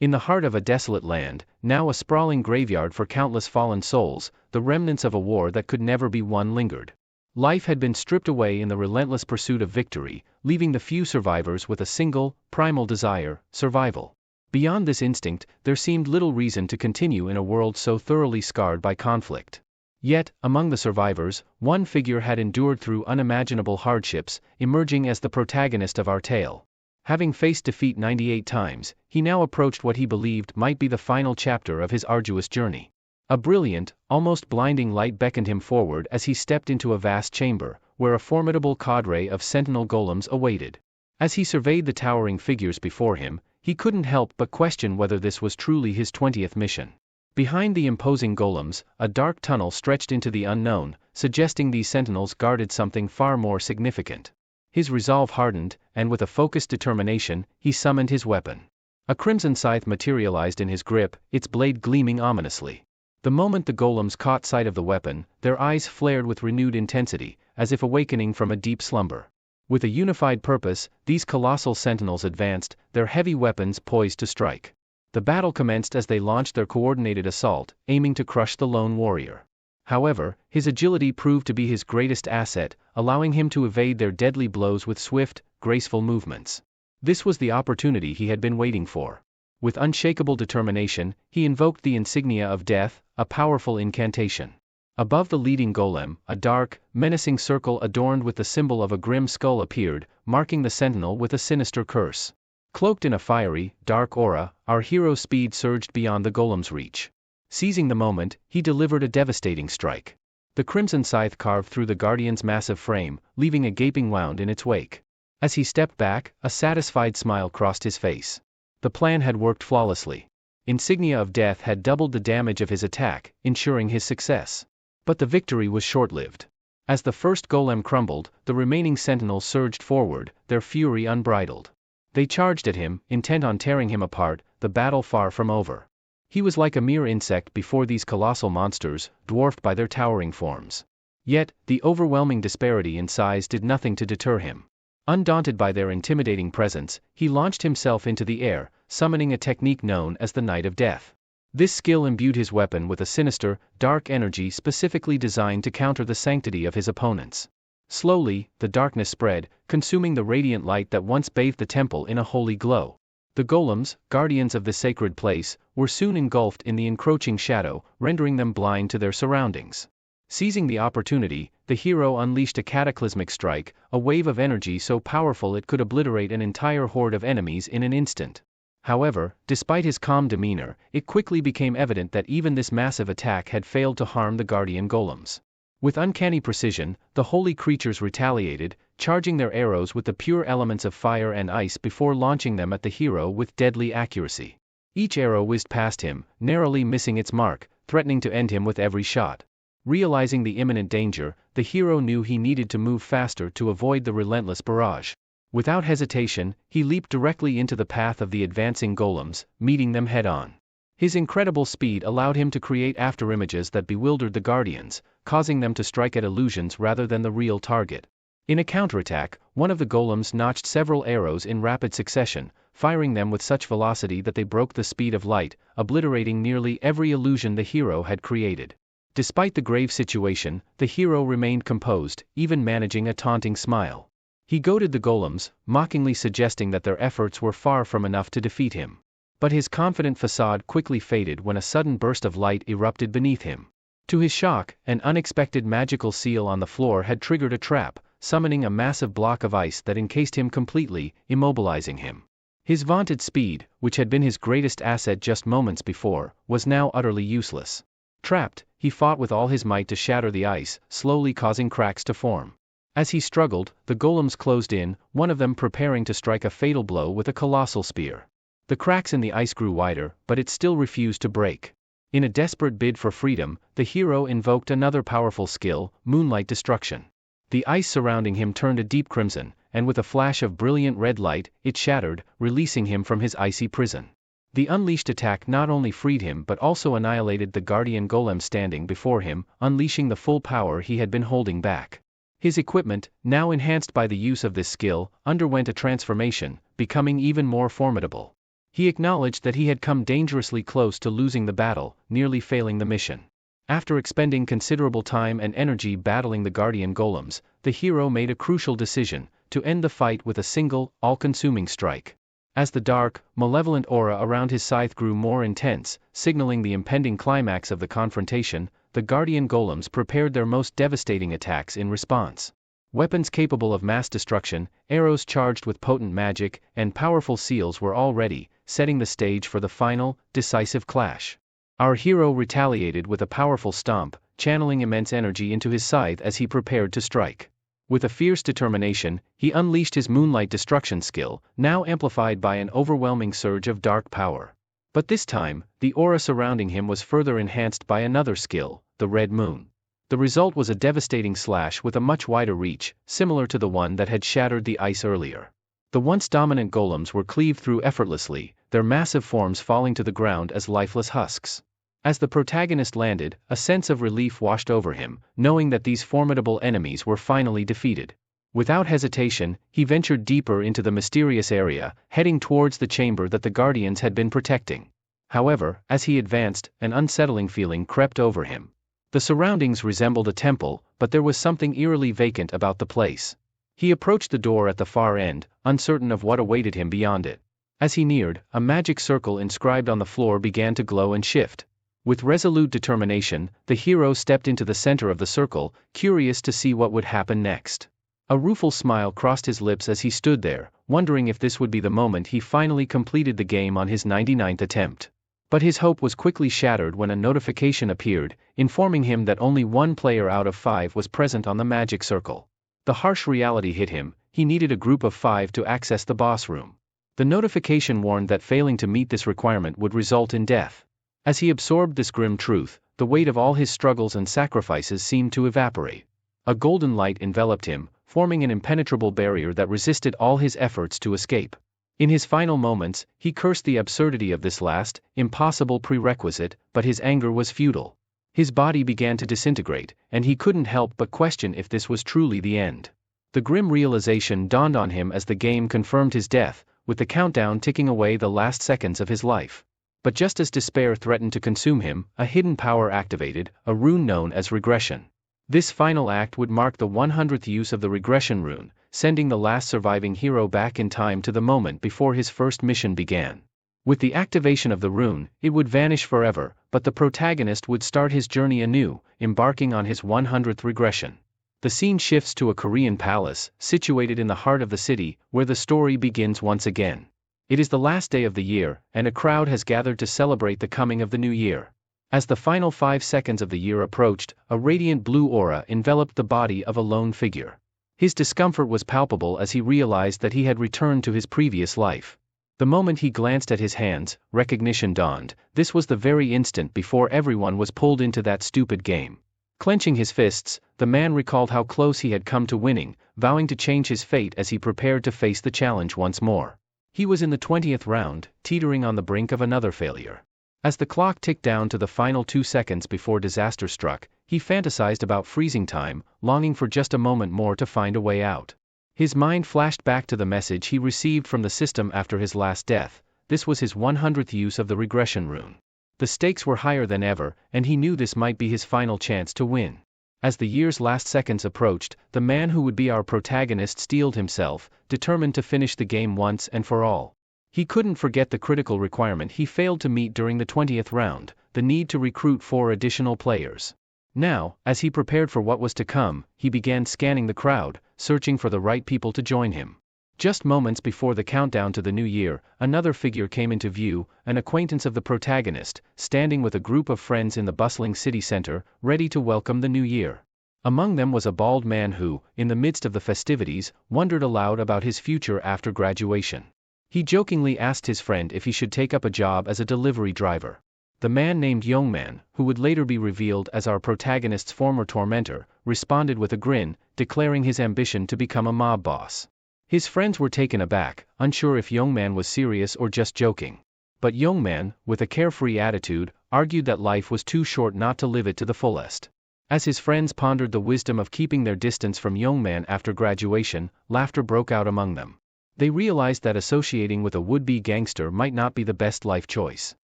In the heart of a desolate land, now a sprawling graveyard for countless fallen souls, the remnants of a war that could never be won lingered. Life had been stripped away in the relentless pursuit of victory, leaving the few survivors with a single, primal desire: survival. Beyond this instinct, there seemed little reason to continue in a world so thoroughly scarred by conflict. Yet, among the survivors, one figure had endured through unimaginable hardships, emerging as the protagonist of our tale. Having faced defeat 98 times, he now approached what he believed might be the final chapter of his arduous journey. A brilliant, almost blinding light beckoned him forward as he stepped into a vast chamber, where a formidable cadre of sentinel golems awaited. As he surveyed the towering figures before him, he couldn't help but question whether this was truly his 20th mission. Behind the imposing golems, a dark tunnel stretched into the unknown, suggesting these sentinels guarded something far more significant. His resolve hardened, and with a focused determination, he summoned his weapon. A crimson scythe materialized in his grip, its blade gleaming ominously. The moment the golems caught sight of the weapon, their eyes flared with renewed intensity, as if awakening from a deep slumber. With a unified purpose, these colossal sentinels advanced, their heavy weapons poised to strike. The battle commenced as they launched their coordinated assault, aiming to crush the lone warrior. However, his agility proved to be his greatest asset, allowing him to evade their deadly blows with swift, graceful movements. This was the opportunity he had been waiting for. With unshakable determination, he invoked the insignia of death, a powerful incantation. Above the leading golem, a dark, menacing circle adorned with the symbol of a grim skull appeared, marking the sentinel with a sinister curse. Cloaked in a fiery, dark aura, our hero's speed surged beyond the golem's reach. Seizing the moment, he delivered a devastating strike. The crimson scythe carved through the guardian's massive frame, leaving a gaping wound in its wake. As he stepped back, a satisfied smile crossed his face. The plan had worked flawlessly. Insignia of death had doubled the damage of his attack, ensuring his success. But the victory was short-lived. As the first golem crumbled, the remaining sentinels surged forward, their fury unbridled. They charged at him, intent on tearing him apart, the battle far from over. He was like a mere insect before these colossal monsters, dwarfed by their towering forms. Yet, the overwhelming disparity in size did nothing to deter him. Undaunted by their intimidating presence, he launched himself into the air, summoning a technique known as the Knight of Death. This skill imbued his weapon with a sinister, dark energy specifically designed to counter the sanctity of his opponents. Slowly, the darkness spread, consuming the radiant light that once bathed the temple in a holy glow. The golems, guardians of the sacred place, were soon engulfed in the encroaching shadow, rendering them blind to their surroundings. Seizing the opportunity, the hero unleashed a cataclysmic strike, a wave of energy so powerful it could obliterate an entire horde of enemies in an instant. However, despite his calm demeanor, it quickly became evident that even this massive attack had failed to harm the guardian golems. With uncanny precision, the holy creatures retaliated, charging their arrows with the pure elements of fire and ice before launching them at the hero with deadly accuracy. Each arrow whizzed past him, narrowly missing its mark, threatening to end him with every shot. Realizing the imminent danger, the hero knew he needed to move faster to avoid the relentless barrage. Without hesitation, he leaped directly into the path of the advancing golems, meeting them head-on. His incredible speed allowed him to create afterimages that bewildered the guardians, causing them to strike at illusions rather than the real target. In a counterattack, one of the golems notched several arrows in rapid succession, firing them with such velocity that they broke the speed of light, obliterating nearly every illusion the hero had created. Despite the grave situation, the hero remained composed, even managing a taunting smile. He goaded the golems, mockingly suggesting that their efforts were far from enough to defeat him. But his confident facade quickly faded when a sudden burst of light erupted beneath him. To his shock, an unexpected magical seal on the floor had triggered a trap, summoning a massive block of ice that encased him completely, immobilizing him. His vaunted speed, which had been his greatest asset just moments before, was now utterly useless. Trapped, he fought with all his might to shatter the ice, slowly causing cracks to form. As he struggled, the golems closed in, one of them preparing to strike a fatal blow with a colossal spear. The cracks in the ice grew wider, but it still refused to break. In a desperate bid for freedom, the hero invoked another powerful skill, moonlight destruction. The ice surrounding him turned a deep crimson, and with a flash of brilliant red light, it shattered, releasing him from his icy prison. The unleashed attack not only freed him but also annihilated the guardian golem standing before him, unleashing the full power he had been holding back. His equipment, now enhanced by the use of this skill, underwent a transformation, becoming even more formidable. He acknowledged that he had come dangerously close to losing the battle, nearly failing the mission. After expending considerable time and energy battling the guardian golems, the hero made a crucial decision: to end the fight with a single, all-consuming strike. As the dark, malevolent aura around his scythe grew more intense, signaling the impending climax of the confrontation, the guardian golems prepared their most devastating attacks in response. Weapons capable of mass destruction, arrows charged with potent magic, and powerful seals were all ready, setting the stage for the final, decisive clash. Our hero retaliated with a powerful stomp, channeling immense energy into his scythe as he prepared to strike. With a fierce determination, he unleashed his moonlight destruction skill, now amplified by an overwhelming surge of dark power. But this time, the aura surrounding him was further enhanced by another skill, the red moon. The result was a devastating slash with a much wider reach, similar to the one that had shattered the ice earlier. The once dominant golems were cleaved through effortlessly, their massive forms falling to the ground as lifeless husks. As the protagonist landed, a sense of relief washed over him, knowing that these formidable enemies were finally defeated. Without hesitation, he ventured deeper into the mysterious area, heading towards the chamber that the Guardians had been protecting. However, as he advanced, an unsettling feeling crept over him. The surroundings resembled a temple, but there was something eerily vacant about the place. He approached the door at the far end, uncertain of what awaited him beyond it. As he neared, a magic circle inscribed on the floor began to glow and shift. With resolute determination, the hero stepped into the center of the circle, curious to see what would happen next. A rueful smile crossed his lips as he stood there, wondering if this would be the moment he finally completed the game on his 99th attempt. But his hope was quickly shattered when a notification appeared, informing him that only one player out of 5 was present on the magic circle. The harsh reality hit him: he needed a group of 5 to access the boss room. The notification warned that failing to meet this requirement would result in death. As he absorbed this grim truth, the weight of all his struggles and sacrifices seemed to evaporate. A golden light enveloped him, forming an impenetrable barrier that resisted all his efforts to escape. In his final moments, he cursed the absurdity of this last, impossible prerequisite, but his anger was futile. His body began to disintegrate, and he couldn't help but question if this was truly the end. The grim realization dawned on him as the game confirmed his death, with the countdown ticking away the last seconds of his life. But just as despair threatened to consume him, a hidden power activated, a rune known as regression. This final act would mark the 100th use of the regression rune, sending the last surviving hero back in time to the moment before his first mission began. With the activation of the rune, it would vanish forever, but the protagonist would start his journey anew, embarking on his 100th regression. The scene shifts to a Korean palace, situated in the heart of the city, where the story begins once again. It is the last day of the year, and a crowd has gathered to celebrate the coming of the new year. As the final 5 seconds of the year approached, a radiant blue aura enveloped the body of a lone figure. His discomfort was palpable as he realized that he had returned to his previous life. The moment he glanced at his hands, recognition dawned: this was the very instant before everyone was pulled into that stupid game. Clenching his fists, the man recalled how close he had come to winning, vowing to change his fate as he prepared to face the challenge once more. He was in the 20th round, teetering on the brink of another failure. As the clock ticked down to the final 2 seconds before disaster struck, he fantasized about freezing time, longing for just a moment more to find a way out. His mind flashed back to the message he received from the system after his last death. This was his 100th use of the regression rune. The stakes were higher than ever, and he knew this might be his final chance to win. As the year's last seconds approached, the man who would be our protagonist steeled himself, determined to finish the game once and for all. He couldn't forget the critical requirement he failed to meet during the 20th round, the need to recruit 4 additional players. Now, as he prepared for what was to come, he began scanning the crowd, searching for the right people to join him. Just moments before the countdown to the new year, another figure came into view, an acquaintance of the protagonist, standing with a group of friends in the bustling city center, ready to welcome the new year. Among them was a bald man who, in the midst of the festivities, wondered aloud about his future after graduation. He jokingly asked his friend if he should take up a job as a delivery driver. The man named Youngman, who would later be revealed as our protagonist's former tormentor, responded with a grin, declaring his ambition to become a mob boss. His friends were taken aback, unsure if Youngman was serious or just joking. But Youngman, with a carefree attitude, argued that life was too short not to live it to the fullest. As his friends pondered the wisdom of keeping their distance from Youngman after graduation, laughter broke out among them. They realized that associating with a would-be gangster might not be the best life choice.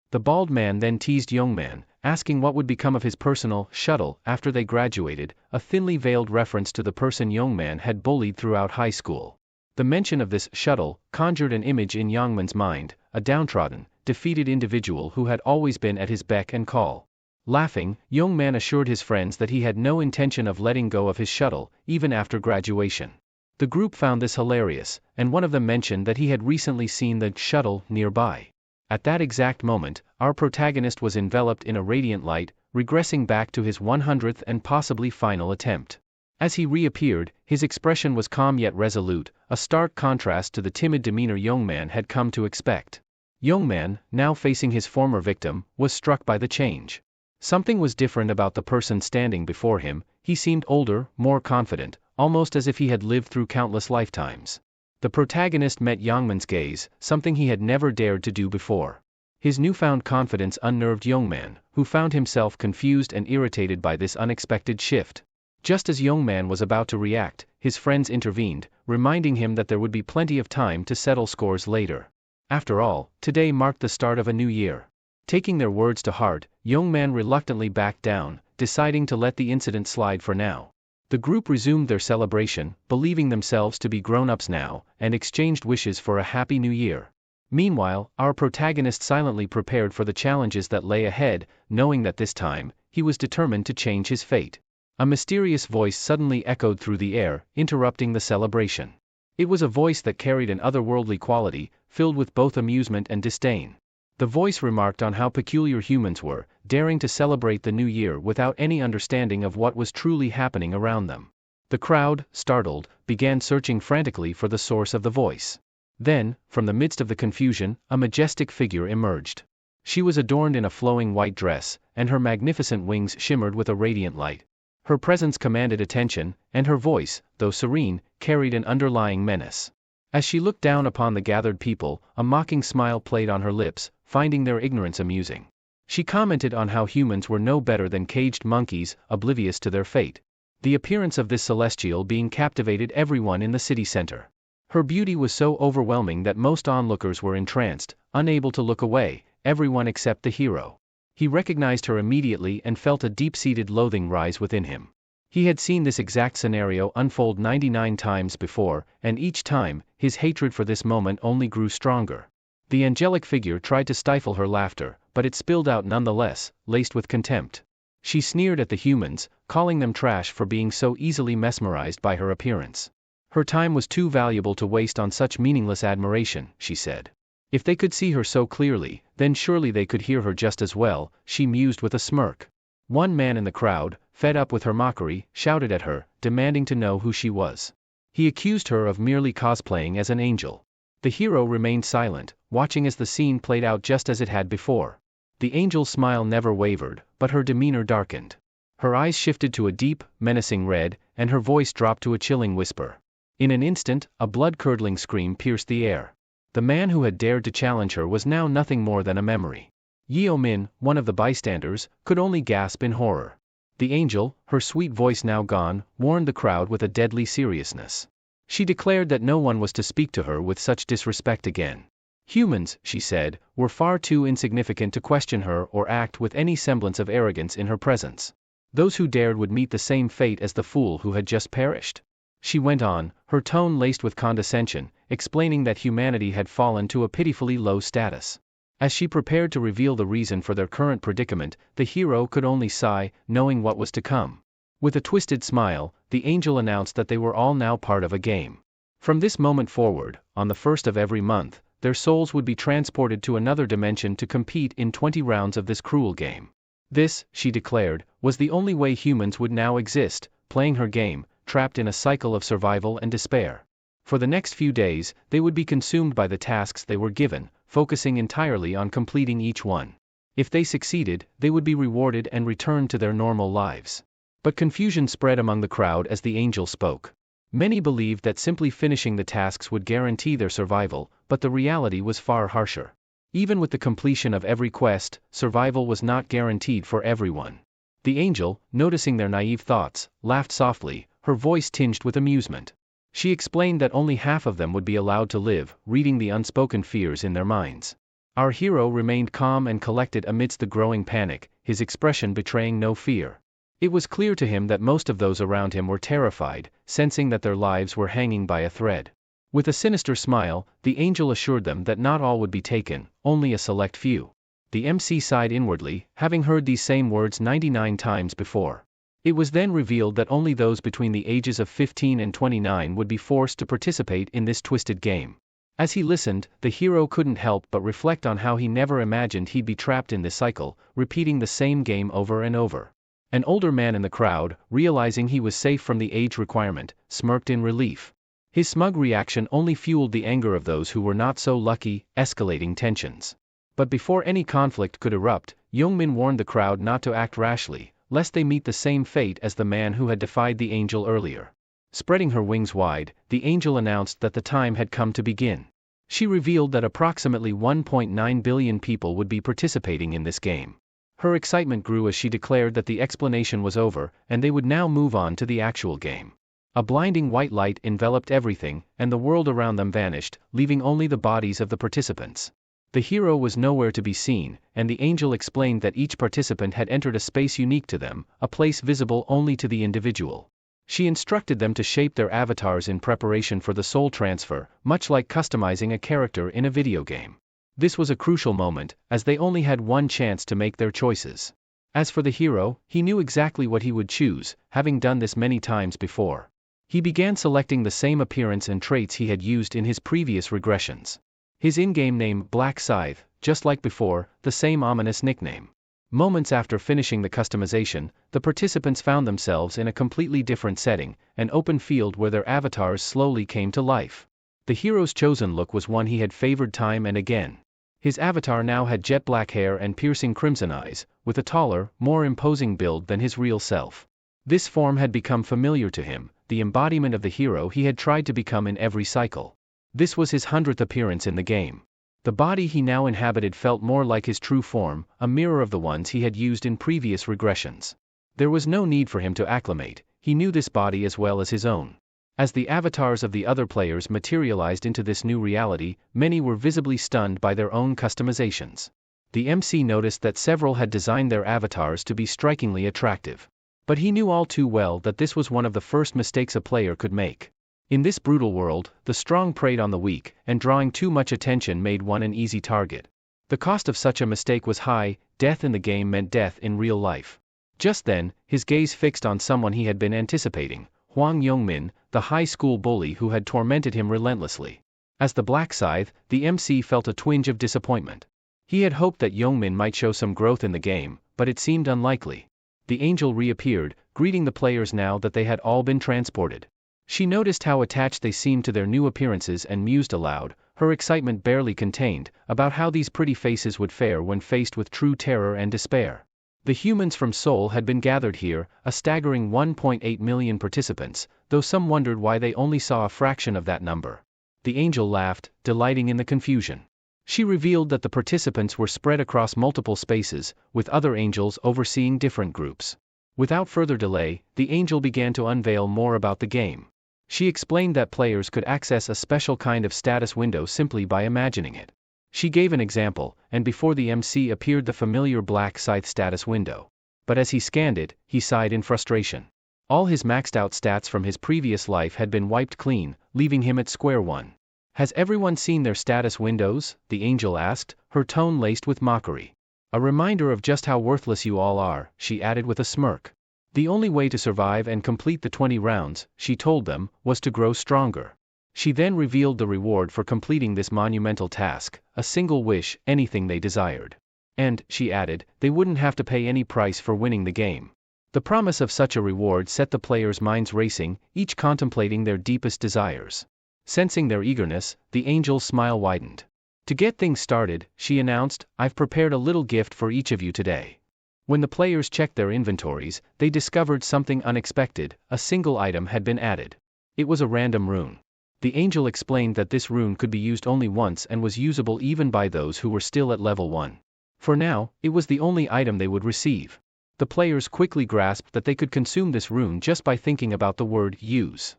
The bald man then teased Youngman, asking what would become of his personal shuttle after they graduated, a thinly veiled reference to the person Youngman had bullied throughout high school. The mention of this shuttle conjured an image in Youngman's mind, a downtrodden, defeated individual who had always been at his beck and call. Laughing, Youngman assured his friends that he had no intention of letting go of his shuttle, even after graduation. The group found this hilarious, and one of them mentioned that he had recently seen the shuttle nearby. At that exact moment, our protagonist was enveloped in a radiant light, regressing back to his 100th and possibly final attempt. As he reappeared, his expression was calm yet resolute, a stark contrast to the timid demeanor Youngman had come to expect. Youngman, now facing his former victim, was struck by the change. Something was different about the person standing before him. He seemed older, more confident, almost as if he had lived through countless lifetimes. The protagonist met Youngman's gaze, something he had never dared to do before. His newfound confidence unnerved Youngman, who found himself confused and irritated by this unexpected shift. Just as Youngman was about to react, his friends intervened, reminding him that there would be plenty of time to settle scores later. After all, today marked the start of a new year. Taking their words to heart, Youngman reluctantly backed down, deciding to let the incident slide for now. The group resumed their celebration, believing themselves to be grown-ups now, and exchanged wishes for a happy new year. Meanwhile, our protagonist silently prepared for the challenges that lay ahead, knowing that this time, he was determined to change his fate. A mysterious voice suddenly echoed through the air, interrupting the celebration. It was a voice that carried an otherworldly quality, filled with both amusement and disdain. The voice remarked on how peculiar humans were, daring to celebrate the new year without any understanding of what was truly happening around them. The crowd, startled, began searching frantically for the source of the voice. Then, from the midst of the confusion, a majestic figure emerged. She was adorned in a flowing white dress, and her magnificent wings shimmered with a radiant light. Her presence commanded attention, and her voice, though serene, carried an underlying menace. As she looked down upon the gathered people, a mocking smile played on her lips, finding their ignorance amusing. She commented on how humans were no better than caged monkeys, oblivious to their fate. The appearance of this celestial being captivated everyone in the city center. Her beauty was so overwhelming that most onlookers were entranced, unable to look away, everyone except the hero. He recognized her immediately and felt a deep-seated loathing rise within him. He had seen this exact scenario unfold 99 times before, and each time, his hatred for this moment only grew stronger. The angelic figure tried to stifle her laughter, but it spilled out nonetheless, laced with contempt. She sneered at the humans, calling them trash for being so easily mesmerized by her appearance. Her time was too valuable to waste on such meaningless admiration, she said. If they could see her so clearly, then surely they could hear her just as well, she mused with a smirk. One man in the crowd, fed up with her mockery, shouted at her, demanding to know who she was. He accused her of merely cosplaying as an angel. The hero remained silent, watching as the scene played out just as it had before. The angel's smile never wavered, but her demeanor darkened. Her eyes shifted to a deep, menacing red, and her voice dropped to a chilling whisper. In an instant, a blood-curdling scream pierced the air. The man who had dared to challenge her was now nothing more than a memory. Yeo Min, one of the bystanders, could only gasp in horror. The angel, her sweet voice now gone, warned the crowd with a deadly seriousness. She declared that no one was to speak to her with such disrespect again. Humans, she said, were far too insignificant to question her or act with any semblance of arrogance in her presence. Those who dared would meet the same fate as the fool who had just perished. She went on, her tone laced with condescension, explaining that humanity had fallen to a pitifully low status. As she prepared to reveal the reason for their current predicament, the hero could only sigh, knowing what was to come. With a twisted smile, the angel announced that they were all now part of a game. From this moment forward, on the first of every month, their souls would be transported to another dimension to compete in 20 rounds of this cruel game. This, she declared, was the only way humans would now exist, playing her game, trapped in a cycle of survival and despair. For the next few days, they would be consumed by the tasks they were given, focusing entirely on completing each one. If they succeeded, they would be rewarded and returned to their normal lives. But confusion spread among the crowd as the angel spoke. Many believed that simply finishing the tasks would guarantee their survival, but the reality was far harsher. Even with the completion of every quest, survival was not guaranteed for everyone. The angel, noticing their naive thoughts, laughed softly, her voice tinged with amusement. She explained that only half of them would be allowed to live, reading the unspoken fears in their minds. Our hero remained calm and collected amidst the growing panic, his expression betraying no fear. It was clear to him that most of those around him were terrified, sensing that their lives were hanging by a thread. With a sinister smile, the angel assured them that not all would be taken, only a select few. The MC sighed inwardly, having heard these same words 99 times before. It was then revealed that only those between the ages of 15 and 29 would be forced to participate in this twisted game. As he listened, the hero couldn't help but reflect on how he never imagined he'd be trapped in this cycle, repeating the same game over and over. An older man in the crowd, realizing he was safe from the age requirement, smirked in relief. His smug reaction only fueled the anger of those who were not so lucky, escalating tensions. But before any conflict could erupt, Youngmin warned the crowd not to act rashly, lest they meet the same fate as the man who had defied the angel earlier. Spreading her wings wide, the angel announced that the time had come to begin. She revealed that approximately 1.9 billion people would be participating in this game. Her excitement grew as she declared that the explanation was over, and they would now move on to the actual game. A blinding white light enveloped everything, and the world around them vanished, leaving only the bodies of the participants. The hero was nowhere to be seen, and the angel explained that each participant had entered a space unique to them, a place visible only to the individual. She instructed them to shape their avatars in preparation for the soul transfer, much like customizing a character in a video game. This was a crucial moment, as they only had one chance to make their choices. As for the hero, he knew exactly what he would choose, having done this many times before. He began selecting the same appearance and traits he had used in his previous regressions. His in-game name, Black Scythe, just like before, the same ominous nickname. Moments after finishing the customization, the participants found themselves in a completely different setting, an open field where their avatars slowly came to life. The hero's chosen look was one he had favored time and again. His avatar now had jet black hair and piercing crimson eyes, with a taller, more imposing build than his real self. This form had become familiar to him, the embodiment of the hero he had tried to become in every cycle. This was his 100th appearance in the game. The body he now inhabited felt more like his true form, a mirror of the ones he had used in previous regressions. There was no need for him to acclimate, he knew this body as well as his own. As the avatars of the other players materialized into this new reality, many were visibly stunned by their own customizations. The MC noticed that several had designed their avatars to be strikingly attractive. But he knew all too well that this was one of the first mistakes a player could make. In this brutal world, the strong preyed on the weak, and drawing too much attention made one an easy target. The cost of such a mistake was high, death in the game meant death in real life. Just then, his gaze fixed on someone he had been anticipating, Hwang Youngmin, the high school bully who had tormented him relentlessly. As the Black Scythe, the MC felt a twinge of disappointment. He had hoped that Youngmin might show some growth in the game, but it seemed unlikely. The angel reappeared, greeting the players now that they had all been transported. She noticed how attached they seemed to their new appearances and mused aloud, her excitement barely contained, about how these pretty faces would fare when faced with true terror and despair. The humans from Seoul had been gathered here, a staggering 1.8 million participants, though some wondered why they only saw a fraction of that number. The angel laughed, delighting in the confusion. She revealed that the participants were spread across multiple spaces, with other angels overseeing different groups. Without further delay, the angel began to unveil more about the game. She explained that players could access a special kind of status window simply by imagining it. She gave an example, and before the MC appeared the familiar Black Scythe status window. But as he scanned it, he sighed in frustration. All his maxed out stats from his previous life had been wiped clean, leaving him at square one. Has everyone seen their status windows? The angel asked, her tone laced with mockery. A reminder of just how worthless you all are, she added with a smirk. The only way to survive and complete the 20 rounds, she told them, was to grow stronger. She then revealed the reward for completing this monumental task, a single wish, anything they desired. And, she added, they wouldn't have to pay any price for winning the game. The promise of such a reward set the players' minds racing, each contemplating their deepest desires. Sensing their eagerness, the angel's smile widened. To get things started, she announced, I've prepared a little gift for each of you today. When the players checked their inventories, they discovered something unexpected, a single item had been added. It was a random rune. The angel explained that this rune could be used only once and was usable even by those who were still at level 1. For now, it was the only item they would receive. The players quickly grasped that they could consume this rune just by thinking about the word use.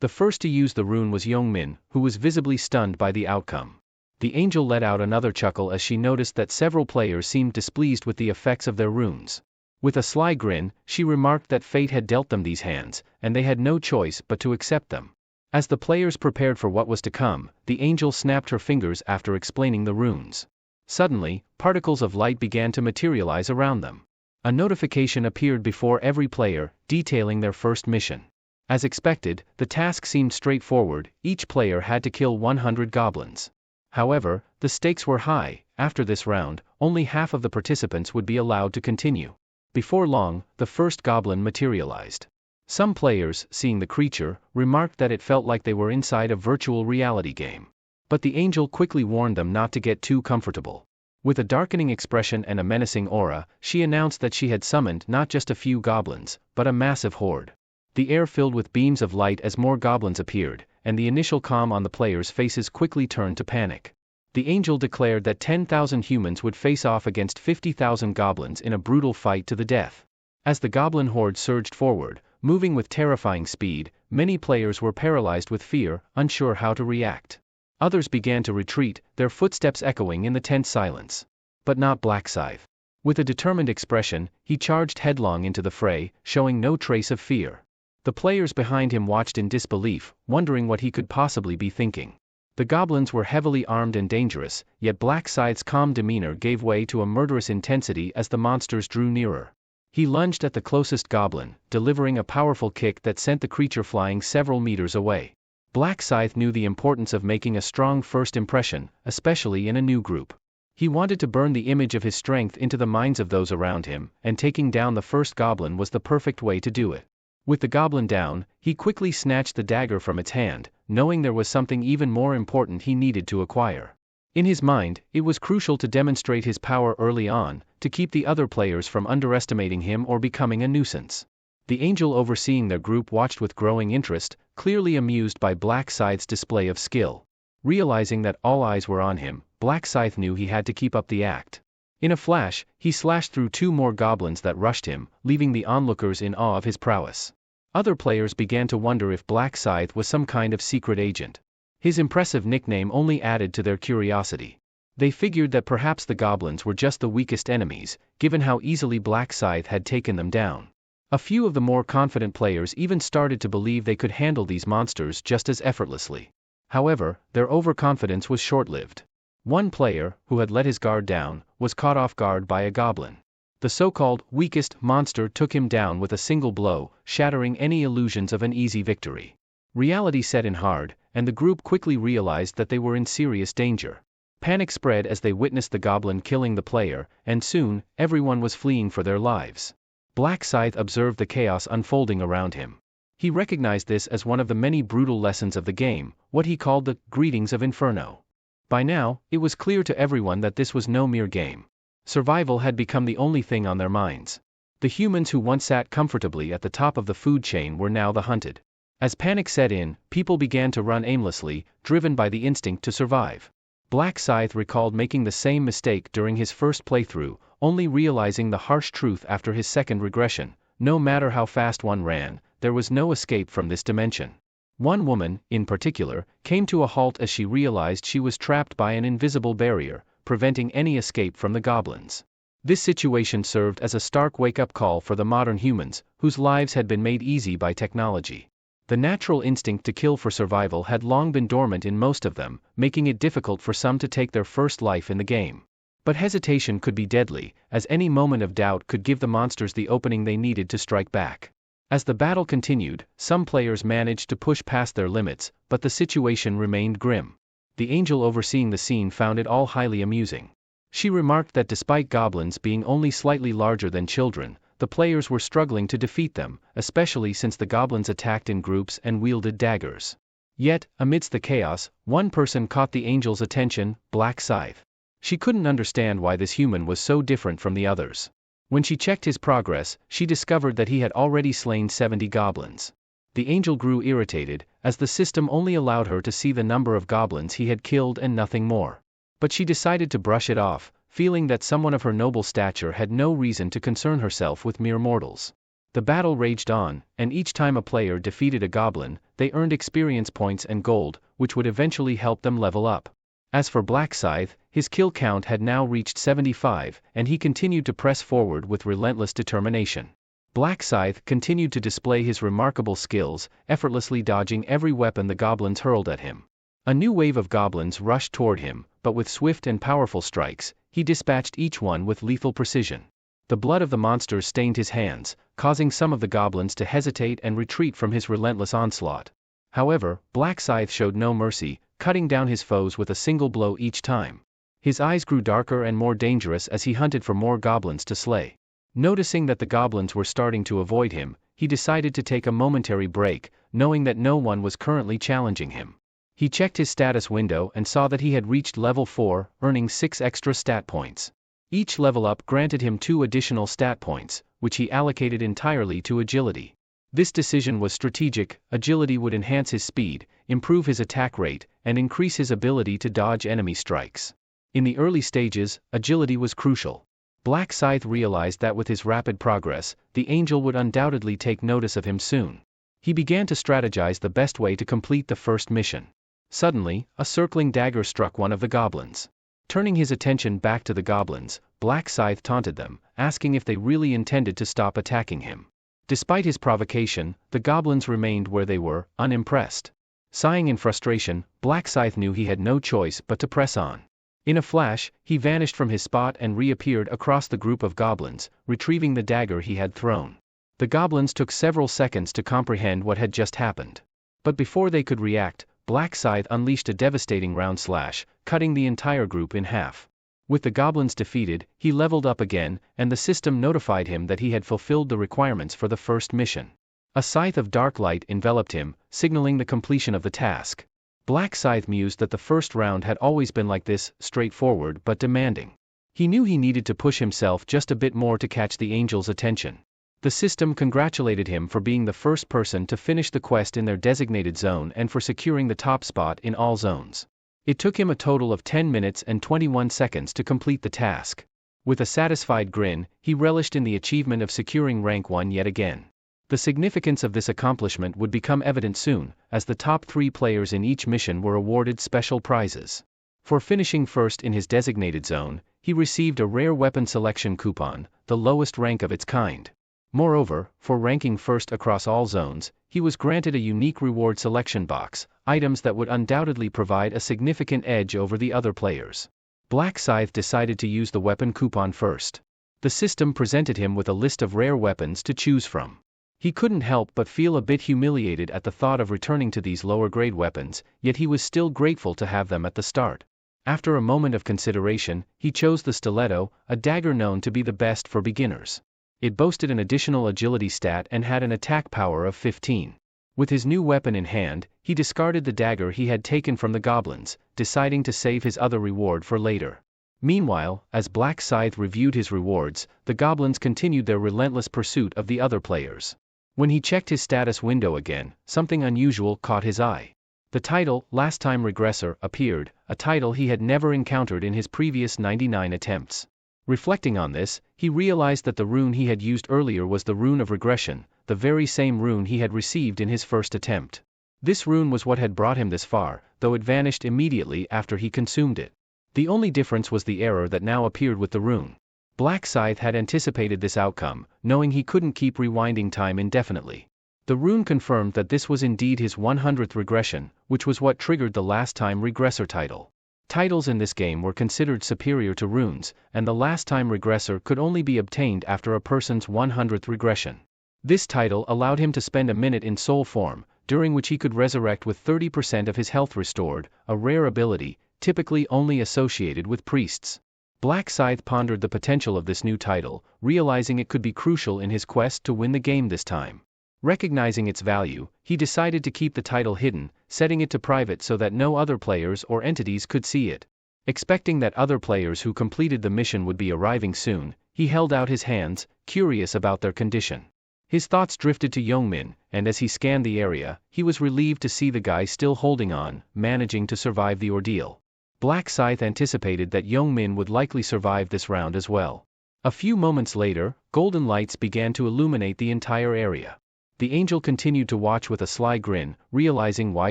The first to use the rune was Yongmin, who was visibly stunned by the outcome. The angel let out another chuckle as she noticed that several players seemed displeased with the effects of their runes. With a sly grin, she remarked that fate had dealt them these hands, and they had no choice but to accept them. As the players prepared for what was to come, the angel snapped her fingers after explaining the runes. Suddenly, particles of light began to materialize around them. A notification appeared before every player, detailing their first mission. As expected, the task seemed straightforward. Each player had to kill 100 goblins. However, the stakes were high. After this round, only half of the participants would be allowed to continue. Before long, the first goblin materialized. Some players, seeing the creature, remarked that it felt like they were inside a virtual reality game. But the angel quickly warned them not to get too comfortable. With a darkening expression and a menacing aura, she announced that she had summoned not just a few goblins, but a massive horde. The air filled with beams of light as more goblins appeared, and the initial calm on the players' faces quickly turned to panic. The angel declared that 10,000 humans would face off against 50,000 goblins in a brutal fight to the death. As the goblin horde surged forward, moving with terrifying speed, many players were paralyzed with fear, unsure how to react. Others began to retreat, their footsteps echoing in the tense silence. But not Black Scythe. With a determined expression, he charged headlong into the fray, showing no trace of fear. The players behind him watched in disbelief, wondering what he could possibly be thinking. The goblins were heavily armed and dangerous, yet Black Scythe's calm demeanor gave way to a murderous intensity as the monsters drew nearer. He lunged at the closest goblin, delivering a powerful kick that sent the creature flying several meters away. Black Scythe knew the importance of making a strong first impression, especially in a new group. He wanted to burn the image of his strength into the minds of those around him, and taking down the first goblin was the perfect way to do it. With the goblin down, he quickly snatched the dagger from its hand, knowing there was something even more important he needed to acquire. In his mind, it was crucial to demonstrate his power early on, to keep the other players from underestimating him or becoming a nuisance. The angel overseeing their group watched with growing interest, clearly amused by Black Scythe's display of skill. Realizing that all eyes were on him, Black Scythe knew he had to keep up the act. In a flash, he slashed through 2 more goblins that rushed him, leaving the onlookers in awe of his prowess. Other players began to wonder if Black Scythe was some kind of secret agent. His impressive nickname only added to their curiosity. They figured that perhaps the goblins were just the weakest enemies, given how easily Black Scythe had taken them down. A few of the more confident players even started to believe they could handle these monsters just as effortlessly. However, their overconfidence was short-lived. One player, who had let his guard down, was caught off guard by a goblin. The so-called weakest monster took him down with a single blow, shattering any illusions of an easy victory. Reality set in hard, and the group quickly realized that they were in serious danger. Panic spread as they witnessed the goblin killing the player, and soon, everyone was fleeing for their lives. Black Scythe observed the chaos unfolding around him. He recognized this as one of the many brutal lessons of the game, what he called the greetings of Inferno. By now, it was clear to everyone that this was no mere game. Survival had become the only thing on their minds. The humans who once sat comfortably at the top of the food chain were now the hunted. As panic set in, people began to run aimlessly, driven by the instinct to survive. Black Scythe recalled making the same mistake during his first playthrough, only realizing the harsh truth after his second regression: no matter how fast one ran, there was no escape from this dimension. One woman, in particular, came to a halt as she realized she was trapped by an invisible barrier, preventing any escape from the goblins. This situation served as a stark wake-up call for the modern humans, whose lives had been made easy by technology. The natural instinct to kill for survival had long been dormant in most of them, making it difficult for some to take their first life in the game. But hesitation could be deadly, as any moment of doubt could give the monsters the opening they needed to strike back. As the battle continued, some players managed to push past their limits, but the situation remained grim. The angel overseeing the scene found it all highly amusing. She remarked that despite goblins being only slightly larger than children, the players were struggling to defeat them, especially since the goblins attacked in groups and wielded daggers. Yet, amidst the chaos, one person caught the angel's attention: Black Scythe. She couldn't understand why this human was so different from the others. When she checked his progress, she discovered that he had already slain 70 goblins. The angel grew irritated, as the system only allowed her to see the number of goblins he had killed and nothing more. But she decided to brush it off, feeling that someone of her noble stature had no reason to concern herself with mere mortals. The battle raged on, and each time a player defeated a goblin, they earned experience points and gold, which would eventually help them level up. As for Black Scythe, his kill count had now reached 75, and he continued to press forward with relentless determination. Black Scythe continued to display his remarkable skills, effortlessly dodging every weapon the goblins hurled at him. A new wave of goblins rushed toward him, but with swift and powerful strikes, he dispatched each one with lethal precision. The blood of the monsters stained his hands, causing some of the goblins to hesitate and retreat from his relentless onslaught. However, Black Scythe showed no mercy, cutting down his foes with a single blow each time. His eyes grew darker and more dangerous as he hunted for more goblins to slay. Noticing that the goblins were starting to avoid him, he decided to take a momentary break, knowing that no one was currently challenging him. He checked his status window and saw that he had reached level 4, earning 6 extra stat points. Each level up granted him 2 additional stat points, which he allocated entirely to agility. This decision was strategic. Agility would enhance his speed, improve his attack rate, and increase his ability to dodge enemy strikes. In the early stages, agility was crucial. Black Scythe realized that with his rapid progress, the angel would undoubtedly take notice of him soon. He began to strategize the best way to complete the first mission. Suddenly, a circling dagger struck one of the goblins. Turning his attention back to the goblins, Black Scythe taunted them, asking if they really intended to stop attacking him. Despite his provocation, the goblins remained where they were, unimpressed. Sighing in frustration, Black Scythe knew he had no choice but to press on. In a flash, he vanished from his spot and reappeared across the group of goblins, retrieving the dagger he had thrown. The goblins took several seconds to comprehend what had just happened. But before they could react, Black Scythe unleashed a devastating round slash, cutting the entire group in half. With the goblins defeated, he leveled up again, and the system notified him that he had fulfilled the requirements for the first mission. A scythe of dark light enveloped him, signaling the completion of the task. Black Scythe mused that the first round had always been like this, straightforward but demanding. He knew he needed to push himself just a bit more to catch the angel's attention. The system congratulated him for being the first person to finish the quest in their designated zone and for securing the top spot in all zones. It took him a total of 10 minutes and 21 seconds to complete the task. With a satisfied grin, he relished in the achievement of securing rank 1 yet again. The significance of this accomplishment would become evident soon, as the top 3 players in each mission were awarded special prizes. For finishing first in his designated zone, he received a rare weapon selection coupon, the lowest rank of its kind. Moreover, for ranking first across all zones, he was granted a unique reward selection box, items that would undoubtedly provide a significant edge over the other players. Black Scythe decided to use the weapon coupon first. The system presented him with a list of rare weapons to choose from. He couldn't help but feel a bit humiliated at the thought of returning to these lower-grade weapons, yet he was still grateful to have them at the start. After a moment of consideration, he chose the stiletto, a dagger known to be the best for beginners. It boasted an additional agility stat and had an attack power of 15. With his new weapon in hand, he discarded the dagger he had taken from the goblins, deciding to save his other reward for later. Meanwhile, as Black Scythe reviewed his rewards, the goblins continued their relentless pursuit of the other players. When he checked his status window again, something unusual caught his eye. The title, Last Time Regressor, appeared, a title he had never encountered in his previous 99 attempts. Reflecting on this, he realized that the rune he had used earlier was the rune of regression, the very same rune he had received in his first attempt. This rune was what had brought him this far, though it vanished immediately after he consumed it. The only difference was the error that now appeared with the rune. Black Scythe had anticipated this outcome, knowing he couldn't keep rewinding time indefinitely. The rune confirmed that this was indeed his 100th regression, which was what triggered the Last Time Regressor title. Titles in this game were considered superior to runes, and the Last Time Regressor could only be obtained after a person's 100th regression. This title allowed him to spend a minute in soul form, during which he could resurrect with 30% of his health restored, a rare ability, typically only associated with priests. Black Scythe pondered the potential of this new title, realizing it could be crucial in his quest to win the game this time. Recognizing its value, he decided to keep the title hidden, setting it to private so that no other players or entities could see it. Expecting that other players who completed the mission would be arriving soon, he held out his hands, curious about their condition. His thoughts drifted to Youngmin, and as he scanned the area, he was relieved to see the guy still holding on, managing to survive the ordeal. Black Scythe anticipated that Youngmin would likely survive this round as well. A few moments later, golden lights began to illuminate the entire area. The angel continued to watch with a sly grin, realizing why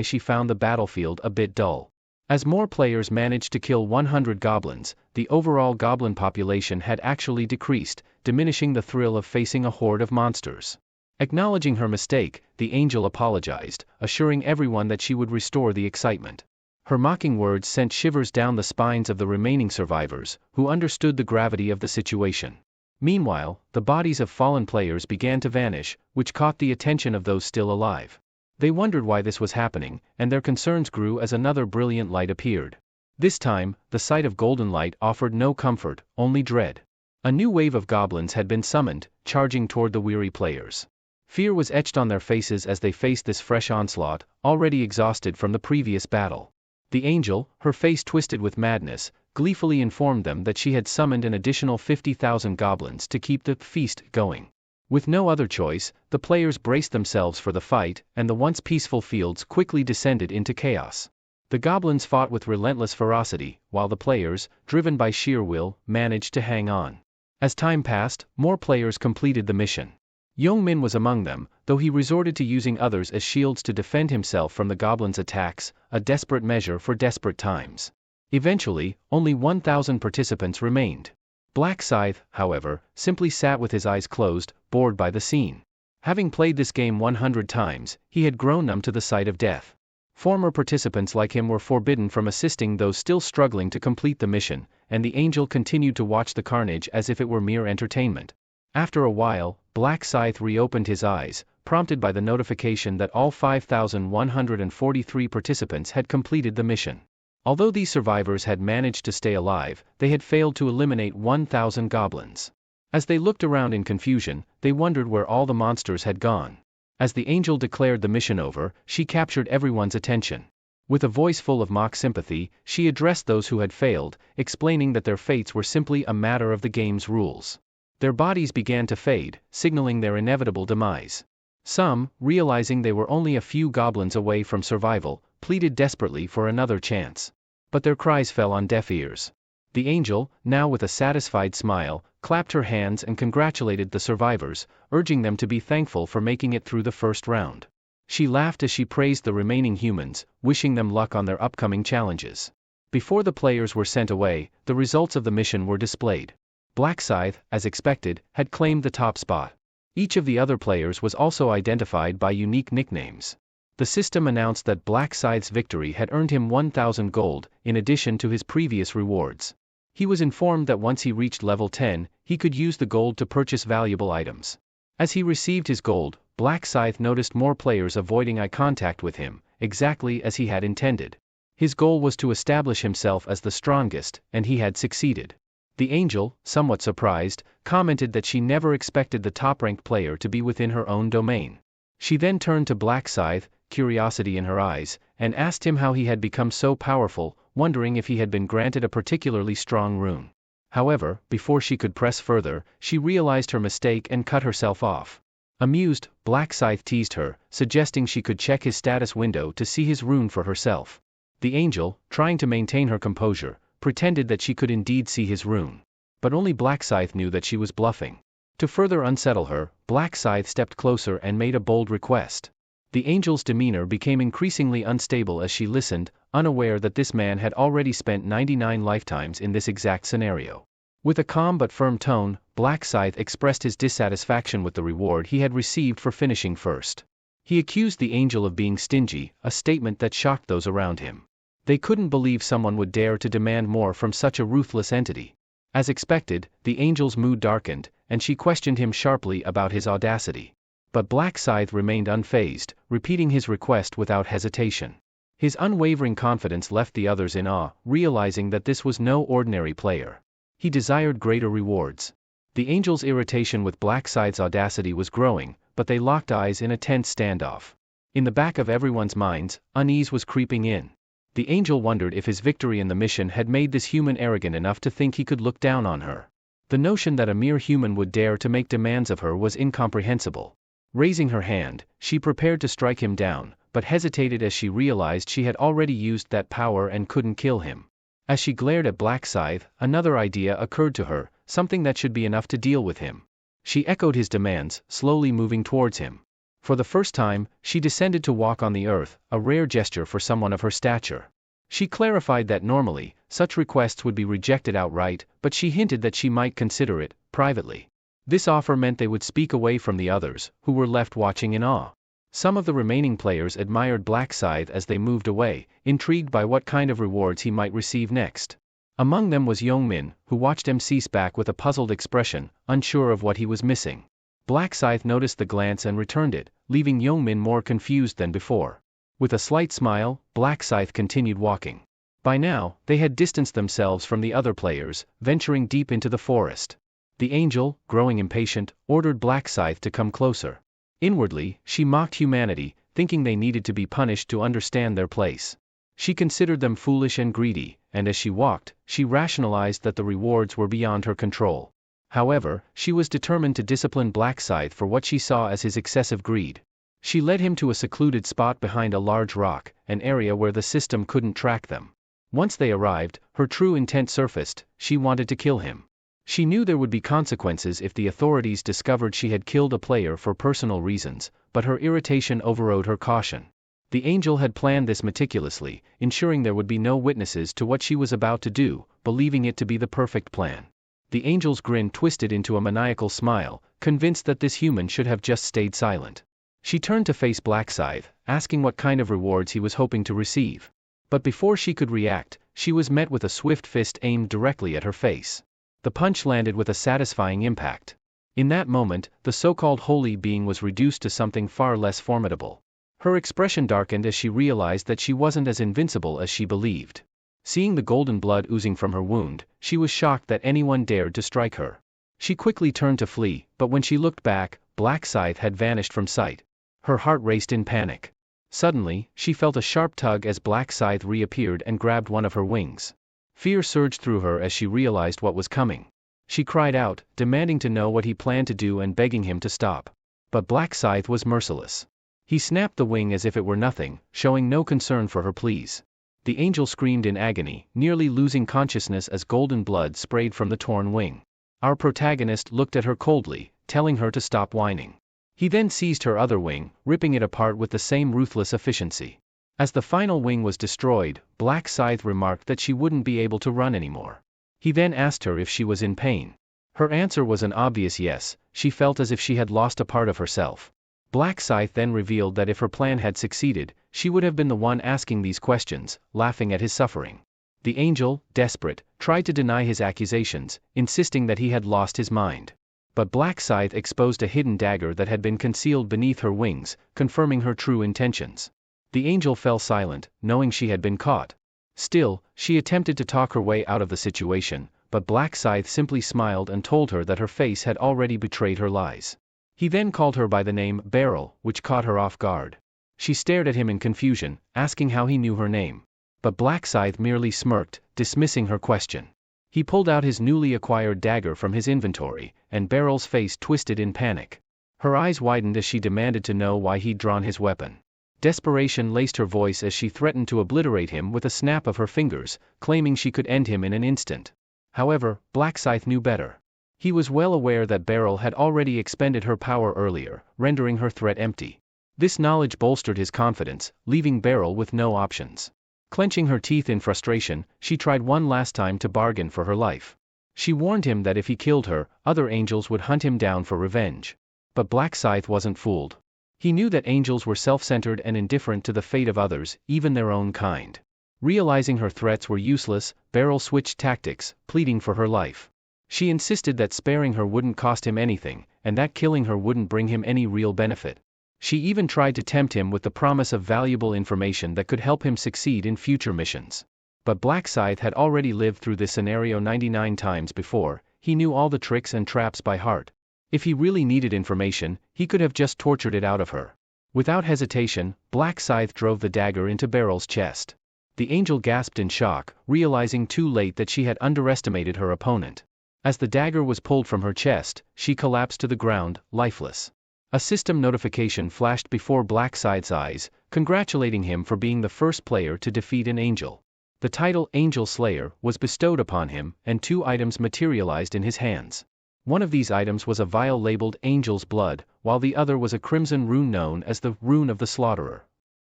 she found the battlefield a bit dull. As more players managed to kill 100 goblins, the overall goblin population had actually decreased, diminishing the thrill of facing a horde of monsters. Acknowledging her mistake, the angel apologized, assuring everyone that she would restore the excitement. Her mocking words sent shivers down the spines of the remaining survivors, who understood the gravity of the situation. Meanwhile, the bodies of fallen players began to vanish, which caught the attention of those still alive. They wondered why this was happening, and their concerns grew as another brilliant light appeared. This time, the sight of golden light offered no comfort, only dread. A new wave of goblins had been summoned, charging toward the weary players. Fear was etched on their faces as they faced this fresh onslaught, already exhausted from the previous battle. The angel, her face twisted with madness, gleefully informed them that she had summoned an additional 50,000 goblins to keep the feast going. With no other choice, the players braced themselves for the fight, and the once peaceful fields quickly descended into chaos. The goblins fought with relentless ferocity, while the players, driven by sheer will, managed to hang on. As time passed, more players completed the mission. Yongmin was among them, though he resorted to using others as shields to defend himself from the goblins' attacks, a desperate measure for desperate times. Eventually, only 1,000 participants remained. Black Scythe, however, simply sat with his eyes closed, bored by the scene. Having played this game 100 times, he had grown numb to the sight of death. Former participants like him were forbidden from assisting those still struggling to complete the mission, and the angel continued to watch the carnage as if it were mere entertainment. After a while, Black Scythe reopened his eyes, prompted by the notification that all 5,143 participants had completed the mission. Although these survivors had managed to stay alive, they had failed to eliminate 1,000 goblins. As they looked around in confusion, they wondered where all the monsters had gone. As the angel declared the mission over, she captured everyone's attention. With a voice full of mock sympathy, she addressed those who had failed, explaining that their fates were simply a matter of the game's rules. Their bodies began to fade, signaling their inevitable demise. Some, realizing they were only a few goblins away from survival, pleaded desperately for another chance. But their cries fell on deaf ears. The angel, now with a satisfied smile, clapped her hands and congratulated the survivors, urging them to be thankful for making it through the first round. She laughed as she praised the remaining humans, wishing them luck on their upcoming challenges. Before the players were sent away, the results of the mission were displayed. Black Scythe, as expected, had claimed the top spot. Each of the other players was also identified by unique nicknames. The system announced that Black Scythe's victory had earned him 1,000 gold, in addition to his previous rewards. He was informed that once he reached level 10, he could use the gold to purchase valuable items. As he received his gold, Black Scythe noticed more players avoiding eye contact with him, exactly as he had intended. His goal was to establish himself as the strongest, and he had succeeded. The angel, somewhat surprised, commented that she never expected the top-ranked player to be within her own domain. She then turned to Black Scythe, curiosity in her eyes, and asked him how he had become so powerful, wondering if he had been granted a particularly strong rune. However, before she could press further, she realized her mistake and cut herself off. Amused, Black Scythe teased her, suggesting she could check his status window to see his rune for herself. The angel, trying to maintain her composure, pretended that she could indeed see his rune. But only Black Scythe knew that she was bluffing. To further unsettle her, Black Scythe stepped closer and made a bold request. The angel's demeanor became increasingly unstable as she listened, unaware that this man had already spent 99 lifetimes in this exact scenario. With a calm but firm tone, Black Scythe expressed his dissatisfaction with the reward he had received for finishing first. He accused the angel of being stingy, a statement that shocked those around him. They couldn't believe someone would dare to demand more from such a ruthless entity. As expected, the angel's mood darkened, and she questioned him sharply about his audacity. But Black Scythe remained unfazed, repeating his request without hesitation. His unwavering confidence left the others in awe, realizing that this was no ordinary player. He desired greater rewards. The angel's irritation with Black Scythe's audacity was growing, but they locked eyes in a tense standoff. In the back of everyone's minds, unease was creeping in. The angel wondered if his victory in the mission had made this human arrogant enough to think he could look down on her. The notion that a mere human would dare to make demands of her was incomprehensible. Raising her hand, she prepared to strike him down, but hesitated as she realized she had already used that power and couldn't kill him. As she glared at Black Scythe, another idea occurred to her, something that should be enough to deal with him. She echoed his demands, slowly moving towards him. For the first time, she descended to walk on the earth, a rare gesture for someone of her stature. She clarified that normally, such requests would be rejected outright, but she hinted that she might consider it, privately. This offer meant they would speak away from the others, who were left watching in awe. Some of the remaining players admired Black Scythe as they moved away, intrigued by what kind of rewards he might receive next. Among them was Yongmin, who watched him cease back with a puzzled expression, unsure of what he was missing. Black Scythe noticed the glance and returned it, leaving Yongmin more confused than before. With a slight smile, Black Scythe continued walking. By now, they had distanced themselves from the other players, venturing deep into the forest. The angel, growing impatient, ordered Black Scythe to come closer. Inwardly, she mocked humanity, thinking they needed to be punished to understand their place. She considered them foolish and greedy, and as she walked, she rationalized that the rewards were beyond her control. However, she was determined to discipline Black Scythe for what she saw as his excessive greed. She led him to a secluded spot behind a large rock, an area where the system couldn't track them. Once they arrived, her true intent surfaced: she wanted to kill him. She knew there would be consequences if the authorities discovered she had killed a player for personal reasons, but her irritation overrode her caution. The angel had planned this meticulously, ensuring there would be no witnesses to what she was about to do, believing it to be the perfect plan. The angel's grin twisted into a maniacal smile, convinced that this human should have just stayed silent. She turned to face Black Scythe, asking what kind of rewards he was hoping to receive. But before she could react, she was met with a swift fist aimed directly at her face. The punch landed with a satisfying impact. In that moment, the so-called holy being was reduced to something far less formidable. Her expression darkened as she realized that she wasn't as invincible as she believed. Seeing the golden blood oozing from her wound, she was shocked that anyone dared to strike her. She quickly turned to flee, but when she looked back, Black Scythe had vanished from sight. Her heart raced in panic. Suddenly, she felt a sharp tug as Black Scythe reappeared and grabbed one of her wings. Fear surged through her as she realized what was coming. She cried out, demanding to know what he planned to do and begging him to stop. But Black Scythe was merciless. He snapped the wing as if it were nothing, showing no concern for her pleas. The angel screamed in agony, nearly losing consciousness as golden blood sprayed from the torn wing. Our protagonist looked at her coldly, telling her to stop whining. He then seized her other wing, ripping it apart with the same ruthless efficiency. As the final wing was destroyed, Black Scythe remarked that she wouldn't be able to run anymore. He then asked her if she was in pain. Her answer was an obvious yes. She felt as if she had lost a part of herself. Black Scythe then revealed that if her plan had succeeded, she would have been the one asking these questions, laughing at his suffering. The angel, desperate, tried to deny his accusations, insisting that he had lost his mind. But Black Scythe exposed a hidden dagger that had been concealed beneath her wings, confirming her true intentions. The angel fell silent, knowing she had been caught. Still, she attempted to talk her way out of the situation, but Black Scythe simply smiled and told her that her face had already betrayed her lies. He then called her by the name Beryl, which caught her off guard. She stared at him in confusion, asking how he knew her name. But Black Scythe merely smirked, dismissing her question. He pulled out his newly acquired dagger from his inventory, and Beryl's face twisted in panic. Her eyes widened as she demanded to know why he'd drawn his weapon. Desperation laced her voice as she threatened to obliterate him with a snap of her fingers, claiming she could end him in an instant. However, Black Scythe knew better. He was well aware that Beryl had already expended her power earlier, rendering her threat empty. This knowledge bolstered his confidence, leaving Beryl with no options. Clenching her teeth in frustration, she tried one last time to bargain for her life. She warned him that if he killed her, other angels would hunt him down for revenge. But Black Scythe wasn't fooled. He knew that angels were self-centered and indifferent to the fate of others, even their own kind. Realizing her threats were useless, Beryl switched tactics, pleading for her life. She insisted that sparing her wouldn't cost him anything, and that killing her wouldn't bring him any real benefit. She even tried to tempt him with the promise of valuable information that could help him succeed in future missions. But Black Scythe had already lived through this scenario 99 times before. He knew all the tricks and traps by heart. If he really needed information, he could have just tortured it out of her. Without hesitation, Black Scythe drove the dagger into Beryl's chest. The angel gasped in shock, realizing too late that she had underestimated her opponent. As the dagger was pulled from her chest, she collapsed to the ground, lifeless. A system notification flashed before Black Scythe's eyes, congratulating him for being the first player to defeat an angel. The title Angel Slayer was bestowed upon him, and 2 items materialized in his hands. One of these items was a vial labeled Angel's Blood, while the other was a crimson rune known as the Rune of the Slaughterer.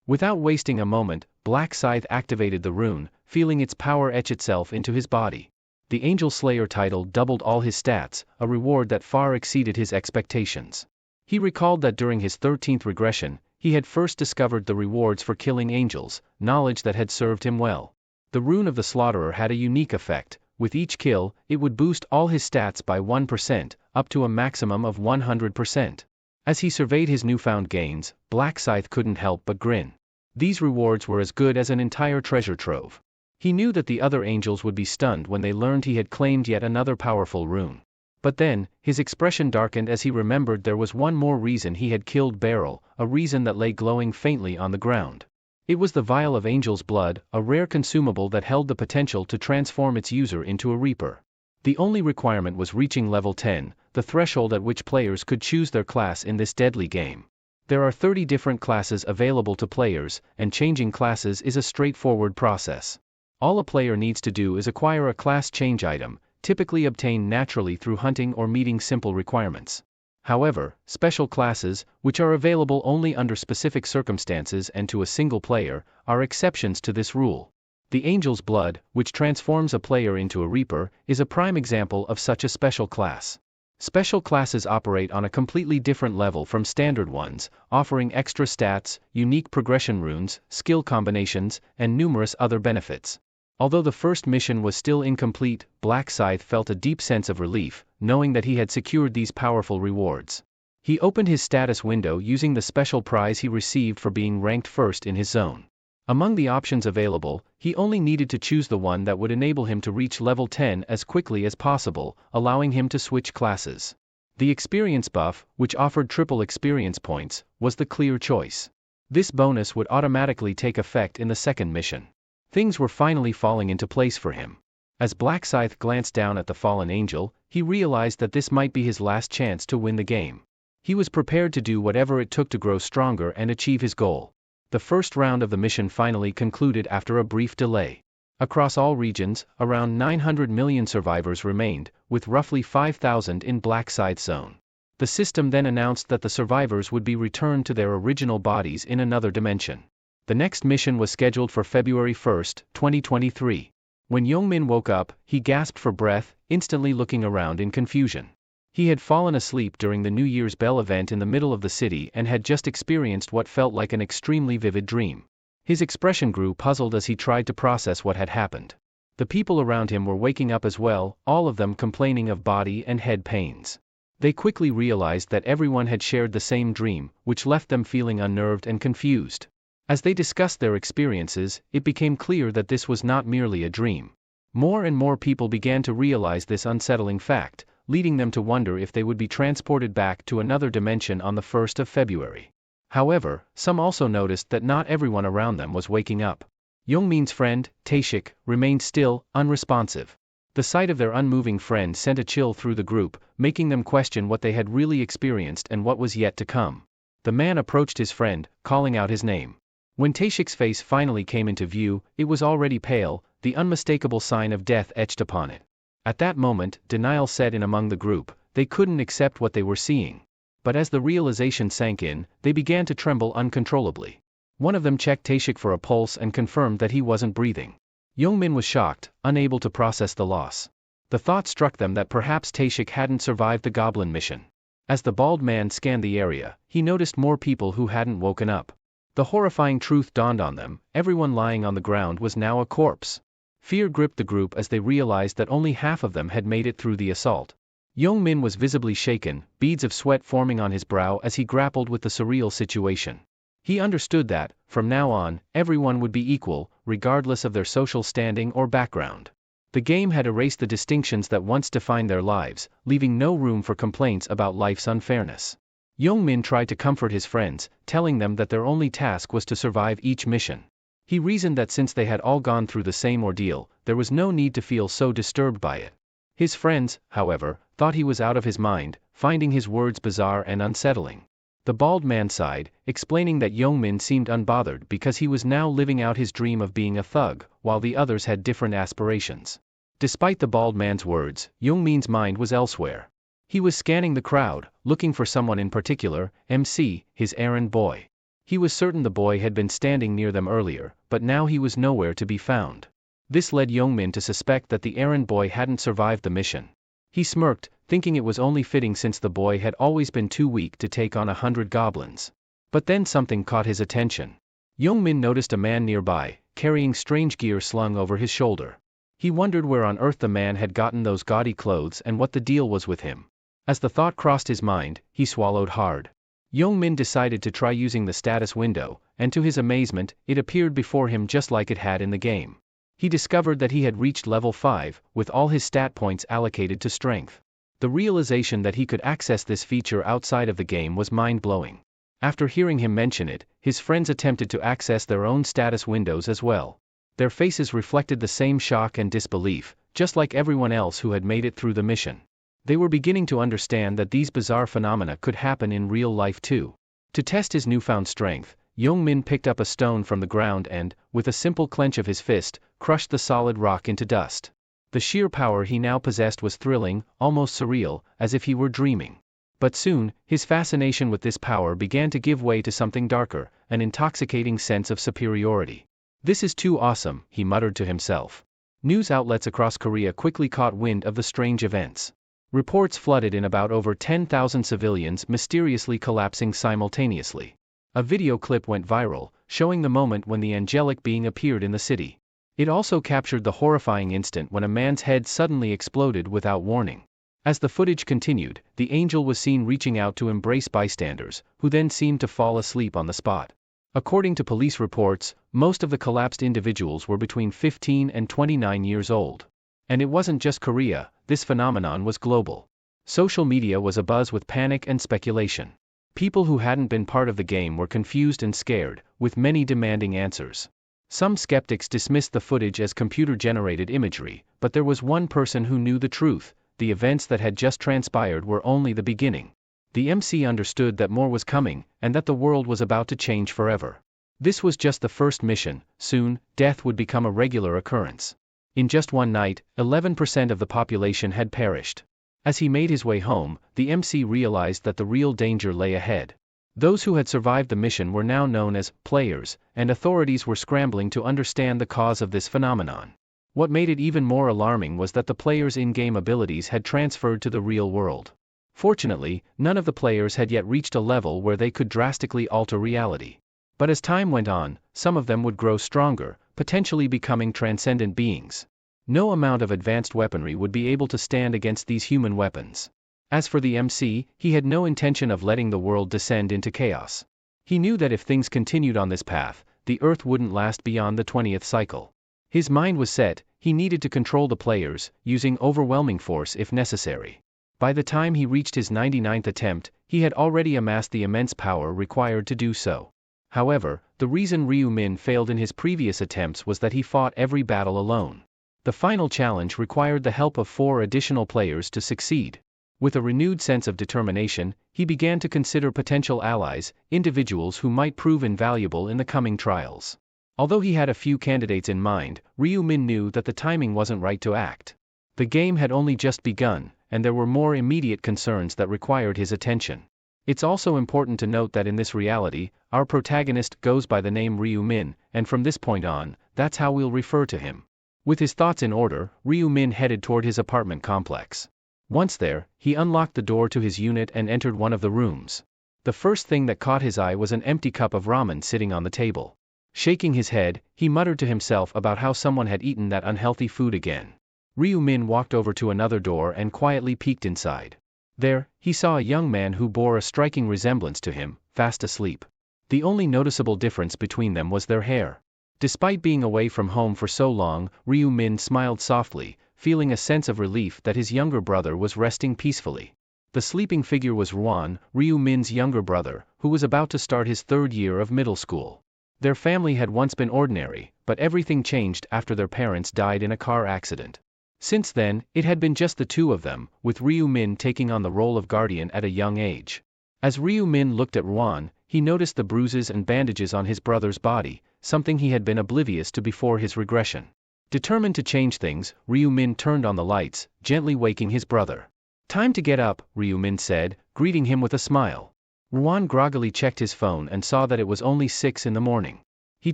Without wasting a moment, Black Scythe activated the rune, feeling its power etch itself into his body. The Angel Slayer title doubled all his stats, a reward that far exceeded his expectations. He recalled that during his 13th regression, he had first discovered the rewards for killing angels, knowledge that had served him well. The Rune of the Slaughterer had a unique effect. With each kill, it would boost all his stats by 1%, up to a maximum of 100%. As he surveyed his newfound gains, Black Scythe couldn't help but grin. These rewards were as good as an entire treasure trove. He knew that the other angels would be stunned when they learned he had claimed yet another powerful rune. But then, his expression darkened as he remembered there was one more reason he had killed Beryl, a reason that lay glowing faintly on the ground. It was the vial of Angel's Blood, a rare consumable that held the potential to transform its user into a Reaper. The only requirement was reaching level 10, the threshold at which players could choose their class in this deadly game. There are 30 different classes available to players, and changing classes is a straightforward process. All a player needs to do is acquire a class change item, typically obtained naturally through hunting or meeting simple requirements. However, special classes, which are available only under specific circumstances and to a single player, are exceptions to this rule. The Angel's Blood, which transforms a player into a Reaper, is a prime example of such a special class. Special classes operate on a completely different level from standard ones, offering extra stats, unique progression runes, skill combinations, and numerous other benefits. Although the first mission was still incomplete, Black Scythe felt a deep sense of relief, knowing that he had secured these powerful rewards. He opened his status window using the special prize he received for being ranked first in his zone. Among the options available, he only needed to choose the one that would enable him to reach level 10 as quickly as possible, allowing him to switch classes. The experience buff, which offered triple experience points, was the clear choice. This bonus would automatically take effect in the second mission. Things were finally falling into place for him. As Black Scythe glanced down at the fallen angel, he realized that this might be his last chance to win the game. He was prepared to do whatever it took to grow stronger and achieve his goal. The first round of the mission finally concluded after a brief delay. Across all regions, around 900 million survivors remained, with roughly 5,000 in Black Scythe's zone. The system then announced that the survivors would be returned to their original bodies in another dimension. The next mission was scheduled for February 1, 2023. When Youngmin woke up, he gasped for breath, instantly looking around in confusion. He had fallen asleep during the New Year's Bell event in the middle of the city and had just experienced what felt like an extremely vivid dream. His expression grew puzzled as he tried to process what had happened. The people around him were waking up as well, all of them complaining of body and head pains. They quickly realized that everyone had shared the same dream, which left them feeling unnerved and confused. As they discussed their experiences, it became clear that this was not merely a dream. More and more people began to realize this unsettling fact, leading them to wonder if they would be transported back to another dimension on the 1st of February. However, some also noticed that not everyone around them was waking up. Youngmin's friend, Taeshik, remained still, unresponsive. The sight of their unmoving friend sent a chill through the group, making them question what they had really experienced and what was yet to come. The man approached his friend, calling out his name. When Taeshik's face finally came into view, it was already pale, the unmistakable sign of death etched upon it. At that moment, denial set in among the group. They couldn't accept what they were seeing. But as the realization sank in, they began to tremble uncontrollably. One of them checked Taeshik for a pulse and confirmed that he wasn't breathing. Youngmin was shocked, unable to process the loss. The thought struck them that perhaps Taeshik hadn't survived the goblin mission. As the bald man scanned the area, he noticed more people who hadn't woken up. The horrifying truth dawned on them: everyone lying on the ground was now a corpse. Fear gripped the group as they realized that only half of them had made it through the assault. Youngmin was visibly shaken, beads of sweat forming on his brow as he grappled with the surreal situation. He understood that, from now on, everyone would be equal, regardless of their social standing or background. The game had erased the distinctions that once defined their lives, leaving no room for complaints about life's unfairness. Youngmin tried to comfort his friends, telling them that their only task was to survive each mission. He reasoned that since they had all gone through the same ordeal, there was no need to feel so disturbed by it. His friends, however, thought he was out of his mind, finding his words bizarre and unsettling. The bald man sighed, explaining that Youngmin seemed unbothered because he was now living out his dream of being a thug, while the others had different aspirations. Despite the bald man's words, Youngmin's mind was elsewhere. He was scanning the crowd, looking for someone in particular, MC, his errand boy. He was certain the boy had been standing near them earlier, but now he was nowhere to be found. This led Youngmin to suspect that the errand boy hadn't survived the mission. He smirked, thinking it was only fitting since the boy had always been too weak to take on 100 goblins. But then something caught his attention. Youngmin noticed a man nearby, carrying strange gear slung over his shoulder. He wondered where on earth the man had gotten those gaudy clothes and what the deal was with him. As the thought crossed his mind, he swallowed hard. Youngmin decided to try using the status window, and to his amazement, it appeared before him just like it had in the game. He discovered that he had reached level 5, with all his stat points allocated to strength. The realization that he could access this feature outside of the game was mind-blowing. After hearing him mention it, his friends attempted to access their own status windows as well. Their faces reflected the same shock and disbelief, just like everyone else who had made it through the mission. They were beginning to understand that these bizarre phenomena could happen in real life too. To test his newfound strength, Youngmin picked up a stone from the ground and, with a simple clench of his fist, crushed the solid rock into dust. The sheer power he now possessed was thrilling, almost surreal, as if he were dreaming. But soon, his fascination with this power began to give way to something darker, an intoxicating sense of superiority. "This is too awesome," he muttered to himself. News outlets across Korea quickly caught wind of the strange events. Reports flooded in about over 10,000 civilians mysteriously collapsing simultaneously. A video clip went viral, showing the moment when the angelic being appeared in the city. It also captured the horrifying instant when a man's head suddenly exploded without warning. As the footage continued, the angel was seen reaching out to embrace bystanders, who then seemed to fall asleep on the spot. According to police reports, most of the collapsed individuals were between 15 and 29 years old. And it wasn't just Korea, this phenomenon was global. Social media was abuzz with panic and speculation. People who hadn't been part of the game were confused and scared, with many demanding answers. Some skeptics dismissed the footage as computer-generated imagery, but there was one person who knew the truth: the events that had just transpired were only the beginning. The MC understood that more was coming, and that the world was about to change forever. This was just the first mission. Soon, death would become a regular occurrence. In just one night, 11% of the population had perished. As he made his way home, the MC realized that the real danger lay ahead. Those who had survived the mission were now known as players, and authorities were scrambling to understand the cause of this phenomenon. What made it even more alarming was that the players' in-game abilities had transferred to the real world. Fortunately, none of the players had yet reached a level where they could drastically alter reality. But as time went on, some of them would grow stronger, potentially becoming transcendent beings. No amount of advanced weaponry would be able to stand against these human weapons. As for the MC, he had no intention of letting the world descend into chaos. He knew that if things continued on this path, the Earth wouldn't last beyond the 20th cycle. His mind was set: he needed to control the players, using overwhelming force if necessary. By the time he reached his 99th attempt, he had already amassed the immense power required to do so. However, the reason Ryu Min failed in his previous attempts was that he fought every battle alone. The final challenge required the help of 4 additional players to succeed. With a renewed sense of determination, he began to consider potential allies, individuals who might prove invaluable in the coming trials. Although he had a few candidates in mind, Ryu Min knew that the timing wasn't right to act. The game had only just begun, and there were more immediate concerns that required his attention. It's also important to note that in this reality, our protagonist goes by the name Ryu Min, and from this point on, that's how we'll refer to him. With his thoughts in order, Ryu Min headed toward his apartment complex. Once there, he unlocked the door to his unit and entered one of the rooms. The first thing that caught his eye was an empty cup of ramen sitting on the table. Shaking his head, he muttered to himself about how someone had eaten that unhealthy food again. Ryu Min walked over to another door and quietly peeked inside. There, he saw a young man who bore a striking resemblance to him, fast asleep. The only noticeable difference between them was their hair. Despite being away from home for so long, Ryu Min smiled softly, feeling a sense of relief that his younger brother was resting peacefully. The sleeping figure was Ruan, Ryu Min's younger brother, who was about to start his 3rd year of middle school. Their family had once been ordinary, but everything changed after their parents died in a car accident. Since then, it had been just the two of them, with Ryu Min taking on the role of guardian at a young age. As Ryu Min looked at Ruan, he noticed the bruises and bandages on his brother's body, something he had been oblivious to before his regression. Determined to change things, Ryu Min turned on the lights, gently waking his brother. "Time to get up," Ryu Min said, greeting him with a smile. Ruan groggily checked his phone and saw that it was only 6 in the morning. He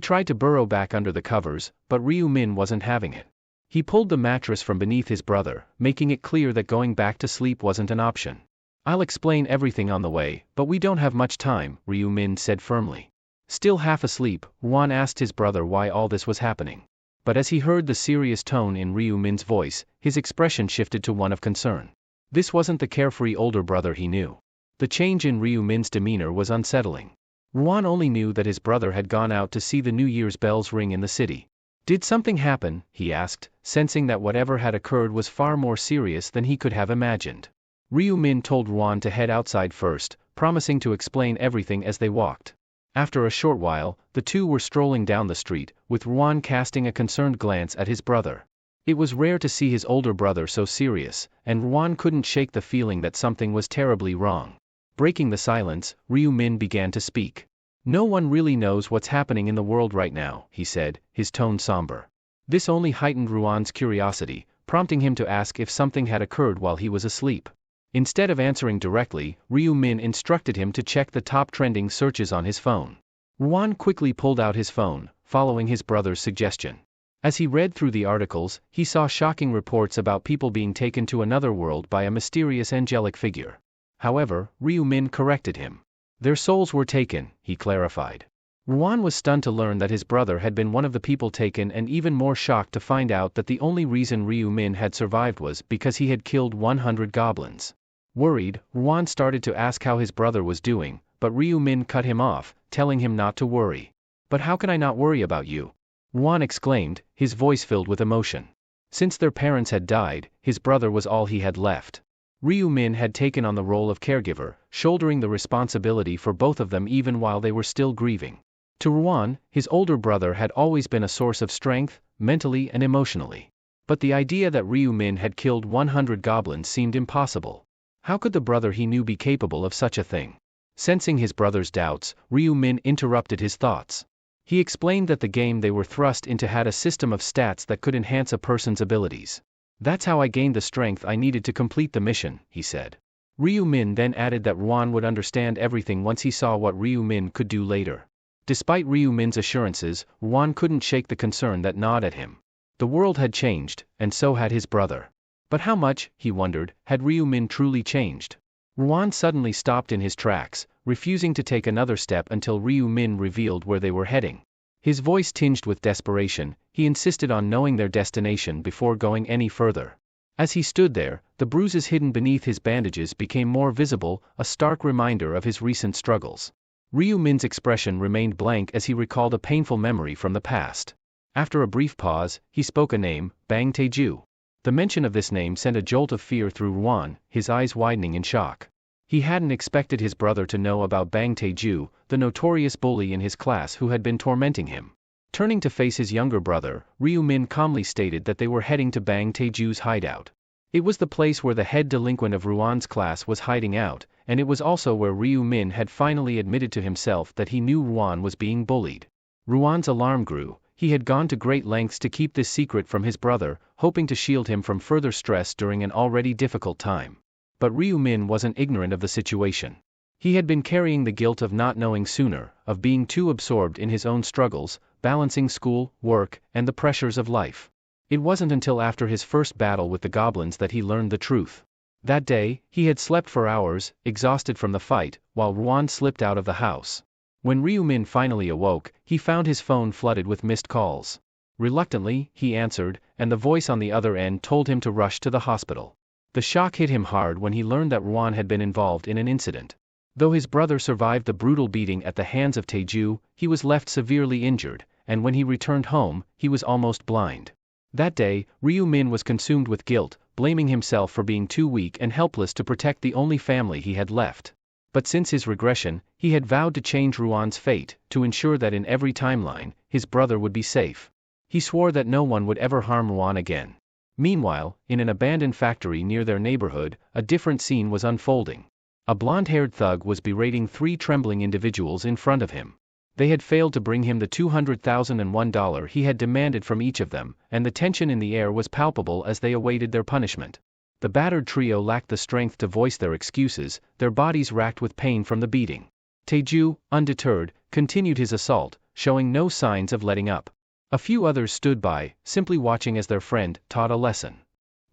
tried to burrow back under the covers, but Ryu Min wasn't having it. He pulled the mattress from beneath his brother, making it clear that going back to sleep wasn't an option. "I'll explain everything on the way, but we don't have much time," Ryu Min said firmly. Still half asleep, Ruan asked his brother why all this was happening. But as he heard the serious tone in Ryu Min's voice, his expression shifted to one of concern. This wasn't the carefree older brother he knew. The change in Ryu Min's demeanor was unsettling. Ruan only knew that his brother had gone out to see the New Year's bells ring in the city. "Did something happen?" he asked, sensing that whatever had occurred was far more serious than he could have imagined. Ryu Min told Ruan to head outside first, promising to explain everything as they walked. After a short while, the two were strolling down the street, with Ruan casting a concerned glance at his brother. It was rare to see his older brother so serious, and Ruan couldn't shake the feeling that something was terribly wrong. Breaking the silence, Ryu Min began to speak. "No one really knows what's happening in the world right now," he said, his tone somber. This only heightened Ruan's curiosity, prompting him to ask if something had occurred while he was asleep. Instead of answering directly, Ryu Min instructed him to check the top trending searches on his phone. Ruan quickly pulled out his phone, following his brother's suggestion. As he read through the articles, he saw shocking reports about people being taken to another world by a mysterious angelic figure. However, Ryu Min corrected him. Their souls were taken, he clarified. Ruan was stunned to learn that his brother had been one of the people taken, and even more shocked to find out that the only reason Ryu Min had survived was because he had killed 100 goblins. Worried, Ruan started to ask how his brother was doing, but Ryu Min cut him off, telling him not to worry. "But how can I not worry about you?" Ruan exclaimed, his voice filled with emotion. Since their parents had died, his brother was all he had left. Ryu Min had taken on the role of caregiver, shouldering the responsibility for both of them even while they were still grieving. To Ruan, his older brother had always been a source of strength, mentally and emotionally. But the idea that Ryu Min had killed 100 goblins seemed impossible. How could the brother he knew be capable of such a thing? Sensing his brother's doubts, Ryu Min interrupted his thoughts. He explained that the game they were thrust into had a system of stats that could enhance a person's abilities. "That's how I gained the strength I needed to complete the mission," he said. Ryu Min then added that Ruan would understand everything once he saw what Ryu Min could do later. Despite Ryu Min's assurances, Ruan couldn't shake the concern that gnawed at him. The world had changed, and so had his brother. But how much, he wondered, had Ryu Min truly changed? Ruan suddenly stopped in his tracks, refusing to take another step until Ryu Min revealed where they were heading. His voice tinged with desperation, he insisted on knowing their destination before going any further. As he stood there, the bruises hidden beneath his bandages became more visible, a stark reminder of his recent struggles. Ryu Min's expression remained blank as he recalled a painful memory from the past. After a brief pause, he spoke a name, Bang Taeju. The mention of this name sent a jolt of fear through Ruan, his eyes widening in shock. He hadn't expected his brother to know about Bang Taeju, the notorious bully in his class who had been tormenting him. Turning to face his younger brother, Ryu Min calmly stated that they were heading to Bang Taeju's hideout. It was the place where the head delinquent of Ruan's class was hiding out, and it was also where Ryu Min had finally admitted to himself that he knew Ruan was being bullied. Ruan's alarm grew. He had gone to great lengths to keep this secret from his brother, hoping to shield him from further stress during an already difficult time. But Ryu Min wasn't ignorant of the situation. He had been carrying the guilt of not knowing sooner, of being too absorbed in his own struggles, balancing school, work, and the pressures of life. It wasn't until after his first battle with the goblins that he learned the truth. That day, he had slept for hours, exhausted from the fight, while Ruan slipped out of the house. When Ryu Min finally awoke, he found his phone flooded with missed calls. Reluctantly, he answered, and the voice on the other end told him to rush to the hospital. The shock hit him hard when he learned that Ruan had been involved in an incident. Though his brother survived the brutal beating at the hands of Taeju, he was left severely injured, and when he returned home, he was almost blind. That day, Ryu Min was consumed with guilt, blaming himself for being too weak and helpless to protect the only family he had left. But since his regression, he had vowed to change Ruan's fate, to ensure that in every timeline, his brother would be safe. He swore that no one would ever harm Ruan again. Meanwhile, in an abandoned factory near their neighborhood, a different scene was unfolding. A blonde-haired thug was berating three trembling individuals in front of him. They had failed to bring him the $200,001 he had demanded from each of them, and the tension in the air was palpable as they awaited their punishment. The battered trio lacked the strength to voice their excuses, their bodies racked with pain from the beating. Taeju, undeterred, continued his assault, showing no signs of letting up. A few others stood by, simply watching as their friend taught a lesson.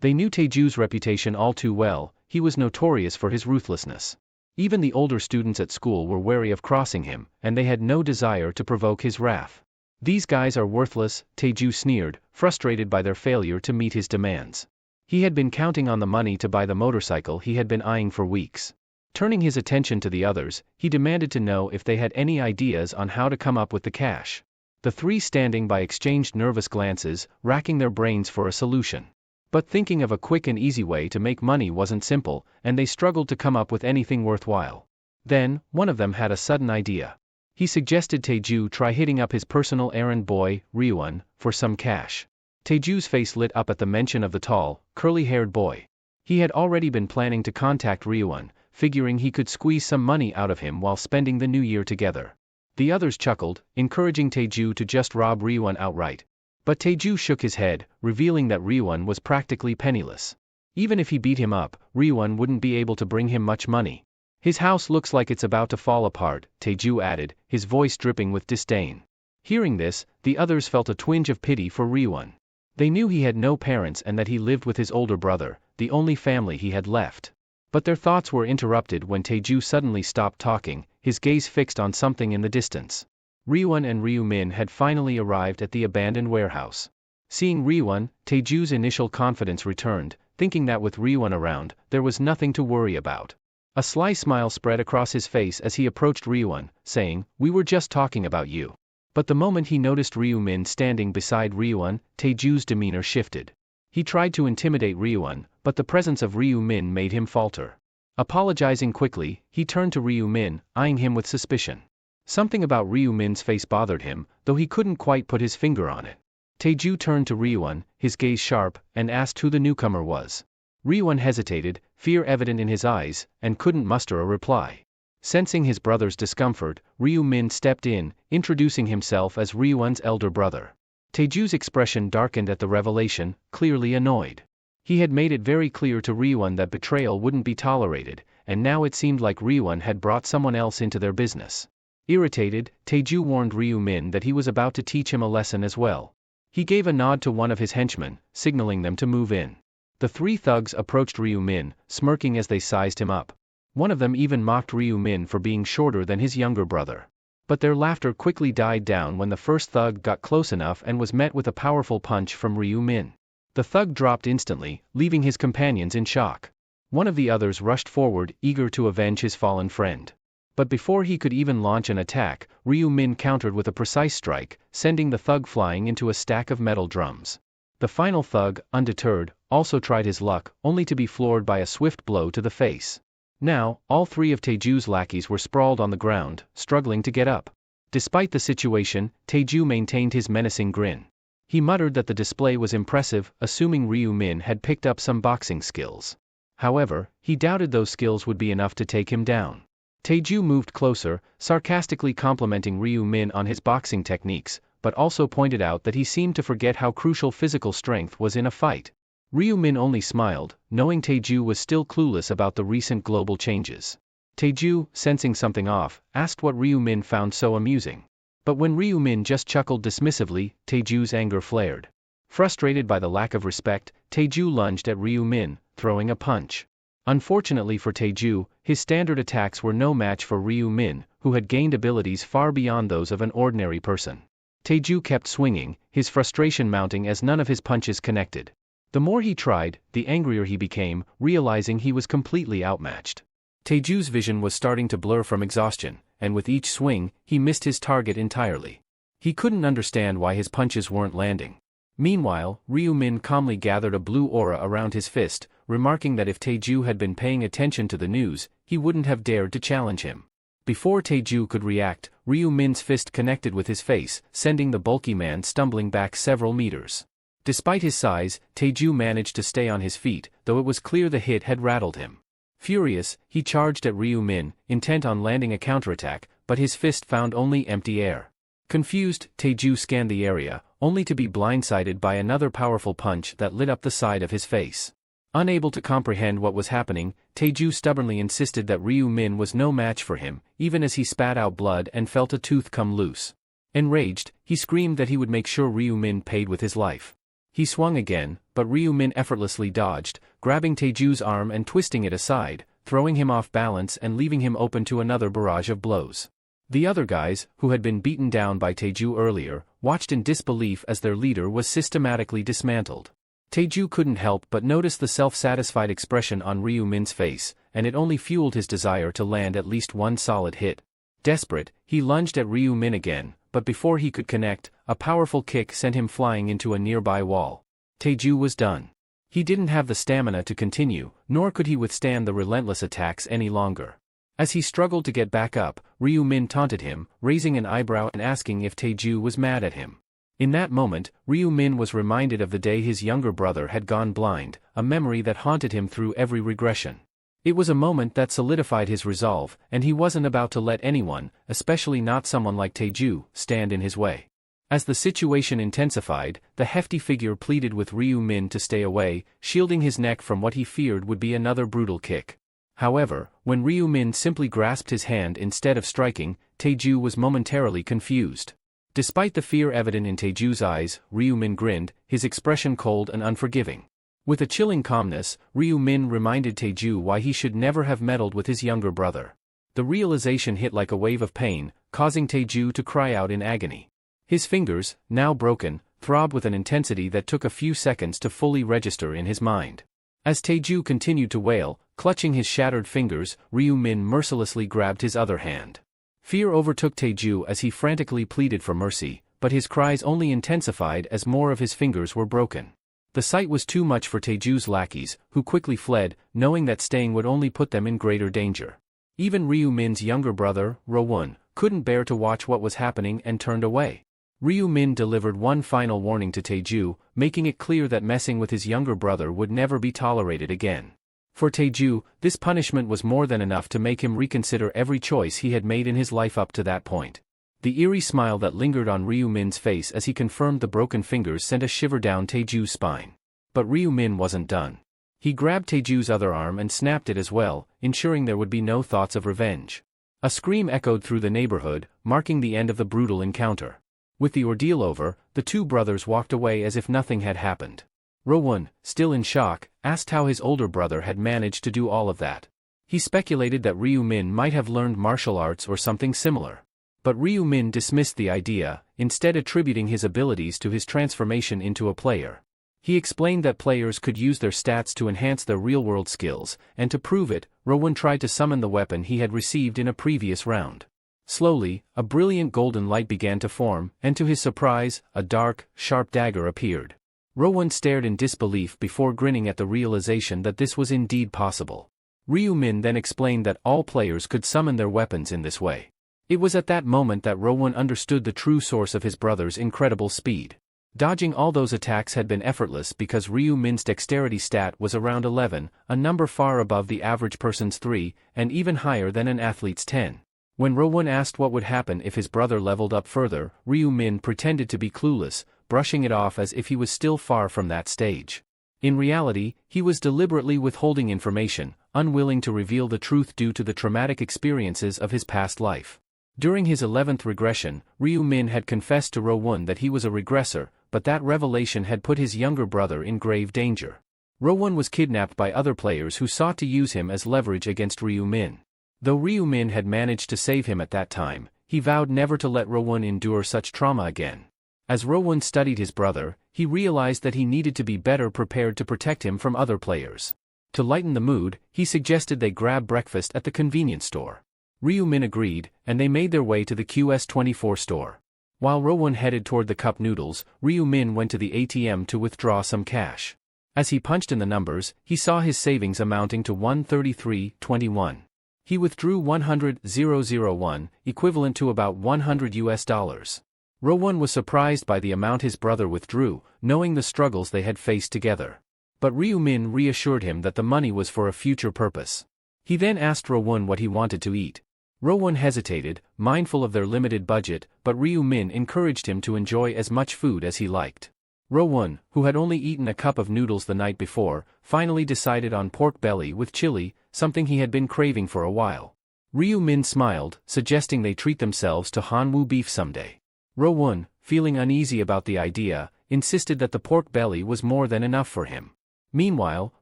They knew Taeju's reputation all too well. He was notorious for his ruthlessness. Even the older students at school were wary of crossing him, and they had no desire to provoke his wrath. These guys are worthless, Taeju sneered, frustrated by their failure to meet his demands. He had been counting on the money to buy the motorcycle he had been eyeing for weeks. Turning his attention to the others, he demanded to know if they had any ideas on how to come up with the cash. The three standing by exchanged nervous glances, racking their brains for a solution. But thinking of a quick and easy way to make money wasn't simple, and they struggled to come up with anything worthwhile. Then, one of them had a sudden idea. He suggested Taeju try hitting up his personal errand boy, Ryuan, for some cash. Taeju's face lit up at the mention of the tall, curly-haired boy. He had already been planning to contact Ryuan, figuring he could squeeze some money out of him while spending the new year together. The others chuckled, encouraging Taeju to just rob Ryuan outright. But Taeju shook his head, revealing that Ryuan was practically penniless. Even if he beat him up, Ryuan wouldn't be able to bring him much money. His house looks like it's about to fall apart, Taeju added, his voice dripping with disdain. Hearing this, the others felt a twinge of pity for Ryuan. They knew he had no parents and that he lived with his older brother, the only family he had left. But their thoughts were interrupted when Taeju suddenly stopped talking, his gaze fixed on something in the distance. Ryuan and Ryu-min had finally arrived at the abandoned warehouse. Seeing Ryuan, Taeju's initial confidence returned, thinking that with Ryuan around, there was nothing to worry about. A sly smile spread across his face as he approached Ryuan, saying, "We were just talking about you." But the moment he noticed Ryu-min standing beside Ryuan, Taeju's demeanor shifted. He tried to intimidate Ryuan, but the presence of Ryu-min made him falter. Apologizing quickly, he turned to Ryu-min, eyeing him with suspicion. Something about Ryu-min's face bothered him, though he couldn't quite put his finger on it. Taeju turned to Ryuan, his gaze sharp, and asked who the newcomer was. Ryuan hesitated, fear evident in his eyes, and couldn't muster a reply. Sensing his brother's discomfort, Ryu-min stepped in, introducing himself as Ryuan's elder brother. Taeju's expression darkened at the revelation, clearly annoyed. He had made it very clear to Ryuan that betrayal wouldn't be tolerated, and now it seemed like Ryuan had brought someone else into their business. Irritated, Taeju warned Ryu-min that he was about to teach him a lesson as well. He gave a nod to one of his henchmen, signaling them to move in. The three thugs approached Ryu-min, smirking as they sized him up. One of them even mocked Ryu-min for being shorter than his younger brother. But their laughter quickly died down when the first thug got close enough and was met with a powerful punch from Ryu-min. The thug dropped instantly, leaving his companions in shock. One of the others rushed forward, eager to avenge his fallen friend. But before he could even launch an attack, Ryu-min countered with a precise strike, sending the thug flying into a stack of metal drums. The final thug, undeterred, also tried his luck, only to be floored by a swift blow to the face. Now, all three of Taeju's lackeys were sprawled on the ground, struggling to get up. Despite the situation, Taeju maintained his menacing grin. He muttered that the display was impressive, assuming Ryu-min had picked up some boxing skills. However, he doubted those skills would be enough to take him down. Taeju moved closer, sarcastically complimenting Ryu-min on his boxing techniques, but also pointed out that he seemed to forget how crucial physical strength was in a fight. Ryu-min only smiled, knowing Taeju was still clueless about the recent global changes. Taeju, sensing something off, asked what Ryu-min found so amusing. But when Ryu-min just chuckled dismissively, Taeju's anger flared. Frustrated by the lack of respect, Taeju lunged at Ryu-min, throwing a punch. Unfortunately for Taeju, his standard attacks were no match for Ryu-min, who had gained abilities far beyond those of an ordinary person. Taeju kept swinging, his frustration mounting as none of his punches connected. The more he tried, the angrier he became, realizing he was completely outmatched. Taeju's vision was starting to blur from exhaustion, and with each swing, he missed his target entirely. He couldn't understand why his punches weren't landing. Meanwhile, Ryu-min calmly gathered a blue aura around his fist, remarking that if Taeju had been paying attention to the news, he wouldn't have dared to challenge him. Before Taeju could react, Ryu-min's fist connected with his face, sending the bulky man stumbling back several meters. Despite his size, Taeju managed to stay on his feet, though it was clear the hit had rattled him. Furious, he charged at Ryu Min, intent on landing a counterattack, but his fist found only empty air. Confused, Taeju scanned the area, only to be blindsided by another powerful punch that lit up the side of his face. Unable to comprehend what was happening, Taeju stubbornly insisted that Ryu Min was no match for him, even as he spat out blood and felt a tooth come loose. Enraged, he screamed that he would make sure Ryu Min paid with his life. He swung again, but Ryu Min effortlessly dodged, grabbing Taeju's arm and twisting it aside, throwing him off balance and leaving him open to another barrage of blows. The other guys, who had been beaten down by Taeju earlier, watched in disbelief as their leader was systematically dismantled. Taeju couldn't help but notice the self-satisfied expression on Ryu Min's face, and it only fueled his desire to land at least one solid hit. Desperate, he lunged at Ryu Min again, but before he could connect, a powerful kick sent him flying into a nearby wall. Taeju was done. He didn't have the stamina to continue, nor could he withstand the relentless attacks any longer. As he struggled to get back up, Ryu Min taunted him, raising an eyebrow and asking if Taeju was mad at him. In that moment, Ryu Min was reminded of the day his younger brother had gone blind, a memory that haunted him through every regression. It was a moment that solidified his resolve, and he wasn't about to let anyone, especially not someone like Taeju, stand in his way. As the situation intensified, the hefty figure pleaded with Ryu Min to stay away, shielding his neck from what he feared would be another brutal kick. However, when Ryu Min simply grasped his hand instead of striking, Taeju was momentarily confused. Despite the fear evident in Taeju's eyes, Ryu Min grinned, his expression cold and unforgiving. With a chilling calmness, Ryu Min reminded Taeju why he should never have meddled with his younger brother. The realization hit like a wave of pain, causing Taeju to cry out in agony. His fingers, now broken, throbbed with an intensity that took a few seconds to fully register in his mind. As Taeju continued to wail, clutching his shattered fingers, Ryu Min mercilessly grabbed his other hand. Fear overtook Taeju as he frantically pleaded for mercy, but his cries only intensified as more of his fingers were broken. The sight was too much for Taeju's lackeys, who quickly fled, knowing that staying would only put them in greater danger. Even Ryu Min's younger brother, Ro-won, couldn't bear to watch what was happening and turned away. Ryu Min delivered one final warning to Taeju, making it clear that messing with his younger brother would never be tolerated again. For Taeju, this punishment was more than enough to make him reconsider every choice he had made in his life up to that point. The eerie smile that lingered on Ryu Min's face as he confirmed the broken fingers sent a shiver down Taeju's spine. But Ryu Min wasn't done. He grabbed Taeju's other arm and snapped it as well, ensuring there would be no thoughts of revenge. A scream echoed through the neighborhood, marking the end of the brutal encounter. With the ordeal over, the two brothers walked away as if nothing had happened. Ro-won, still in shock, asked how his older brother had managed to do all of that. He speculated that Ryu Min might have learned martial arts or something similar. But Ryu Min dismissed the idea, instead attributing his abilities to his transformation into a player. He explained that players could use their stats to enhance their real-world skills, and to prove it, Ro-won tried to summon the weapon he had received in a previous round. Slowly, a brilliant golden light began to form, and to his surprise, a dark, sharp dagger appeared. Ro-won stared in disbelief before grinning at the realization that this was indeed possible. Ryu Min then explained that all players could summon their weapons in this way. It was at that moment that Ro-won understood the true source of his brother's incredible speed. Dodging all those attacks had been effortless because Ryu Min's dexterity stat was around 11, a number far above the average person's 3, and even higher than an athlete's 10. When Ro-won asked what would happen if his brother leveled up further, Ryu Min pretended to be clueless, brushing it off as if he was still far from that stage. In reality, he was deliberately withholding information, unwilling to reveal the truth due to the traumatic experiences of his past life. During his 11th regression, Ryu Min had confessed to Ro-won that he was a regressor, but that revelation had put his younger brother in grave danger. Ro-won was kidnapped by other players who sought to use him as leverage against Ryu Min. Though Ryu Min had managed to save him at that time, he vowed never to let Ro-won endure such trauma again. As Ro-won studied his brother, he realized that he needed to be better prepared to protect him from other players. To lighten the mood, he suggested they grab breakfast at the convenience store. Ryu Min agreed, and they made their way to the QS24 store. While Ro-won headed toward the cup noodles, Ryu Min went to the ATM to withdraw some cash. As he punched in the numbers, he saw his savings amounting to 133.21. He withdrew 100,001, equivalent to about $100. Ro-won was surprised by the amount his brother withdrew, knowing the struggles they had faced together. But Ryu Min reassured him that the money was for a future purpose. He then asked Ro-won what he wanted to eat. Ro-won hesitated, mindful of their limited budget, but Ryu-min encouraged him to enjoy as much food as he liked. Ro-won, who had only eaten a cup of noodles the night before, finally decided on pork belly with chili, something he had been craving for a while. Ryu-min smiled, suggesting they treat themselves to hanwoo beef someday. Ro-won, feeling uneasy about the idea, insisted that the pork belly was more than enough for him. Meanwhile,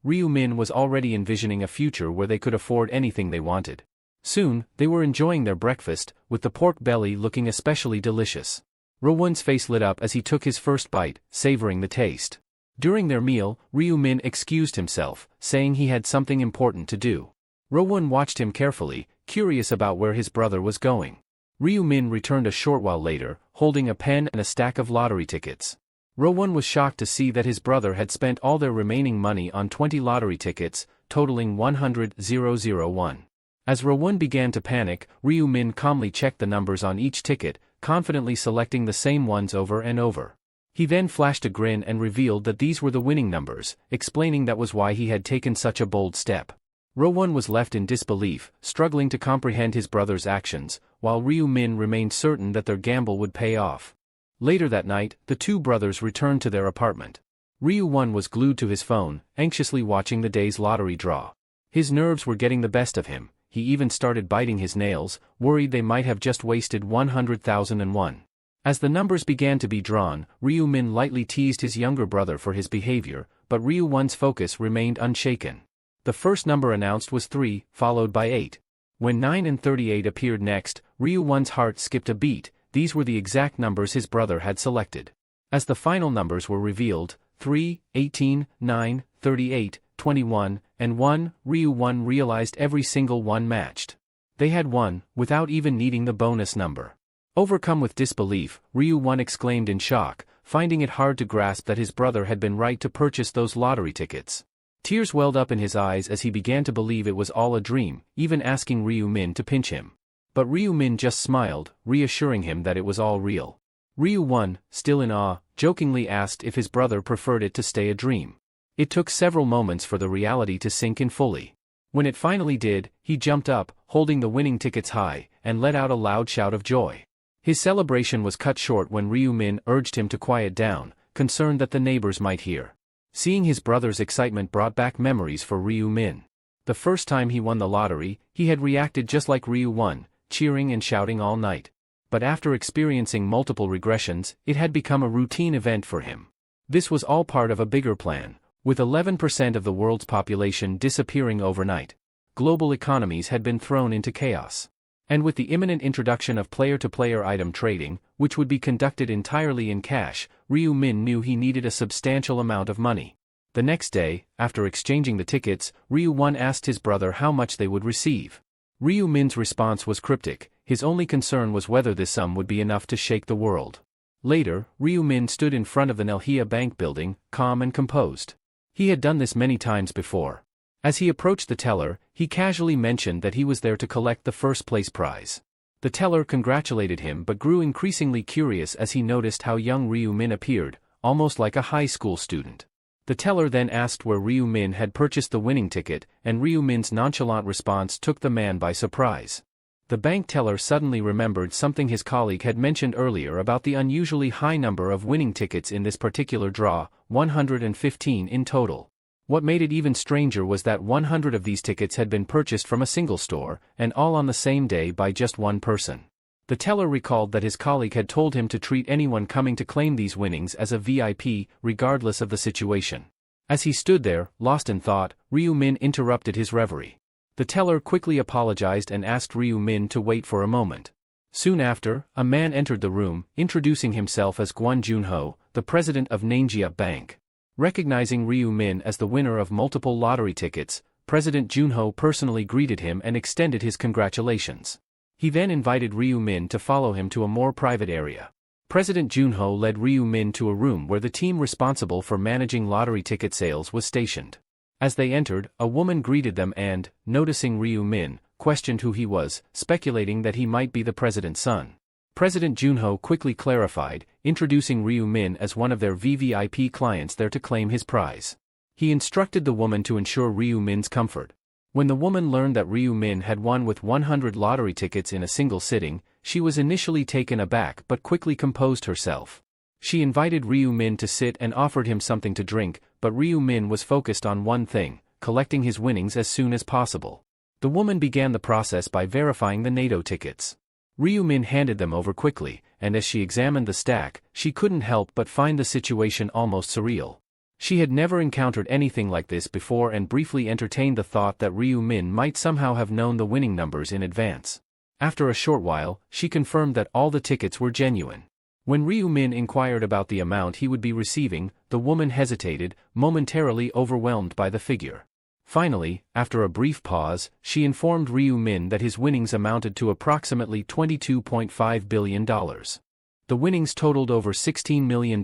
Ryu-min was already envisioning a future where they could afford anything they wanted. Soon, they were enjoying their breakfast, with the pork belly looking especially delicious. Ro-won's face lit up as he took his first bite, savoring the taste. During their meal, Ryu-min excused himself, saying he had something important to do. Ro-won watched him carefully, curious about where his brother was going. Ryu-min returned a short while later, holding a pen and a stack of lottery tickets. Ro-won was shocked to see that his brother had spent all their remaining money on 20 lottery tickets, totaling 100,001. As Ro-won began to panic, Ryu-min calmly checked the numbers on each ticket, confidently selecting the same ones over and over. He then flashed a grin and revealed that these were the winning numbers, explaining that was why he had taken such a bold step. Ro-won was left in disbelief, struggling to comprehend his brother's actions, while Ryu-min remained certain that their gamble would pay off. Later that night, the two brothers returned to their apartment. Ryu-won was glued to his phone, anxiously watching the day's lottery draw. His nerves were getting the best of him. He even started biting his nails, worried they might have just wasted 100,001. As the numbers began to be drawn, Ryu-min lightly teased his younger brother for his behavior, but Ryu-won's focus remained unshaken. The first number announced was 3, followed by 8. When 9 and 38 appeared next, Ryu-won's heart skipped a beat. These were the exact numbers his brother had selected. As the final numbers were revealed, 3, 18, 9, 38, 21, and 1, Ryu-won realized every single one matched. They had won, without even needing the bonus number. Overcome with disbelief, Ryu-won exclaimed in shock, finding it hard to grasp that his brother had been right to purchase those lottery tickets. Tears welled up in his eyes as he began to believe it was all a dream, even asking Ryu-min to pinch him. But Ryu-min just smiled, reassuring him that it was all real. Ryu-won, still in awe, jokingly asked if his brother preferred it to stay a dream. It took several moments for the reality to sink in fully. When it finally did, he jumped up, holding the winning tickets high, and let out a loud shout of joy. His celebration was cut short when Ryu-min urged him to quiet down, concerned that the neighbors might hear. Seeing his brother's excitement brought back memories for Ryu-min. The first time he won the lottery, he had reacted just like Ryu-won, cheering and shouting all night. But after experiencing multiple regressions, it had become a routine event for him. This was all part of a bigger plan. With 11% of the world's population disappearing overnight, global economies had been thrown into chaos. And with the imminent introduction of player-to-player item trading, which would be conducted entirely in cash, Ryu-min knew he needed a substantial amount of money. The next day, after exchanging the tickets, Ryu-won asked his brother how much they would receive. Ryu-min's response was cryptic. His only concern was whether this sum would be enough to shake the world. Later, Ryu-min stood in front of the Manhwa bank building, calm and composed. He had done this many times before. As he approached the teller, he casually mentioned that he was there to collect the first-place prize. The teller congratulated him but grew increasingly curious as he noticed how young Ryu-min appeared, almost like a high school student. The teller then asked where Ryu-min had purchased the winning ticket, and Ryu-min's nonchalant response took the man by surprise. The bank teller suddenly remembered something his colleague had mentioned earlier about the unusually high number of winning tickets in this particular draw, 115 in total. What made it even stranger was that 100 of these tickets had been purchased from a single store, and all on the same day by just one person. The teller recalled that his colleague had told him to treat anyone coming to claim these winnings as a VIP, regardless of the situation. As he stood there, lost in thought, Ryu-min interrupted his reverie. The teller quickly apologized and asked Ryu-min to wait for a moment. Soon after, a man entered the room, introducing himself as Kwon Jun-ho, the president of Manhwa Bank. Recognizing Ryu-min as the winner of multiple lottery tickets, President Jun-ho personally greeted him and extended his congratulations. He then invited Ryu-min to follow him to a more private area. President Jun-ho led Ryu-min to a room where the team responsible for managing lottery ticket sales was stationed. As they entered, a woman greeted them and, noticing Ryu-min, questioned who he was, speculating that he might be the president's son. President Jun-ho quickly clarified, introducing Ryu-min as one of their VVIP clients there to claim his prize. He instructed the woman to ensure Ryu-min's comfort. When the woman learned that Ryu Min had won with 100 lottery tickets in a single sitting, she was initially taken aback but quickly composed herself. She invited Ryu Min to sit and offered him something to drink, but Ryu Min was focused on one thing: collecting his winnings as soon as possible. The woman began the process by verifying the NATO tickets. Ryu Min handed them over quickly, and as she examined the stack, she couldn't help but find the situation almost surreal. She had never encountered anything like this before and briefly entertained the thought that Ryu Min might somehow have known the winning numbers in advance. After a short while, she confirmed that all the tickets were genuine. When Ryu Min inquired about the amount he would be receiving, the woman hesitated, momentarily overwhelmed by the figure. Finally, after a brief pause, she informed Ryu Min that his winnings amounted to approximately $22.5 billion. The winnings totaled over $16 million,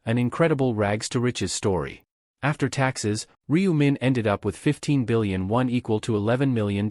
an incredible rags-to-riches story. After taxes, Ryu Min ended up with 15 billion won, equal to $11 million.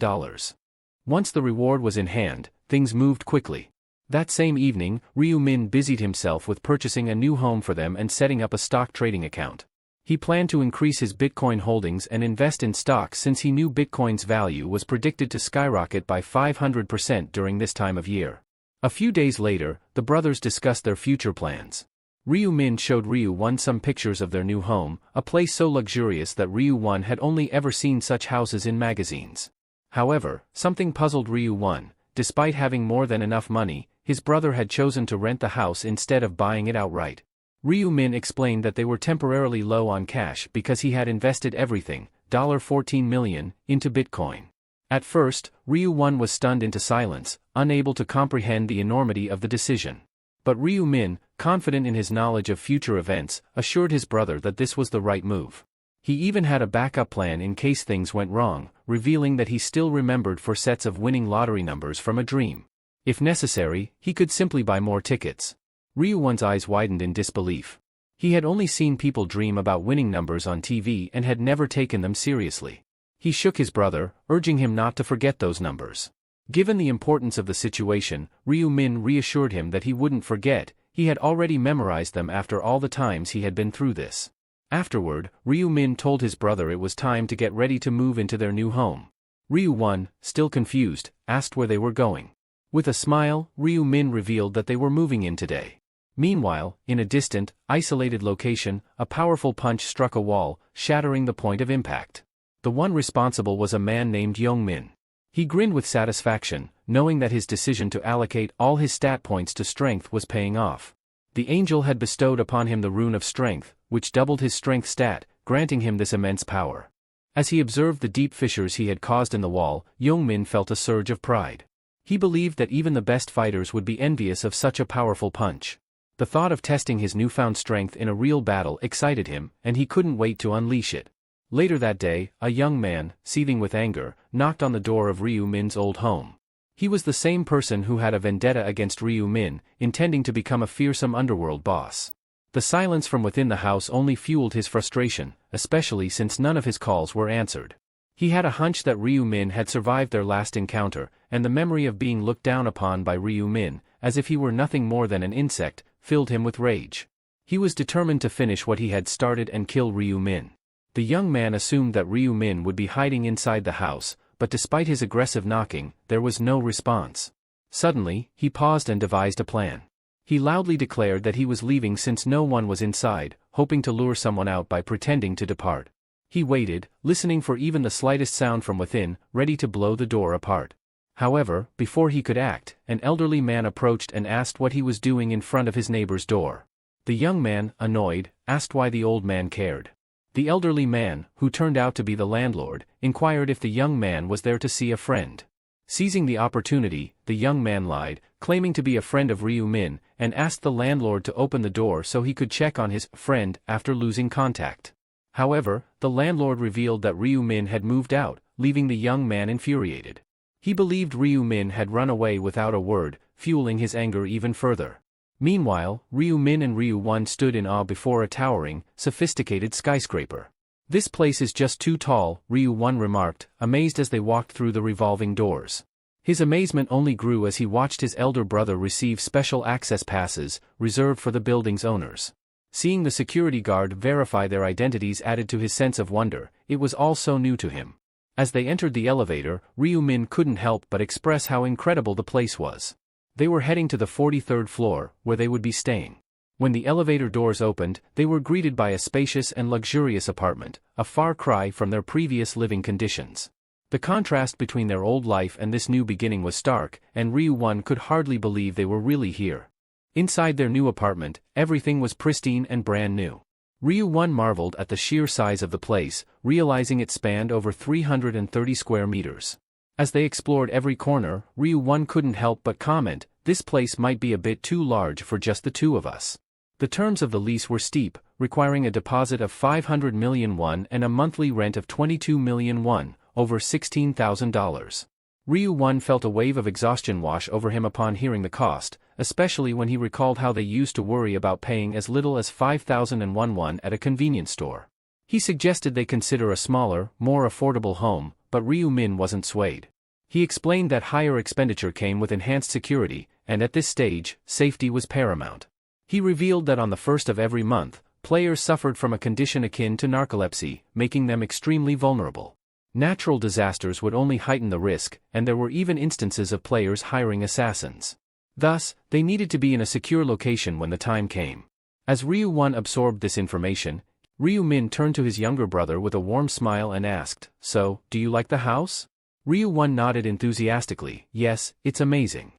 Once the reward was in hand, things moved quickly. That same evening, Ryu Min busied himself with purchasing a new home for them and setting up a stock trading account. He planned to increase his Bitcoin holdings and invest in stocks since he knew Bitcoin's value was predicted to skyrocket by 500% during this time of year. A few days later, the brothers discussed their future plans. Ryu Min showed Ryu Won some pictures of their new home, a place so luxurious that Ryu Won had only ever seen such houses in magazines. However, something puzzled Ryu Won. Despite having more than enough money, his brother had chosen to rent the house instead of buying it outright. Ryu Min explained that they were temporarily low on cash because he had invested everything, $14 million, into Bitcoin. At first, Ryu Won was stunned into silence, unable to comprehend the enormity of the decision. But Ryu Min, confident in his knowledge of future events, assured his brother that this was the right move. He even had a backup plan in case things went wrong, revealing that he still remembered 4 sets of winning lottery numbers from a dream. If necessary, he could simply buy more tickets. Ryu Won's eyes widened in disbelief. He had only seen people dream about winning numbers on TV and had never taken them seriously. He shook his brother, urging him not to forget those numbers. Given the importance of the situation, Ryu Min reassured him that he wouldn't forget. He had already memorized them after all the times he had been through this. Afterward, Ryu Min told his brother it was time to get ready to move into their new home. Ryu Won, still confused, asked where they were going. With a smile, Ryu Min revealed that they were moving in today. Meanwhile, in a distant, isolated location, a powerful punch struck a wall, shattering the point of impact. The one responsible was a man named Yong Min. He grinned with satisfaction, knowing that his decision to allocate all his stat points to strength was paying off. The angel had bestowed upon him the rune of strength, which doubled his strength stat, granting him this immense power. As he observed the deep fissures he had caused in the wall, Yong Min felt a surge of pride. He believed that even the best fighters would be envious of such a powerful punch. The thought of testing his newfound strength in a real battle excited him, and he couldn't wait to unleash it. Later that day, a young man, seething with anger, knocked on the door of Ryu Min's old home. He was the same person who had a vendetta against Ryu Min, intending to become a fearsome underworld boss. The silence from within the house only fueled his frustration, especially since none of his calls were answered. He had a hunch that Ryu Min had survived their last encounter, and the memory of being looked down upon by Ryu Min, as if he were nothing more than an insect, filled him with rage. He was determined to finish what he had started and kill Ryu Min. The young man assumed that Ryu Min would be hiding inside the house, but despite his aggressive knocking, there was no response. Suddenly, he paused and devised a plan. He loudly declared that he was leaving since no one was inside, hoping to lure someone out by pretending to depart. He waited, listening for even the slightest sound from within, ready to blow the door apart. However, before he could act, an elderly man approached and asked what he was doing in front of his neighbor's door. The young man, annoyed, asked why the old man cared. The elderly man, who turned out to be the landlord, inquired if the young man was there to see a friend. Seizing the opportunity, the young man lied, claiming to be a friend of Ryu Min, and asked the landlord to open the door so he could check on his friend after losing contact. However, the landlord revealed that Ryu Min had moved out, leaving the young man infuriated. He believed Ryu Min had run away without a word, fueling his anger even further. Meanwhile, Ryu Min and Ryu Won stood in awe before a towering, sophisticated skyscraper. "This place is just too tall," Ryu Won remarked, amazed as they walked through the revolving doors. His amazement only grew as he watched his elder brother receive special access passes, reserved for the building's owners. Seeing the security guard verify their identities added to his sense of wonder. It was all so new to him. As they entered the elevator, Ryu-min couldn't help but express how incredible the place was. They were heading to the 43rd floor, where they would be staying. When the elevator doors opened, they were greeted by a spacious and luxurious apartment, a far cry from their previous living conditions. The contrast between their old life and this new beginning was stark, and Ryu-1 could hardly believe they were really here. Inside their new apartment, everything was pristine and brand new. Ryu-1 marveled at the sheer size of the place, realizing it spanned over 330 square meters. As they explored every corner, Ryu-1 couldn't help but comment, "This place might be a bit too large for just the two of us." The terms of the lease were steep, requiring a deposit of 500 million won and a monthly rent of 22 million won, over $16,000. Ryu-1 felt a wave of exhaustion wash over him upon hearing the cost, especially when he recalled how they used to worry about paying as little as 5,001 won at a convenience store. He suggested they consider a smaller, more affordable home, but Ryu-min wasn't swayed. He explained that higher expenditure came with enhanced security, and at this stage, safety was paramount. He revealed that on the first of every month, players suffered from a condition akin to narcolepsy, making them extremely vulnerable. Natural disasters would only heighten the risk, and there were even instances of players hiring assassins. Thus, they needed to be in a secure location when the time came. As Ryu-1 absorbed this information, Ryu-min turned to his younger brother with a warm smile and asked, "So, do you like the house?" Ryu-1 nodded enthusiastically, "Yes, it's amazing."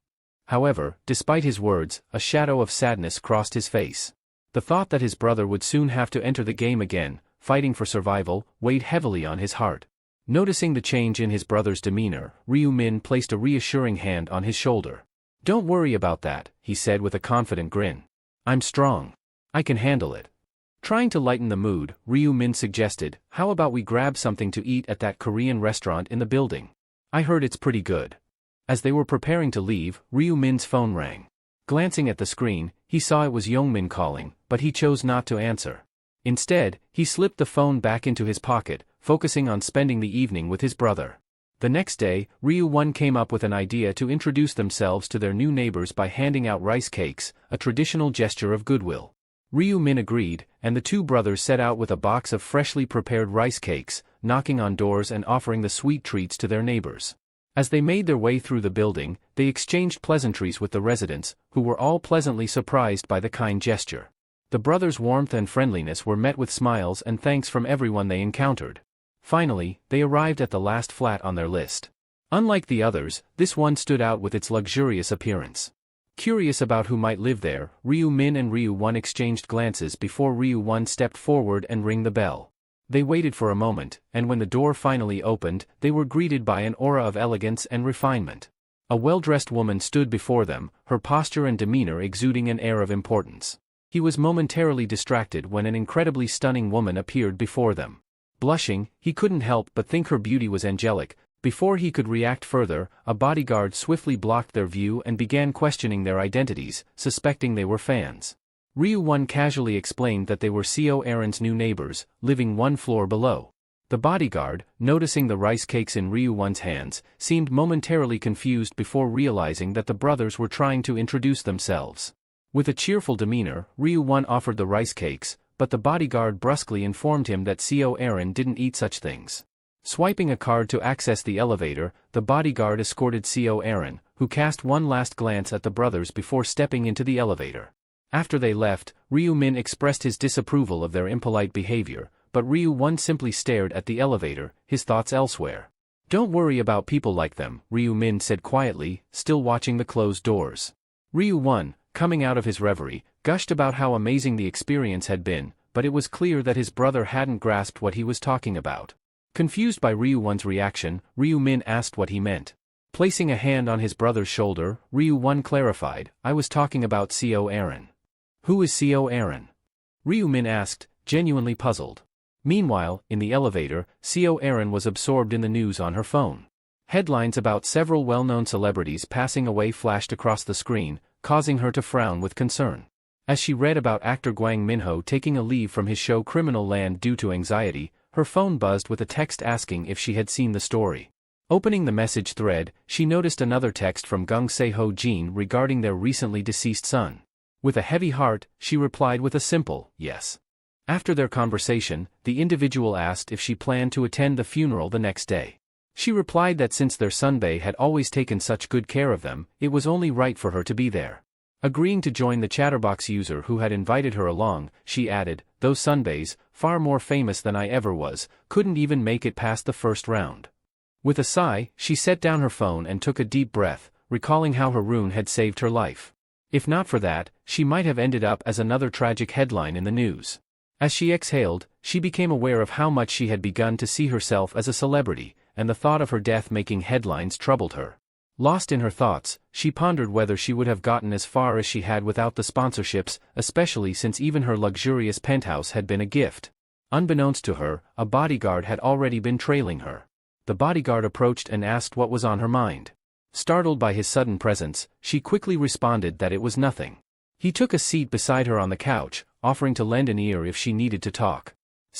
However, despite his words, a shadow of sadness crossed his face. The thought that his brother would soon have to enter the game again, fighting for survival, weighed heavily on his heart. Noticing the change in his brother's demeanor, Ryu-min placed a reassuring hand on his shoulder. "Don't worry about that," he said with a confident grin. "I'm strong. I can handle it." Trying to lighten the mood, Ryu-min suggested, "How about we grab something to eat at that Korean restaurant in the building? I heard it's pretty good." As they were preparing to leave, Ryu-min's phone rang. Glancing at the screen, he saw it was Young-min calling, but he chose not to answer. Instead, he slipped the phone back into his pocket, focusing on spending the evening with his brother. The next day, Ryu-1 came up with an idea to introduce themselves to their new neighbors by handing out rice cakes, a traditional gesture of goodwill. Ryu-min agreed, and the two brothers set out with a box of freshly prepared rice cakes, knocking on doors and offering the sweet treats to their neighbors. As they made their way through the building, they exchanged pleasantries with the residents, who were all pleasantly surprised by the kind gesture. The brothers' warmth and friendliness were met with smiles and thanks from everyone they encountered. Finally, they arrived at the last flat on their list. Unlike the others, this one stood out with its luxurious appearance. Curious about who might live there, Ryu-min and Ryu-1 exchanged glances before Ryu-1 stepped forward and rang the bell. They waited for a moment, and when the door finally opened, they were greeted by an aura of elegance and refinement. A well-dressed woman stood before them, her posture and demeanor exuding an air of importance. He was momentarily distracted when an incredibly stunning woman appeared before them. Blushing, he couldn't help but think her beauty was angelic. Before he could react further, a bodyguard swiftly blocked their view and began questioning their identities, suspecting they were fans. Ryu-1 casually explained that they were Co Aaron's new neighbors, living one floor below. The bodyguard, noticing the rice cakes in Ryu-1's hands, seemed momentarily confused before realizing that the brothers were trying to introduce themselves. With a cheerful demeanor, Ryu-1 offered the rice cakes, but the bodyguard brusquely informed him that Co Aaron didn't eat such things. Swiping a card to access the elevator, the bodyguard escorted Co Aaron, who cast one last glance at the brothers before stepping into the elevator. After they left, Ryu-min expressed his disapproval of their impolite behavior, but Ryu-1 simply stared at the elevator, his thoughts elsewhere. "Don't worry about people like them," Ryu-min said quietly, still watching the closed doors. Ryu-1, coming out of his reverie, gushed about how amazing the experience had been, but it was clear that his brother hadn't grasped what he was talking about. Confused by Ryu-1's reaction, Ryu-min asked what he meant. Placing a hand on his brother's shoulder, Ryu-1 clarified, "I was talking about Co Aaron." "Who is Co Aaron?" Ryu-min asked, genuinely puzzled. Meanwhile, in the elevator, Co Aaron was absorbed in the news on her phone. Headlines about several well-known celebrities passing away flashed across the screen, causing her to frown with concern. As she read about actor Gwang Min-ho taking a leave from his show Criminal Land due to anxiety, her phone buzzed with a text asking if she had seen the story. Opening the message thread, she noticed another text from Gung Se-ho-jin regarding their recently deceased son. With a heavy heart, she replied with a simple, yes. After their conversation, the individual asked if she planned to attend the funeral the next day. She replied that since their sunbae had always taken such good care of them, it was only right for her to be there. Agreeing to join the chatterbox user who had invited her along, she added, "Those sunbaes, far more famous than I ever was, couldn't even make it past the first round." With a sigh, she set down her phone and took a deep breath, recalling how her rune had saved her life. If not for that, she might have ended up as another tragic headline in the news. As she exhaled, she became aware of how much she had begun to see herself as a celebrity, and the thought of her death making headlines troubled her. Lost in her thoughts, she pondered whether she would have gotten as far as she had without the sponsorships, especially since even her luxurious penthouse had been a gift. Unbeknownst to her, a bodyguard had already been trailing her. The bodyguard approached and asked what was on her mind. Startled by his sudden presence, she quickly responded that it was nothing. He took a seat beside her on the couch, offering to lend an ear if she needed to talk.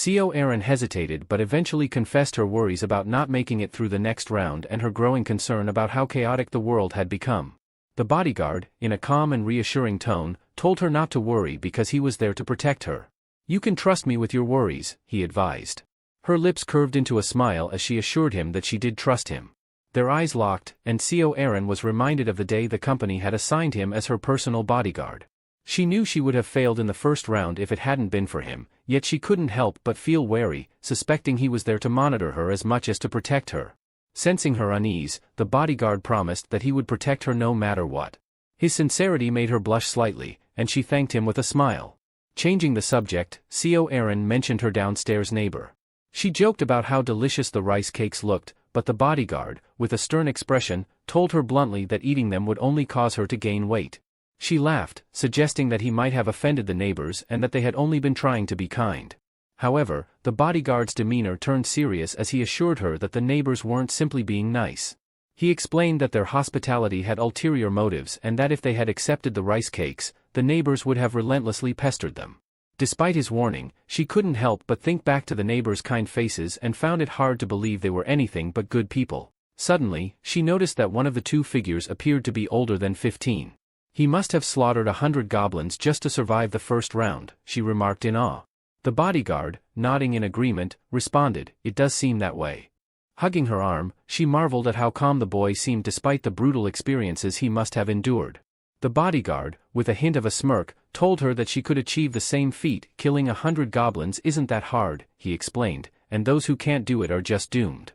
Eerie hesitated but eventually confessed her worries about not making it through the next round and her growing concern about how chaotic the world had become. The bodyguard, in a calm and reassuring tone, told her not to worry because he was there to protect her. "You can trust me with your worries," he advised. Her lips curved into a smile as she assured him that she did trust him. Their eyes locked, and Eerie was reminded of the day the company had assigned him as her personal bodyguard. She knew she would have failed in the first round if it hadn't been for him, yet she couldn't help but feel wary, suspecting he was there to monitor her as much as to protect her. Sensing her unease, the bodyguard promised that he would protect her no matter what. His sincerity made her blush slightly, and she thanked him with a smile. Changing the subject, Eerie mentioned her downstairs neighbor. She joked about how delicious the rice cakes looked, but the bodyguard, with a stern expression, told her bluntly that eating them would only cause her to gain weight. She laughed, suggesting that he might have offended the neighbors and that they had only been trying to be kind. However, the bodyguard's demeanor turned serious as he assured her that the neighbors weren't simply being nice. He explained that their hospitality had ulterior motives and that if they had accepted the rice cakes, the neighbors would have relentlessly pestered them. Despite his warning, she couldn't help but think back to the neighbors' kind faces and found it hard to believe they were anything but good people. Suddenly, she noticed that one of the two figures appeared to be older than 15. "He must have slaughtered 100 goblins just to survive the first round," she remarked in awe. The bodyguard, nodding in agreement, responded, "It does seem that way." Hugging her arm, she marveled at how calm the boy seemed despite the brutal experiences he must have endured. The bodyguard, with a hint of a smirk, told her that she could achieve the same feat. "Killing 100 goblins isn't that hard," he explained, "and those who can't do it are just doomed."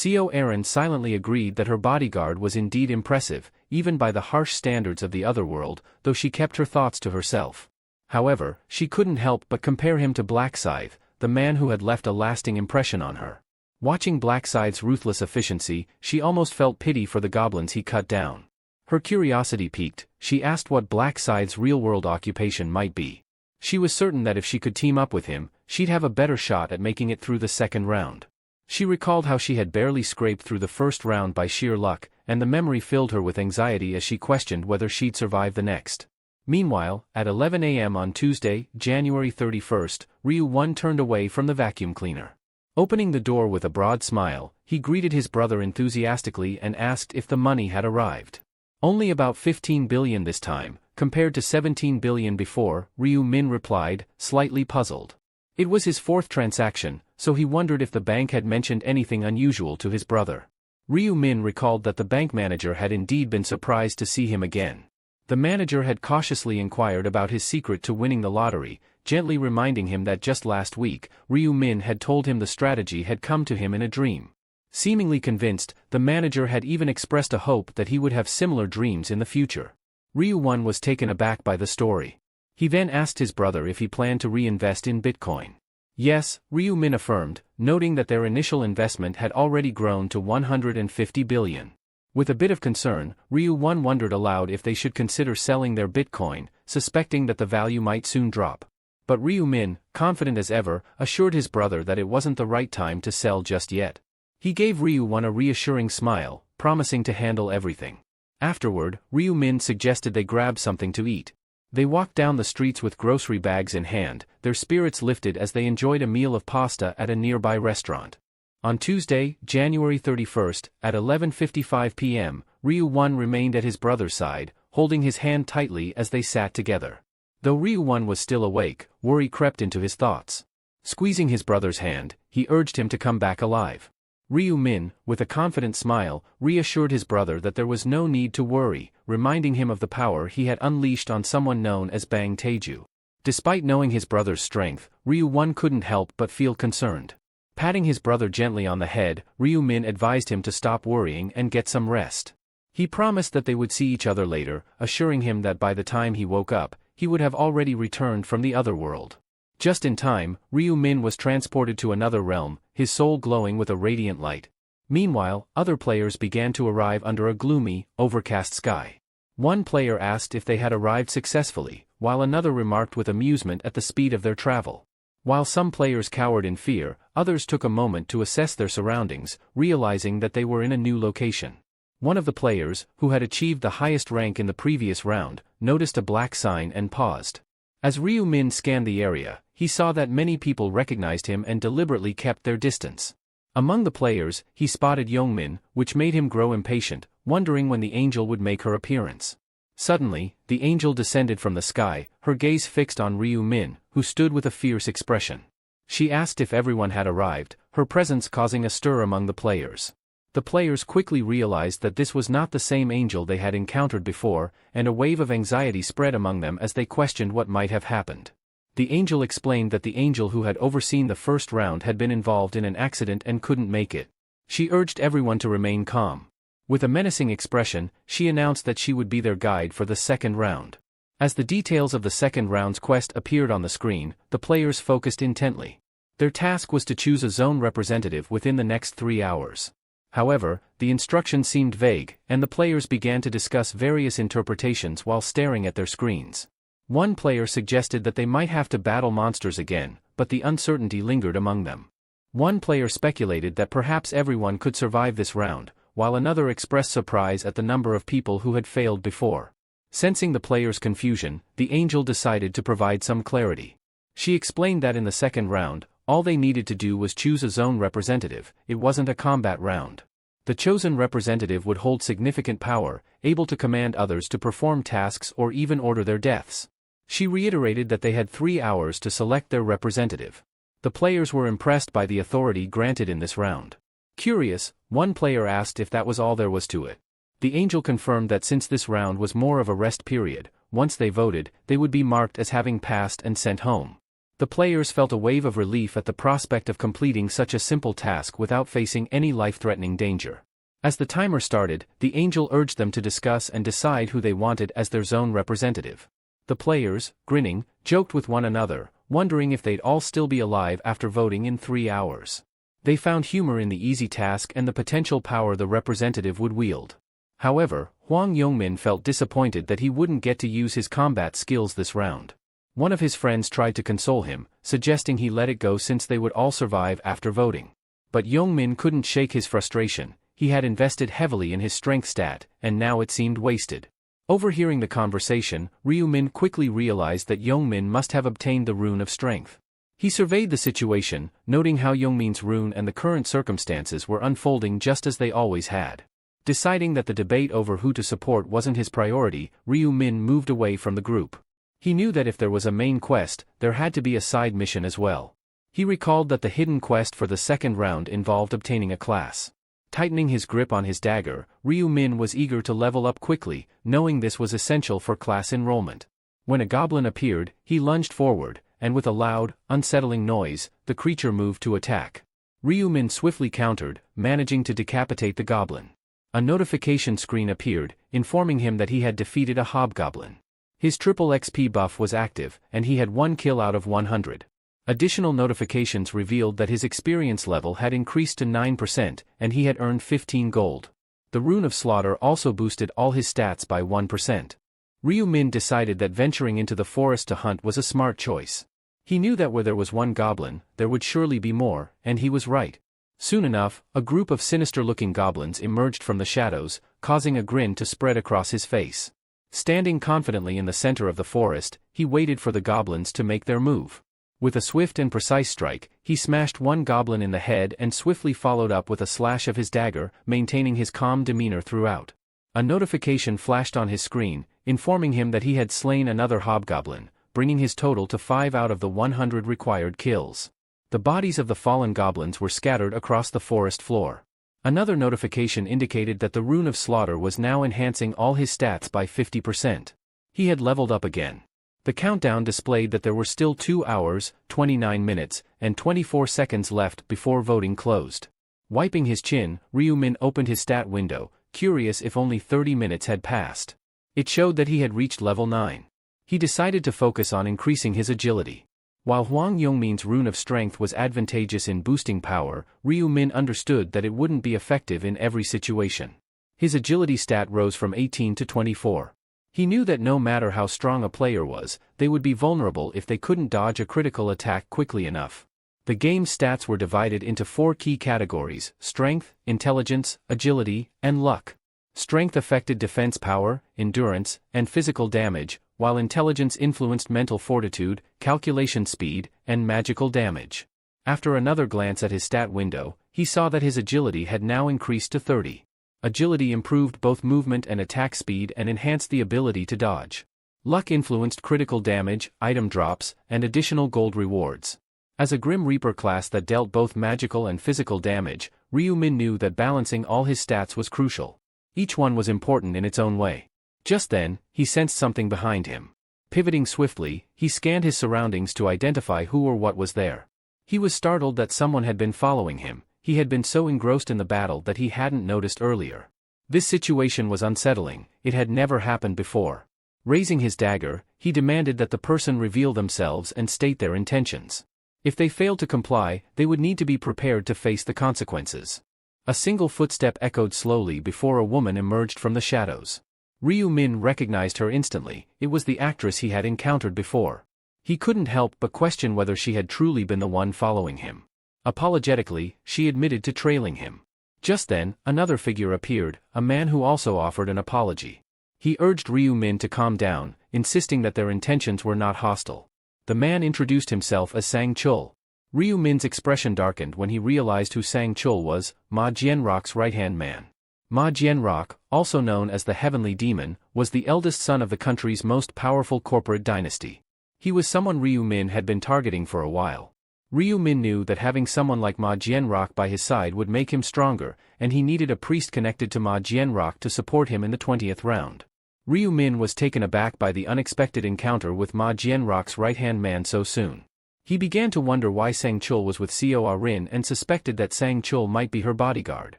Eerie silently agreed that her bodyguard was indeed impressive, even by the harsh standards of the otherworld, though she kept her thoughts to herself. However, she couldn't help but compare him to Blackscythe, the man who had left a lasting impression on her. Watching Blackscythe's ruthless efficiency, she almost felt pity for the goblins he cut down. Her curiosity piqued, she asked what Blackscythe's real-world occupation might be. She was certain that if she could team up with him, she'd have a better shot at making it through the second round. She recalled how she had barely scraped through the first round by sheer luck, and the memory filled her with anxiety as she questioned whether she'd survive the next. Meanwhile, at 11 a.m. on Tuesday, January 31st, Ryu-1 turned away from the vacuum cleaner. Opening the door with a broad smile, he greeted his brother enthusiastically and asked if the money had arrived. "Only about 15 billion this time, compared to 17 billion before," Ryu-min replied, slightly puzzled. It was his fourth transaction, so he wondered if the bank had mentioned anything unusual to his brother. Ryu-min recalled that the bank manager had indeed been surprised to see him again. The manager had cautiously inquired about his secret to winning the lottery, gently reminding him that just last week, Ryu-min had told him the strategy had come to him in a dream. Seemingly convinced, the manager had even expressed a hope that he would have similar dreams in the future. Ryu-1 was taken aback by the story. He then asked his brother if he planned to reinvest in Bitcoin. Yes, Ryu-min affirmed, noting that their initial investment had already grown to 150 billion. With a bit of concern, Ryu-1 wondered aloud if they should consider selling their Bitcoin, suspecting that the value might soon drop. But Ryu-min, confident as ever, assured his brother that it wasn't the right time to sell just yet. He gave Ryu-1 a reassuring smile, promising to handle everything. Afterward, Ryu-min suggested they grab something to eat. They walked down the streets with grocery bags in hand, their spirits lifted as they enjoyed a meal of pasta at a nearby restaurant. On Tuesday, January 31st, at 11:55 p.m., Ryu-1 remained at his brother's side, holding his hand tightly as they sat together. Though Ryu-1 was still awake, worry crept into his thoughts. Squeezing his brother's hand, he urged him to come back alive. Ryu Min, with a confident smile, reassured his brother that there was no need to worry, reminding him of the power he had unleashed on someone known as Bang Taeju. Despite knowing his brother's strength, Ryu Min couldn't help but feel concerned. Patting his brother gently on the head, Ryu Min advised him to stop worrying and get some rest. He promised that they would see each other later, assuring him that by the time he woke up, he would have already returned from the other world. Just in time, Ryu Min was transported to another realm, his soul glowing with a radiant light. Meanwhile, other players began to arrive under a gloomy, overcast sky. One player asked if they had arrived successfully, while another remarked with amusement at the speed of their travel. While some players cowered in fear, others took a moment to assess their surroundings, realizing that they were in a new location. One of the players, who had achieved the highest rank in the previous round, noticed a black sign and paused. As Ryu Min scanned the area, he saw that many people recognized him and deliberately kept their distance. Among the players, he spotted Yongmin, which made him grow impatient, wondering when the angel would make her appearance. Suddenly, the angel descended from the sky, her gaze fixed on Ryu Min, who stood with a fierce expression. She asked if everyone had arrived, her presence causing a stir among the players. The players quickly realized that this was not the same angel they had encountered before, and a wave of anxiety spread among them as they questioned what might have happened. The angel explained that the angel who had overseen the first round had been involved in an accident and couldn't make it. She urged everyone to remain calm. With a menacing expression, she announced that she would be their guide for the second round. As the details of the second round's quest appeared on the screen, the players focused intently. Their task was to choose a zone representative within the next 3 hours. However, the instructions seemed vague, and the players began to discuss various interpretations while staring at their screens. One player suggested that they might have to battle monsters again, but the uncertainty lingered among them. One player speculated that perhaps everyone could survive this round, while another expressed surprise at the number of people who had failed before. Sensing the players' confusion, the angel decided to provide some clarity. She explained that in the second round, all they needed to do was choose a zone representative. It wasn't a combat round. The chosen representative would hold significant power, able to command others to perform tasks or even order their deaths. She reiterated that they had 3 hours to select their representative. The players were impressed by the authority granted in this round. Curious, one player asked if that was all there was to it. The angel confirmed that since this round was more of a rest period, once they voted, they would be marked as having passed and sent home. The players felt a wave of relief at the prospect of completing such a simple task without facing any life-threatening danger. As the timer started, the angel urged them to discuss and decide who they wanted as their zone representative. The players, grinning, joked with one another, wondering if they'd all still be alive after voting in 3 hours. They found humor in the easy task and the potential power the representative would wield. However, Hwang Yongmin felt disappointed that he wouldn't get to use his combat skills this round. One of his friends tried to console him, suggesting he let it go since they would all survive after voting. But Yongmin couldn't shake his frustration. He had invested heavily in his strength stat, and now it seemed wasted. Overhearing the conversation, Ryu Min quickly realized that Yongmin must have obtained the rune of strength. He surveyed the situation, noting how Yongmin's rune and the current circumstances were unfolding just as they always had. Deciding that the debate over who to support wasn't his priority, Ryu Min moved away from the group. He knew that if there was a main quest, there had to be a side mission as well. He recalled that the hidden quest for the second round involved obtaining a class. Tightening his grip on his dagger, Ryu Min was eager to level up quickly, knowing this was essential for class enrollment. When a goblin appeared, he lunged forward, and with a loud, unsettling noise, the creature moved to attack. Ryu Min swiftly countered, managing to decapitate the goblin. A notification screen appeared, informing him that he had defeated a hobgoblin. His triple XP buff was active, and he had 1 kill out of 100. Additional notifications revealed that his experience level had increased to 9%, and he had earned 15 gold. The Rune of Slaughter also boosted all his stats by 1%. Ryu Min decided that venturing into the forest to hunt was a smart choice. He knew that where there was one goblin, there would surely be more, and he was right. Soon enough, a group of sinister-looking goblins emerged from the shadows, causing a grin to spread across his face. Standing confidently in the center of the forest, he waited for the goblins to make their move. With a swift and precise strike, he smashed one goblin in the head and swiftly followed up with a slash of his dagger, maintaining his calm demeanor throughout. A notification flashed on his screen, informing him that he had slain another hobgoblin, bringing his total to 5 out of the 100 required kills. The bodies of the fallen goblins were scattered across the forest floor. Another notification indicated that the rune of slaughter was now enhancing all his stats by 50%. He had leveled up again. The countdown displayed that there were still 2 hours, 29 minutes, and 24 seconds left before voting closed. Wiping his chin, Ryu-min opened his stat window, curious if only 30 minutes had passed. It showed that he had reached level 9. He decided to focus on increasing his agility. While Hwang Yongmin's rune of strength was advantageous in boosting power, Ryu-min understood that it wouldn't be effective in every situation. His agility stat rose from 18 to 24. He knew that no matter how strong a player was, they would be vulnerable if they couldn't dodge a critical attack quickly enough. The game's stats were divided into 4 key categories: strength, intelligence, agility, and luck. Strength affected defense power, endurance, and physical damage, while intelligence influenced mental fortitude, calculation speed, and magical damage. After another glance at his stat window, he saw that his agility had now increased to 30. Agility improved both movement and attack speed and enhanced the ability to dodge. Luck influenced critical damage, item drops, and additional gold rewards. As a Grim Reaper class that dealt both magical and physical damage, Ryu-min knew that balancing all his stats was crucial. Each one was important in its own way. Just then, he sensed something behind him. Pivoting swiftly, he scanned his surroundings to identify who or what was there. He was startled that someone had been following him. He had been so engrossed in the battle that he hadn't noticed earlier. This situation was unsettling. It had never happened before. Raising his dagger, he demanded that the person reveal themselves and state their intentions. If they failed to comply, they would need to be prepared to face the consequences. A single footstep echoed slowly before a woman emerged from the shadows. Ryu-min recognized her instantly. It was the actress he had encountered before. He couldn't help but question whether she had truly been the one following him. Apologetically, she admitted to trailing him. Just then, another figure appeared, a man who also offered an apology. He urged Ryu-min to calm down, insisting that their intentions were not hostile. The man introduced himself as Sang-chul. Ryu-min's expression darkened when he realized who Sang-chul was, Ma Jianrock's right-hand man. Ma Jianrock, also known as the Heavenly Demon, was the eldest son of the country's most powerful corporate dynasty. He was someone Ryu-min had been targeting for a while. Ryu-min knew that having someone like Ma Jianrock by his side would make him stronger, and he needed a priest connected to Ma Jianrock to support him in the 20th round. Ryu-min was taken aback by the unexpected encounter with Ma Jianrock's right-hand man so soon. He began to wonder why Sang-chul was with Seo Rin and suspected that Sang-chul might be her bodyguard.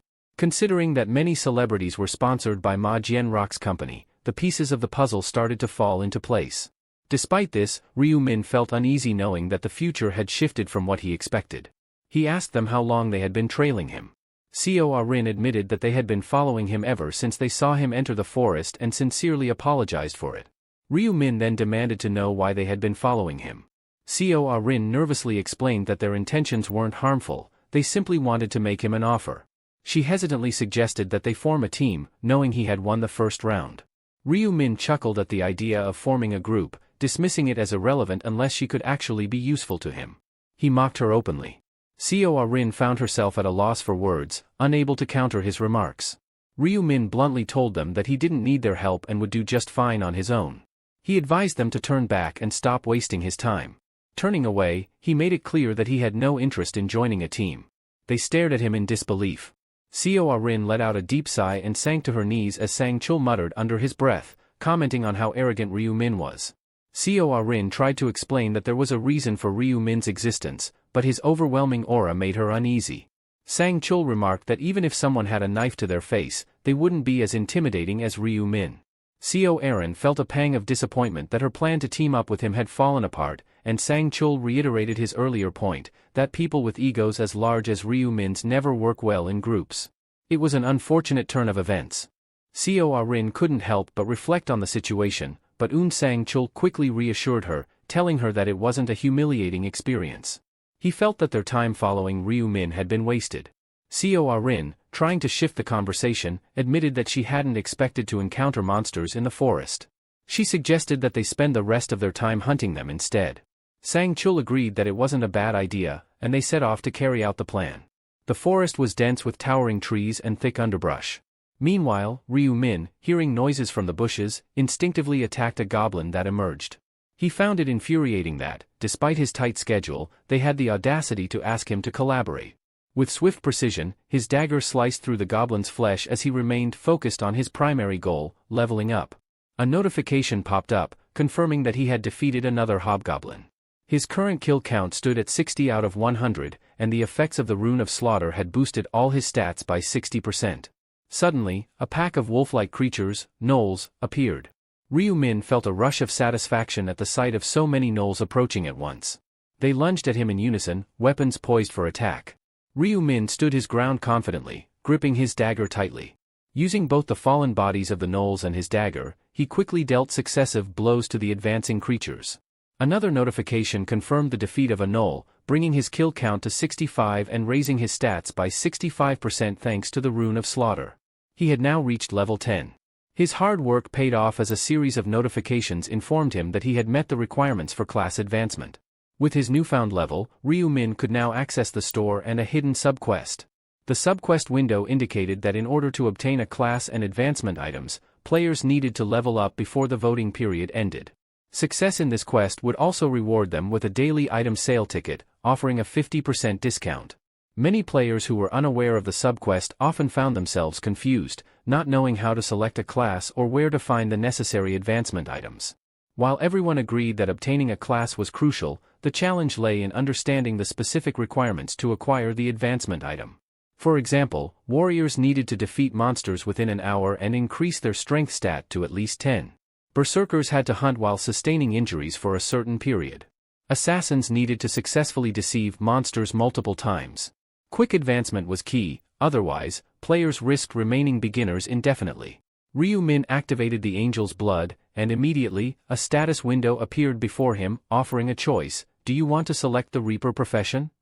Considering that many celebrities were sponsored by Ma Jianrock's company, the pieces of the puzzle started to fall into place. Despite this, Ryu-min felt uneasy knowing that the future had shifted from what he expected. He asked them how long they had been trailing him. Seo Rin admitted that they had been following him ever since they saw him enter the forest and sincerely apologized for it. Ryu-min then demanded to know why they had been following him. Seo Rin nervously explained that their intentions weren't harmful, they simply wanted to make him an offer. She hesitantly suggested that they form a team, knowing he had won the first round. Ryu-min chuckled at the idea of forming a group, dismissing it as irrelevant unless she could actually be useful to him. He mocked her openly. Seo Rin found herself at a loss for words, unable to counter his remarks. Ryu-min bluntly told them that he didn't need their help and would do just fine on his own. He advised them to turn back and stop wasting his time. Turning away, he made it clear that he had no interest in joining a team. They stared at him in disbelief. Seo Rin let out a deep sigh and sank to her knees as Sang-chul muttered under his breath, commenting on how arrogant Ryu-min was. Seo Rin tried to explain that there was a reason for Ryu-min's existence, but his overwhelming aura made her uneasy. Sang-chul remarked that even if someone had a knife to their face, they wouldn't be as intimidating as Ryu-min. Seo Rin felt a pang of disappointment that her plan to team up with him had fallen apart, and Sang-chul reiterated his earlier point, that people with egos as large as Ryu-min's never work well in groups. It was an unfortunate turn of events. Seo Rin couldn't help but reflect on the situation, but Sang-chul quickly reassured her, telling her that it wasn't a humiliating experience. He felt that their time following Ryu-min had been wasted. Seo Rin, trying to shift the conversation, admitted that she hadn't expected to encounter monsters in the forest. She suggested that they spend the rest of their time hunting them instead. Sang-chul agreed that it wasn't a bad idea, and they set off to carry out the plan. The forest was dense with towering trees and thick underbrush. Meanwhile, Ryu-min, hearing noises from the bushes, instinctively attacked a goblin that emerged. He found it infuriating that, despite his tight schedule, they had the audacity to ask him to collaborate. With swift precision, his dagger sliced through the goblin's flesh as he remained focused on his primary goal, leveling up. A notification popped up, confirming that he had defeated another hobgoblin. His current kill count stood at 60 out of 100, and the effects of the Rune of Slaughter had boosted all his stats by 60%. Suddenly, a pack of wolf-like creatures, gnolls, appeared. Ryu Min felt a rush of satisfaction at the sight of so many gnolls approaching at once. They lunged at him in unison, weapons poised for attack. Ryu Min stood his ground confidently, gripping his dagger tightly. Using both the fallen bodies of the gnolls and his dagger, he quickly dealt successive blows to the advancing creatures. Another notification confirmed the defeat of a gnoll, bringing his kill count to 65 and raising his stats by 65% thanks to the Rune of Slaughter. He had now reached level 10. His hard work paid off as a series of notifications informed him that he had met the requirements for class advancement. With his newfound level, Ryu Min could now access the store and a hidden subquest. The subquest window indicated that in order to obtain a class and advancement items, players needed to level up before the voting period ended. Success in this quest would also reward them with a daily item sale ticket, offering a 50% discount. Many players who were unaware of the subquest often found themselves confused, not knowing how to select a class or where to find the necessary advancement items. While everyone agreed that obtaining a class was crucial, the challenge lay in understanding the specific requirements to acquire the advancement item. For example, warriors needed to defeat monsters within an hour and increase their strength stat to at least 10. Berserkers had to hunt while sustaining injuries for a certain period. Assassins needed to successfully deceive monsters multiple times. Quick advancement was key, otherwise, players risked remaining beginners indefinitely. Ryu Min activated the Angel's Blood, and immediately, a status window appeared before him, offering a choice: do you want to select the Reaper profession?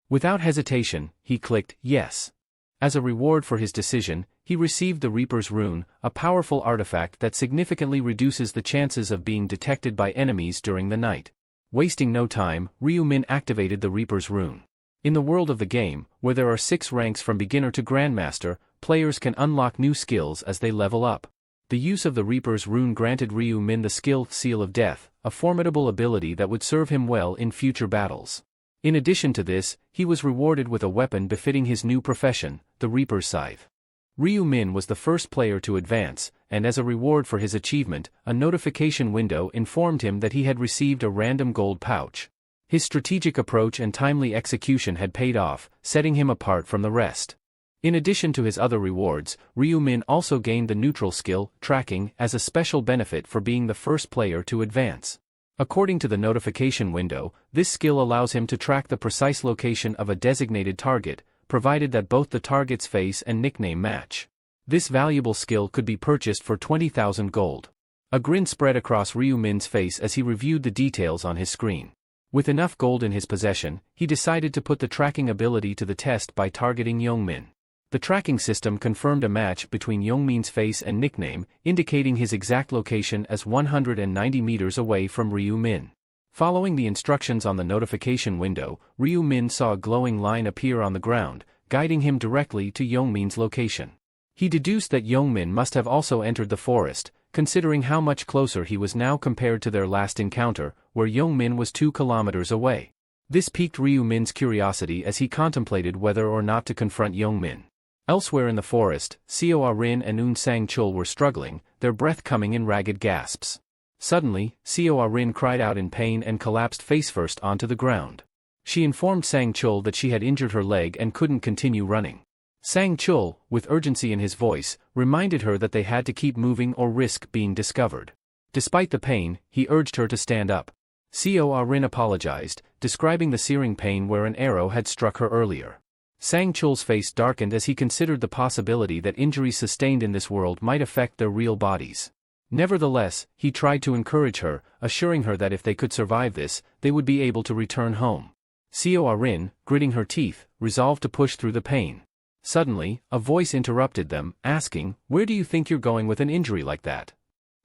Without hesitation, he clicked yes. As a reward for his decision, he received the Reaper's Rune, a powerful artifact that significantly reduces the chances of being detected by enemies during the night. Wasting no time, Ryu Min activated the Reaper's Rune. In the world of the game, where there are 6 ranks from beginner to grandmaster, players can unlock new skills as they level up. The use of the Reaper's Rune granted Ryu Min the skill Seal of Death, a formidable ability that would serve him well in future battles. In addition to this, he was rewarded with a weapon befitting his new profession, the Reaper's Scythe. Ryu Min was the first player to advance, and as a reward for his achievement, a notification window informed him that he had received a random gold pouch. His strategic approach and timely execution had paid off, setting him apart from the rest. In addition to his other rewards, Ryu Min also gained the neutral skill, Tracking, as a special benefit for being the first player to advance. According to the notification window, this skill allows him to track the precise location of a designated target, provided that both the target's face and nickname match. This valuable skill could be purchased for 20,000 gold. A grin spread across Ryu Min's face as he reviewed the details on his screen. With enough gold in his possession, he decided to put the tracking ability to the test by targeting Youngmin. The tracking system confirmed a match between Youngmin's face and nickname, indicating his exact location as 190 meters away from Ryu Min. Following the instructions on the notification window, Ryu Min saw a glowing line appear on the ground, guiding him directly to Youngmin's location. He deduced that Youngmin must have also entered the forest, considering how much closer he was now compared to their last encounter, where Youngmin was 2 kilometers away. This piqued Ryu Min's curiosity as he contemplated whether or not to confront Youngmin. Elsewhere in the forest, Seo Rin and Un Sang Chul were struggling, their breath coming in ragged gasps. Suddenly, Seo Rin cried out in pain and collapsed face-first onto the ground. She informed Sang Chul that she had injured her leg and couldn't continue running. Sang Chul, with urgency in his voice, reminded her that they had to keep moving or risk being discovered. Despite the pain, he urged her to stand up. Seo Rin apologized, describing the searing pain where an arrow had struck her earlier. Sang Chul's face darkened as he considered the possibility that injuries sustained in this world might affect their real bodies. Nevertheless, he tried to encourage her, assuring her that if they could survive this, they would be able to return home. Seo Rin, gritting her teeth, resolved to push through the pain. Suddenly, a voice interrupted them, asking, "Where do you think you're going with an injury like that?"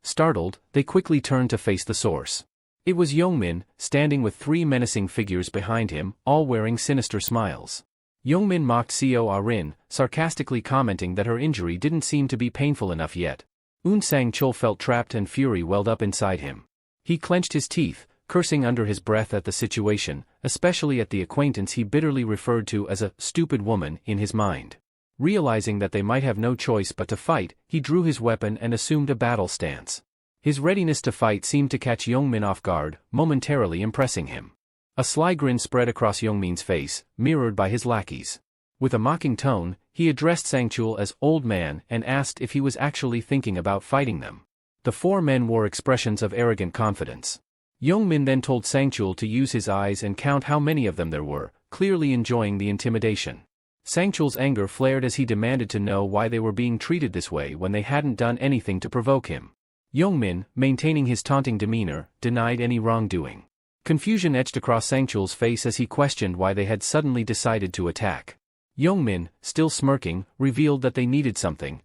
Startled, they quickly turned to face the source. It was Youngmin, standing with 3 menacing figures behind him, all wearing sinister smiles. Youngmin mocked Seo Rin, sarcastically commenting that her injury didn't seem to be painful enough yet. Un Sang Chul felt trapped and fury welled up inside him. He clenched his teeth, cursing under his breath at the situation, especially at the acquaintance he bitterly referred to as a stupid woman in his mind. Realizing that they might have no choice but to fight, he drew his weapon and assumed a battle stance. His readiness to fight seemed to catch Youngmin off guard, momentarily impressing him. A sly grin spread across Youngmin's face, mirrored by his lackeys. With a mocking tone, he addressed Sangchul as old man and asked if he was actually thinking about fighting them. The four men wore expressions of arrogant confidence. Youngmin then told Sangchul to use his eyes and count how many of them there were, clearly enjoying the intimidation. Sangchul's anger flared as he demanded to know why they were being treated this way when they hadn't done anything to provoke him. Youngmin, maintaining his taunting demeanor, denied any wrongdoing. Confusion etched across Sangchul's face as he questioned why they had suddenly decided to attack. Youngmin, still smirking, revealed that they needed something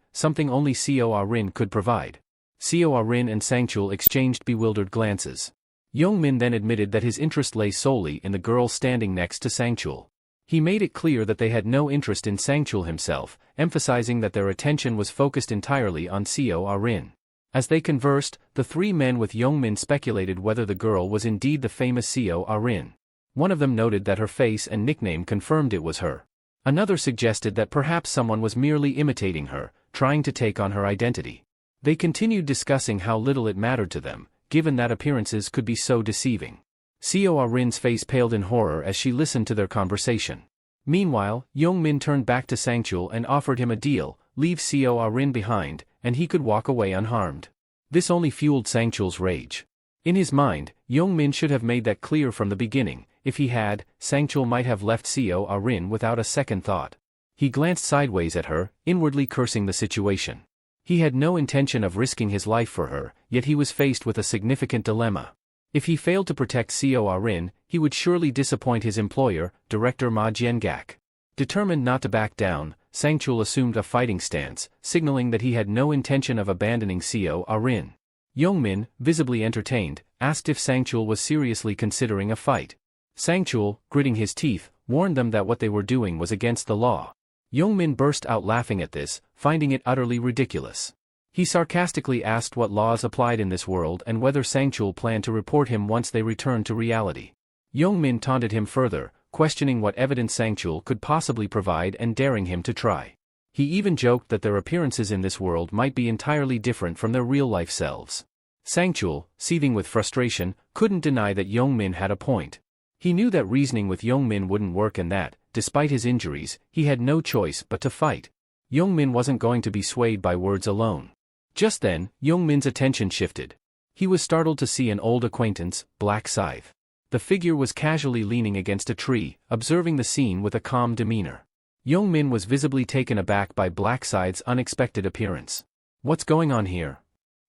only Seo Rin could provide. Seo Rin and Sangchul exchanged bewildered glances. Youngmin then admitted that his interest lay solely in the girl standing next to Sangchul. He made it clear that they had no interest in Sangchul himself, emphasizing that their attention was focused entirely on Seo Rin. As they conversed, the three men with Youngmin speculated whether the girl was indeed the famous Seo Rin. One of them noted that her face and nickname confirmed it was her. Another suggested that perhaps someone was merely imitating her, trying to take on her identity. They continued discussing how little it mattered to them, given that appearances could be so deceiving. Seo Rin's face paled in horror as she listened to their conversation. Meanwhile, Youngmin turned back to Sangchul and offered him a deal: leave Seo Rin behind, and he could walk away unharmed. This only fueled Sangchul's rage. In his mind, Youngmin should have made that clear from the beginning. If he had, Sangchul might have left Seo Rin without a second thought. He glanced sideways at her, inwardly cursing the situation. He had no intention of risking his life for her, yet he was faced with a significant dilemma. If he failed to protect Seo Rin, he would surely disappoint his employer, Director Ma Jiangak. Determined not to back down, Sangchul assumed a fighting stance, signaling that he had no intention of abandoning Seo Rin. Youngmin, visibly entertained, asked if Sangchul was seriously considering a fight. Sangchul, gritting his teeth, warned them that what they were doing was against the law. Youngmin burst out laughing at this, finding it utterly ridiculous. He sarcastically asked what laws applied in this world and whether Sangchul planned to report him once they returned to reality. Youngmin taunted him further, questioning what evidence Sangchul could possibly provide and daring him to try. He even joked that their appearances in this world might be entirely different from their real-life selves. Sangchul, seething with frustration, couldn't deny that Youngmin had a point. He knew that reasoning with Youngmin wouldn't work and that, despite his injuries, he had no choice but to fight. Youngmin wasn't going to be swayed by words alone. Just then, Youngmin's attention shifted. He was startled to see an old acquaintance, Black Scythe. The figure was casually leaning against a tree, observing the scene with a calm demeanor. Youngmin was visibly taken aback by Black Scythe's unexpected appearance. "What's going on here?"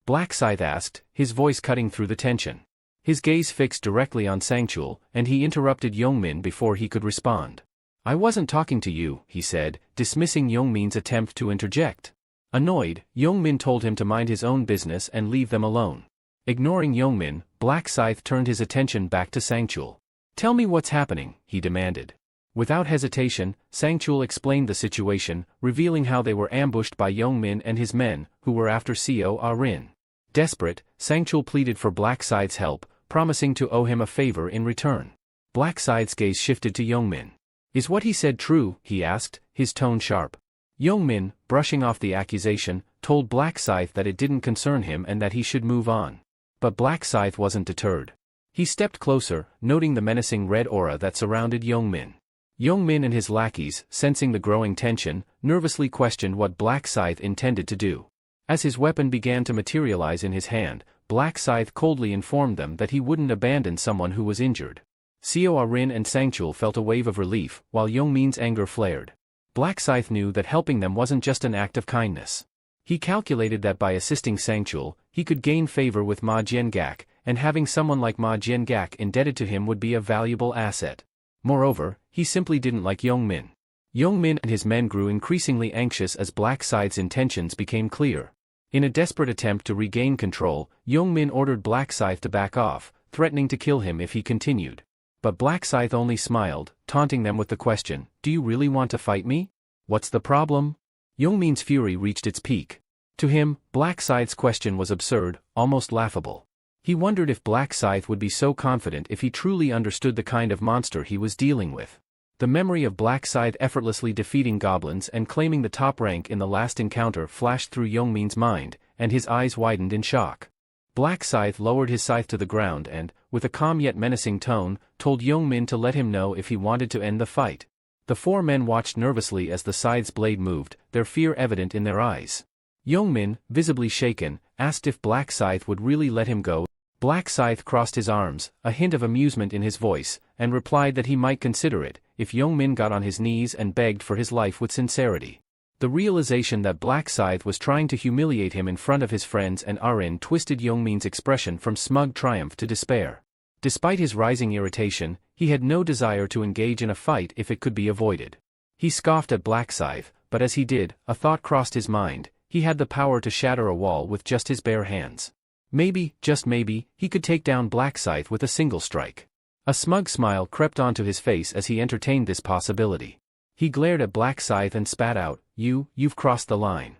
Black Scythe asked, his voice cutting through the tension. His gaze fixed directly on Sangchul, and he interrupted Youngmin before he could respond. "I wasn't talking to you," he said, dismissing Youngmin's attempt to interject. Annoyed, Youngmin told him to mind his own business and leave them alone. Ignoring Youngmin, Black Scythe turned his attention back to Sangchul. "Tell me what's happening," he demanded. Without hesitation, Sangchul explained the situation, revealing how they were ambushed by Youngmin and his men, who were after Seo Rin. Desperate, Sangchul pleaded for Black Scythe's help, promising to owe him a favor in return. Black Scythe's gaze shifted to Youngmin. "Is what he said true?" he asked, his tone sharp. Youngmin, brushing off the accusation, told Black Scythe that it didn't concern him and that he should move on. But Black Scythe wasn't deterred. He stepped closer, noting the menacing red aura that surrounded Youngmin. Youngmin and his lackeys, sensing the growing tension, nervously questioned what Black Scythe intended to do. As his weapon began to materialize in his hand, Black Scythe coldly informed them that he wouldn't abandon someone who was injured. Seo Rin and Sangchul felt a wave of relief, while Youngmin's anger flared. Black Scythe knew that helping them wasn't just an act of kindness. He calculated that by assisting Sangchul, he could gain favor with Ma Jiangak, and having someone like Ma Jiangak indebted to him would be a valuable asset. Moreover, he simply didn't like Youngmin. Youngmin and his men grew increasingly anxious as Black Scythe's intentions became clear. In a desperate attempt to regain control, Youngmin ordered Black Scythe to back off, threatening to kill him if he continued. But Black Scythe only smiled, taunting them with the question, "Do you really want to fight me? What's the problem?" Youngmin's fury reached its peak. To him, Black Scythe's question was absurd, almost laughable. He wondered if Black Scythe would be so confident if he truly understood the kind of monster he was dealing with. The memory of Black Scythe effortlessly defeating goblins and claiming the top rank in the last encounter flashed through Youngmin's mind, and his eyes widened in shock. Black Scythe lowered his scythe to the ground and, with a calm yet menacing tone, told Youngmin to let him know if he wanted to end the fight. The four men watched nervously as the scythe's blade moved, their fear evident in their eyes. Youngmin, visibly shaken, asked if Black Scythe would really let him go. Black Scythe crossed his arms, a hint of amusement in his voice, and replied that he might consider it, if Youngmin got on his knees and begged for his life with sincerity. The realization that Black Scythe was trying to humiliate him in front of his friends and Arin twisted Youngmin's expression from smug triumph to despair. Despite his rising irritation, he had no desire to engage in a fight if it could be avoided. He scoffed at Black Scythe, but as he did, a thought crossed his mind: he had the power to shatter a wall with just his bare hands. Maybe, just maybe, he could take down Black Scythe with a single strike. A smug smile crept onto his face as he entertained this possibility. He glared at Black Scythe and spat out, "You've crossed the line."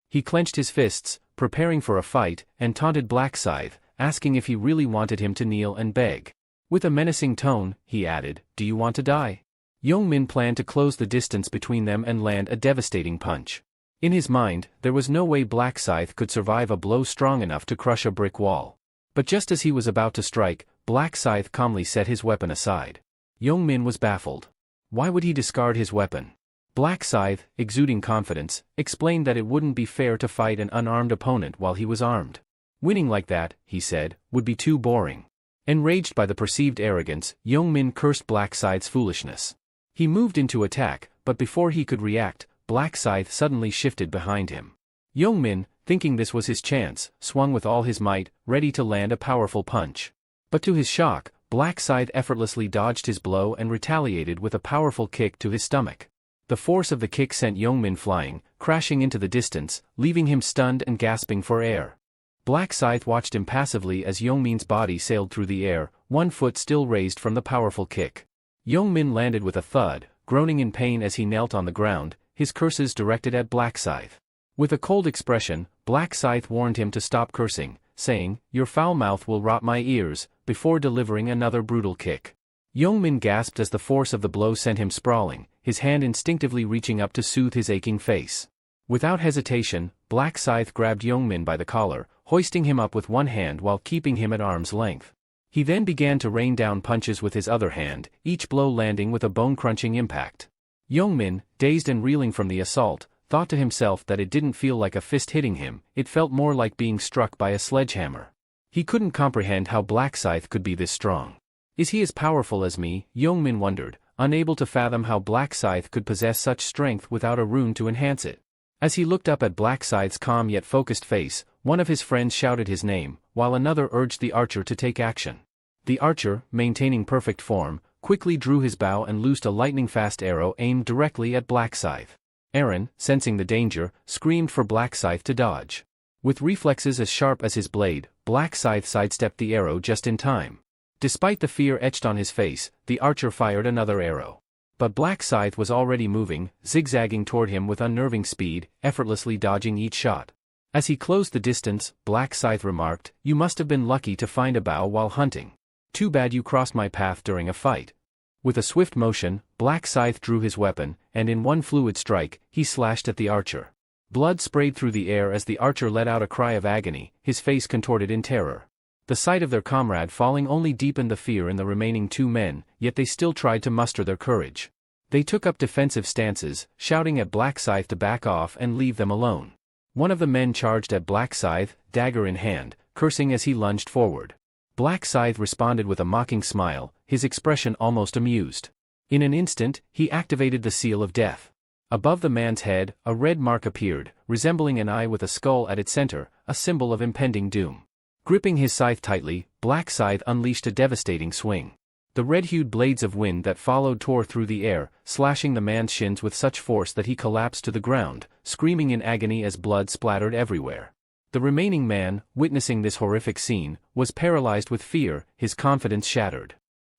He clenched his fists, preparing for a fight, and taunted Black Scythe, asking if he really wanted him to kneel and beg. With a menacing tone, he added, "Do you want to die?" Youngmin planned to close the distance between them and land a devastating punch. In his mind, there was no way Black Scythe could survive a blow strong enough to crush a brick wall. But just as he was about to strike, Black Scythe calmly set his weapon aside. Youngmin was baffled. Why would he discard his weapon? Black Scythe, exuding confidence, explained that it wouldn't be fair to fight an unarmed opponent while he was armed. Winning like that, he said, would be too boring. Enraged by the perceived arrogance, Youngmin cursed Black Scythe's foolishness. He moved into attack, but before he could react, Black Scythe suddenly shifted behind him. Youngmin, thinking this was his chance, swung with all his might, ready to land a powerful punch. But to his shock, Black Scythe effortlessly dodged his blow and retaliated with a powerful kick to his stomach. The force of the kick sent Youngmin flying, crashing into the distance, leaving him stunned and gasping for air. Black Scythe watched impassively as Youngmin's body sailed through the air, one foot still raised from the powerful kick. Youngmin landed with a thud, groaning in pain as he knelt on the ground, his curses directed at Black Scythe. With a cold expression, Black Scythe warned him to stop cursing, saying, "Your foul mouth will rot my ears," before delivering another brutal kick. Youngmin gasped as the force of the blow sent him sprawling, his hand instinctively reaching up to soothe his aching face. Without hesitation, Black Scythe grabbed Youngmin by the collar, hoisting him up with one hand while keeping him at arm's length. He then began to rain down punches with his other hand, each blow landing with a bone-crunching impact. Youngmin, dazed and reeling from the assault, thought to himself that it didn't feel like a fist hitting him, it felt more like being struck by a sledgehammer. He couldn't comprehend how Black Scythe could be this strong. Is he as powerful as me? Youngmin wondered, unable to fathom how Black Scythe could possess such strength without a rune to enhance it. As he looked up at Black Scythe's calm yet focused face, one of his friends shouted his name, while another urged the archer to take action. The archer, maintaining perfect form, quickly drew his bow and loosed a lightning-fast arrow aimed directly at Black Scythe. Aaron, sensing the danger, screamed for Black Scythe to dodge. With reflexes as sharp as his blade, Black Scythe sidestepped the arrow just in time. Despite the fear etched on his face, the archer fired another arrow. But Black Scythe was already moving, zigzagging toward him with unnerving speed, effortlessly dodging each shot. As he closed the distance, Black Scythe remarked, "You must have been lucky to find a bow while hunting. Too bad you crossed my path during a fight." With a swift motion, Black Scythe drew his weapon, and in one fluid strike, he slashed at the archer. Blood sprayed through the air as the archer let out a cry of agony, his face contorted in terror. The sight of their comrade falling only deepened the fear in the remaining two men, yet they still tried to muster their courage. They took up defensive stances, shouting at Black Scythe to back off and leave them alone. One of the men charged at Black Scythe, dagger in hand, cursing as he lunged forward. Black Scythe responded with a mocking smile, his expression almost amused. In an instant, he activated the seal of death. Above the man's head, a red mark appeared, resembling an eye with a skull at its center, a symbol of impending doom. Gripping his scythe tightly, Black Scythe unleashed a devastating swing. The red-hued blades of wind that followed tore through the air, slashing the man's shins with such force that he collapsed to the ground, screaming in agony as blood splattered everywhere. The remaining man, witnessing this horrific scene, was paralyzed with fear, his confidence shattered.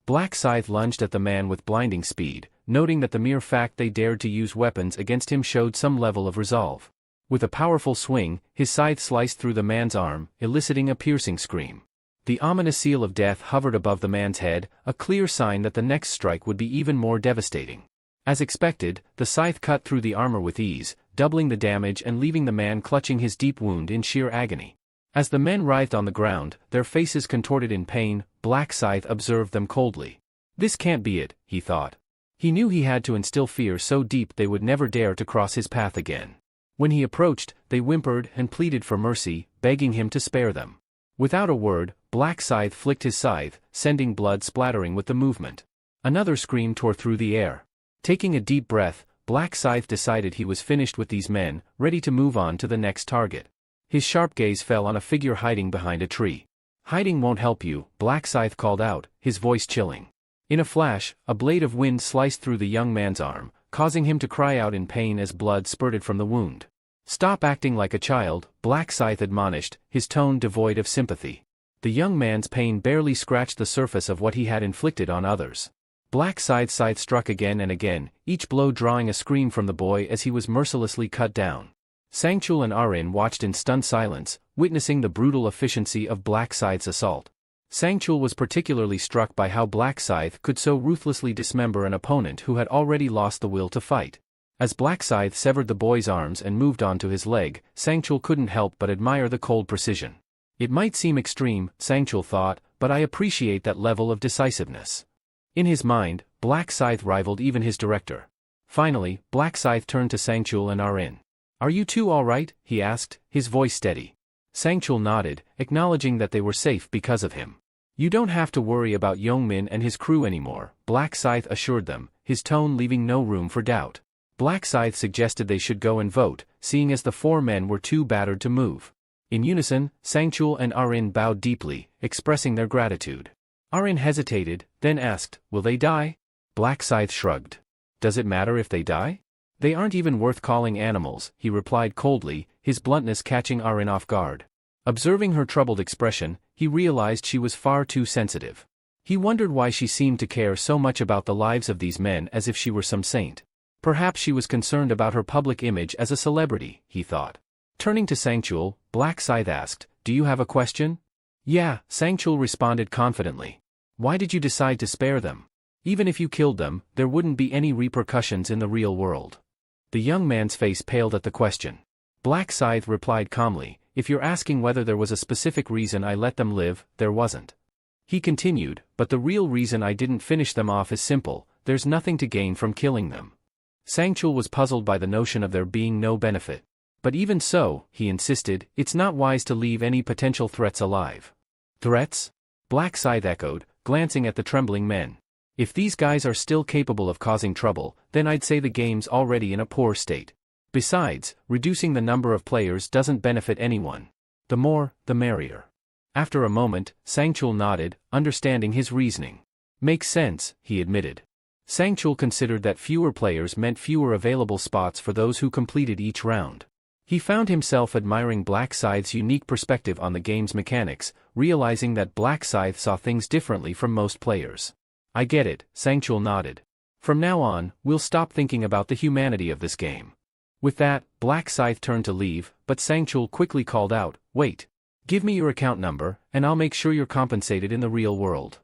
Black Scythe lunged at the man with blinding speed, noting that the mere fact they dared to use weapons against him showed some level of resolve. With a powerful swing, his scythe sliced through the man's arm, eliciting a piercing scream. The ominous seal of death hovered above the man's head, a clear sign that the next strike would be even more devastating. As expected, the scythe cut through the armor with ease, doubling the damage and leaving the man clutching his deep wound in sheer agony. As the men writhed on the ground, their faces contorted in pain, Black Scythe observed them coldly. This can't be it, he thought. He knew he had to instill fear so deep they would never dare to cross his path again. When he approached, they whimpered and pleaded for mercy, begging him to spare them. Without a word, Black Scythe flicked his scythe, sending blood splattering with the movement. Another scream tore through the air. Taking a deep breath, Black Scythe decided he was finished with these men, ready to move on to the next target. His sharp gaze fell on a figure hiding behind a tree. "Hiding won't help you," Black Scythe called out, his voice chilling. In a flash, a blade of wind sliced through the young man's arm, causing him to cry out in pain as blood spurted from the wound. "Stop acting like a child," Black Scythe admonished, his tone devoid of sympathy. The young man's pain barely scratched the surface of what he had inflicted on others. Black Scythe's scythe struck again and again, each blow drawing a scream from the boy as he was mercilessly cut down. Sangchul and Arin watched in stunned silence, witnessing the brutal efficiency of Black Scythe's assault. Sangchul was particularly struck by how Black Scythe could so ruthlessly dismember an opponent who had already lost the will to fight. As Black Scythe severed the boy's arms and moved on to his leg, Sangchul couldn't help but admire the cold precision. "It might seem extreme," Sangchul thought, "but I appreciate that level of decisiveness." In his mind, Black Scythe rivaled even his director. Finally, Black Scythe turned to Sangchul and Arin. "Are you two all right?" he asked, his voice steady. Sangchul nodded, acknowledging that they were safe because of him. "You don't have to worry about Yongmin and his crew anymore," Black Scythe assured them, his tone leaving no room for doubt. Black Scythe suggested they should go and vote, seeing as the four men were too battered to move. In unison, Sangchul and Arin bowed deeply, expressing their gratitude. Arin hesitated, then asked, "Will they die?" Black Scythe shrugged. "Does it matter if they die? They aren't even worth calling animals," he replied coldly, his bluntness catching Arin off guard. Observing her troubled expression, he realized she was far too sensitive. He wondered why she seemed to care so much about the lives of these men as if she were some saint. Perhaps she was concerned about her public image as a celebrity, he thought. Turning to Sangchul, Black Scythe asked, "Do you have a question?" "Yeah," Sangchul responded confidently. "Why did you decide to spare them? Even if you killed them, there wouldn't be any repercussions in the real world." The young man's face paled at the question. Black Scythe replied calmly, "If you're asking whether there was a specific reason I let them live, there wasn't." He continued, "But the real reason I didn't finish them off is simple, there's nothing to gain from killing them." Sangchul was puzzled by the notion of there being no benefit. "But even so," he insisted, "it's not wise to leave any potential threats alive." "Threats?" Black Scythe echoed, glancing at the trembling men. "If these guys are still capable of causing trouble, then I'd say the game's already in a poor state. Besides, reducing the number of players doesn't benefit anyone. The more, the merrier." After a moment, Sangchul nodded, understanding his reasoning. "Makes sense," he admitted. Sangchul considered that fewer players meant fewer available spots for those who completed each round. He found himself admiring Black Scythe's unique perspective on the game's mechanics, realizing that Black Scythe saw things differently from most players. "I get it," Sangchul nodded. "From now on, we'll stop thinking about the humanity of this game." With that, Black Scythe turned to leave, but Sangchul quickly called out, "Wait. Give me your account number, and I'll make sure you're compensated in the real world."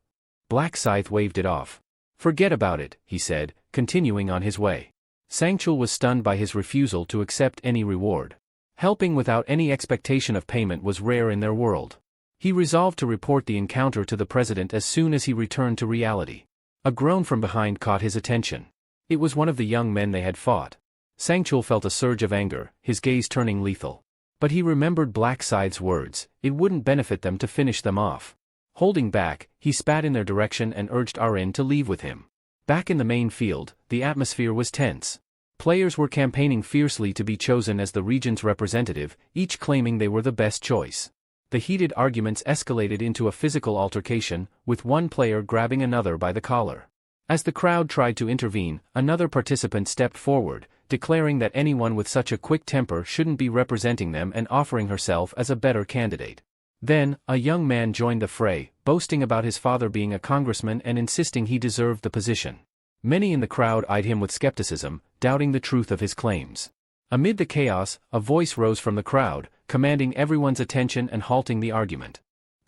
Black Scythe waved it off. "Forget about it," he said, continuing on his way. Sangchul was stunned by his refusal to accept any reward. Helping without any expectation of payment was rare in their world. He resolved to report the encounter to the president as soon as he returned to reality. A groan from behind caught his attention. It was one of the young men they had fought. Sangchul felt a surge of anger, his gaze turning lethal. But he remembered Black Scythe's words, it wouldn't benefit them to finish them off. Holding back, he spat in their direction and urged Arin to leave with him. Back in the main field, the atmosphere was tense. Players were campaigning fiercely to be chosen as the region's representative, each claiming they were the best choice. The heated arguments escalated into a physical altercation, with one player grabbing another by the collar. As the crowd tried to intervene, another participant stepped forward, declaring that anyone with such a quick temper shouldn't be representing them and offering herself as a better candidate. Then, a young man joined the fray, boasting about his father being a congressman and insisting he deserved the position. Many in the crowd eyed him with skepticism, doubting the truth of his claims. Amid the chaos, a voice rose from the crowd, commanding everyone's attention and halting the argument.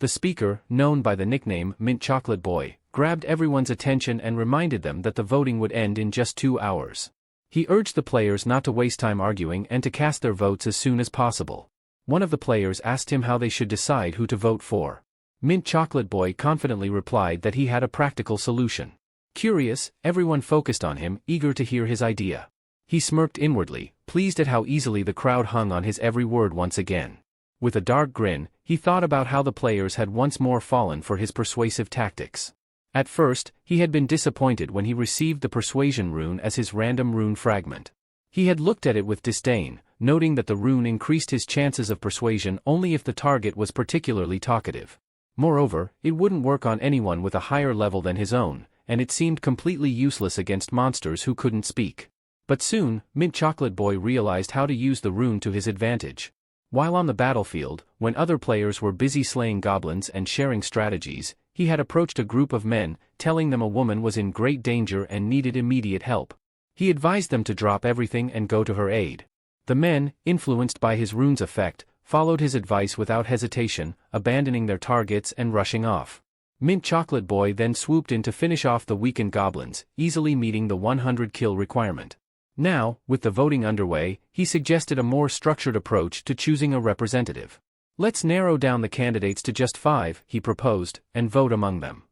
The speaker, known by the nickname Mint Chocolate Boy, grabbed everyone's attention and reminded them that the voting would end in just 2 hours. He urged the players not to waste time arguing and to cast their votes as soon as possible. One of the players asked him how they should decide who to vote for. Mint Chocolate Boy confidently replied that he had a practical solution. Curious, everyone focused on him, eager to hear his idea. He smirked inwardly, pleased at how easily the crowd hung on his every word once again. With a dark grin, he thought about how the players had once more fallen for his persuasive tactics. At first, he had been disappointed when he received the persuasion rune as his random rune fragment. He had looked at it with disdain, noting that the rune increased his chances of persuasion only if the target was particularly talkative. Moreover, it wouldn't work on anyone with a higher level than his own, and it seemed completely useless against monsters who couldn't speak. But soon, Mint Chocolate Boy realized how to use the rune to his advantage. While on the battlefield, when other players were busy slaying goblins and sharing strategies, he had approached a group of men, telling them a woman was in great danger and needed immediate help. He advised them to drop everything and go to her aid. The men, influenced by his rune's effect, followed his advice without hesitation, abandoning their targets and rushing off. Mint Chocolate Boy then swooped in to finish off the weakened goblins, easily meeting the 100 kill requirement. Now, with the voting underway, he suggested a more structured approach to choosing a representative. Let's narrow down the candidates to just 5, he proposed, and vote among them.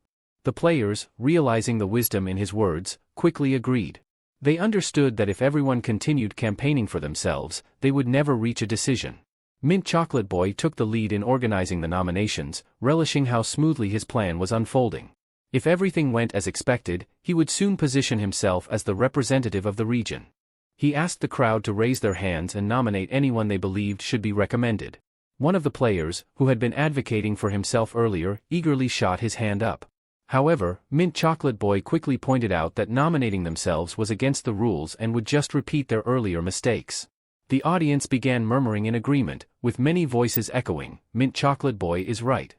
The players, realizing the wisdom in his words, quickly agreed. They understood that if everyone continued campaigning for themselves, they would never reach a decision. Mint Chocolate Boy took the lead in organizing the nominations, relishing how smoothly his plan was unfolding. If everything went as expected, he would soon position himself as the representative of the region. He asked the crowd to raise their hands and nominate anyone they believed should be recommended. One of the players, who had been advocating for himself earlier, eagerly shot his hand up. However, Mint Chocolate Boy quickly pointed out that nominating themselves was against the rules and would just repeat their earlier mistakes. The audience began murmuring in agreement, with many voices echoing, "Mint Chocolate Boy is right."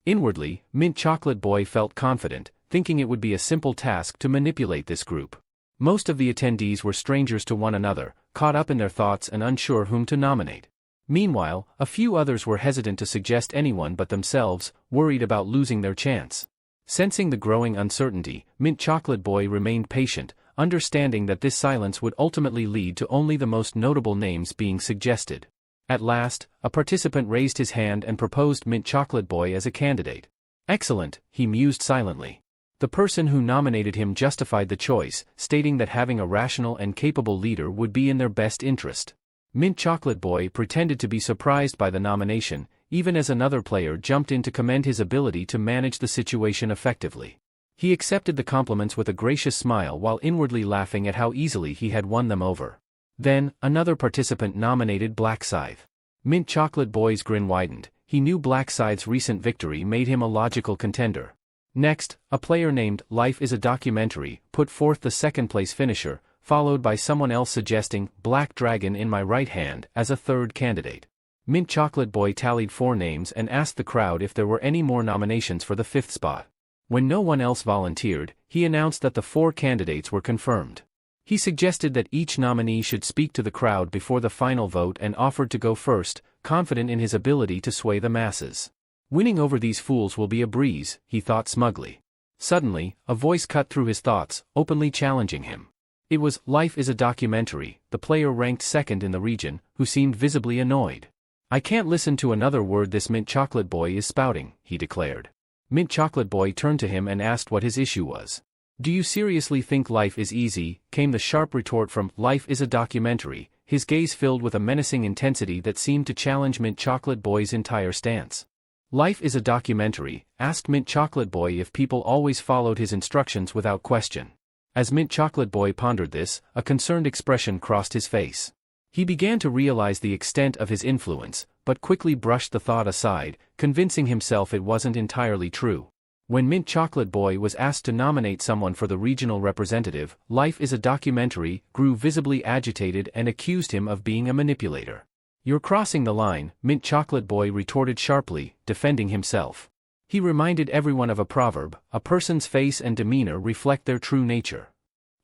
Inwardly, Mint Chocolate Boy felt confident, thinking it would be a simple task to manipulate this group. Most of the attendees were strangers to one another, caught up in their thoughts and unsure whom to nominate. Meanwhile, a few others were hesitant to suggest anyone but themselves, worried about losing their chance. Sensing the growing uncertainty, Mint Chocolate Boy remained patient, understanding that this silence would ultimately lead to only the most notable names being suggested. At last, a participant raised his hand and proposed Mint Chocolate Boy as a candidate. Excellent, he mused silently. The person who nominated him justified the choice, stating that having a rational and capable leader would be in their best interest. Mint Chocolate Boy pretended to be surprised by the nomination, even as another player jumped in to commend his ability to manage the situation effectively. He accepted the compliments with a gracious smile while inwardly laughing at how easily he had won them over. Then, another participant nominated Black Scythe. Mint Chocolate Boy's grin widened. He knew Black Scythe's recent victory made him a logical contender. Next, a player named Life is a Documentary put forth the second-place finisher, followed by someone else suggesting Black Dragon in My Right Hand as a third candidate. Mint Chocolate Boy tallied 4 names and asked the crowd if there were any more nominations for the 5th spot. When no one else volunteered, he announced that the 4 candidates were confirmed. He suggested that each nominee should speak to the crowd before the final vote and offered to go first, confident in his ability to sway the masses. Winning over these fools will be a breeze, he thought smugly. Suddenly, a voice cut through his thoughts, openly challenging him. It was Life is a Documentary, the player ranked second in the region, who seemed visibly annoyed. "I can't listen to another word this Mint Chocolate Boy is spouting," he declared. Mint Chocolate Boy turned to him and asked what his issue was. "Do you seriously think life is easy?" came the sharp retort from Life is a Documentary, his gaze filled with a menacing intensity that seemed to challenge Mint Chocolate Boy's entire stance. Life is a Documentary asked Mint Chocolate Boy if people always followed his instructions without question. As Mint Chocolate Boy pondered this, a concerned expression crossed his face. He began to realize the extent of his influence, but quickly brushed the thought aside, convincing himself it wasn't entirely true. When Mint Chocolate Boy was asked to nominate someone for the regional representative, Life is a Documentary grew visibly agitated and accused him of being a manipulator. "You're crossing the line," Mint Chocolate Boy retorted sharply, defending himself. He reminded everyone of a proverb, a person's face and demeanor reflect their true nature.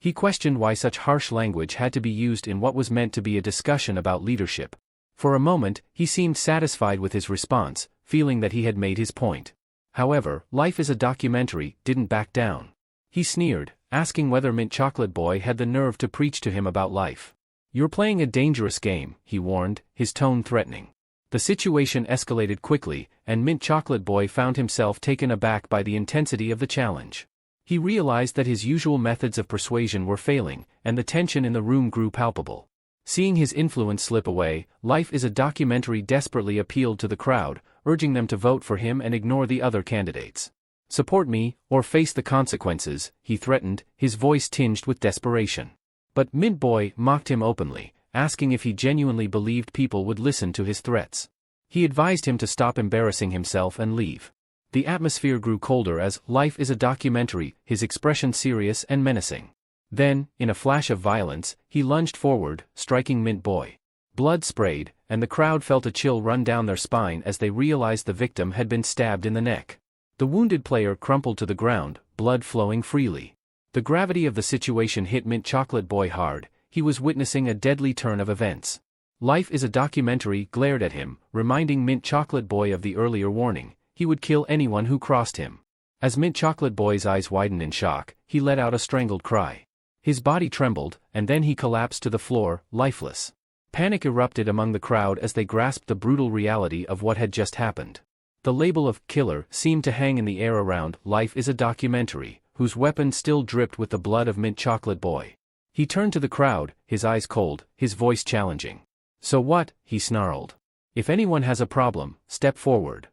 He questioned why such harsh language had to be used in what was meant to be a discussion about leadership. For a moment, he seemed satisfied with his response, feeling that he had made his point. However, Life is a Documentary didn't back down. He sneered, asking whether Mint Chocolate Boy had the nerve to preach to him about life. "You're playing a dangerous game," he warned, his tone threatening. The situation escalated quickly, and Mint Chocolate Boy found himself taken aback by the intensity of the challenge. He realized that his usual methods of persuasion were failing, and the tension in the room grew palpable. Seeing his influence slip away, Life is a Documentary desperately appealed to the crowd, urging them to vote for him and ignore the other candidates. "Support me, or face the consequences," he threatened, his voice tinged with desperation. But Mint Boy mocked him openly, asking if he genuinely believed people would listen to his threats. He advised him to stop embarrassing himself and leave. The atmosphere grew colder as Life is a Documentary, his expression serious and menacing. Then, in a flash of violence, he lunged forward, striking Mint Boy. Blood sprayed, and the crowd felt a chill run down their spine as they realized the victim had been stabbed in the neck. The wounded player crumpled to the ground, blood flowing freely. The gravity of the situation hit Mint Chocolate Boy hard. He was witnessing a deadly turn of events. Life is a Documentary glared at him, reminding Mint Chocolate Boy of the earlier warning: he would kill anyone who crossed him. As Mint Chocolate Boy's eyes widened in shock, he let out a strangled cry. His body trembled, and then he collapsed to the floor, lifeless. Panic erupted among the crowd as they grasped the brutal reality of what had just happened. The label of killer seemed to hang in the air around Life is a Documentary, whose weapon still dripped with the blood of Mint Chocolate Boy. He turned to the crowd, his eyes cold, his voice challenging. "So what?" he snarled. "If anyone has a problem, step forward."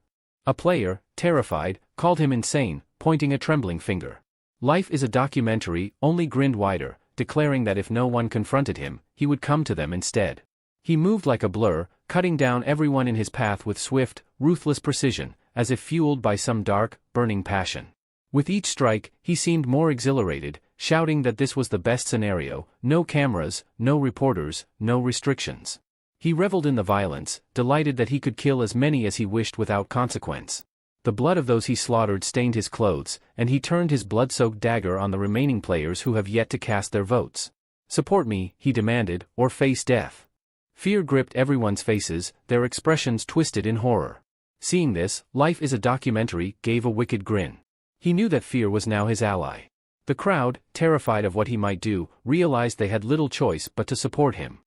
A player, terrified, called him insane, pointing a trembling finger. Life is a Documentary only grinned wider, declaring that if no one confronted him, he would come to them instead. He moved like a blur, cutting down everyone in his path with swift, ruthless precision, as if fueled by some dark, burning passion. With each strike, he seemed more exhilarated, shouting that this was the best scenario: no cameras, no reporters, no restrictions. He reveled in the violence, delighted that he could kill as many as he wished without consequence. The blood of those he slaughtered stained his clothes, and he turned his blood-soaked dagger on the remaining players who have yet to cast their votes. "Support me," he demanded, "or face death." Fear gripped everyone's faces, their expressions twisted in horror. Seeing this, Life is a Documentary gave a wicked grin. He knew that fear was now his ally. The crowd, terrified of what he might do, realized they had little choice but to support him.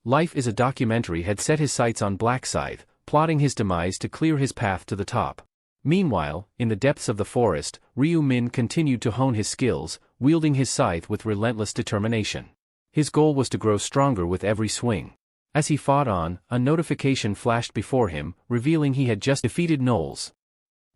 Life is a Documentary had set his sights on Black Scythe, plotting his demise to clear his path to the top. Meanwhile, in the depths of the forest, Ryu Min continued to hone his skills, wielding his scythe with relentless determination. His goal was to grow stronger with every swing. As he fought on, a notification flashed before him, revealing he had just defeated Knowles.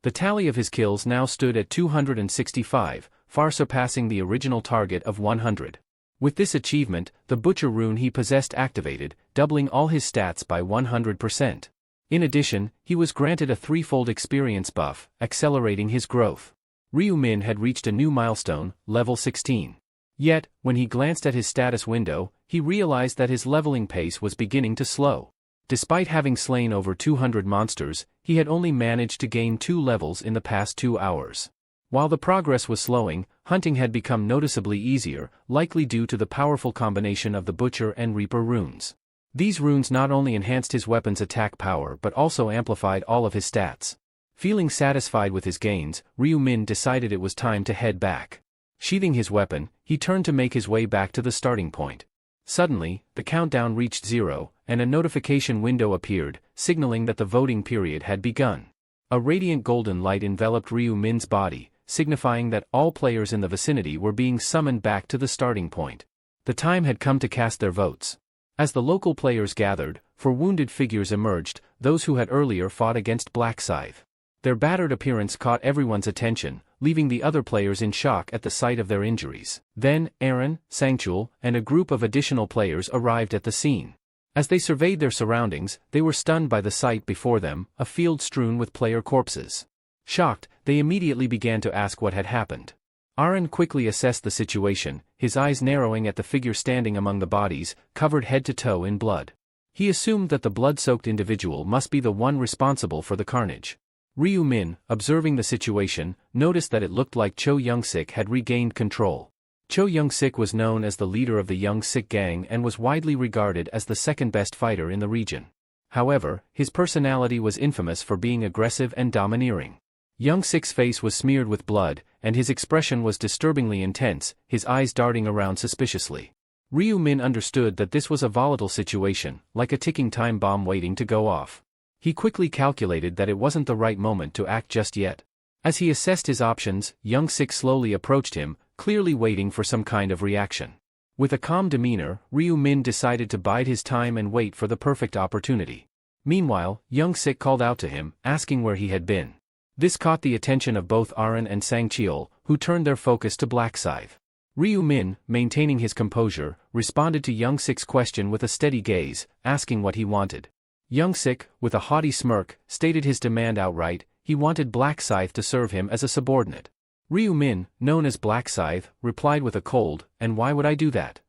The tally of his kills now stood at 265, far surpassing the original target of 100. With this achievement, the Butcher rune he possessed activated, doubling all his stats by 100%. In addition, he was granted a threefold experience buff, accelerating his growth. Ryu Min had reached a new milestone, level 16. Yet, when he glanced at his status window, he realized that his leveling pace was beginning to slow. Despite having slain over 200 monsters, he had only managed to gain 2 levels in the past 2 hours. While the progress was slowing, hunting had become noticeably easier, likely due to the powerful combination of the Butcher and Reaper runes. These runes not only enhanced his weapon's attack power but also amplified all of his stats. Feeling satisfied with his gains, Ryu Min decided it was time to head back. Sheathing his weapon, he turned to make his way back to the starting point. Suddenly, the countdown reached 0, and a notification window appeared, signaling that the voting period had begun. A radiant golden light enveloped Ryu Min's body, signifying that all players in the vicinity were being summoned back to the starting point. The time had come to cast their votes. As the local players gathered, 4 wounded figures emerged, those who had earlier fought against Black Scythe. Their battered appearance caught everyone's attention, leaving the other players in shock at the sight of their injuries. Then, Aaron, Sangchul, and a group of additional players arrived at the scene. As they surveyed their surroundings, they were stunned by the sight before them, a field strewn with player corpses. Shocked, they immediately began to ask what had happened. Aaron quickly assessed the situation, his eyes narrowing at the figure standing among the bodies, covered head to toe in blood. He assumed that the blood-soaked individual must be the one responsible for the carnage. Ryu Min, observing the situation, noticed that it looked like Cho Young-sik had regained control. Cho Young-sik was known as the leader of the Young-sik gang and was widely regarded as the second-best fighter in the region. However, his personality was infamous for being aggressive and domineering. Young Sik's face was smeared with blood, and his expression was disturbingly intense, his eyes darting around suspiciously. Ryu Min understood that this was a volatile situation, like a ticking time bomb waiting to go off. He quickly calculated that it wasn't the right moment to act just yet. As he assessed his options, Young Sik slowly approached him, clearly waiting for some kind of reaction. With a calm demeanor, Ryu Min decided to bide his time and wait for the perfect opportunity. Meanwhile, Young Sik called out to him, asking where he had been. This caught the attention of both Aran and Sangcheol, who turned their focus to Black Scythe. Ryu Min, maintaining his composure, responded to Young Sik's question with a steady gaze, asking what he wanted. Young Sik, with a haughty smirk, stated his demand outright. He wanted Black Scythe to serve him as a subordinate. Ryu Min, known as Black Scythe, replied with a cold, "And why would I do that?"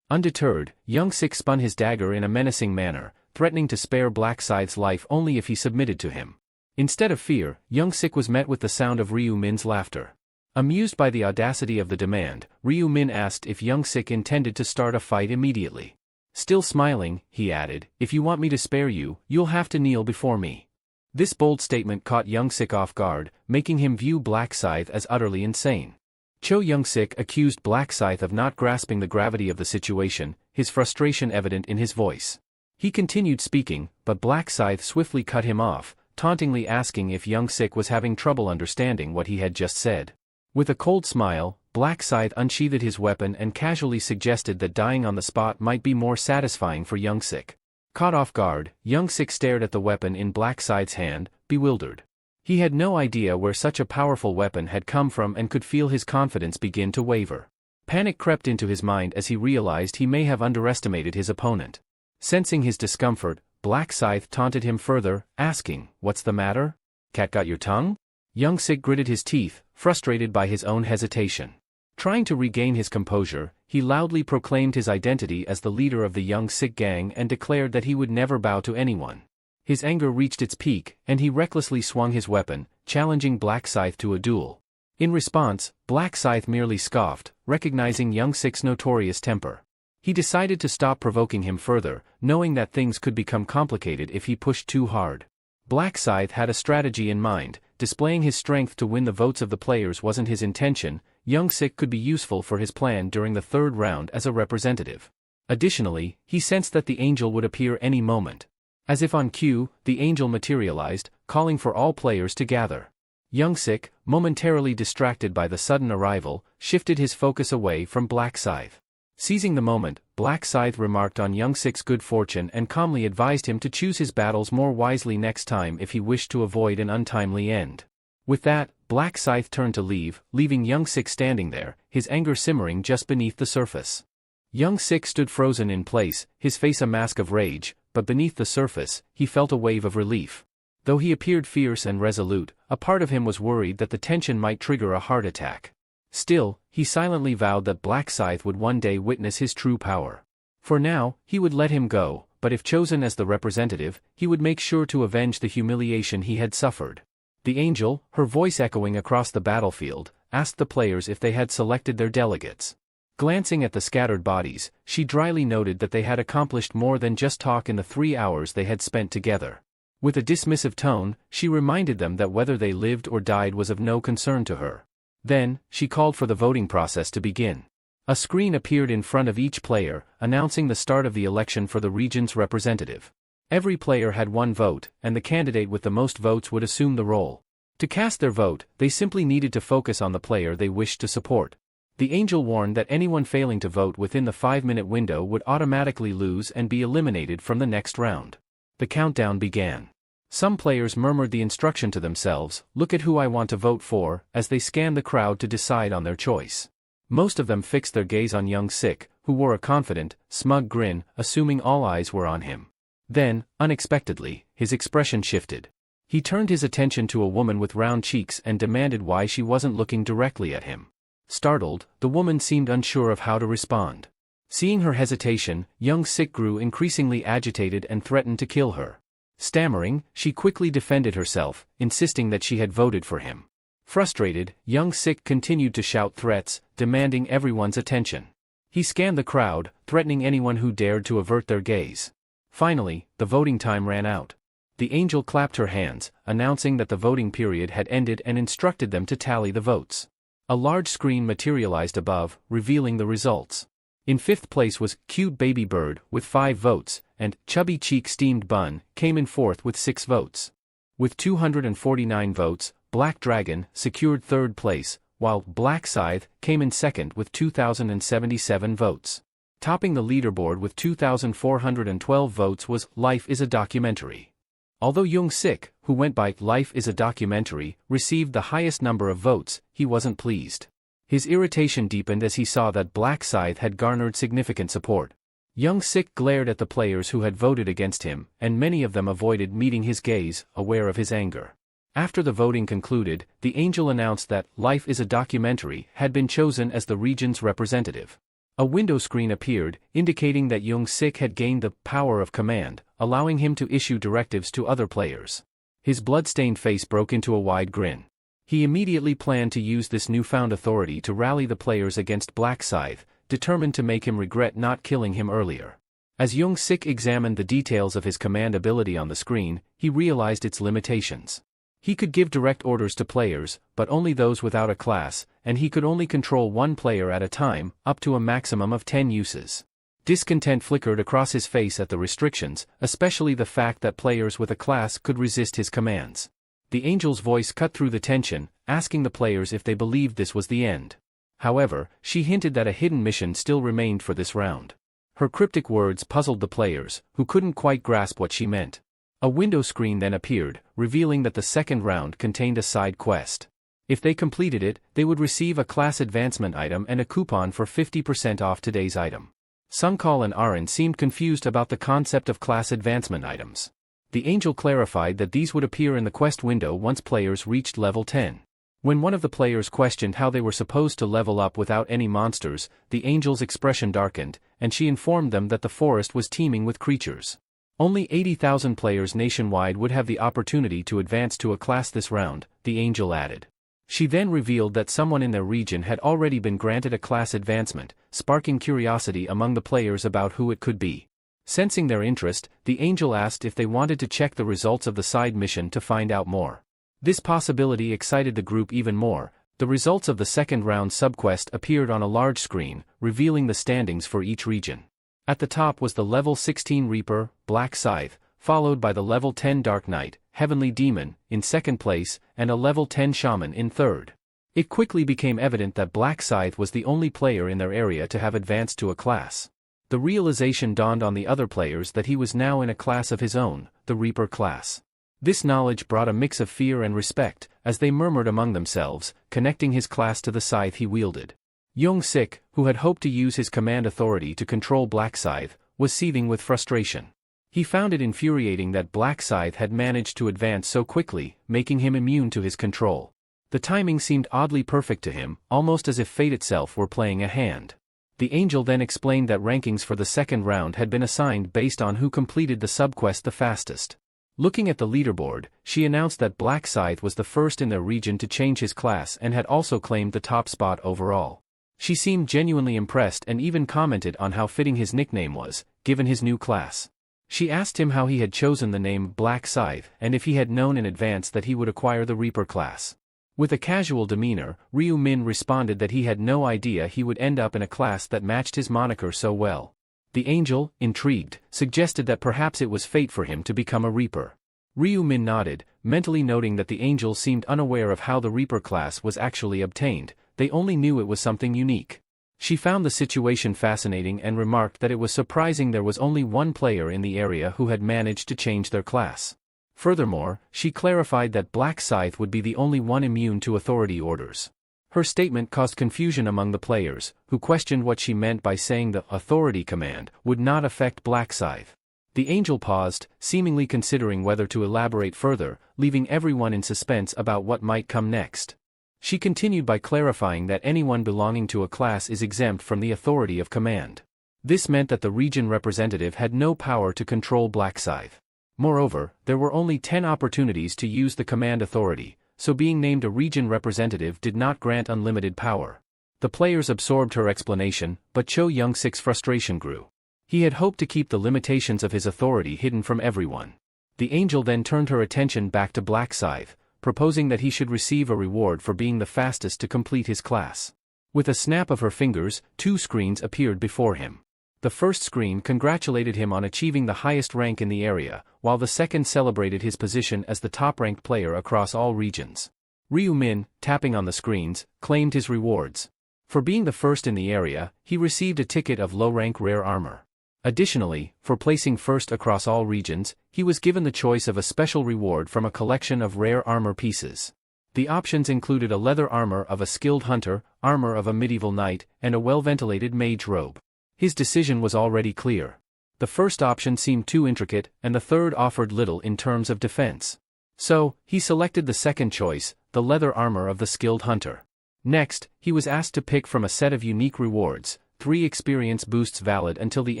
Undeterred, Young Sik spun his dagger in a menacing manner, threatening to spare Black Scythe's life only if he submitted to him. Instead of fear, Young Sik was met with the sound of Ryu Min's laughter. Amused by the audacity of the demand, Ryu Min asked if Young Sik intended to start a fight immediately. Still smiling, he added, "If you want me to spare you, you'll have to kneel before me." This bold statement caught Young Sik off guard, making him view Black Scythe as utterly insane. Young Sik accused Black Scythe of not grasping the gravity of the situation, his frustration evident in his voice. He continued speaking, but Black Scythe swiftly cut him off, tauntingly asking if Young Sik was having trouble understanding what he had just said. With a cold smile, Black Scythe unsheathed his weapon and casually suggested that dying on the spot might be more satisfying for Young Sik. Caught off guard, Young Sik stared at the weapon in Black Scythe's hand, bewildered. He had no idea where such a powerful weapon had come from and could feel his confidence begin to waver. Panic crept into his mind as he realized he may have underestimated his opponent. Sensing his discomfort, Black Scythe taunted him further, asking, "What's the matter? Cat got your tongue?" Young Sik gritted his teeth, frustrated by his own hesitation. Trying to regain his composure, he loudly proclaimed his identity as the leader of the Young Sik gang and declared that he would never bow to anyone. His anger reached its peak, and he recklessly swung his weapon, challenging Black Scythe to a duel. In response, Black Scythe merely scoffed, recognizing Young Sik's notorious temper. He decided to stop provoking him further, knowing that things could become complicated if he pushed too hard. Black Scythe had a strategy in mind. Displaying his strength to win the votes of the players wasn't his intention. Young Sik could be useful for his plan during the third round as a representative. Additionally, he sensed that the angel would appear any moment. As if on cue, the angel materialized, calling for all players to gather. Young Sik, momentarily distracted by the sudden arrival, shifted his focus away from Black Scythe. Seizing the moment, Black Scythe remarked on Young Sik's good fortune and calmly advised him to choose his battles more wisely next time if he wished to avoid an untimely end. With that, Black Scythe turned to leave, leaving Young Sik standing there, his anger simmering just beneath the surface. Young Sik stood frozen in place, his face a mask of rage, but beneath the surface, he felt a wave of relief. Though he appeared fierce and resolute, a part of him was worried that the tension might trigger a heart attack. Still, he silently vowed that Black Scythe would one day witness his true power. For now, he would let him go, but if chosen as the representative, he would make sure to avenge the humiliation he had suffered. The angel, her voice echoing across the battlefield, asked the players if they had selected their delegates. Glancing at the scattered bodies, she dryly noted that they had accomplished more than just talk in the 3 hours they had spent together. With a dismissive tone, she reminded them that whether they lived or died was of no concern to her. Then, she called for the voting process to begin. A screen appeared in front of each player, announcing the start of the election for the region's representative. Every player had one vote, and the candidate with the most votes would assume the role. To cast their vote, they simply needed to focus on the player they wished to support. The angel warned that anyone failing to vote within the 5-minute window would automatically lose and be eliminated from the next round. The countdown began. Some players murmured the instruction to themselves, "Look at who I want to vote for," as they scanned the crowd to decide on their choice. Most of them fixed their gaze on Young Sik, who wore a confident, smug grin, assuming all eyes were on him. Then, unexpectedly, his expression shifted. He turned his attention to a woman with round cheeks and demanded why she wasn't looking directly at him. Startled, the woman seemed unsure of how to respond. Seeing her hesitation, Young Sik grew increasingly agitated and threatened to kill her. Stammering, she quickly defended herself, insisting that she had voted for him. Frustrated, Young Sik continued to shout threats, demanding everyone's attention. He scanned the crowd, threatening anyone who dared to avert their gaze. Finally, the voting time ran out. The angel clapped her hands, announcing that the voting period had ended and instructed them to tally the votes. A large screen materialized above, revealing the results. In fifth place was Cute Baby Bird with 5 votes, and Chubby Cheek Steamed Bun came in fourth with 6 votes. With 249 votes, Black Dragon secured third place, while Black Scythe came in second with 2,077 votes. Topping the leaderboard with 2,412 votes was Life is a Documentary. Although Young Sik, who went by Life is a Documentary, received the highest number of votes, he wasn't pleased. His irritation deepened as he saw that Black Scythe had garnered significant support. Young Sik glared at the players who had voted against him, and many of them avoided meeting his gaze, aware of his anger. After the voting concluded, the angel announced that Life is a Documentary had been chosen as the region's representative. A window screen appeared, indicating that Young Sik had gained the power of command, allowing him to issue directives to other players. His blood-stained face broke into a wide grin. He immediately planned to use this newfound authority to rally the players against Black Scythe, determined to make him regret not killing him earlier. As Young Sik examined the details of his command ability on the screen, he realized its limitations. He could give direct orders to players, but only those without a class, and he could only control one player at a time, up to a maximum of 10 uses. Discontent flickered across his face at the restrictions, especially the fact that players with a class could resist his commands. The angel's voice cut through the tension, asking the players if they believed this was the end. However, she hinted that a hidden mission still remained for this round. Her cryptic words puzzled the players, who couldn't quite grasp what she meant. A window screen then appeared, revealing that the second round contained a side quest. If they completed it, they would receive a class advancement item and a coupon for 50% off today's item. Sungkal and Arin seemed confused about the concept of class advancement items. The angel clarified that these would appear in the quest window once players reached level 10. When one of the players questioned how they were supposed to level up without any monsters, the angel's expression darkened, and she informed them that the forest was teeming with creatures. Only 80,000 players nationwide would have the opportunity to advance to a class this round, the angel added. She then revealed that someone in their region had already been granted a class advancement, sparking curiosity among the players about who it could be. Sensing their interest, the angel asked if they wanted to check the results of the side mission to find out more. This possibility excited the group even more. The results of the second round subquest appeared on a large screen, revealing the standings for each region. At the top was the level 16 Reaper, Black Scythe, followed by the level 10 Dark Knight, Heavenly Demon, in second place, and a level 10 Shaman in third. It quickly became evident that Black Scythe was the only player in their area to have advanced to a class. The realization dawned on the other players that he was now in a class of his own, the Reaper class. This knowledge brought a mix of fear and respect, as they murmured among themselves, connecting his class to the scythe he wielded. Young Sik, who had hoped to use his command authority to control Black Scythe, was seething with frustration. He found it infuriating that Black Scythe had managed to advance so quickly, making him immune to his control. The timing seemed oddly perfect to him, almost as if fate itself were playing a hand. The angel then explained that rankings for the second round had been assigned based on who completed the subquest the fastest. Looking at the leaderboard, she announced that Black Scythe was the first in their region to change his class and had also claimed the top spot overall. She seemed genuinely impressed and even commented on how fitting his nickname was, given his new class. She asked him how he had chosen the name Black Scythe and if he had known in advance that he would acquire the Reaper class. With a casual demeanor, Ryu Min responded that he had no idea he would end up in a class that matched his moniker so well. The angel, intrigued, suggested that perhaps it was fate for him to become a Reaper. Ryu Min nodded, mentally noting that the angel seemed unaware of how the Reaper class was actually obtained. They only knew it was something unique. She found the situation fascinating and remarked that it was surprising there was only one player in the area who had managed to change their class. Furthermore, she clarified that Black Scythe would be the only one immune to authority orders. Her statement caused confusion among the players, who questioned what she meant by saying the authority command would not affect Black Scythe. The angel paused, seemingly considering whether to elaborate further, leaving everyone in suspense about what might come next. She continued by clarifying that anyone belonging to a class is exempt from the authority of command. This meant that the region representative had no power to control Black Scythe. Moreover, there were only 10 opportunities to use the command authority, so being named a region representative did not grant unlimited power. The players absorbed her explanation, but Cho Young-sik's frustration grew. He had hoped to keep the limitations of his authority hidden from everyone. The angel then turned her attention back to Black Scythe, proposing that he should receive a reward for being the fastest to complete his class. With a snap of her fingers, 2 screens appeared before him. The first screen congratulated him on achieving the highest rank in the area, while the second celebrated his position as the top-ranked player across all regions. Ryu Min, tapping on the screens, claimed his rewards. For being the first in the area, he received a ticket of low-rank rare armor. Additionally, for placing first across all regions, he was given the choice of a special reward from a collection of rare armor pieces. The options included a leather armor of a skilled hunter, armor of a medieval knight, and a well-ventilated mage robe. His decision was already clear. The first option seemed too intricate, and the third offered little in terms of defense. So, he selected the second choice, the leather armor of the skilled hunter. Next, he was asked to pick from a set of unique rewards, 3 experience boosts valid until the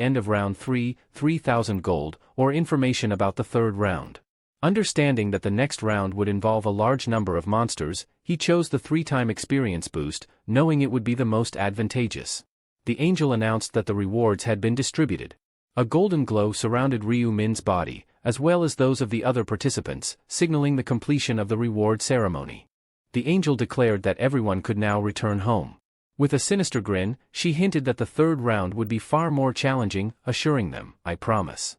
end of round 3, 3,000 gold, or information about the third round. Understanding that the next round would involve a large number of monsters, he chose the 3-time experience boost, knowing it would be the most advantageous. The angel announced that the rewards had been distributed. A golden glow surrounded Ryu Min's body, as well as those of the other participants, signaling the completion of the reward ceremony. The angel declared that everyone could now return home. With a sinister grin, she hinted that the third round would be far more challenging, assuring them, "I promise."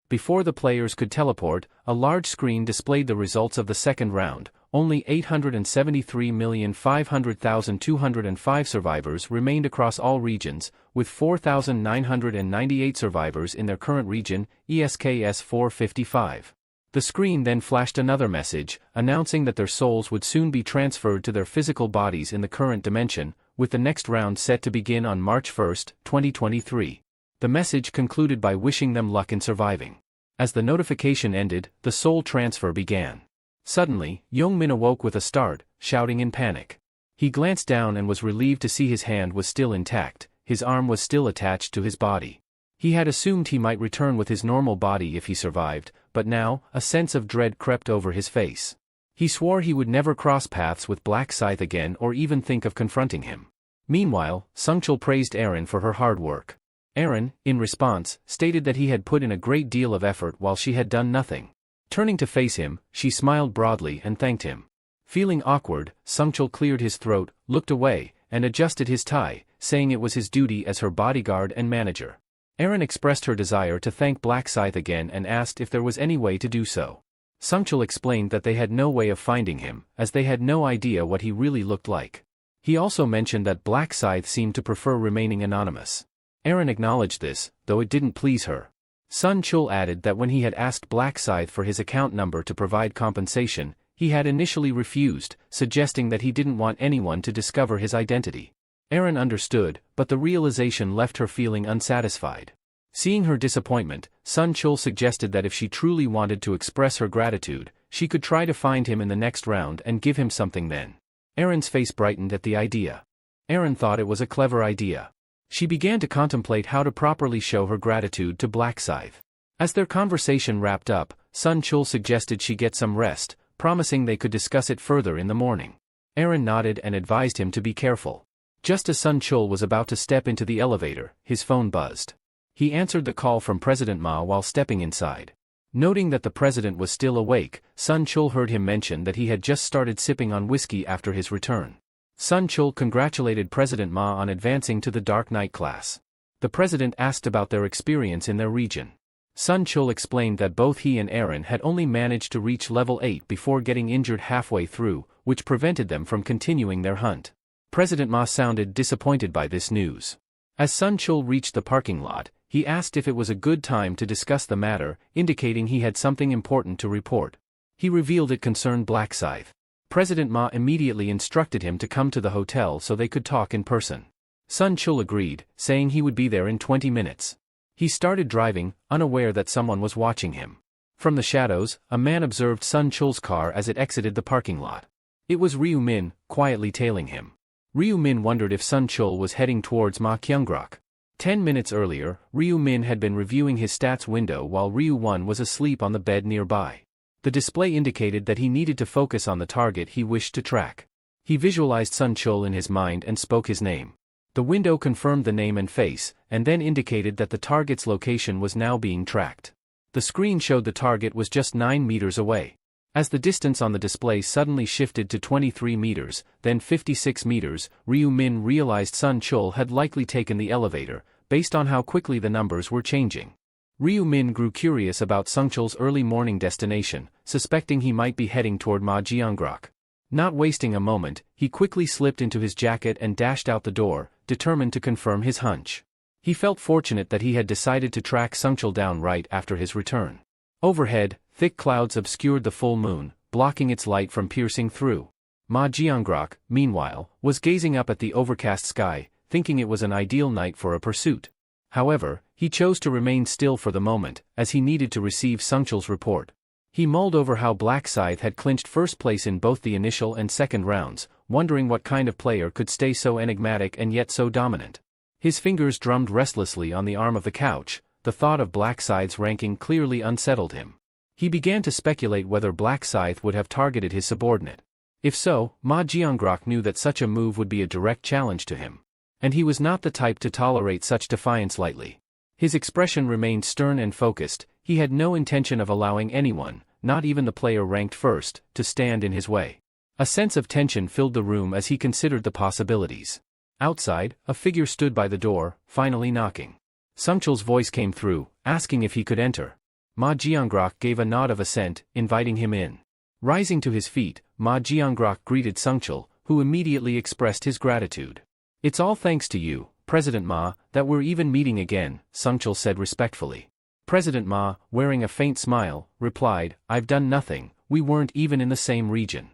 Before the players could teleport, a large screen displayed the results of the second round. Only 873,500,205 survivors remained across all regions, with 4,998 survivors in their current region, ESKS 455. The screen then flashed another message, announcing that their souls would soon be transferred to their physical bodies in the current dimension, with the next round set to begin on March 1, 2023. The message concluded by wishing them luck in surviving. As the notification ended, the soul transfer began. Suddenly, Young Min awoke with a start, shouting in panic. He glanced down and was relieved to see his hand was still intact, his arm was still attached to his body. He had assumed he might return with his normal body if he survived, but now, a sense of dread crept over his face. He swore he would never cross paths with Black Scythe again or even think of confronting him. Meanwhile, Sungchul praised Aaron for her hard work. Aaron, in response, stated that he had put in a great deal of effort while she had done nothing. Turning to face him, she smiled broadly and thanked him. Feeling awkward, Sungchul cleared his throat, looked away, and adjusted his tie, saying it was his duty as her bodyguard and manager. Aaron expressed her desire to thank Black Scythe again and asked if there was any way to do so. Sungchul explained that they had no way of finding him, as they had no idea what he really looked like. He also mentioned that Black Scythe seemed to prefer remaining anonymous. Aaron acknowledged this, though it didn't please her. Sun Chul added that when he had asked Black Scythe for his account number to provide compensation, he had initially refused, suggesting that he didn't want anyone to discover his identity. Aaron understood, but the realization left her feeling unsatisfied. Seeing her disappointment, Sun Chul suggested that if she truly wanted to express her gratitude, she could try to find him in the next round and give him something then. Aaron's face brightened at the idea. Aaron thought it was a clever idea. She began to contemplate how to properly show her gratitude to Black Scythe. As their conversation wrapped up, Sun Chul suggested she get some rest, promising they could discuss it further in the morning. Aaron nodded and advised him to be careful. Just as Sun Chul was about to step into the elevator, his phone buzzed. He answered the call from President Ma while stepping inside. Noting that the president was still awake, Sun Chul heard him mention that he had just started sipping on whiskey after his return. Sun Chul congratulated President Ma on advancing to the Dark Knight class. The president asked about their experience in their region. Sun Chul explained that both he and Aaron had only managed to reach level 8 before getting injured halfway through, which prevented them from continuing their hunt. President Ma sounded disappointed by this news. As Sun Chul reached the parking lot, he asked if it was a good time to discuss the matter, indicating he had something important to report. He revealed it concerned Black Scythe. President Ma immediately instructed him to come to the hotel so they could talk in person. Sun Chul agreed, saying he would be there in 20 minutes. He started driving, unaware that someone was watching him. From the shadows, a man observed Sun Chul's car as it exited the parking lot. It was Ryu Min, quietly tailing him. Ryu Min wondered if Sun Chul was heading towards Ma Kyungrak. 10 minutes earlier, Ryu Min had been reviewing his stats window while Ryu Won was asleep on the bed nearby. The display indicated that he needed to focus on the target he wished to track. He visualized Sun Chul in his mind and spoke his name. The window confirmed the name and face, and then indicated that the target's location was now being tracked. The screen showed the target was just 9 meters away. As the distance on the display suddenly shifted to 23 meters, then 56 meters, Ryu Min realized Sun Chul had likely taken the elevator, based on how quickly the numbers were changing. Ryu Min grew curious about Sun Chul's early morning destination, suspecting he might be heading toward Ma Jiangrok. Not wasting a moment, he quickly slipped into his jacket and dashed out the door, determined to confirm his hunch. He felt fortunate that he had decided to track Sun Chul down right after his return. Overhead, thick clouds obscured the full moon, blocking its light from piercing through. Ma Jiangrok, meanwhile, was gazing up at the overcast sky, thinking it was an ideal night for a pursuit. However, he chose to remain still for the moment, as he needed to receive Sun Chul's report. He mulled over how Black Scythe had clinched first place in both the initial and second rounds, wondering what kind of player could stay so enigmatic and yet so dominant. His fingers drummed restlessly on the arm of the couch. The thought of Black Scythe's ranking clearly unsettled him. He began to speculate whether Black Scythe would have targeted his subordinate. If so, Ma Jiangrok knew that such a move would be a direct challenge to him. And he was not the type to tolerate such defiance lightly. His expression remained stern and focused. He had no intention of allowing anyone, not even the player ranked first, to stand in his way. A sense of tension filled the room as he considered the possibilities. Outside, a figure stood by the door, finally knocking. Sun Chul's voice came through, asking if he could enter. Ma Jiangrok gave a nod of assent, inviting him in. Rising to his feet, Ma Jiangrok greeted Sun Chul, who immediately expressed his gratitude. "It's all thanks to you, President Ma, that we're even meeting again," Sun Chul said respectfully. President Ma, wearing a faint smile, replied, "I've done nothing, we weren't even in the same region."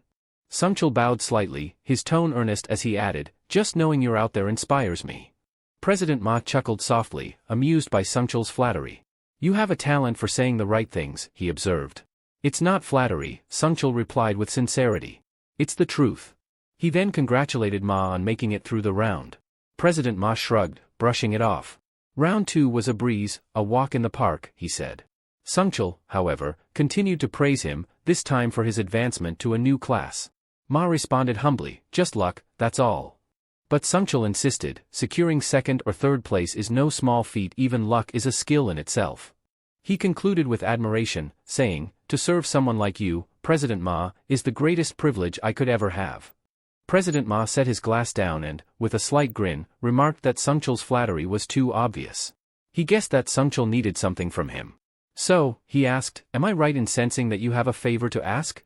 Sun Chul bowed slightly, his tone earnest as he added, "Just knowing you're out there inspires me." President Ma chuckled softly, amused by Sun Chul's flattery. "You have a talent for saying the right things," he observed. "It's not flattery," Sun Chul replied with sincerity. "It's the truth." He then congratulated Ma on making it through the round. President Ma shrugged, brushing it off. "Round 2 was a breeze, a walk in the park," he said. Sun Chul, however, continued to praise him, this time for his advancement to a new class. Ma responded humbly, "Just luck, that's all." But Sun Chul insisted, securing second or third place is no small feat, even luck is a skill in itself. He concluded with admiration, saying, "To serve someone like you, President Ma, is the greatest privilege I could ever have." President Ma set his glass down and, with a slight grin, remarked that Sun Chul's flattery was too obvious. He guessed that Sun Chul needed something from him. "So," he asked, "am I right in sensing that you have a favor to ask?"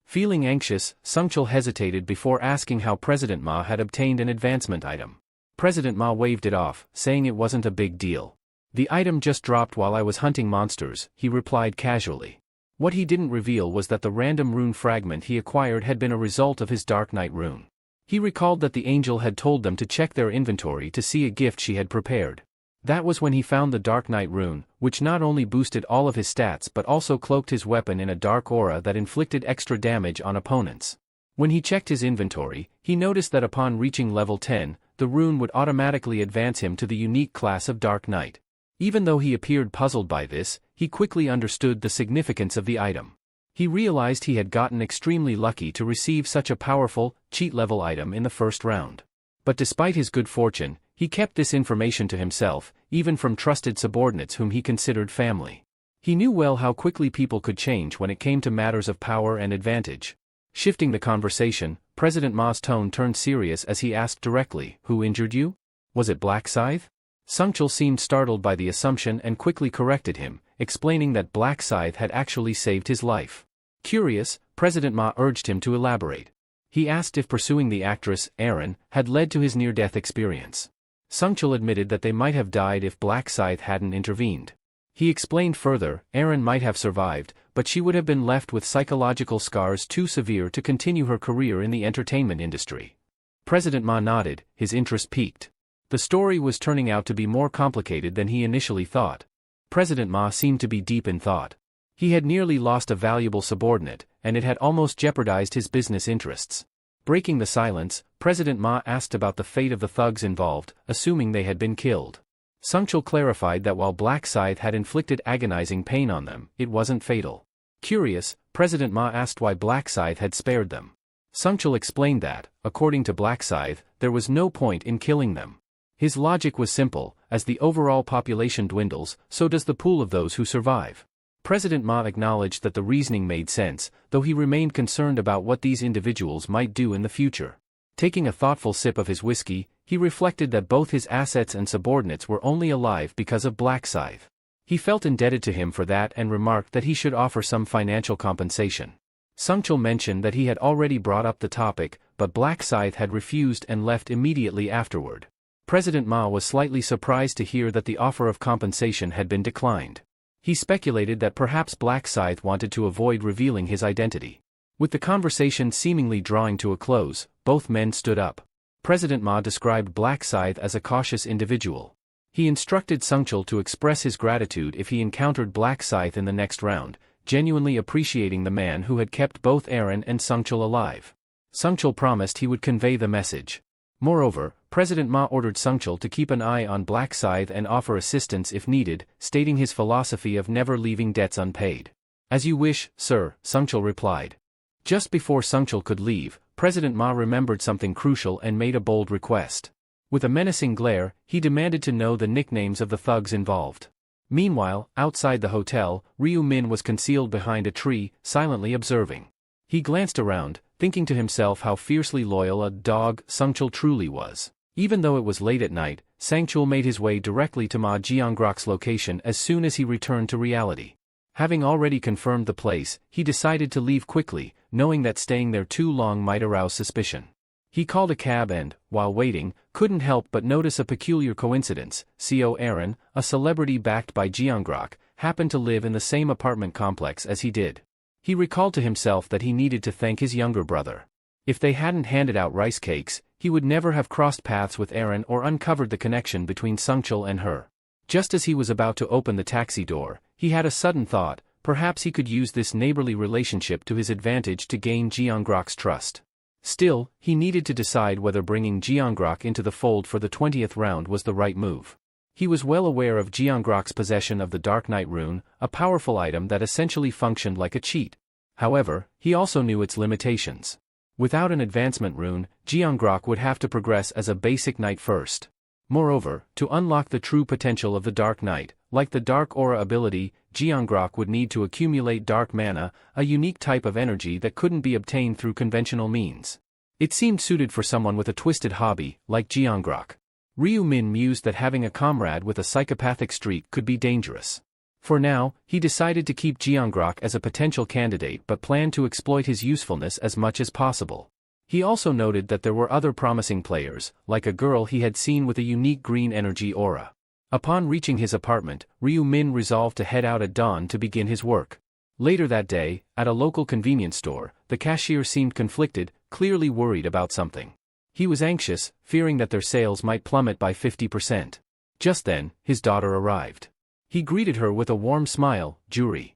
Feeling anxious, Sun Chul hesitated before asking how President Ma had obtained an advancement item. President Ma waved it off, saying it wasn't a big deal. "The item just dropped while I was hunting monsters," he replied casually. What he didn't reveal was that the random rune fragment he acquired had been a result of his Dark Knight rune. He recalled that the angel had told them to check their inventory to see a gift she had prepared. That was when he found the Dark Knight rune, which not only boosted all of his stats but also cloaked his weapon in a dark aura that inflicted extra damage on opponents. When he checked his inventory, he noticed that upon reaching level 10, the rune would automatically advance him to the unique class of Dark Knight. Even though he appeared puzzled by this, he quickly understood the significance of the item. He realized he had gotten extremely lucky to receive such a powerful, cheat-level item in the first round. But despite his good fortune, he kept this information to himself, even from trusted subordinates whom he considered family. He knew well how quickly people could change when it came to matters of power and advantage. Shifting the conversation, President Ma's tone turned serious as he asked directly, "Who injured you? Was it Black Scythe?" Sun Chul seemed startled by the assumption and quickly corrected him, explaining that Black Scythe had actually saved his life. Curious, President Ma urged him to elaborate. He asked if pursuing the actress, Erin, had led to his near-death experience. Sun Chul admitted that they might have died if Black Scythe hadn't intervened. He explained further, Erin might have survived, but she would have been left with psychological scars too severe to continue her career in the entertainment industry. President Ma nodded, his interest piqued. The story was turning out to be more complicated than he initially thought. President Ma seemed to be deep in thought. He had nearly lost a valuable subordinate, and it had almost jeopardized his business interests. Breaking the silence, President Ma asked about the fate of the thugs involved, assuming they had been killed. Sun Chul clarified that while Black Scythe had inflicted agonizing pain on them, it wasn't fatal. Curious, President Ma asked why Black Scythe had spared them. Sun Chul explained that, according to Black Scythe, there was no point in killing them. His logic was simple: as the overall population dwindles, so does the pool of those who survive. President Ma acknowledged that the reasoning made sense, though he remained concerned about what these individuals might do in the future. Taking a thoughtful sip of his whiskey, he reflected that both his assets and subordinates were only alive because of Black Scythe. He felt indebted to him for that and remarked that he should offer some financial compensation. Sungchul mentioned that he had already brought up the topic, but Black Scythe had refused and left immediately afterward. President Ma was slightly surprised to hear that the offer of compensation had been declined. He speculated that perhaps Black Scythe wanted to avoid revealing his identity. With the conversation seemingly drawing to a close, both men stood up. President Ma described Black Scythe as a cautious individual. He instructed Sungchul to express his gratitude if he encountered Black Scythe in the next round, genuinely appreciating the man who had kept both Aaron and Sungchul alive. Sungchul promised he would convey the message. Moreover, President Ma ordered Sungchul to keep an eye on Black Scythe and offer assistance if needed, stating his philosophy of never leaving debts unpaid. "As you wish, sir," Sungchul replied. Just before Sungchul could leave, President Ma remembered something crucial and made a bold request. With a menacing glare, he demanded to know the nicknames of the thugs involved. Meanwhile, outside the hotel, Ryu Min was concealed behind a tree, silently observing. He glanced around, thinking to himself how fiercely loyal a dog Sungchul truly was. Even though it was late at night, Sangchul made his way directly to Ma Jiangrok's location as soon as he returned to reality. Having already confirmed the place, he decided to leave quickly, knowing that staying there too long might arouse suspicion. He called a cab and, while waiting, couldn't help but notice a peculiar coincidence. CO Aaron, a celebrity backed by Jiangrok, happened to live in the same apartment complex as he did. He recalled to himself that he needed to thank his younger brother. If they hadn't handed out rice cakes, he would never have crossed paths with Aaron or uncovered the connection between Sungchul and her. Just as he was about to open the taxi door, he had a sudden thought: perhaps he could use this neighborly relationship to his advantage to gain Jiangrok's trust. Still, he needed to decide whether bringing Jiangrok into the fold for the 20th round was the right move. He was well aware of Jiangrok's possession of the Dark Knight rune, a powerful item that essentially functioned like a cheat. However, he also knew its limitations. Without an advancement rune, Jiangrok would have to progress as a basic knight first. Moreover, to unlock the true potential of the Dark Knight, like the Dark Aura ability, Jiangrok would need to accumulate dark mana, a unique type of energy that couldn't be obtained through conventional means. It seemed suited for someone with a twisted hobby, like Jiangrok. Ryu Min mused that having a comrade with a psychopathic streak could be dangerous. For now, he decided to keep Jiangrok as a potential candidate but planned to exploit his usefulness as much as possible. He also noted that there were other promising players, like a girl he had seen with a unique green energy aura. Upon reaching his apartment, Ryu Min resolved to head out at dawn to begin his work. Later that day, at a local convenience store, the cashier seemed conflicted, clearly worried about something. He was anxious, fearing that their sales might plummet by 50%. Just then, his daughter arrived. He greeted her with a warm smile. Juri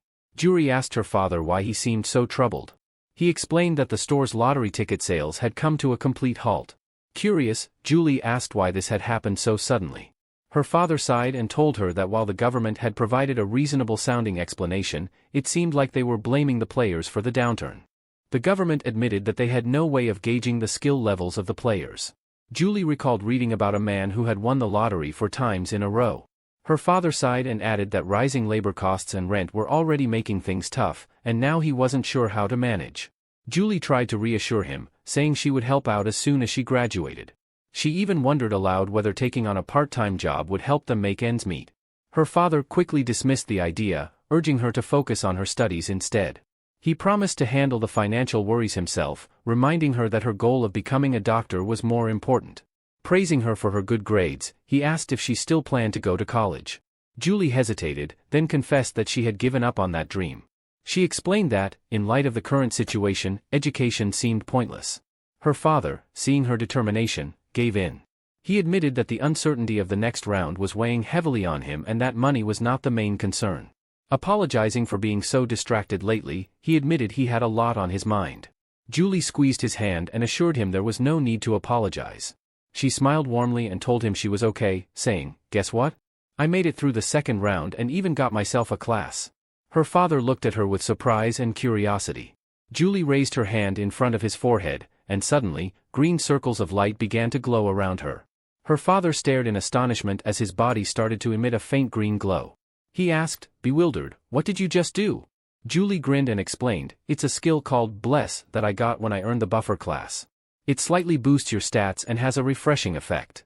asked her father why he seemed so troubled. He explained that the store's lottery ticket sales had come to a complete halt. Curious, Julie asked why this had happened so suddenly. Her father sighed and told her that while the government had provided a reasonable-sounding explanation, it seemed like they were blaming the players for the downturn. The government admitted that they had no way of gauging the skill levels of the players. Julie recalled reading about a man who had won the lottery 4 times in a row. Her father sighed and added that rising labor costs and rent were already making things tough, and now he wasn't sure how to manage. Julie tried to reassure him, saying she would help out as soon as she graduated. She even wondered aloud whether taking on a part-time job would help them make ends meet. Her father quickly dismissed the idea, urging her to focus on her studies instead. He promised to handle the financial worries himself, reminding her that her goal of becoming a doctor was more important. Praising her for her good grades, he asked if she still planned to go to college. Julie hesitated, then confessed that she had given up on that dream. She explained that, in light of the current situation, education seemed pointless. Her father, seeing her determination, gave in. He admitted that the uncertainty of the next round was weighing heavily on him and that money was not the main concern. Apologizing for being so distracted lately, he admitted he had a lot on his mind. Julie squeezed his hand and assured him there was no need to apologize. She smiled warmly and told him she was okay, saying, "Guess what? I made it through the second round and even got myself a class." Her father looked at her with surprise and curiosity. Julie raised her hand in front of his forehead, and suddenly, green circles of light began to glow around her. Her father stared in astonishment as his body started to emit a faint green glow. He asked, bewildered, "What did you just do?" Julie grinned and explained, "It's a skill called Bless that I got when I earned the buffer class. It slightly boosts your stats and has a refreshing effect."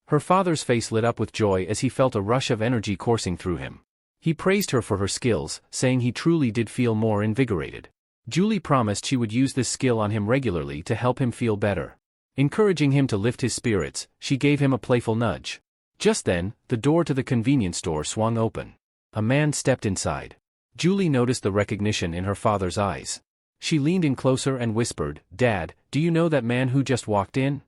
Her father's face lit up with joy as he felt a rush of energy coursing through him. He praised her for her skills, saying he truly did feel more invigorated. Julie promised she would use this skill on him regularly to help him feel better. Encouraging him to lift his spirits, she gave him a playful nudge. Just then, the door to the convenience store swung open. A man stepped inside. Julie noticed the recognition in her father's eyes. She leaned in closer and whispered, "Dad, do you know that man who just walked in?"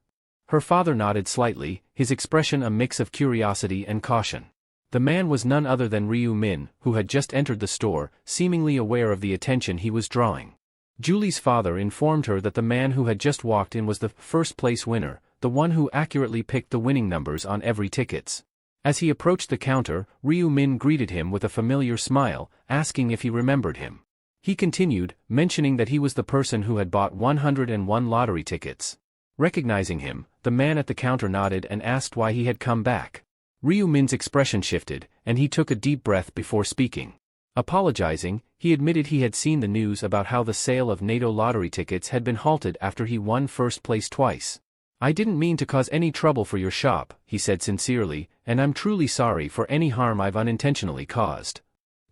Her father nodded slightly, his expression a mix of curiosity and caution. The man was none other than Ryu Min, who had just entered the store, seemingly aware of the attention he was drawing. Julie's father informed her that the man who had just walked in was the first-place winner, the one who accurately picked the winning numbers on every tickets. As he approached the counter, Ryu Min greeted him with a familiar smile, asking if he remembered him. He continued, mentioning that he was the person who had bought 101 lottery tickets. Recognizing him, the man at the counter nodded and asked why he had come back. Ryu Min's expression shifted, and he took a deep breath before speaking. Apologizing, he admitted he had seen the news about how the sale of NATO lottery tickets had been halted after he won first place twice. "I didn't mean to cause any trouble for your shop," he said sincerely, "and I'm truly sorry for any harm I've unintentionally caused."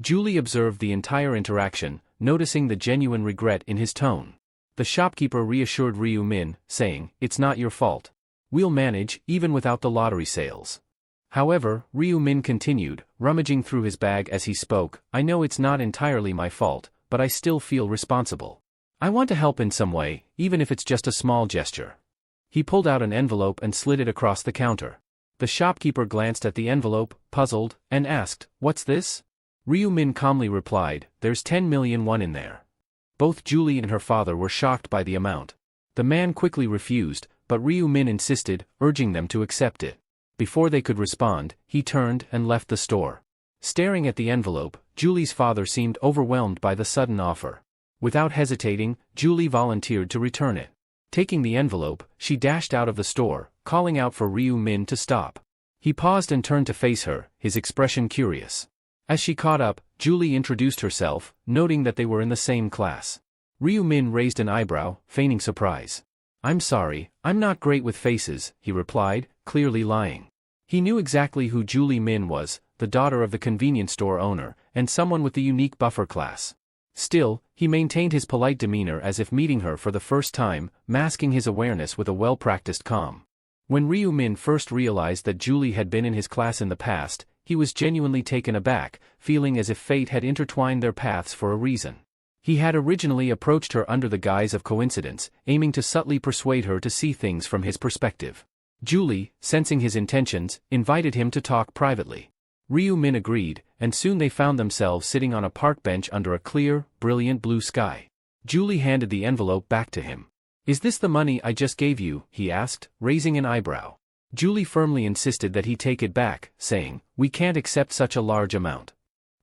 Julie observed the entire interaction, noticing the genuine regret in his tone. The shopkeeper reassured Ryu Min, saying, "It's not your fault. We'll manage, even without the lottery sales." However, Ryu Min continued, rummaging through his bag as he spoke, "I know it's not entirely my fault, but I still feel responsible. I want to help in some way, even if it's just a small gesture." He pulled out an envelope and slid it across the counter. The shopkeeper glanced at the envelope, puzzled, and asked, "What's this?" Ryu Min calmly replied, "There's 10 million won in there." Both Julie and her father were shocked by the amount. The man quickly refused, but Ryu Min insisted, urging them to accept it. Before they could respond, he turned and left the store. Staring at the envelope, Julie's father seemed overwhelmed by the sudden offer. Without hesitating, Julie volunteered to return it. Taking the envelope, she dashed out of the store, calling out for Ryu Min to stop. He paused and turned to face her, his expression curious. As she caught up, Julie introduced herself, noting that they were in the same class. Ryu Min raised an eyebrow, feigning surprise. "I'm sorry, I'm not great with faces," he replied, clearly lying. He knew exactly who Julie Min was, the daughter of the convenience store owner, and someone with the unique buffer class. Still, he maintained his polite demeanor as if meeting her for the first time, masking his awareness with a well-practiced calm. When Ryu Min first realized that Julie had been in his class in the past, he was genuinely taken aback, feeling as if fate had intertwined their paths for a reason. He had originally approached her under the guise of coincidence, aiming to subtly persuade her to see things from his perspective. Julie, sensing his intentions, invited him to talk privately. Ryu Min agreed, and soon they found themselves sitting on a park bench under a clear, brilliant blue sky. Julie handed the envelope back to him. "Is this the money I just gave you?" he asked, raising an eyebrow. Julie firmly insisted that he take it back, saying, "We can't accept such a large amount."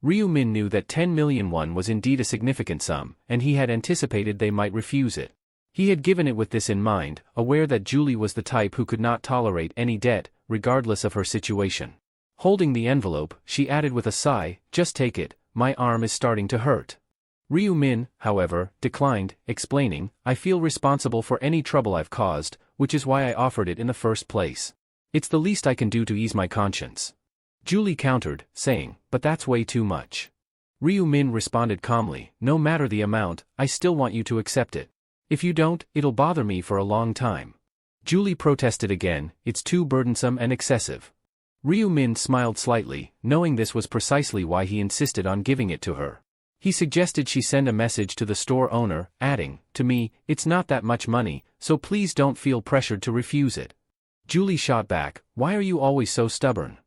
Ryu Min knew that 10 million won was indeed a significant sum, and he had anticipated they might refuse it. He had given it with this in mind, aware that Julie was the type who could not tolerate any debt, regardless of her situation. Holding the envelope, she added with a sigh, "Just take it, my arm is starting to hurt." Ryu Min, however, declined, explaining, "I feel responsible for any trouble I've caused, which is why I offered it in the first place. It's the least I can do to ease my conscience." Julie countered, saying, "But that's way too much." Ryu Min responded calmly, "No matter the amount, I still want you to accept it. If you don't, it'll bother me for a long time." Julie protested again, "It's too burdensome and excessive." Ryu Min smiled slightly, knowing this was precisely why he insisted on giving it to her. He suggested she send a message to the store owner, adding, "To me, it's not that much money, so please don't feel pressured to refuse it." Julie shot back, "Why are you always so stubborn?"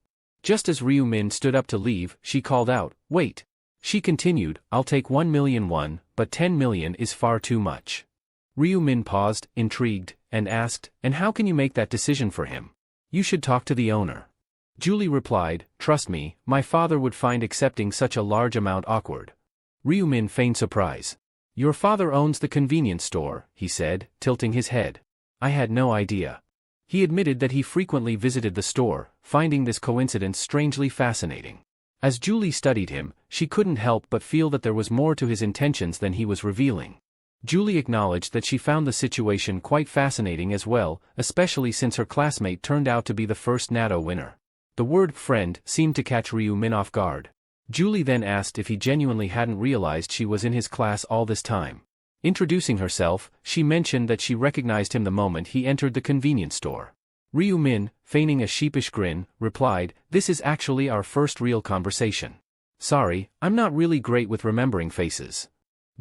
Just as Ryu Min stood up to leave, she called out, "Wait." She continued, "I'll take 1 million won, but 10 million is far too much." Ryu Min paused, intrigued, and asked, "And how can you make that decision for him? You should talk to the owner." Julie replied, "Trust me, my father would find accepting such a large amount awkward." Ryu Min feigned surprise. "Your father owns the convenience store," he said, tilting his head. "I had no idea." He admitted that he frequently visited the store, finding this coincidence strangely fascinating. As Julie studied him, she couldn't help but feel that there was more to his intentions than he was revealing. Julie acknowledged that she found the situation quite fascinating as well, especially since her classmate turned out to be the first natto winner. The word friend seemed to catch Ryu-min off guard. Julie then asked if he genuinely hadn't realized she was in his class all this time. Introducing herself, she mentioned that she recognized him the moment he entered the convenience store. Ryu-min, feigning a sheepish grin, replied, "This is actually our first real conversation. Sorry, I'm not really great with remembering faces."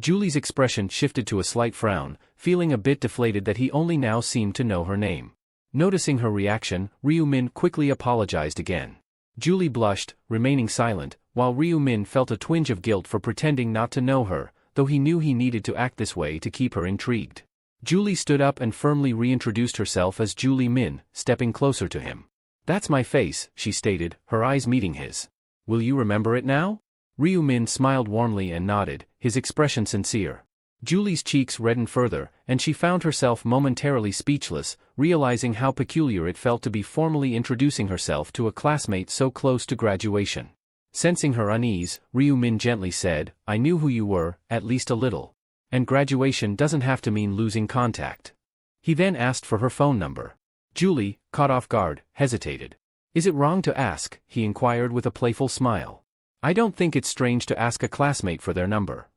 Julie's expression shifted to a slight frown, feeling a bit deflated that he only now seemed to know her name. Noticing her reaction, Ryu-min quickly apologized again. Julie blushed, remaining silent, while Ryu-min felt a twinge of guilt for pretending not to know her, though he knew he needed to act this way to keep her intrigued. Julie stood up and firmly reintroduced herself as Julie Min, stepping closer to him. "That's my face," she stated, her eyes meeting his. "Will you remember it now?" Ryu-min smiled warmly and nodded, his expression sincere. Julie's cheeks reddened further, and she found herself momentarily speechless, realizing how peculiar it felt to be formally introducing herself to a classmate so close to graduation. Sensing her unease, Ryu-min gently said, "I knew who you were, at least a little. And graduation doesn't have to mean losing contact." He then asked for her phone number. Julie, caught off guard, hesitated. "Is it wrong to ask?" he inquired with a playful smile. "I don't think it's strange to ask a classmate for their number."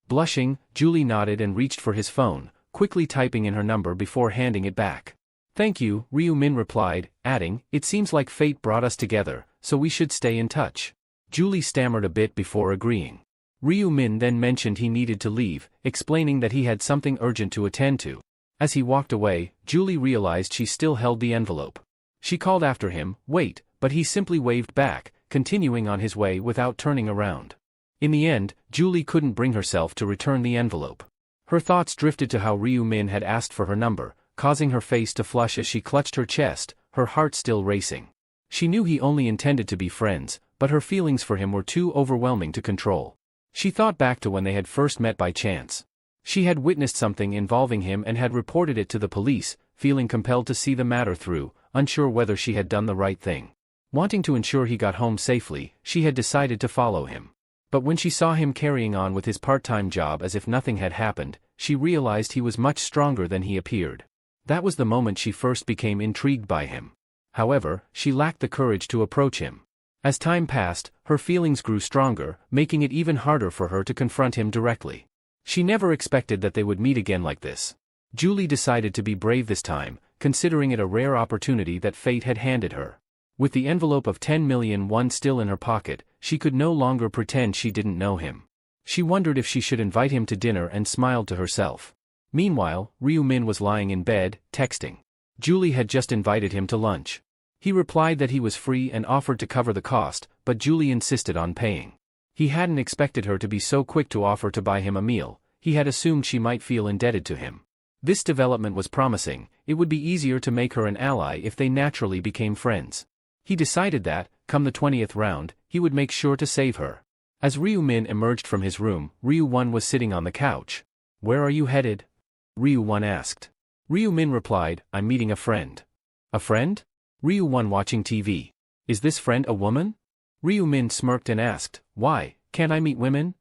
Blushing, Julie nodded and reached for his phone, quickly typing in her number before handing it back. "Thank you," Ryu-min replied, adding, "It seems like fate brought us together, so we should stay in touch." Julie stammered a bit before agreeing. Ryu-min then mentioned he needed to leave, explaining that he had something urgent to attend to. As he walked away, Julie realized she still held the envelope. She called after him, "Wait," but he simply waved back, continuing on his way without turning around. In the end, Julie couldn't bring herself to return the envelope. Her thoughts drifted to how Ryu-min had asked for her number, causing her face to flush as she clutched her chest, her heart still racing. She knew he only intended to be friends, but her feelings for him were too overwhelming to control. She thought back to when they had first met by chance. She had witnessed something involving him and had reported it to the police, feeling compelled to see the matter through, unsure whether she had done the right thing. Wanting to ensure he got home safely, she had decided to follow him. But when she saw him carrying on with his part-time job as if nothing had happened, she realized he was much stronger than he appeared. That was the moment she first became intrigued by him. However, she lacked the courage to approach him. As time passed, her feelings grew stronger, making it even harder for her to confront him directly. She never expected that they would meet again like this. Julie decided to be brave this time, considering it a rare opportunity that fate had handed her. With the envelope of 10 million won still in her pocket, she could no longer pretend she didn't know him. She wondered if she should invite him to dinner and smiled to herself. Meanwhile, Ryu-min was lying in bed, texting. Julie had just invited him to lunch. He replied that he was free and offered to cover the cost, but Julie insisted on paying. He hadn't expected her to be so quick to offer to buy him a meal. He had assumed she might feel indebted to him. This development was promising. It would be easier to make her an ally if they naturally became friends. He decided that, come the 20th round, he would make sure to save her. As Ryu-min emerged from his room, Ryu-won was sitting on the couch. "Where are you headed?" Ryu-won asked. Ryu-min replied, "I'm meeting a friend." "A friend?" Ryu-won watching TV. "Is this friend a woman?" Ryu-min smirked and asked, "Why, can't I meet women?"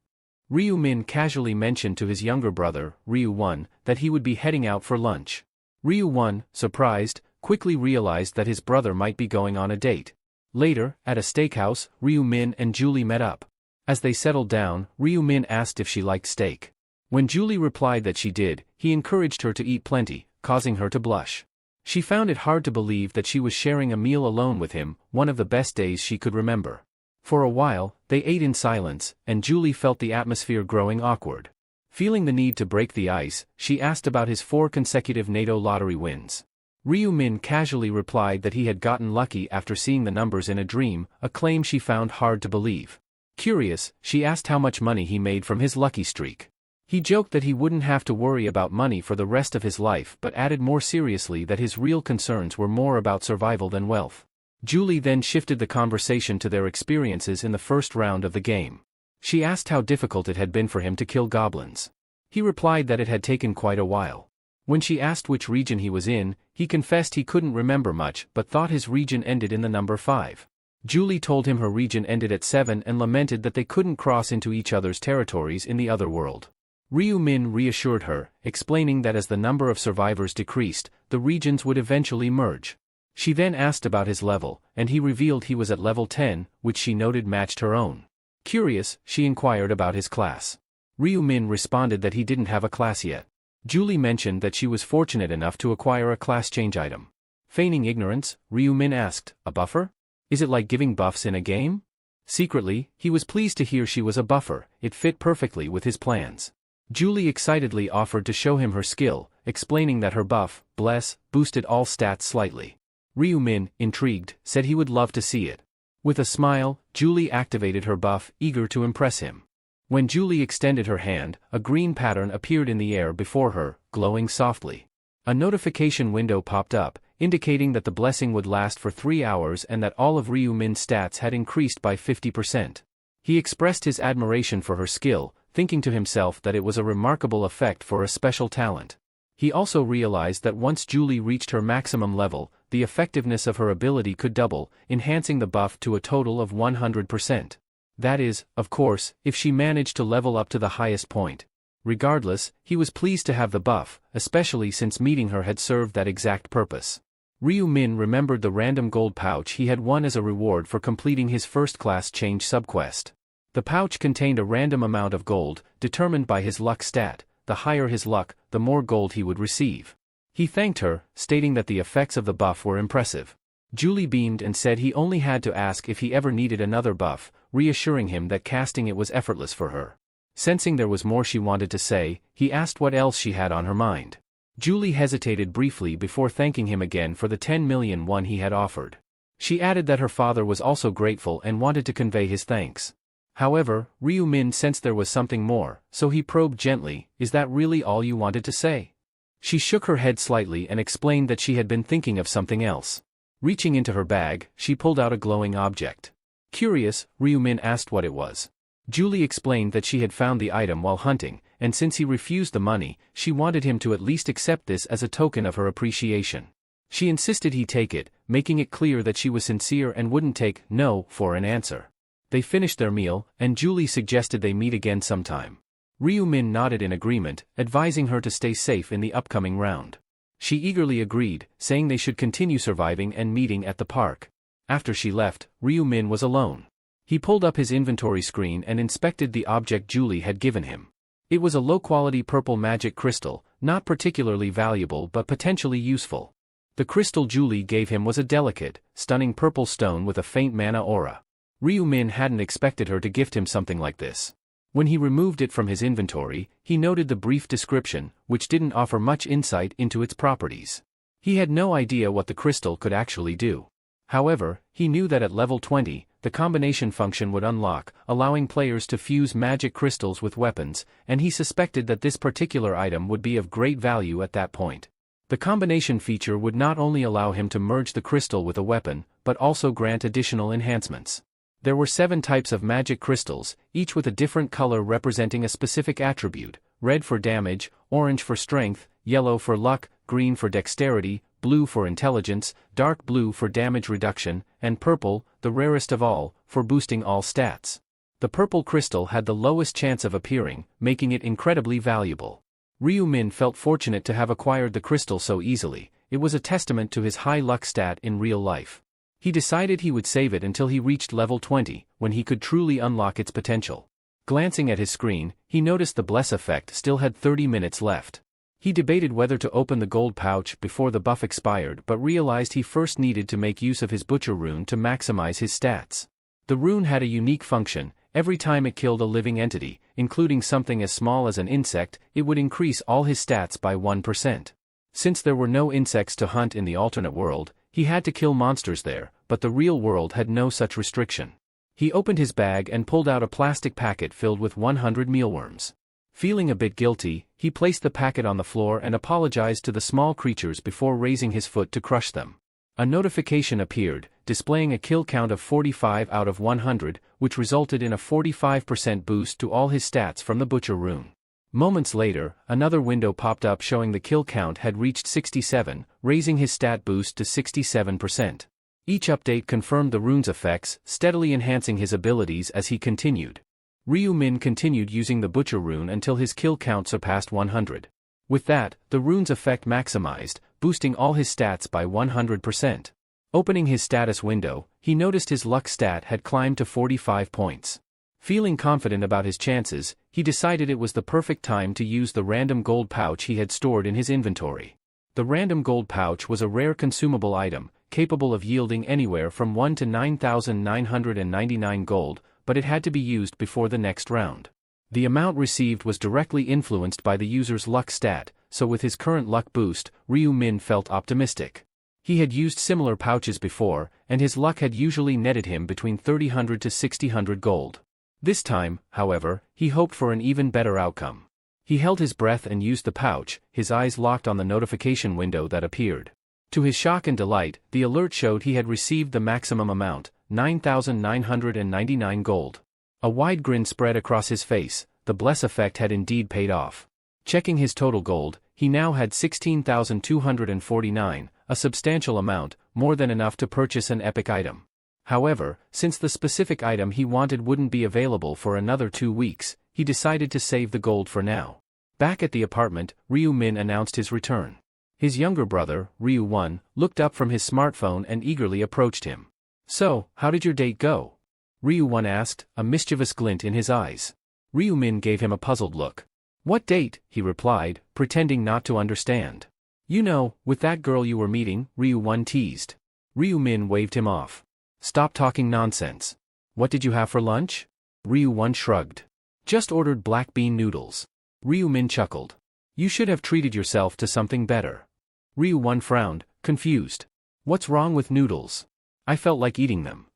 Ryu-min casually mentioned to his younger brother, Ryu-won, that he would be heading out for lunch. Ryu-won, surprised, quickly realized that his brother might be going on a date. Later, at a steakhouse, Ryu-min and Julie met up. As they settled down, Ryu-min asked if she liked steak. When Julie replied that she did, he encouraged her to eat plenty, causing her to blush. She found it hard to believe that she was sharing a meal alone with him, one of the best days she could remember. For a while, they ate in silence, and Julie felt the atmosphere growing awkward. Feeling the need to break the ice, she asked about his 4 consecutive natto lottery wins. Ryu-min casually replied that he had gotten lucky after seeing the numbers in a dream, a claim she found hard to believe. Curious, she asked how much money he made from his lucky streak. He joked that he wouldn't have to worry about money for the rest of his life but added more seriously that his real concerns were more about survival than wealth. Julie then shifted the conversation to their experiences in the first round of the game. She asked how difficult it had been for him to kill goblins. He replied that it had taken quite a while. When she asked which region he was in, he confessed he couldn't remember much but thought his region ended in the number 5. Julie told him her region ended at 7 and lamented that they couldn't cross into each other's territories in the other world. Ryu Min reassured her, explaining that as the number of survivors decreased, the regions would eventually merge. She then asked about his level, and he revealed he was at level 10, which she noted matched her own. Curious, she inquired about his class. Ryu Min responded that he didn't have a class yet. Julie mentioned that she was fortunate enough to acquire a class change item. Feigning ignorance, Ryu Min asked, "A buffer? Is it like giving buffs in a game?" Secretly, he was pleased to hear she was a buffer, it fit perfectly with his plans. Julie excitedly offered to show him her skill, explaining that her buff, Bless, boosted all stats slightly. Ryu Min, intrigued, said he would love to see it. With a smile, Julie activated her buff, eager to impress him. When Julie extended her hand, a green pattern appeared in the air before her, glowing softly. A notification window popped up, indicating that the blessing would last for 3 hours and that all of Ryu Min's stats had increased by 50%. He expressed his admiration for her skill, thinking to himself that it was a remarkable effect for a special talent. He also realized that once Julie reached her maximum level, the effectiveness of her ability could double, enhancing the buff to a total of 100%. That is, of course, if she managed to level up to the highest point. Regardless, he was pleased to have the buff, especially since meeting her had served that exact purpose. Ryu Min remembered the random gold pouch he had won as a reward for completing his first-class change subquest. The pouch contained a random amount of gold, determined by his luck stat. The higher his luck, the more gold he would receive. He thanked her, stating that the effects of the buff were impressive. Julie beamed and said he only had to ask if he ever needed another buff, reassuring him that casting it was effortless for her. Sensing there was more she wanted to say, he asked what else she had on her mind. Julie hesitated briefly before thanking him again for the 10 million won he had offered. She added that her father was also grateful and wanted to convey his thanks. However, Ryu Min sensed there was something more, so he probed gently, "Is that really all you wanted to say?" She shook her head slightly and explained that she had been thinking of something else. Reaching into her bag, she pulled out a glowing object. Curious, Ryu Min asked what it was. Julie explained that she had found the item while hunting, and since he refused the money, she wanted him to at least accept this as a token of her appreciation. She insisted he take it, making it clear that she was sincere and wouldn't take "no" for an answer. They finished their meal, and Julie suggested they meet again sometime. Ryu Min nodded in agreement, advising her to stay safe in the upcoming round. She eagerly agreed, saying they should continue surviving and meeting at the park. After she left, Ryu Min was alone. He pulled up his inventory screen and inspected the object Julie had given him. It was a low-quality purple magic crystal, not particularly valuable but potentially useful. The crystal Julie gave him was a delicate, stunning purple stone with a faint mana aura. Ryu Min hadn't expected her to gift him something like this. When he removed it from his inventory, he noted the brief description, which didn't offer much insight into its properties. He had no idea what the crystal could actually do. However, he knew that at level 20, the combination function would unlock, allowing players to fuse magic crystals with weapons, and he suspected that this particular item would be of great value at that point. The combination feature would not only allow him to merge the crystal with a weapon, but also grant additional enhancements. There were 7 types of magic crystals, each with a different color representing a specific attribute: red for damage, orange for strength, yellow for luck, green for dexterity, blue for intelligence, dark blue for damage reduction, and purple, the rarest of all, for boosting all stats. The purple crystal had the lowest chance of appearing, making it incredibly valuable. Ryu Min felt fortunate to have acquired the crystal so easily. It was a testament to his high luck stat in real life. He decided he would save it until he reached level 20, when he could truly unlock its potential. Glancing at his screen, he noticed the Bless effect still had 30 minutes left. He debated whether to open the gold pouch before the buff expired but realized he first needed to make use of his Butcher rune to maximize his stats. The rune had a unique function: every time it killed a living entity, including something as small as an insect, it would increase all his stats by 1%. Since there were no insects to hunt in the alternate world, he had to kill monsters there, but the real world had no such restriction. He opened his bag and pulled out a plastic packet filled with 100 mealworms. Feeling a bit guilty, he placed the packet on the floor and apologized to the small creatures before raising his foot to crush them. A notification appeared, displaying a kill count of 45 out of 100, which resulted in a 45% boost to all his stats from the Butcher rune. Moments later, another window popped up showing the kill count had reached 67, raising his stat boost to 67%. Each update confirmed the rune's effects, steadily enhancing his abilities as he continued. Ryu Min continued using the Butcher rune until his kill count surpassed 100. With that, the rune's effect maximized, boosting all his stats by 100%. Opening his status window, he noticed his luck stat had climbed to 45 points. Feeling confident about his chances, he decided it was the perfect time to use the random gold pouch he had stored in his inventory. The random gold pouch was a rare consumable item, capable of yielding anywhere from 1 to 9,999 gold, but it had to be used before the next round. The amount received was directly influenced by the user's luck stat, so with his current luck boost, Ryu Min felt optimistic. He had used similar pouches before, and his luck had usually netted him between 300 to 600 gold. This time, however, he hoped for an even better outcome. He held his breath and used the pouch, his eyes locked on the notification window that appeared. To his shock and delight, the alert showed he had received the maximum amount, 9,999 gold. A wide grin spread across his face, the bless effect had indeed paid off. Checking his total gold, he now had 16,249, a substantial amount, more than enough to purchase an epic item. However, since the specific item he wanted wouldn't be available for another 2 weeks, he decided to save the gold for now. Back at the apartment, Ryu Min announced his return. His younger brother, Ryu 1, looked up from his smartphone and eagerly approached him. "So, how did your date go?" Ryu 1 asked, a mischievous glint in his eyes. Ryu Min gave him a puzzled look. "What date?" he replied, pretending not to understand. "You know, with that girl you were meeting," Ryu 1 teased. Ryu Min waved him off. "Stop talking nonsense. What did you have for lunch?" Ryu 1 shrugged. "Just ordered black bean noodles." Ryu Min chuckled. "You should have treated yourself to something better." Ryu 1 frowned, confused. "What's wrong with noodles? I felt like eating them."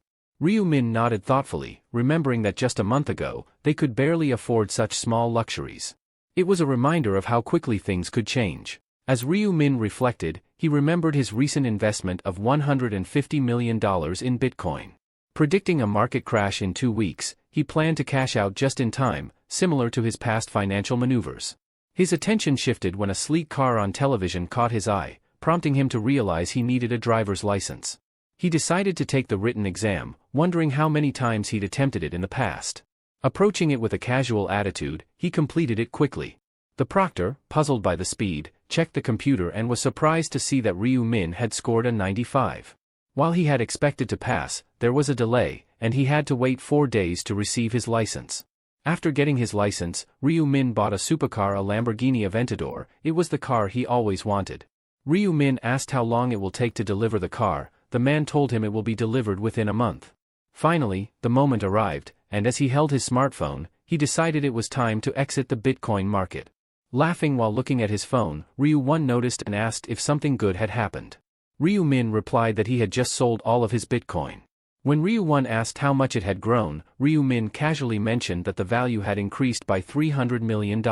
Ryu Min nodded thoughtfully, remembering that just a month ago, they could barely afford such small luxuries. It was a reminder of how quickly things could change. As Ryu Min reflected, he remembered his recent investment of $150 million in Bitcoin. Predicting a market crash in 2 weeks, he planned to cash out just in time, similar to his past financial maneuvers. His attention shifted when a sleek car on television caught his eye, prompting him to realize he needed a driver's license. He decided to take the written exam, wondering how many times he'd attempted it in the past. Approaching it with a casual attitude, he completed it quickly. The proctor, puzzled by the speed, checked the computer and was surprised to see that Ryu Min had scored a 95. While he had expected to pass, there was a delay, and he had to wait 4 days to receive his license. After getting his license, Ryu Min bought a supercar, a Lamborghini Aventador. It was the car he always wanted. Ryu Min asked how long it will take to deliver the car. The man told him it will be delivered within a month. Finally, the moment arrived, and as he held his smartphone, he decided it was time to exit the Bitcoin market. Laughing while looking at his phone, Ryu 1 noticed and asked if something good had happened. Ryu Min replied that he had just sold all of his Bitcoin. When Ryu 1 asked how much it had grown, Ryu Min casually mentioned that the value had increased by $300 million.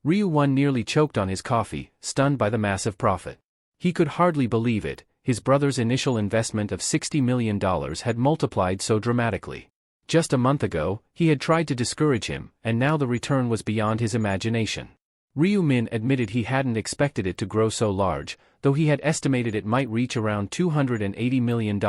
Ryu 1 nearly choked on his coffee, stunned by the massive profit. He could hardly believe it. His brother's initial investment of $60 million had multiplied so dramatically. Just a month ago, he had tried to discourage him, and now the return was beyond his imagination. Ryu Min admitted he hadn't expected it to grow so large, though he had estimated it might reach around $280 million,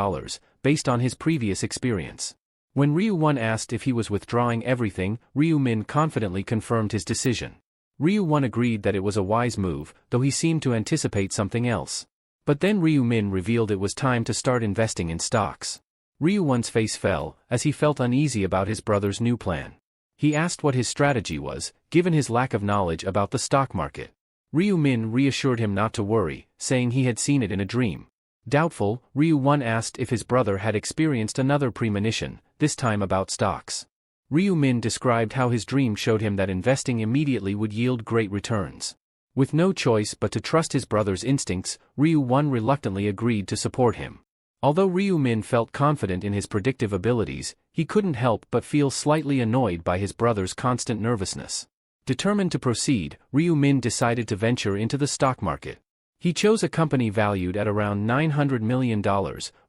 based on his previous experience. When Ryu 1 asked if he was withdrawing everything, Ryu Min confidently confirmed his decision. Ryu 1 agreed that it was a wise move, though he seemed to anticipate something else. But then Ryu Min revealed it was time to start investing in stocks. Ryu 1's face fell, as he felt uneasy about his brother's new plan. He asked what his strategy was, given his lack of knowledge about the stock market. Ryu Min reassured him not to worry, saying he had seen it in a dream. Doubtful, Ryu 1 asked if his brother had experienced another premonition, this time about stocks. Ryu Min described how his dream showed him that investing immediately would yield great returns. With no choice but to trust his brother's instincts, Ryu 1 reluctantly agreed to support him. Although Ryu Min felt confident in his predictive abilities, he couldn't help but feel slightly annoyed by his brother's constant nervousness. Determined to proceed, Ryu Min decided to venture into the stock market. He chose a company valued at around $900 million,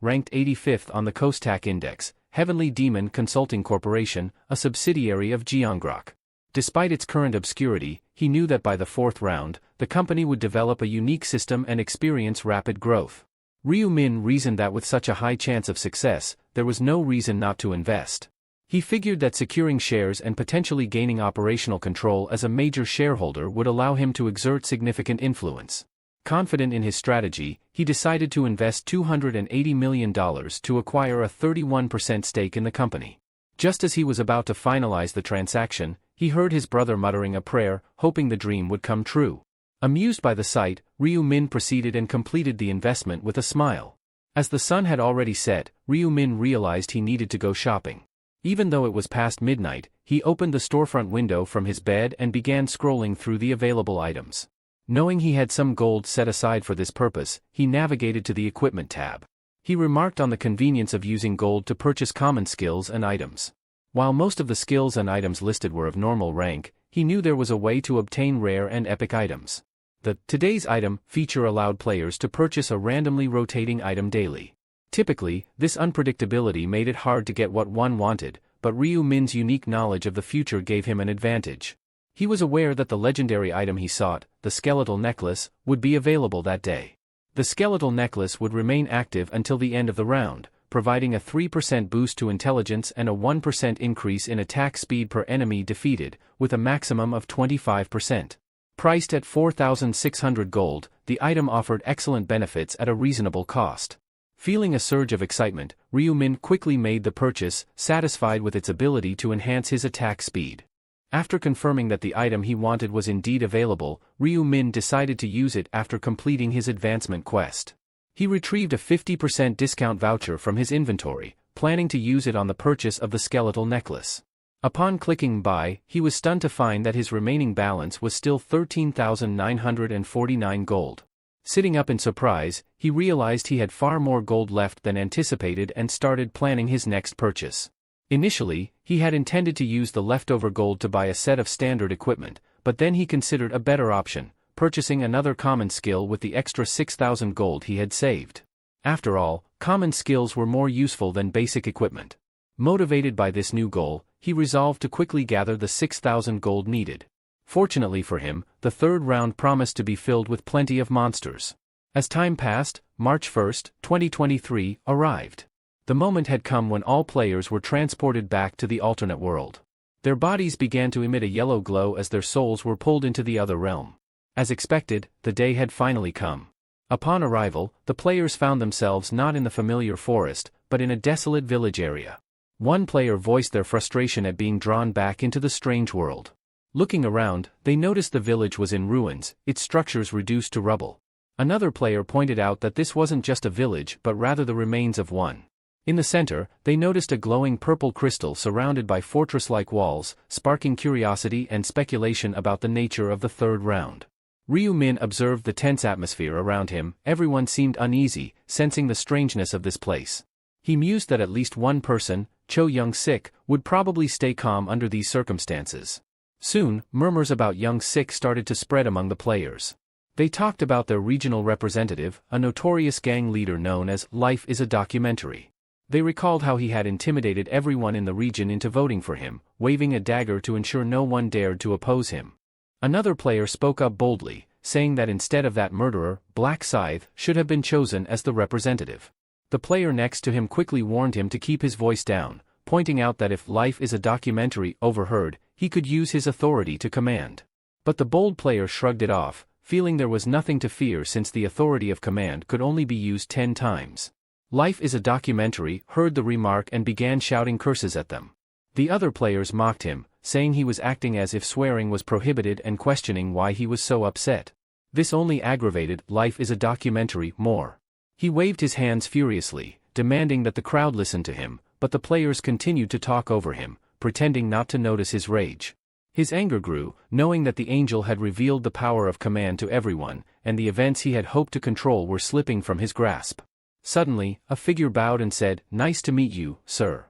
ranked 85th on the Kostak Index, Heavenly Demon Consulting Corporation, a subsidiary of Gyeongrok. Despite its current obscurity, he knew that by the fourth round, the company would develop a unique system and experience rapid growth. Ryu Min reasoned that with such a high chance of success, there was no reason not to invest. He figured that securing shares and potentially gaining operational control as a major shareholder would allow him to exert significant influence. Confident in his strategy, he decided to invest $280 million to acquire a 31% stake in the company. Just as he was about to finalize the transaction, he heard his brother muttering a prayer, hoping the dream would come true. Amused by the sight, Ryu Min proceeded and completed the investment with a smile. As the sun had already set, Ryu Min realized he needed to go shopping. Even though it was past midnight, he opened the storefront window from his bed and began scrolling through the available items. Knowing he had some gold set aside for this purpose, he navigated to the equipment tab. He remarked on the convenience of using gold to purchase common skills and items. While most of the skills and items listed were of normal rank, he knew there was a way to obtain rare and epic items. The Today's Item feature allowed players to purchase a randomly rotating item daily. Typically, this unpredictability made it hard to get what one wanted, but Ryu Min's unique knowledge of the future gave him an advantage. He was aware that the legendary item he sought, the skeletal necklace, would be available that day. The skeletal necklace would remain active until the end of the round, providing a 3% boost to intelligence and a 1% increase in attack speed per enemy defeated, with a maximum of 25%. Priced at 4,600 gold, the item offered excellent benefits at a reasonable cost. Feeling a surge of excitement, Ryu Min quickly made the purchase, satisfied with its ability to enhance his attack speed. After confirming that the item he wanted was indeed available, Ryu Min decided to use it after completing his advancement quest. He retrieved a 50% discount voucher from his inventory, planning to use it on the purchase of the skeletal necklace. Upon clicking buy, he was stunned to find that his remaining balance was still 13,949 gold. Sitting up in surprise, he realized he had far more gold left than anticipated and started planning his next purchase. Initially, he had intended to use the leftover gold to buy a set of standard equipment, but then he considered a better option, purchasing another common skill with the extra 6,000 gold he had saved. After all, common skills were more useful than basic equipment. Motivated by this new goal, he resolved to quickly gather the 6,000 gold needed. Fortunately for him, the third round promised to be filled with plenty of monsters. As time passed, March 1, 2023, arrived. The moment had come when all players were transported back to the alternate world. Their bodies began to emit a yellow glow as their souls were pulled into the other realm. As expected, the day had finally come. Upon arrival, the players found themselves not in the familiar forest, but in a desolate village area. One player voiced their frustration at being drawn back into the strange world. Looking around, they noticed the village was in ruins, its structures reduced to rubble. Another player pointed out that this wasn't just a village but rather the remains of one. In the center, they noticed a glowing purple crystal surrounded by fortress-like walls, sparking curiosity and speculation about the nature of the third round. Ryu Min observed the tense atmosphere around him. Everyone seemed uneasy, sensing the strangeness of this place. He mused that at least one person, Cho Young-sik, would probably stay calm under these circumstances. Soon, murmurs about Young-sik started to spread among the players. They talked about their regional representative, a notorious gang leader known as Life is a Documentary. They recalled how he had intimidated everyone in the region into voting for him, waving a dagger to ensure no one dared to oppose him. Another player spoke up boldly, saying that instead of that murderer, Black Scythe should have been chosen as the representative. The player next to him quickly warned him to keep his voice down, pointing out that if Life is a Documentary overheard, he could use his authority to command. But the bold player shrugged it off, feeling there was nothing to fear since the authority of command could only be used 10 times. Life is a Documentary heard the remark and began shouting curses at them. The other players mocked him, saying he was acting as if swearing was prohibited and questioning why he was so upset. This only aggravated Life is a Documentary more. He waved his hands furiously, demanding that the crowd listen to him, but the players continued to talk over him, pretending not to notice his rage. His anger grew, knowing that the angel had revealed the power of command to everyone, and the events he had hoped to control were slipping from his grasp. Suddenly, a figure bowed and said, "Nice to meet you, sir,"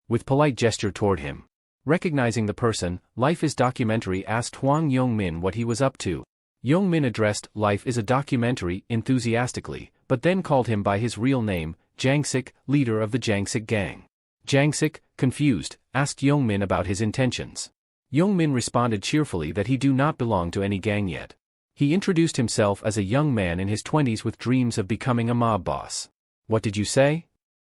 with polite gesture toward him. Recognizing the person, Life is Documentary asked Hwang Yong-min what he was up to. Yong-min addressed Life is a Documentary enthusiastically, but then called him by his real name, Jangsik, leader of the Jangsik gang. Jangsik, confused, asked Yong-min about his intentions. Youngmin responded cheerfully that he do not belong to any gang yet. He introduced himself as a young man in his 20s with dreams of becoming a mob boss. What did you say?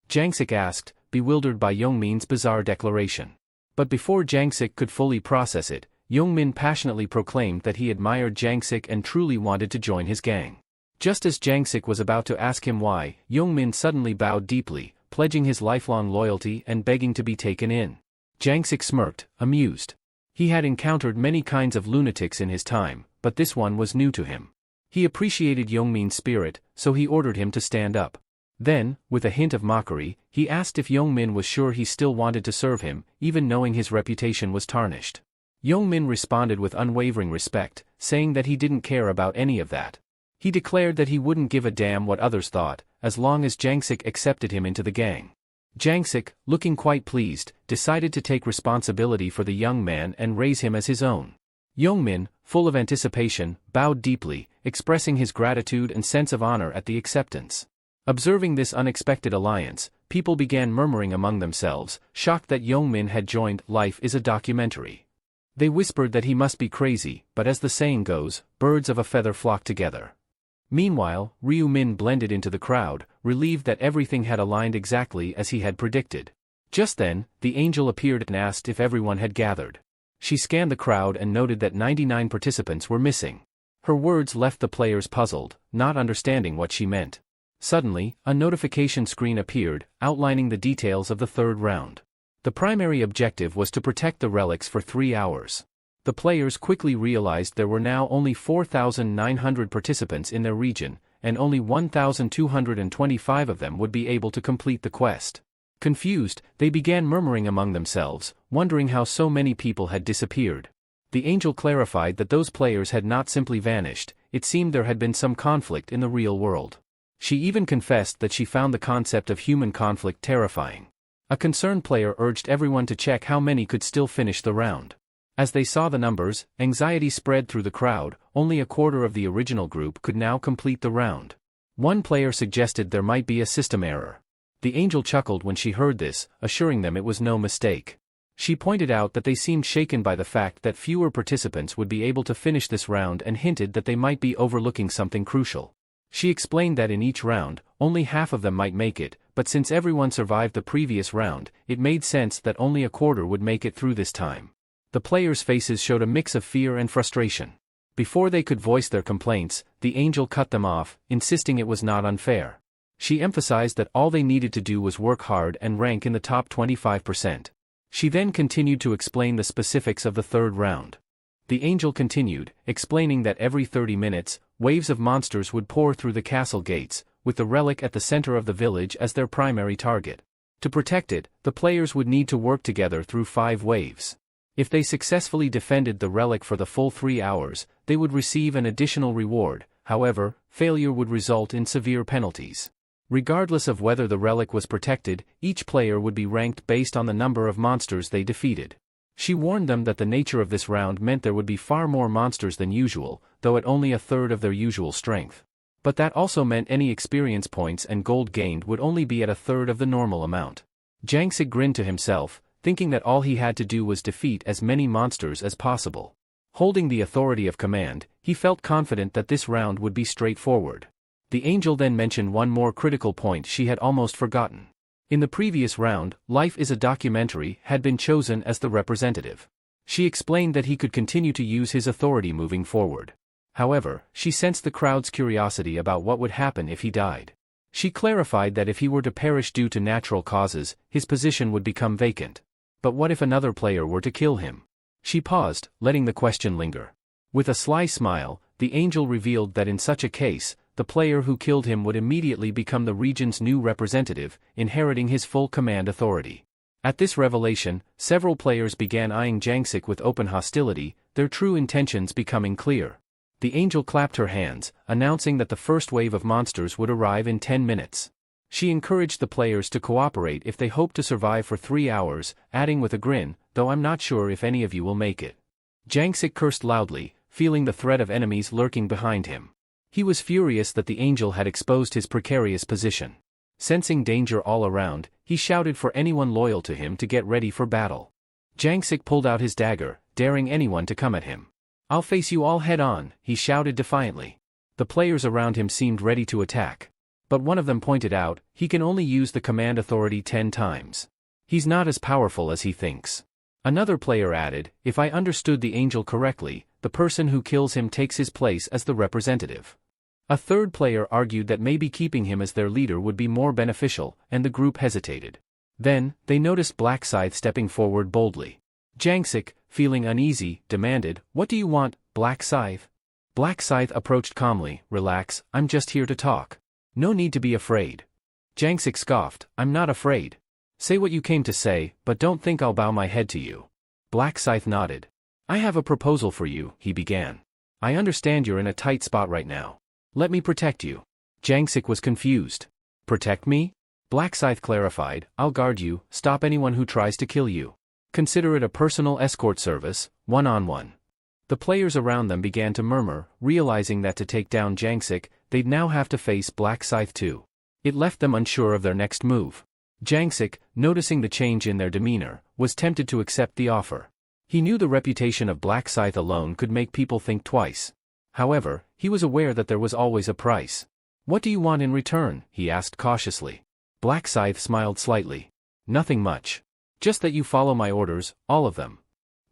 Jangsik asked, bewildered by Youngmin's bizarre declaration. But before Jangsik could fully process it, Youngmin passionately proclaimed that he admired Jangsik and truly wanted to join his gang. Just as Jangsik was about to ask him why, Youngmin suddenly bowed deeply, pledging his lifelong loyalty and begging to be taken in. Jangsik smirked, amused. He had encountered many kinds of lunatics in his time, but this one was new to him. He appreciated Youngmin's spirit, so he ordered him to stand up. Then, with a hint of mockery, he asked if Youngmin was sure he still wanted to serve him, even knowing his reputation was tarnished. Youngmin responded with unwavering respect, saying that he didn't care about any of that. He declared that he wouldn't give a damn what others thought, as long as Jangsik accepted him into the gang. Jangsik, looking quite pleased, decided to take responsibility for the young man and raise him as his own. Youngmin, full of anticipation, bowed deeply, expressing his gratitude and sense of honor at the acceptance. Observing this unexpected alliance, people began murmuring among themselves, shocked that Youngmin had joined Life is a Documentary. They whispered that he must be crazy, but as the saying goes, birds of a feather flock together. Meanwhile, Ryu Min blended into the crowd, relieved that everything had aligned exactly as he had predicted. Just then, the angel appeared and asked if everyone had gathered. She scanned the crowd and noted that 99 participants were missing. Her words left the players puzzled, not understanding what she meant. Suddenly, a notification screen appeared, outlining the details of the third round. The primary objective was to protect the relics for 3 hours. The players quickly realized there were now only 4,900 participants in their region, and only 1,225 of them would be able to complete the quest. Confused, they began murmuring among themselves, wondering how so many people had disappeared. The angel clarified that those players had not simply vanished, it seemed there had been some conflict in the real world. She even confessed that she found the concept of human conflict terrifying. A concerned player urged everyone to check how many could still finish the round. As they saw the numbers, anxiety spread through the crowd. Only a quarter of the original group could now complete the round. One player suggested there might be a system error. The angel chuckled when she heard this, assuring them it was no mistake. She pointed out that they seemed shaken by the fact that fewer participants would be able to finish this round and hinted that they might be overlooking something crucial. She explained that in each round, only half of them might make it, but since everyone survived the previous round, it made sense that only a quarter would make it through this time. The players' faces showed a mix of fear and frustration. Before they could voice their complaints, the angel cut them off, insisting it was not unfair. She emphasized that all they needed to do was work hard and rank in the top 25%. She then continued to explain the specifics of the third round. The angel continued, explaining that every 30 minutes, waves of monsters would pour through the castle gates, with the relic at the center of the village as their primary target. To protect it, the players would need to work together through 5 waves. If they successfully defended the relic for the full 3 hours, they would receive an additional reward. However, failure would result in severe penalties. Regardless of whether the relic was protected, each player would be ranked based on the number of monsters they defeated. She warned them that the nature of this round meant there would be far more monsters than usual, though at only a third of their usual strength. But that also meant any experience points and gold gained would only be at a third of the normal amount. Jangsik grinned to himself, thinking that all he had to do was defeat as many monsters as possible. Holding the authority of command, he felt confident that this round would be straightforward. The angel then mentioned one more critical point she had almost forgotten. In the previous round, Life is a Documentary had been chosen as the representative. She explained that he could continue to use his authority moving forward. However, she sensed the crowd's curiosity about what would happen if he died. She clarified that if he were to perish due to natural causes, his position would become vacant. But what if another player were to kill him? She paused, letting the question linger. With a sly smile, the angel revealed that in such a case, the player who killed him would immediately become the region's new representative, inheriting his full command authority. At this revelation, several players began eyeing Jangsik with open hostility, their true intentions becoming clear. The angel clapped her hands, announcing that the first wave of monsters would arrive in 10 minutes. She encouraged the players to cooperate if they hoped to survive for 3 hours, adding with a grin, "Though I'm not sure if any of you will make it." Jangsik cursed loudly, feeling the threat of enemies lurking behind him. He was furious that the angel had exposed his precarious position. Sensing danger all around, he shouted for anyone loyal to him to get ready for battle. Jangsik pulled out his dagger, daring anyone to come at him. "I'll face you all head-on," he shouted defiantly. The players around him seemed ready to attack. But one of them pointed out, "He can only use the command authority 10 times. He's not as powerful as he thinks." Another player added, "If I understood the angel correctly, the person who kills him takes his place as the representative." A third player argued that maybe keeping him as their leader would be more beneficial, and the group hesitated. Then, they noticed Black Scythe stepping forward boldly. Jangsik, feeling uneasy, demanded, "What do you want, Black Scythe?" Black Scythe approached calmly, "Relax, I'm just here to talk. No need to be afraid." Jangsik scoffed, "I'm not afraid. Say what you came to say, but don't think I'll bow my head to you." Black Scythe nodded. "I have a proposal for you," he began. "I understand you're in a tight spot right now. Let me protect you." Jangsik was confused. "Protect me?" Black Scythe clarified, "I'll guard you, stop anyone who tries to kill you. Consider it a personal escort service, one-on-one." The players around them began to murmur, realizing that to take down Jangsik, they'd now have to face Black Scythe too. It left them unsure of their next move. Jangsik, noticing the change in their demeanor, was tempted to accept the offer. He knew the reputation of Black Scythe alone could make people think twice. However, he was aware that there was always a price. "What do you want in return?" he asked cautiously. Black Scythe smiled slightly. "Nothing much. Just that you follow my orders, all of them."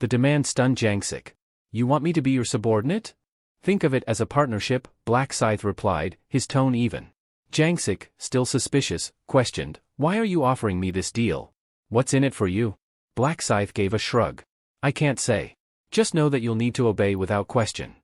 The demand stunned Jangsik. "You want me to be your subordinate?" "Think of it as a partnership," Black Scythe replied, his tone even. Jangsik, still suspicious, questioned, "Why are you offering me this deal? What's in it for you?" Black Scythe gave a shrug. "I can't say. Just know that you'll need to obey without question."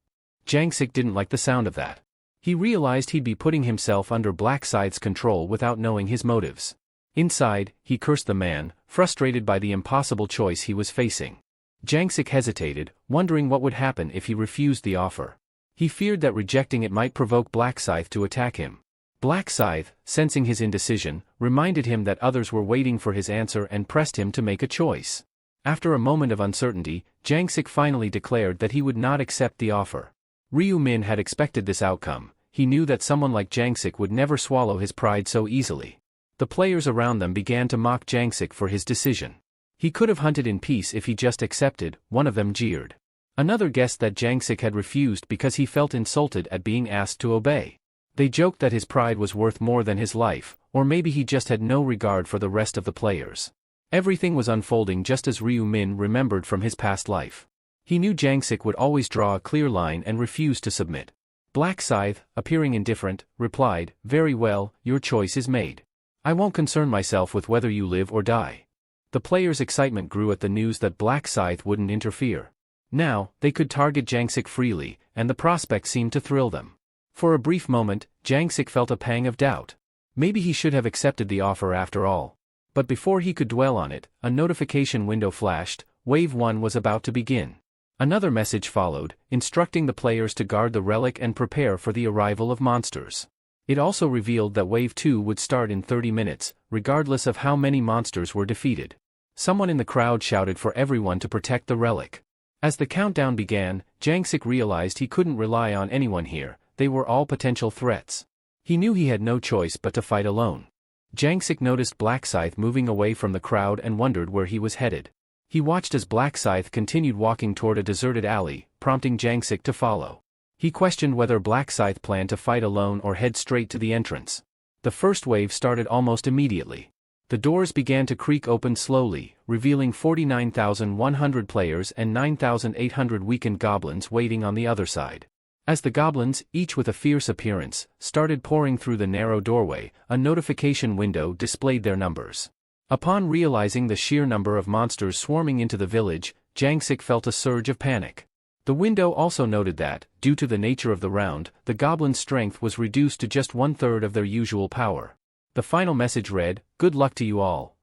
Jangsik didn't like the sound of that. He realized he'd be putting himself under Black Scythe's control without knowing his motives. Inside, he cursed the man, frustrated by the impossible choice he was facing. Jangsik hesitated, wondering what would happen if he refused the offer. He feared that rejecting it might provoke Black Scythe to attack him. Black Scythe, sensing his indecision, reminded him that others were waiting for his answer and pressed him to make a choice. After a moment of uncertainty, Jangsik finally declared that he would not accept the offer. Ryu Min had expected this outcome. He knew that someone like Jangsik would never swallow his pride so easily. The players around them began to mock Jangsik for his decision. He could have hunted in peace if he just accepted, one of them jeered. Another guessed that Jangsik had refused because he felt insulted at being asked to obey. They joked that his pride was worth more than his life, or maybe he just had no regard for the rest of the players. Everything was unfolding just as Ryu Min remembered from his past life. He knew Jangsik would always draw a clear line and refuse to submit. Black Scythe, appearing indifferent, replied, "Very well, your choice is made. I won't concern myself with whether you live or die." The players' excitement grew at the news that Black Scythe wouldn't interfere. Now, they could target Jangsik freely, and the prospect seemed to thrill them. For a brief moment, Jangsik felt a pang of doubt. Maybe he should have accepted the offer after all. But before he could dwell on it, a notification window flashed. Wave 1 was about to begin. Another message followed, instructing the players to guard the relic and prepare for the arrival of monsters. It also revealed that Wave 2 would start in 30 minutes, regardless of how many monsters were defeated. Someone in the crowd shouted for everyone to protect the relic. As the countdown began, Jangsik realized he couldn't rely on anyone here. They were all potential threats. He knew he had no choice but to fight alone. Jangsik noticed Black Scythe moving away from the crowd and wondered where he was headed. He watched as Black Scythe continued walking toward a deserted alley, prompting Jangsik to follow. He questioned whether Black Scythe planned to fight alone or head straight to the entrance. The first wave started almost immediately. The doors began to creak open slowly, revealing 49,100 players and 9,800 weakened goblins waiting on the other side. As the goblins, each with a fierce appearance, started pouring through the narrow doorway, a notification window displayed their numbers. Upon realizing the sheer number of monsters swarming into the village, Jangsik felt a surge of panic. The window also noted that, due to the nature of the round, the goblins' strength was reduced to just 1/3 of their usual power. The final message read, "Good luck to you all."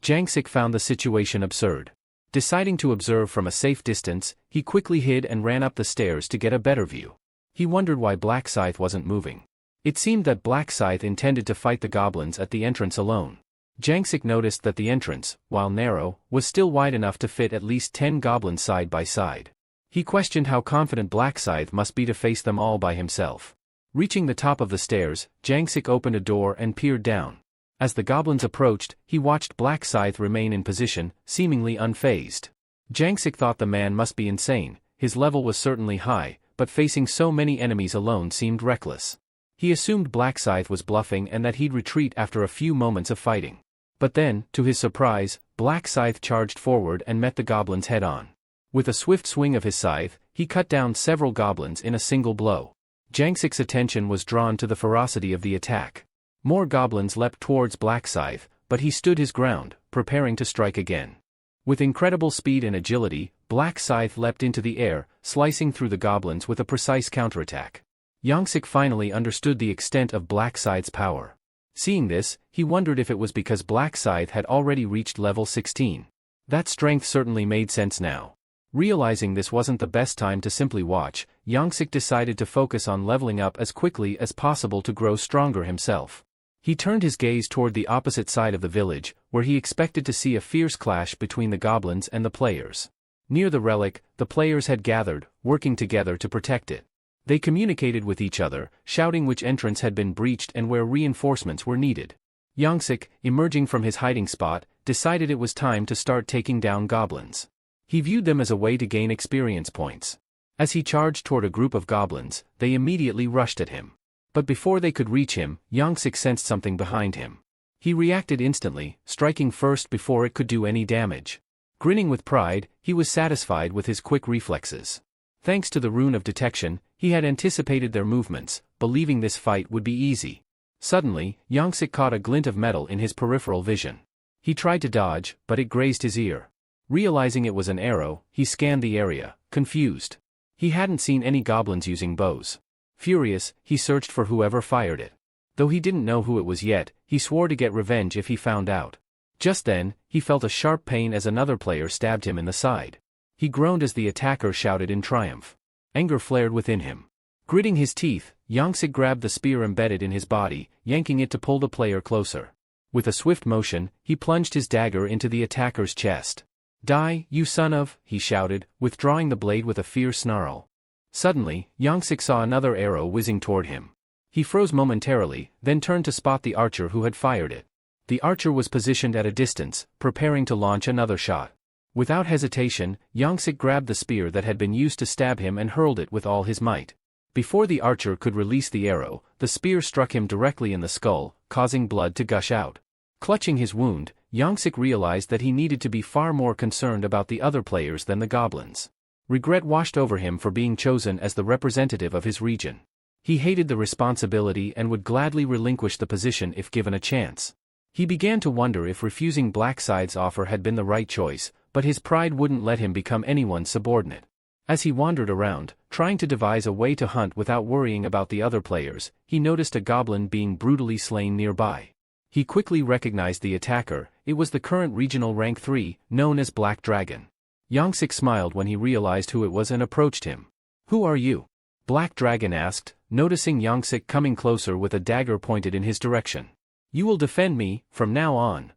Jangsik found the situation absurd. Deciding to observe from a safe distance, he quickly hid and ran up the stairs to get a better view. He wondered why Black Scythe wasn't moving. It seemed that Black Scythe intended to fight the goblins at the entrance alone. Jangsik noticed that the entrance, while narrow, was still wide enough to fit at least 10 goblins side by side. He questioned how confident Black Scythe must be to face them all by himself. Reaching the top of the stairs, Jangsik opened a door and peered down. As the goblins approached, he watched Black Scythe remain in position, seemingly unfazed. Jangsik thought the man must be insane. His level was certainly high, but facing so many enemies alone seemed reckless. He assumed Black Scythe was bluffing and that he'd retreat after a few moments of fighting. But then, to his surprise, Black Scythe charged forward and met the goblins head-on. With a swift swing of his scythe, he cut down several goblins in a single blow. Jangsik's attention was drawn to the ferocity of the attack. More goblins leapt towards Black Scythe, but he stood his ground, preparing to strike again. With incredible speed and agility, Black Scythe leapt into the air, slicing through the goblins with a precise counterattack. Jangsik finally understood the extent of Black Scythe's power. Seeing this, he wondered if it was because Black Scythe had already reached level 16. That strength certainly made sense now. Realizing this wasn't the best time to simply watch, Jangsik decided to focus on leveling up as quickly as possible to grow stronger himself. He turned his gaze toward the opposite side of the village, where he expected to see a fierce clash between the goblins and the players. Near the relic, the players had gathered, working together to protect it. They communicated with each other, shouting which entrance had been breached and where reinforcements were needed. Jangsik, emerging from his hiding spot, decided it was time to start taking down goblins. He viewed them as a way to gain experience points. As he charged toward a group of goblins, they immediately rushed at him. But before they could reach him, Jangsik sensed something behind him. He reacted instantly, striking first before it could do any damage. Grinning with pride, he was satisfied with his quick reflexes. Thanks to the rune of detection, he had anticipated their movements, believing this fight would be easy. Suddenly, Jangsik caught a glint of metal in his peripheral vision. He tried to dodge, but it grazed his ear. Realizing it was an arrow, he scanned the area, confused. He hadn't seen any goblins using bows. Furious, he searched for whoever fired it. Though he didn't know who it was yet, he swore to get revenge if he found out. Just then, he felt a sharp pain as another player stabbed him in the side. He groaned as the attacker shouted in triumph. Anger flared within him. Gritting his teeth, Jangsik grabbed the spear embedded in his body, yanking it to pull the player closer. With a swift motion, he plunged his dagger into the attacker's chest. "Die, you son of," he shouted, withdrawing the blade with a fierce snarl. Suddenly, Jangsik saw another arrow whizzing toward him. He froze momentarily, then turned to spot the archer who had fired it. The archer was positioned at a distance, preparing to launch another shot. Without hesitation, Jangsik grabbed the spear that had been used to stab him and hurled it with all his might. Before the archer could release the arrow, the spear struck him directly in the skull, causing blood to gush out. Clutching his wound, Jangsik realized that he needed to be far more concerned about the other players than the goblins. Regret washed over him for being chosen as the representative of his region. He hated the responsibility and would gladly relinquish the position if given a chance. He began to wonder if refusing Black Scythe's offer had been the right choice, but his pride wouldn't let him become anyone's subordinate. As he wandered around, trying to devise a way to hunt without worrying about the other players, he noticed a goblin being brutally slain nearby. He quickly recognized the attacker. It was the current regional rank 3, known as Black Dragon. Jangsik smiled when he realized who it was and approached him. "Who are you?" Black Dragon asked, noticing Jangsik coming closer with a dagger pointed in his direction. "You will defend me, from now on,"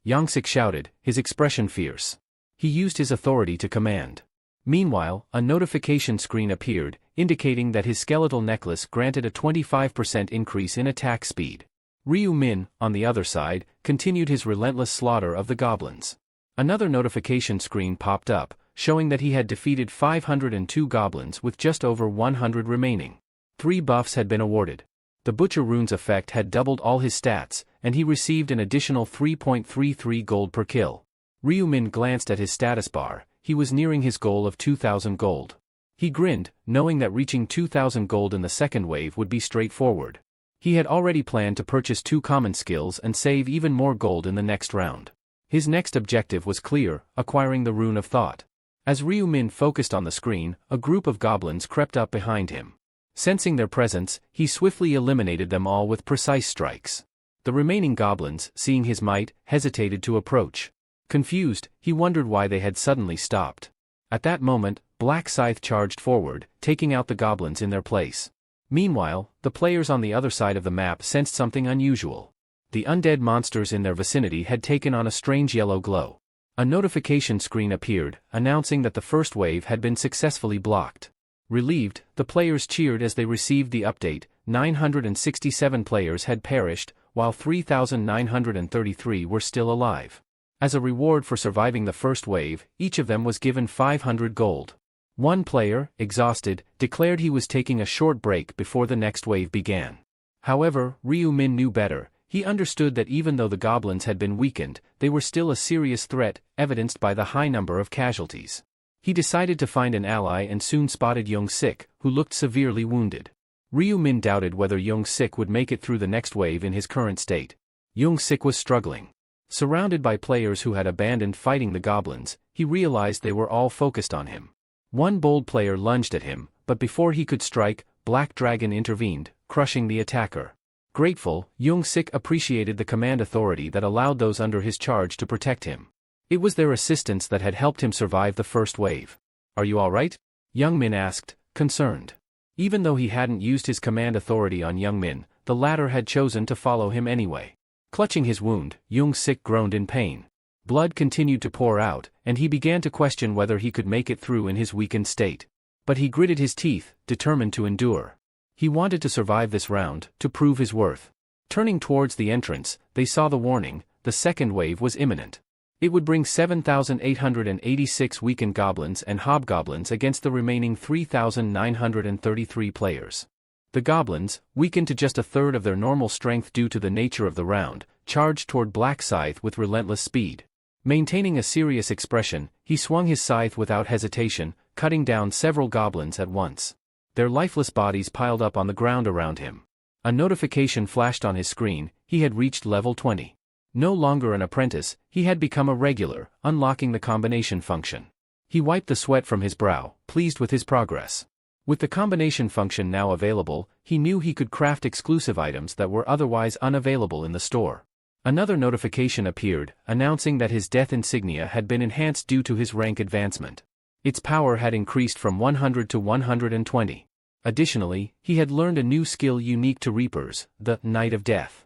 Jangsik shouted, his expression fierce. He used his authority to command. Meanwhile, a notification screen appeared, indicating that his skeletal necklace granted a 25% increase in attack speed. Ryu Min, on the other side, continued his relentless slaughter of the goblins. Another notification screen popped up, showing that he had defeated 502 goblins with just over 100 remaining. 3 buffs had been awarded. The Butcher Rune's effect had doubled all his stats, and he received an additional 3.33 gold per kill. Ryu Min glanced at his status bar. He was nearing his goal of 2,000 gold. He grinned, knowing that reaching 2,000 gold in the second wave would be straightforward. He had already planned to purchase 2 common skills and save even more gold in the next round. His next objective was clear, acquiring the Rune of Thought. As Ryu Min focused on the screen, a group of goblins crept up behind him. Sensing their presence, he swiftly eliminated them all with precise strikes. The remaining goblins, seeing his might, hesitated to approach. Confused, he wondered why they had suddenly stopped. At that moment, Black Scythe charged forward, taking out the goblins in their place. Meanwhile, the players on the other side of the map sensed something unusual. The undead monsters in their vicinity had taken on a strange yellow glow. A notification screen appeared, announcing that the first wave had been successfully blocked. Relieved, the players cheered as they received the update. 967 players had perished, while 3,933 were still alive. As a reward for surviving the first wave, each of them was given 500 gold. One player, exhausted, declared he was taking a short break before the next wave began. However, Ryu Min knew better. He understood that even though the goblins had been weakened, they were still a serious threat, evidenced by the high number of casualties. He decided to find an ally and soon spotted Young-sik, who looked severely wounded. Ryu Min doubted whether Young-sik would make it through the next wave in his current state. Young-sik was struggling. Surrounded by players who had abandoned fighting the goblins, he realized they were all focused on him. One bold player lunged at him, but before he could strike, Black Dragon intervened, crushing the attacker. Grateful, Young-sik appreciated the command authority that allowed those under his charge to protect him. It was their assistance that had helped him survive the first wave. "Are you all right?" Young Min asked, concerned. Even though he hadn't used his command authority on Young Min, the latter had chosen to follow him anyway. Clutching his wound, Young-sik groaned in pain. Blood continued to pour out, and he began to question whether he could make it through in his weakened state. But he gritted his teeth, determined to endure. He wanted to survive this round, to prove his worth. Turning towards the entrance, they saw the warning: the second wave was imminent. It would bring 7,886 weakened goblins and hobgoblins against the remaining 3,933 players. The goblins, weakened to just a third of their normal strength due to the nature of the round, charged toward Black Scythe with relentless speed. Maintaining a serious expression, he swung his scythe without hesitation, cutting down several goblins at once. Their lifeless bodies piled up on the ground around him. A notification flashed on his screen: he had reached level 20. No longer an apprentice, he had become a regular, unlocking the combination function. He wiped the sweat from his brow, pleased with his progress. With the combination function now available, he knew he could craft exclusive items that were otherwise unavailable in the store. Another notification appeared, announcing that his death insignia had been enhanced due to his rank advancement. Its power had increased from 100 to 120. Additionally, he had learned a new skill unique to Reapers, the Night of Death.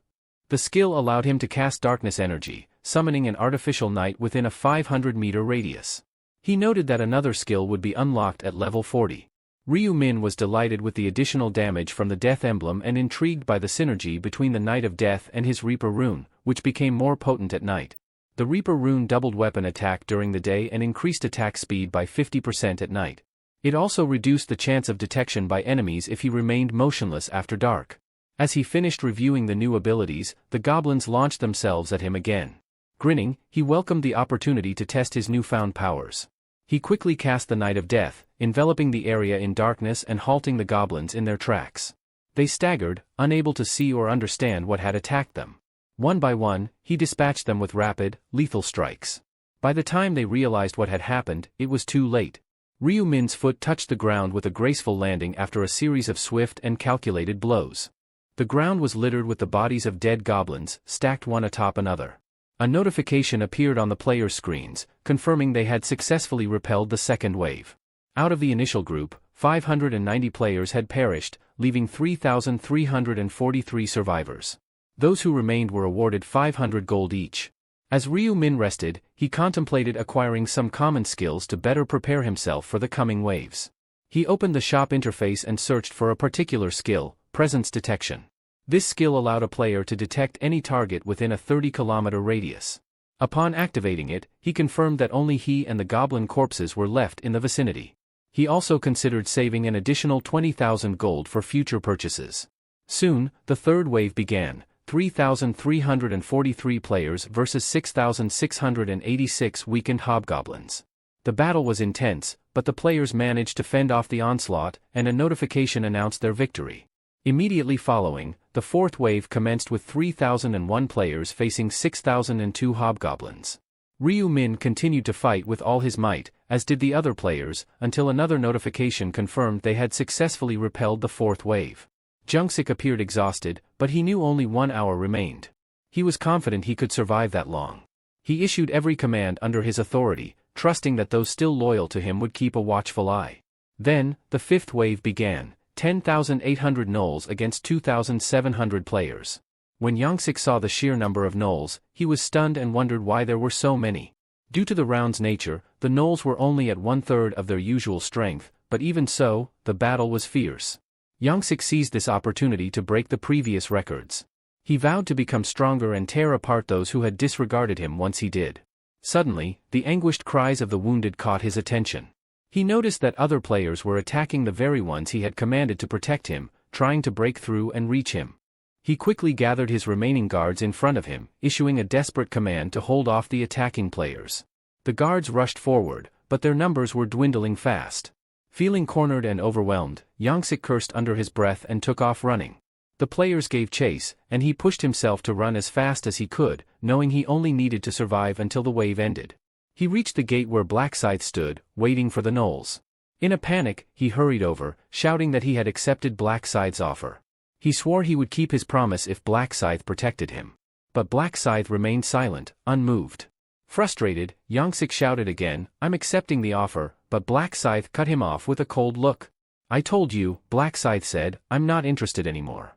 The skill allowed him to cast darkness energy, summoning an artificial night within a 500-meter radius. He noted that another skill would be unlocked at level 40. Ryu Min was delighted with the additional damage from the Death Emblem and intrigued by the synergy between the Night of Death and his Reaper rune, which became more potent at night. The Reaper rune doubled weapon attack during the day and increased attack speed by 50% at night. It also reduced the chance of detection by enemies if he remained motionless after dark. As he finished reviewing the new abilities, the goblins launched themselves at him again. Grinning, he welcomed the opportunity to test his newfound powers. He quickly cast the Night of Death, enveloping the area in darkness and halting the goblins in their tracks. They staggered, unable to see or understand what had attacked them. One by one, he dispatched them with rapid, lethal strikes. By the time they realized what had happened, it was too late. Ryu Min's foot touched the ground with a graceful landing after a series of swift and calculated blows. The ground was littered with the bodies of dead goblins, stacked one atop another. A notification appeared on the players' screens, confirming they had successfully repelled the second wave. Out of the initial group, 590 players had perished, leaving 3,343 survivors. Those who remained were awarded 500 gold each. As Ryu Min rested, he contemplated acquiring some common skills to better prepare himself for the coming waves. He opened the shop interface and searched for a particular skill: presence detection. This skill allowed a player to detect any target within a 30-kilometer radius. Upon activating it, he confirmed that only he and the goblin corpses were left in the vicinity. He also considered saving an additional 20,000 gold for future purchases. Soon, the third wave began: 3,343 players versus 6,686 weakened hobgoblins. The battle was intense, but the players managed to fend off the onslaught, and a notification announced their victory. Immediately following, the fourth wave commenced with 3,001 players facing 6,002 hobgoblins. Ryu Min continued to fight with all his might, as did the other players, until another notification confirmed they had successfully repelled the fourth wave. Young-sik appeared exhausted, but he knew only 1 hour remained. He was confident he could survive that long. He issued every command under his authority, trusting that those still loyal to him would keep a watchful eye. Then, the fifth wave began: 10,800 gnolls against 2,700 players. When Young-sik saw the sheer number of gnolls, he was stunned and wondered why there were so many. Due to the round's nature, the gnolls were only at 1/3 of their usual strength, but even so, the battle was fierce. Young-sik seized this opportunity to break the previous records. He vowed to become stronger and tear apart those who had disregarded him once he did. Suddenly, the anguished cries of the wounded caught his attention. He noticed that other players were attacking the very ones he had commanded to protect him, trying to break through and reach him. He quickly gathered his remaining guards in front of him, issuing a desperate command to hold off the attacking players. The guards rushed forward, but their numbers were dwindling fast. Feeling cornered and overwhelmed, Yongsik cursed under his breath and took off running. The players gave chase, and he pushed himself to run as fast as he could, knowing he only needed to survive until the wave ended. He reached the gate where Black Scythe stood, waiting for the gnolls. In a panic, he hurried over, shouting that he had accepted Black Scythe's offer. He swore he would keep his promise if Black Scythe protected him. But Black Scythe remained silent, unmoved. Frustrated, Yongsik shouted again, "I'm accepting the offer," but Black Scythe cut him off with a cold look. "I told you," Black Scythe said, "I'm not interested anymore."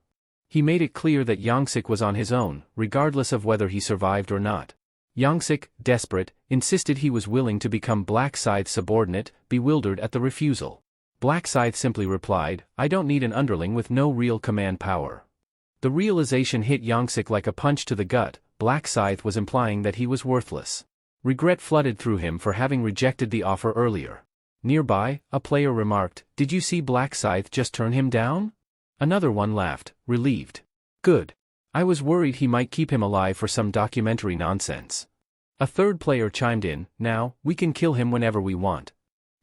He made it clear that Yongsik was on his own, regardless of whether he survived or not. Yongsik, desperate, insisted he was willing to become Black Scythe's subordinate, bewildered at the refusal. Black Scythe simply replied, "I don't need an underling with no real command power." The realization hit Yongsik like a punch to the gut. Black Scythe was implying that he was worthless. Regret flooded through him for having rejected the offer earlier. Nearby, a player remarked, "Did you see Black Scythe just turn him down?" Another one laughed, relieved. "Good. I was worried he might keep him alive for some documentary nonsense." A third player chimed in, "Now, we can kill him whenever we want."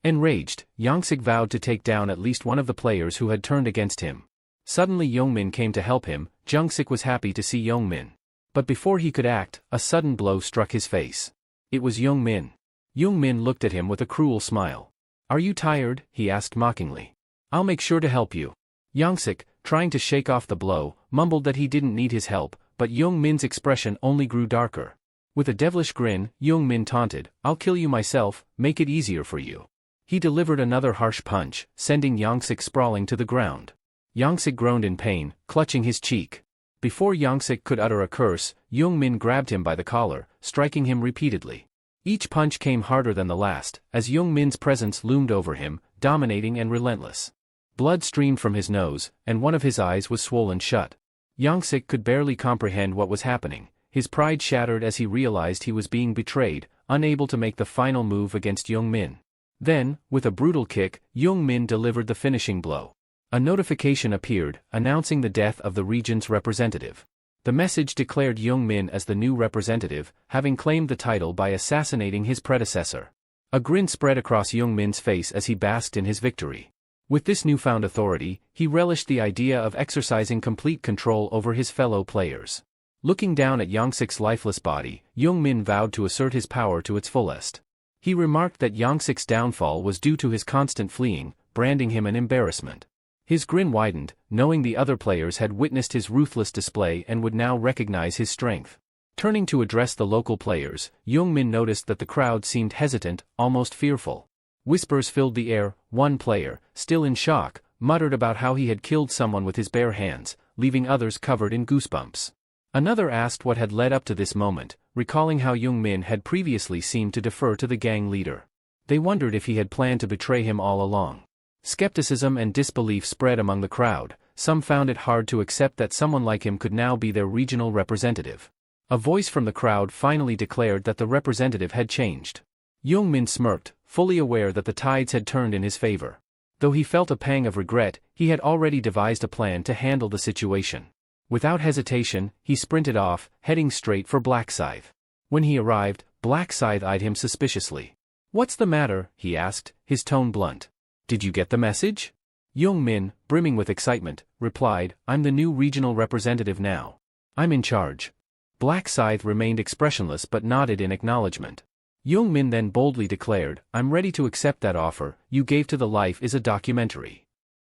Enraged, Yongsik vowed to take down at least one of the players who had turned against him. Suddenly Yongmin came to help him. Yongsik was happy to see Yongmin. But before he could act, a sudden blow struck his face. It was Yongmin. Yongmin looked at him with a cruel smile. "Are you tired?" he asked mockingly. "I'll make sure to help you." Yongsik, trying to shake off the blow, mumbled that he didn't need his help, but Yongmin's expression only grew darker. With a devilish grin, Yongmin taunted, "I'll kill you myself, make it easier for you." He delivered another harsh punch, sending Yongsik sprawling to the ground. Yongsik groaned in pain, clutching his cheek. Before Yongsik could utter a curse, Yongmin grabbed him by the collar, striking him repeatedly. Each punch came harder than the last, as Yongmin's presence loomed over him, dominating and relentless. Blood streamed from his nose, and one of his eyes was swollen shut. Yongsik could barely comprehend what was happening. His pride shattered as he realized he was being betrayed, unable to make the final move against Yongmin. Then, with a brutal kick, Yongmin delivered the finishing blow. A notification appeared, announcing the death of the region's representative. The message declared Yongmin as the new representative, having claimed the title by assassinating his predecessor. A grin spread across Yongmin's face as he basked in his victory. With this newfound authority, he relished the idea of exercising complete control over his fellow players. Looking down at Yongsik's lifeless body, Yongmin vowed to assert his power to its fullest. He remarked that Yongsik's downfall was due to his constant fleeing, branding him an embarrassment. His grin widened, knowing the other players had witnessed his ruthless display and would now recognize his strength. Turning to address the local players, Yongmin noticed that the crowd seemed hesitant, almost fearful. Whispers filled the air. One player, still in shock, muttered about how he had killed someone with his bare hands, leaving others covered in goosebumps. Another asked what had led up to this moment, recalling how Yongmin had previously seemed to defer to the gang leader. They wondered if he had planned to betray him all along. Skepticism and disbelief spread among the crowd. Some found it hard to accept that someone like him could now be their regional representative. A voice from the crowd finally declared that the representative had changed. Yongmin smirked, fully aware that the tides had turned in his favor. Though he felt a pang of regret, he had already devised a plan to handle the situation. Without hesitation, he sprinted off, heading straight for Black Scythe. When he arrived, Black Scythe eyed him suspiciously. "What's the matter?" he asked, his tone blunt. "Did you get the message?" Yongmin, brimming with excitement, replied, "I'm the new regional representative now. I'm in charge." Black Scythe remained expressionless but nodded in acknowledgement. Yongmin then boldly declared, "I'm ready to accept that offer you gave to the life is a documentary."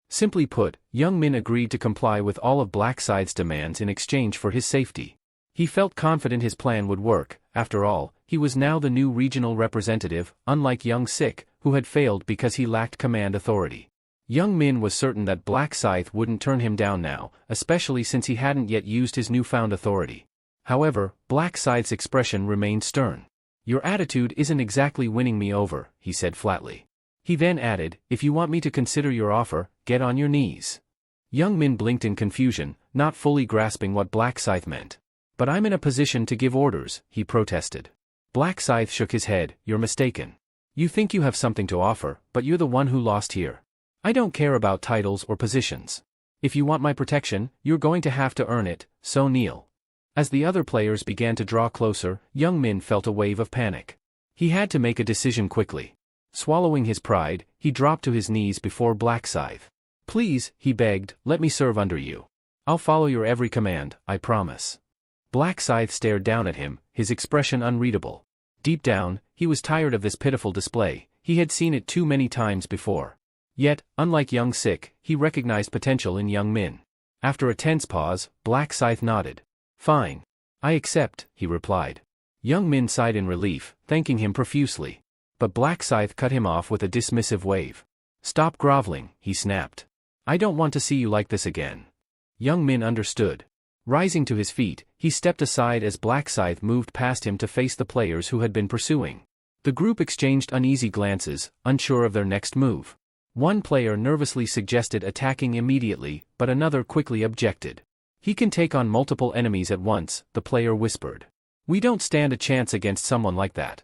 Simply put, Yongmin agreed to comply with all of Black Scythe's demands in exchange for his safety. He felt confident his plan would work. After all, he was now the new regional representative, unlike Yongsik, who had failed because he lacked command authority. Yongmin was certain that Black Scythe wouldn't turn him down now, especially since he hadn't yet used his newfound authority. However, Black Scythe's expression remained stern. "Your attitude isn't exactly winning me over," he said flatly. He then added, "If you want me to consider your offer, get on your knees." Yongmin blinked in confusion, not fully grasping what Black Scythe meant. "But I'm in a position to give orders," he protested. Black Scythe shook his head. You're mistaken. You think you have something to offer, but you're the one who lost here. I don't care about titles or positions. If you want my protection, you're going to have to earn it, so kneel. As the other players began to draw closer, Young Min felt a wave of panic. He had to make a decision quickly. Swallowing his pride, he dropped to his knees before Black Scythe. Please, he begged, let me serve under you. I'll follow your every command, I promise. Black Scythe stared down at him, his expression unreadable. Deep down, he was tired of this pitiful display. He had seen it too many times before. Yet, unlike Young Sik, he recognized potential in Young Min. After a tense pause, Black Scythe nodded. Fine. I accept, he replied. Young Min sighed in relief, thanking him profusely. But Black Scythe cut him off with a dismissive wave. Stop groveling, he snapped. I don't want to see you like this again. Young Min understood. Rising to his feet, he stepped aside as Black Scythe moved past him to face the players who had been pursuing. The group exchanged uneasy glances, unsure of their next move. One player nervously suggested attacking immediately, but another quickly objected. He can take on multiple enemies at once, the player whispered. We don't stand a chance against someone like that.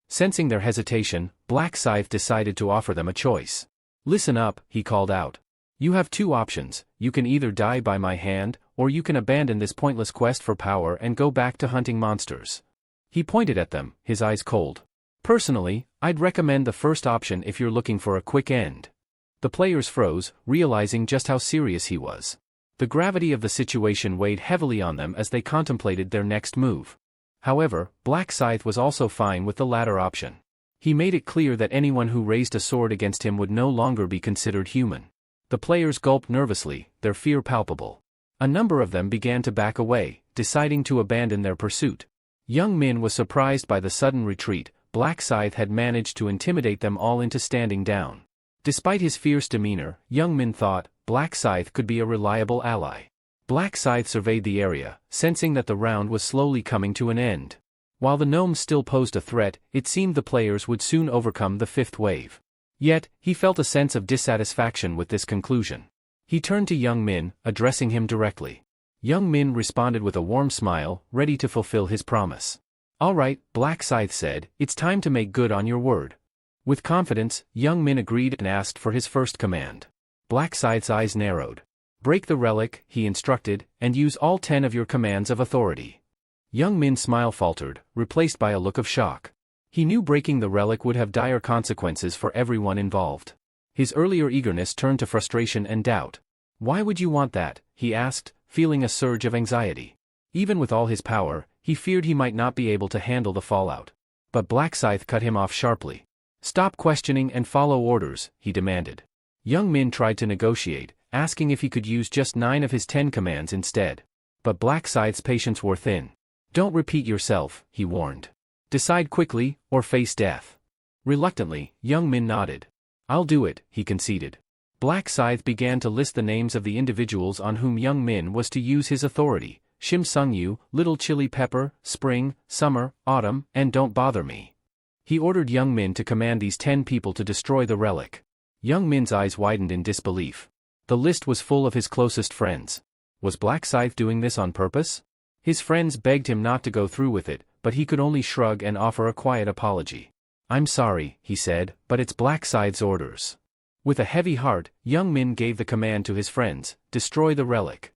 Sensing their hesitation, Black Scythe decided to offer them a choice. Listen up, he called out. You have two options. You can either die by my hand, or you can abandon this pointless quest for power and go back to hunting monsters. He pointed at them, his eyes cold. Personally, I'd recommend the first option if you're looking for a quick end. The players froze, realizing just how serious he was. The gravity of the situation weighed heavily on them as they contemplated their next move. However, Black Scythe was also fine with the latter option. He made it clear that anyone who raised a sword against him would no longer be considered human. The players gulped nervously, their fear palpable. A number of them began to back away, deciding to abandon their pursuit. Young Min was surprised by the sudden retreat. Black Scythe had managed to intimidate them all into standing down. Despite his fierce demeanor, Young Min thought, Black Scythe could be a reliable ally. Black Scythe surveyed the area, sensing that the round was slowly coming to an end. While the gnomes still posed a threat, it seemed the players would soon overcome the fifth wave. Yet, he felt a sense of dissatisfaction with this conclusion. He turned to Young Min, addressing him directly. Young Min responded with a warm smile, ready to fulfill his promise. All right, Black Scythe said, it's time to make good on your word. With confidence, Young Min agreed and asked for his first command. Black Scythe's eyes narrowed. Break the relic, he instructed, and use all 10 of your commands of authority. Young Min's smile faltered, replaced by a look of shock. He knew breaking the relic would have dire consequences for everyone involved. His earlier eagerness turned to frustration and doubt. Why would you want that? He asked, feeling a surge of anxiety. Even with all his power, he feared he might not be able to handle the fallout. But Black Scythe cut him off sharply. Stop questioning and follow orders, he demanded. Young Min tried to negotiate, asking if he could use just 9 of his 10 commands instead. But Black Scythe's patience wore thin. Don't repeat yourself, he warned. Decide quickly, or face death. Reluctantly, Young Min nodded. I'll do it, he conceded. Black Scythe began to list the names of the individuals on whom Young Min was to use his authority: Shim Sung Yu, Little Chili Pepper, Spring, Summer, Autumn, and Don't Bother Me. He ordered Young Min to command these 10 people to destroy the relic. Young Min's eyes widened in disbelief. The list was full of his closest friends. Was Black Scythe doing this on purpose? His friends begged him not to go through with it, but he could only shrug and offer a quiet apology. I'm sorry, he said, but it's Black Scythe's orders. With a heavy heart, Young Min gave the command to his friends: destroy the relic.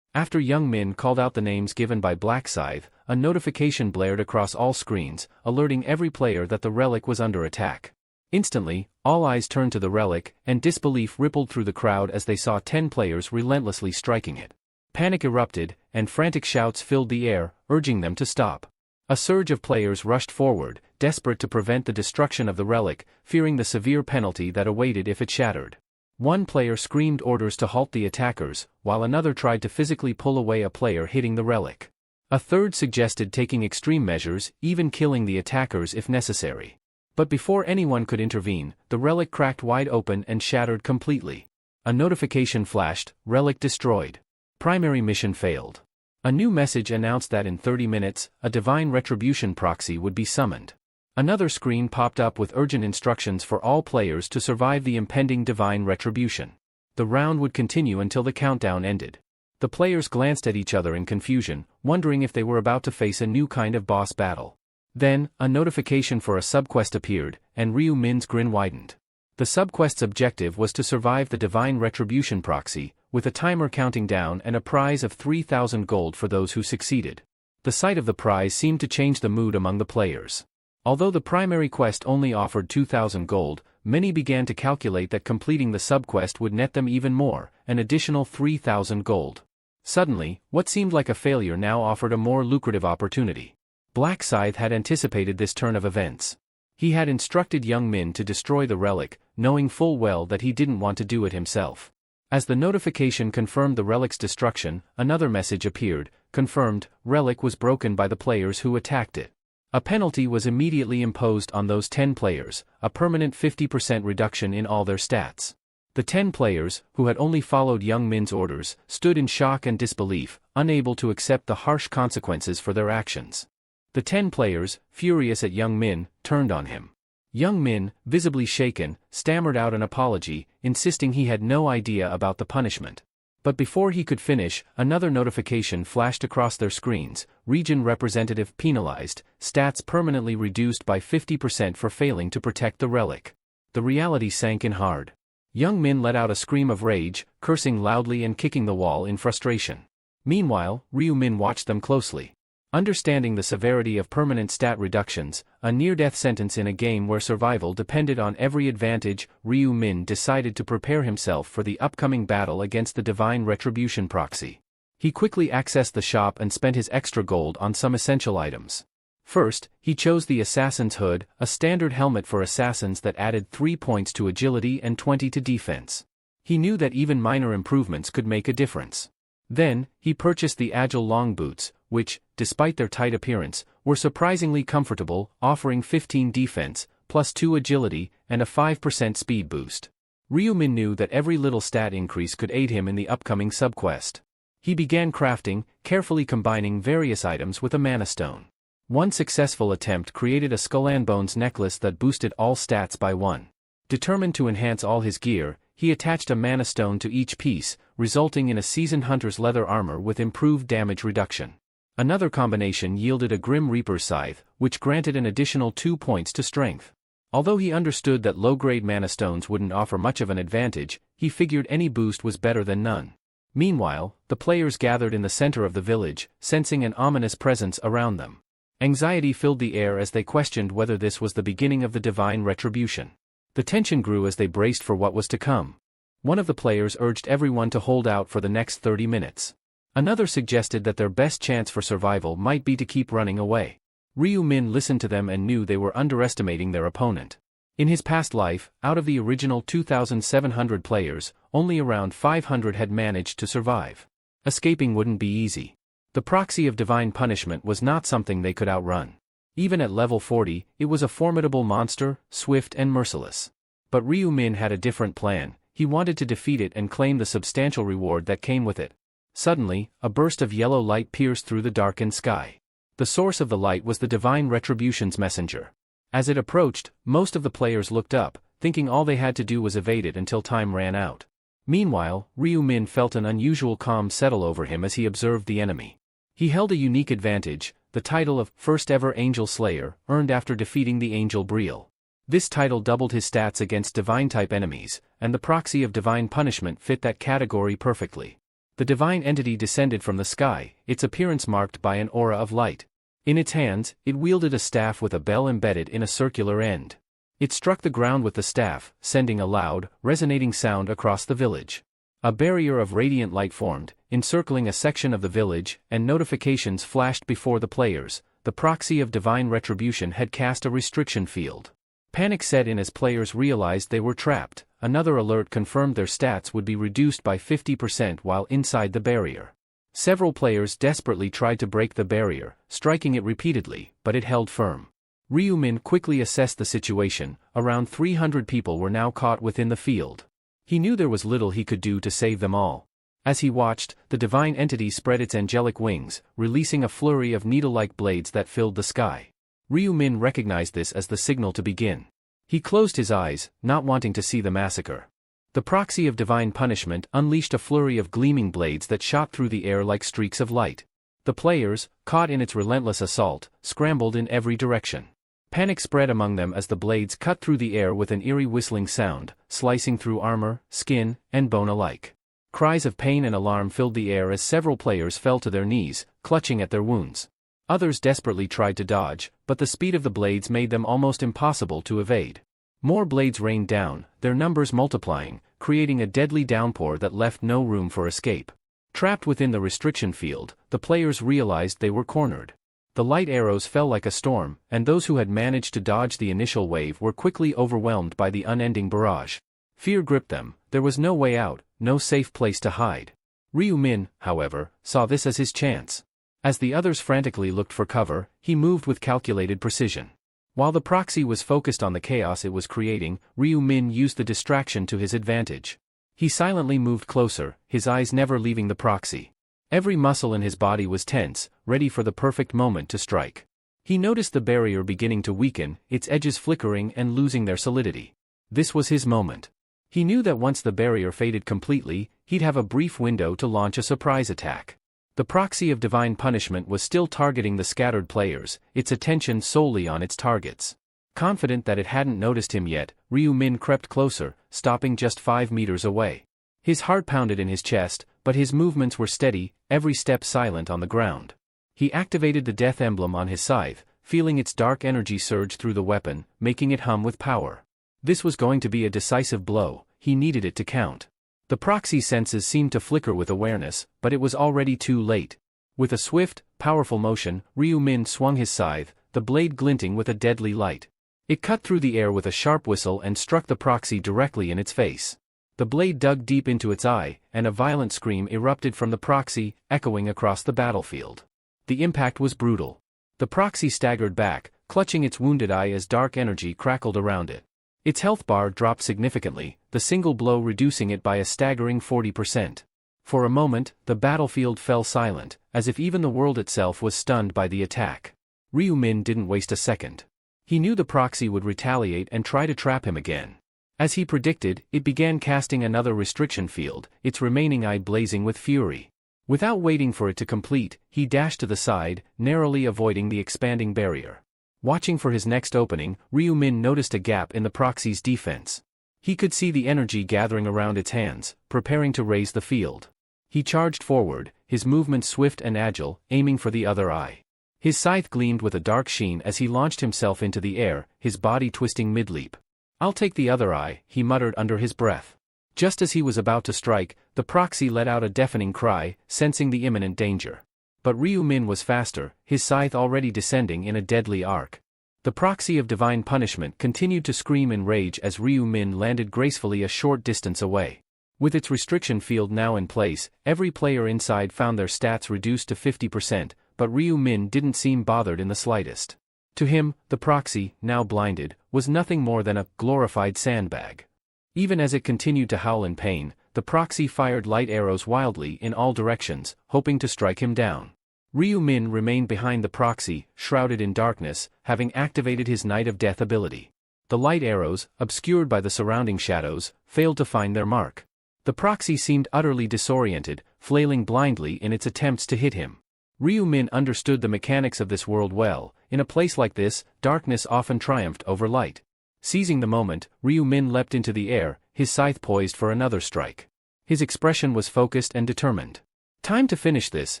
After Young Min called out the names given by Black Scythe, a notification blared across all screens, alerting every player that the relic was under attack. Instantly, all eyes turned to the relic, and disbelief rippled through the crowd as they saw 10 players relentlessly striking it. Panic erupted, and frantic shouts filled the air, urging them to stop. A surge of players rushed forward, desperate to prevent the destruction of the relic, fearing the severe penalty that awaited if it shattered. One player screamed orders to halt the attackers, while another tried to physically pull away a player hitting the relic. A third suggested taking extreme measures, even killing the attackers if necessary. But before anyone could intervene, the relic cracked wide open and shattered completely. A notification flashed: relic destroyed. Primary mission failed. A new message announced that in 30 minutes, a divine retribution proxy would be summoned. Another screen popped up with urgent instructions for all players to survive the impending divine retribution. The round would continue until the countdown ended. The players glanced at each other in confusion, wondering if they were about to face a new kind of boss battle. Then, a notification for a subquest appeared, and Ryu Min's grin widened. The subquest's objective was to survive the Divine Retribution proxy, with a timer counting down and a prize of 3,000 gold for those who succeeded. The sight of the prize seemed to change the mood among the players. Although the primary quest only offered 2,000 gold, many began to calculate that completing the subquest would net them even more, an additional 3,000 gold. Suddenly, what seemed like a failure now offered a more lucrative opportunity. Black Scythe had anticipated this turn of events. He had instructed young Min to destroy the relic, knowing full well that he didn't want to do it himself. As the notification confirmed the relic's destruction, another message appeared, confirmed, relic was broken by the players who attacked it. A penalty was immediately imposed on those 10 players, a permanent 50% reduction in all their stats. The 10 players, who had only followed young Min's orders, stood in shock and disbelief, unable to accept the harsh consequences for their actions. The 10 players, furious at young Min, turned on him. Young Min, visibly shaken, stammered out an apology, insisting he had no idea about the punishment. But before he could finish, another notification flashed across their screens: region representative penalized, stats permanently reduced by 50% for failing to protect the relic. The reality sank in hard. Young Min let out a scream of rage, cursing loudly and kicking the wall in frustration. Meanwhile, Ryu Min watched them closely. Understanding the severity of permanent stat reductions, a near-death sentence in a game where survival depended on every advantage, Ryu Min decided to prepare himself for the upcoming battle against the Divine Retribution proxy. He quickly accessed the shop and spent his extra gold on some essential items. First, he chose the Assassin's Hood, a standard helmet for assassins that added 3 points to agility and 20 to defense. He knew that even minor improvements could make a difference. Then, he purchased the Agile long boots, which, despite their tight appearance, were surprisingly comfortable, offering 15 defense, plus 2 agility, and a 5% speed boost. Ryu Min knew that every little stat increase could aid him in the upcoming subquest. He began crafting, carefully combining various items with a mana stone. One successful attempt created a skull and bones necklace that boosted all stats by 1. Determined to enhance all his gear, he attached a mana stone to each piece, resulting in a seasoned hunter's leather armor with improved damage reduction. Another combination yielded a Grim Reaper's scythe, which granted an additional 2 points to strength. Although he understood that low-grade mana stones wouldn't offer much of an advantage, he figured any boost was better than none. Meanwhile, the players gathered in the center of the village, sensing an ominous presence around them. Anxiety filled the air as they questioned whether this was the beginning of the Divine Retribution. The tension grew as they braced for what was to come. One of the players urged everyone to hold out for the next 30 minutes. Another suggested that their best chance for survival might be to keep running away. Ryu Min listened to them and knew they were underestimating their opponent. In his past life, out of the original 2,700 players, only around 500 had managed to survive. Escaping wouldn't be easy. The proxy of divine punishment was not something they could outrun. Even at level 40, it was a formidable monster, swift and merciless. But Ryu Min had a different plan. He wanted to defeat it and claim the substantial reward that came with it. Suddenly, a burst of yellow light pierced through the darkened sky. The source of the light was the Divine Retribution's messenger. As it approached, most of the players looked up, thinking all they had to do was evade it until time ran out. Meanwhile, Ryu Min felt an unusual calm settle over him as he observed the enemy. He held a unique advantage, the title of First Ever Angel Slayer, earned after defeating the Angel Briel. This title doubled his stats against divine-type enemies, and the proxy of divine punishment fit that category perfectly. The divine entity descended from the sky, its appearance marked by an aura of light. In its hands, it wielded a staff with a bell embedded in a circular end. It struck the ground with the staff, sending a loud, resonating sound across the village. A barrier of radiant light formed, encircling a section of the village, and notifications flashed before the players. The proxy of divine retribution had cast a restriction field. Panic set in as players realized they were trapped. Another alert confirmed their stats would be reduced by 50% while inside the barrier. Several players desperately tried to break the barrier, striking it repeatedly, but it held firm. Ryu Min quickly assessed the situation. Around 300 people were now caught within the field. He knew there was little he could do to save them all. As he watched, the divine entity spread its angelic wings, releasing a flurry of needle-like blades that filled the sky. Ryu Min recognized this as the signal to begin. He closed his eyes, not wanting to see the massacre. The proxy of divine punishment unleashed a flurry of gleaming blades that shot through the air like streaks of light. The players, caught in its relentless assault, scrambled in every direction. Panic spread among them as the blades cut through the air with an eerie whistling sound, slicing through armor, skin, and bone alike. Cries of pain and alarm filled the air as several players fell to their knees, clutching at their wounds. Others desperately tried to dodge, but the speed of the blades made them almost impossible to evade. More blades rained down, their numbers multiplying, creating a deadly downpour that left no room for escape. Trapped within the restriction field, the players realized they were cornered. The light arrows fell like a storm, and those who had managed to dodge the initial wave were quickly overwhelmed by the unending barrage. Fear gripped them, there was no way out, no safe place to hide. Ryu-min, however, saw this as his chance. As the others frantically looked for cover, he moved with calculated precision. While the proxy was focused on the chaos it was creating, Ryu-min used the distraction to his advantage. He silently moved closer, his eyes never leaving the proxy. Every muscle in his body was tense, ready for the perfect moment to strike. He noticed the barrier beginning to weaken, its edges flickering and losing their solidity. This was his moment. He knew that once the barrier faded completely, he'd have a brief window to launch a surprise attack. The proxy of divine punishment was still targeting the scattered players, its attention solely on its targets. Confident that it hadn't noticed him yet, Ryu-min crept closer, stopping just 5 meters away. His heart pounded in his chest, but his movements were steady, every step silent on the ground. He activated the death emblem on his scythe, feeling its dark energy surge through the weapon, making it hum with power. This was going to be a decisive blow, he needed it to count. The proxy's senses seemed to flicker with awareness, but it was already too late. With a swift, powerful motion, Ryu-min swung his scythe, the blade glinting with a deadly light. It cut through the air with a sharp whistle and struck the proxy directly in its face. The blade dug deep into its eye, and a violent scream erupted from the proxy, echoing across the battlefield. The impact was brutal. The proxy staggered back, clutching its wounded eye as dark energy crackled around it. Its health bar dropped significantly, the single blow reducing it by a staggering 40%. For a moment, the battlefield fell silent, as if even the world itself was stunned by the attack. Ryu-min didn't waste a second. He knew the proxy would retaliate and try to trap him again. As he predicted, it began casting another restriction field, its remaining eye blazing with fury. Without waiting for it to complete, he dashed to the side, narrowly avoiding the expanding barrier. Watching for his next opening, Ryu-min noticed a gap in the proxy's defense. He could see the energy gathering around its hands, preparing to raise the field. He charged forward, his movements swift and agile, aiming for the other eye. His scythe gleamed with a dark sheen as he launched himself into the air, his body twisting mid-leap. "I'll take the other eye," he muttered under his breath. Just as he was about to strike, the proxy let out a deafening cry, sensing the imminent danger. But Ryu-min was faster, his scythe already descending in a deadly arc. The proxy of divine punishment continued to scream in rage as Ryu-min landed gracefully a short distance away. With its restriction field now in place, every player inside found their stats reduced to 50%, but Ryu-min didn't seem bothered in the slightest. To him, the proxy, now blinded, was nothing more than a glorified sandbag. Even as it continued to howl in pain, the proxy fired light arrows wildly in all directions, hoping to strike him down. Ryu-min remained behind the proxy, shrouded in darkness, having activated his Night of Death ability. The light arrows, obscured by the surrounding shadows, failed to find their mark. The proxy seemed utterly disoriented, flailing blindly in its attempts to hit him. Ryu-min understood the mechanics of this world well. In a place like this, darkness often triumphed over light. Seizing the moment, Ryu-min leapt into the air, his scythe poised for another strike. His expression was focused and determined. "Time to finish this,"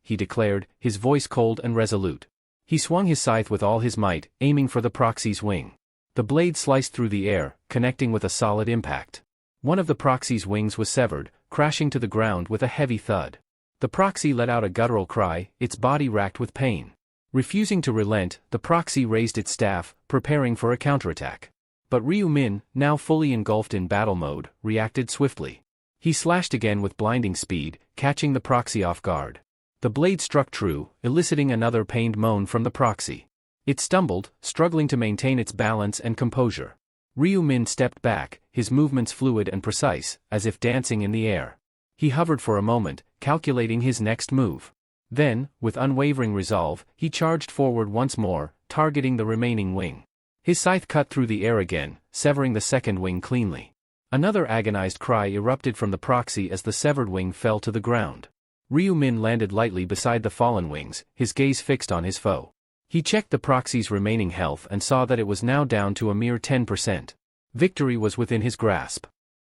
he declared, his voice cold and resolute. He swung his scythe with all his might, aiming for the proxy's wing. The blade sliced through the air, connecting with a solid impact. One of the proxy's wings was severed, crashing to the ground with a heavy thud. The proxy let out a guttural cry, its body racked with pain. Refusing to relent, the proxy raised its staff, preparing for a counterattack. But Ryu-min, now fully engulfed in battle mode, reacted swiftly. He slashed again with blinding speed, catching the proxy off guard. The blade struck true, eliciting another pained moan from the proxy. It stumbled, struggling to maintain its balance and composure. Ryu-min stepped back, his movements fluid and precise, as if dancing in the air. He hovered for a moment, calculating his next move. Then, with unwavering resolve, he charged forward once more, targeting the remaining wing. His scythe cut through the air again, severing the second wing cleanly. Another agonized cry erupted from the proxy as the severed wing fell to the ground. Ryu Min landed lightly beside the fallen wings, his gaze fixed on his foe. He checked the proxy's remaining health and saw that it was now down to a mere 10%. Victory was within his grasp.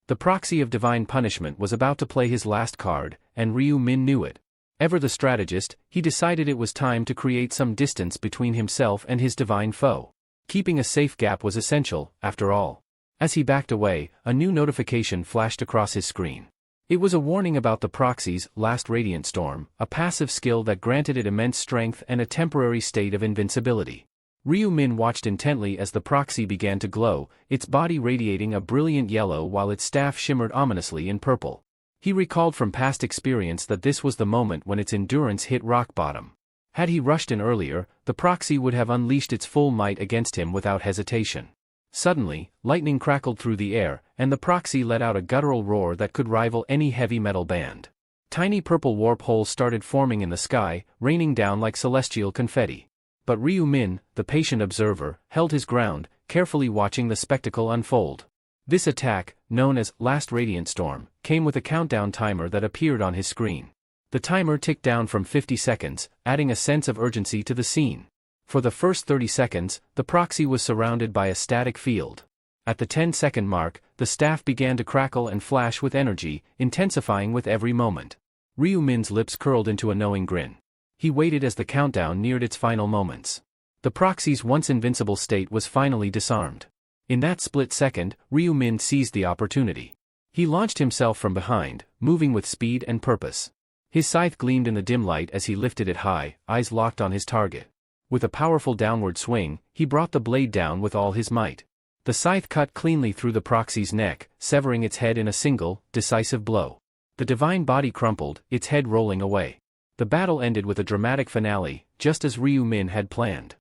The proxy of divine punishment was about to play his last card, and Ryu Min knew it. Ever the strategist, he decided it was time to create some distance between himself and his divine foe. Keeping a safe gap was essential, after all. As he backed away, a new notification flashed across his screen. It was a warning about the proxy's last radiant storm, a passive skill that granted it immense strength and a temporary state of invincibility. Ryu Min watched intently as the proxy began to glow, its body radiating a brilliant yellow while its staff shimmered ominously in purple. He recalled from past experience that this was the moment when its endurance hit rock bottom. Had he rushed in earlier, the proxy would have unleashed its full might against him without hesitation. Suddenly, lightning crackled through the air, and the proxy let out a guttural roar that could rival any heavy metal band. Tiny purple warp holes started forming in the sky, raining down like celestial confetti. But Ryu Min, the patient observer, held his ground, carefully watching the spectacle unfold. This attack, known as Last Radiant Storm, came with a countdown timer that appeared on his screen. The timer ticked down from 50 seconds, adding a sense of urgency to the scene. For the first 30 seconds, the proxy was surrounded by a static field. At the 10-second mark, the staff began to crackle and flash with energy, intensifying with every moment. Ryu Min's lips curled into a knowing grin. He waited as the countdown neared its final moments. The proxy's once invincible state was finally disarmed. In that split second, Ryu Min seized the opportunity. He launched himself from behind, moving with speed and purpose. His scythe gleamed in the dim light as he lifted it high, eyes locked on his target. With a powerful downward swing, he brought the blade down with all his might. The scythe cut cleanly through the proxy's neck, severing its head in a single, decisive blow. The divine body crumpled, its head rolling away. The battle ended with a dramatic finale, just as Ryu Min had planned.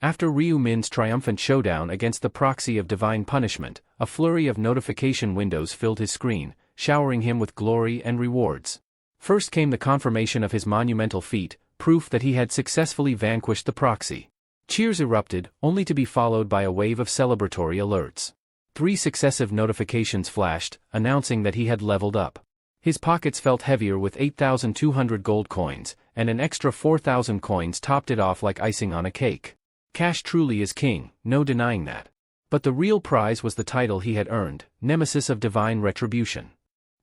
After Ryu Min's triumphant showdown against the proxy of divine punishment, a flurry of notification windows filled his screen, showering him with glory and rewards. First came the confirmation of his monumental feat, proof that he had successfully vanquished the proxy. Cheers erupted, only to be followed by a wave of celebratory alerts. 3 successive notifications flashed, announcing that he had leveled up. His pockets felt heavier with 8,200 gold coins, and an extra 4,000 coins topped it off like icing on a cake. Cash truly is king, no denying that. But the real prize was the title he had earned, Nemesis of Divine Retribution.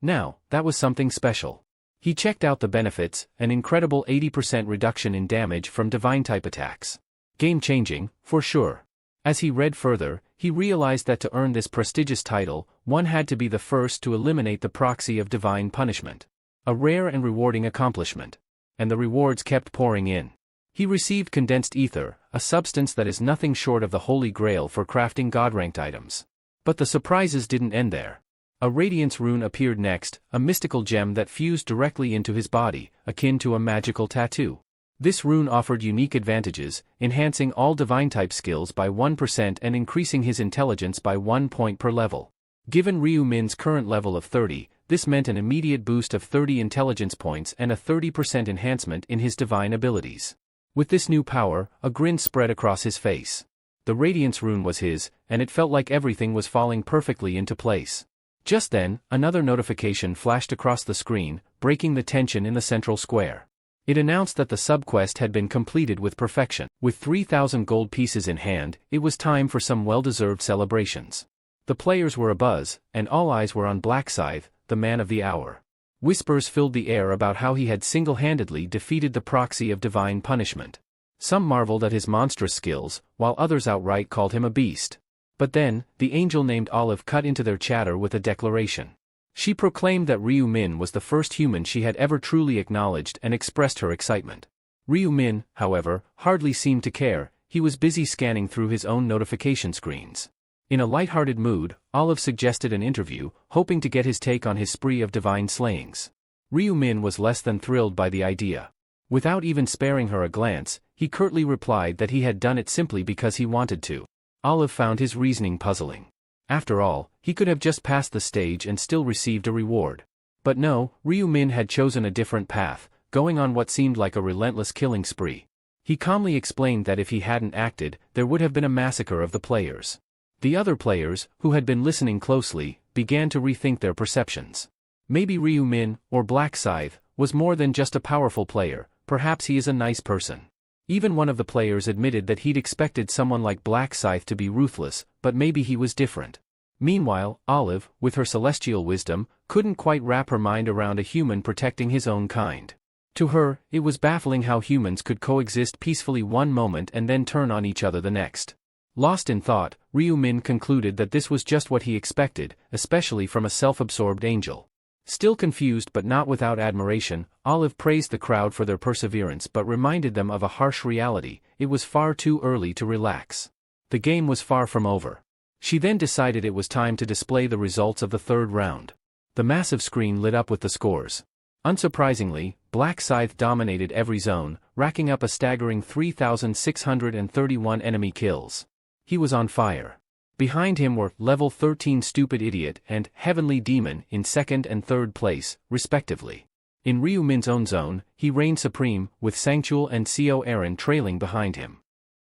Now, that was something special. He checked out the benefits, an incredible 80% reduction in damage from divine-type attacks. Game-changing, for sure. As he read further, he realized that to earn this prestigious title, one had to be the first to eliminate the proxy of divine punishment. A rare and rewarding accomplishment. And the rewards kept pouring in. He received condensed ether, a substance that is nothing short of the holy grail for crafting god-ranked items. But the surprises didn't end there. A radiance rune appeared next, a mystical gem that fused directly into his body, akin to a magical tattoo. This rune offered unique advantages, enhancing all divine-type skills by 1% and increasing his intelligence by 1 point per level. Given Ryu Min's current level of 30, this meant an immediate boost of 30 intelligence points and a 30% enhancement in his divine abilities. With this new power, a grin spread across his face. The radiance rune was his, and it felt like everything was falling perfectly into place. Just then, another notification flashed across the screen, breaking the tension in the central square. It announced that the subquest had been completed with perfection. With 3,000 gold pieces in hand, it was time for some well-deserved celebrations. The players were abuzz, and all eyes were on Black Scythe, the man of the hour. Whispers filled the air about how he had single-handedly defeated the proxy of divine punishment. Some marveled at his monstrous skills, while others outright called him a beast. But then, the angel named Olive cut into their chatter with a declaration. She proclaimed that Ryu Min was the first human she had ever truly acknowledged and expressed her excitement. Ryu Min, however, hardly seemed to care. He was busy scanning through his own notification screens. In a light-hearted mood, Olive suggested an interview, hoping to get his take on his spree of divine slayings. Ryu Min was less than thrilled by the idea. Without even sparing her a glance, he curtly replied that he had done it simply because he wanted to. Olive found his reasoning puzzling. After all, he could have just passed the stage and still received a reward. But no, Ryu Min had chosen a different path, going on what seemed like a relentless killing spree. He calmly explained that if he hadn't acted, there would have been a massacre of the players. The other players, who had been listening closely, began to rethink their perceptions. Maybe Ryu Min, or Black Scythe, was more than just a powerful player, perhaps he is a nice person. Even one of the players admitted that he'd expected someone like Black Scythe to be ruthless, but maybe he was different. Meanwhile, Olive, with her celestial wisdom, couldn't quite wrap her mind around a human protecting his own kind. To her, it was baffling how humans could coexist peacefully one moment and then turn on each other the next. Lost in thought, Ryu-min concluded that this was just what he expected, especially from a self-absorbed angel. Still confused but not without admiration, Olive praised the crowd for their perseverance but reminded them of a harsh reality: it was far too early to relax. The game was far from over. She then decided it was time to display the results of the third round. The massive screen lit up with the scores. Unsurprisingly, Black Scythe dominated every zone, racking up a staggering 3,631 enemy kills. He was on fire. Behind him were Level 13 Stupid Idiot and Heavenly Demon in second and third place, respectively. In Ryu-min's own zone, he reigned supreme, with Sangchul and Seo Aaron trailing behind him.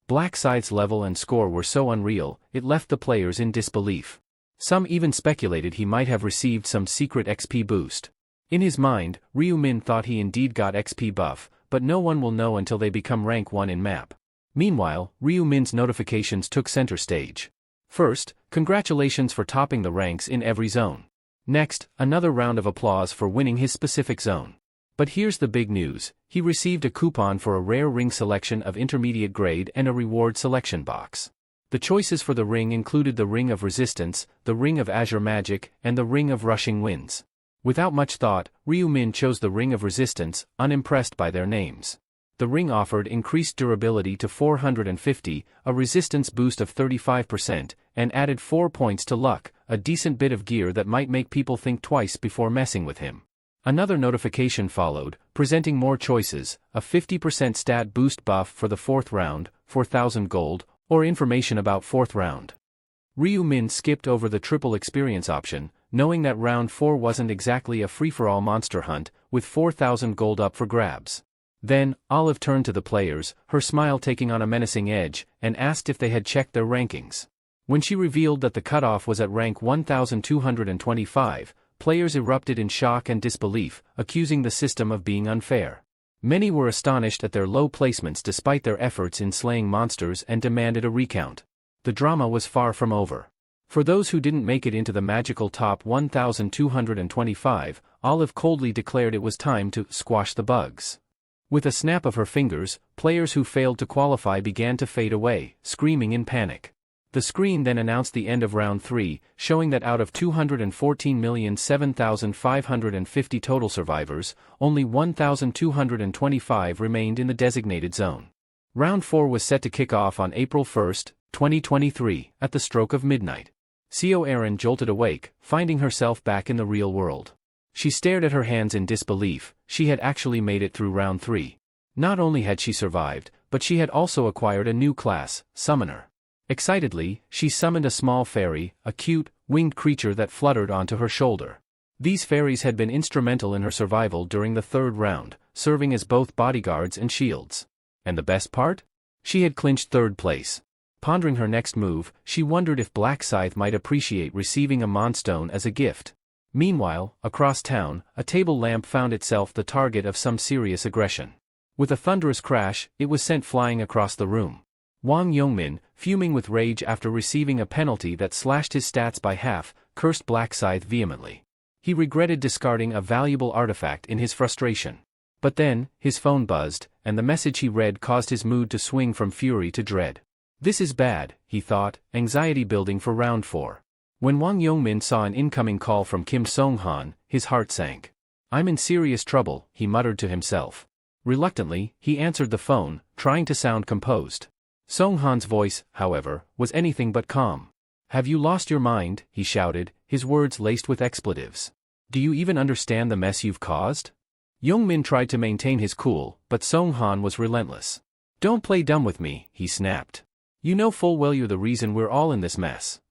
Black Scythe's level and score were so unreal, it left the players in disbelief. Some even speculated he might have received some secret XP boost. In his mind, Ryu-min thought he indeed got XP buff, but no one will know until they become rank 1 in map. Meanwhile, Ryu-min's notifications took center stage. First, congratulations for topping the ranks in every zone. Next, another round of applause for winning his specific zone. But here's the big news: he received a coupon for a rare ring selection of intermediate grade and a reward selection box. The choices for the ring included the Ring of Resistance, the Ring of Azure Magic, and the Ring of Rushing Winds. Without much thought, Ryu-min chose the Ring of Resistance, unimpressed by their names. The ring offered increased durability to 450, a resistance boost of 35%, and added 4 points to luck, a decent bit of gear that might make people think twice before messing with him. Another notification followed, presenting more choices: a 50% stat boost buff for the 4th round, 4,000 gold, or information about 4th round. Ryu-min skipped over the triple experience option, knowing that round 4 wasn't exactly a free-for-all monster hunt, with 4,000 gold up for grabs. Then, Olive turned to the players, her smile taking on a menacing edge, and asked if they had checked their rankings. When she revealed that the cutoff was at rank 1,225, players erupted in shock and disbelief, accusing the system of being unfair. Many were astonished at their low placements despite their efforts in slaying monsters and demanded a recount. The drama was far from over. For those who didn't make it into the magical top 1,225, Olive coldly declared it was time to squash the bugs. With a snap of her fingers, players who failed to qualify began to fade away, screaming in panic. The screen then announced the end of round 3, showing that out of 214,007,550 total survivors, only 1,225 remained in the designated zone. Round 4 was set to kick off on April 1, 2023, at the stroke of midnight. Seo Aaron jolted awake, finding herself back in the real world. She stared at her hands in disbelief. She had actually made it through round 3. Not only had she survived, but she had also acquired a new class, Summoner. Excitedly, she summoned a small fairy, a cute, winged creature that fluttered onto her shoulder. These fairies had been instrumental in her survival during the 3rd round, serving as both bodyguards and shields. And the best part? She had clinched 3rd place. Pondering her next move, she wondered if Black Scythe might appreciate receiving a Mondstone as a gift. Meanwhile, across town, a table lamp found itself the target of some serious aggression. With a thunderous crash, it was sent flying across the room. Wang Yongmin, fuming with rage after receiving a penalty that slashed his stats by half, cursed Black Scythe vehemently. He regretted discarding a valuable artifact in his frustration. But then, his phone buzzed, and the message he read caused his mood to swing from fury to dread. This is bad, he thought, anxiety building for round 4. When Wang Yongmin saw an incoming call from Kim Song-han, his heart sank. "I'm in serious trouble," he muttered to himself. Reluctantly, he answered the phone, trying to sound composed. Song-han's voice, however, was anything but calm. "Have you lost your mind?" he shouted, his words laced with expletives. "Do you even understand the mess you've caused?" Yongmin tried to maintain his cool, but Song-han was relentless. "Don't play dumb with me," he snapped. "You know full well you're the reason we're all in this mess."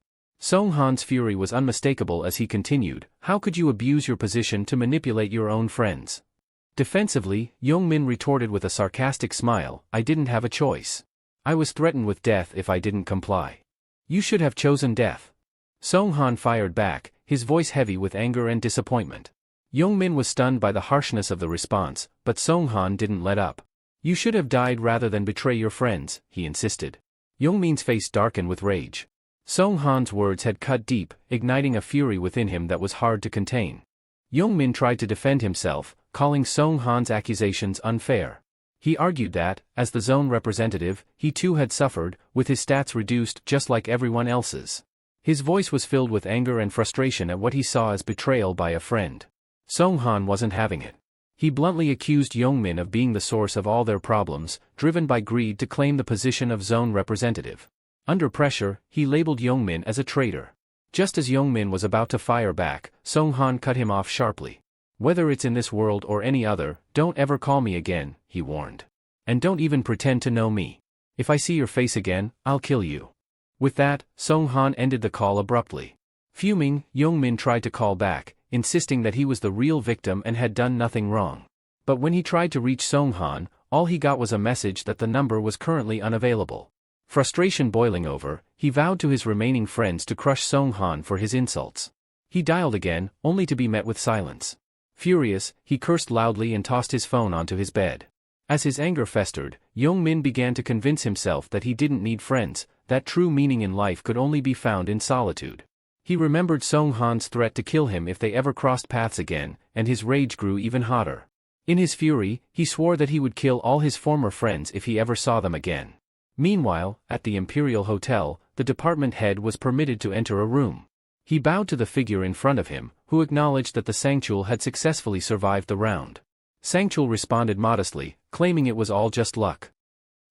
Song-han's fury was unmistakable as he continued, "How could you abuse your position to manipulate your own friends?" Defensively, Yongmin retorted with a sarcastic smile, "I didn't have a choice. I was threatened with death if I didn't comply. You should have chosen death." Song-han fired back, his voice heavy with anger and disappointment. Yongmin was stunned by the harshness of the response, but Songhan didn't let up. You should have died rather than betray your friends, he insisted. Yongmin's face darkened with rage. Songhan's words had cut deep, igniting a fury within him that was hard to contain. Yongmin tried to defend himself, calling Songhan's accusations unfair. He argued that, as the zone representative, he too had suffered, with his stats reduced just like everyone else's. His voice was filled with anger and frustration at what he saw as betrayal by a friend. Songhan wasn't having it. He bluntly accused Yongmin of being the source of all their problems, driven by greed to claim the position of zone representative. Under pressure, he labeled Yongmin as a traitor. Just as Yongmin was about to fire back, Songhan cut him off sharply. Whether it's in this world or any other, don't ever call me again, he warned. And don't even pretend to know me. If I see your face again, I'll kill you. With that, Songhan ended the call abruptly. Fuming, Yongmin tried to call back, insisting that he was the real victim and had done nothing wrong. But when he tried to reach Songhan, all he got was a message that the number was currently unavailable. Frustration boiling over, he vowed to his remaining friends to crush Songhan for his insults. He dialed again, only to be met with silence. Furious, he cursed loudly and tossed his phone onto his bed. As his anger festered, Yongmin began to convince himself that he didn't need friends, that true meaning in life could only be found in solitude. He remembered Songhan's threat to kill him if they ever crossed paths again, and his rage grew even hotter. In his fury, he swore that he would kill all his former friends if he ever saw them again. Meanwhile, at the Imperial Hotel, the department head was permitted to enter a room. He bowed to the figure in front of him, who acknowledged that the Sangchul had successfully survived the round. Sangchul responded modestly, claiming it was all just luck.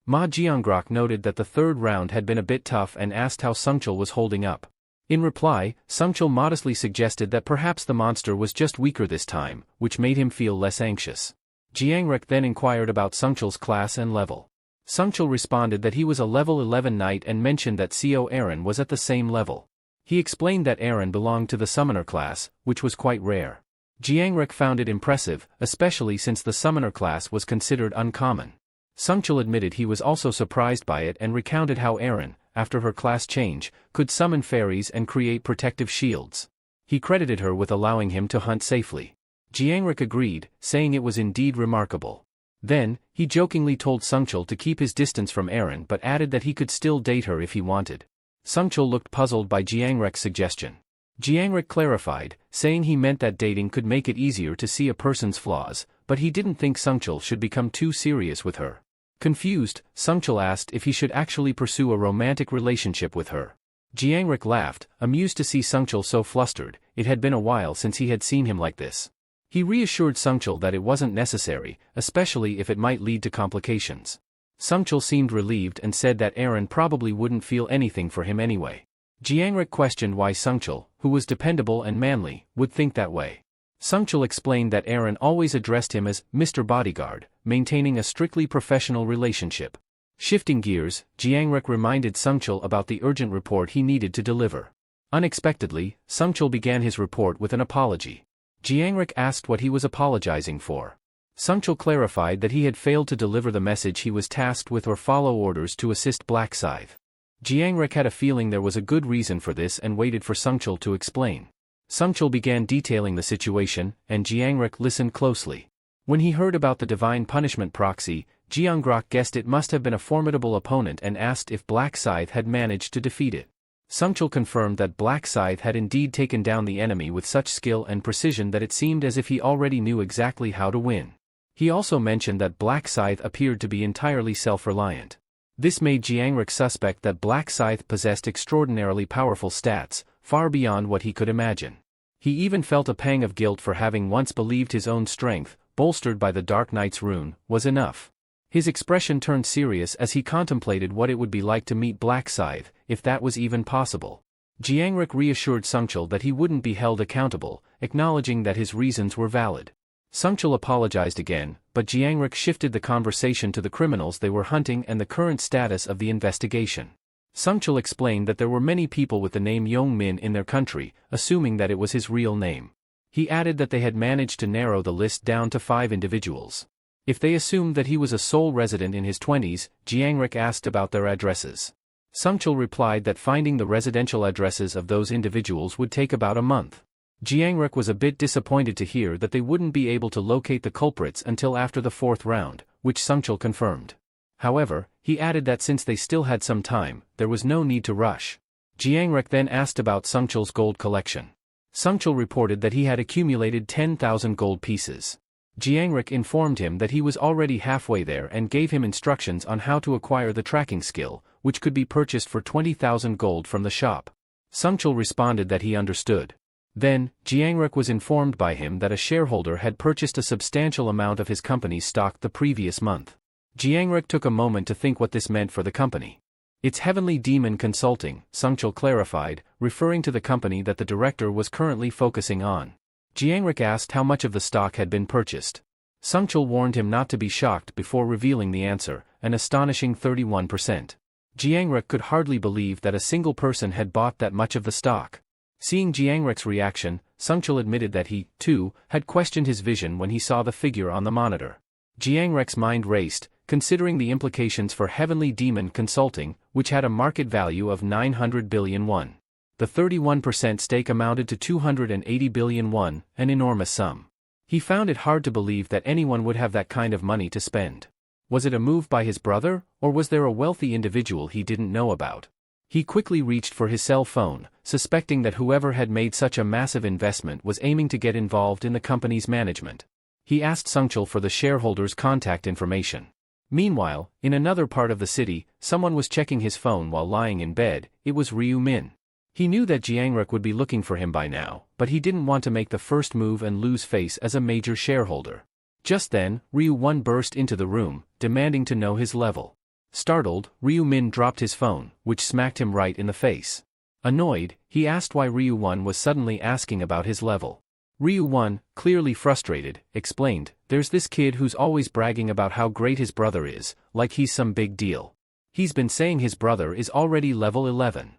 Ma Jiangrok noted that the third round had been a bit tough and asked how Sangchul was holding up. In reply, Sangchul modestly suggested that perhaps the monster was just weaker this time, which made him feel less anxious. Jiangrek then inquired about Sangchul's class and level. Sangchul responded that he was a level 11 knight and mentioned that Co Aaron was at the same level. He explained that Aaron belonged to the summoner class, which was quite rare. Jiangrek found it impressive, especially since the summoner class was considered uncommon. Sangchul admitted he was also surprised by it and recounted how Aaron, after her class change, could summon fairies and create protective shields. He credited her with allowing him to hunt safely. Jiangrek agreed, saying it was indeed remarkable. Then, he jokingly told Sangchul to keep his distance from Aaron but added that he could still date her if he wanted. Sangchul looked puzzled by Jiangrek's suggestion. Jiangrek clarified, saying he meant that dating could make it easier to see a person's flaws, but he didn't think Sangchul should become too serious with her. Confused, Sangchul asked if he should actually pursue a romantic relationship with her. Jiangrek laughed, amused to see Sangchul so flustered. It had been a while since he had seen him like this. He reassured Sangchul that it wasn't necessary, especially if it might lead to complications. Sangchul seemed relieved and said that Aaron probably wouldn't feel anything for him anyway. Jiangrek questioned why Sangchul, who was dependable and manly, would think that way. Sangchul explained that Aaron always addressed him as Mr. Bodyguard, maintaining a strictly professional relationship. Shifting gears, Jiangrek reminded Sangchul about the urgent report he needed to deliver. Unexpectedly, Sangchul began his report with an apology. Jiangrek asked what he was apologizing for. Sangchul clarified that he had failed to deliver the message he was tasked with or follow orders to assist Black Scythe. Jiangrek had a feeling there was a good reason for this and waited for Sangchul to explain. Sangchul began detailing the situation, and Jiangrek listened closely. When he heard about the divine punishment proxy, Jiangrok guessed it must have been a formidable opponent and asked if Black Scythe had managed to defeat it. Sangchul confirmed that Black Scythe had indeed taken down the enemy with such skill and precision that it seemed as if he already knew exactly how to win. He also mentioned that Black Scythe appeared to be entirely self-reliant. This made Jiangrek suspect that Black Scythe possessed extraordinarily powerful stats, far beyond what he could imagine. He even felt a pang of guilt for having once believed his own strength, bolstered by the Dark Knight's rune, was enough. His expression turned serious as he contemplated what it would be like to meet Black Scythe, if that was even possible. Jiangrek reassured Sangchul that he wouldn't be held accountable, acknowledging that his reasons were valid. Sangchul apologized again, but Jiangrek shifted the conversation to the criminals they were hunting and the current status of the investigation. Sangchul explained that there were many people with the name Yongmin in their country, assuming that it was his real name. He added that they had managed to narrow the list down to 5 individuals. If they assumed that he was a sole resident in his 20s, Jiangrek asked about their addresses. Sangchul replied that finding the residential addresses of those individuals would take about a month. Jiangrek was a bit disappointed to hear that they wouldn't be able to locate the culprits until after the 4th round, which Sungchul confirmed. However, he added that since they still had some time, there was no need to rush. Jiangrek then asked about Sungchul's gold collection. Sungchul reported that he had accumulated 10,000 gold pieces. Jiangrek informed him that he was already halfway there and gave him instructions on how to acquire the tracking skill, which could be purchased for 20,000 gold from the shop. Sungchul responded that he understood. Then, Jiangrek was informed by him that a shareholder had purchased a substantial amount of his company's stock the previous month. Jiangrek took a moment to think what this meant for the company. It's Heavenly Demon Consulting, Sungchul clarified, referring to the company that the director was currently focusing on. Jiangrek asked how much of the stock had been purchased. Sungchul warned him not to be shocked before revealing the answer, an astonishing 31%. Jiangrek could hardly believe that a single person had bought that much of the stock. Seeing Jiangrek's reaction, Sungchul admitted that he, too, had questioned his vision when he saw the figure on the monitor. Jiangrek's mind raced, considering the implications for Heavenly Demon Consulting, which had a market value of 900 billion won. The 31% stake amounted to 280 billion won, an enormous sum. He found it hard to believe that anyone would have that kind of money to spend. Was it a move by his brother, or was there a wealthy individual he didn't know about? He quickly reached for his cell phone, suspecting that whoever had made such a massive investment was aiming to get involved in the company's management. He asked Sungchul for the shareholders' contact information. Meanwhile, in another part of the city, someone was checking his phone while lying in bed. It was Ryu Min. He knew that Jiangrek would be looking for him by now, but he didn't want to make the first move and lose face as a major shareholder. Just then, Ryu Won burst into the room, demanding to know his level. Startled, Ryu Min dropped his phone, which smacked him right in the face. Annoyed, he asked why Ryu Won was suddenly asking about his level. Ryu Won, clearly frustrated, explained, "There's this kid who's always bragging about how great his brother is, like he's some big deal. He's been saying his brother is already level 11.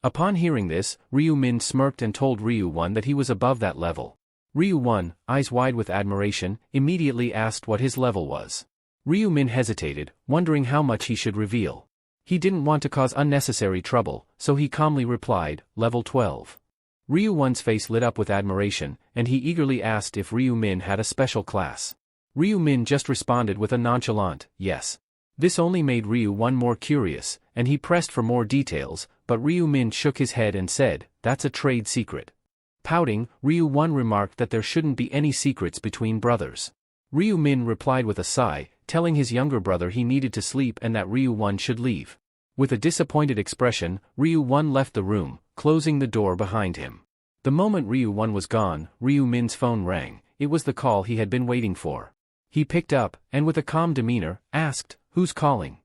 Upon hearing this, Ryu Min smirked and told Ryu Won that he was above that level. Ryu Won, eyes wide with admiration, immediately asked what his level was. Ryu Min hesitated, wondering how much he should reveal. He didn't want to cause unnecessary trouble, so he calmly replied, level 12. Ryu Won's face lit up with admiration, and he eagerly asked if Ryu Min had a special class. Ryu Min just responded with a nonchalant, yes. This only made Ryu Won more curious, and he pressed for more details, but Ryu Min shook his head and said, that's a trade secret. Pouting, Ryu Won remarked that there shouldn't be any secrets between brothers. Ryu Min replied with a sigh, telling his younger brother he needed to sleep and that Ryu Won should leave. With a disappointed expression, Ryu Won left the room, closing the door behind him. The moment Ryu Won was gone, Ryu Min's phone rang. It was the call he had been waiting for. He picked up, and with a calm demeanor, asked, who's calling?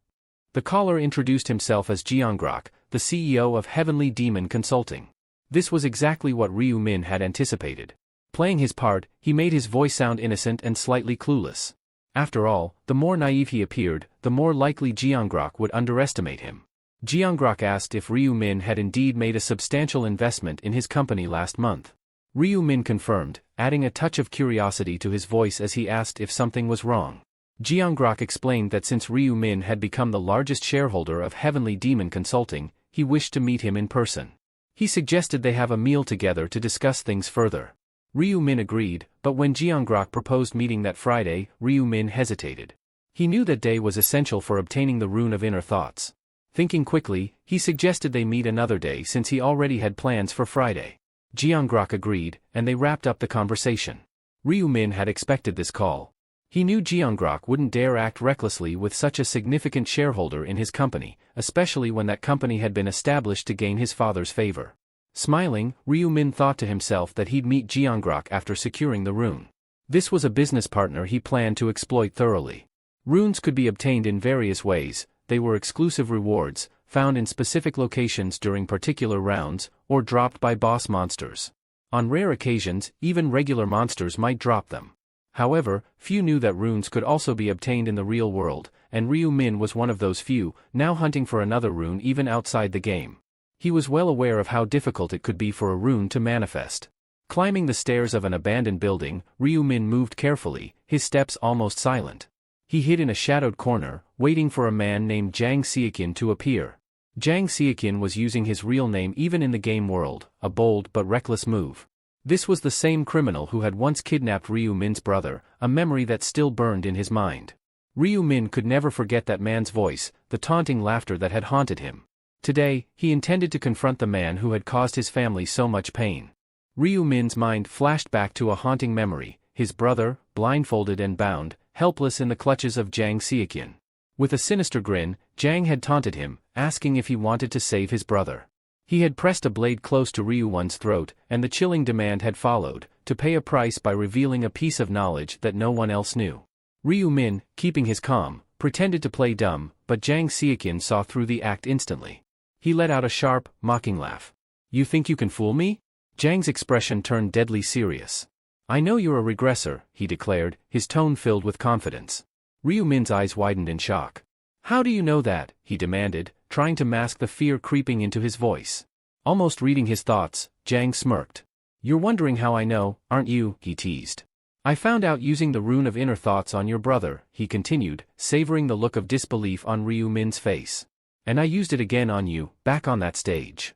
The caller introduced himself as Jiangrek, the CEO of Heavenly Demon Consulting. This was exactly what Ryu Min had anticipated. Playing his part, he made his voice sound innocent and slightly clueless. After all, the more naive he appeared, the more likely Jiangrek would underestimate him. Jiangrek asked if Ryu Min had indeed made a substantial investment in his company last month. Ryu Min confirmed, adding a touch of curiosity to his voice as he asked if something was wrong. Jiangrek explained that since Ryu Min had become the largest shareholder of Heavenly Demon Consulting, he wished to meet him in person. He suggested they have a meal together to discuss things further. Ryu Min agreed, but when Jiangrek proposed meeting that Friday, Ryu Min hesitated. He knew that day was essential for obtaining the rune of inner thoughts. Thinking quickly, he suggested they meet another day since he already had plans for Friday. Jiangrek agreed, and they wrapped up the conversation. Ryu Min had expected this call. He knew Jiangrek wouldn't dare act recklessly with such a significant shareholder in his company, especially when that company had been established to gain his father's favor. Smiling, Ryu Min thought to himself that he'd meet Jiangrek after securing the rune. This was a business partner he planned to exploit thoroughly. Runes could be obtained in various ways. They were exclusive rewards, found in specific locations during particular rounds, or dropped by boss monsters. On rare occasions, even regular monsters might drop them. However, few knew that runes could also be obtained in the real world, and Ryu Min was one of those few, now hunting for another rune even outside the game. He was well aware of how difficult it could be for a rune to manifest. Climbing the stairs of an abandoned building, Ryu Min moved carefully, his steps almost silent. He hid in a shadowed corner, waiting for a man named Jang Seokin to appear. Jang Seokin was using his real name even in the game world, a bold but reckless move. This was the same criminal who had once kidnapped Ryu Min's brother, a memory that still burned in his mind. Ryu Min could never forget that man's voice, the taunting laughter that had haunted him. Today, he intended to confront the man who had caused his family so much pain. Ryu Min's mind flashed back to a haunting memory, his brother, blindfolded and bound, helpless in the clutches of Jang Seokyeon. With a sinister grin, Jang had taunted him, asking if he wanted to save his brother. He had pressed a blade close to Ryu Won's throat, and the chilling demand had followed, to pay a price by revealing a piece of knowledge that no one else knew. Ryu Min, keeping his calm, pretended to play dumb, but Jang Seokyeon saw through the act instantly. He let out a sharp, mocking laugh. "You think you can fool me?" Jang's expression turned deadly serious. "I know you're a regressor," he declared, his tone filled with confidence. Ryu Min's eyes widened in shock. "How do you know that?" he demanded, trying to mask the fear creeping into his voice. Almost reading his thoughts, Jang smirked. "You're wondering how I know, aren't you?" he teased. "I found out using the rune of inner thoughts on your brother," he continued, savoring the look of disbelief on Ryu Min's face. "And I used it again on you, back on that stage."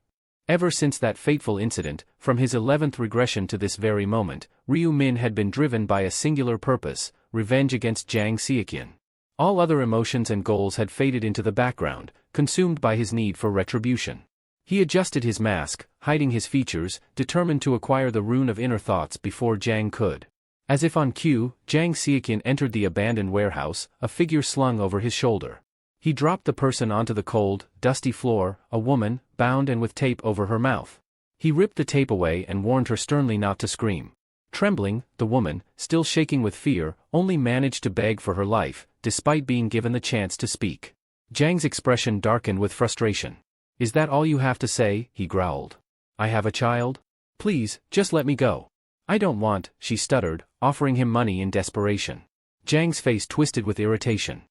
Ever since that fateful incident, from his 11th regression to this very moment, Ryu Min had been driven by a singular purpose: revenge against Jang Seokyeon. All other emotions and goals had faded into the background, consumed by his need for retribution. He adjusted his mask, hiding his features, determined to acquire the rune of inner thoughts before Jang could. As if on cue, Jang Seokyeon entered the abandoned warehouse, a figure slung over his shoulder. He dropped the person onto the cold, dusty floor, a woman, bound and with tape over her mouth. He ripped the tape away and warned her sternly not to scream. Trembling, the woman, still shaking with fear, only managed to beg for her life, despite being given the chance to speak. Jang's expression darkened with frustration. "Is that all you have to say?" he growled. "I have a child? Please, just let me go." "I don't want," she stuttered, offering him money in desperation. Jang's face twisted with irritation.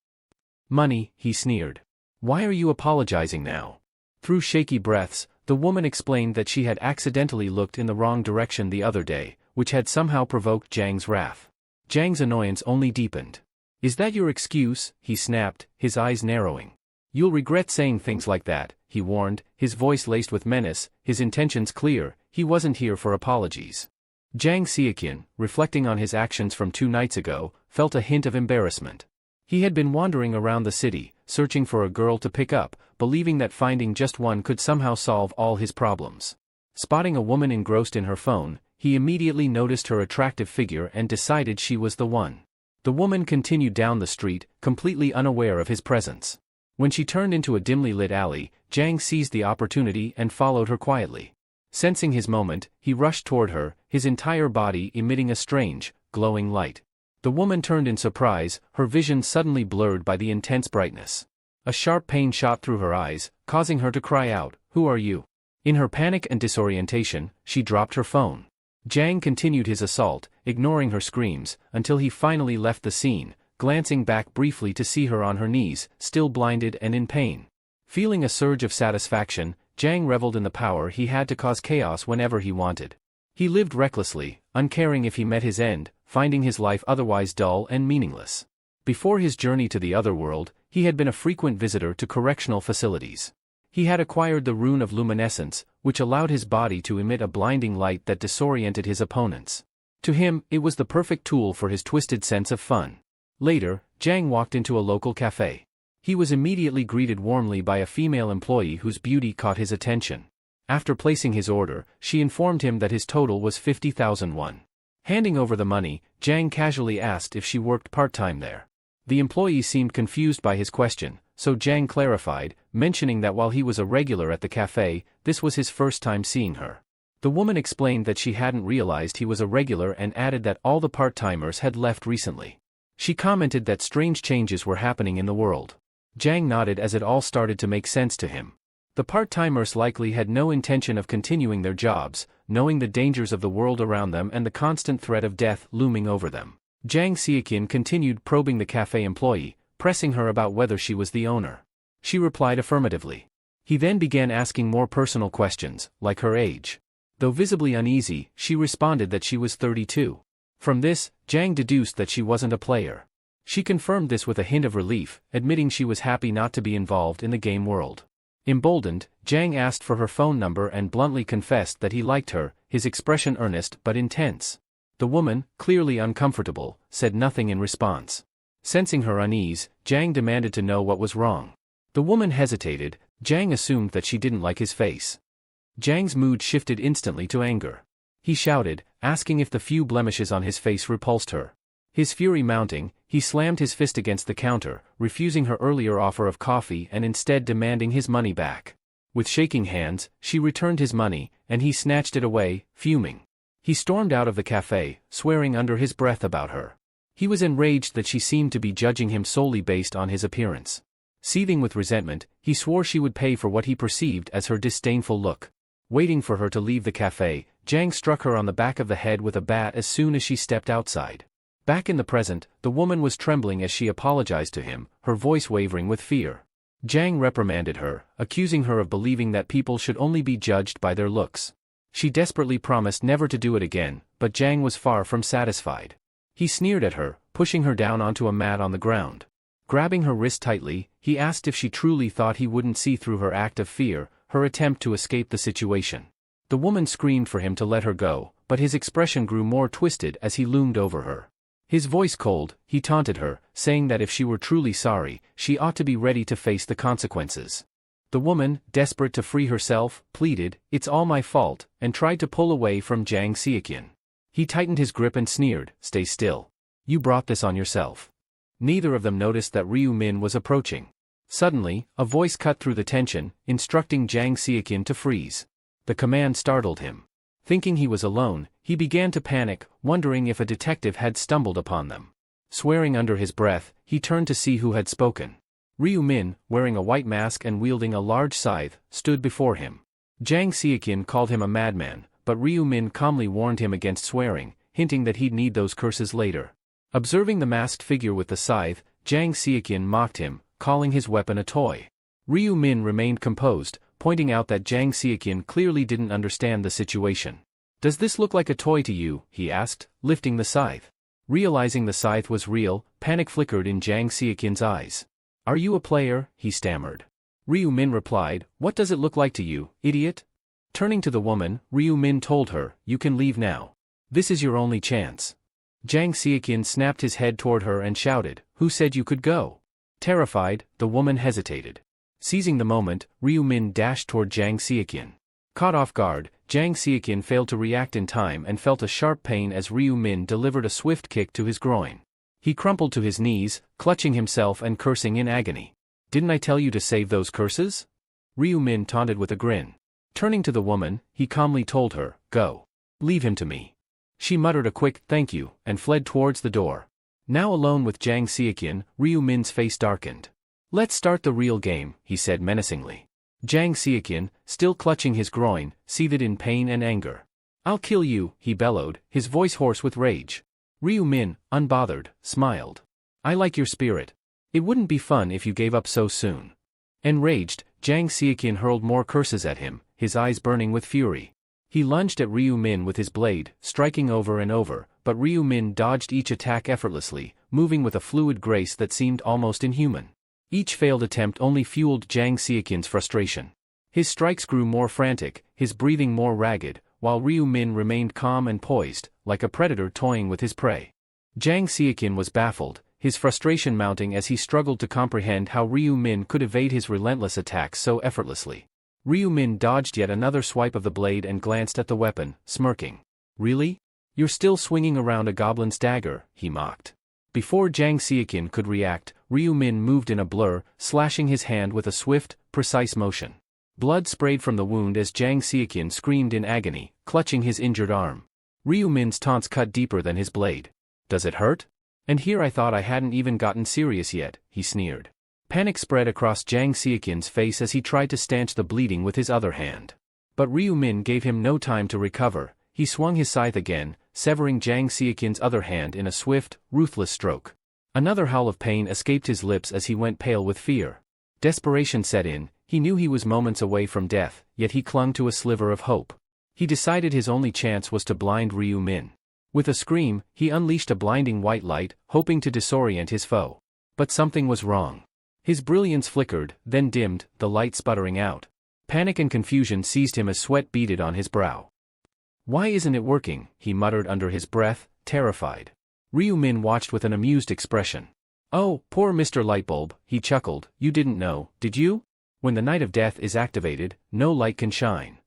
"Money," he sneered. "Why are you apologizing now?" Through shaky breaths, the woman explained that she had accidentally looked in the wrong direction the other day, which had somehow provoked Jang's wrath. Jang's annoyance only deepened. "Is that your excuse?" he snapped, his eyes narrowing. "You'll regret saying things like that," he warned, his voice laced with menace, his intentions clear. He wasn't here for apologies. Jang Seokyeon, reflecting on his actions from 2 nights ago, felt a hint of embarrassment. He had been wandering around the city, searching for a girl to pick up, believing that finding just one could somehow solve all his problems. Spotting a woman engrossed in her phone, he immediately noticed her attractive figure and decided she was the one. The woman continued down the street, completely unaware of his presence. When she turned into a dimly lit alley, Jang seized the opportunity and followed her quietly. Sensing his moment, he rushed toward her, his entire body emitting a strange, glowing light. The woman turned in surprise, her vision suddenly blurred by the intense brightness. A sharp pain shot through her eyes, causing her to cry out, "Who are you?" In her panic and disorientation, she dropped her phone. Jang continued his assault, ignoring her screams, until he finally left the scene, glancing back briefly to see her on her knees, still blinded and in pain. Feeling a surge of satisfaction, Jang reveled in the power he had to cause chaos whenever he wanted. He lived recklessly, uncaring if he met his end, finding his life otherwise dull and meaningless. Before his journey to the other world, he had been a frequent visitor to correctional facilities. He had acquired the rune of luminescence, which allowed his body to emit a blinding light that disoriented his opponents. To him, it was the perfect tool for his twisted sense of fun. Later, Jang walked into a local cafe. He was immediately greeted warmly by a female employee whose beauty caught his attention. After placing his order, she informed him that his total was 50,000 won. Handing over the money, Jang casually asked if she worked part-time there. The employee seemed confused by his question, so Jang clarified, mentioning that while he was a regular at the cafe, this was his first time seeing her. The woman explained that she hadn't realized he was a regular and added that all the part-timers had left recently. She commented that strange changes were happening in the world. Jang nodded as it all started to make sense to him. The part-timers likely had no intention of continuing their jobs, knowing the dangers of the world around them and the constant threat of death looming over them. Jang Seokyeon continued probing the cafe employee, pressing her about whether she was the owner. She replied affirmatively. He then began asking more personal questions, like her age. Though visibly uneasy, she responded that she was 32. From this, Jang deduced that she wasn't a player. She confirmed this with a hint of relief, admitting she was happy not to be involved in the game world. Emboldened, Jang asked for her phone number and bluntly confessed that he liked her, his expression earnest but intense. The woman, clearly uncomfortable, said nothing in response. Sensing her unease, Jiang demanded to know what was wrong. The woman hesitated. Jiang assumed that she didn't like his face. Jiang's mood shifted instantly to anger. He shouted, asking if the few blemishes on his face repulsed her. His fury mounting, he slammed his fist against the counter, refusing her earlier offer of coffee and instead demanding his money back. With shaking hands, she returned his money, and he snatched it away, fuming. He stormed out of the cafe, swearing under his breath about her. He was enraged that she seemed to be judging him solely based on his appearance. Seething with resentment, he swore she would pay for what he perceived as her disdainful look. Waiting for her to leave the cafe, Jiang struck her on the back of the head with a bat as soon as she stepped outside. Back in the present, the woman was trembling as she apologized to him, her voice wavering with fear. Jiang reprimanded her, accusing her of believing that people should only be judged by their looks. She desperately promised never to do it again, but Jiang was far from satisfied. He sneered at her, pushing her down onto a mat on the ground. Grabbing her wrist tightly, he asked if she truly thought he wouldn't see through her act of fear, her attempt to escape the situation. The woman screamed for him to let her go, but his expression grew more twisted as he loomed over her. His voice cold, he taunted her, saying that if she were truly sorry, she ought to be ready to face the consequences. The woman, desperate to free herself, pleaded, "It's all my fault," and tried to pull away from Jiang Xiaqian. He tightened his grip and sneered, "Stay still. You brought this on yourself." Neither of them noticed that Ryu Min was approaching. Suddenly, a voice cut through the tension, instructing Jiang Xiaqian to freeze. The command startled him. Thinking he was alone, he began to panic, wondering if a detective had stumbled upon them. Swearing under his breath, he turned to see who had spoken. Ryu Min, wearing a white mask and wielding a large scythe, stood before him. Jiang Xiaqian called him a madman, but Ryu Min calmly warned him against swearing, hinting that he'd need those curses later. Observing the masked figure with the scythe, Jiang Xiaqian mocked him, calling his weapon a toy. Ryu Min remained composed, pointing out that Jiang Xiaqian clearly didn't understand the situation. "Does this look like a toy to you?" he asked, lifting the scythe. Realizing the scythe was real, panic flickered in Jiang Xiaqian's eyes. "Are you a player?" he stammered. Ryu Min replied, "What does it look like to you, idiot?" Turning to the woman, Ryu Min told her, "You can leave now. This is your only chance." Jiang Xiaqian snapped his head toward her and shouted, "Who said you could go?" Terrified, the woman hesitated. Seizing the moment, Ryu Min dashed toward Jiang Xiaqian. Caught off guard, Jiang Xiaqian failed to react in time and felt a sharp pain as Ryu Min delivered a swift kick to his groin. He crumpled to his knees, clutching himself and cursing in agony. "Didn't I tell you to save those curses?" Ryu Min taunted with a grin. Turning to the woman, he calmly told her, "Go. Leave him to me." She muttered a quick "thank you" and fled towards the door. Now alone with Jiang Xiaqian, Ryu Min's face darkened. "Let's start the real game," he said menacingly. Jiang Xiaqian, still clutching his groin, seethed in pain and anger. "I'll kill you," he bellowed, his voice hoarse with rage. Ryu Min, unbothered, smiled. "I like your spirit. It wouldn't be fun if you gave up so soon." Enraged, Jiang Xiaqian hurled more curses at him, his eyes burning with fury. He lunged at Ryu Min with his blade, striking over and over, but Ryu Min dodged each attack effortlessly, moving with a fluid grace that seemed almost inhuman. Each failed attempt only fueled Jiang Xiaqian's frustration. His strikes grew more frantic, his breathing more ragged, while Ryu Min remained calm and poised, like a predator toying with his prey. Jiang Xiaqian was baffled, his frustration mounting as he struggled to comprehend how Ryu Min could evade his relentless attacks so effortlessly. Ryu Min dodged yet another swipe of the blade and glanced at the weapon, smirking. "Really? You're still swinging around a goblin's dagger," he mocked. Before Jiang Xiaqian could react, Ryu Min moved in a blur, slashing his hand with a swift, precise motion. Blood sprayed from the wound as Jiang Xiaqian screamed in agony, clutching his injured arm. Ryu Min's taunts cut deeper than his blade. "Does it hurt? And here I thought I hadn't even gotten serious yet," he sneered. Panic spread across Jiang Xiaqian's face as he tried to stanch the bleeding with his other hand. But Ryu Min gave him no time to recover. He swung his scythe again, severing Jiang Xiaqian's other hand in a swift, ruthless stroke. Another howl of pain escaped his lips as he went pale with fear. Desperation set in. He knew he was moments away from death, yet he clung to a sliver of hope. He decided his only chance was to blind Ryu Min. With a scream, he unleashed a blinding white light, hoping to disorient his foe. But something was wrong. His brilliance flickered, then dimmed, the light sputtering out. Panic and confusion seized him as sweat beaded on his brow. Why isn't it working? He muttered under his breath, terrified. Ryu Min watched with an amused expression. Oh, poor Mr. Lightbulb, he chuckled, you didn't know, did you? When the Night of Death is activated, no light can shine.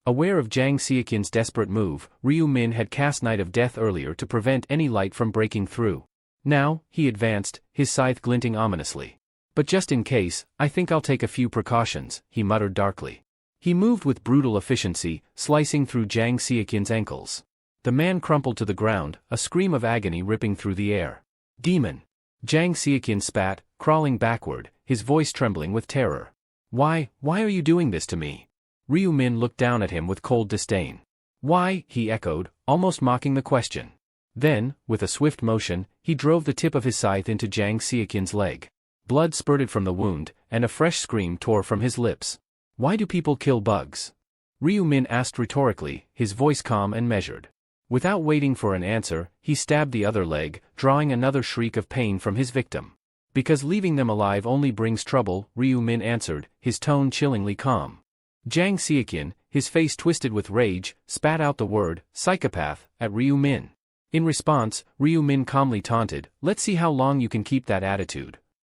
Aware of Jang Seokin's desperate move, Ryu Min had cast Night of Death earlier to prevent any light from breaking through. Now, he advanced, his scythe glinting ominously. But just in case, I think I'll take a few precautions, he muttered darkly. He moved with brutal efficiency, slicing through Jang Seokin's ankles. The man crumpled to the ground, a scream of agony ripping through the air. Demon! Jang Seokin spat, crawling backward, his voice trembling with terror. Why are you doing this to me? Ryu Min looked down at him with cold disdain. Why, he echoed, almost mocking the question. Then, with a swift motion, he drove the tip of his scythe into Jang Seokin's leg. Blood spurted from the wound, and a fresh scream tore from his lips. Why do people kill bugs? Ryu Min asked rhetorically, his voice calm and measured. Without waiting for an answer, he stabbed the other leg, drawing another shriek of pain from his victim. Because leaving them alive only brings trouble, Ryu Min answered, his tone chillingly calm. Jang Seokin, his face twisted with rage, spat out the word, psychopath, at Ryu Min. In response, Ryu Min calmly taunted, let's see how long you can keep that attitude.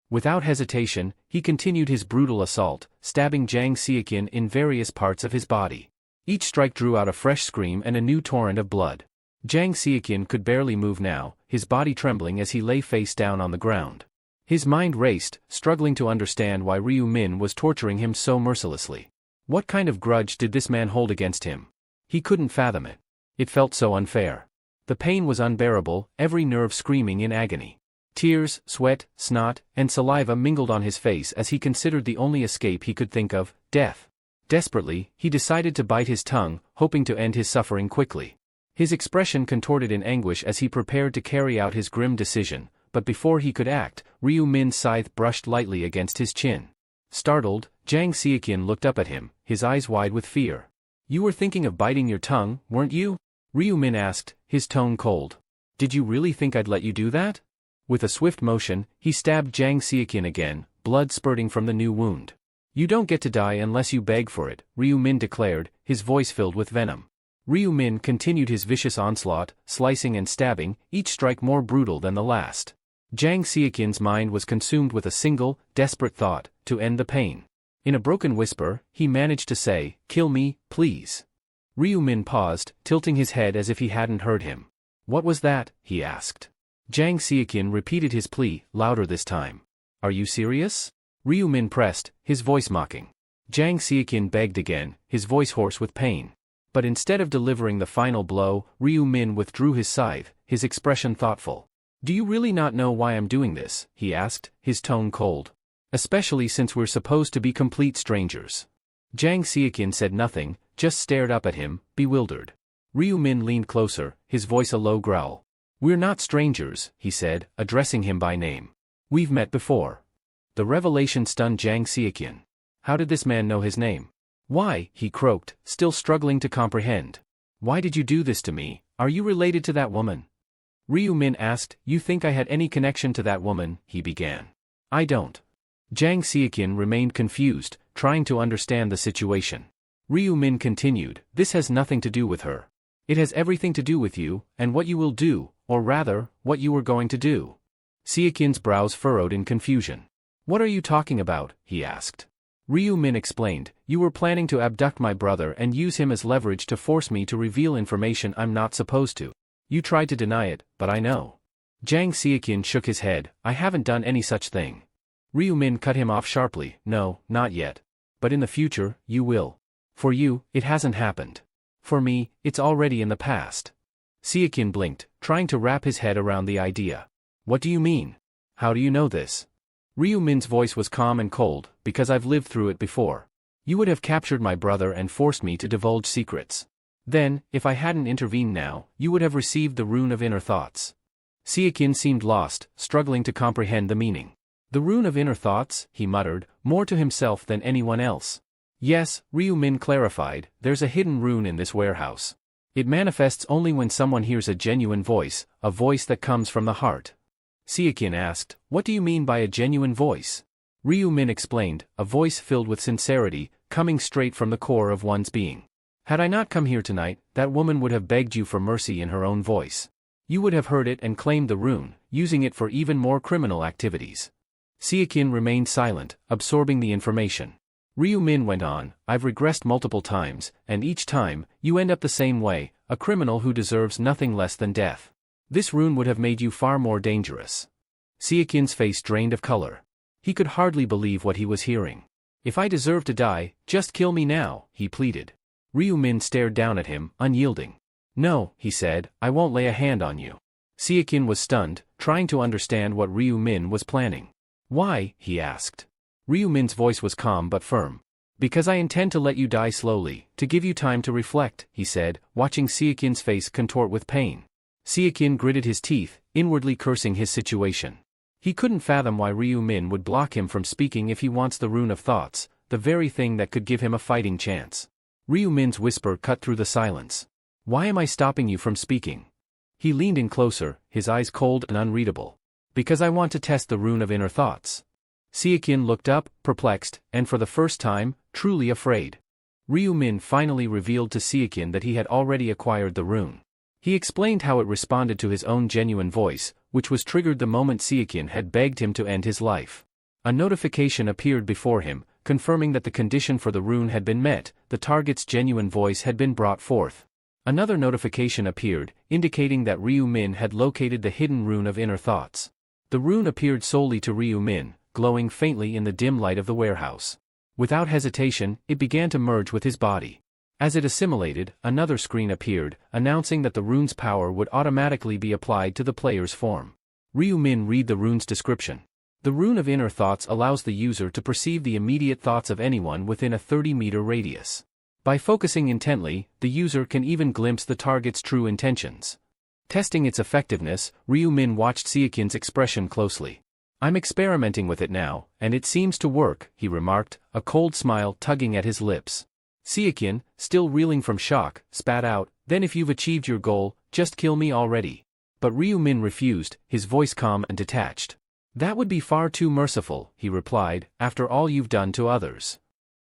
Without hesitation, he continued his brutal assault, stabbing Jang Seokin in various parts of his body. Each strike drew out a fresh scream and a new torrent of blood. Jang Seokin could barely move now, his body trembling as he lay face down on the ground. His mind raced, struggling to understand why Ryu Min was torturing him so mercilessly. What kind of grudge did this man hold against him? He couldn't fathom it. It felt so unfair. The pain was unbearable, every nerve screaming in agony. Tears, sweat, snot, and saliva mingled on his face as he considered the only escape he could think of, death. Desperately, he decided to bite his tongue, hoping to end his suffering quickly. His expression contorted in anguish as he prepared to carry out his grim decision, but before he could act, Ryu Min's scythe brushed lightly against his chin. Startled, Jang Seokin looked up at him, his eyes wide with fear. You were thinking of biting your tongue, weren't you? Ryu Min asked, his tone cold. Did you really think I'd let you do that? With a swift motion, he stabbed Jang Seokin again, blood spurting from the new wound. You don't get to die unless you beg for it, Ryu Min declared, his voice filled with venom. Ryu Min continued his vicious onslaught, slicing and stabbing, each strike more brutal than the last. Jang Seokin's mind was consumed with a single, desperate thought, to end the pain. In a broken whisper, he managed to say, kill me, please. Ryu Min paused, tilting his head as if he hadn't heard him. What was that? He asked. Jang Seokin repeated his plea, louder this time. Are you serious? Ryu Min pressed, his voice mocking. Jang Seokin begged again, his voice hoarse with pain. But instead of delivering the final blow, Ryu Min withdrew his scythe, his expression thoughtful. Do you really not know why I'm doing this? He asked, his tone cold. Especially since we're supposed to be complete strangers. Jang Seokin said nothing, just stared up at him, bewildered. Ryu Min leaned closer, his voice a low growl. We're not strangers, he said, addressing him by name. We've met before. The revelation stunned Jang Seokin. How did this man know his name? Why, he croaked, still struggling to comprehend. Why did you do this to me? Are you related to that woman? Ryu Min asked, you think I had any connection to that woman, he began. I don't. Jang Seokin remained confused, trying to understand the situation. Ryu Min continued, this has nothing to do with her. It has everything to do with you, and what you will do, or rather, what you were going to do. Seokin's brows furrowed in confusion. What are you talking about? He asked. Ryu Min explained, you were planning to abduct my brother and use him as leverage to force me to reveal information I'm not supposed to. You tried to deny it, but I know. Jang Seokin shook his head, I haven't done any such thing. Ryu Min cut him off sharply, no, not yet. But in the future, you will. For you, it hasn't happened. For me, it's already in the past. Seokin blinked, trying to wrap his head around the idea. What do you mean? How do you know this? Ryu Min's voice was calm and cold, because I've lived through it before. You would have captured my brother and forced me to divulge secrets. Then, if I hadn't intervened now, you would have received the rune of inner thoughts. Seokin seemed lost, struggling to comprehend the meaning. The rune of inner thoughts, he muttered, more to himself than anyone else. Yes, Ryu Min clarified, there's a hidden rune in this warehouse. It manifests only when someone hears a genuine voice, a voice that comes from the heart. Seokin asked, what do you mean by a genuine voice? Ryu Min explained, a voice filled with sincerity, coming straight from the core of one's being. Had I not come here tonight, that woman would have begged you for mercy in her own voice. You would have heard it and claimed the rune, using it for even more criminal activities. Seokin remained silent, absorbing the information. Ryu Min went on, I've regressed multiple times, and each time, you end up the same way, a criminal who deserves nothing less than death. This rune would have made you far more dangerous. Seokin's face drained of color. He could hardly believe what he was hearing. If I deserve to die, just kill me now, he pleaded. Ryu Min stared down at him, unyielding. No, he said, I won't lay a hand on you. Seokin was stunned, trying to understand what Ryu Min was planning. Why? He asked. Ryu Min's voice was calm but firm. Because I intend to let you die slowly, to give you time to reflect, he said, watching Seokin's face contort with pain. Seokin gritted his teeth, inwardly cursing his situation. He couldn't fathom why Ryu Min would block him from speaking if he wants the rune of thoughts, the very thing that could give him a fighting chance. Ryu Min's whisper cut through the silence. Why am I stopping you from speaking? He leaned in closer, his eyes cold and unreadable. Because I want to test the rune of inner thoughts. Seokin looked up, perplexed, and for the first time, truly afraid. Ryu Min finally revealed to Seokin that he had already acquired the rune. He explained how it responded to his own genuine voice, which was triggered the moment Seokin had begged him to end his life. A notification appeared before him, confirming that the condition for the rune had been met, the target's genuine voice had been brought forth. Another notification appeared, indicating that Ryu Min had located the hidden rune of inner thoughts. The rune appeared solely to Ryu Min, glowing faintly in the dim light of the warehouse. Without hesitation, it began to merge with his body. As it assimilated, another screen appeared, announcing that the rune's power would automatically be applied to the player's form. Ryu Min read the rune's description. The rune of inner thoughts allows the user to perceive the immediate thoughts of anyone within a 30-meter radius. By focusing intently, the user can even glimpse the target's true intentions. Testing its effectiveness, Ryu Min watched Seokin's expression closely. I'm experimenting with it now, and it seems to work, he remarked, a cold smile tugging at his lips. Seokin, still reeling from shock, spat out, then if you've achieved your goal, just kill me already. But Ryu Min refused, his voice calm and detached. That would be far too merciful, he replied, after all you've done to others.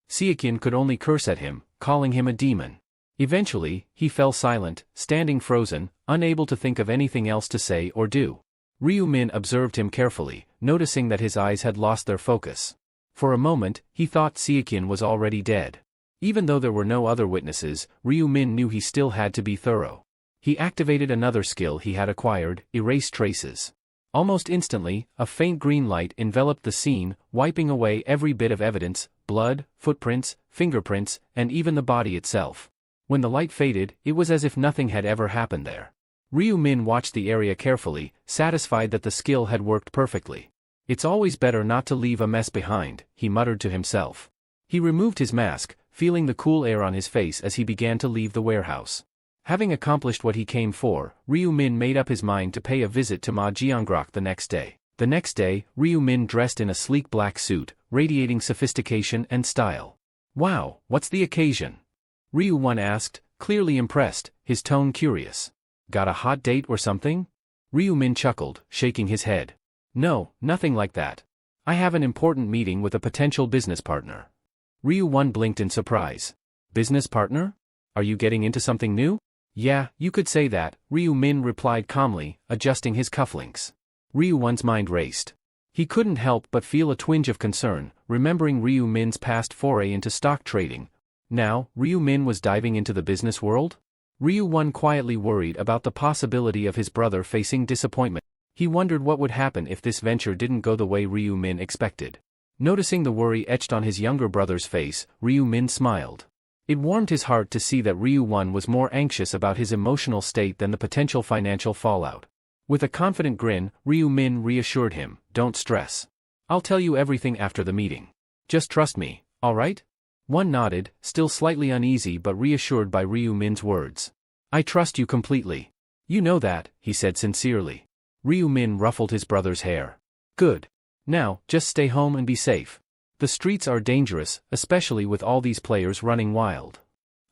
Seokin could only curse at him, calling him a demon. Eventually, he fell silent, standing frozen, unable to think of anything else to say or do. Ryu Min observed him carefully, noticing that his eyes had lost their focus. For a moment, he thought Seokin was already dead. Even though there were no other witnesses, Ryu Min knew he still had to be thorough. He activated another skill he had acquired, erase traces. Almost instantly, a faint green light enveloped the scene, wiping away every bit of evidence, blood, footprints, fingerprints, and even the body itself. When the light faded, it was as if nothing had ever happened there. Ryu Min watched the area carefully, satisfied that the skill had worked perfectly. It's always better not to leave a mess behind, he muttered to himself. He removed his mask, feeling the cool air on his face as he began to leave the warehouse. Having accomplished what he came for, Ryu Min made up his mind to pay a visit to Ma Jiangrok the next day. The next day, Ryu Min dressed in a sleek black suit, radiating sophistication and style. Wow, what's the occasion? Ryu Won asked, clearly impressed, his tone curious. Got a hot date or something? Ryu Min chuckled, shaking his head. No, nothing like that. I have an important meeting with a potential business partner. Ryu Won blinked in surprise. Business partner? Are you getting into something new? Yeah, you could say that, Ryu Min replied calmly, adjusting his cufflinks. Ryu Won's mind raced. He couldn't help but feel a twinge of concern, remembering Ryu Min's past foray into stock trading. Now, Ryu Min was diving into the business world? Ryu Won quietly worried about the possibility of his brother facing disappointment. He wondered what would happen if this venture didn't go the way Ryu Min expected. Noticing the worry etched on his younger brother's face, Ryu Min smiled. It warmed his heart to see that Ryu Won was more anxious about his emotional state than the potential financial fallout. With a confident grin, Ryu Min reassured him, don't stress. I'll tell you everything after the meeting. Just trust me, alright? One nodded, still slightly uneasy but reassured by Ryu Min's words. I trust you completely. You know that, he said sincerely. Ryu Min ruffled his brother's hair. Good. Now, just stay home and be safe. The streets are dangerous, especially with all these players running wild.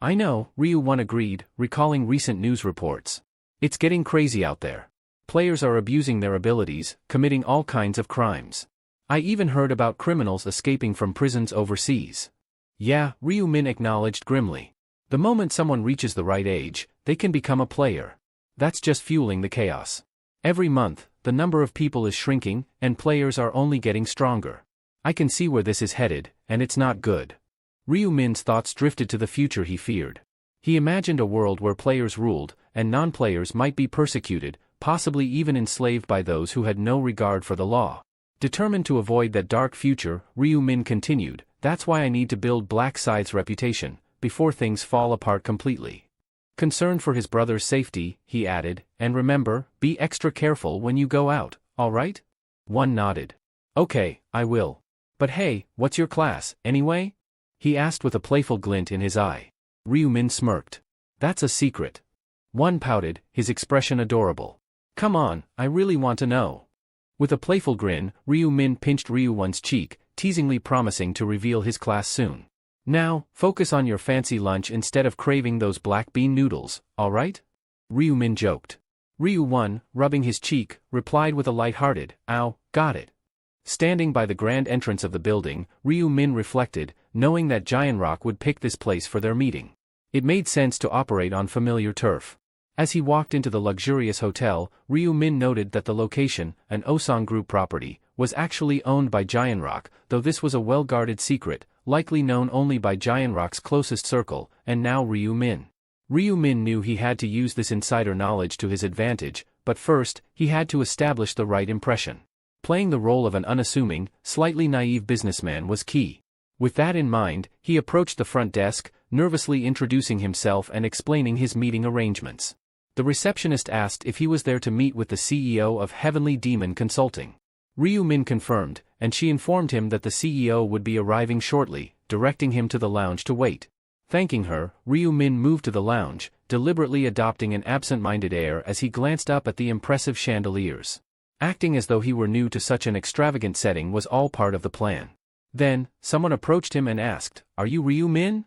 I know, Ryu Won agreed, recalling recent news reports. It's getting crazy out there. Players are abusing their abilities, committing all kinds of crimes. I even heard about criminals escaping from prisons overseas. Yeah, Ryu Min acknowledged grimly. The moment someone reaches the right age, they can become a player. That's just fueling the chaos. Every month, the number of people is shrinking, and players are only getting stronger. I can see where this is headed, and it's not good. Ryu Min's thoughts drifted to the future he feared. He imagined a world where players ruled, and non-players might be persecuted, possibly even enslaved by those who had no regard for the law. Determined to avoid that dark future, Ryu Min continued, "That's why I need to build Black Scythe's reputation, before things fall apart completely." Concerned for his brother's safety, he added, "And remember, be extra careful when you go out, alright?" One nodded. "Okay, I will. But hey, what's your class, anyway?" he asked with a playful glint in his eye. Ryu Min smirked. "That's a secret." One pouted, his expression adorable. "Come on, I really want to know." With a playful grin, Ryu Min pinched Ryu One's cheek, teasingly promising to reveal his class soon. "Now, focus on your fancy lunch instead of craving those black bean noodles, alright?" Ryu Min joked. Ryu One, rubbing his cheek, replied with a light-hearted, "Ow, got it." Standing by the grand entrance of the building, Ryu Min reflected, knowing that Giant Rock would pick this place for their meeting. It made sense to operate on familiar turf. As he walked into the luxurious hotel, Ryu Min noted that the location, an Osang Group property, was actually owned by Giant Rock, though this was a well-guarded secret, likely known only by Giant Rock's closest circle, and now Ryu Min. Ryu Min knew he had to use this insider knowledge to his advantage, but first, he had to establish the right impression. Playing the role of an unassuming, slightly naive businessman was key. With that in mind, he approached the front desk, nervously introducing himself and explaining his meeting arrangements. The receptionist asked if he was there to meet with the CEO of Heavenly Demon Consulting. Ryu Min confirmed, and she informed him that the CEO would be arriving shortly, directing him to the lounge to wait. Thanking her, Ryu Min moved to the lounge, deliberately adopting an absent-minded air as he glanced up at the impressive chandeliers. Acting as though he were new to such an extravagant setting was all part of the plan. Then, someone approached him and asked, "Are you Ryu Min?"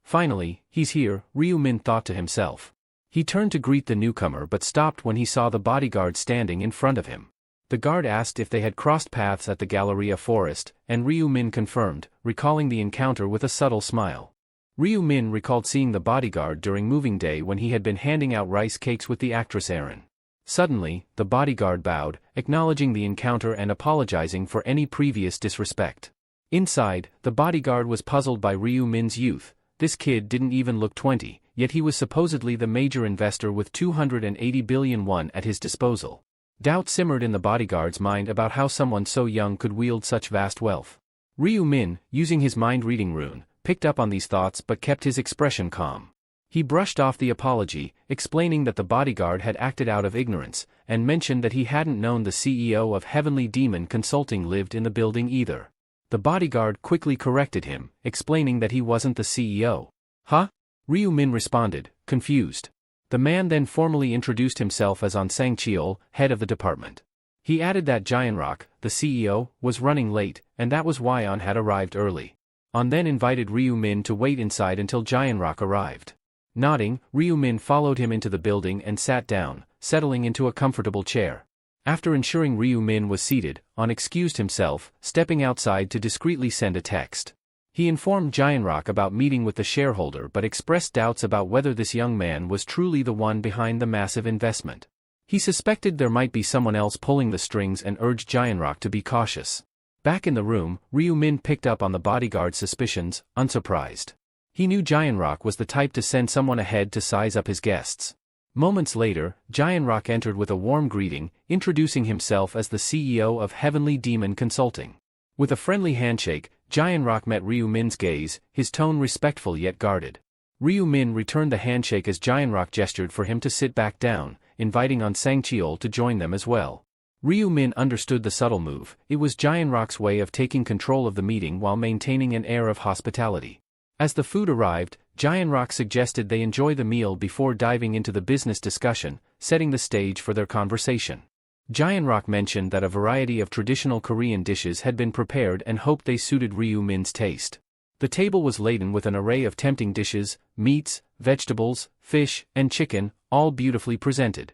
Finally, he's here, Ryu Min thought to himself. He turned to greet the newcomer but stopped when he saw the bodyguard standing in front of him. The guard asked if they had crossed paths at the Galleria Forest, and Ryu Min confirmed, recalling the encounter with a subtle smile. Ryu Min recalled seeing the bodyguard during moving day when he had been handing out rice cakes with the actress Erin. Suddenly, the bodyguard bowed, acknowledging the encounter and apologizing for any previous disrespect. Inside, the bodyguard was puzzled by Ryu Min's youth. This kid didn't even look 20, yet he was supposedly the major investor with 280 billion won at his disposal. Doubt simmered in the bodyguard's mind about how someone so young could wield such vast wealth. Ryu Min, using his mind-reading rune, picked up on these thoughts but kept his expression calm. He brushed off the apology, explaining that the bodyguard had acted out of ignorance, and mentioned that he hadn't known the CEO of Heavenly Demon Consulting lived in the building either. The bodyguard quickly corrected him, explaining that he wasn't the CEO. "Huh?" Ryu Min responded, confused. The man then formally introduced himself as On Sang-cheol, head of the department. He added that Giant Rock, the CEO, was running late, and that was why On had arrived early. On then invited Ryu Min to wait inside until Giant Rock arrived. Nodding, Ryu Min followed him into the building and sat down, settling into a comfortable chair. After ensuring Ryu Min was seated, On excused himself, stepping outside to discreetly send a text. He informed Giant Rock about meeting with the shareholder but expressed doubts about whether this young man was truly the one behind the massive investment. He suspected there might be someone else pulling the strings and urged Giant Rock to be cautious. Back in the room, Ryu Min picked up on the bodyguard's suspicions, unsurprised. He knew Giant Rock was the type to send someone ahead to size up his guests. Moments later, Giant Rock entered with a warm greeting, introducing himself as the CEO of Heavenly Demon Consulting. With a friendly handshake, Giant Rock met Ryu Min's gaze, his tone respectful yet guarded. Ryu Min returned the handshake as Giant Rock gestured for him to sit back down, inviting On Sang-cheol to join them as well. Ryu Min understood the subtle move. It was Giant Rock's way of taking control of the meeting while maintaining an air of hospitality. As the food arrived, Giant Rock suggested they enjoy the meal before diving into the business discussion, setting the stage for their conversation. Giant Rock mentioned that a variety of traditional Korean dishes had been prepared and hoped they suited Ryu Min's taste. The table was laden with an array of tempting dishes, meats, vegetables, fish, and chicken, all beautifully presented.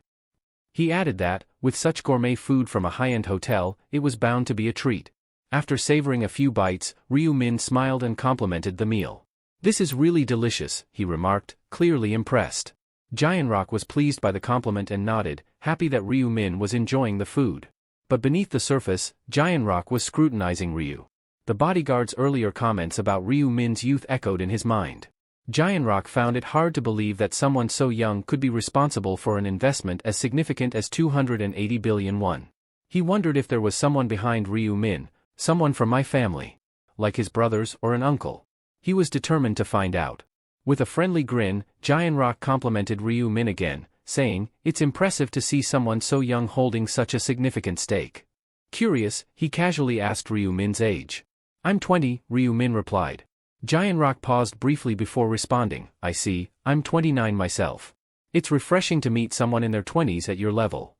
He added that, with such gourmet food from a high-end hotel, it was bound to be a treat. After savoring a few bites, Ryu Min smiled and complimented the meal. This is really delicious, he remarked, clearly impressed. Giant Rock was pleased by the compliment and nodded, happy that Ryu Min was enjoying the food. But beneath the surface, Giant Rock was scrutinizing Ryu. The bodyguard's earlier comments about Ryu Min's youth echoed in his mind. Giant Rock found it hard to believe that someone so young could be responsible for an investment as significant as 280 billion won. He wondered if there was someone behind Ryu Min, someone from my family. Like his brothers or an uncle. He was determined to find out. With a friendly grin, Giant Rock complimented Ryu Min again, saying, "It's impressive to see someone so young holding such a significant stake." Curious, he casually asked Ryu Min's age. "I'm 20, Ryu Min replied. Giant Rock paused briefly before responding, "I see, I'm 29 myself. It's refreshing to meet someone in their 20s at your level."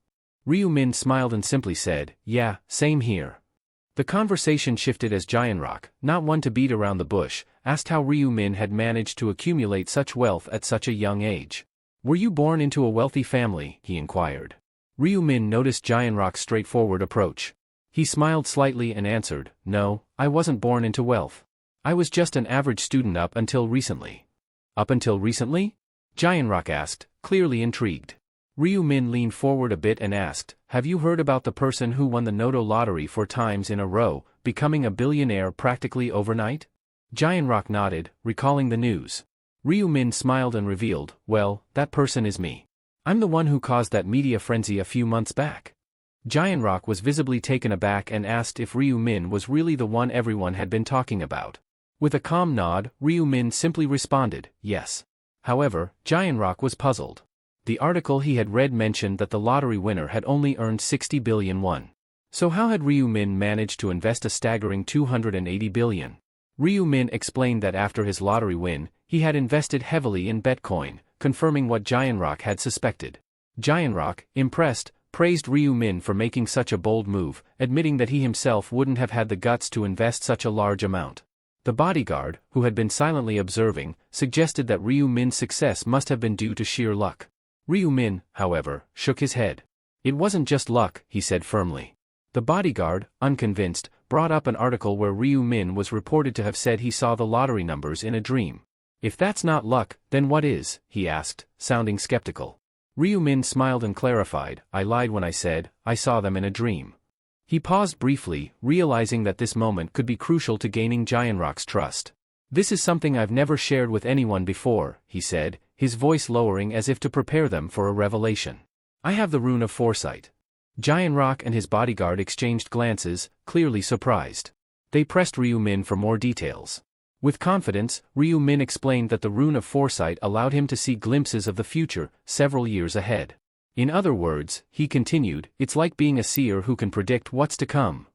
Ryu Min smiled and simply said, "Yeah, same here." The conversation shifted as Giant Rock, not one to beat around the bush, asked how Ryu Min had managed to accumulate such wealth at such a young age. "Were you born into a wealthy family?" he inquired. Ryu Min noticed Giant Rock's straightforward approach. He smiled slightly and answered, "No, I wasn't born into wealth. I was just an average student up until recently." "Up until recently?" Giant Rock asked, clearly intrigued. Ryu Min leaned forward a bit and asked, "Have you heard about the person who won the Noto lottery 4 times in a row, becoming a billionaire practically overnight?" Giant Rock nodded, recalling the news. Ryu Min smiled and revealed, "Well, that person is me. I'm the one who caused that media frenzy a few months back." Giant Rock was visibly taken aback and asked if Ryu Min was really the one everyone had been talking about. With a calm nod, Ryu Min simply responded, "Yes." However, Giant Rock was puzzled. The article he had read mentioned that the lottery winner had only earned 60 billion won. So how had Ryu Min managed to invest a staggering 280 billion? Ryu Min explained that after his lottery win, he had invested heavily in Bitcoin, confirming what Giant Rock had suspected. Giant Rock, impressed, praised Ryu Min for making such a bold move, admitting that he himself wouldn't have had the guts to invest such a large amount. The bodyguard, who had been silently observing, suggested that Ryu Min's success must have been due to sheer luck. Ryu Min, however, shook his head. "It wasn't just luck," he said firmly. The bodyguard, unconvinced, brought up an article where Ryu Min was reported to have said he saw the lottery numbers in a dream. "If that's not luck, then what is?" he asked, sounding skeptical. Ryu Min smiled and clarified, "I lied when I said I saw them in a dream." He paused briefly, realizing that this moment could be crucial to gaining Giant Rock's trust. "This is something I've never shared with anyone before," he said, his voice lowering as if to prepare them for a revelation. "I have the rune of foresight." Giant Rock and his bodyguard exchanged glances, clearly surprised. They pressed Ryu Min for more details. With confidence, Ryu Min explained that the rune of foresight allowed him to see glimpses of the future, several years ahead. "In other words," he continued, "it's like being a seer who can predict what's to come."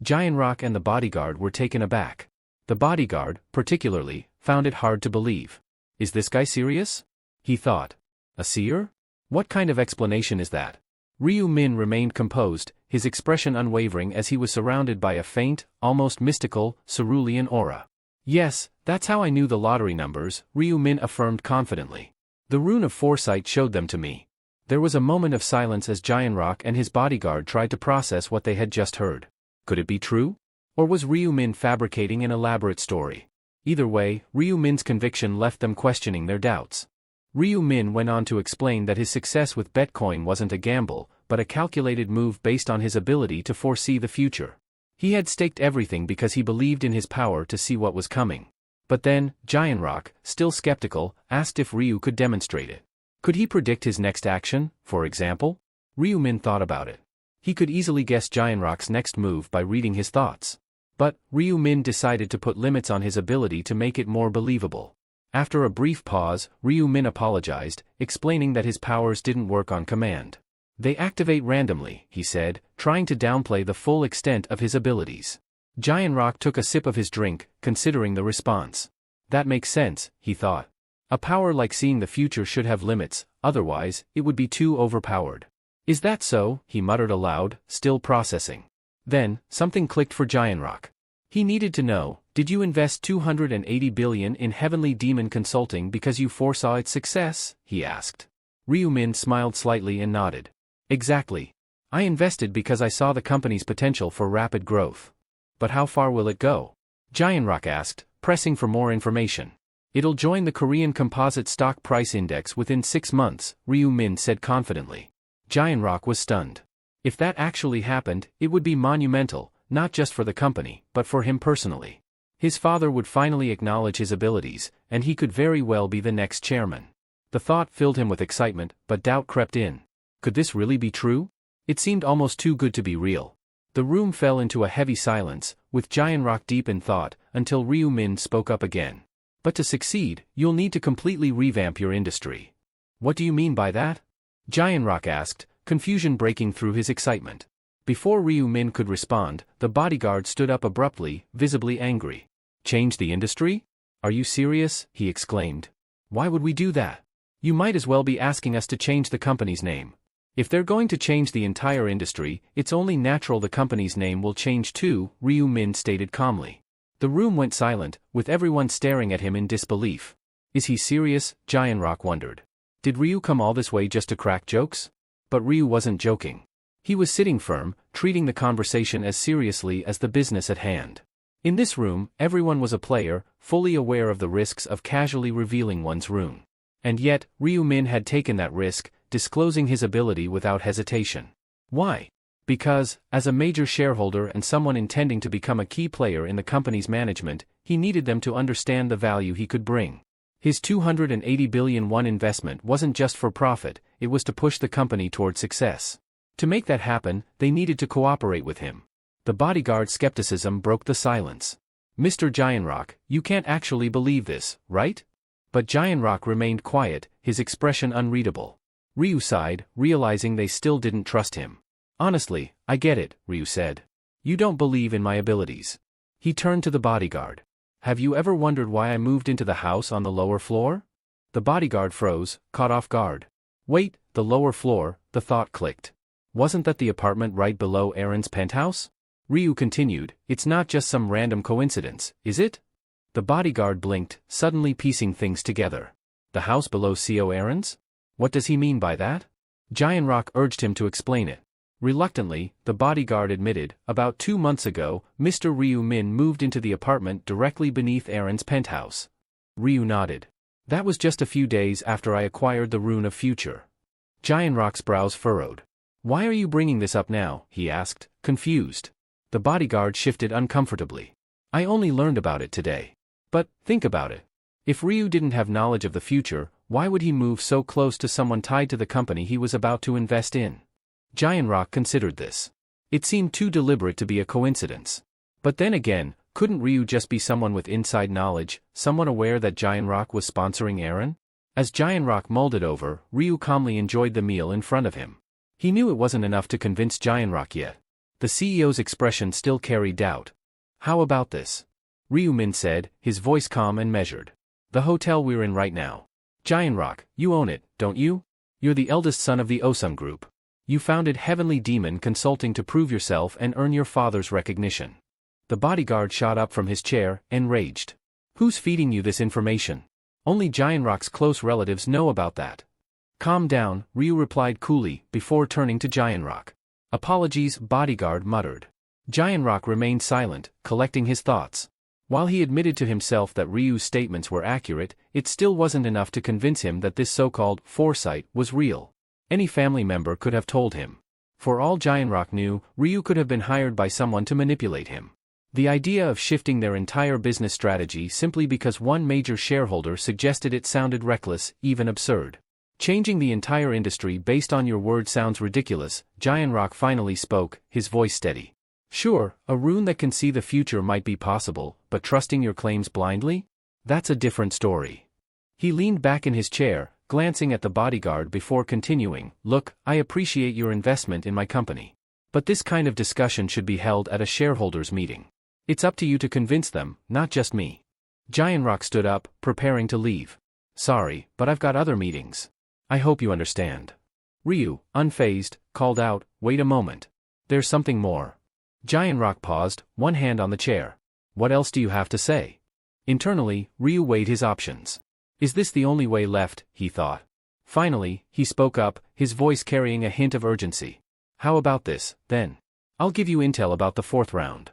Giant Rock and the bodyguard were taken aback. The bodyguard, particularly, found it hard to believe. "Is this guy serious?" he thought. "A seer? What kind of explanation is that?" Ryu Min remained composed, his expression unwavering as he was surrounded by a faint, almost mystical, cerulean aura. "Yes, that's how I knew the lottery numbers," Ryu Min affirmed confidently. "The rune of foresight showed them to me." There was a moment of silence as Giant Rock and his bodyguard tried to process what they had just heard. Could it be true? Or was Ryu Min fabricating an elaborate story? Either way, Ryu Min's conviction left them questioning their doubts. Ryu Min went on to explain that his success with Bitcoin wasn't a gamble, but a calculated move based on his ability to foresee the future. He had staked everything because he believed in his power to see what was coming. But then, Giant Rock, still skeptical, asked if Ryu could demonstrate it. Could he predict his next action, for example? Ryu Min thought about it. He could easily guess Giant Rock's next move by reading his thoughts. But, Ryu Min decided to put limits on his ability to make it more believable. After a brief pause, Ryu Min apologized, explaining that his powers didn't work on command. "They activate randomly," he said, trying to downplay the full extent of his abilities. Giant Rock took a sip of his drink, considering the response. That makes sense, he thought. A power like seeing the future should have limits, otherwise, it would be too overpowered. "Is that so?" he muttered aloud, still processing. Then, something clicked for Giant Rock. He needed to know, "Did you invest 280 billion in Heavenly Demon Consulting because you foresaw its success?" he asked. Ryu Min smiled slightly and nodded. "Exactly. I invested because I saw the company's potential for rapid growth." "But how far will it go?" Giant Rock asked, pressing for more information. It'll join the Korean Composite Stock Price Index within 6 months, Ryu Min said confidently. Giant Rock was stunned. If that actually happened, it would be monumental, not just for the company, but for him personally. His father would finally acknowledge his abilities, and he could very well be the next chairman. The thought filled him with excitement, but doubt crept in. Could this really be true? It seemed almost too good to be real. The room fell into a heavy silence, with Giant Rock deep in thought, until Ryu Min spoke up again. But to succeed, you'll need to completely revamp your industry. What do you mean by that? Giant Rock asked, confusion breaking through his excitement. Before Ryu Min could respond, the bodyguard stood up abruptly, visibly angry. Change the industry? Are you serious? He exclaimed. Why would we do that? You might as well be asking us to change the company's name. If they're going to change the entire industry, it's only natural the company's name will change too, Ryu Min stated calmly. The room went silent, with everyone staring at him in disbelief. Is he serious? Giant Rock wondered. Did Ryu come all this way just to crack jokes? But Ryu wasn't joking. He was sitting firm, treating the conversation as seriously as the business at hand. In this room, everyone was a player, fully aware of the risks of casually revealing one's rune. And yet, Ryu Min had taken that risk, disclosing his ability without hesitation. Why? Because, as a major shareholder and someone intending to become a key player in the company's management, he needed them to understand the value he could bring. His 280 billion won investment wasn't just for profit, it was to push the company toward success. To make that happen, they needed to cooperate with him. The bodyguard's skepticism broke the silence. Mr. Giant Rock, you can't actually believe this, right? But Giant Rock remained quiet, his expression unreadable. Ryu sighed, realizing they still didn't trust him. Honestly, I get it, Ryu said. You don't believe in my abilities. He turned to the bodyguard. Have you ever wondered why I moved into the house on the lower floor? The bodyguard froze, caught off guard. Wait, the lower floor, the thought clicked. Wasn't that the apartment right below Aaron's penthouse? Ryu continued, it's not just some random coincidence, is it? The bodyguard blinked, suddenly piecing things together. The house below CO Aaron's? What does he mean by that? Giant Rock urged him to explain it. Reluctantly, the bodyguard admitted, about 2 months ago, Mr. Ryu Min moved into the apartment directly beneath Aaron's penthouse. Ryu nodded. That was just a few days after I acquired the Rune of Future. Giant Rock's brows furrowed. Why are you bringing this up now? He asked, confused. The bodyguard shifted uncomfortably. I only learned about it today. But, think about it. If Ryu didn't have knowledge of the future, why would he move so close to someone tied to the company he was about to invest in? Giant Rock considered this. It seemed too deliberate to be a coincidence. But then again, couldn't Ryu just be someone with inside knowledge, someone aware that Giant Rock was sponsoring Aaron? As Giant Rock mulled it over, Ryu calmly enjoyed the meal in front of him. He knew it wasn't enough to convince Giant Rock yet. The CEO's expression still carried doubt. How about this? Ryu Min said, his voice calm and measured. The hotel we're in right now. Giant Rock, you own it, don't you? You're the eldest son of the Osum Group. You founded Heavenly Demon Consulting to prove yourself and earn your father's recognition. The bodyguard shot up from his chair, enraged. Who's feeding you this information? Only Giant Rock's close relatives know about that. Calm down, Ryu replied coolly, before turning to Giant Rock. Apologies, bodyguard muttered. Giant Rock remained silent, collecting his thoughts. While he admitted to himself that Ryu's statements were accurate, it still wasn't enough to convince him that this so-called foresight was real. Any family member could have told him. For all Giant Rock knew, Ryu could have been hired by someone to manipulate him. The idea of shifting their entire business strategy simply because one major shareholder suggested it sounded reckless, even absurd. Changing the entire industry based on your word sounds ridiculous, Giant Rock finally spoke, his voice steady. Sure, a rune that can see the future might be possible, but trusting your claims blindly? That's a different story. He leaned back in his chair, glancing at the bodyguard before continuing, Look, I appreciate your investment in my company. But this kind of discussion should be held at a shareholders' meeting. It's up to you to convince them, not just me. Giant Rock stood up, preparing to leave. Sorry, but I've got other meetings. I hope you understand. Ryu, unfazed, called out, Wait a moment. There's something more. Giant Rock paused, one hand on the chair. What else do you have to say? Internally, Ryu weighed his options. Is this the only way left, he thought. Finally, he spoke up, his voice carrying a hint of urgency. How about this, then? I'll give you intel about the 4th round.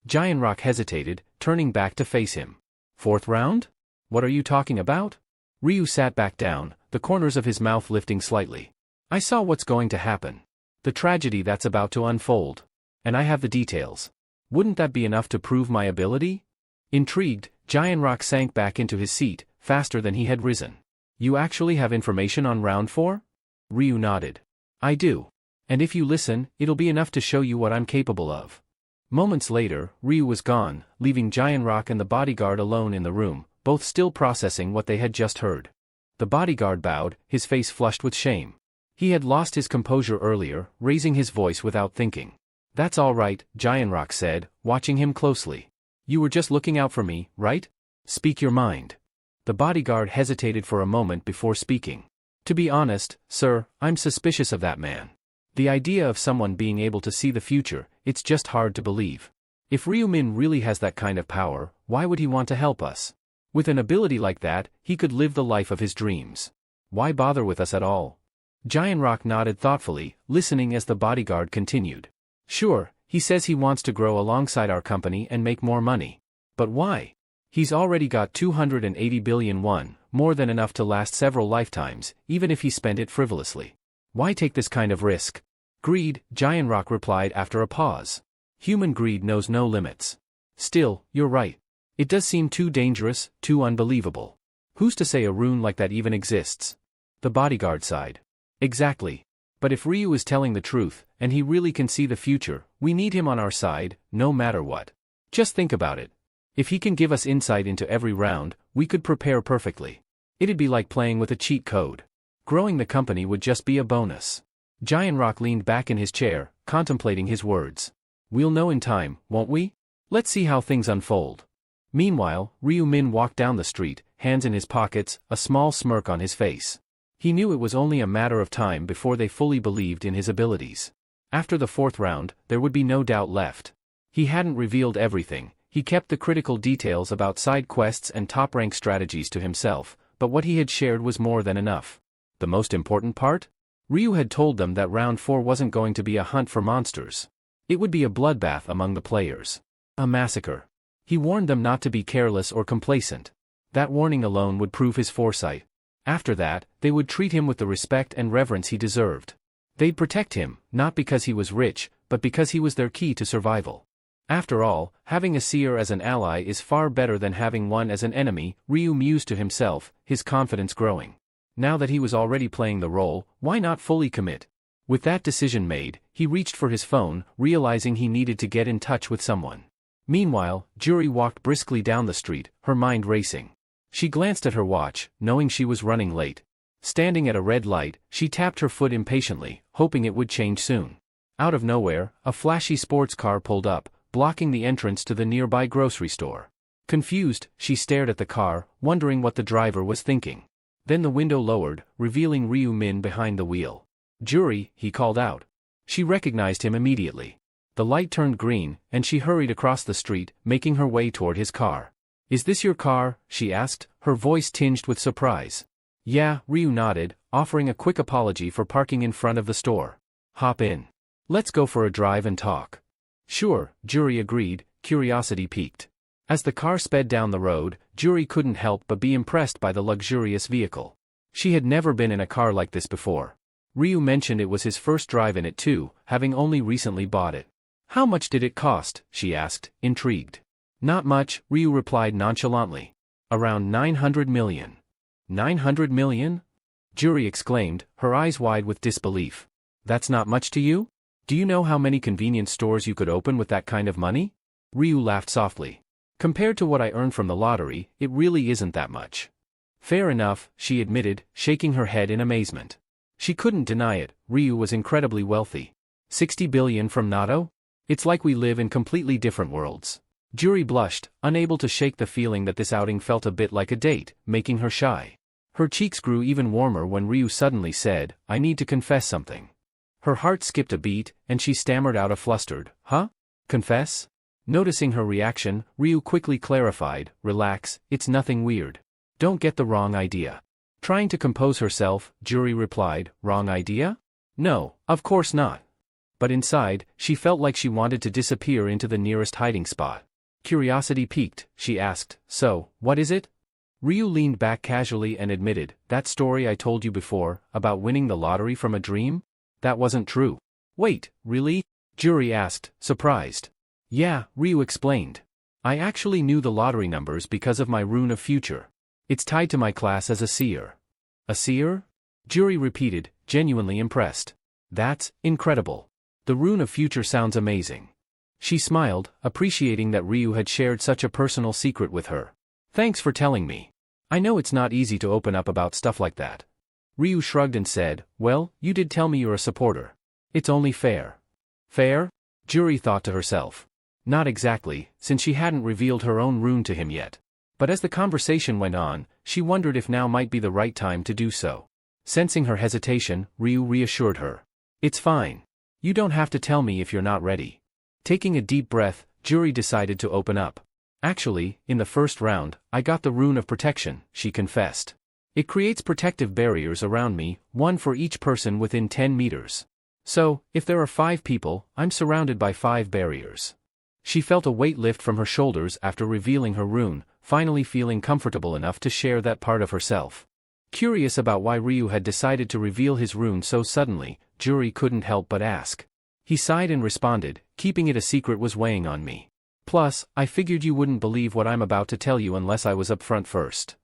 Giant Rock hesitated, turning back to face him. 4th round? What are you talking about? Ryu sat back down, the corners of his mouth lifting slightly. I saw what's going to happen. The tragedy that's about to unfold. And I have the details. Wouldn't that be enough to prove my ability? Intrigued, Giant Rock sank back into his seat, faster than he had risen. You actually have information on round 4? Ryu nodded. I do. And if you listen, it'll be enough to show you what I'm capable of. Moments later, Ryu was gone, leaving Giant Rock and the bodyguard alone in the room, both still processing what they had just heard. The bodyguard bowed, his face flushed with shame. He had lost his composure earlier, raising his voice without thinking. That's all right, Giant Rock said, watching him closely. You were just looking out for me, right? Speak your mind. The bodyguard hesitated for a moment before speaking. To be honest, sir, I'm suspicious of that man. The idea of someone being able to see the future, it's just hard to believe. If Ryu-min really has that kind of power, why would he want to help us? With an ability like that, he could live the life of his dreams. Why bother with us at all? Giant Rock nodded thoughtfully, listening as the bodyguard continued. Sure, he says he wants to grow alongside our company and make more money. But why? He's already got 280 billion won, more than enough to last several lifetimes, even if he spent it frivolously. Why take this kind of risk? Greed, Giant Rock replied after a pause. Human greed knows no limits. Still, you're right. It does seem too dangerous, too unbelievable. Who's to say a rune like that even exists? The bodyguard sighed. Exactly. But if Ryu is telling the truth, and he really can see the future, we need him on our side, no matter what. Just think about it. If he can give us insight into every round, we could prepare perfectly. It'd be like playing with a cheat code. Growing the company would just be a bonus. Giant Rock leaned back in his chair, contemplating his words. We'll know in time, won't we? Let's see how things unfold. Meanwhile, Ryu-min walked down the street, hands in his pockets, a small smirk on his face. He knew it was only a matter of time before they fully believed in his abilities. After the 4th round, there would be no doubt left. He hadn't revealed everything, he kept the critical details about side quests and top-rank strategies to himself, but what he had shared was more than enough. The most important part? Ryu had told them that round 4 wasn't going to be a hunt for monsters. It would be a bloodbath among the players. A massacre. He warned them not to be careless or complacent. That warning alone would prove his foresight. After that, they would treat him with the respect and reverence he deserved. They'd protect him, not because he was rich, but because he was their key to survival. After all, having a seer as an ally is far better than having one as an enemy, Ryu mused to himself, his confidence growing. Now that he was already playing the role, why not fully commit? With that decision made, he reached for his phone, realizing he needed to get in touch with someone. Meanwhile, Juri walked briskly down the street, her mind racing. She glanced at her watch, knowing she was running late. Standing at a red light, she tapped her foot impatiently, hoping it would change soon. Out of nowhere, a flashy sports car pulled up, blocking the entrance to the nearby grocery store. Confused, she stared at the car, wondering what the driver was thinking. Then the window lowered, revealing Ryu-min behind the wheel. Juri, he called out. She recognized him immediately. The light turned green, and she hurried across the street, making her way toward his car. Is this your car? She asked, her voice tinged with surprise. Yeah, Ryu nodded, offering a quick apology for parking in front of the store. Hop in. Let's go for a drive and talk. Sure, Juri agreed, curiosity piqued. As the car sped down the road, Juri couldn't help but be impressed by the luxurious vehicle. She had never been in a car like this before. Ryu mentioned it was his first drive in it too, having only recently bought it. How much did it cost? She asked, intrigued. Not much, Ryu replied nonchalantly. Around 900 million. 900 million? Juri exclaimed, her eyes wide with disbelief. That's not much to you? Do you know how many convenience stores you could open with that kind of money? Ryu laughed softly. Compared to what I earned from the lottery, it really isn't that much. Fair enough, she admitted, shaking her head in amazement. She couldn't deny it, Ryu was incredibly wealthy. 60 billion from Nato? It's like we live in completely different worlds. Juri blushed, unable to shake the feeling that this outing felt a bit like a date, making her shy. Her cheeks grew even warmer when Ryu suddenly said, I need to confess something. Her heart skipped a beat, and she stammered out a flustered, huh? Confess? Noticing her reaction, Ryu quickly clarified, relax, it's nothing weird. Don't get the wrong idea. Trying to compose herself, Juri replied, wrong idea? No, of course not. But inside, she felt like she wanted to disappear into the nearest hiding spot. Curiosity piqued, she asked, so, what is it? Ryu leaned back casually and admitted, that story I told you before, about winning the lottery from a dream? That wasn't true. Wait, really? Juri asked, surprised. Yeah, Ryu explained. I actually knew the lottery numbers because of my rune of future. It's tied to my class as a seer. A seer? Juri repeated, genuinely impressed. That's incredible. The rune of future sounds amazing. She smiled, appreciating that Ryu had shared such a personal secret with her. Thanks for telling me. I know it's not easy to open up about stuff like that. Ryu shrugged and said, well, you did tell me you're a supporter. It's only fair. Fair? Juri thought to herself. Not exactly, since she hadn't revealed her own rune to him yet. But as the conversation went on, she wondered if now might be the right time to do so. Sensing her hesitation, Ryu reassured her. It's fine. You don't have to tell me if you're not ready. Taking a deep breath, Juri decided to open up. Actually, in the first round, I got the rune of protection, she confessed. It creates protective barriers around me, one for each person within 10 meters. So, if there are 5 people, I'm surrounded by 5 barriers. She felt a weight lift from her shoulders after revealing her rune, finally feeling comfortable enough to share that part of herself. Curious about why Ryu had decided to reveal his rune so suddenly, Juri couldn't help but ask. He sighed and responded, keeping it a secret was weighing on me. Plus, I figured you wouldn't believe what I'm about to tell you unless I was upfront first.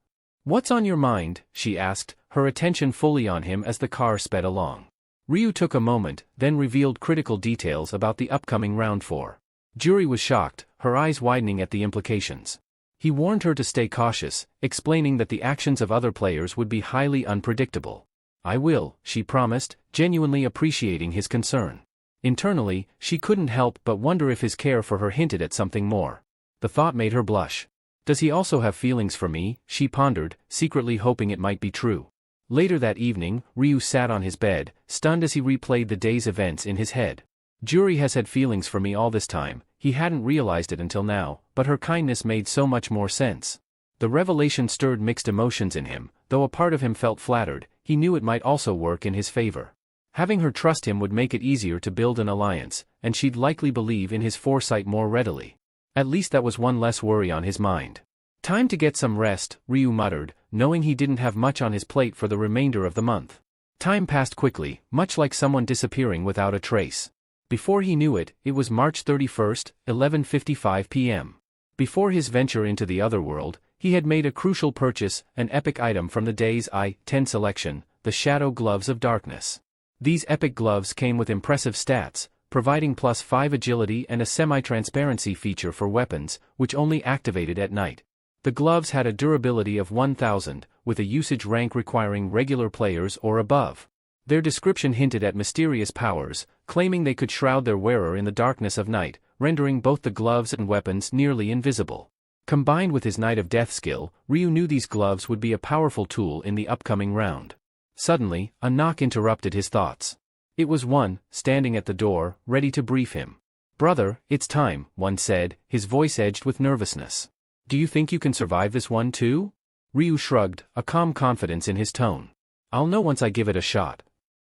What's on your mind? She asked, her attention fully on him as the car sped along. Ryu took a moment, then revealed critical details about the upcoming round 4. Juri was shocked, her eyes widening at the implications. He warned her to stay cautious, explaining that the actions of other players would be highly unpredictable. I will, she promised, genuinely appreciating his concern. Internally, she couldn't help but wonder if his care for her hinted at something more. The thought made her blush. Does he also have feelings for me? She pondered, secretly hoping it might be true. Later that evening, Ryu sat on his bed, stunned as he replayed the day's events in his head. Juri has had feelings for me all this time, he hadn't realized it until now, but her kindness made so much more sense. The revelation stirred mixed emotions in him, though a part of him felt flattered, he knew it might also work in his favor. Having her trust him would make it easier to build an alliance, and she'd likely believe in his foresight more readily. At least that was one less worry on his mind. Time to get some rest, Ryu muttered, knowing he didn't have much on his plate for the remainder of the month. Time passed quickly, much like someone disappearing without a trace. Before he knew it, it was March 31st, 11:55 p.m. Before his venture into the other world, he had made a crucial purchase, an epic item from the day's I-10 selection, the Shadow Gloves of Darkness. These epic gloves came with impressive stats, providing +5 agility and a semi-transparency feature for weapons, which only activated at night. The gloves had a durability of 1000, with a usage rank requiring regular players or above. Their description hinted at mysterious powers, claiming they could shroud their wearer in the darkness of night, rendering both the gloves and weapons nearly invisible. Combined with his Knight of Death skill, Ryu knew these gloves would be a powerful tool in the upcoming round. Suddenly, a knock interrupted his thoughts. It was one, standing at the door, ready to brief him. Brother, it's time, one said, his voice edged with nervousness. Do you think you can survive this one too? Ryu shrugged, a calm confidence in his tone. I'll know once I give it a shot.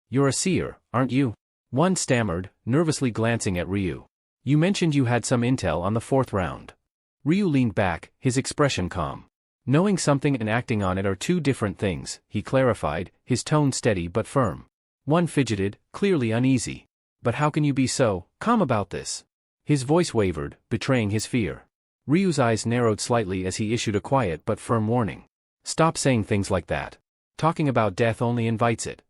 You're a seer, aren't you? One stammered, nervously glancing at Ryu. You mentioned you had some intel on the 4th round. Ryu leaned back, his expression calm. Knowing something and acting on it are two different things, he clarified, his tone steady but firm. One fidgeted, clearly uneasy. But how can you be so calm about this? His voice wavered, betraying his fear. Ryu's eyes narrowed slightly as he issued a quiet but firm warning. Stop saying things like that. Talking about death only invites it.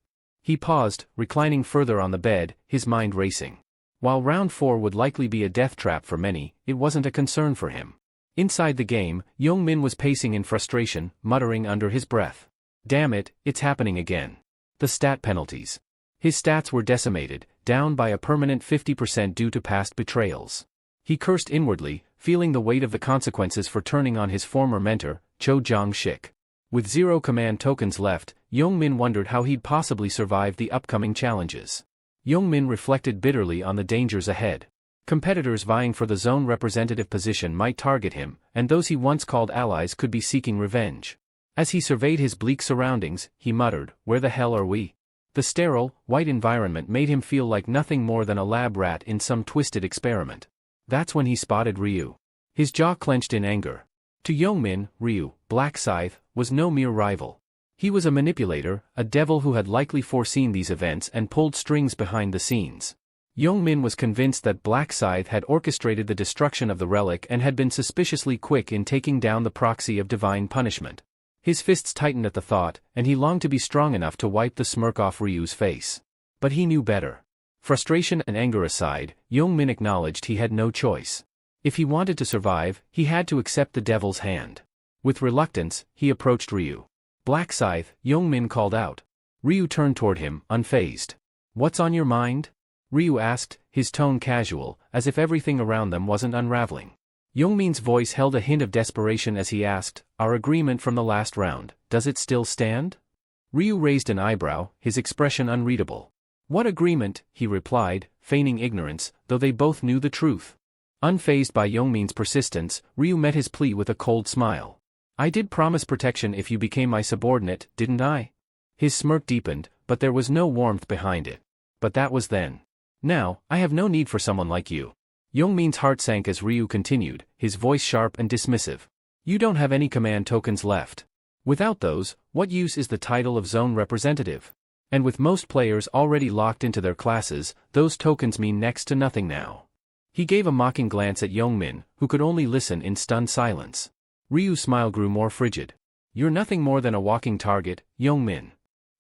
He paused, reclining further on the bed, his mind racing. While round 4 would likely be a death trap for many, it wasn't a concern for him. Inside the game, Young-min was pacing in frustration, muttering under his breath. Damn it, it's happening again. The stat penalties. His stats were decimated, down by a permanent 50% due to past betrayals. He cursed inwardly, feeling the weight of the consequences for turning on his former mentor, Cho Jong-shik. With 0 command tokens left, Young-min wondered how he'd possibly survive the upcoming challenges. Young-min reflected bitterly on the dangers ahead. Competitors vying for the zone representative position might target him, and those he once called allies could be seeking revenge. As he surveyed his bleak surroundings, he muttered, "Where the hell are we?" The sterile, white environment made him feel like nothing more than a lab rat in some twisted experiment. That's when he spotted Ryu. His jaw clenched in anger. To Yongmin, Ryu, Black Scythe, was no mere rival. He was a manipulator, a devil who had likely foreseen these events and pulled strings behind the scenes. Yongmin was convinced that Black Scythe had orchestrated the destruction of the relic and had been suspiciously quick in taking down the proxy of divine punishment. His fists tightened at the thought, and he longed to be strong enough to wipe the smirk off Ryu's face. But he knew better. Frustration and anger aside, Yongmin acknowledged he had no choice. If he wanted to survive, he had to accept the devil's hand. With reluctance, he approached Ryu. Black Scythe, Yongmin called out. Ryu turned toward him, unfazed. What's on your mind? Ryu asked, his tone casual, as if everything around them wasn't unraveling. Yongmin's voice held a hint of desperation as he asked, our agreement from the last round, does it still stand? Ryu raised an eyebrow, his expression unreadable. What agreement, he replied, feigning ignorance, though they both knew the truth. Unfazed by Yongmin's persistence, Ryu met his plea with a cold smile. I did promise protection if you became my subordinate, didn't I? His smirk deepened, but there was no warmth behind it. But that was then. Now, I have no need for someone like you. Yongmin's heart sank as Ryu continued, his voice sharp and dismissive. You don't have any command tokens left. Without those, what use is the title of zone representative? And with most players already locked into their classes, those tokens mean next to nothing now. He gave a mocking glance at Yongmin, who could only listen in stunned silence. Ryu's smile grew more frigid. You're nothing more than a walking target, Yongmin.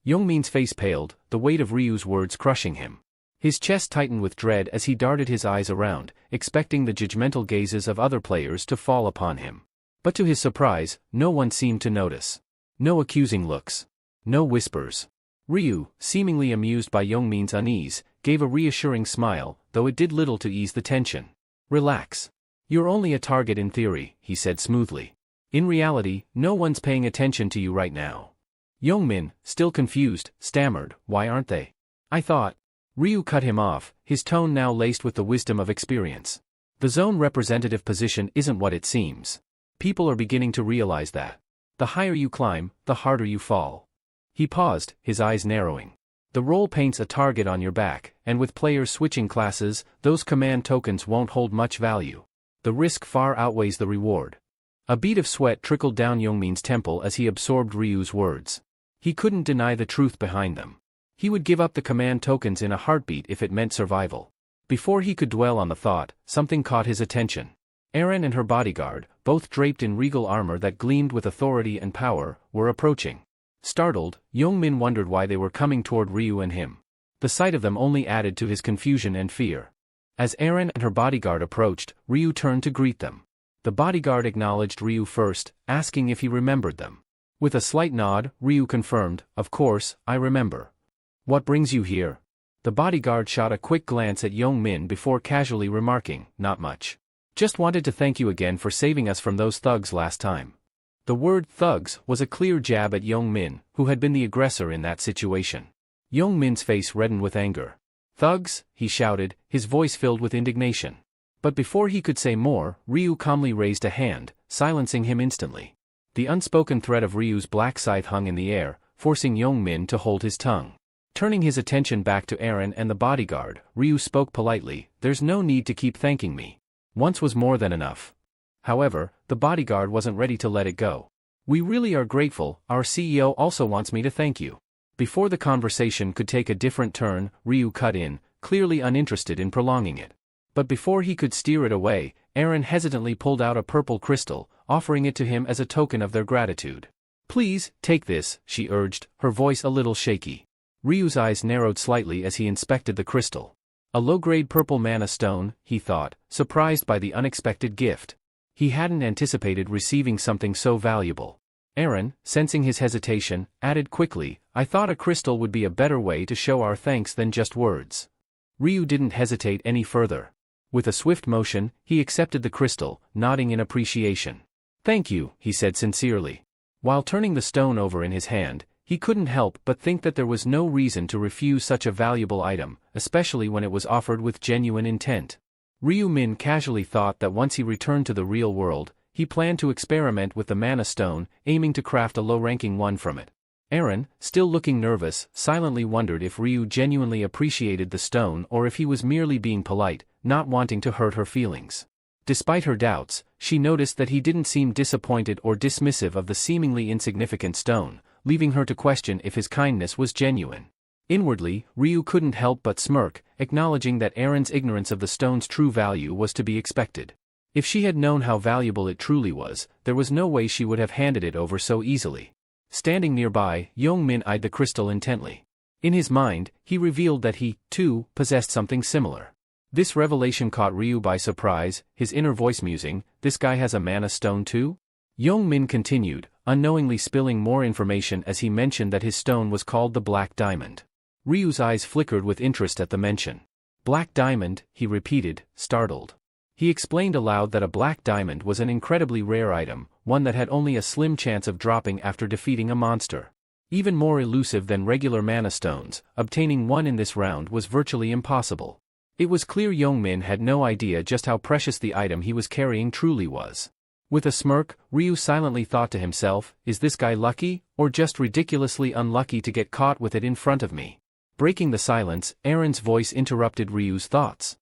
Yongmin's face paled, the weight of Ryu's words crushing him. His chest tightened with dread as he darted his eyes around, expecting the judgmental gazes of other players to fall upon him. But to his surprise, no one seemed to notice. No accusing looks. No whispers. Ryu, seemingly amused by Yongmin's unease, gave a reassuring smile, though it did little to ease the tension. Relax. You're only a target in theory, he said smoothly. In reality, no one's paying attention to you right now. Yongmin, still confused, stammered, why aren't they? I thought. Ryu cut him off, his tone now laced with the wisdom of experience. The zone representative position isn't what it seems. People are beginning to realize that. The higher you climb, the harder you fall. He paused, his eyes narrowing. The role paints a target on your back, and with players switching classes, those command tokens won't hold much value. The risk far outweighs the reward. A bead of sweat trickled down Yongmin's temple as he absorbed Ryu's words. He couldn't deny the truth behind them. He would give up the command tokens in a heartbeat if it meant survival. Before he could dwell on the thought, something caught his attention. Erin and her bodyguard, both draped in regal armor that gleamed with authority and power, were approaching. Startled, Yongmin wondered why they were coming toward Ryu and him. The sight of them only added to his confusion and fear. As Erin and her bodyguard approached, Ryu turned to greet them. The bodyguard acknowledged Ryu first, asking if he remembered them. With a slight nod, Ryu confirmed, of course, I remember. What brings you here? The bodyguard shot a quick glance at Yongmin before casually remarking, not much. Just wanted to thank you again for saving us from those thugs last time. The word thugs was a clear jab at Yongmin, who had been the aggressor in that situation. Yongmin's face reddened with anger. Thugs, he shouted, his voice filled with indignation. But before he could say more, Ryu calmly raised a hand, silencing him instantly. The unspoken threat of Ryu's black scythe hung in the air, forcing Yongmin to hold his tongue. Turning his attention back to Erin and the bodyguard, Ryu spoke politely, there's no need to keep thanking me. Once was more than enough. However, the bodyguard wasn't ready to let it go. We really are grateful, our CEO also wants me to thank you. Before the conversation could take a different turn, Ryu cut in, clearly uninterested in prolonging it. But before he could steer it away, Erin hesitantly pulled out a purple crystal, offering it to him as a token of their gratitude. Please, take this, she urged, her voice a little shaky. Ryu's eyes narrowed slightly as he inspected the crystal. A low-grade purple mana stone, he thought, surprised by the unexpected gift. He hadn't anticipated receiving something so valuable. Erin, sensing his hesitation, added quickly, I thought a crystal would be a better way to show our thanks than just words. Ryu didn't hesitate any further. With a swift motion, he accepted the crystal, nodding in appreciation. Thank you, he said sincerely. While turning the stone over in his hand, he couldn't help but think that there was no reason to refuse such a valuable item, especially when it was offered with genuine intent. Ryu Min casually thought that once he returned to the real world, he planned to experiment with the mana stone, aiming to craft a low-ranking one from it. Erin, still looking nervous, silently wondered if Ryu genuinely appreciated the stone or if he was merely being polite, not wanting to hurt her feelings. Despite her doubts, she noticed that he didn't seem disappointed or dismissive of the seemingly insignificant stone, leaving her to question if his kindness was genuine. Inwardly, Ryu couldn't help but smirk, acknowledging that Aaron's ignorance of the stone's true value was to be expected. If she had known how valuable it truly was, there was no way she would have handed it over so easily. Standing nearby, Yong-min eyed the crystal intently. In his mind, he revealed that he, too, possessed something similar. This revelation caught Ryu by surprise, his inner voice musing, "This guy has a mana stone too?" Yong-min continued, unknowingly spilling more information as he mentioned that his stone was called the Black Diamond. Ryu's eyes flickered with interest at the mention. "Black Diamond," he repeated, startled. He explained aloud that a black diamond was an incredibly rare item, one that had only a slim chance of dropping after defeating a monster. Even more elusive than regular mana stones, obtaining one in this round was virtually impossible. It was clear Yong-min had no idea just how precious the item he was carrying truly was. With a smirk, Ryu silently thought to himself, "Is this guy lucky, or just ridiculously unlucky to get caught with it in front of me?" Breaking the silence, Aaron's voice interrupted Ryu's thoughts.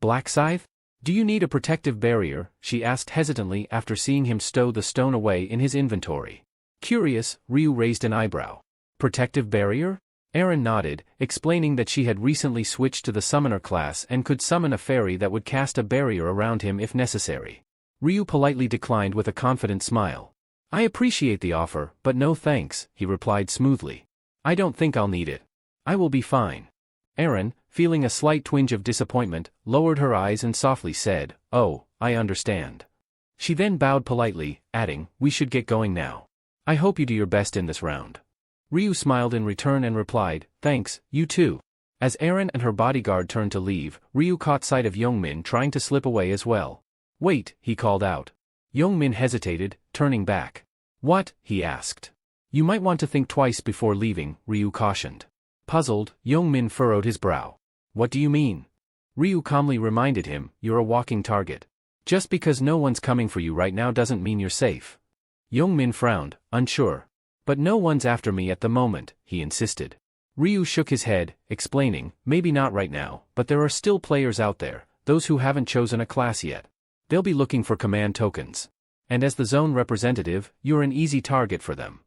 Black Scythe? "Do you need a protective barrier?" she asked hesitantly after seeing him stow the stone away in his inventory. Curious, Ryu raised an eyebrow. "Protective barrier?" Aaron nodded, explaining that she had recently switched to the summoner class and could summon a fairy that would cast a barrier around him if necessary. Ryu politely declined with a confident smile. "I appreciate the offer, but no thanks," he replied smoothly. "I don't think I'll need it. I will be fine." Aaron, feeling a slight twinge of disappointment, lowered her eyes and softly said, "Oh, I understand." She then bowed politely, adding, "We should get going now. I hope you do your best in this round." Ryu smiled in return and replied, "Thanks, you too." As Aaron and her bodyguard turned to leave, Ryu caught sight of Yong-min trying to slip away as well. "Wait," he called out. Yong-min hesitated, turning back. "What?" he asked. "You might want to think twice before leaving," Ryu cautioned. Puzzled, Yong-min furrowed his brow. "What do you mean?" Ryu calmly reminded him, "You're a walking target. Just because no one's coming for you right now doesn't mean you're safe." Yong-min frowned, unsure. "But no one's after me at the moment," he insisted. Ryu shook his head, explaining, "Maybe not right now, but there are still players out there, those who haven't chosen a class yet. They'll be looking for command tokens. And as the zone representative, you're an easy target for them."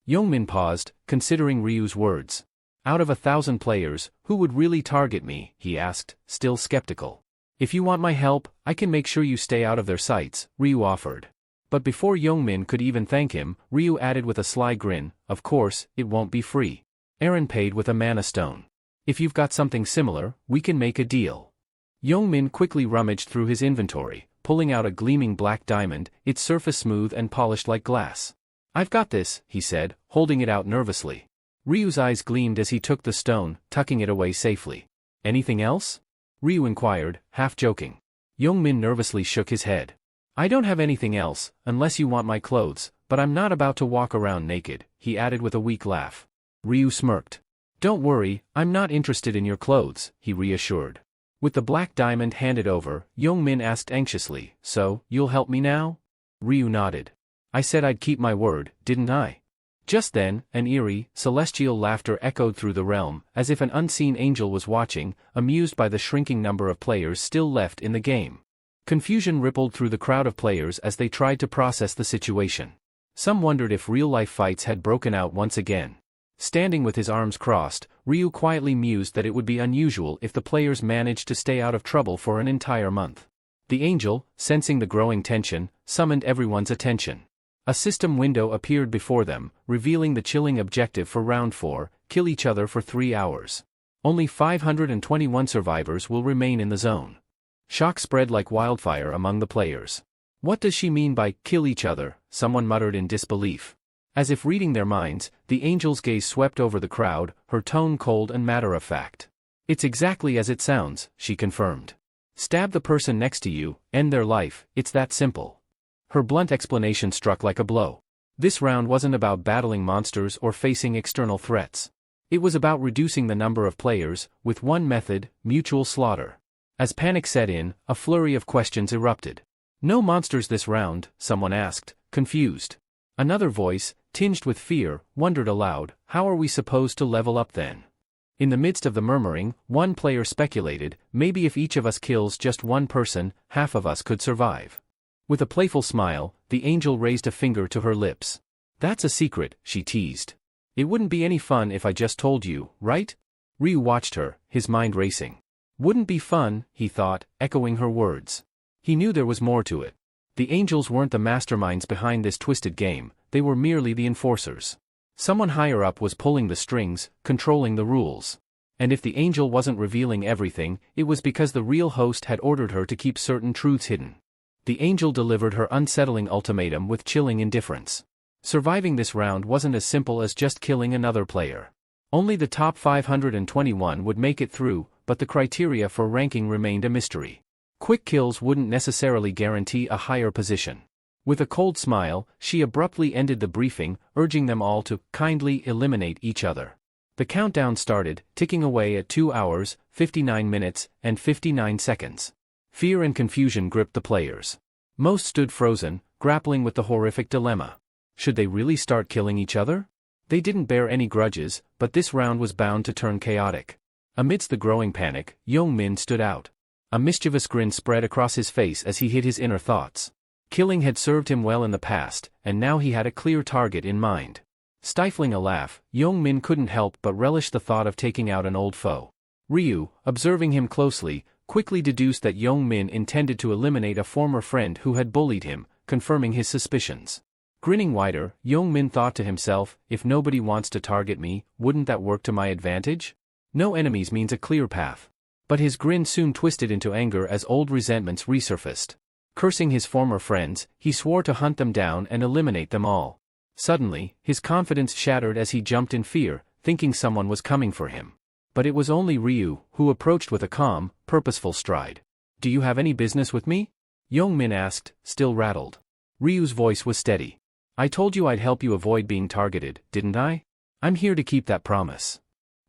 Yong-min paused, considering Ryu's words. "Out of 1,000 players, who would really target me?" he asked, still skeptical. "If you want my help, I can make sure you stay out of their sights," Ryu offered. But before Yong-min could even thank him, Ryu added with a sly grin, "Of course, it won't be free. Aaron paid with a mana stone. If you've got something similar, we can make a deal." Yong-min quickly rummaged through his inventory, pulling out a gleaming black diamond, its surface smooth and polished like glass. "I've got this," he said, holding it out nervously. Ryu's eyes gleamed as he took the stone, tucking it away safely. "Anything else?" Ryu inquired, half joking. Yong-min nervously shook his head. "I don't have anything else, unless you want my clothes, but I'm not about to walk around naked," he added with a weak laugh. Ryu smirked. "Don't worry, I'm not interested in your clothes," he reassured. With the black diamond handed over, Yong-min asked anxiously, "So, you'll help me now?" Ryu nodded. "I said I'd keep my word, didn't I?" Just then, an eerie, celestial laughter echoed through the realm, as if an unseen angel was watching, amused by the shrinking number of players still left in the game. Confusion rippled through the crowd of players as they tried to process the situation. Some wondered if real-life fights had broken out once again. Standing with his arms crossed, Ryu quietly mused that it would be unusual if the players managed to stay out of trouble for an entire month. The angel, sensing the growing tension, summoned everyone's attention. A system window appeared before them, revealing the chilling objective for Round 4, kill each other for 3 hours. Only 521 survivors will remain in the zone. Shock spread like wildfire among the players. "What does she mean by kill each other?" someone muttered in disbelief. As if reading their minds, the angel's gaze swept over the crowd, her tone cold and matter-of-fact. "It's exactly as it sounds," she confirmed. "Stab the person next to you, end their life, it's that simple." Her blunt explanation struck like a blow. This round wasn't about battling monsters or facing external threats. It was about reducing the number of players, with one method: mutual slaughter. As panic set in, a flurry of questions erupted. "No monsters this round?" someone asked, confused. Another voice, tinged with fear, wondered aloud, "How are we supposed to level up then?" In the midst of the murmuring, one player speculated, "Maybe if each of us kills just one person, half of us could survive." With a playful smile, the angel raised a finger to her lips. "That's a secret," she teased. "It wouldn't be any fun if I just told you, right?" Ryu watched her, his mind racing. Wouldn't be fun, he thought, echoing her words. He knew there was more to it. The angels weren't the masterminds behind this twisted game, they were merely the enforcers. Someone higher up was pulling the strings, controlling the rules. And if the angel wasn't revealing everything, it was because the real host had ordered her to keep certain truths hidden. The angel delivered her unsettling ultimatum with chilling indifference. Surviving this round wasn't as simple as just killing another player. Only the top 521 would make it through, but the criteria for ranking remained a mystery. Quick kills wouldn't necessarily guarantee a higher position. With a cold smile, she abruptly ended the briefing, urging them all to kindly eliminate each other. The countdown started, ticking away at 2 hours, 59 minutes, and 59 seconds. Fear and confusion gripped the players. Most stood frozen, grappling with the horrific dilemma. Should they really start killing each other? They didn't bear any grudges, but this round was bound to turn chaotic. Amidst the growing panic, Young-min stood out. A mischievous grin spread across his face as he hid his inner thoughts. Killing had served him well in the past, and now he had a clear target in mind. Stifling a laugh, Young-min couldn't help but relish the thought of taking out an old foe. Ryu, observing him closely, quickly deduced that Young-min intended to eliminate a former friend who had bullied him, confirming his suspicions. Grinning wider, Young-min thought to himself, if nobody wants to target me, wouldn't that work to my advantage? No enemies means a clear path. But his grin soon twisted into anger as old resentments resurfaced. Cursing his former friends, he swore to hunt them down and eliminate them all. Suddenly, his confidence shattered as he jumped in fear, thinking someone was coming for him. But it was only Ryu, who approached with a calm, purposeful stride. "Do you have any business with me?" Young-min asked, still rattled. Ryu's voice was steady. "I told you I'd help you avoid being targeted, didn't I? I'm here to keep that promise."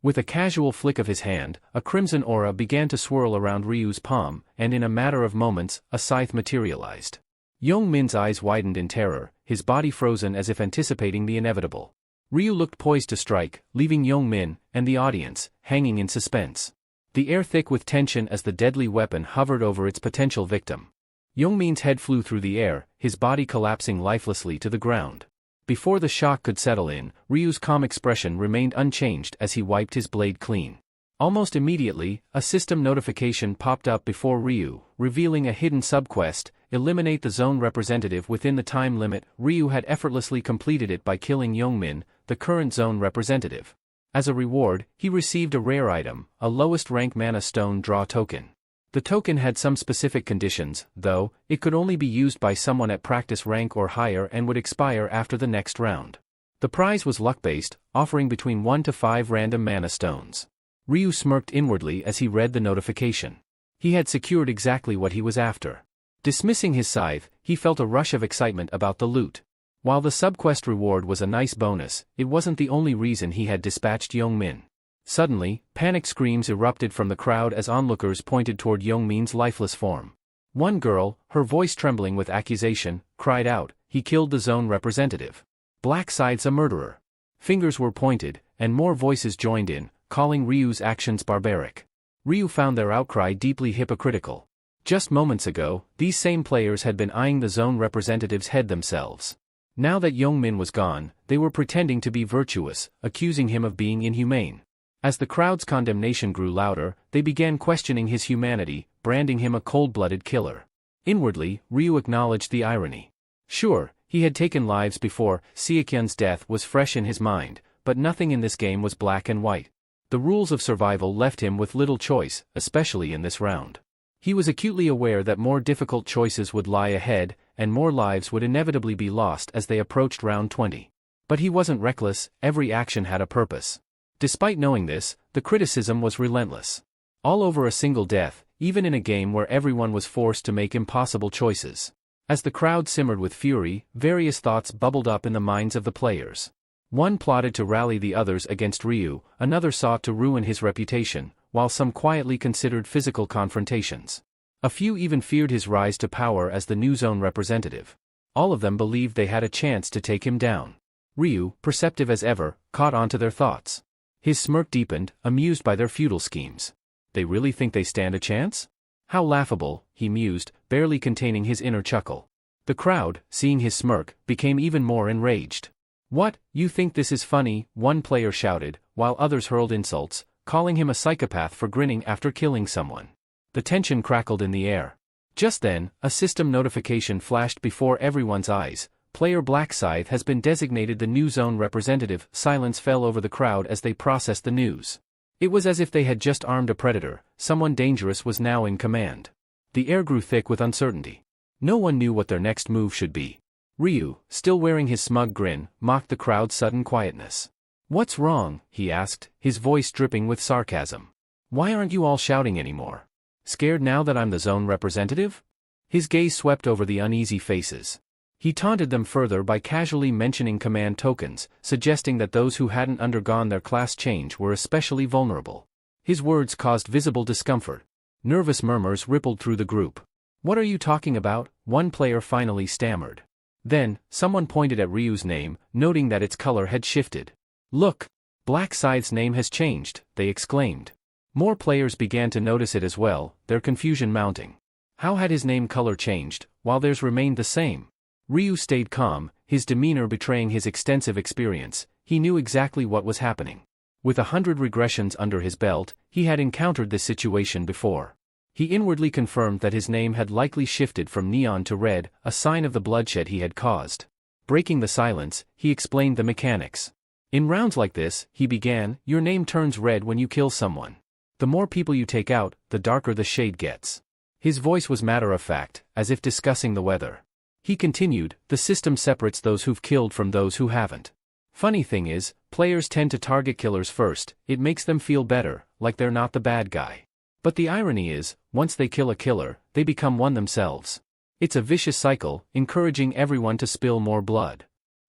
With a casual flick of his hand, a crimson aura began to swirl around Ryu's palm, and in a matter of moments, a scythe materialized. Young-min's eyes widened in terror, his body frozen as if anticipating the inevitable. Ryu looked poised to strike, leaving Young-min, and the audience, hanging in suspense. The air thick with tension as the deadly weapon hovered over its potential victim. Young-min's head flew through the air, his body collapsing lifelessly to the ground. Before the shock could settle in, Ryu's calm expression remained unchanged as he wiped his blade clean. Almost immediately, a system notification popped up before Ryu, revealing a hidden subquest: eliminate the zone representative within the time limit. Ryu had effortlessly completed it by killing Young-min, the current zone representative. As a reward, he received a rare item, a lowest rank mana stone draw token. The token had some specific conditions, though. It could only be used by someone at practice rank or higher and would expire after the next round. The prize was luck-based, offering between 1 to 5 random mana stones. Ryu smirked inwardly as he read the notification. He had secured exactly what he was after. Dismissing his scythe, he felt a rush of excitement about the loot. While the subquest reward was a nice bonus, it wasn't the only reason he had dispatched Young-min. Suddenly, panic screams erupted from the crowd as onlookers pointed toward Young-min's lifeless form. One girl, her voice trembling with accusation, cried out, "He killed the zone representative. Black Scythe's a murderer." Fingers were pointed, and more voices joined in, calling Ryu's actions barbaric. Ryu found their outcry deeply hypocritical. Just moments ago, these same players had been eyeing the zone representative's head themselves. Now that Young-min was gone, they were pretending to be virtuous, accusing him of being inhumane. As the crowd's condemnation grew louder, they began questioning his humanity, branding him a cold-blooded killer. Inwardly, Ryu acknowledged the irony. Sure, he had taken lives before. Seokyun's death was fresh in his mind, but nothing in this game was black and white. The rules of survival left him with little choice, especially in this round. He was acutely aware that more difficult choices would lie ahead, and more lives would inevitably be lost as they approached round 20. But he wasn't reckless, every action had a purpose. Despite knowing this, the criticism was relentless. All over a single death, even in a game where everyone was forced to make impossible choices. As the crowd simmered with fury, various thoughts bubbled up in the minds of the players. One plotted to rally the others against Ryu, another sought to ruin his reputation, while some quietly considered physical confrontations. A few even feared his rise to power as the new zone representative. All of them believed they had a chance to take him down. Ryu, perceptive as ever, caught on to their thoughts. His smirk deepened, amused by their futile schemes. They really think they stand a chance? How laughable, he mused, barely containing his inner chuckle. The crowd, seeing his smirk, became even more enraged. "What, you think this is funny?" one player shouted, while others hurled insults, calling him a psychopath for grinning after killing someone. The tension crackled in the air. Just then, a system notification flashed before everyone's eyes. Player Blackscythe has been designated the new zone representative. Silence fell over the crowd as they processed the news. It was as if they had just armed a predator. Someone dangerous was now in command. The air grew thick with uncertainty. No one knew what their next move should be. Ryu, still wearing his smug grin, mocked the crowd's sudden quietness. "What's wrong?" he asked, his voice dripping with sarcasm. "Why aren't you all shouting anymore? Scared now that I'm the zone representative?" His gaze swept over the uneasy faces. He taunted them further by casually mentioning command tokens, suggesting that those who hadn't undergone their class change were especially vulnerable. His words caused visible discomfort. Nervous murmurs rippled through the group. "What are you talking about?" one player finally stammered. Then, someone pointed at Ryu's name, noting that its color had shifted. "Look! Blackscythe's name has changed," they exclaimed. More players began to notice it as well, their confusion mounting. How had his name color changed, while theirs remained the same? Ryu stayed calm, his demeanor betraying his extensive experience. He knew exactly what was happening. With 100 regressions under his belt, he had encountered this situation before. He inwardly confirmed that his name had likely shifted from neon to red, a sign of the bloodshed he had caused. Breaking the silence, he explained the mechanics. "In rounds like this," he began, "your name turns red when you kill someone. The more people you take out, the darker the shade gets." His voice was matter-of-fact, as if discussing the weather. He continued, "The system separates those who've killed from those who haven't. Funny thing is, players tend to target killers first. It makes them feel better, like they're not the bad guy. But the irony is, once they kill a killer, they become one themselves. It's a vicious cycle, encouraging everyone to spill more blood."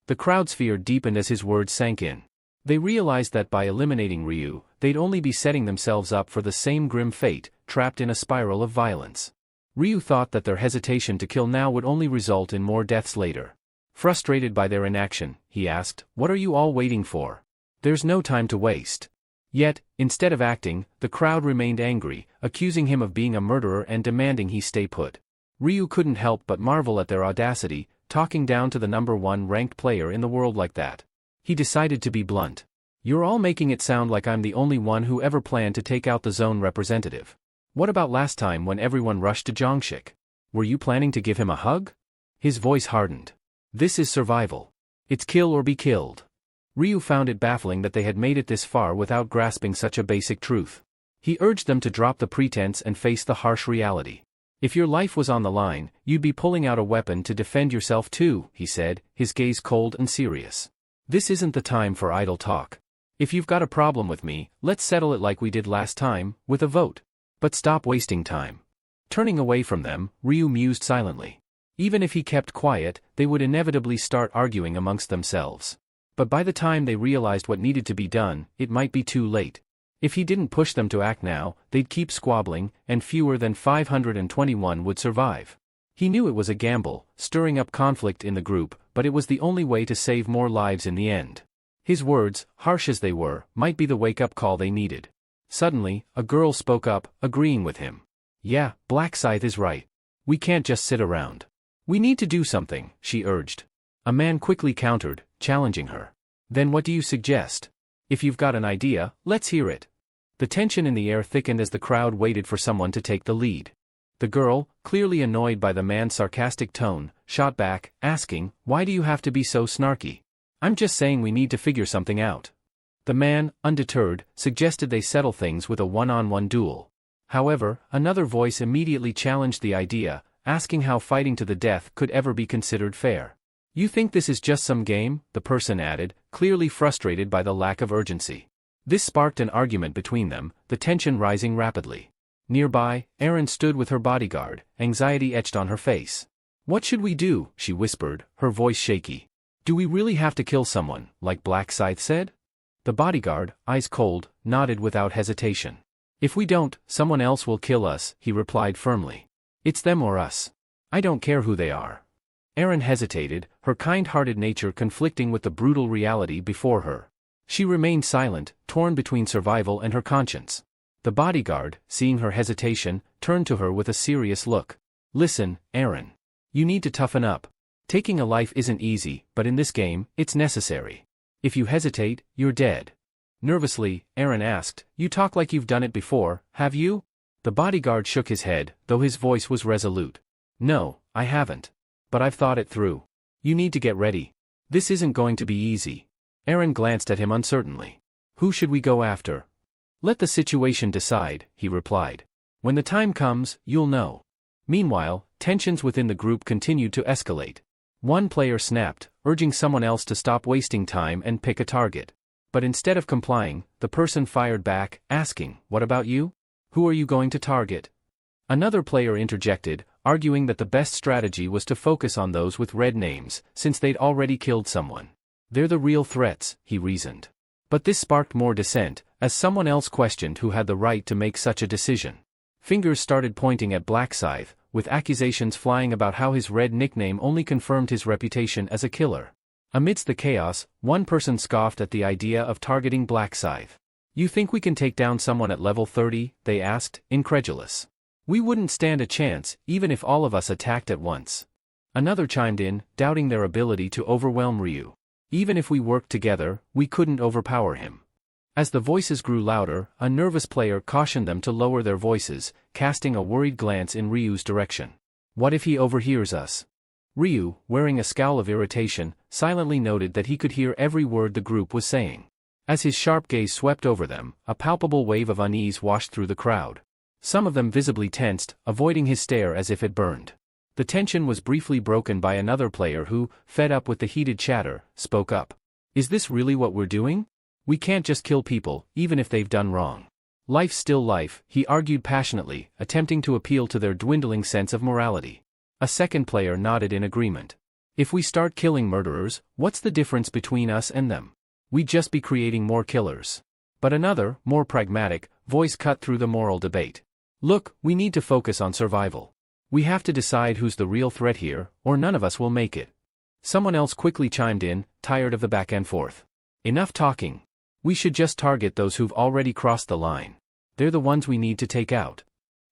The crowd's fear deepened as his words sank in. They realized that by eliminating Ryu, they'd only be setting themselves up for the same grim fate, trapped in a spiral of violence. Ryu thought that their hesitation to kill now would only result in more deaths later. Frustrated by their inaction, he asked, "What are you all waiting for? There's no time to waste." Yet, instead of acting, the crowd remained angry, accusing him of being a murderer and demanding he stay put. Ryu couldn't help but marvel at their audacity, talking down to the #1 ranked player in the world like that. He decided to be blunt. "You're all making it sound like I'm the only one who ever planned to take out the zone representative. What about last time when everyone rushed to Jongshik? Were you planning to give him a hug?" His voice hardened. "This is survival. It's kill or be killed." Ryu found it baffling that they had made it this far without grasping such a basic truth. He urged them to drop the pretense and face the harsh reality. "If your life was on the line, you'd be pulling out a weapon to defend yourself too," he said, his gaze cold and serious. "This isn't the time for idle talk. If you've got a problem with me, let's settle it like we did last time, with a vote. But stop wasting time." Turning away from them, Ryu mused silently. Even if he kept quiet, they would inevitably start arguing amongst themselves. But by the time they realized what needed to be done, it might be too late. If he didn't push them to act now, they'd keep squabbling, and fewer than 521 would survive. He knew it was a gamble, stirring up conflict in the group, but it was the only way to save more lives in the end. His words, harsh as they were, might be the wake-up call they needed. Suddenly, a girl spoke up, agreeing with him. "Yeah, Blackscythe is right. We can't just sit around. We need to do something," she urged. A man quickly countered, challenging her. "Then what do you suggest? If you've got an idea, let's hear it." The tension in the air thickened as the crowd waited for someone to take the lead. The girl, clearly annoyed by the man's sarcastic tone, shot back, asking, "Why do you have to be so snarky? I'm just saying we need to figure something out." The man, undeterred, suggested they settle things with a one-on-one duel. However, another voice immediately challenged the idea, asking how fighting to the death could ever be considered fair. "You think this is just some game?" the person added, clearly frustrated by the lack of urgency. This sparked an argument between them, the tension rising rapidly. Nearby, Erin stood with her bodyguard, anxiety etched on her face. "What should we do?" she whispered, her voice shaky. "Do we really have to kill someone, like Blackscythe said?" The bodyguard, eyes cold, nodded without hesitation. "If we don't, someone else will kill us," he replied firmly. "It's them or us. I don't care who they are." Erin hesitated, her kind-hearted nature conflicting with the brutal reality before her. She remained silent, torn between survival and her conscience. The bodyguard, seeing her hesitation, turned to her with a serious look. "Listen, Erin. You need to toughen up. Taking a life isn't easy, but in this game, it's necessary. If you hesitate, you're dead. Nervously, Aaron asked, "You talk like you've done it before, have you?" The bodyguard shook his head, though his voice was resolute. "No, I haven't. But I've thought it through. You need to get ready. This isn't going to be easy." Aaron glanced at him uncertainly. "Who should we go after?" "Let the situation decide," he replied. "When the time comes, you'll know." Meanwhile, tensions within the group continued to escalate. One player snapped, urging someone else to stop wasting time and pick a target. But instead of complying, the person fired back, asking, "What about you? Who are you going to target?" Another player interjected, arguing that the best strategy was to focus on those with red names, since they'd already killed someone. "They're the real threats," he reasoned. But this sparked more dissent, as someone else questioned who had the right to make such a decision. Fingers started pointing at Blackscythe, with accusations flying about how his red nickname only confirmed his reputation as a killer. Amidst the chaos, one person scoffed at the idea of targeting Blackscythe. "You think we can take down someone at level 30? They asked, incredulous. "We wouldn't stand a chance, even if all of us attacked at once." Another chimed in, doubting their ability to overwhelm Ryu. "Even if we worked together, we couldn't overpower him." As the voices grew louder, a nervous player cautioned them to lower their voices, casting a worried glance in Ryu's direction. "What if he overhears us?" Ryu, wearing a scowl of irritation, silently noted that he could hear every word the group was saying. As his sharp gaze swept over them, a palpable wave of unease washed through the crowd. Some of them visibly tensed, avoiding his stare as if it burned. The tension was briefly broken by another player who, fed up with the heated chatter, spoke up. "Is this really what we're doing? We can't just kill people, even if they've done wrong. Life's still life," he argued passionately, attempting to appeal to their dwindling sense of morality. A second player nodded in agreement. "If we start killing murderers, what's the difference between us and them? We'd just be creating more killers." But another, more pragmatic, voice cut through the moral debate. "Look, we need to focus on survival. We have to decide who's the real threat here, or none of us will make it." Someone else quickly chimed in, tired of the back and forth. "Enough talking. We should just target those who've already crossed the line. They're the ones we need to take out."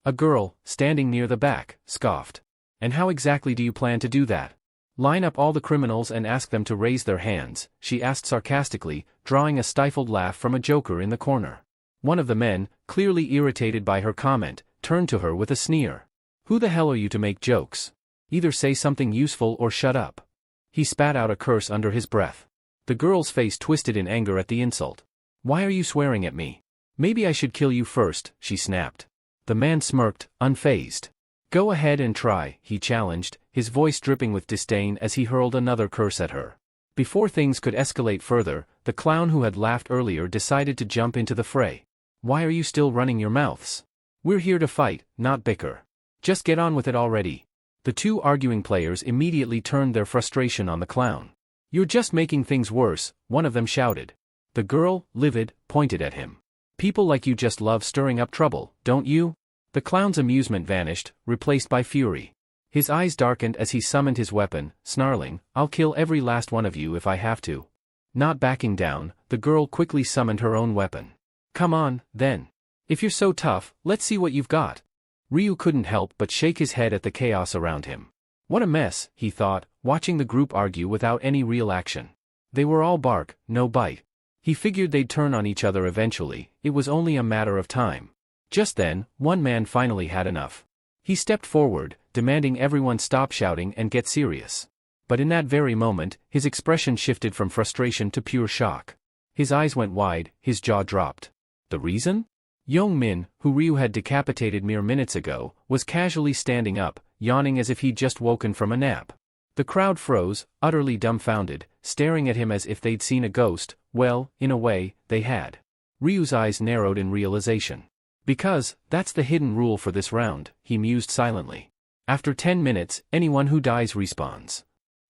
A girl, standing near the back, scoffed. "And how exactly do you plan to do that? Line up all the criminals and ask them to raise their hands," she asked sarcastically, drawing a stifled laugh from a joker in the corner. One of the men, clearly irritated by her comment, turned to her with a sneer. "Who the hell are you to make jokes? Either say something useful or shut up." He spat out a curse under his breath. The girl's face twisted in anger at the insult. "Why are you swearing at me? Maybe I should kill you first," she snapped. The man smirked, unfazed. "Go ahead and try," he challenged, his voice dripping with disdain as he hurled another curse at her. Before things could escalate further, the clown who had laughed earlier decided to jump into the fray. "Why are you still running your mouths? We're here to fight, not bicker. Just get on with it already." The two arguing players immediately turned their frustration on the clown. "You're just making things worse," one of them shouted. The girl, livid, pointed at him. "People like you just love stirring up trouble, don't you?" The clown's amusement vanished, replaced by fury. His eyes darkened as he summoned his weapon, snarling, "I'll kill every last one of you if I have to." Not backing down, the girl quickly summoned her own weapon. "Come on, then. If you're so tough, let's see what you've got." Ryu couldn't help but shake his head at the chaos around him. What a mess, he thought, watching the group argue without any real action. They were all bark, no bite. He figured they'd turn on each other eventually, it was only a matter of time. Just then, one man finally had enough. He stepped forward, demanding everyone stop shouting and get serious. But in that very moment, his expression shifted from frustration to pure shock. His eyes went wide, his jaw dropped. The reason? Young Min, who Ryu had decapitated mere minutes ago, was casually standing up, yawning as if he'd just woken from a nap. The crowd froze, utterly dumbfounded, staring at him as if they'd seen a ghost. Well, in a way, they had. Ryu's eyes narrowed in realization. "Because, that's the hidden rule for this round," he mused silently. "After 10 minutes, anyone who dies respawns."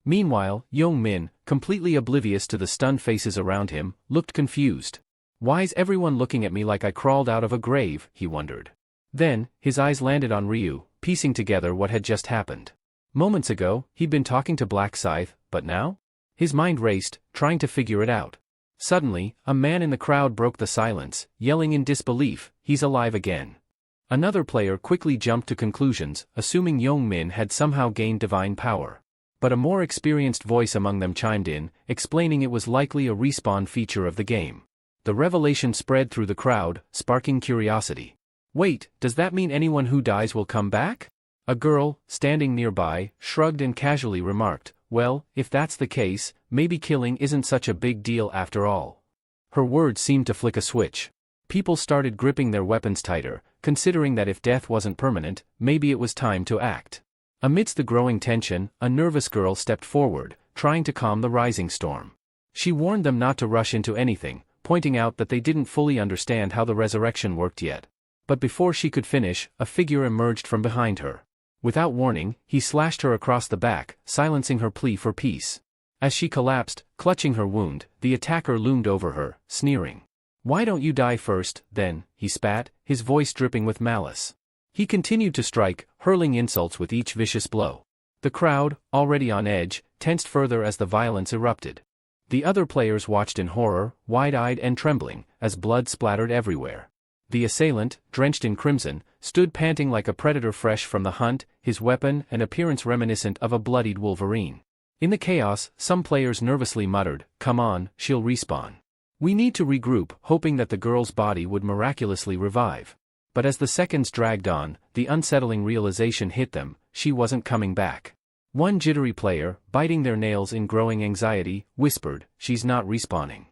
Meanwhile, Young Min, completely oblivious to the stunned faces around him, looked confused. "Why's everyone looking at me like I crawled out of a grave?" he wondered. Then, his eyes landed on Ryu, piecing together what had just happened. Moments ago, he'd been talking to Blackscythe, but now? His mind raced, trying to figure it out. Suddenly, a man in the crowd broke the silence, yelling in disbelief, "He's alive again." Another player quickly jumped to conclusions, assuming Yong-min had somehow gained divine power. But a more experienced voice among them chimed in, explaining it was likely a respawn feature of the game. The revelation spread through the crowd, sparking curiosity. Wait, does that mean anyone who dies will come back? A girl, standing nearby, shrugged and casually remarked, well, if that's the case, maybe killing isn't such a big deal after all. Her words seemed to flick a switch. People started gripping their weapons tighter, considering that if death wasn't permanent, maybe it was time to act. Amidst the growing tension, a nervous girl stepped forward, trying to calm the rising storm. She warned them not to rush into anything, pointing out that they didn't fully understand how the resurrection worked yet. But before she could finish, a figure emerged from behind her. Without warning, he slashed her across the back, silencing her plea for peace. As she collapsed, clutching her wound, the attacker loomed over her, sneering. Why don't you die first, then, he spat, his voice dripping with malice. He continued to strike, hurling insults with each vicious blow. The crowd, already on edge, tensed further as the violence erupted. The other players watched in horror, wide-eyed and trembling, as blood splattered everywhere. The assailant, drenched in crimson, stood panting like a predator fresh from the hunt, his weapon and appearance reminiscent of a bloodied wolverine. In the chaos, some players nervously muttered, "Come on, she'll respawn. We need to regroup," hoping that the girl's body would miraculously revive. But as the seconds dragged on, the unsettling realization hit them, she wasn't coming back. One jittery player, biting their nails in growing anxiety, whispered, "She's not respawning."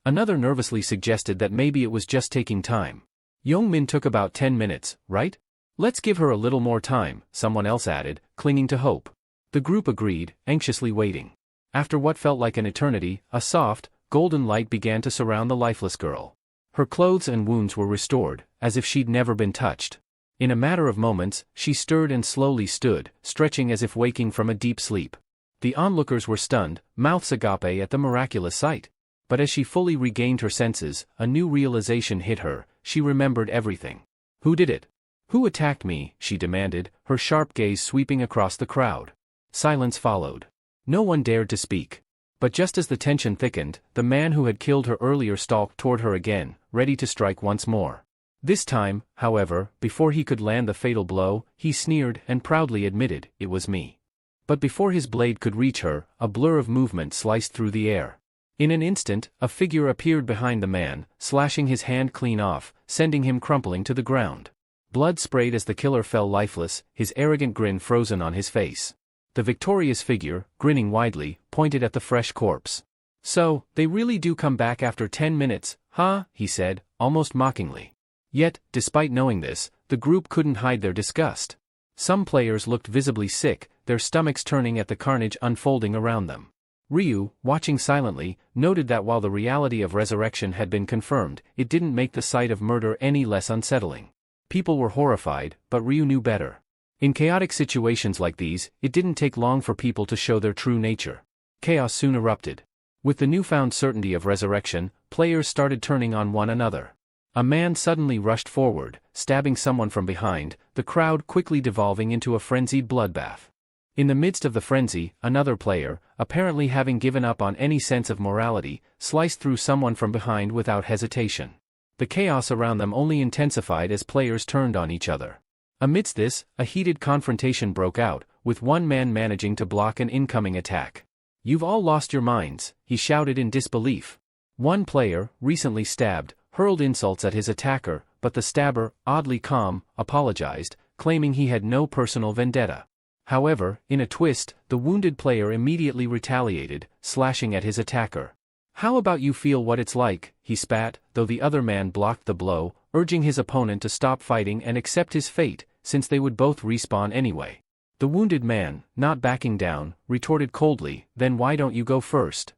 Another nervously suggested that maybe it was just taking time. Yong-min took about 10 minutes, right? Let's give her a little more time, someone else added, clinging to hope. The group agreed, anxiously waiting. After what felt like an eternity, a soft, golden light began to surround the lifeless girl. Her clothes and wounds were restored, as if she'd never been touched. In a matter of moments, she stirred and slowly stood, stretching as if waking from a deep sleep. The onlookers were stunned, mouths agape at the miraculous sight. But as she fully regained her senses, a new realization hit her. She remembered everything. Who did it? Who attacked me? She demanded, her sharp gaze sweeping across the crowd. Silence followed. No one dared to speak. But just as the tension thickened, the man who had killed her earlier stalked toward her again, ready to strike once more. This time, however, before he could land the fatal blow, he sneered and proudly admitted, "It was me." But before his blade could reach her, a blur of movement sliced through the air. In an instant, a figure appeared behind the man, slashing his hand clean off, sending him crumpling to the ground. Blood sprayed as the killer fell lifeless, his arrogant grin frozen on his face. The victorious figure, grinning widely, pointed at the fresh corpse. "So, they really do come back after 10 minutes, huh?" he said, almost mockingly. Yet, despite knowing this, the group couldn't hide their disgust. Some players looked visibly sick, their stomachs turning at the carnage unfolding around them. Ryu, watching silently, noted that while the reality of resurrection had been confirmed, it didn't make the sight of murder any less unsettling. People were horrified, but Ryu knew better. In chaotic situations like these, it didn't take long for people to show their true nature. Chaos soon erupted. With the newfound certainty of resurrection, players started turning on one another. A man suddenly rushed forward, stabbing someone from behind, the crowd quickly devolving into a frenzied bloodbath. In the midst of the frenzy, another player, apparently having given up on any sense of morality, sliced through someone from behind without hesitation. The chaos around them only intensified as players turned on each other. Amidst this, a heated confrontation broke out, with one man managing to block an incoming attack. "You've all lost your minds," he shouted in disbelief. One player, recently stabbed, hurled insults at his attacker, but the stabber, oddly calm, apologized, claiming he had no personal vendetta. However, in a twist, the wounded player immediately retaliated, slashing at his attacker. "How about you feel what it's like?" he spat, though the other man blocked the blow, urging his opponent to stop fighting and accept his fate, since they would both respawn anyway. The wounded man, not backing down, retorted coldly, "Then why don't you go first?"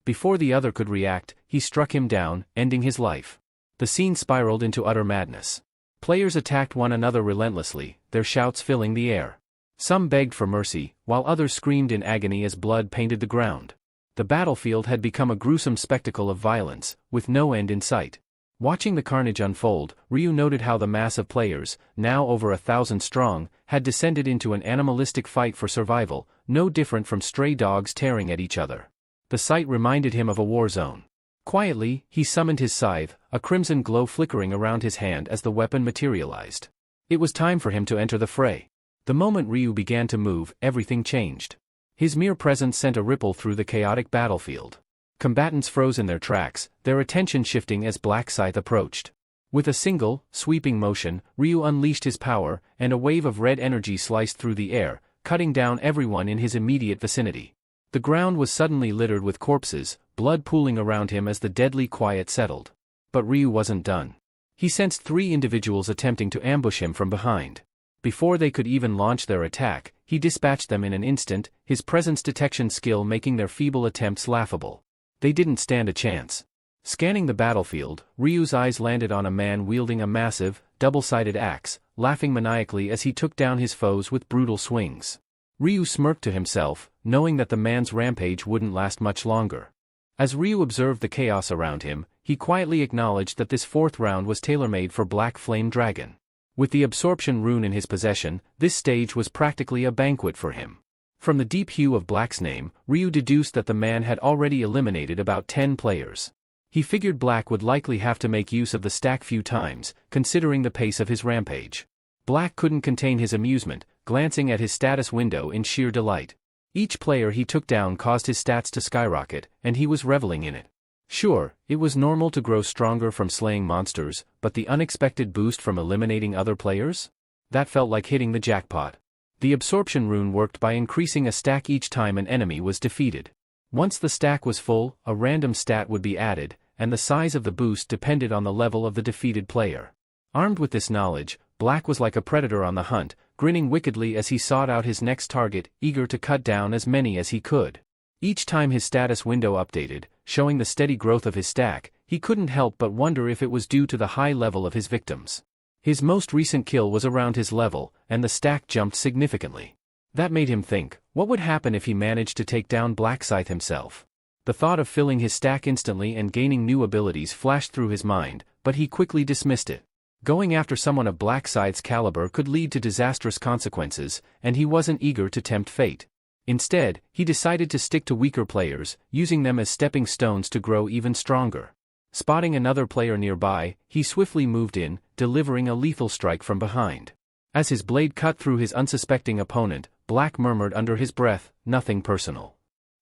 Before the other could react, he struck him down, ending his life. The scene spiraled into utter madness. Players attacked one another relentlessly, their shouts filling the air. Some begged for mercy, while others screamed in agony as blood painted the ground. The battlefield had become a gruesome spectacle of violence, with no end in sight. Watching the carnage unfold, Ryu noted how the mass of players, now over 1,000 strong, had descended into an animalistic fight for survival, no different from stray dogs tearing at each other. The sight reminded him of a war zone. Quietly, he summoned his scythe, a crimson glow flickering around his hand as the weapon materialized. It was time for him to enter the fray. The moment Ryu began to move, everything changed. His mere presence sent a ripple through the chaotic battlefield. Combatants froze in their tracks, their attention shifting as Black Scythe approached. With a single, sweeping motion, Ryu unleashed his power, and a wave of red energy sliced through the air, cutting down everyone in his immediate vicinity. The ground was suddenly littered with corpses, blood pooling around him as the deadly quiet settled. But Ryu wasn't done. He sensed 3 individuals attempting to ambush him from behind. Before they could even launch their attack, he dispatched them in an instant, his presence detection skill making their feeble attempts laughable. They didn't stand a chance. Scanning the battlefield, Ryu's eyes landed on a man wielding a massive, double-sided axe, laughing maniacally as he took down his foes with brutal swings. Ryu smirked to himself, knowing that the man's rampage wouldn't last much longer. As Ryu observed the chaos around him, he quietly acknowledged that this 4th round was tailor-made for Black Flame Dragon. With the absorption rune in his possession, this stage was practically a banquet for him. From the deep hue of Black's name, Ryu deduced that the man had already eliminated about 10 players. He figured Black would likely have to make use of the stack few times, considering the pace of his rampage. Black couldn't contain his amusement, glancing at his status window in sheer delight. Each player he took down caused his stats to skyrocket, and he was reveling in it. Sure, it was normal to grow stronger from slaying monsters, but the unexpected boost from eliminating other players? That felt like hitting the jackpot. The absorption rune worked by increasing a stack each time an enemy was defeated. Once the stack was full, a random stat would be added, and the size of the boost depended on the level of the defeated player. Armed with this knowledge, Black was like a predator on the hunt, grinning wickedly as he sought out his next target, eager to cut down as many as he could. Each time his status window updated, showing the steady growth of his stack, he couldn't help but wonder if it was due to the high level of his victims. His most recent kill was around his level, and the stack jumped significantly. That made him think, what would happen if he managed to take down Black Scythe himself? The thought of filling his stack instantly and gaining new abilities flashed through his mind, but he quickly dismissed it. Going after someone of Black Scythe's caliber could lead to disastrous consequences, and he wasn't eager to tempt fate. Instead, he decided to stick to weaker players, using them as stepping stones to grow even stronger. Spotting another player nearby, he swiftly moved in, delivering a lethal strike from behind. As his blade cut through his unsuspecting opponent, Black murmured under his breath, "Nothing personal."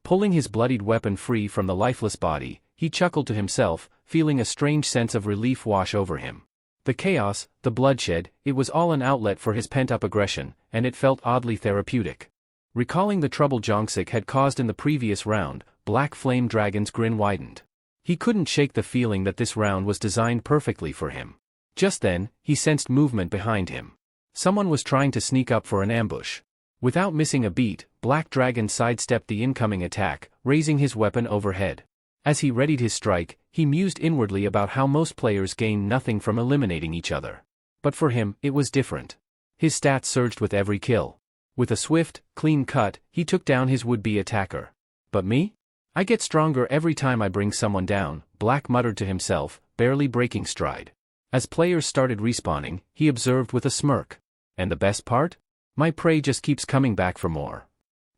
Pulling his bloodied weapon free from the lifeless body, he chuckled to himself, feeling a strange sense of relief wash over him. The chaos, the bloodshed, it was all an outlet for his pent-up aggression, and it felt oddly therapeutic. Recalling the trouble Jongsik had caused in the previous round, Black Flame Dragon's grin widened. He couldn't shake the feeling that this round was designed perfectly for him. Just then, he sensed movement behind him. Someone was trying to sneak up for an ambush. Without missing a beat, Black Dragon sidestepped the incoming attack, raising his weapon overhead. As he readied his strike, he mused inwardly about how most players gain nothing from eliminating each other. But for him, it was different. His stats surged with every kill. With a swift, clean cut, he took down his would-be attacker. But me? I get stronger every time I bring someone down, Black muttered to himself, barely breaking stride. As players started respawning, he observed with a smirk. And the best part? My prey just keeps coming back for more.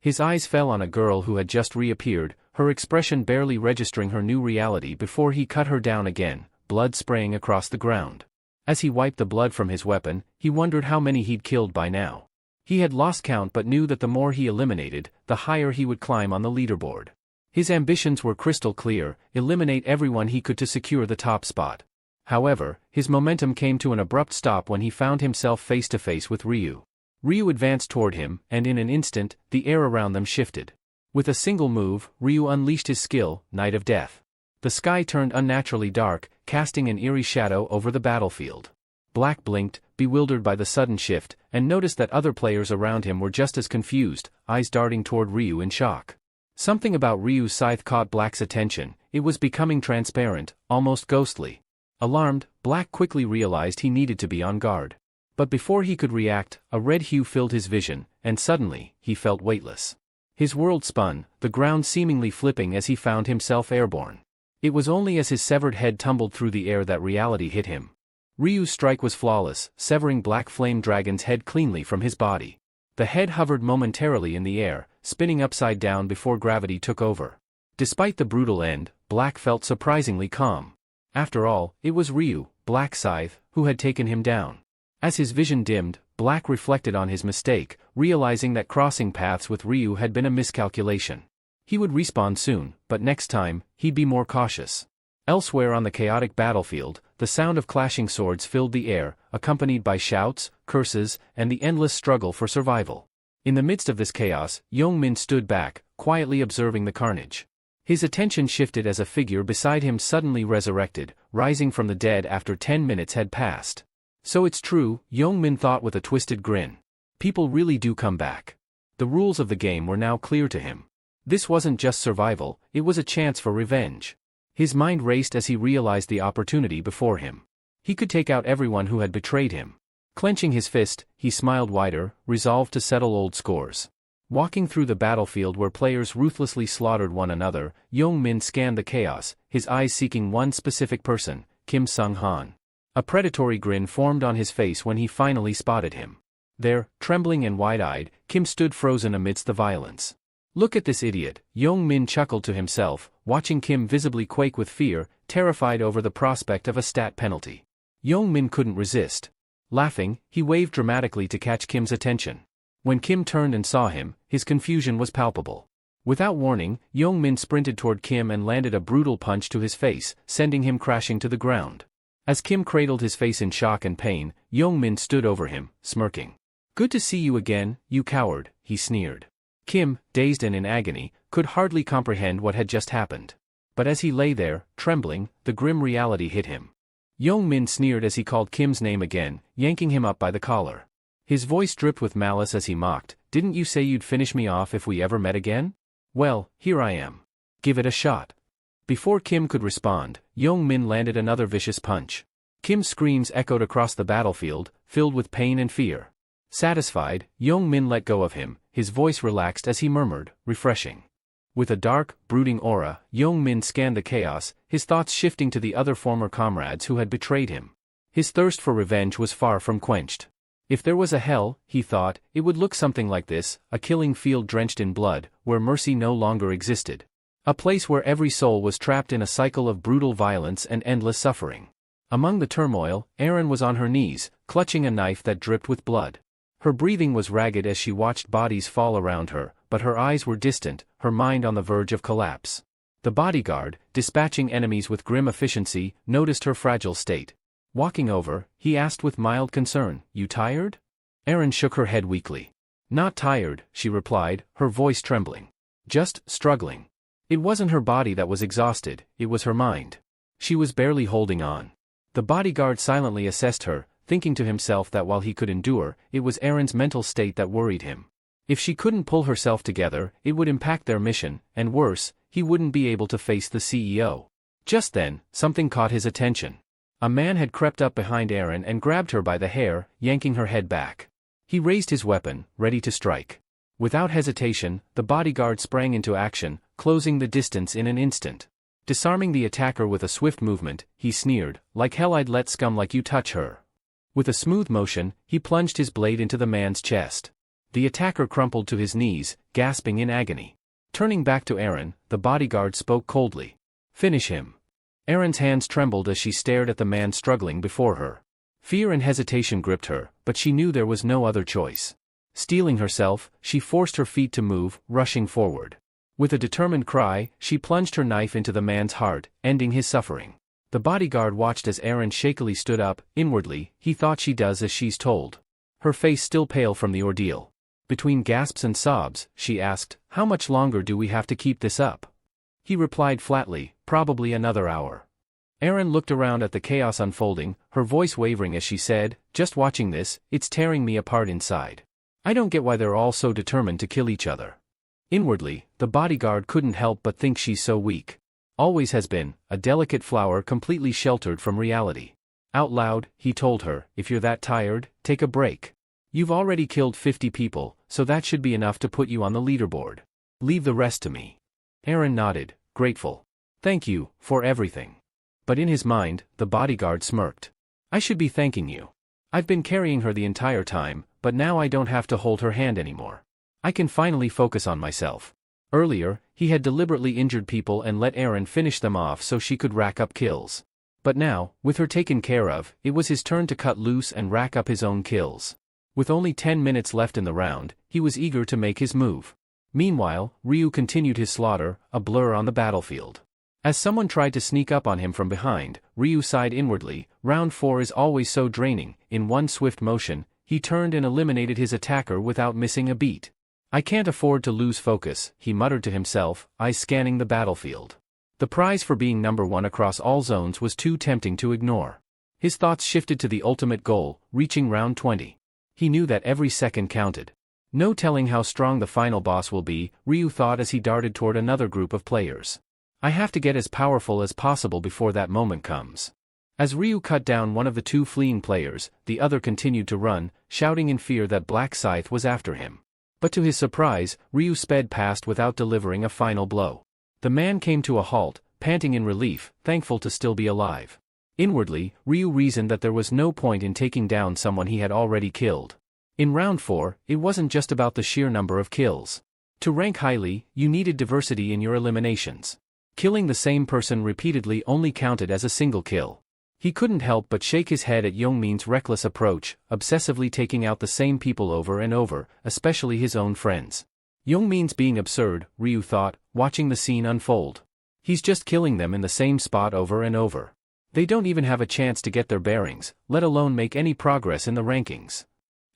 His eyes fell on a girl who had just reappeared, her expression barely registering her new reality before he cut her down again, blood spraying across the ground. As he wiped the blood from his weapon, he wondered how many he'd killed by now. He had lost count but knew that the more he eliminated, the higher he would climb on the leaderboard. His ambitions were crystal clear, eliminate everyone he could to secure the top spot. However, his momentum came to an abrupt stop when he found himself face to face with Ryu. Ryu advanced toward him, and in an instant, the air around them shifted. With a single move, Ryu unleashed his skill, Night of Death. The sky turned unnaturally dark, casting an eerie shadow over the battlefield. Black blinked, bewildered by the sudden shift, and noticed that other players around him were just as confused, eyes darting toward Ryu in shock. Something about Ryu's scythe caught Black's attention, it was becoming transparent, almost ghostly. Alarmed, Black quickly realized he needed to be on guard. But before he could react, a red hue filled his vision, and suddenly, he felt weightless. His world spun, the ground seemingly flipping as he found himself airborne. It was only as his severed head tumbled through the air that reality hit him. Ryu's strike was flawless, severing Black Flame Dragon's head cleanly from his body. The head hovered momentarily in the air, spinning upside down before gravity took over. Despite the brutal end, Black felt surprisingly calm. After all, it was Ryu, Black Scythe, who had taken him down. As his vision dimmed, Black reflected on his mistake, realizing that crossing paths with Ryu had been a miscalculation. He would respawn soon, but next time, he'd be more cautious. Elsewhere on the chaotic battlefield, the sound of clashing swords filled the air, accompanied by shouts, curses, and the endless struggle for survival. In the midst of this chaos, Yong-min stood back, quietly observing the carnage. His attention shifted as a figure beside him suddenly resurrected, rising from the dead after 10 minutes had passed. So it's true, Yong-min thought with a twisted grin. People really do come back. The rules of the game were now clear to him. This wasn't just survival, it was a chance for revenge. His mind raced as he realized the opportunity before him. He could take out everyone who had betrayed him. Clenching his fist, he smiled wider, resolved to settle old scores. Walking through the battlefield where players ruthlessly slaughtered one another, Yong-min scanned the chaos, his eyes seeking one specific person, Kim Sung-han. A predatory grin formed on his face when he finally spotted him. There, trembling and wide-eyed, Kim stood frozen amidst the violence. "Look at this idiot," Yong-min chuckled to himself, watching Kim visibly quake with fear, terrified over the prospect of a stat penalty. Yong-min couldn't resist. Laughing, he waved dramatically to catch Kim's attention. When Kim turned and saw him, his confusion was palpable. Without warning, Yong-min sprinted toward Kim and landed a brutal punch to his face, sending him crashing to the ground. As Kim cradled his face in shock and pain, Yong-min stood over him, smirking. "Good to see you again, you coward," he sneered. Kim, dazed and in agony, could hardly comprehend what had just happened. But as he lay there, trembling, the grim reality hit him. Yong-min sneered as he called Kim's name again, yanking him up by the collar. His voice dripped with malice as he mocked, "Didn't you say you'd finish me off if we ever met again? Well, here I am. Give it a shot." Before Kim could respond, Yong-min landed another vicious punch. Kim's screams echoed across the battlefield, filled with pain and fear. Satisfied, Yong-min let go of him, his voice relaxed as he murmured, "Refreshing." With a dark, brooding aura, Yong-min scanned the chaos, his thoughts shifting to the other former comrades who had betrayed him. His thirst for revenge was far from quenched. If there was a hell, he thought, it would look something like this, a killing field drenched in blood, where mercy no longer existed. A place where every soul was trapped in a cycle of brutal violence and endless suffering. Among the turmoil, Erin was on her knees, clutching a knife that dripped with blood. Her breathing was ragged as she watched bodies fall around her, but her eyes were distant, her mind on the verge of collapse. The bodyguard, dispatching enemies with grim efficiency, noticed her fragile state. Walking over, he asked with mild concern, "You tired?" Erin shook her head weakly. "Not tired," she replied, her voice trembling. "Just struggling." It wasn't her body that was exhausted, it was her mind. She was barely holding on. The bodyguard silently assessed her, thinking to himself that while he could endure, it was Erin's mental state that worried him. If she couldn't pull herself together, it would impact their mission, and worse, he wouldn't be able to face the CEO. Just then, something caught his attention. A man had crept up behind Erin and grabbed her by the hair, yanking her head back. He raised his weapon, ready to strike. Without hesitation, the bodyguard sprang into action, closing the distance in an instant. Disarming the attacker with a swift movement, he sneered, "Like hell I'd let scum like you touch her." With a smooth motion, he plunged his blade into the man's chest. The attacker crumpled to his knees, gasping in agony. Turning back to Erin, the bodyguard spoke coldly. "Finish him." Erin's hands trembled as she stared at the man struggling before her. Fear and hesitation gripped her, but she knew there was no other choice. Steeling herself, she forced her feet to move, rushing forward. With a determined cry, she plunged her knife into the man's heart, ending his suffering. The bodyguard watched as Erin shakily stood up. Inwardly, he thought she does as she's told. Her face still pale from the ordeal. Between gasps and sobs, she asked, "How much longer do we have to keep this up?" He replied flatly, "Probably another hour." Erin looked around at the chaos unfolding, her voice wavering as she said, "Just watching this, it's tearing me apart inside. I don't get why they're all so determined to kill each other." Inwardly, the bodyguard couldn't help but think she's so weak. Always has been, a delicate flower completely sheltered from reality. Out loud, he told her, "If you're that tired, take a break. You've already killed 50 people, so that should be enough to put you on the leaderboard. Leave the rest to me." Erin nodded, grateful. "Thank you, for everything." But in his mind, the bodyguard smirked. "I should be thanking you. I've been carrying her the entire time, but now I don't have to hold her hand anymore. I can finally focus on myself." Earlier, he had deliberately injured people and let Erin finish them off so she could rack up kills. But now, with her taken care of, it was his turn to cut loose and rack up his own kills. With only 10 minutes left in the round, he was eager to make his move. Meanwhile, Ryu continued his slaughter, a blur on the battlefield. As someone tried to sneak up on him from behind, Ryu sighed inwardly. Round 4 is always so draining. In one swift motion, he turned and eliminated his attacker without missing a beat. I can't afford to lose focus, he muttered to himself, eyes scanning the battlefield. The prize for being number 1 across all zones was too tempting to ignore. His thoughts shifted to the ultimate goal, reaching round 20. He knew that every second counted. No telling how strong the final boss will be, Ryu thought as he darted toward another group of players. I have to get as powerful as possible before that moment comes. As Ryu cut down one of the 2 fleeing players, the other continued to run, shouting in fear that Black Scythe was after him. But to his surprise, Ryu sped past without delivering a final blow. The man came to a halt, panting in relief, thankful to still be alive. Inwardly, Ryu reasoned that there was no point in taking down someone he had already killed. In round 4, it wasn't just about the sheer number of kills. To rank highly, you needed diversity in your eliminations. Killing the same person repeatedly only counted as a single kill. He couldn't help but shake his head at Youngmin's reckless approach, obsessively taking out the same people over and over, especially his own friends. Youngmin's being absurd, Ryu thought, watching the scene unfold. He's just killing them in the same spot over and over. They don't even have a chance to get their bearings, let alone make any progress in the rankings.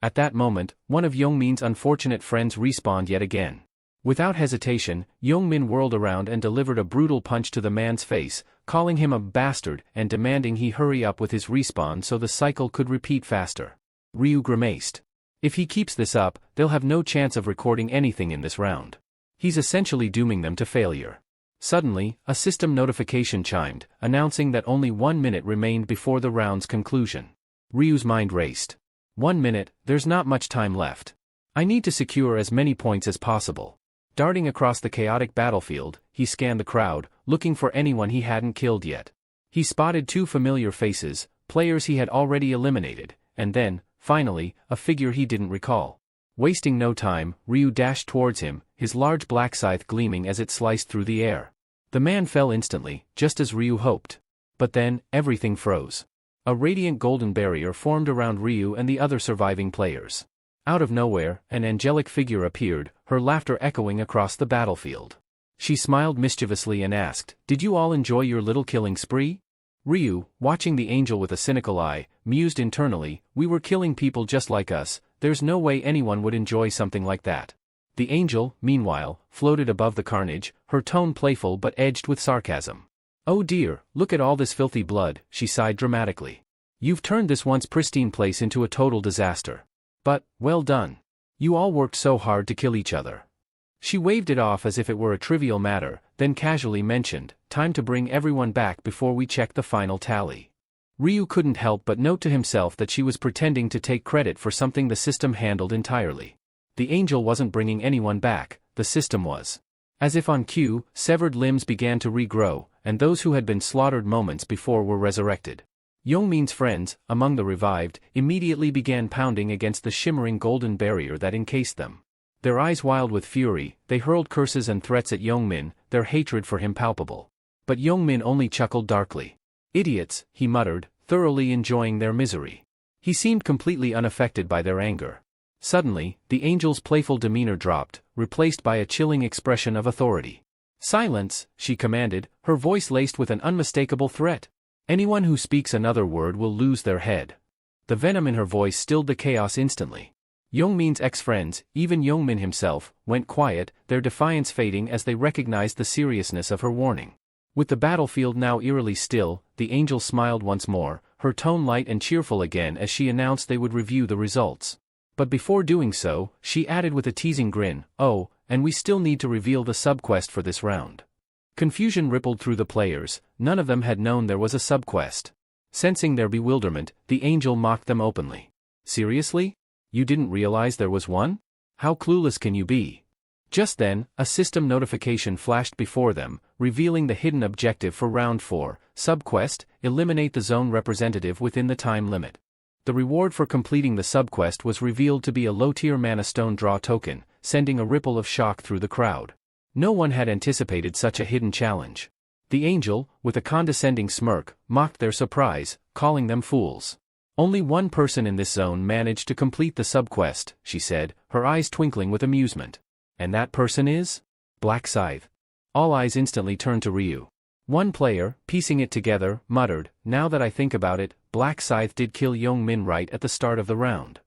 At that moment, one of Youngmin's unfortunate friends respawned yet again. Without hesitation, Youngmin whirled around and delivered a brutal punch to the man's face, calling him a bastard and demanding he hurry up with his respawn so the cycle could repeat faster. Ryu grimaced. If he keeps this up, they'll have no chance of recording anything in this round. He's essentially dooming them to failure. Suddenly, a system notification chimed, announcing that only 1 minute remained before the round's conclusion. Ryu's mind raced. 1 minute, there's not much time left. I need to secure as many points as possible. Darting across the chaotic battlefield, he scanned the crowd, looking for anyone he hadn't killed yet. He spotted 2 familiar faces, players he had already eliminated, and then, finally, a figure he didn't recall. Wasting no time, Ryu dashed towards him, his large black scythe gleaming as it sliced through the air. The man fell instantly, just as Ryu hoped. But then, everything froze. A radiant golden barrier formed around Ryu and the other surviving players. Out of nowhere, an angelic figure appeared, her laughter echoing across the battlefield. She smiled mischievously and asked, "Did you all enjoy your little killing spree?" Ryu, watching the angel with a cynical eye, mused internally, "We were killing people just like us, there's no way anyone would enjoy something like that." The angel, meanwhile, floated above the carnage, her tone playful but edged with sarcasm. "Oh dear, look at all this filthy blood," she sighed dramatically. "You've turned this once pristine place into a total disaster. But, well done. You all worked so hard to kill each other." She waved it off as if it were a trivial matter, then casually mentioned, "Time to bring everyone back before we check the final tally." Ryu couldn't help but note to himself that she was pretending to take credit for something the system handled entirely. The angel wasn't bringing anyone back, the system was. As if on cue, severed limbs began to regrow, and those who had been slaughtered moments before were resurrected. Youngmin's friends, among the revived, immediately began pounding against the shimmering golden barrier that encased them. Their eyes wild with fury, they hurled curses and threats at Youngmin, their hatred for him palpable. But Youngmin only chuckled darkly. "Idiots," he muttered, thoroughly enjoying their misery. He seemed completely unaffected by their anger. Suddenly, the angel's playful demeanor dropped, replaced by a chilling expression of authority. "Silence," she commanded, her voice laced with an unmistakable threat. "Anyone who speaks another word will lose their head." The venom in her voice stilled the chaos instantly. Youngmin's ex-friends, even Youngmin himself, went quiet, their defiance fading as they recognized the seriousness of her warning. With the battlefield now eerily still, the angel smiled once more, her tone light and cheerful again as she announced they would review the results. But before doing so, she added with a teasing grin, "Oh, and we still need to reveal the subquest for this round." Confusion rippled through the players, none of them had known there was a subquest. Sensing their bewilderment, the angel mocked them openly. "Seriously? You didn't realize there was one? How clueless can you be?" Just then, a system notification flashed before them, revealing the hidden objective for round 4, subquest, eliminate the zone representative within the time limit. The reward for completing the subquest was revealed to be a low-tier mana stone draw token, sending a ripple of shock through the crowd. No one had anticipated such a hidden challenge. The angel, with a condescending smirk, mocked their surprise, calling them fools. Only one person in this zone managed to complete the subquest, she said, her eyes twinkling with amusement. And that person is? Black Scythe. All eyes instantly turned to Ryu. One player, piecing it together, muttered, now that I think about it, Black Scythe did kill Young-min right at the start of the round.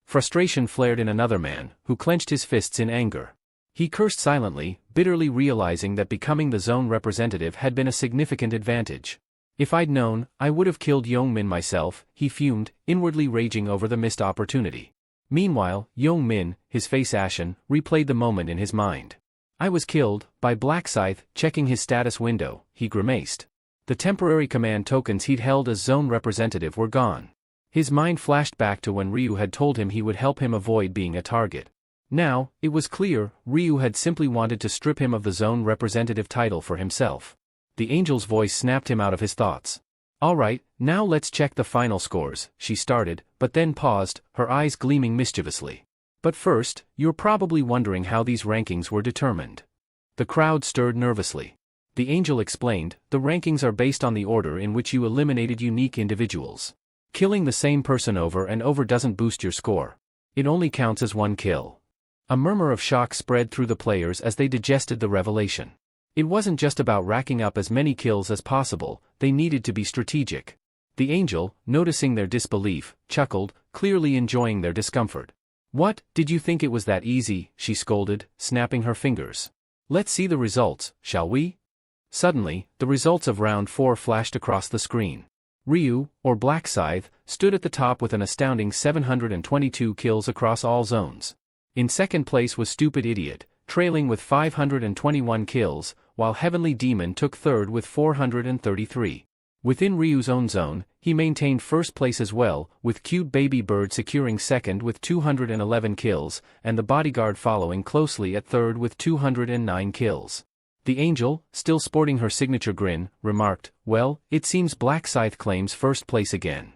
Frustration flared in another man, who clenched his fists in anger. He cursed silently, bitterly realizing that becoming the zone representative had been a significant advantage. If I'd known, I would have killed Young-min myself, he fumed, inwardly raging over the missed opportunity. Meanwhile, Young-min, his face ashen, replayed the moment in his mind. I was killed, by Black Scythe, checking his status window, he grimaced. The temporary command tokens he'd held as zone representative were gone. His mind flashed back to when Ryu had told him he would help him avoid being a target. Now, it was clear, Ryu had simply wanted to strip him of the zone representative title for himself. The angel's voice snapped him out of his thoughts. All right, now let's check the final scores, she started, but then paused, her eyes gleaming mischievously. But first, you're probably wondering how these rankings were determined. The crowd stirred nervously. The angel explained, the rankings are based on the order in which you eliminated unique individuals. Killing the same person over and over doesn't boost your score. It only counts as one kill. A murmur of shock spread through the players as they digested the revelation. It wasn't just about racking up as many kills as possible, they needed to be strategic. The angel, noticing their disbelief, chuckled, clearly enjoying their discomfort. What, did you think it was that easy, she scolded, snapping her fingers. Let's see the results, shall we? Suddenly, the results of round 4 flashed across the screen. Ryu, or Black Scythe, stood at the top with an astounding 722 kills across all zones. In second place was Stupid Idiot, trailing with 521 kills, while Heavenly Demon took third with 433. Within Ryu's own zone, he maintained first place as well, with Cute Baby Bird securing second with 211 kills, and the Bodyguard following closely at third with 209 kills. The angel, still sporting her signature grin, remarked, well, it seems Black Scythe claims first place again.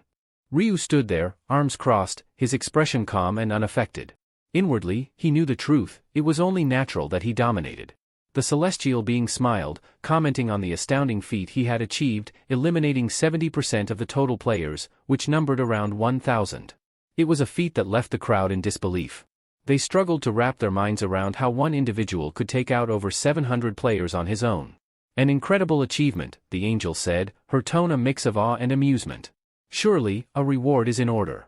Ryu stood there, arms crossed, his expression calm and unaffected. Inwardly, he knew the truth, it was only natural that he dominated. The Celestial being smiled, commenting on the astounding feat he had achieved, eliminating 70% of the total players, which numbered around 1,000. It was a feat that left the crowd in disbelief. They struggled to wrap their minds around how one individual could take out over 700 players on his own. An incredible achievement, the angel said, her tone a mix of awe and amusement. Surely, a reward is in order.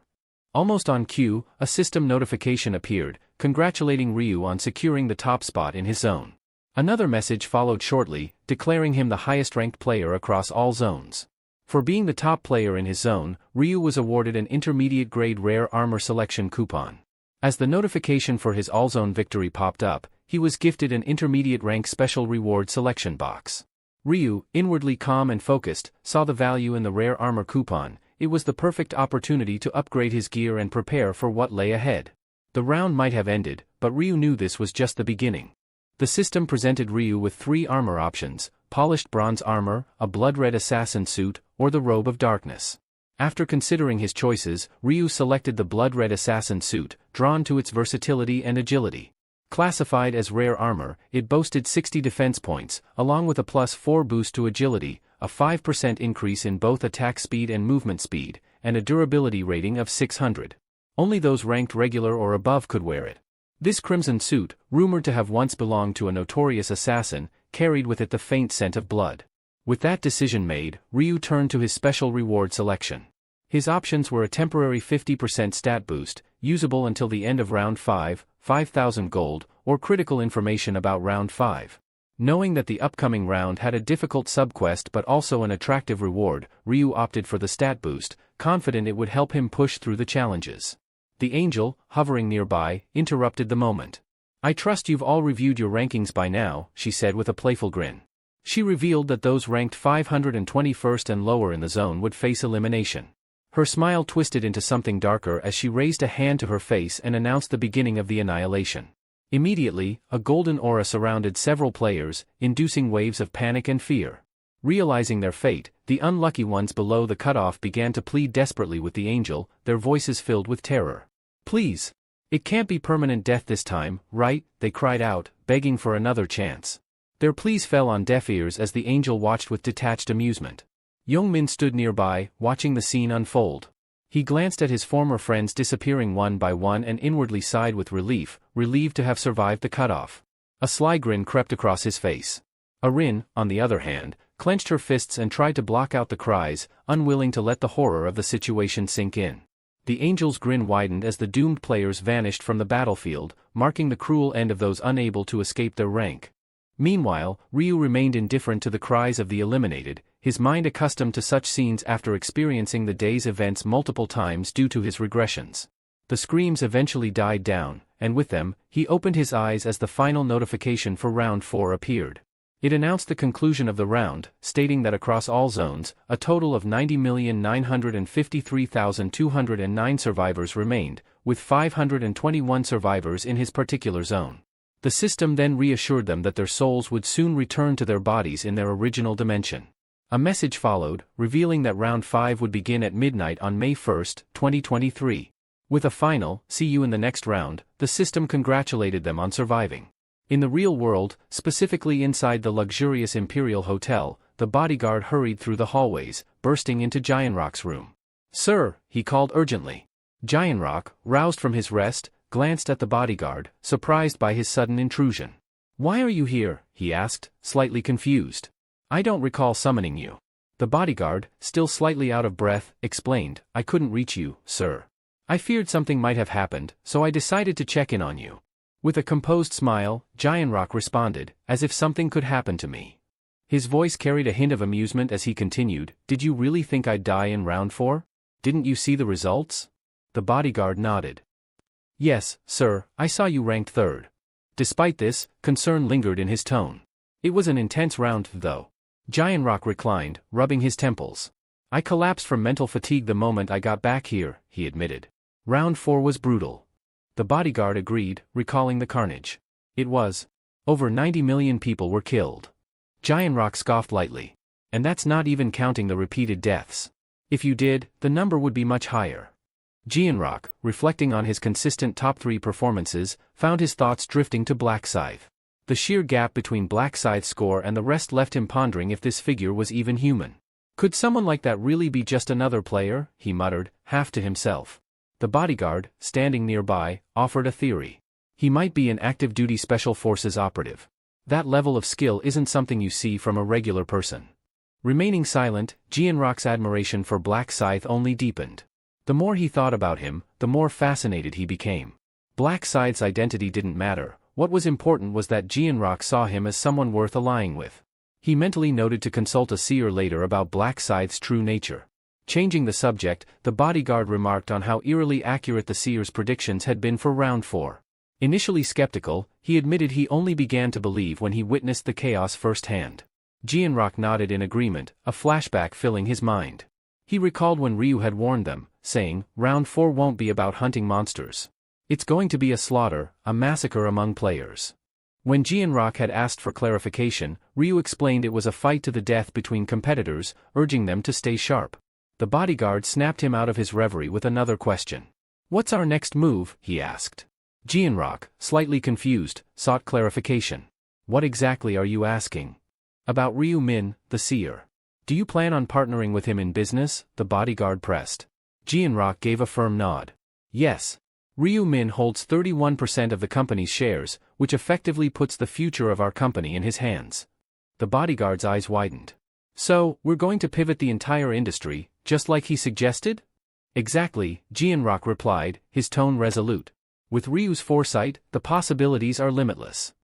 Almost on cue, a system notification appeared, congratulating Ryu on securing the top spot in his zone. Another message followed shortly, declaring him the highest-ranked player across all zones. For being the top player in his zone, Ryu was awarded an intermediate-grade rare armor selection coupon. As the notification for his all-zone victory popped up, he was gifted an intermediate-rank special reward selection box. Ryu, inwardly calm and focused, saw the value in the rare armor coupon. It was the perfect opportunity to upgrade his gear and prepare for what lay ahead. The round might have ended, but Ryu knew this was just the beginning. The system presented Ryu with 3 armor options: polished bronze armor, a blood-red assassin suit, or the robe of darkness. After considering his choices, Ryu selected the blood-red assassin suit, drawn to its versatility and agility. Classified as rare armor, it boasted 60 defense points, along with a +4 boost to agility, a 5% increase in both attack speed and movement speed, and a durability rating of 600. Only those ranked regular or above could wear it. This crimson suit, rumored to have once belonged to a notorious assassin, carried with it the faint scent of blood. With that decision made, Ryu turned to his special reward selection. His options were a temporary 50% stat boost, usable until the end of round 5, 5,000 gold, or critical information about round 5. Knowing that the upcoming round had a difficult subquest but also an attractive reward, Ryu opted for the stat boost, confident it would help him push through the challenges. The angel, hovering nearby, interrupted the moment. I trust you've all reviewed your rankings by now, she said with a playful grin. She revealed that those ranked 521st and lower in the zone would face elimination. Her smile twisted into something darker as she raised a hand to her face and announced the beginning of the annihilation. Immediately, a golden aura surrounded several players, inducing waves of panic and fear. Realizing their fate, the unlucky ones below the cutoff began to plead desperately with the angel, their voices filled with terror. Please! It can't be permanent death this time, right? They cried out, begging for another chance. Their pleas fell on deaf ears as the angel watched with detached amusement. Young-min stood nearby, watching the scene unfold. He glanced at his former friends disappearing one by one and inwardly sighed with relief, relieved to have survived the cutoff. A sly grin crept across his face. Erin, on the other hand, clenched her fists and tried to block out the cries, unwilling to let the horror of the situation sink in. The angel's grin widened as the doomed players vanished from the battlefield, marking the cruel end of those unable to escape their rank. Meanwhile, Ryu remained indifferent to the cries of the eliminated, his mind accustomed to such scenes after experiencing the day's events multiple times due to his regressions. The screams eventually died down, and with them, he opened his eyes as the final notification for round 4 appeared. It announced the conclusion of the round, stating that across all zones, a total of 90,953,209 survivors remained, with 521 survivors in his particular zone. The system then reassured them that their souls would soon return to their bodies in their original dimension. A message followed, revealing that round 5 would begin at midnight on May 1, 2023. With a final, "See you in the next round," the system congratulated them on surviving. In the real world, specifically inside the luxurious Imperial Hotel, the bodyguard hurried through the hallways, bursting into Gianrock's room. "Sir," he called urgently. Gianrock, roused from his rest, glanced at the bodyguard, surprised by his sudden intrusion. "Why are you here?" he asked, slightly confused. "I don't recall summoning you." The bodyguard, still slightly out of breath, explained, "I couldn't reach you, sir. I feared something might have happened, so I decided to check in on you." With a composed smile, Gianrock responded, "As if something could happen to me." His voice carried a hint of amusement as he continued, "Did you really think I'd die in round 4? Didn't you see the results?" The bodyguard nodded. "Yes, sir, I saw you ranked 3rd. Despite this, concern lingered in his tone. "It was an intense round, though." Gianrock reclined, rubbing his temples. "I collapsed from mental fatigue the moment I got back here," he admitted. "Round 4 was brutal." The bodyguard agreed, recalling the carnage. "It was. Over 90 million people were killed." Gianrock scoffed lightly. "And that's not even counting the repeated deaths. If you did, the number would be much higher." Gianrock, reflecting on his consistent top 3 performances, found his thoughts drifting to Black Scythe. The sheer gap between Black Scythe's score and the rest left him pondering if this figure was even human. Could someone like that really be just another player, he muttered, half to himself. The bodyguard, standing nearby, offered a theory. He might be an active-duty Special Forces operative. That level of skill isn't something you see from a regular person. Remaining silent, Gianrock's admiration for Black Scythe only deepened. The more he thought about him, the more fascinated he became. Black Scythe's identity didn't matter. What was important was that Gianrock saw him as someone worth allying with. He mentally noted to consult a seer later about Black Scythe's true nature. Changing the subject, the bodyguard remarked on how eerily accurate the seer's predictions had been for round 4. Initially skeptical, he admitted he only began to believe when he witnessed the chaos firsthand. Gianrock nodded in agreement, a flashback filling his mind. He recalled when Ryu had warned them, saying, "Round 4 won't be about hunting monsters. It's going to be a slaughter, a massacre among players." When Gianrock had asked for clarification, Ryu explained it was a fight to the death between competitors, urging them to stay sharp. The bodyguard snapped him out of his reverie with another question. "What's our next move?" he asked. Gianrock, slightly confused, sought clarification. "What exactly are you asking?" "About Ryu Min, the seer. Do you plan on partnering with him in business?" the bodyguard pressed. Gianrock gave a firm nod. "Yes. Ryu Min holds 31% of the company's shares, which effectively puts the future of our company in his hands." The bodyguard's eyes widened. "So, we're going to pivot the entire industry, just like he suggested?" "Exactly," Gianrock replied, his tone resolute. "With Ryu's foresight, the possibilities are limitless."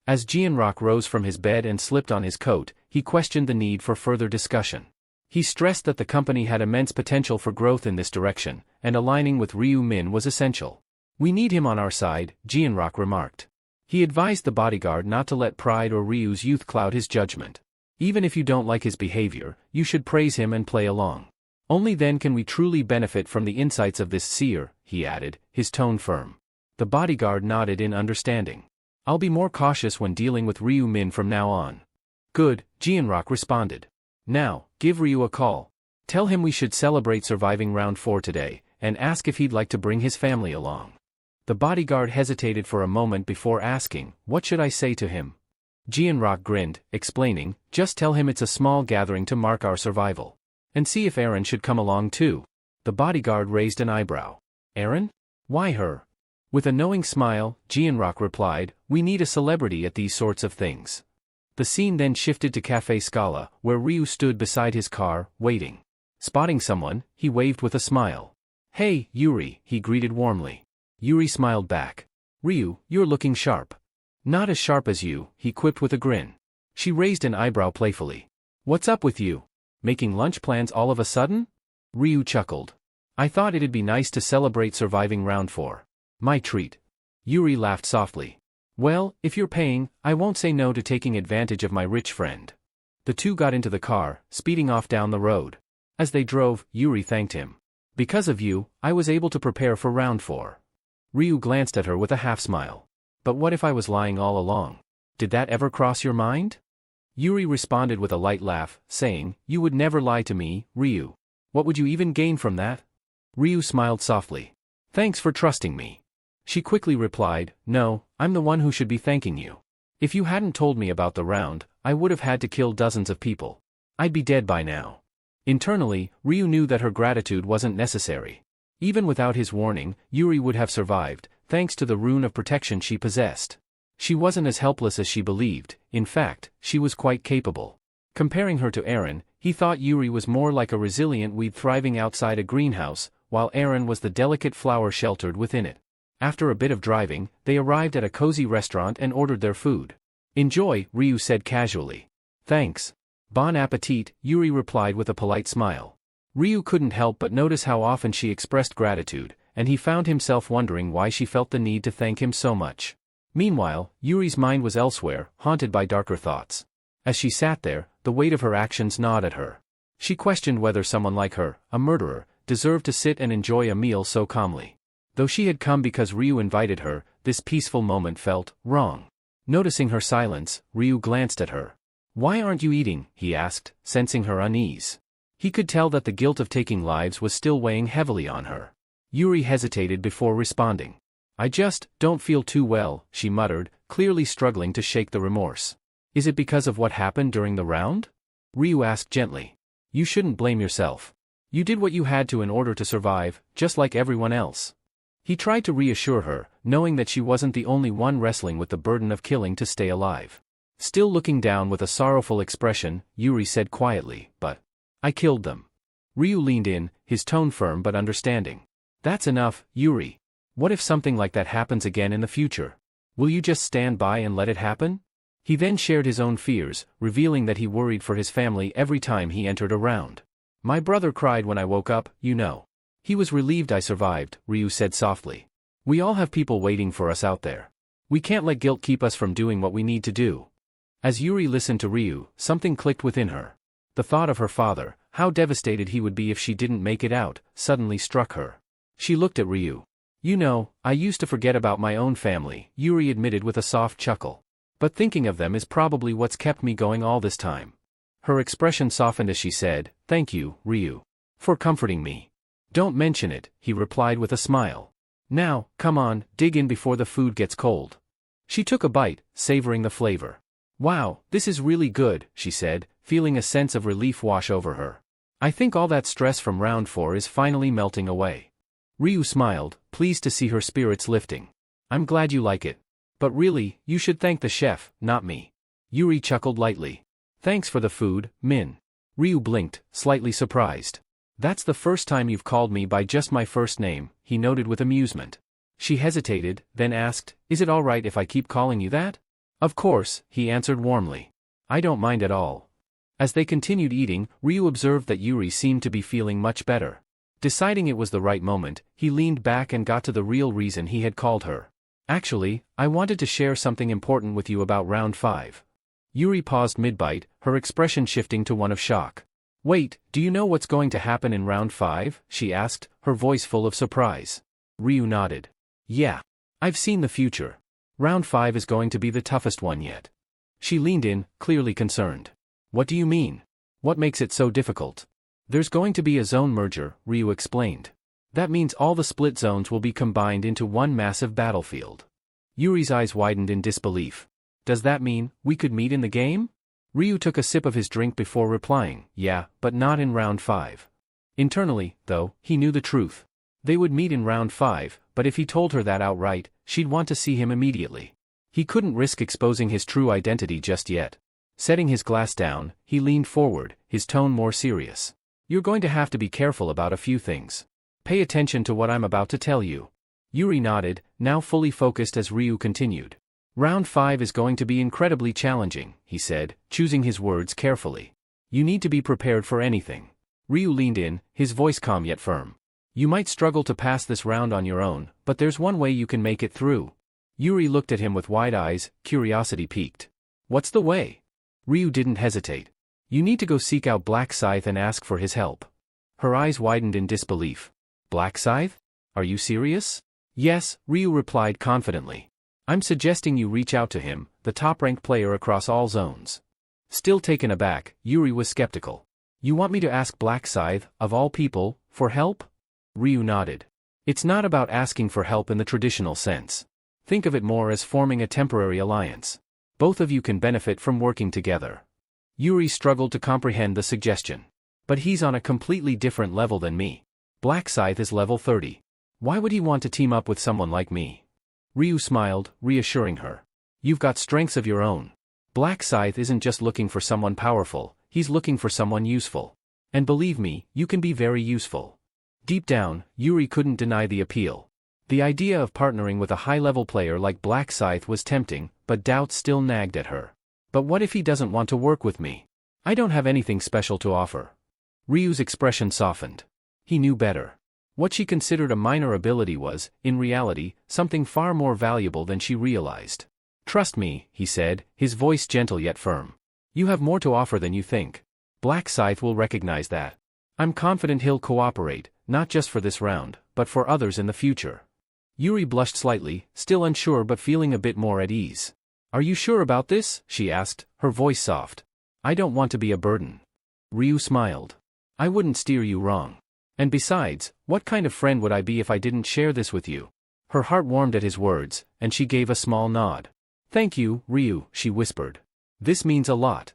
As Gianrock rose from his bed and slipped on his coat, he questioned the need for further discussion. He stressed that the company had immense potential for growth in this direction, and aligning with Ryu Min was essential. "We need him on our side," Gianrock remarked. He advised the bodyguard not to let pride or Ryu's youth cloud his judgment. "Even if you don't like his behavior, you should praise him and play along. Only then can we truly benefit from the insights of this seer," he added, his tone firm. The bodyguard nodded in understanding. "I'll be more cautious when dealing with Ryu Min from now on." "Good," Gianrock responded. "Now, give Ryu a call. Tell him we should celebrate surviving round 4 today, and ask if he'd like to bring his family along." The bodyguard hesitated for a moment before asking, "What should I say to him?" Jianrock grinned, explaining, just tell him it's a small gathering to mark our survival. And see if Aaron should come along too. The bodyguard raised an eyebrow. Aaron? Why her? With a knowing smile, Jianrock replied, we need a celebrity at these sorts of things. The scene then shifted to Café Scala, where Ryu stood beside his car, waiting. Spotting someone, he waved with a smile. Hey, Yuri, he greeted warmly. Yuri smiled back. Ryu, you're looking sharp. Not as sharp as you, he quipped with a grin. She raised an eyebrow playfully. What's up with you? Making lunch plans all of a sudden? Ryu chuckled. I thought it'd be nice to celebrate surviving round 4. My treat. Yuri laughed softly. Well, if you're paying, I won't say no to taking advantage of my rich friend. The two got into the car, speeding off down the road. As they drove, Yuri thanked him. Because of you, I was able to prepare for round 4. Ryu glanced at her with a half-smile. But what if I was lying all along? Did that ever cross your mind? Yuri responded with a light laugh, saying, you would never lie to me, Ryu. What would you even gain from that? Ryu smiled softly. Thanks for trusting me. She quickly replied, no, I'm the one who should be thanking you. If you hadn't told me about the round, I would have had to kill dozens of people. I'd be dead by now. Internally, Ryu knew that her gratitude wasn't necessary. Even without his warning, Yuri would have survived, thanks to the rune of protection she possessed. She wasn't as helpless as she believed, in fact, she was quite capable. Comparing her to Aaron, he thought Yuri was more like a resilient weed thriving outside a greenhouse, while Aaron was the delicate flower sheltered within it. After a bit of driving, they arrived at a cozy restaurant and ordered their food. Enjoy, Ryu said casually. Thanks. Bon appetit, Yuri replied with a polite smile. Ryu couldn't help but notice how often she expressed gratitude, and he found himself wondering why she felt the need to thank him so much. Meanwhile, Yuri's mind was elsewhere, haunted by darker thoughts. As she sat there, the weight of her actions gnawed at her. She questioned whether someone like her, a murderer, deserved to sit and enjoy a meal so calmly. Though she had come because Ryu invited her, this peaceful moment felt wrong. Noticing her silence, Ryu glanced at her. Why aren't you eating? He asked, sensing her unease. He could tell that the guilt of taking lives was still weighing heavily on her. Yuri hesitated before responding. I just don't feel too well, she muttered, clearly struggling to shake the remorse. Is it because of what happened during the round? Ryu asked gently. You shouldn't blame yourself. You did what you had to in order to survive, just like everyone else. He tried to reassure her, knowing that she wasn't the only one wrestling with the burden of killing to stay alive. Still looking down with a sorrowful expression, Yuri said quietly, but I killed them. Ryu leaned in, his tone firm but understanding. That's enough, Yuri. What if something like that happens again in the future? Will you just stand by and let it happen? He then shared his own fears, revealing that he worried for his family every time he entered a round. My brother cried when I woke up, you know. He was relieved I survived, Ryu said softly. We all have people waiting for us out there. We can't let guilt keep us from doing what we need to do. As Yuri listened to Ryu, something clicked within her. The thought of her father, how devastated he would be if she didn't make it out, suddenly struck her. She looked at Ryu. You know, I used to forget about my own family, Yuri admitted with a soft chuckle. But thinking of them is probably what's kept me going all this time. Her expression softened as she said, Thank you, Ryu. For comforting me. Don't mention it, he replied with a smile. Now, come on, dig in before the food gets cold. She took a bite, savoring the flavor. Wow, this is really good, she said, feeling a sense of relief wash over her. I think all that stress from round 4 is finally melting away. Ryu smiled, pleased to see her spirits lifting. I'm glad you like it. But really, you should thank the chef, not me. Yuri chuckled lightly. Thanks for the food, Min. Ryu blinked, slightly surprised. That's the first time you've called me by just my first name, he noted with amusement. She hesitated, then asked, Is it all right if I keep calling you that? Of course, he answered warmly. I don't mind at all. As they continued eating, Ryu observed that Yuri seemed to be feeling much better. Deciding it was the right moment, he leaned back and got to the real reason he had called her. Actually, I wanted to share something important with you about round 5. Yuri paused mid-bite, her expression shifting to one of shock. Wait, do you know what's going to happen in round 5? She asked, her voice full of surprise. Ryu nodded. Yeah. I've seen the future. Round 5 is going to be the toughest one yet. She leaned in, clearly concerned. What do you mean? What makes it so difficult? There's going to be a zone merger, Ryu explained. That means all the split zones will be combined into one massive battlefield. Yuri's eyes widened in disbelief. Does that mean we could meet in the game? Ryu took a sip of his drink before replying, yeah, but not in round 5. Internally, though, he knew the truth. They would meet in round 5, but if he told her that outright, she'd want to see him immediately. He couldn't risk exposing his true identity just yet. Setting his glass down, he leaned forward, his tone more serious. You're going to have to be careful about a few things. Pay attention to what I'm about to tell you. Yuri nodded, now fully focused as Ryu continued. Round 5 is going to be incredibly challenging, he said, choosing his words carefully. You need to be prepared for anything. Ryu leaned in, his voice calm yet firm. You might struggle to pass this round on your own, but there's one way you can make it through. Yuri looked at him with wide eyes, curiosity piqued. What's the way? Ryu didn't hesitate. You need to go seek out Black Scythe and ask for his help. Her eyes widened in disbelief. Black Scythe? Are you serious? Yes, Ryu replied confidently. I'm suggesting you reach out to him, the top-ranked player across all zones. Still taken aback, Yuri was skeptical. You want me to ask Black Scythe, of all people, for help? Ryu nodded. It's not about asking for help in the traditional sense. Think of it more as forming a temporary alliance. Both of you can benefit from working together. Yuri struggled to comprehend the suggestion. But he's on a completely different level than me. Black Scythe is level 30. Why would he want to team up with someone like me? Ryu smiled, reassuring her. You've got strengths of your own. Black Scythe isn't just looking for someone powerful, he's looking for someone useful. And believe me, you can be very useful. Deep down, Yuri couldn't deny the appeal. The idea of partnering with a high-level player like Black Scythe was tempting, but doubts still nagged at her. But what if he doesn't want to work with me? I don't have anything special to offer. Ryu's expression softened. He knew better. What she considered a minor ability was, in reality, something far more valuable than she realized. Trust me, he said, his voice gentle yet firm. You have more to offer than you think. Black Scythe will recognize that. I'm confident he'll cooperate, not just for this round, but for others in the future. Yuri blushed slightly, still unsure but feeling a bit more at ease. Are you sure about this? She asked, her voice soft. I don't want to be a burden. Ryu smiled. I wouldn't steer you wrong. And besides, what kind of friend would I be if I didn't share this with you? Her heart warmed at his words, and she gave a small nod. Thank you, Ryu, she whispered. This means a lot.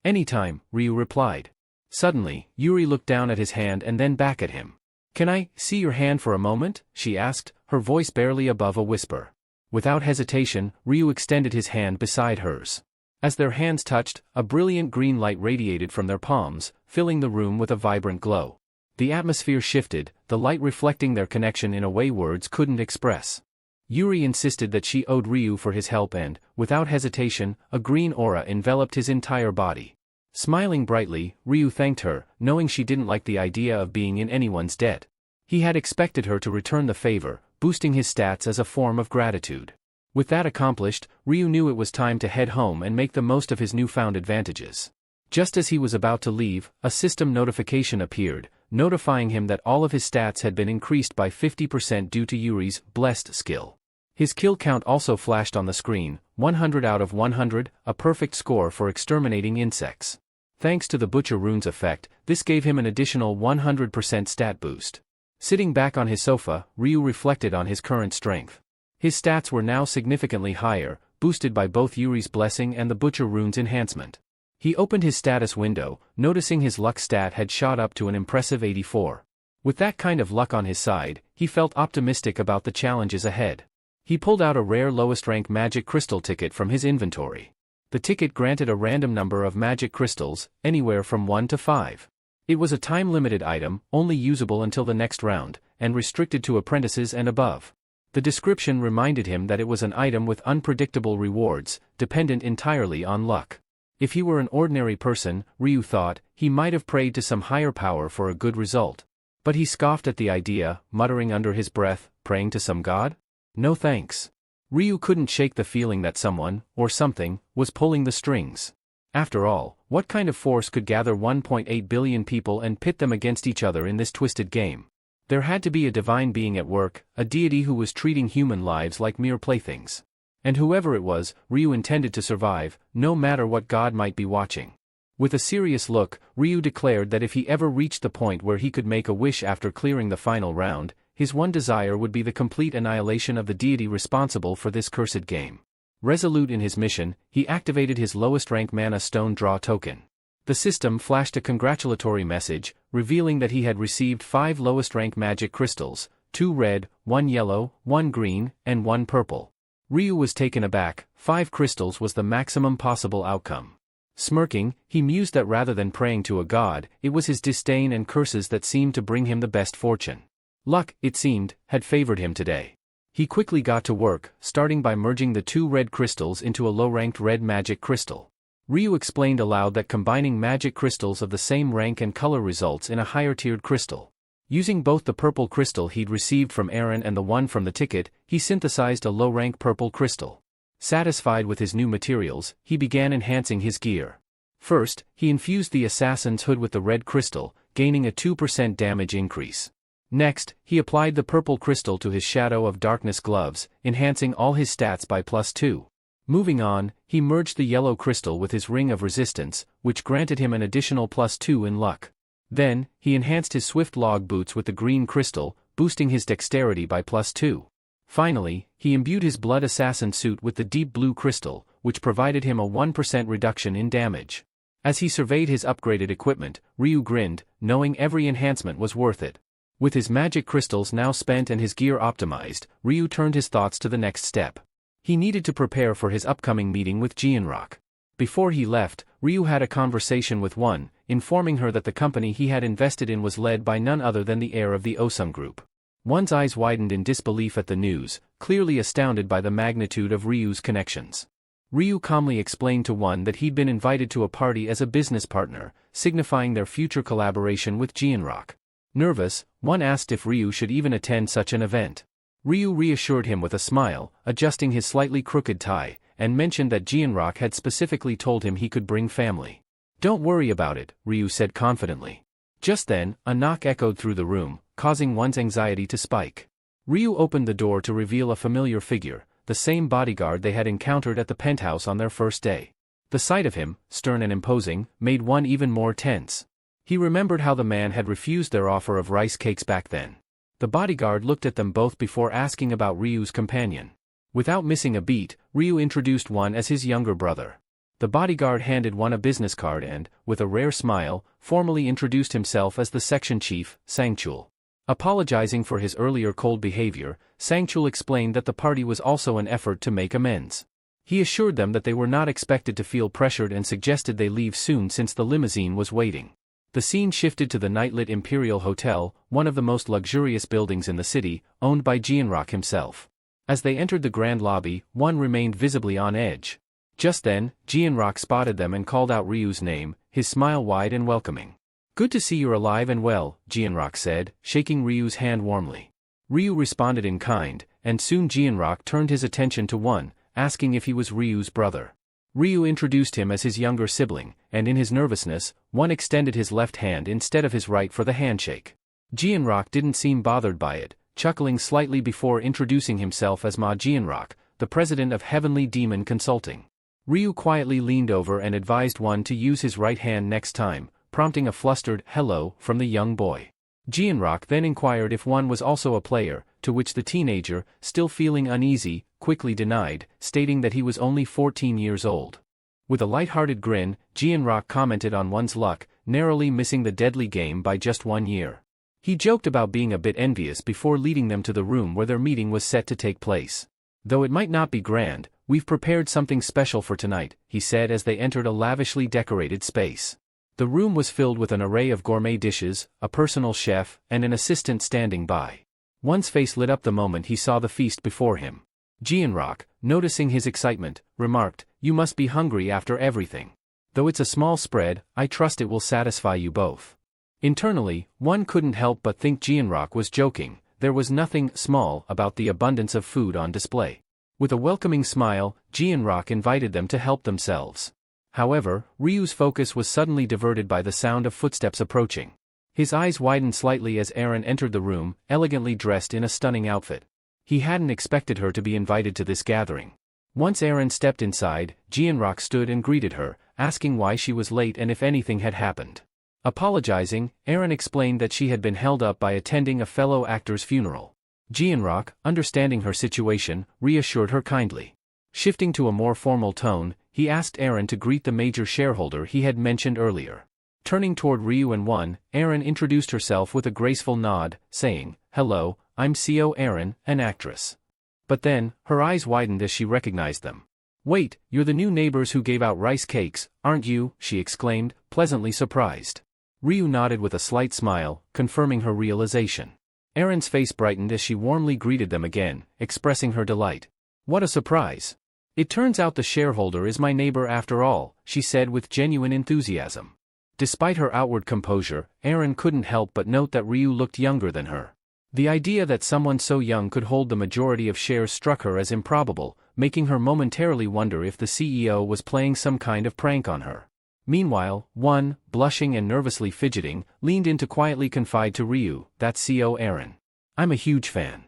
Anytime, Ryu replied. Suddenly, Yuri looked down at his hand and then back at him. Can I see your hand for a moment? She asked, her voice barely above a whisper. Without hesitation, Ryu extended his hand beside hers. As their hands touched, a brilliant green light radiated from their palms, filling the room with a vibrant glow. The atmosphere shifted, the light reflecting their connection in a way words couldn't express. Yuri insisted that she owed Ryu for his help and, without hesitation, a green aura enveloped his entire body. Smiling brightly, Ryu thanked her, knowing she didn't like the idea of being in anyone's debt. He had expected her to return the favor, boosting his stats as a form of gratitude. With that accomplished, Ryu knew it was time to head home and make the most of his newfound advantages. Just as he was about to leave, a system notification appeared, notifying him that all of his stats had been increased by 50% due to Yuri's blessed skill. His kill count also flashed on the screen, 100 out of 100, a perfect score for exterminating insects. Thanks to the Butcher Runes effect, this gave him an additional 100% stat boost. Sitting back on his sofa, Ryu reflected on his current strength. His stats were now significantly higher, boosted by both Yuri's blessing and the Butcher Runes enhancement. He opened his status window, noticing his luck stat had shot up to an impressive 84. With that kind of luck on his side, he felt optimistic about the challenges ahead. He pulled out a rare lowest rank magic crystal ticket from his inventory. The ticket granted a random number of magic crystals, anywhere from 1 to 5. It was a time-limited item, only usable until the next round, and restricted to apprentices and above. The description reminded him that it was an item with unpredictable rewards, dependent entirely on luck. If he were an ordinary person, Ryu thought, he might have prayed to some higher power for a good result. But he scoffed at the idea, muttering under his breath, praying to some god? No thanks. Ryu couldn't shake the feeling that someone, or something, was pulling the strings. After all, what kind of force could gather 1.8 billion people and pit them against each other in this twisted game? There had to be a divine being at work, a deity who was treating human lives like mere playthings. And whoever it was, Ryu intended to survive, no matter what god might be watching. With a serious look, Ryu declared that if he ever reached the point where he could make a wish after clearing the final round, his one desire would be the complete annihilation of the deity responsible for this cursed game. Resolute in his mission, he activated his lowest rank mana stone draw token. The system flashed a congratulatory message, revealing that he had received 5 lowest rank magic crystals, 2 red, 1 yellow, 1 green, and 1 purple. Ryu was taken aback. 5 crystals was the maximum possible outcome. Smirking, he mused that rather than praying to a god, it was his disdain and curses that seemed to bring him the best fortune. Luck, it seemed, had favored him today. He quickly got to work, starting by merging the 2 red crystals into a low-ranked red magic crystal. Ryu explained aloud that combining magic crystals of the same rank and color results in a higher-tiered crystal. Using both the purple crystal he'd received from Aaron and the one from the ticket, he synthesized a low-rank purple crystal. Satisfied with his new materials, he began enhancing his gear. First, he infused the assassin's hood with the red crystal, gaining a 2% damage increase. Next, he applied the purple crystal to his Shadow of Darkness gloves, enhancing all his stats by +2. Moving on, he merged the yellow crystal with his Ring of Resistance, which granted him an additional +2 in luck. Then, he enhanced his Swift Log boots with the green crystal, boosting his dexterity by +2. Finally, he imbued his Blood Assassin suit with the deep blue crystal, which provided him a 1% reduction in damage. As he surveyed his upgraded equipment, Ryu grinned, knowing every enhancement was worth it. With his magic crystals now spent and his gear optimized, Ryu turned his thoughts to the next step. He needed to prepare for his upcoming meeting with Jianrock. Before he left, Ryu had a conversation with One, informing her that the company he had invested in was led by none other than the heir of the Osum Group. One's eyes widened in disbelief at the news, clearly astounded by the magnitude of Ryu's connections. Ryu calmly explained to One that he'd been invited to a party as a business partner, signifying their future collaboration with Jianrock. Nervous, One asked if Ryu should even attend such an event. Ryu reassured him with a smile, adjusting his slightly crooked tie, and mentioned that Jianrock had specifically told him he could bring family. "Don't worry about it," Ryu said confidently. Just then, a knock echoed through the room, causing One's anxiety to spike. Ryu opened the door to reveal a familiar figure, the same bodyguard they had encountered at the penthouse on their first day. The sight of him, stern and imposing, made One even more tense. He remembered how the man had refused their offer of rice cakes back then. The bodyguard looked at them both before asking about Ryu's companion. Without missing a beat, Ryu introduced One as his younger brother. The bodyguard handed One a business card and, with a rare smile, formally introduced himself as the section chief, Sangchul. Apologizing for his earlier cold behavior, Sangchul explained that the party was also an effort to make amends. He assured them that they were not expected to feel pressured and suggested they leave soon since the limousine was waiting. The scene shifted to the nightlit Imperial Hotel, one of the most luxurious buildings in the city, owned by Jianrock himself. As they entered the grand lobby, One remained visibly on edge. Just then, Jianrock spotted them and called out Ryu's name, his smile wide and welcoming. "Good to see you're alive and well," Jianrock said, shaking Ryu's hand warmly. Ryu responded in kind, and soon Jianrock turned his attention to One, asking if he was Ryu's brother. Ryu introduced him as his younger sibling, and in his nervousness, One extended his left hand instead of his right for the handshake. Jianrock didn't seem bothered by it, chuckling slightly before introducing himself as Ma Jianrock, the president of Heavenly Demon Consulting. Ryu quietly leaned over and advised One to use his right hand next time, prompting a flustered "hello" from the young boy. Jianrock then inquired if One was also a player, to which the teenager, still feeling uneasy, quickly denied, stating that he was only 14 years old. With a light-hearted grin, Jianrock commented on One's luck, narrowly missing the deadly game by just 1 year. He joked about being a bit envious before leading them to the room where their meeting was set to take place. "Though it might not be grand, we've prepared something special for tonight," he said as they entered a lavishly decorated space. The room was filled with an array of gourmet dishes, a personal chef, and an assistant standing by. One's face lit up the moment he saw the feast before him. Jianrock, noticing his excitement, remarked, "You must be hungry after everything. Though it's a small spread, I trust it will satisfy you both." Internally, One couldn't help but think Jianrock was joking. There was nothing small about the abundance of food on display. With a welcoming smile, Jianrock invited them to help themselves. However, Ryu's focus was suddenly diverted by the sound of footsteps approaching. His eyes widened slightly as Aaron entered the room, elegantly dressed in a stunning outfit. He hadn't expected her to be invited to this gathering. Once Aaron stepped inside, Jianrock stood and greeted her, asking why she was late and if anything had happened. Apologizing, Aaron explained that she had been held up by attending a fellow actor's funeral. Jianrock, understanding her situation, reassured her kindly. Shifting to a more formal tone, he asked Aaron to greet the major shareholder he had mentioned earlier. Turning toward Ryu and One, Aaron introduced herself with a graceful nod, saying, "Hello, I'm CO Aaron, an actress." But then, her eyes widened as she recognized them. "Wait, you're the new neighbors who gave out rice cakes, aren't you?" she exclaimed, pleasantly surprised. Ryu nodded with a slight smile, confirming her realization. Aaron's face brightened as she warmly greeted them again, expressing her delight. "What a surprise! It turns out the shareholder is my neighbor after all," she said with genuine enthusiasm. Despite her outward composure, Aaron couldn't help but note that Ryu looked younger than her. The idea that someone so young could hold the majority of shares struck her as improbable, making her momentarily wonder if the CEO was playing some kind of prank on her. Meanwhile, One, blushing and nervously fidgeting, leaned in to quietly confide to Ryu, "That's CO Aaron. I'm a huge fan."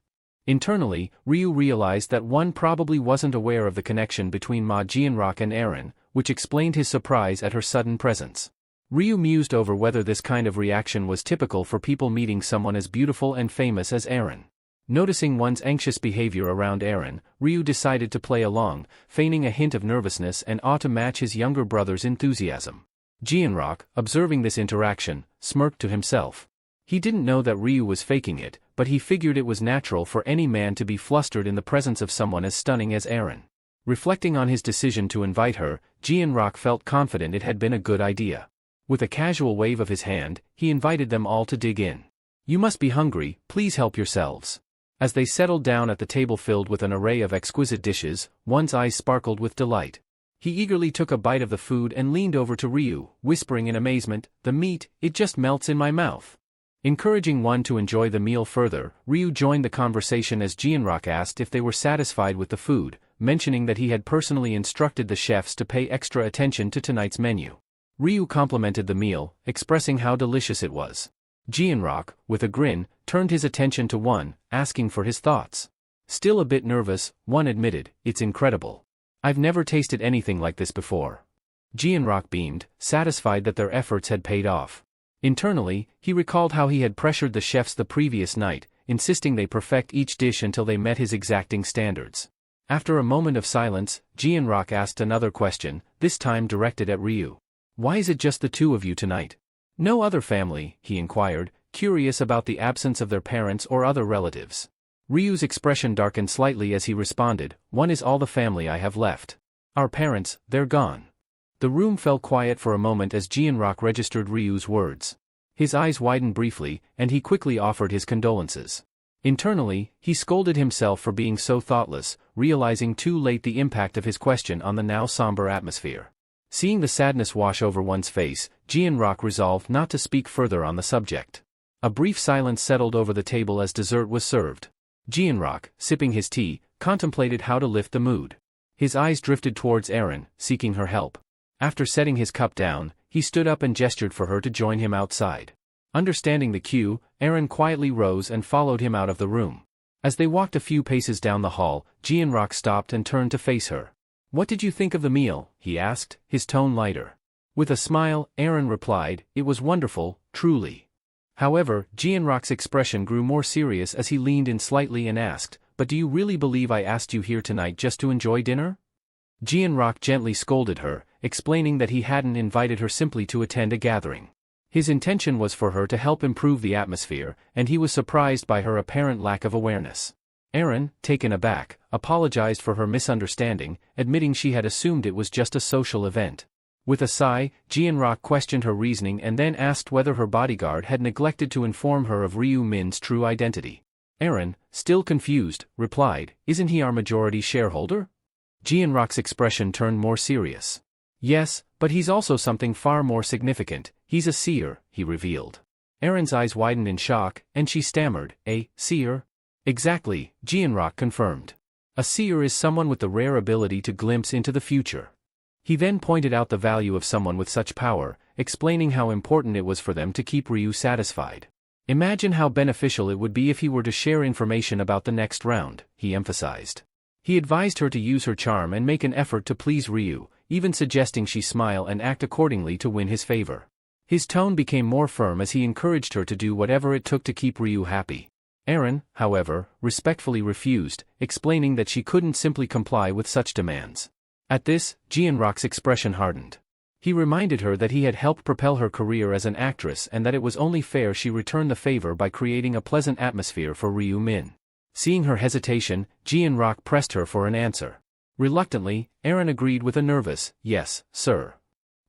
Internally, Ryu realized that One probably wasn't aware of the connection between Ma Jianrock and Aaron, which explained his surprise at her sudden presence. Ryu mused over whether this kind of reaction was typical for people meeting someone as beautiful and famous as Aaron. Noticing One's anxious behavior around Aaron, Ryu decided to play along, feigning a hint of nervousness and awe to match his younger brother's enthusiasm. Jianrock, observing this interaction, smirked to himself. He didn't know that Ryu was faking it, but he figured it was natural for any man to be flustered in the presence of someone as stunning as Aaron. Reflecting on his decision to invite her, Jianrock felt confident it had been a good idea. With a casual wave of his hand, he invited them all to dig in. "You must be hungry, please help yourselves." As they settled down at the table filled with an array of exquisite dishes, One's eyes sparkled with delight. He eagerly took a bite of the food and leaned over to Ryu, whispering in amazement, "The meat, it just melts in my mouth." Encouraging One to enjoy the meal further, Ryu joined the conversation as Jianrock asked if they were satisfied with the food, mentioning that he had personally instructed the chefs to pay extra attention to tonight's menu. Ryu complimented the meal, expressing how delicious it was. Jianrock, with a grin, turned his attention to One, asking for his thoughts. Still a bit nervous, One admitted, "It's incredible. I've never tasted anything like this before." Jianrock beamed, satisfied that their efforts had paid off. Internally, he recalled how he had pressured the chefs the previous night, insisting they perfect each dish until they met his exacting standards. After a moment of silence, Jianrock asked another question, this time directed at Ryu. "Why is it just the two of you tonight? No other family?" he inquired, curious about the absence of their parents or other relatives. Ryu's expression darkened slightly as he responded, "One is all the family I have left. Our parents, they're gone." The room fell quiet for a moment as Jianrock registered Ryu's words. His eyes widened briefly, and he quickly offered his condolences. Internally, he scolded himself for being so thoughtless, realizing too late the impact of his question on the now somber atmosphere. Seeing the sadness wash over One's face, Jianrock resolved not to speak further on the subject. A brief silence settled over the table as dessert was served. Jianrock, sipping his tea, contemplated how to lift the mood. His eyes drifted towards Aaron, seeking her help. After setting his cup down, he stood up and gestured for her to join him outside. Understanding the cue, Aaron quietly rose and followed him out of the room. As they walked a few paces down the hall, Jianrock stopped and turned to face her. "What did you think of the meal?" he asked, his tone lighter. With a smile, Aaron replied, "It was wonderful, truly." However, Jianrock's expression grew more serious as he leaned in slightly and asked, "But do you really believe I asked you here tonight just to enjoy dinner?" Jianrock gently scolded her, explaining that he hadn't invited her simply to attend a gathering. His intention was for her to help improve the atmosphere, and he was surprised by her apparent lack of awareness. Aaron, taken aback, apologized for her misunderstanding, admitting she had assumed it was just a social event. With a sigh, Jianrock questioned her reasoning and then asked whether her bodyguard had neglected to inform her of Ryu Min's true identity. Aaron, still confused, replied, "Isn't he our majority shareholder?" Jianrock's expression turned more serious. "Yes, but he's also something far more significant. He's a seer," he revealed. Aaron's eyes widened in shock, and she stammered, "A seer?" "Exactly," Jianrock confirmed. "A seer is someone with the rare ability to glimpse into the future." He then pointed out the value of someone with such power, explaining how important it was for them to keep Ryu satisfied. "Imagine how beneficial it would be if he were to share information about the next round," he emphasized. He advised her to use her charm and make an effort to please Ryu, even suggesting she smile and act accordingly to win his favor. His tone became more firm as he encouraged her to do whatever it took to keep Ryu happy. Aaron, however, respectfully refused, explaining that she couldn't simply comply with such demands. At this, Jianrock's expression hardened. He reminded her that he had helped propel her career as an actress and that it was only fair she return the favor by creating a pleasant atmosphere for Ryu Min. Seeing her hesitation, Jianrock pressed her for an answer. Reluctantly, Aaron agreed with a nervous, "Yes, sir."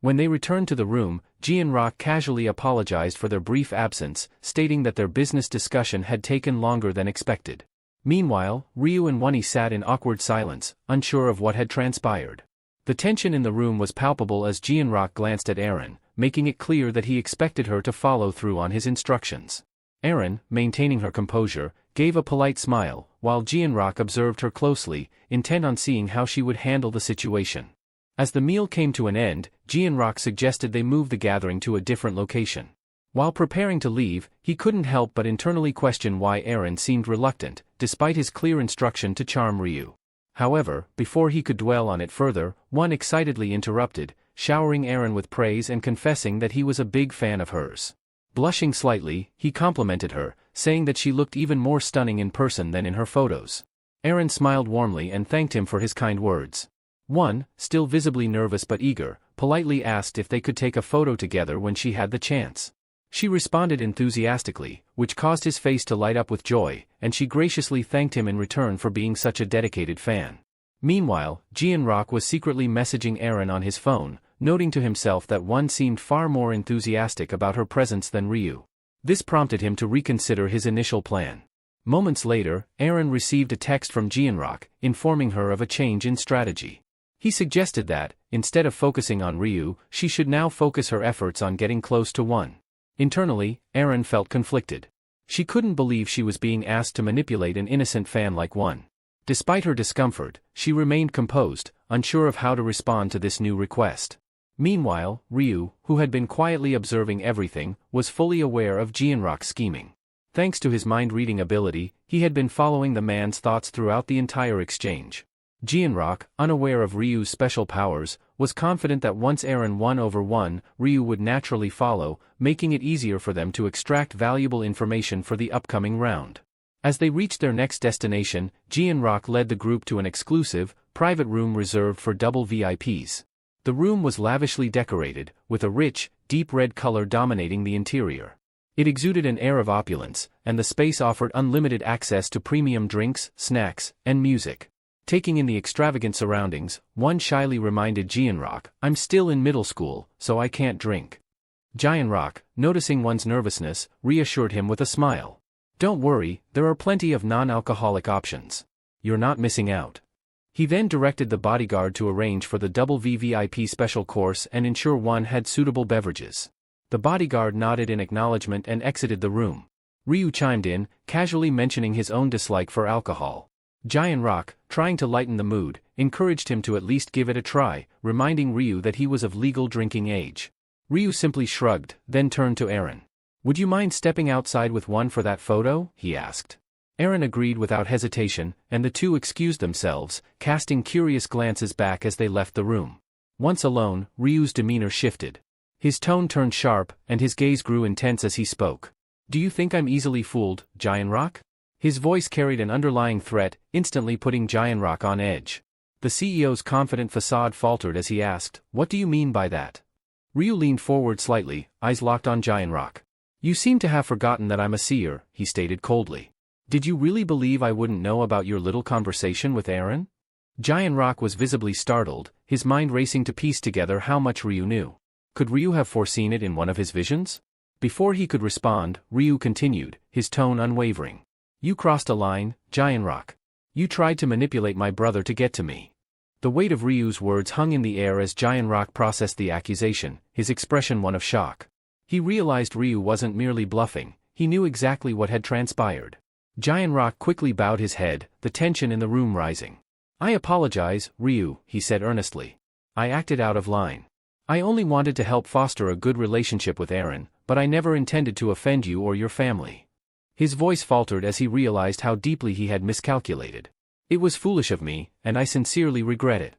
When they returned to the room, Jianrock casually apologized for their brief absence, stating that their business discussion had taken longer than expected. Meanwhile, Ryu and Wonnie sat in awkward silence, unsure of what had transpired. The tension in the room was palpable as Jianrock glanced at Aaron, making it clear that he expected her to follow through on his instructions. Aaron, maintaining her composure, gave a polite smile, while Jianrock observed her closely, intent on seeing how she would handle the situation. As the meal came to an end, Jianrock suggested they move the gathering to a different location. While preparing to leave, he couldn't help but internally question why Aaron seemed reluctant, despite his clear instruction to charm Ryu. However, before he could dwell on it further, one excitedly interrupted, showering Aaron with praise and confessing that he was a big fan of hers. Blushing slightly, he complimented her, saying that she looked even more stunning in person than in her photos. Aaron smiled warmly and thanked him for his kind words. One, still visibly nervous but eager, politely asked if they could take a photo together when she had the chance. She responded enthusiastically, which caused his face to light up with joy, and she graciously thanked him in return for being such a dedicated fan. Meanwhile, Jianrock was secretly messaging Aaron on his phone, noting to himself that one seemed far more enthusiastic about her presence than Ryu. This prompted him to reconsider his initial plan. Moments later, Aaron received a text from Jianrock, informing her of a change in strategy. He suggested that, instead of focusing on Ryu, she should now focus her efforts on getting close to one. Internally, Aaron felt conflicted. She couldn't believe she was being asked to manipulate an innocent fan like one. Despite her discomfort, she remained composed, unsure of how to respond to this new request. Meanwhile, Ryu, who had been quietly observing everything, was fully aware of Jianrock's scheming. Thanks to his mind-reading ability, he had been following the man's thoughts throughout the entire exchange. Jianrock, unaware of Ryu's special powers, was confident that once Aaron won over one, Ryu would naturally follow, making it easier for them to extract valuable information for the upcoming round. As they reached their next destination, Jianrock led the group to an exclusive, private room reserved for double VIPs. The room was lavishly decorated, with a rich, deep red color dominating the interior. It exuded an air of opulence, and the space offered unlimited access to premium drinks, snacks, and music. Taking in the extravagant surroundings, one shyly reminded Jianrock, "I'm still in middle school, so I can't drink." Jianrock, noticing one's nervousness, reassured him with a smile. "Don't worry, there are plenty of non-alcoholic options. You're not missing out." He then directed the bodyguard to arrange for the double VVIP special course and ensure one had suitable beverages. The bodyguard nodded in acknowledgement and exited the room. Ryu chimed in, casually mentioning his own dislike for alcohol. Jianrock, trying to lighten the mood, encouraged him to at least give it a try, reminding Ryu that he was of legal drinking age. Ryu simply shrugged, then turned to Aaron. "Would you mind stepping outside with one for that photo?" he asked. Aaron agreed without hesitation, and the two excused themselves, casting curious glances back as they left the room. Once alone, Ryu's demeanor shifted. His tone turned sharp, and his gaze grew intense as he spoke. "Do you think I'm easily fooled, Jianrock?" His voice carried an underlying threat, instantly putting Jianrock on edge. The CEO's confident facade faltered as he asked, "What do you mean by that?" Ryu leaned forward slightly, eyes locked on Jianrock. "You seem to have forgotten that I'm a seer," he stated coldly. "Did you really believe I wouldn't know about your little conversation with Aaron?" Jianrock was visibly startled, his mind racing to piece together how much Ryu knew. Could Ryu have foreseen it in one of his visions? Before he could respond, Ryu continued, his tone unwavering. "You crossed a line, Jianrock. You tried to manipulate my brother to get to me." The weight of Ryu's words hung in the air as Jianrock processed the accusation, his expression one of shock. He realized Ryu wasn't merely bluffing, he knew exactly what had transpired. Jianrock quickly bowed his head, the tension in the room rising. "I apologize, Ryu," he said earnestly. "I acted out of line. I only wanted to help foster a good relationship with Aaron, but I never intended to offend you or your family." His voice faltered as he realized how deeply he had miscalculated. "It was foolish of me, and I sincerely regret it."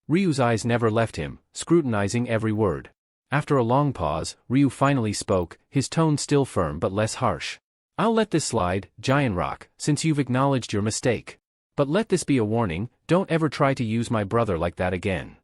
Ryu's eyes never left him, scrutinizing every word. After a long pause, Ryu finally spoke, his tone still firm but less harsh. I'll let this slide, Giant Rock, since you've acknowledged your mistake. But let this be a warning, don't ever try to use my brother like that again.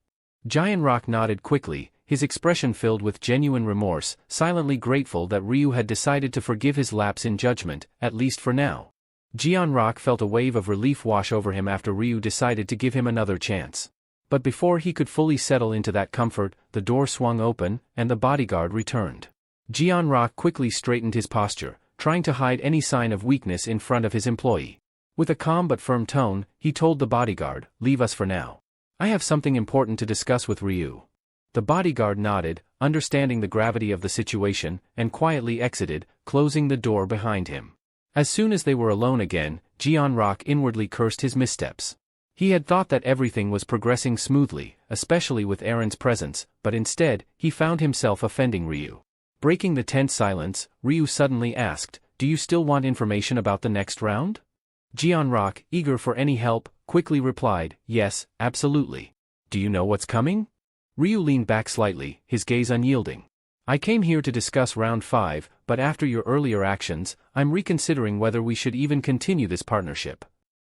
Giant Rock nodded quickly, his expression filled with genuine remorse, silently grateful that Ryu had decided to forgive his lapse in judgment, at least for now. Giant Rock felt a wave of relief wash over him after Ryu decided to give him another chance. But before he could fully settle into that comfort, the door swung open, and the bodyguard returned. Giant Rock quickly straightened his posture, trying to hide any sign of weakness in front of his employee. With a calm but firm tone, he told the bodyguard, "Leave us for now. I have something important to discuss with Ryu." The bodyguard nodded, understanding the gravity of the situation, and quietly exited, closing the door behind him. As soon as they were alone again, Giant Rock inwardly cursed his missteps. He had thought that everything was progressing smoothly, especially with Aaron's presence, but instead, he found himself offending Ryu. Breaking the tense silence, Ryu suddenly asked, "Do you still want information about the next round?" Giant Rock, eager for any help, quickly replied, "Yes, absolutely. Do you know what's coming?" Ryu leaned back slightly, his gaze unyielding. "I came here to discuss round 5, but after your earlier actions, I'm reconsidering whether we should even continue this partnership."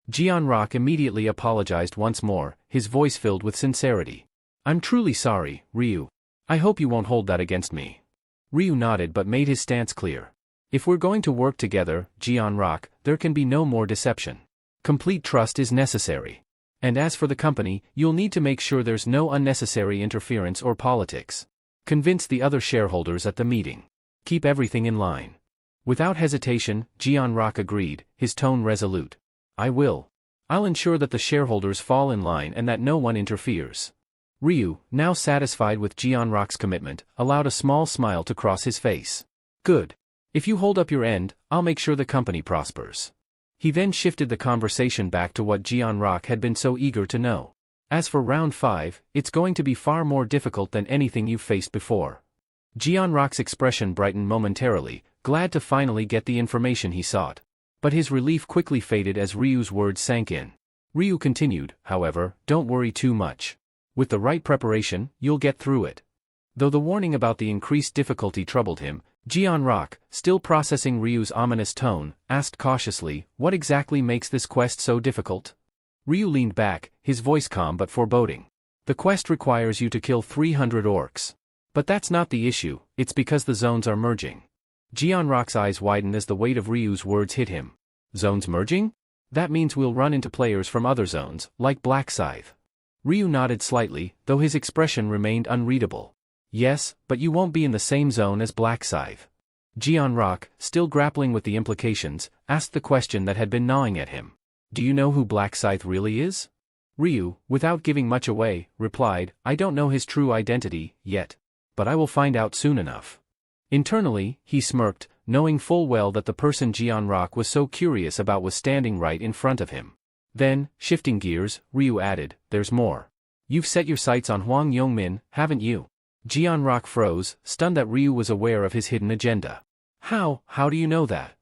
Giant Rock immediately apologized once more, his voice filled with sincerity. "I'm truly sorry, Ryu. I hope you won't hold that against me." Ryu nodded but made his stance clear. "If we're going to work together, Giant Rock, there can be no more deception. Complete trust is necessary. And as for the company, you'll need to make sure there's no unnecessary interference or politics. Convince the other shareholders at the meeting. Keep everything in line." Without hesitation, Giant Rock agreed, his tone resolute. "I will. I'll ensure that the shareholders fall in line and that no one interferes." Ryu, now satisfied with Giant Rock's commitment, allowed a small smile to cross his face. "Good. If you hold up your end, I'll make sure the company prospers." He then shifted the conversation back to what Giant Rock had been so eager to know. "As for round 5, it's going to be far more difficult than anything you've faced before." Giant Rock's expression brightened momentarily, glad to finally get the information he sought. But his relief quickly faded as Ryu's words sank in. Ryu continued, "However, don't worry too much. With the right preparation, you'll get through it." Though the warning about the increased difficulty troubled him, Giant Rock, still processing Ryu's ominous tone, asked cautiously, "What exactly makes this quest so difficult?" Ryu leaned back, his voice calm but foreboding. "The quest requires you to kill 300 orcs. But that's not the issue, it's because the zones are merging." Giant Rock's eyes widened as the weight of Ryu's words hit him. "Zones merging? That means we'll run into players from other zones, like Black Scythe." Ryu nodded slightly, though his expression remained unreadable. "Yes, but you won't be in the same zone as Black Scythe." Giant Rock, still grappling with the implications, asked the question that had been gnawing at him. "Do you know who Black Scythe really is?" Ryu, without giving much away, replied, "I don't know his true identity, yet. But I will find out soon enough." Internally, he smirked, knowing full well that the person Giant Rock was so curious about was standing right in front of him. Then, shifting gears, Ryu added, "There's more. You've set your sights on Hwang Yongmin, haven't you?" Giant Rock froze, stunned that Ryu was aware of his hidden agenda. How do you know that?"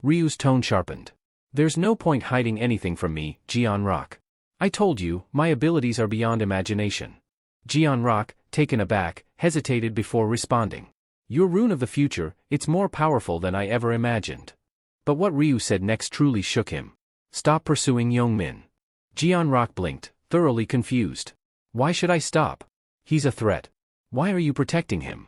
Ryu's tone sharpened. "There's no point hiding anything from me, Giant Rock. I told you, my abilities are beyond imagination." Giant Rock, taken aback, hesitated before responding. "Your rune of the future, it's more powerful than I ever imagined." But what Ryu said next truly shook him. "Stop pursuing Yongmin." Giant Rock blinked, thoroughly confused. "Why should I stop? He's a threat. Why are you protecting him?"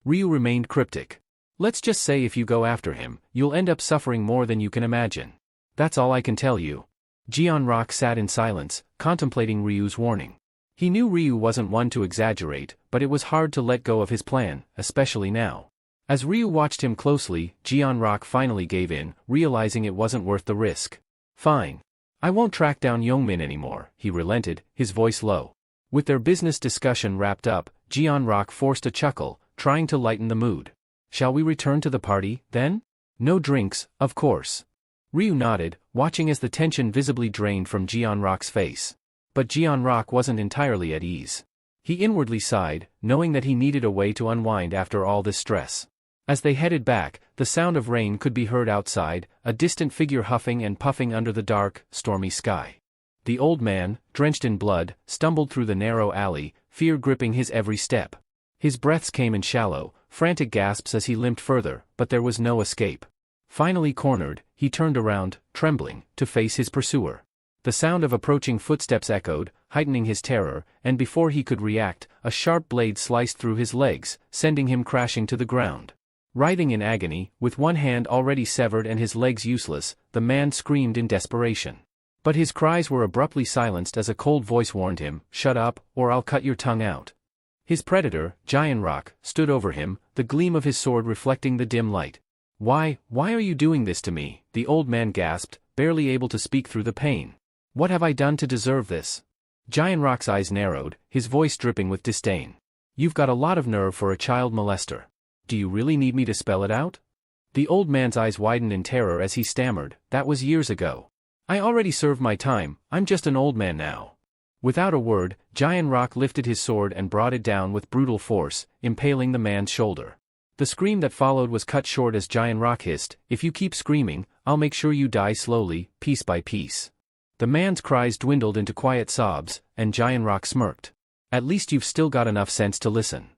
Ryu remained cryptic. "Let's just say if you go after him, you'll end up suffering more than you can imagine. That's all I can tell you." Giant Rock sat in silence, contemplating Ryu's warning. He knew Ryu wasn't one to exaggerate, but it was hard to let go of his plan, especially now. As Ryu watched him closely, Giant Rock finally gave in, realizing it wasn't worth the risk. "Fine. I won't track down Yongmin anymore," he relented, his voice low. With their business discussion wrapped up, Giant Rock forced a chuckle, trying to lighten the mood. "Shall we return to the party, then? No drinks, of course." Ryu nodded, watching as the tension visibly drained from Giant Rock's face. But Giant Rock wasn't entirely at ease. He inwardly sighed, knowing that he needed a way to unwind after all this stress. As they headed back, the sound of rain could be heard outside, a distant figure huffing and puffing under the dark, stormy sky. The old man, drenched in blood, stumbled through the narrow alley, fear gripping his every step. His breaths came in shallow, frantic gasps as he limped further, but there was no escape. Finally cornered, he turned around, trembling, to face his pursuer. The sound of approaching footsteps echoed, heightening his terror, and before he could react, a sharp blade sliced through his legs, sending him crashing to the ground. Writhing in agony, with one hand already severed and his legs useless, the man screamed in desperation. But his cries were abruptly silenced as a cold voice warned him, "Shut up, or I'll cut your tongue out." His predator, Giant Rock, stood over him, the gleam of his sword reflecting the dim light. Why are you doing this to me?" the old man gasped, barely able to speak through the pain. "What have I done to deserve this?" Giant Rock's eyes narrowed, his voice dripping with disdain. "You've got a lot of nerve for a child molester. Do you really need me to spell it out?" The old man's eyes widened in terror as he stammered, "That was years ago. I already served my time, I'm just an old man now." Without a word, Giant Rock lifted his sword and brought it down with brutal force, impaling the man's shoulder. The scream that followed was cut short as Giant Rock hissed, "If you keep screaming, I'll make sure you die slowly, piece by piece." The man's cries dwindled into quiet sobs, and Giant Rock smirked. "At least you've still got enough sense to listen."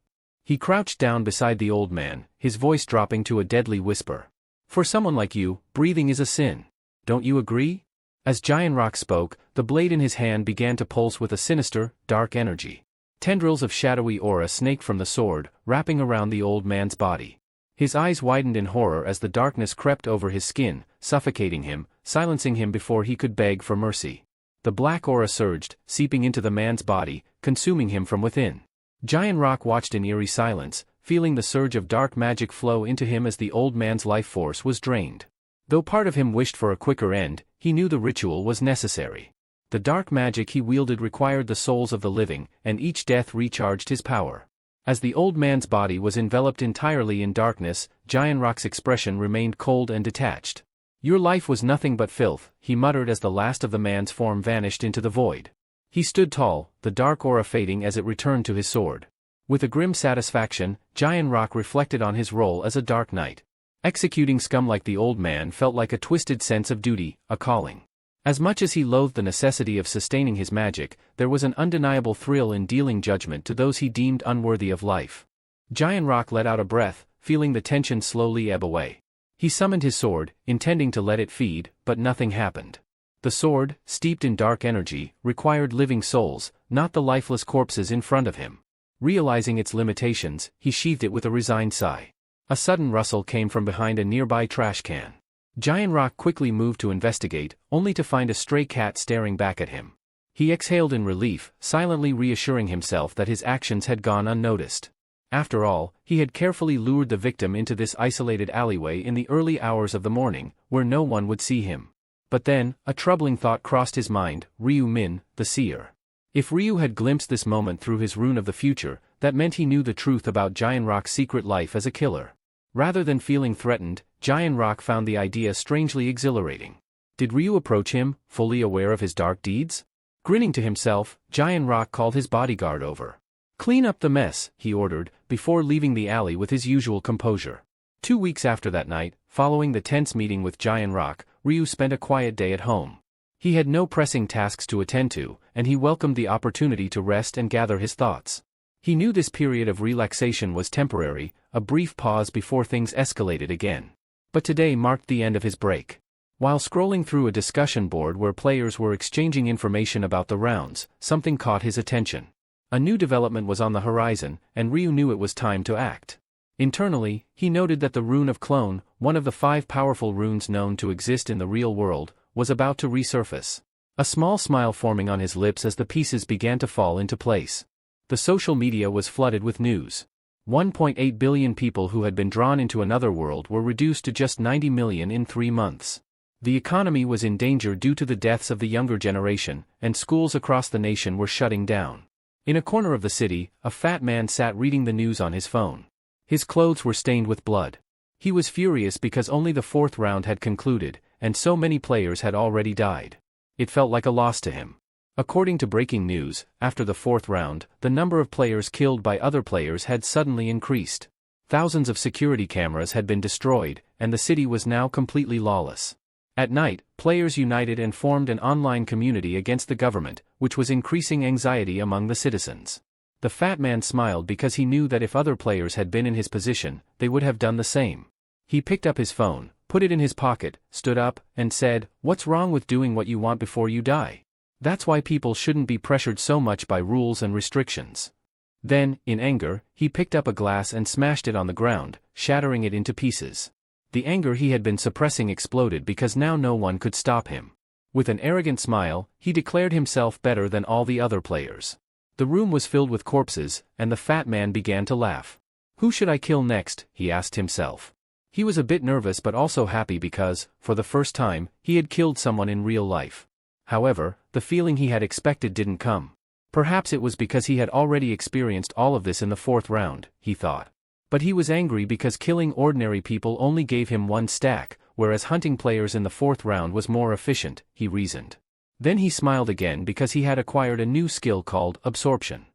He crouched down beside the old man, his voice dropping to a deadly whisper. "For someone like you, breathing is a sin. Don't you agree?" As Giant Rock spoke, the blade in his hand began to pulse with a sinister, dark energy. Tendrils of shadowy aura snaked from the sword, wrapping around the old man's body. His eyes widened in horror as the darkness crept over his skin, suffocating him, silencing him before he could beg for mercy. The black aura surged, seeping into the man's body, consuming him from within. Giant Rock watched in eerie silence, feeling the surge of dark magic flow into him as the old man's life force was drained. Though part of him wished for a quicker end, he knew the ritual was necessary. The dark magic he wielded required the souls of the living, and each death recharged his power. As the old man's body was enveloped entirely in darkness, Giant Rock's expression remained cold and detached. "Your life was nothing but filth," he muttered as the last of the man's form vanished into the void. He stood tall, the dark aura fading as it returned to his sword. With a grim satisfaction, Giant Rock reflected on his role as a dark knight. Executing scum like the old man felt like a twisted sense of duty, a calling. As much as he loathed the necessity of sustaining his magic, there was an undeniable thrill in dealing judgment to those he deemed unworthy of life. Giant Rock let out a breath, feeling the tension slowly ebb away. He summoned his sword, intending to let it feed, but nothing happened. The sword, steeped in dark energy, required living souls, not the lifeless corpses in front of him. Realizing its limitations, he sheathed it with a resigned sigh. A sudden rustle came from behind a nearby trash can. Giant Rock quickly moved to investigate, only to find a stray cat staring back at him. He exhaled in relief, silently reassuring himself that his actions had gone unnoticed. After all, he had carefully lured the victim into this isolated alleyway in the early hours of the morning, where no one would see him. But then, a troubling thought crossed his mind: Ryu Min, the seer. If Ryu had glimpsed this moment through his rune of the future, that meant he knew the truth about Giant Rock's secret life as a killer. Rather than feeling threatened, Giant Rock found the idea strangely exhilarating. Did Ryu approach him, fully aware of his dark deeds? Grinning to himself, Giant Rock called his bodyguard over. "Clean up the mess," he ordered, before leaving the alley with his usual composure. 2 weeks after that night, following the tense meeting with Giant Rock, Ryu spent a quiet day at home. He had no pressing tasks to attend to, and he welcomed the opportunity to rest and gather his thoughts. He knew this period of relaxation was temporary, a brief pause before things escalated again. But today marked the end of his break. While scrolling through a discussion board where players were exchanging information about the rounds, something caught his attention. A new development was on the horizon, and Ryu knew it was time to act. Internally, he noted that the rune of Clone, one of the 5 powerful runes known to exist in the real world, was about to resurface. A small smile forming on his lips as the pieces began to fall into place. The social media was flooded with news. 1.8 billion people who had been drawn into another world were reduced to just 90 million in 3 months. The economy was in danger due to the deaths of the younger generation, and schools across the nation were shutting down. In a corner of the city, a fat man sat reading the news on his phone. His clothes were stained with blood. He was furious because only the 4th round had concluded, and so many players had already died. It felt like a loss to him. According to breaking news, after the 4th round, the number of players killed by other players had suddenly increased. Thousands of security cameras had been destroyed, and the city was now completely lawless. At night, players united and formed an online community against the government, which was increasing anxiety among the citizens. The fat man smiled because he knew that if other players had been in his position, they would have done the same. He picked up his phone, put it in his pocket, stood up, and said, "What's wrong with doing what you want before you die? That's why people shouldn't be pressured so much by rules and restrictions." Then, in anger, he picked up a glass and smashed it on the ground, shattering it into pieces. The anger he had been suppressing exploded because now no one could stop him. With an arrogant smile, he declared himself better than all the other players. The room was filled with corpses, and the fat man began to laugh. Who should I kill next? He asked himself. He was a bit nervous but also happy because, for the first time, he had killed someone in real life. However, the feeling he had expected didn't come. Perhaps it was because he had already experienced all of this in the 4th round, he thought. But he was angry because killing ordinary people only gave him 1 stack, whereas hunting players in the 4th round was more efficient, he reasoned. Then he smiled again because he had acquired a new skill called absorption.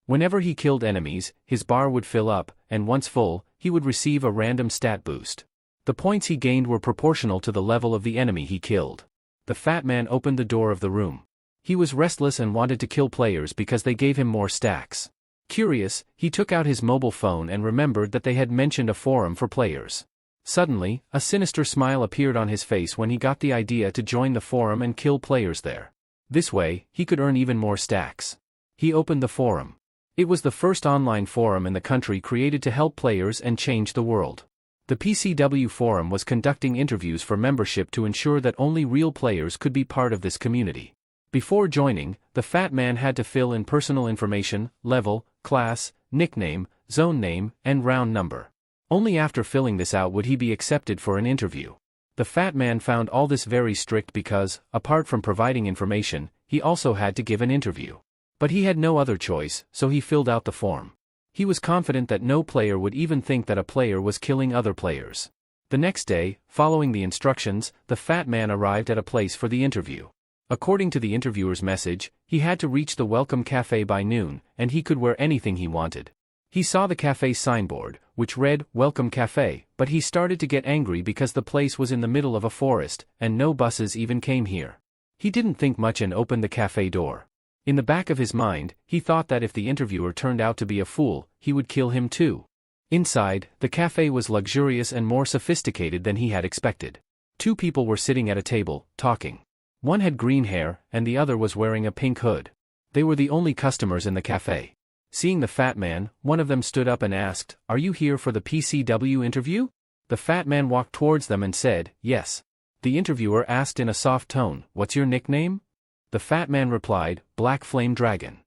Whenever he killed enemies, his bar would fill up, and once full, he would receive a random stat boost. The points he gained were proportional to the level of the enemy he killed. The fat man opened the door of the room. He was restless and wanted to kill players because they gave him more stacks. Curious, he took out his mobile phone and remembered that they had mentioned a forum for players. Suddenly, a sinister smile appeared on his face when he got the idea to join the forum and kill players there. This way, he could earn even more stacks. He opened the forum. It was the first online forum in the country created to help players and change the world. The PCW forum was conducting interviews for membership to ensure that only real players could be part of this community. Before joining, the fat man had to fill in personal information, level, class, nickname, zone name, and round number. Only after filling this out would he be accepted for an interview. The fat man found all this very strict because, apart from providing information, he also had to give an interview. But he had no other choice, so he filled out the form. He was confident that no player would even think that a player was killing other players. The next day, following the instructions, the fat man arrived at a place for the interview. According to the interviewer's message, he had to reach the Welcome Cafe by noon, and he could wear anything he wanted. He saw the cafe's signboard, which read, "Welcome Cafe," but he started to get angry because the place was in the middle of a forest, and no buses even came here. He didn't think much and opened the cafe door. In the back of his mind, he thought that if the interviewer turned out to be a fool, he would kill him too. Inside, the cafe was luxurious and more sophisticated than he had expected. 2 people were sitting at a table, talking. One had green hair, and the other was wearing a pink hood. They were the only customers in the cafe. Seeing the fat man, one of them stood up and asked, "Are you here for the PCW interview?" The fat man walked towards them and said, "Yes." The interviewer asked in a soft tone, "What's your nickname?" The fat man replied, "Black Flame Dragon."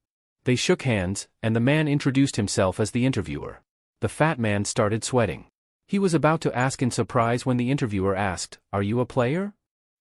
They shook hands, and the man introduced himself as the interviewer. The fat man started sweating. He was about to ask in surprise when the interviewer asked, "Are you a player?"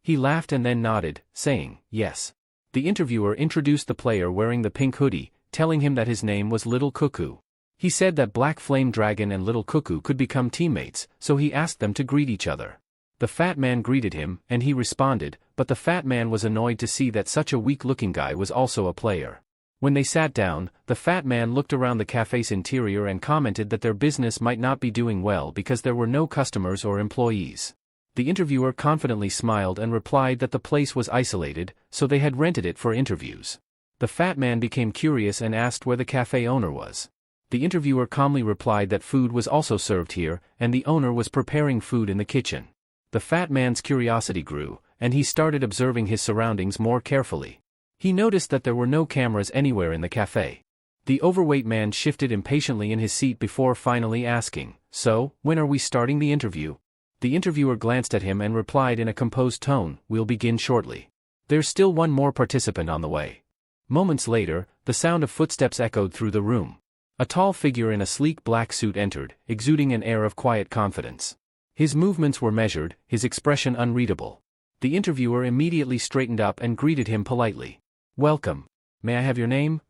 He laughed and then nodded, saying, "Yes." The interviewer introduced the player wearing the pink hoodie, telling him that his name was Little Cuckoo. He said that Black Flame Dragon and Little Cuckoo could become teammates, so he asked them to greet each other. The fat man greeted him, and he responded, but the fat man was annoyed to see that such a weak-looking guy was also a player. When they sat down, the fat man looked around the cafe's interior and commented that their business might not be doing well because there were no customers or employees. The interviewer confidently smiled and replied that the place was isolated, so they had rented it for interviews. The fat man became curious and asked where the cafe owner was. The interviewer calmly replied that food was also served here, and the owner was preparing food in the kitchen. The fat man's curiosity grew, and he started observing his surroundings more carefully. He noticed that there were no cameras anywhere in the cafe. The overweight man shifted impatiently in his seat before finally asking, "So, when are we starting the interview?" The interviewer glanced at him and replied in a composed tone, "We'll begin shortly. There's still one more participant on the way." Moments later, the sound of footsteps echoed through the room. A tall figure in a sleek black suit entered, exuding an air of quiet confidence. His movements were measured, his expression unreadable. The interviewer immediately straightened up and greeted him politely. "Welcome. May I have your name?"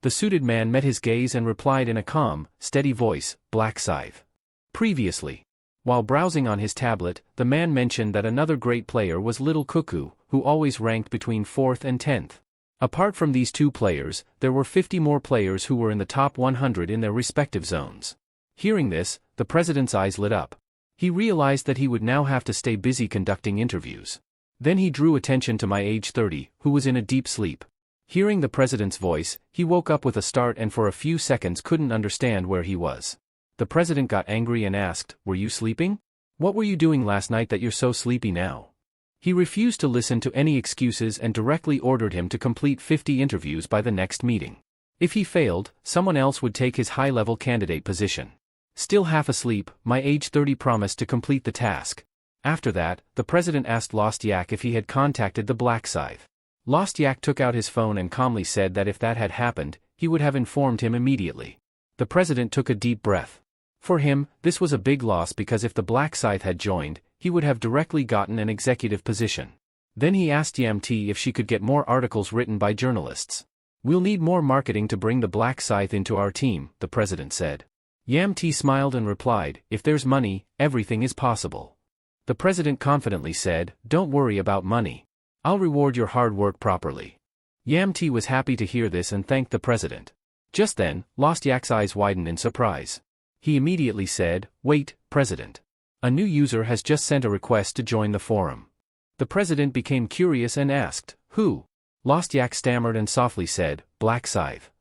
The suited man met his gaze and replied in a calm, steady voice, "Black Scythe." Previously. While browsing on his tablet, the man mentioned that another great player was Little Cuckoo, who always ranked between 4th and 10th. Apart from these 2 players, there were 50 more players who were in the top 100 in their respective zones. Hearing this, the president's eyes lit up. He realized that he would now have to stay busy conducting interviews. Then he drew attention to my age 30, who was in a deep sleep. Hearing the president's voice, he woke up with a start and for a few seconds couldn't understand where he was. The president got angry and asked, "Were you sleeping?" What were you doing last night that you're so sleepy now? He refused to listen to any excuses and directly ordered him to complete 50 interviews by the next meeting. If he failed, someone else would take his high-level candidate position. Still half asleep, my age 30 promised to complete the task. After that, the president asked Lost Yak if he had contacted the Black Scythe. Lost Yak took out his phone and calmly said that if that had happened, he would have informed him immediately. The president took a deep breath. For him, this was a big loss because if the Black Scythe had joined, he would have directly gotten an executive position. Then he asked Yamti if she could get more articles written by journalists. We'll need more marketing to bring the Black Scythe into our team, the president said. Yamti smiled and replied, if there's money, everything is possible. The president confidently said, don't worry about money. I'll reward your hard work properly. Yamti was happy to hear this and thanked the president. Just then, Lost Yak's eyes widened in surprise. He immediately said, wait, President. A new user has just sent a request to join the forum. The president became curious and asked, who? Lost Yak stammered and softly said, Black Scythe.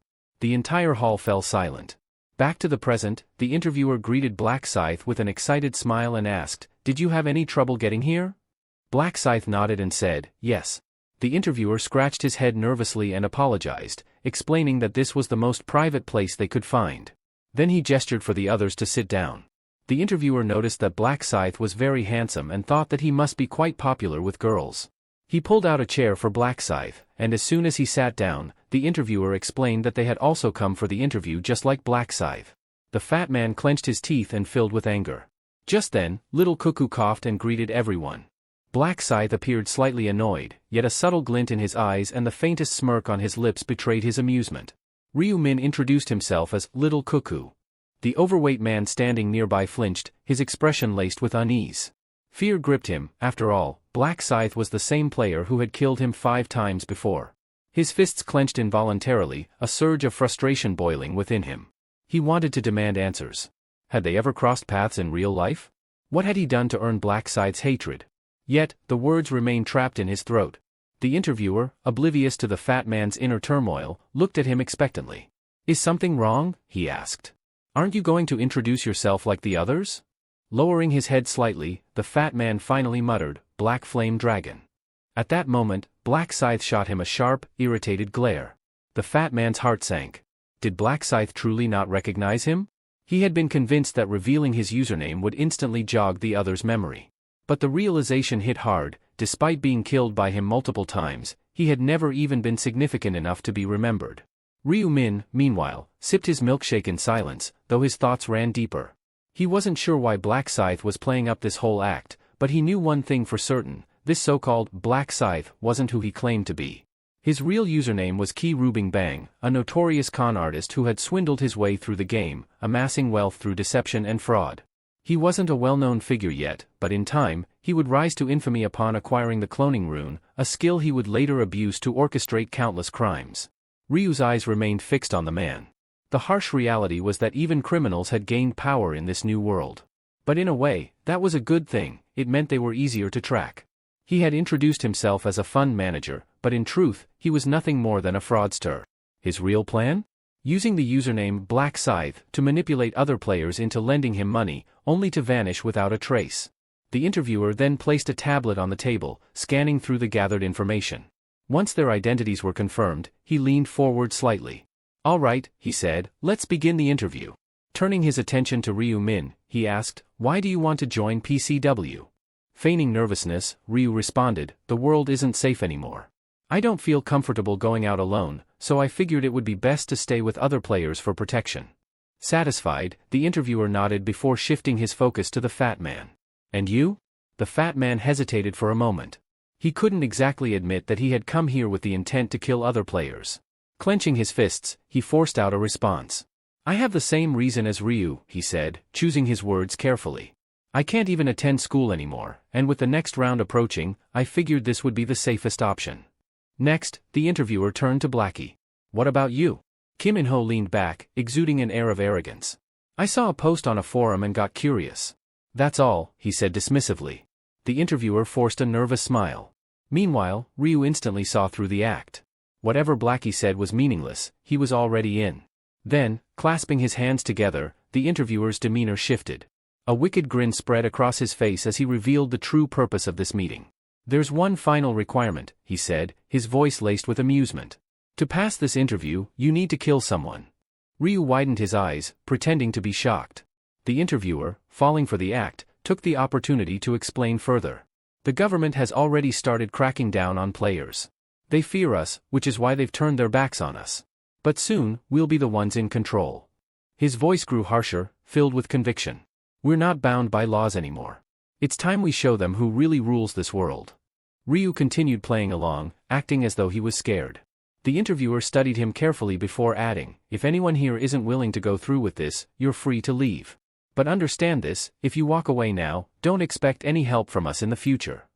The entire hall fell silent. Back to the present, the interviewer greeted Black Scythe with an excited smile and asked, did you have any trouble getting here? Black Scythe nodded and said, yes. The interviewer scratched his head nervously and apologized, explaining that this was the most private place they could find. Then he gestured for the others to sit down. The interviewer noticed that Black Scythe was very handsome and thought that he must be quite popular with girls. He pulled out a chair for Black Scythe, and as soon as he sat down, the interviewer explained that they had also come for the interview just like Black Scythe. The fat man clenched his teeth and filled with anger. Just then, Little Cuckoo coughed and greeted everyone. Black Scythe appeared slightly annoyed, yet a subtle glint in his eyes and the faintest smirk on his lips betrayed his amusement. Ryu Min introduced himself as Little Cuckoo. The overweight man standing nearby flinched, his expression laced with unease. Fear gripped him. After all, Black Scythe was the same player who had killed him 5 times before. His fists clenched involuntarily, a surge of frustration boiling within him. He wanted to demand answers. Had they ever crossed paths in real life? What had he done to earn Black Scythe's hatred? Yet, the words remained trapped in his throat. The interviewer, oblivious to the fat man's inner turmoil, looked at him expectantly. Is something wrong? He asked. Aren't you going to introduce yourself like the others? Lowering his head slightly, the fat man finally muttered, Black Flame Dragon. At that moment, Black Scythe shot him a sharp, irritated glare. The fat man's heart sank. Did Black Scythe truly not recognize him? He had been convinced that revealing his username would instantly jog the other's memory. But the realization hit hard. Despite being killed by him multiple times, he had never even been significant enough to be remembered. Ryu Min, meanwhile, sipped his milkshake in silence, though his thoughts ran deeper. He wasn't sure why Black Scythe was playing up this whole act, but he knew one thing for certain, this so-called Black Scythe wasn't who he claimed to be. His real username was Ki Rubing Bang, a notorious con artist who had swindled his way through the game, amassing wealth through deception and fraud. He wasn't a well-known figure yet, but in time, he would rise to infamy upon acquiring the cloning rune, a skill he would later abuse to orchestrate countless crimes. Ryu's eyes remained fixed on the man. The harsh reality was that even criminals had gained power in this new world. But in a way, that was a good thing. It meant they were easier to track. He had introduced himself as a fund manager, but in truth, he was nothing more than a fraudster. His real plan? Using the username Black Scythe to manipulate other players into lending him money, only to vanish without a trace. The interviewer then placed a tablet on the table, scanning through the gathered information. Once their identities were confirmed, he leaned forward slightly. All right, he said, let's begin the interview. Turning his attention to Ryu Min, he asked, why do you want to join PCW? Feigning nervousness, Ryu responded, the world isn't safe anymore. I don't feel comfortable going out alone, so I figured it would be best to stay with other players for protection. Satisfied, the interviewer nodded before shifting his focus to the fat man. And you? The fat man hesitated for a moment. He couldn't exactly admit that he had come here with the intent to kill other players. Clenching his fists, he forced out a response. I have the same reason as Ryu, he said, choosing his words carefully. I can't even attend school anymore, and with the next round approaching, I figured this would be the safest option. Next, the interviewer turned to Blackie. What about you? Kim In-ho leaned back, exuding an air of arrogance. I saw a post on a forum and got curious. That's all, he said dismissively. The interviewer forced a nervous smile. Meanwhile, Ryu instantly saw through the act. Whatever Blackie said was meaningless, he was already in. Then, clasping his hands together, the interviewer's demeanor shifted. A wicked grin spread across his face as he revealed the true purpose of this meeting. "There's one final requirement," he said, his voice laced with amusement. "To pass this interview, you need to kill someone." Ryu widened his eyes, pretending to be shocked. The interviewer, falling for the act, took the opportunity to explain further. "The government has already started cracking down on players. They fear us, which is why they've turned their backs on us. But soon, we'll be the ones in control." His voice grew harsher, filled with conviction. "We're not bound by laws anymore. It's time we show them who really rules this world." Ryu continued playing along, acting as though he was scared. The interviewer studied him carefully before adding, "If anyone here isn't willing to go through with this, you're free to leave. But understand this, if you walk away now, don't expect any help from us in the future."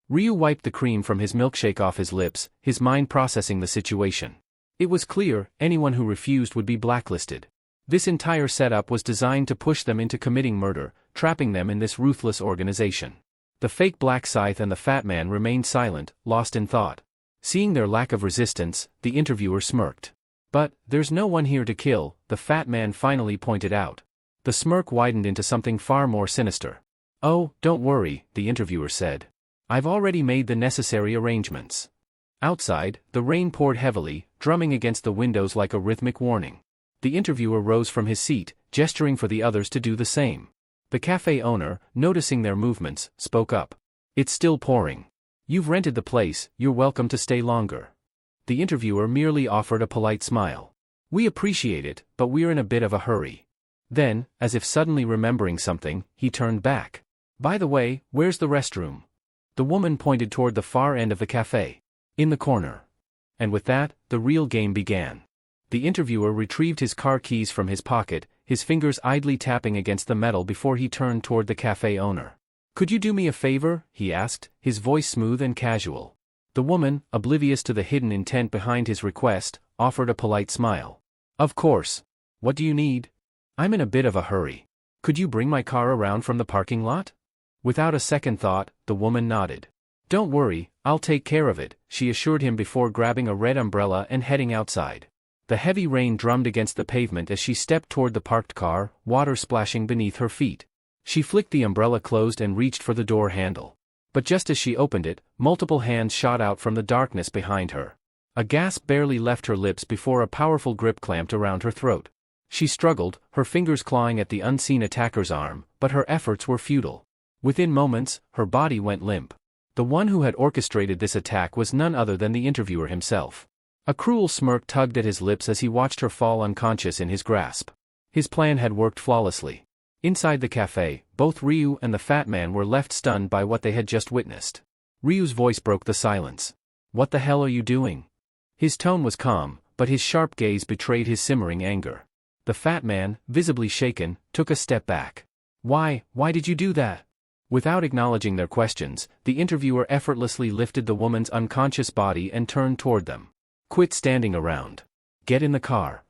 Ryu wiped the cream from his milkshake off his lips, his mind processing the situation. It was clear, anyone who refused would be blacklisted. This entire setup was designed to push them into committing murder, trapping them in this ruthless organization. The fake Black Scythe and the Fat Man remained silent, lost in thought. Seeing their lack of resistance, the interviewer smirked. "But, there's no one here to kill," the Fat Man finally pointed out. The smirk widened into something far more sinister. "Oh, don't worry," the interviewer said. "I've already made the necessary arrangements." Outside, the rain poured heavily, drumming against the windows like a rhythmic warning. The interviewer rose from his seat, gesturing for the others to do the same. The cafe owner, noticing their movements, spoke up. "It's still pouring. You've rented the place, you're welcome to stay longer." The interviewer merely offered a polite smile. "We appreciate it, but we're in a bit of a hurry." Then, as if suddenly remembering something, he turned back. "By the way, where's the restroom?" The woman pointed toward the far end of the cafe. "In the corner." And with that, the real game began. The interviewer retrieved his car keys from his pocket, his fingers idly tapping against the metal before he turned toward the cafe owner. "Could you do me a favor?" he asked, his voice smooth and casual. The woman, oblivious to the hidden intent behind his request, offered a polite smile. "Of course. What do you need?" "I'm in a bit of a hurry. Could you bring my car around from the parking lot?" Without a second thought, the woman nodded. "Don't worry, I'll take care of it," she assured him before grabbing a red umbrella and heading outside. The heavy rain drummed against the pavement as she stepped toward the parked car, water splashing beneath her feet. She flicked the umbrella closed and reached for the door handle. But just as she opened it, multiple hands shot out from the darkness behind her. A gasp barely left her lips before a powerful grip clamped around her throat. She struggled, her fingers clawing at the unseen attacker's arm, but her efforts were futile. Within moments, her body went limp. The one who had orchestrated this attack was none other than the interviewer himself. A cruel smirk tugged at his lips as he watched her fall unconscious in his grasp. His plan had worked flawlessly. Inside the cafe, both Ryu and the Fat Man were left stunned by what they had just witnessed. Ryu's voice broke the silence. "What the hell are you doing?" His tone was calm, but his sharp gaze betrayed his simmering anger. The Fat Man, visibly shaken, took a step back. Why did you do that?" Without acknowledging their questions, the interviewer effortlessly lifted the woman's unconscious body and turned toward them. "Quit standing around. Get in the car."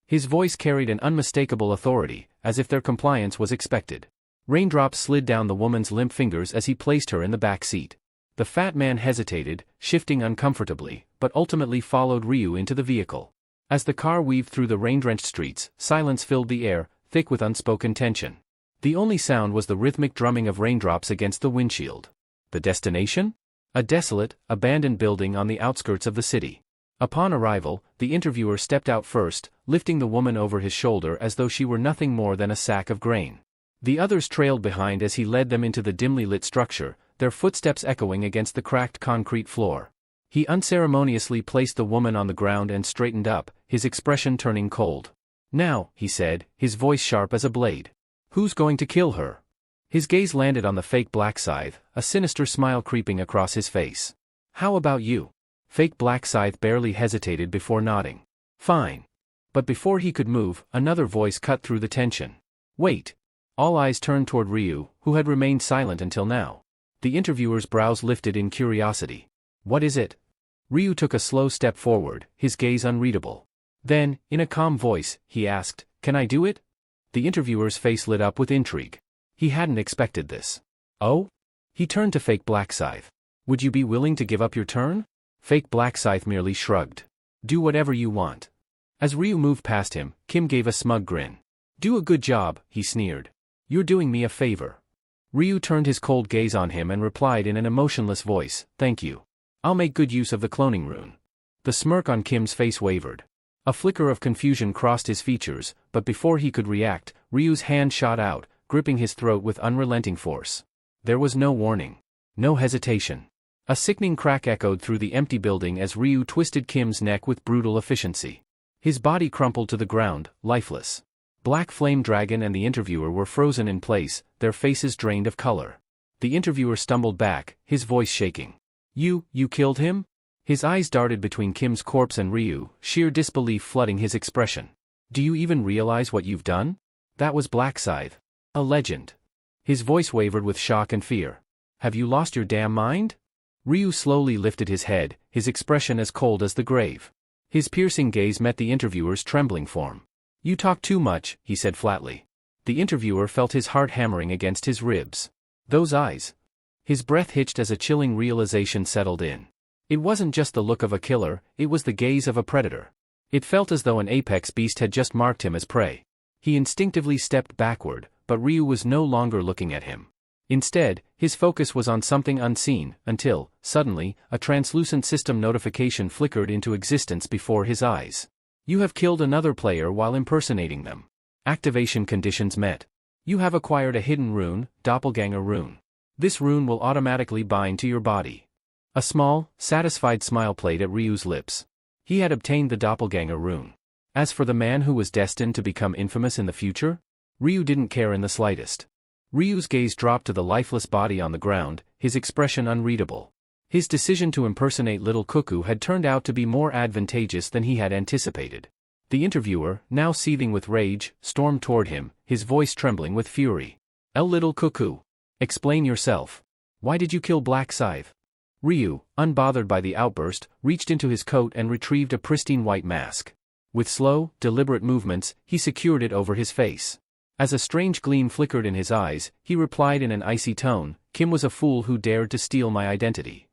His voice carried an unmistakable authority, as if their compliance was expected. Raindrops slid down the woman's limp fingers as he placed her in the back seat. The Fat Man hesitated, shifting uncomfortably, but ultimately followed Ryu into the vehicle. As the car weaved through the rain-drenched streets, silence filled the air, thick with unspoken tension. The only sound was the rhythmic drumming of raindrops against the windshield. The destination? A desolate, abandoned building on the outskirts of the city. Upon arrival, the interviewer stepped out first, lifting the woman over his shoulder as though she were nothing more than a sack of grain. The others trailed behind as he led them into the dimly lit structure, their footsteps echoing against the cracked concrete floor. He unceremoniously placed the woman on the ground and straightened up, his expression turning cold. "Now," he said, his voice sharp as a blade. "Who's going to kill her?" His gaze landed on the fake Black Scythe, a sinister smile creeping across his face. "How about you?" Fake Black Scythe barely hesitated before nodding. "Fine." But before he could move, another voice cut through the tension. "Wait." All eyes turned toward Ryu, who had remained silent until now. The interviewer's brows lifted in curiosity. "What is it?" Ryu took a slow step forward, his gaze unreadable. Then, in a calm voice, he asked, "Can I do it?" The interviewer's face lit up with intrigue. He hadn't expected this. "Oh?" He turned to fake Black Scythe. "Would you be willing to give up your turn?" Fake Black Scythe merely shrugged. "Do whatever you want." As Ryu moved past him, Kim gave a smug grin. "Do a good job," he sneered. You're doing me a favor. Ryu turned his cold gaze on him and replied in an emotionless voice, thank you. I'll make good use of the cloning rune. The smirk on Kim's face wavered. A flicker of confusion crossed his features, but before he could react, Ryu's hand shot out, gripping his throat with unrelenting force. There was no warning. No hesitation. A sickening crack echoed through the empty building as Ryu twisted Kim's neck with brutal efficiency. His body crumpled to the ground, lifeless. Black Flame Dragon and the interviewer were frozen in place, their faces drained of color. The interviewer stumbled back, his voice shaking. You killed him? His eyes darted between Kim's corpse and Ryu, sheer disbelief flooding his expression. Do you even realize what you've done? That was Black Scythe. A legend. His voice wavered with shock and fear. Have you lost your damn mind? Ryu slowly lifted his head, his expression as cold as the grave. His piercing gaze met the interviewer's trembling form. You talk too much, he said flatly. The interviewer felt his heart hammering against his ribs. Those eyes. His breath hitched as a chilling realization settled in. It wasn't just the look of a killer, it was the gaze of a predator. It felt as though an apex beast had just marked him as prey. He instinctively stepped backward, but Ryu was no longer looking at him. Instead, his focus was on something unseen, until, suddenly, a translucent system notification flickered into existence before his eyes. You have killed another player while impersonating them. Activation conditions met. You have acquired a hidden rune, Doppelganger Rune. This rune will automatically bind to your body. A small, satisfied smile played at Ryu's lips. He had obtained the Doppelganger Rune. As for the man who was destined to become infamous in the future, Ryu didn't care in the slightest. Ryu's gaze dropped to the lifeless body on the ground, his expression unreadable. His decision to impersonate Little Cuckoo had turned out to be more advantageous than he had anticipated. The interviewer, now seething with rage, stormed toward him, his voice trembling with fury. Little Cuckoo. Explain yourself. Why did you kill Black Scythe? Ryu, unbothered by the outburst, reached into his coat and retrieved a pristine white mask. With slow, deliberate movements, he secured it over his face. As a strange gleam flickered in his eyes, he replied in an icy tone, Kim was a fool who dared to steal my identity.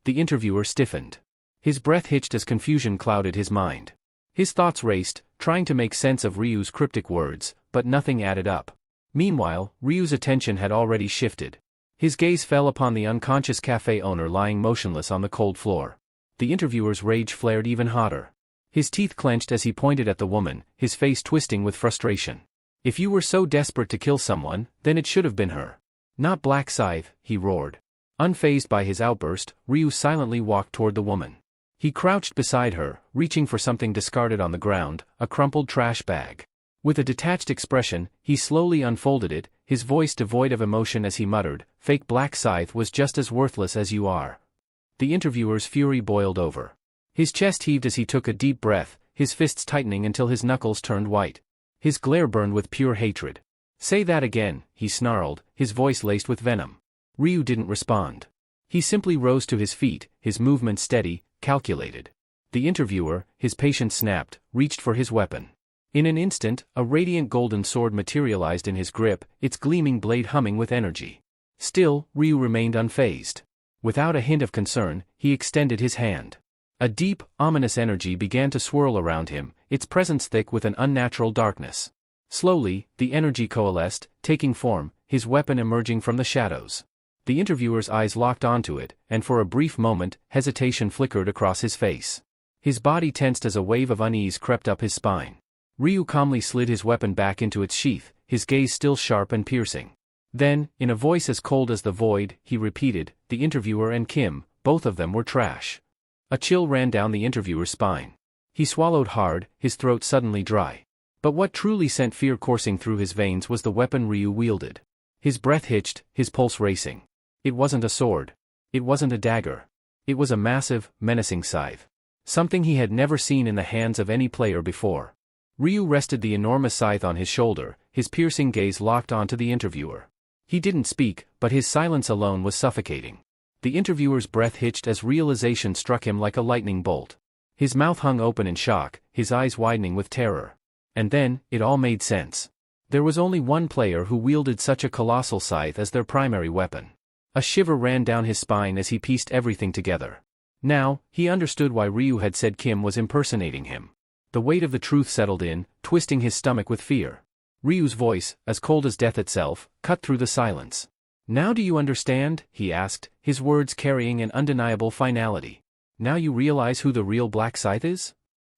The interviewer stiffened. His breath hitched as confusion clouded his mind. His thoughts raced, trying to make sense of Ryu's cryptic words, but nothing added up. Meanwhile, Ryu's attention had already shifted. His gaze fell upon the unconscious cafe owner lying motionless on the cold floor. The interviewer's rage flared even hotter. His teeth clenched as he pointed at the woman, his face twisting with frustration. If you were so desperate to kill someone, then it should have been her. Not Black Scythe, he roared. Unfazed by his outburst, Ryu silently walked toward the woman. He crouched beside her, reaching for something discarded on the ground, a crumpled trash bag. With a detached expression, he slowly unfolded it, his voice devoid of emotion as he muttered, Fake Black Scythe was just as worthless as you are. The interviewer's fury boiled over. His chest heaved as he took a deep breath, his fists tightening until his knuckles turned white. His glare burned with pure hatred. Say that again, he snarled, his voice laced with venom. Ryu didn't respond. He simply rose to his feet, his movements steady, calculated. The interviewer, his patience snapped, reached for his weapon. In an instant, a radiant golden sword materialized in his grip, its gleaming blade humming with energy. Still, Ryu remained unfazed. Without a hint of concern, he extended his hand. A deep, ominous energy began to swirl around him, its presence thick with an unnatural darkness. Slowly, the energy coalesced, taking form, his weapon emerging from the shadows. The interviewer's eyes locked onto it, and for a brief moment, hesitation flickered across his face. His body tensed as a wave of unease crept up his spine. Ryu calmly slid his weapon back into its sheath, his gaze still sharp and piercing. Then, in a voice as cold as the void, he repeated, the interviewer and Kim, both of them were trash. A chill ran down the interviewer's spine. He swallowed hard, his throat suddenly dry. But what truly sent fear coursing through his veins was the weapon Ryu wielded. His breath hitched, his pulse racing. It wasn't a sword. It wasn't a dagger. It was a massive, menacing scythe. Something he had never seen in the hands of any player before. Ryu rested the enormous scythe on his shoulder, his piercing gaze locked onto the interviewer. He didn't speak, but his silence alone was suffocating. The interviewer's breath hitched as realization struck him like a lightning bolt. His mouth hung open in shock, his eyes widening with terror. And then, it all made sense. There was only one player who wielded such a colossal scythe as their primary weapon. A shiver ran down his spine as he pieced everything together. Now, he understood why Ryu had said Kim was impersonating him. The weight of the truth settled in, twisting his stomach with fear. Ryu's voice, as cold as death itself, cut through the silence. Now do you understand? He asked, his words carrying an undeniable finality. Now you realize who the real Black Scythe is?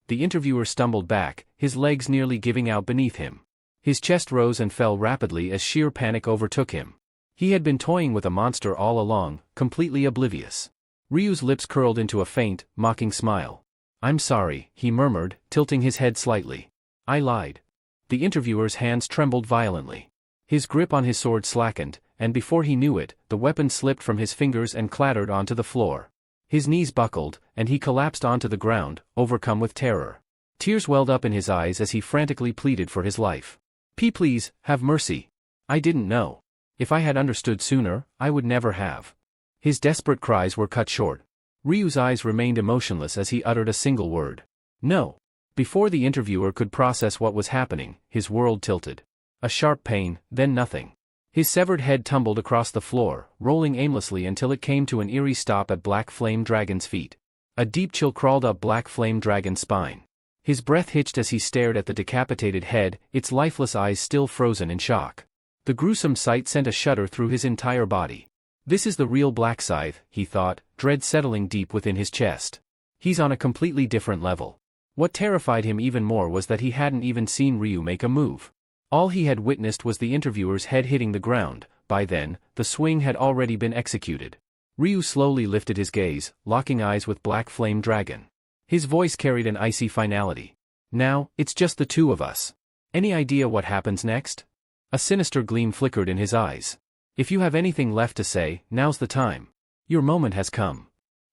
The interviewer stumbled back, his legs nearly giving out beneath him. His chest rose and fell rapidly as sheer panic overtook him. He had been toying with a monster all along, completely oblivious. Ryu's lips curled into a faint, mocking smile. I'm sorry, he murmured, tilting his head slightly. I lied. The interviewer's hands trembled violently. His grip on his sword slackened, and before he knew it, the weapon slipped from his fingers and clattered onto the floor. His knees buckled, and he collapsed onto the ground, overcome with terror. Tears welled up in his eyes as he frantically pleaded for his life. Please, have mercy. I didn't know. If I had understood sooner, I would never have. His desperate cries were cut short. Ryu's eyes remained emotionless as he uttered a single word. No. Before the interviewer could process what was happening, his world tilted. A sharp pain, then nothing. His severed head tumbled across the floor, rolling aimlessly until it came to an eerie stop at Black Flame Dragon's feet. A deep chill crawled up Black Flame Dragon's spine. His breath hitched as he stared at the decapitated head, its lifeless eyes still frozen in shock. The gruesome sight sent a shudder through his entire body. This is the real Black Scythe, he thought, dread settling deep within his chest. He's on a completely different level. What terrified him even more was that he hadn't even seen Ryu make a move. All he had witnessed was the interviewer's head hitting the ground. By then, the swing had already been executed. Ryu slowly lifted his gaze, locking eyes with Black Flame Dragon. His voice carried an icy finality. Now, it's just the two of us. Any idea what happens next? A sinister gleam flickered in his eyes. If you have anything left to say, now's the time. Your moment has come.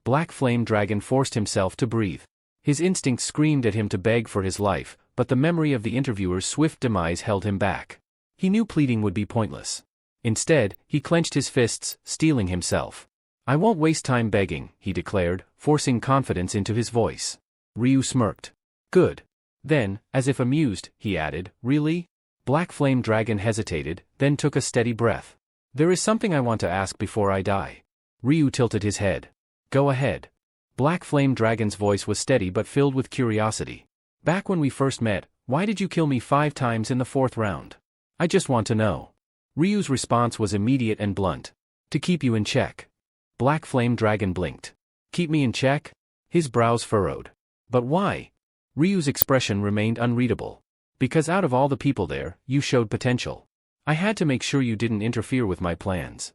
Black Flame Dragon forced himself to breathe. His instinct screamed at him to beg for his life, but the memory of the interviewer's swift demise held him back. He knew pleading would be pointless. Instead, he clenched his fists, steeling himself. I won't waste time begging, he declared, forcing confidence into his voice. Ryu smirked. Good. Then, as if amused, he added, really? Black Flame Dragon hesitated, then took a steady breath. There is something I want to ask before I die. Ryu tilted his head. Go ahead. Black Flame Dragon's voice was steady but filled with curiosity. Back when we first met, why did you kill me 5 times in the 4th round? I just want to know. Ryu's response was immediate and blunt. To keep you in check. Black Flame Dragon blinked. Keep me in check? His brows furrowed. But why? Ryu's expression remained unreadable. Because out of all the people there, you showed potential. I had to make sure you didn't interfere with my plans.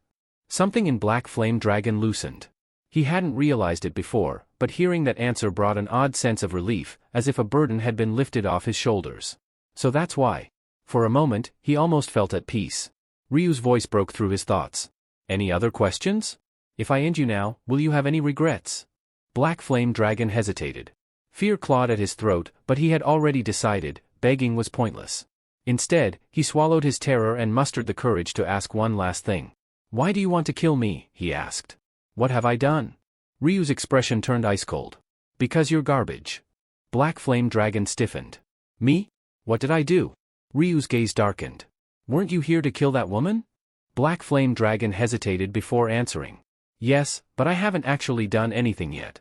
Something in Black Flame Dragon loosened. He hadn't realized it before, but hearing that answer brought an odd sense of relief, as if a burden had been lifted off his shoulders. So that's why. For a moment, he almost felt at peace. Ryu's voice broke through his thoughts. Any other questions? If I end you now, will you have any regrets? Black Flame Dragon hesitated. Fear clawed at his throat, but he had already decided, begging was pointless. Instead, he swallowed his terror and mustered the courage to ask one last thing. Why do you want to kill me? He asked. What have I done? Ryu's expression turned ice cold. Because you're garbage. Black Flame Dragon stiffened. Me? What did I do? Ryu's gaze darkened. Weren't you here to kill that woman? Black Flame Dragon hesitated before answering. Yes, but I haven't actually done anything yet.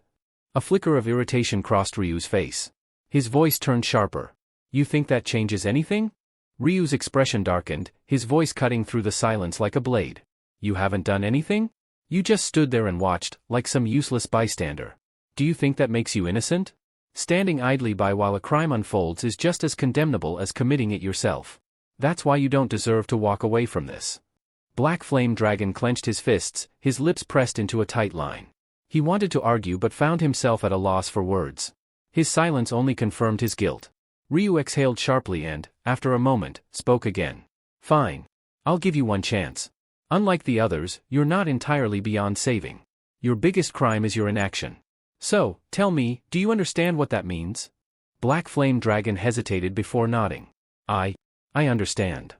A flicker of irritation crossed Ryu's face. His voice turned sharper. You think that changes anything? Ryu's expression darkened, his voice cutting through the silence like a blade. You haven't done anything? You just stood there and watched, like some useless bystander. Do you think that makes you innocent? Standing idly by while a crime unfolds is just as condemnable as committing it yourself. That's why you don't deserve to walk away from this. Black Flame Dragon clenched his fists, his lips pressed into a tight line. He wanted to argue but found himself at a loss for words. His silence only confirmed his guilt. Ryu exhaled sharply and, after a moment, spoke again. Fine. I'll give you one chance. Unlike the others, you're not entirely beyond saving. Your biggest crime is your inaction. So, tell me, do you understand what that means? Black Flame Dragon hesitated before nodding. I understand.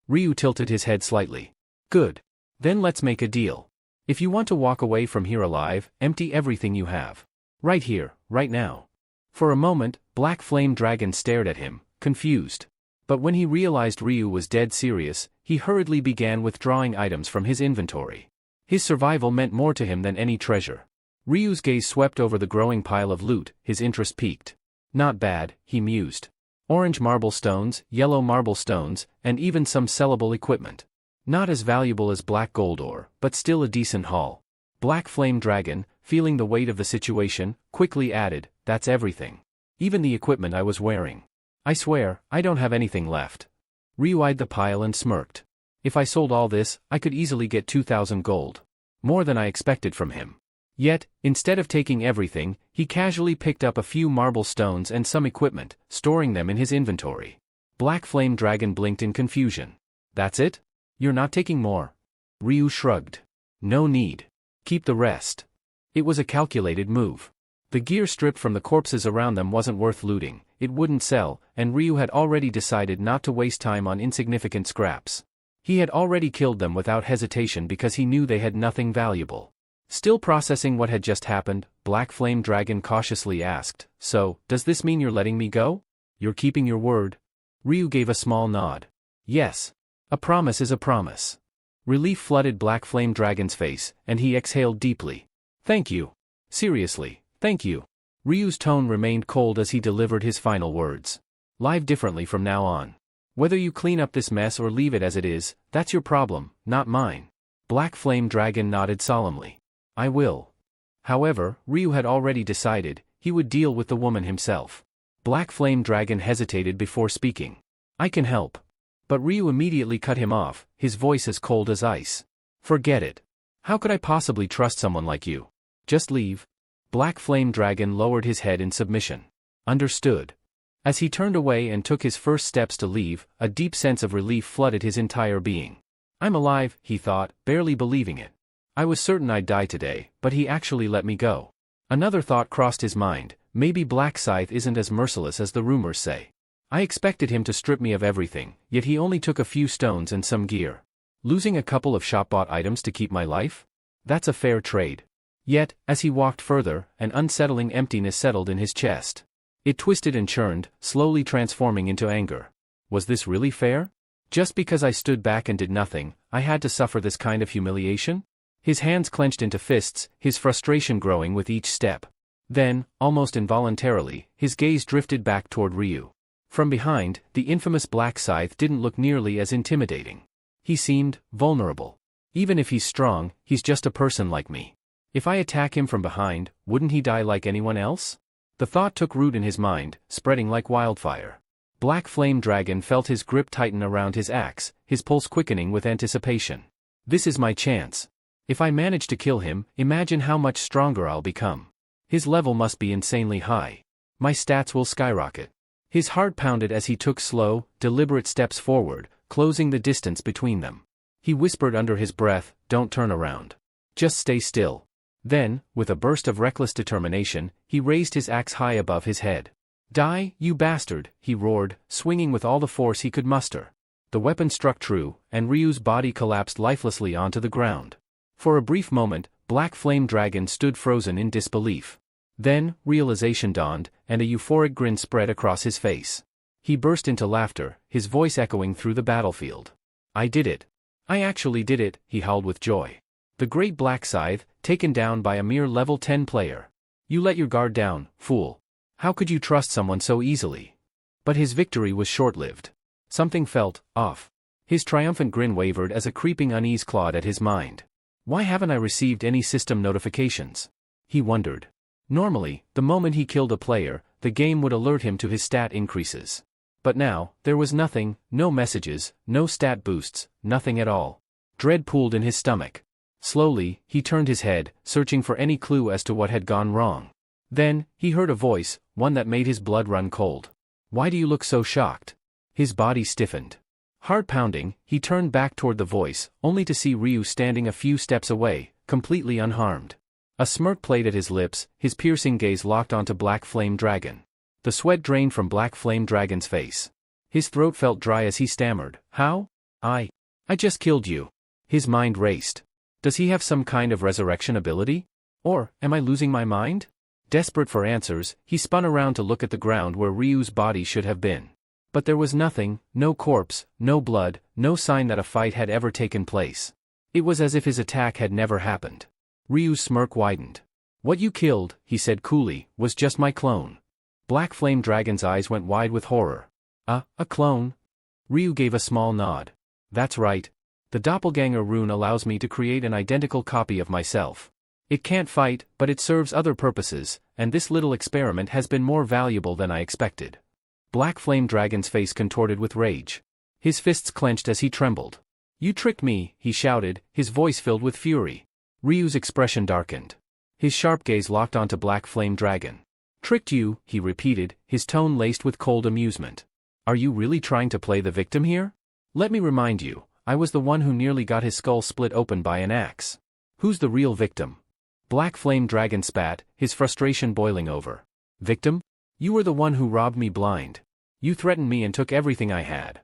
Ryu tilted his head slightly. Good. Then let's make a deal. If you want to walk away from here alive, empty everything you have. Right here, right now. For a moment, Black Flame Dragon stared at him, confused. But when he realized Ryu was dead serious, he hurriedly began withdrawing items from his inventory. His survival meant more to him than any treasure. Ryu's gaze swept over the growing pile of loot, his interest piqued. Not bad, he mused. Orange marble stones, yellow marble stones, and even some sellable equipment. Not as valuable as black gold ore, but still a decent haul. Black Flame Dragon, feeling the weight of the situation, quickly added, "That's everything. Even the equipment I was wearing. I swear, I don't have anything left." Ryu eyed the pile and smirked. "If I sold all this, I could easily get 2,000 gold. More than I expected from him." Yet, instead of taking everything, he casually picked up a few marble stones and some equipment, storing them in his inventory. Black Flame Dragon blinked in confusion. "That's it? You're not taking more?" Ryu shrugged. "No need. Keep the rest." It was a calculated move. The gear stripped from the corpses around them wasn't worth looting, it wouldn't sell, and Ryu had already decided not to waste time on insignificant scraps. He had already killed them without hesitation because he knew they had nothing valuable. Still processing what had just happened, Black Flame Dragon cautiously asked, "So, does this mean you're letting me go? You're keeping your word?" Ryu gave a small nod. "Yes. A promise is a promise." Relief flooded Black Flame Dragon's face, and he exhaled deeply. "Thank you. Seriously, thank you." Ryu's tone remained cold as he delivered his final words. "Live differently from now on. Whether you clean up this mess or leave it as it is, that's your problem, not mine." Black Flame Dragon nodded solemnly. "I will." However, Ryu had already decided, he would deal with the woman himself. Black Flame Dragon hesitated before speaking. "I can help." But Ryu immediately cut him off, his voice as cold as ice. "Forget it. How could I possibly trust someone like you? Just leave." Black Flame Dragon lowered his head in submission. "Understood." As he turned away and took his first steps to leave, a deep sense of relief flooded his entire being. "I'm alive," he thought, barely believing it. "I was certain I'd die today, but he actually let me go." Another thought crossed his mind, maybe Black Scythe isn't as merciless as the rumors say. I expected him to strip me of everything, yet he only took a few stones and some gear. Losing a couple of shop-bought items to keep my life? That's a fair trade. Yet, as he walked further, an unsettling emptiness settled in his chest. It twisted and churned, slowly transforming into anger. Was this really fair? Just because I stood back and did nothing, I had to suffer this kind of humiliation? His hands clenched into fists, his frustration growing with each step. Then, almost involuntarily, his gaze drifted back toward Ryu. From behind, the infamous Black Scythe didn't look nearly as intimidating. He seemed vulnerable. Even if he's strong, he's just a person like me. If I attack him from behind, wouldn't he die like anyone else? The thought took root in his mind, spreading like wildfire. Black Flame Dragon felt his grip tighten around his axe, his pulse quickening with anticipation. This is my chance. If I manage to kill him, imagine how much stronger I'll become. His level must be insanely high. My stats will skyrocket. His heart pounded as he took slow, deliberate steps forward, closing the distance between them. He whispered under his breath, "Don't turn around. Just stay still." Then, with a burst of reckless determination, he raised his axe high above his head. "Die, you bastard," he roared, swinging with all the force he could muster. The weapon struck true, and Ryu's body collapsed lifelessly onto the ground. For a brief moment, Black Flame Dragon stood frozen in disbelief. Then, realization dawned, and a euphoric grin spread across his face. He burst into laughter, his voice echoing through the battlefield. "I did it. I actually did it," he howled with joy. "The great Black Scythe, taken down by a mere level 10 player. You let your guard down, fool. How could you trust someone so easily?" But his victory was short-lived. Something felt off. His triumphant grin wavered as a creeping unease clawed at his mind. Why haven't I received any system notifications? He wondered. Normally, the moment he killed a player, the game would alert him to his stat increases. But now, there was nothing, no messages, no stat boosts, nothing at all. Dread pooled in his stomach. Slowly, he turned his head, searching for any clue as to what had gone wrong. Then, he heard a voice, one that made his blood run cold. "Why do you look so shocked?" His body stiffened. Heart pounding, he turned back toward the voice, only to see Ryu standing a few steps away, completely unharmed. A smirk played at his lips, his piercing gaze locked onto Black Flame Dragon. The sweat drained from Black Flame Dragon's face. His throat felt dry as he stammered, "How? I just killed you." His mind raced. Does he have some kind of resurrection ability? Or, am I losing my mind? Desperate for answers, he spun around to look at the ground where Ryu's body should have been. But there was nothing, no corpse, no blood, no sign that a fight had ever taken place. It was as if his attack had never happened. Ryu's smirk widened. "What you killed," he said coolly, "was just my clone." Black Flame Dragon's eyes went wide with horror. A clone? Ryu gave a small nod. That's right. The doppelganger rune allows me to create an identical copy of myself. It can't fight, but it serves other purposes, and this little experiment has been more valuable than I expected. Black Flame Dragon's face contorted with rage. His fists clenched as he trembled. You tricked me, he shouted, his voice filled with fury. Ryu's expression darkened. His sharp gaze locked onto Black Flame Dragon. Tricked you, he repeated, his tone laced with cold amusement. Are you really trying to play the victim here? Let me remind you, I was the one who nearly got his skull split open by an axe. Who's the real victim? Black Flame Dragon spat, his frustration boiling over. Victim? You were the one who robbed me blind. You threatened me and took everything I had.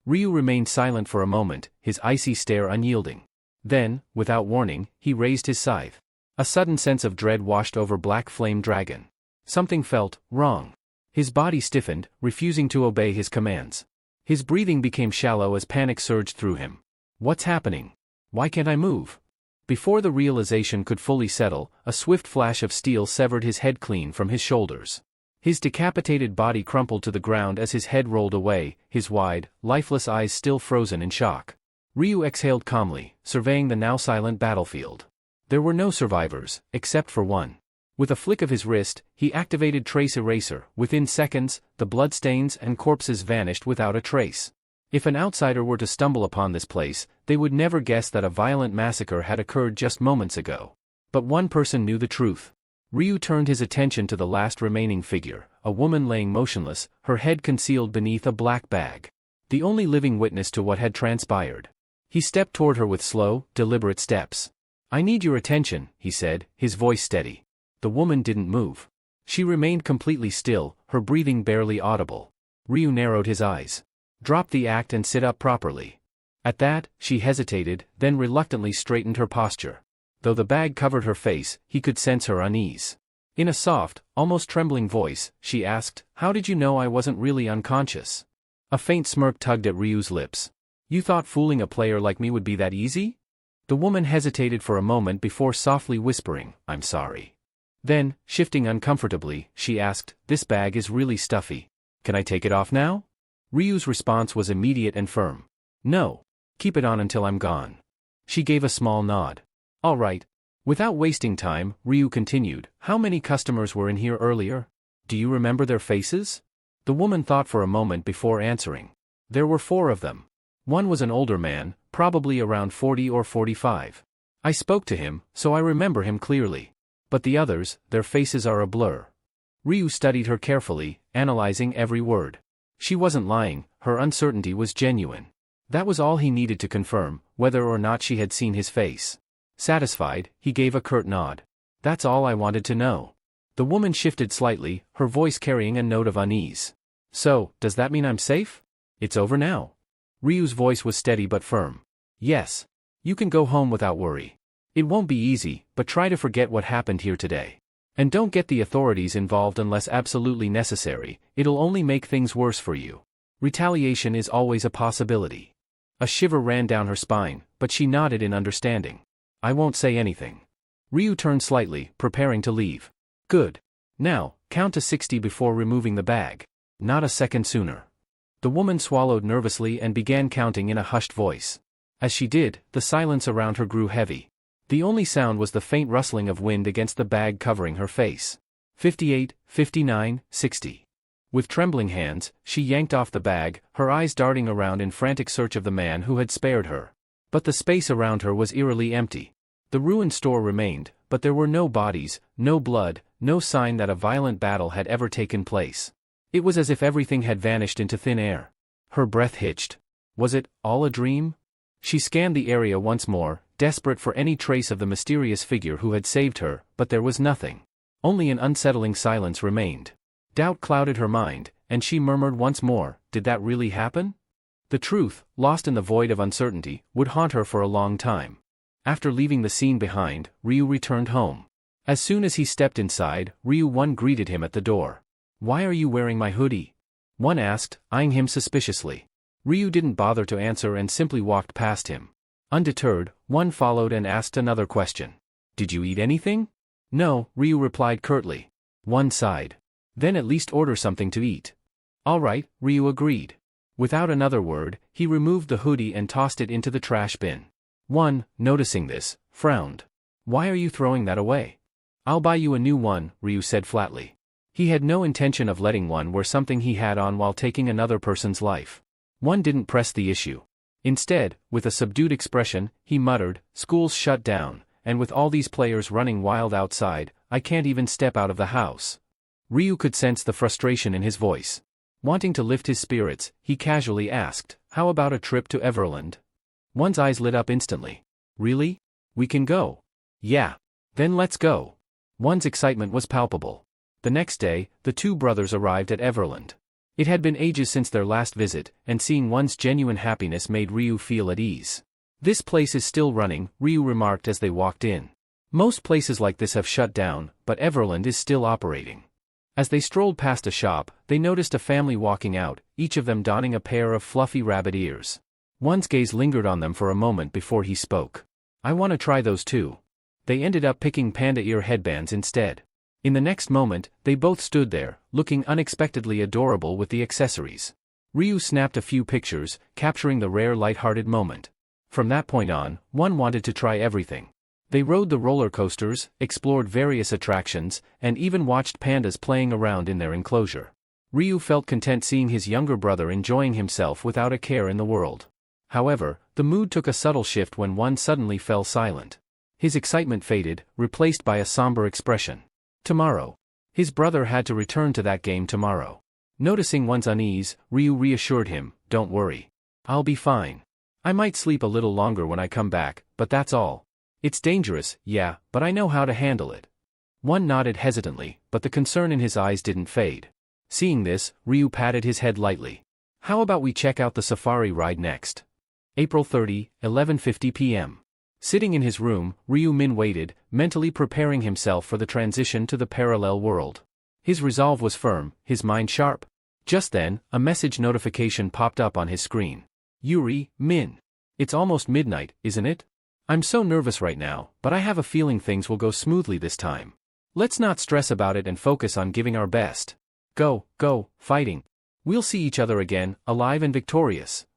Ryu remained silent for a moment, his icy stare unyielding. Then, without warning, he raised his scythe. A sudden sense of dread washed over Black Flame Dragon. Something felt wrong. His body stiffened, refusing to obey his commands. His breathing became shallow as panic surged through him. What's happening? Why can't I move? Before the realization could fully settle, a swift flash of steel severed his head clean from his shoulders. His decapitated body crumpled to the ground as his head rolled away, his wide, lifeless eyes still frozen in shock. Ryu exhaled calmly, surveying the now silent battlefield. There were no survivors, except for one. With a flick of his wrist, he activated Trace Eraser. Within seconds, the bloodstains and corpses vanished without a trace. If an outsider were to stumble upon this place, they would never guess that a violent massacre had occurred just moments ago. But one person knew the truth. Ryu turned his attention to the last remaining figure, a woman laying motionless, her head concealed beneath a black bag. The only living witness to what had transpired. He stepped toward her with slow, deliberate steps. I need your attention, he said, his voice steady. The woman didn't move. She remained completely still, her breathing barely audible. Ryu narrowed his eyes. Drop the act and sit up properly. At that, she hesitated, then reluctantly straightened her posture. Though the bag covered her face, he could sense her unease. In a soft, almost trembling voice, she asked, How did you know I wasn't really unconscious? A faint smirk tugged at Ryu's lips. You thought fooling a player like me would be that easy? The woman hesitated for a moment before softly whispering, I'm sorry. Then, shifting uncomfortably, she asked, This bag is really stuffy. Can I take it off now? Ryu's response was immediate and firm. No. Keep it on until I'm gone. She gave a small nod. All right. Without wasting time, Ryu continued, How many customers were in here earlier? Do you remember their faces? The woman thought for a moment before answering. There were 4 of them. One was an older man, probably around 40 or 45. I spoke to him, so I remember him clearly. But the others, their faces are a blur. Ryu studied her carefully, analyzing every word. She wasn't lying, her uncertainty was genuine. That was all he needed to confirm, whether or not she had seen his face. Satisfied, he gave a curt nod. That's all I wanted to know. The woman shifted slightly, her voice carrying a note of unease. So, does that mean I'm safe? It's over now. Ryu's voice was steady but firm. Yes. You can go home without worry. It won't be easy, but try to forget what happened here today. And don't get the authorities involved unless absolutely necessary, it'll only make things worse for you. Retaliation is always a possibility. A shiver ran down her spine, but she nodded in understanding. I won't say anything. Ryu turned slightly, preparing to leave. Good. Now, count to 60 before removing the bag. Not a second sooner. The woman swallowed nervously and began counting in a hushed voice. As she did, the silence around her grew heavy. The only sound was the faint rustling of wind against the bag covering her face. 58, 59, 60. With trembling hands, she yanked off the bag, her eyes darting around in frantic search of the man who had spared her. But the space around her was eerily empty. The ruined store remained, but there were no bodies, no blood, no sign that a violent battle had ever taken place. It was as if everything had vanished into thin air. Her breath hitched. Was it all a dream? She scanned the area once more, desperate for any trace of the mysterious figure who had saved her, but there was nothing. Only an unsettling silence remained. Doubt clouded her mind, and she murmured once more, did that really happen? The truth, lost in the void of uncertainty, would haunt her for a long time. After leaving the scene behind, Ryu returned home. As soon as he stepped inside, Ryu-1 greeted him at the door. Why are you wearing my hoodie? One asked, eyeing him suspiciously. Ryu didn't bother to answer and simply walked past him. Undeterred, one followed and asked another question. Did you eat anything? No, Ryu replied curtly. One sighed. Then at least order something to eat. All right, Ryu agreed. Without another word, he removed the hoodie and tossed it into the trash bin. One, noticing this, frowned. Why are you throwing that away? I'll buy you a new one, Ryu said flatly. He had no intention of letting one wear something he had on while taking another person's life. One didn't press the issue. Instead, with a subdued expression, he muttered, "School's shut down, and with all these players running wild outside, I can't even step out of the house." Ryu could sense the frustration in his voice. Wanting to lift his spirits, he casually asked, "How about a trip to Everland?" One's eyes lit up instantly. "Really? We can go?" "Yeah. Then let's go." One's excitement was palpable. The next day, the two brothers arrived at Everland. It had been ages since their last visit, and seeing one's genuine happiness made Ryu feel at ease. "This place is still running," Ryu remarked as they walked in. "Most places like this have shut down, but Everland is still operating." As they strolled past a shop, they noticed a family walking out, each of them donning a pair of fluffy rabbit ears. One's gaze lingered on them for a moment before he spoke. "I want to try those too." They ended up picking panda ear headbands instead. In the next moment, they both stood there, looking unexpectedly adorable with the accessories. Ryu snapped a few pictures, capturing the rare light-hearted moment. From that point on, one wanted to try everything. They rode the roller coasters, explored various attractions, and even watched pandas playing around in their enclosure. Ryu felt content seeing his younger brother enjoying himself without a care in the world. However, the mood took a subtle shift when one suddenly fell silent. His excitement faded, replaced by a somber expression. Tomorrow. His brother had to return to that game tomorrow. Noticing one's unease, Ryu reassured him, "Don't worry. I'll be fine. I might sleep a little longer when I come back, but that's all. It's dangerous, yeah, but I know how to handle it." One nodded hesitantly, but the concern in his eyes didn't fade. Seeing this, Ryu patted his head lightly. "How about we check out the safari ride next?" April 30, 11:50 p.m. Sitting in his room, Ryu Min waited, mentally preparing himself for the transition to the parallel world. His resolve was firm, his mind sharp. Just then, a message notification popped up on his screen. "Yuri, Min. It's almost midnight, isn't it? I'm so nervous right now, but I have a feeling things will go smoothly this time. Let's not stress about it and focus on giving our best. Go, fighting. We'll see each other again, alive and victorious."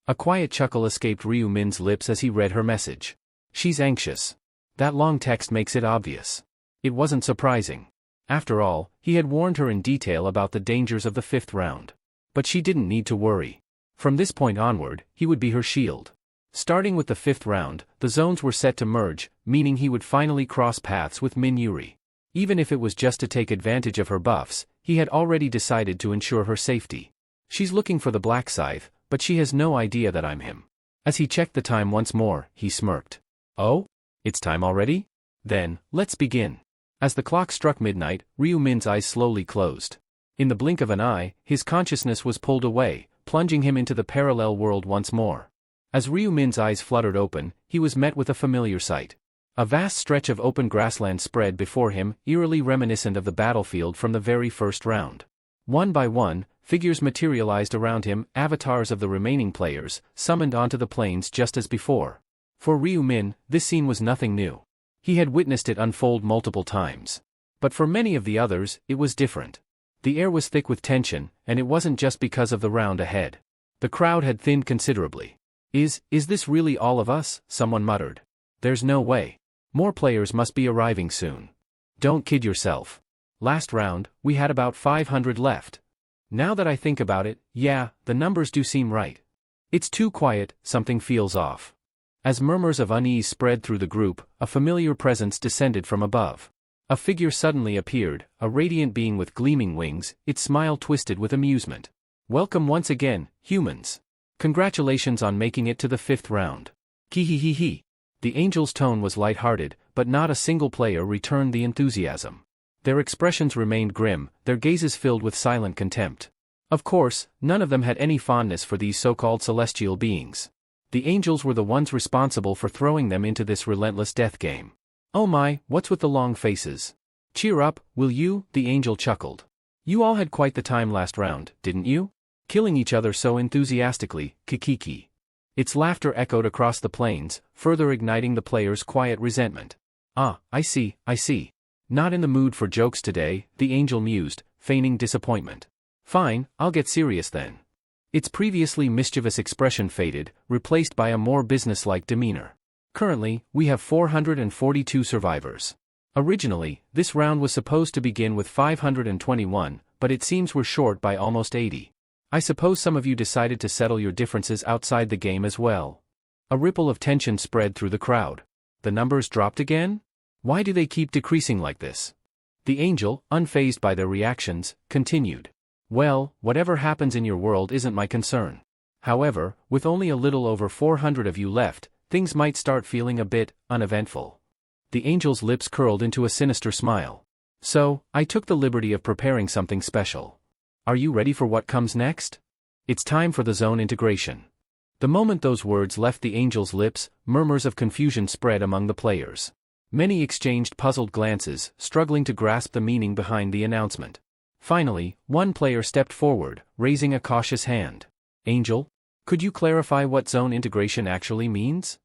A quiet chuckle escaped Ryu Min's lips as he read her message. She's anxious. That long text makes it obvious. It wasn't surprising. After all, he had warned her in detail about the dangers of the 5th round. But she didn't need to worry. From this point onward, he would be her shield. Starting with the 5th round, the zones were set to merge, meaning he would finally cross paths with Min Yuri. Even if it was just to take advantage of her buffs, he had already decided to ensure her safety. "She's looking for the black scythe, but she has no idea that I'm him." As he checked the time once more, he smirked. "Oh? It's time already? Then, let's begin." As the clock struck midnight, Ryu Min's eyes slowly closed. In the blink of an eye, his consciousness was pulled away, plunging him into the parallel world once more. As Ryu Min's eyes fluttered open, he was met with a familiar sight. A vast stretch of open grassland spread before him, eerily reminiscent of the battlefield from the very first round. One by one, figures materialized around him, avatars of the remaining players, summoned onto the plains just as before. For Ryu Min, this scene was nothing new. He had witnessed it unfold multiple times. But for many of the others, it was different. The air was thick with tension, and it wasn't just because of the round ahead. The crowd had thinned considerably. Is this really all of us?" someone muttered. "There's no way. More players must be arriving soon." "Don't kid yourself. Last round, we had about 500 left. Now that I think about it, yeah, the numbers do seem right. It's too quiet, something feels off." As murmurs of unease spread through the group, a familiar presence descended from above. A figure suddenly appeared, a radiant being with gleaming wings, its smile twisted with amusement. "Welcome once again, humans. Congratulations on making it to the 5th round. Kihihihi." The angel's tone was light-hearted, but not a single player returned the enthusiasm. Their expressions remained grim, their gazes filled with silent contempt. Of course, none of them had any fondness for these so-called celestial beings. The angels were the ones responsible for throwing them into this relentless death game. "Oh my, what's with the long faces? Cheer up, will you?" the angel chuckled. "You all had quite the time last round, didn't you? Killing each other so enthusiastically, kikiki." Its laughter echoed across the plains, further igniting the players' quiet resentment. "Ah, I see. Not in the mood for jokes today," the angel mused, feigning disappointment. Fine, I'll get serious then. Its previously mischievous expression faded, replaced by a more businesslike demeanor. Currently, we have 442 survivors. Originally, this round was supposed to begin with 521, but it seems we're short by almost 80. I suppose some of you decided to settle your differences outside the game as well. A ripple of tension spread through the crowd. The numbers dropped again? Why do they keep decreasing like this? The angel, unfazed by their reactions, continued. Well, whatever happens in your world isn't my concern. However, with only a little over 400 of you left, things might start feeling a bit uneventful. The angel's lips curled into a sinister smile. So, I took the liberty of preparing something special. Are you ready for what comes next? It's time for the zone integration. The moment those words left the angel's lips, murmurs of confusion spread among the players. Many exchanged puzzled glances, struggling to grasp the meaning behind the announcement. Finally, one player stepped forward, raising a cautious hand. Angel, could you clarify what zone integration actually means?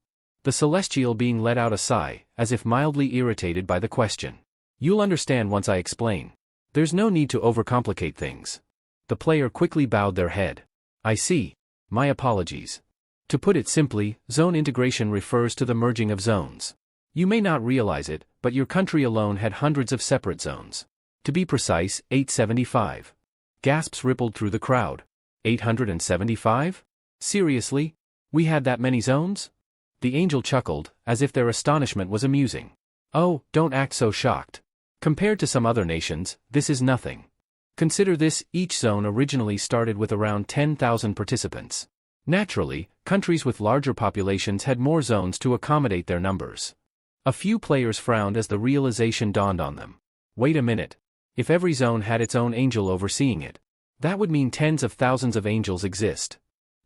The celestial being let out a sigh, as if mildly irritated by the question. You'll understand once I explain. There's no need to overcomplicate things. The player quickly bowed their head. I see. My apologies. To put it simply, zone integration refers to the merging of zones. You may not realize it, but your country alone had hundreds of separate zones. To be precise, 875. Gasps rippled through the crowd. 875? Seriously? We had that many zones? The angel chuckled, as if their astonishment was amusing. Oh, don't act so shocked. Compared to some other nations, this is nothing. Consider this, each zone originally started with around 10,000 participants. Naturally, countries with larger populations had more zones to accommodate their numbers. A few players frowned as the realization dawned on them. Wait a minute. If every zone had its own angel overseeing it, that would mean tens of thousands of angels exist.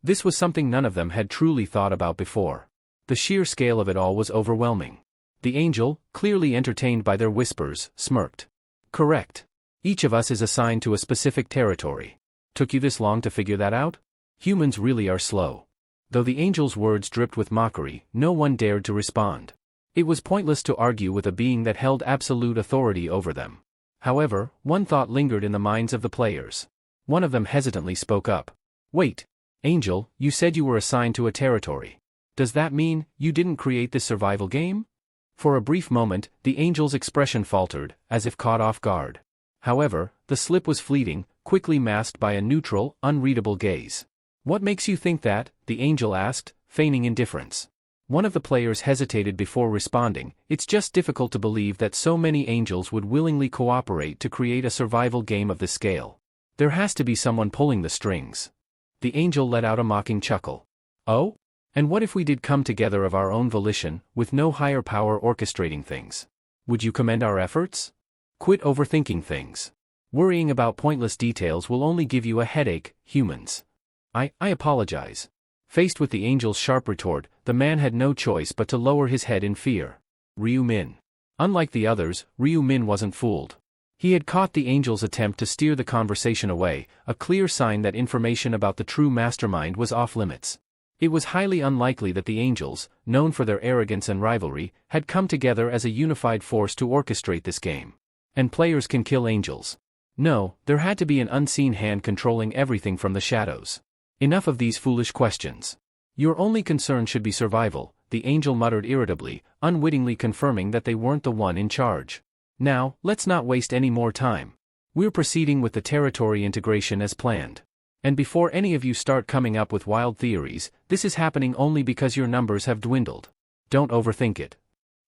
This was something none of them had truly thought about before. The sheer scale of it all was overwhelming. The angel, clearly entertained by their whispers, smirked. Correct. Each of us is assigned to a specific territory. Took you this long to figure that out? Humans really are slow. Though the angel's words dripped with mockery, no one dared to respond. It was pointless to argue with a being that held absolute authority over them. However, one thought lingered in the minds of the players. One of them hesitantly spoke up. Wait, Angel, you said you were assigned to a territory. Does that mean you didn't create this survival game? For a brief moment, the angel's expression faltered, as if caught off guard. However, the slip was fleeting, quickly masked by a neutral, unreadable gaze. What makes you think that? The angel asked, feigning indifference. One of the players hesitated before responding. It's just difficult to believe that so many angels would willingly cooperate to create a survival game of this scale. There has to be someone pulling the strings. The angel let out a mocking chuckle. Oh? And what if we did come together of our own volition, with no higher power orchestrating things? Would you commend our efforts? Quit overthinking things. Worrying about pointless details will only give you a headache, humans. I apologize. Faced with the angel's sharp retort, the man had no choice but to lower his head in fear. Ryu Min. Unlike the others, Ryu Min wasn't fooled. He had caught the angel's attempt to steer the conversation away, a clear sign that information about the true mastermind was off limits. It was highly unlikely that the angels, known for their arrogance and rivalry, had come together as a unified force to orchestrate this game. And players can kill angels. No, there had to be an unseen hand controlling everything from the shadows. Enough of these foolish questions. Your only concern should be survival, the angel muttered irritably, unwittingly confirming that they weren't the one in charge. Now, let's not waste any more time. We're proceeding with the territory integration as planned. And before any of you start coming up with wild theories, this is happening only because your numbers have dwindled. Don't overthink it.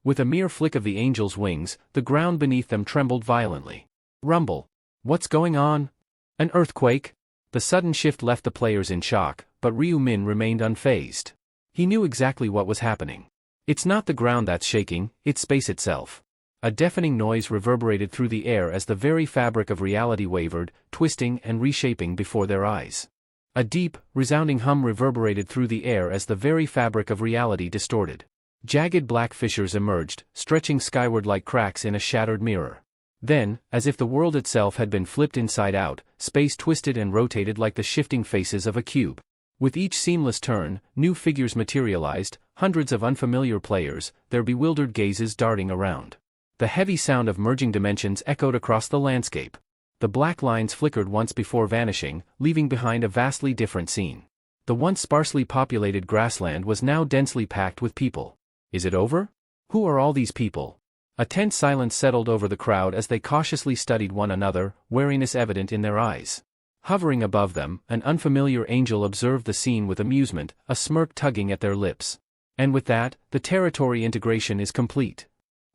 With a mere flick of the angel's wings, the ground beneath them trembled violently. Rumble. What's going on? An earthquake? The sudden shift left the players in shock, but Ryu Min remained unfazed. He knew exactly what was happening. It's not the ground that's shaking, it's space itself. A deafening noise reverberated through the air as the very fabric of reality wavered, twisting and reshaping before their eyes. A deep, resounding hum reverberated through the air as the very fabric of reality distorted. Jagged black fissures emerged, stretching skyward like cracks in a shattered mirror. Then, as if the world itself had been flipped inside out, space twisted and rotated like the shifting faces of a cube. With each seamless turn, new figures materialized, hundreds of unfamiliar players, their bewildered gazes darting around. The heavy sound of merging dimensions echoed across the landscape. The black lines flickered once before vanishing, leaving behind a vastly different scene. The once sparsely populated grassland was now densely packed with people. Is it over? Who are all these people? A tense silence settled over the crowd as they cautiously studied one another, wariness evident in their eyes. Hovering above them, an unfamiliar angel observed the scene with amusement, a smirk tugging at their lips. And with that, the territory integration is complete.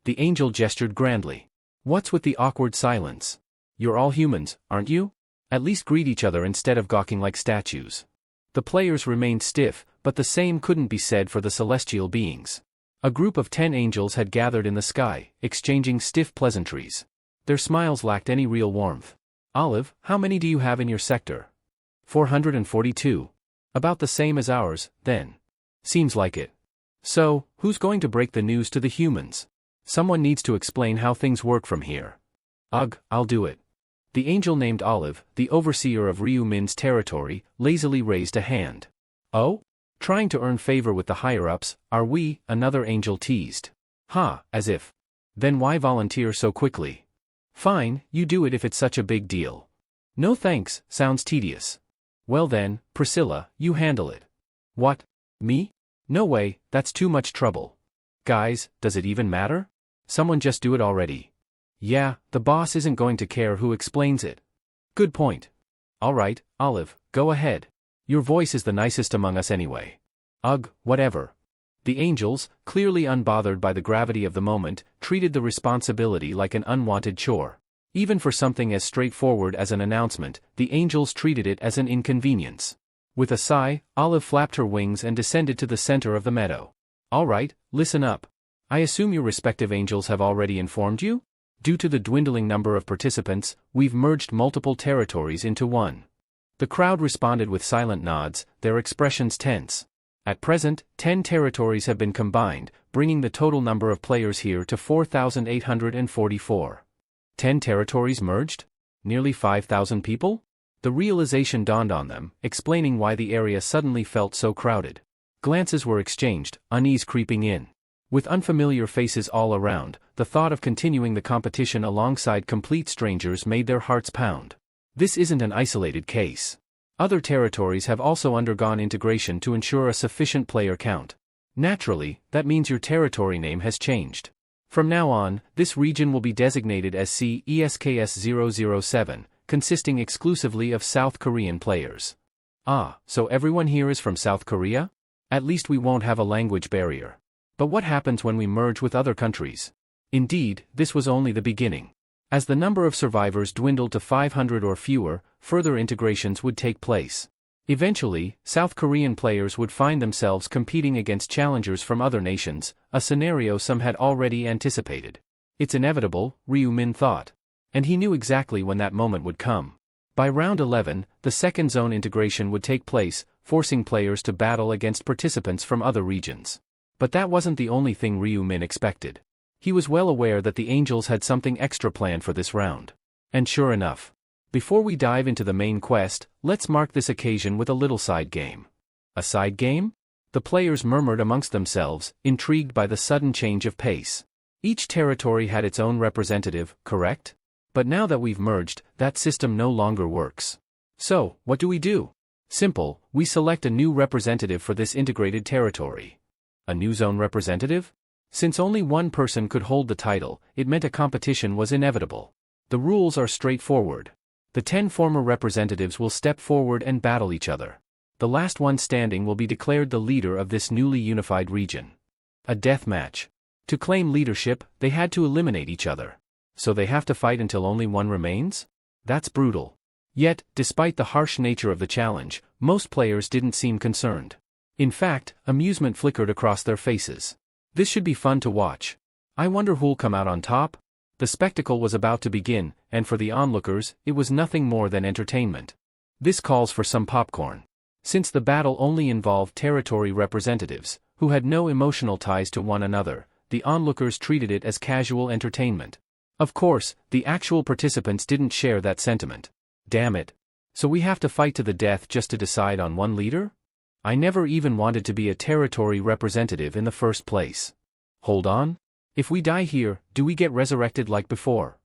The angel gestured grandly. What's with the awkward silence? You're all humans, aren't you? At least greet each other instead of gawking like statues. The players remained stiff, but the same couldn't be said for the celestial beings. A group of 10 angels had gathered in the sky, exchanging stiff pleasantries. Their smiles lacked any real warmth. Olive, how many do you have in your sector? 442. About the same as ours, then. Seems like it. So, who's going to break the news to the humans? Someone needs to explain how things work from here. Ugh, I'll do it. The angel named Olive, the overseer of Ryu Min's territory, lazily raised a hand. Oh? Trying to earn favor with the higher-ups, are we? Another angel teased. Ha, as if. Then why volunteer so quickly? Fine, you do it if it's such a big deal. No thanks, sounds tedious. Well then, Priscilla, you handle it. What? Me? No way, that's too much trouble. Guys, does it even matter? Someone just do it already. Yeah, the boss isn't going to care who explains it. Good point. Alright, Olive, go ahead. Your voice is the nicest among us anyway. Ugh, whatever. The angels, clearly unbothered by the gravity of the moment, treated the responsibility like an unwanted chore. Even for something as straightforward as an announcement, the angels treated it as an inconvenience. With a sigh, Olive flapped her wings and descended to the center of the meadow. Alright, listen up. I assume your respective angels have already informed you? Due to the dwindling number of participants, we've merged multiple territories into one. The crowd responded with silent nods, their expressions tense. At present, 10 territories have been combined, bringing the total number of players here to 4,844. 10 territories merged? Nearly 5,000 people? The realization dawned on them, explaining why the area suddenly felt so crowded. Glances were exchanged, unease creeping in. With unfamiliar faces all around, the thought of continuing the competition alongside complete strangers made their hearts pound. This isn't an isolated case. Other territories have also undergone integration to ensure a sufficient player count. Naturally, that means your territory name has changed. From now on, this region will be designated as CESKS007, consisting exclusively of South Korean players. Ah, so everyone here is from South Korea? At least we won't have a language barrier. But what happens when we merge with other countries? Indeed, this was only the beginning. As the number of survivors dwindled to 500 or fewer, further integrations would take place. Eventually, South Korean players would find themselves competing against challengers from other nations, a scenario some had already anticipated. It's inevitable, Ryu Min thought. And he knew exactly when that moment would come. By round 11, the second zone integration would take place, forcing players to battle against participants from other regions. But that wasn't the only thing Ryu Min expected. He was well aware that the angels had something extra planned for this round. And sure enough. Before we dive into the main quest, let's mark this occasion with a little side game. A side game? The players murmured amongst themselves, intrigued by the sudden change of pace. Each territory had its own representative, correct? But now that we've merged, that system no longer works. So, what do? Simple, we select a new representative for this integrated territory. A new zone representative? Since only one person could hold the title, it meant a competition was inevitable. The rules are straightforward. The 10 former representatives will step forward and battle each other. The last one standing will be declared the leader of this newly unified region. A death match. To claim leadership, they had to eliminate each other. So they have to fight until only one remains? That's brutal. Yet, despite the harsh nature of the challenge, most players didn't seem concerned. In fact, amusement flickered across their faces. This should be fun to watch. I wonder who'll come out on top? The spectacle was about to begin, and for the onlookers, it was nothing more than entertainment. This calls for some popcorn. Since the battle only involved territory representatives, who had no emotional ties to one another, the onlookers treated it as casual entertainment. Of course, the actual participants didn't share that sentiment. Damn it. So we have to fight to the death just to decide on one leader? I never even wanted to be a territory representative in the first place. Hold on? If we die here, do we get resurrected like before?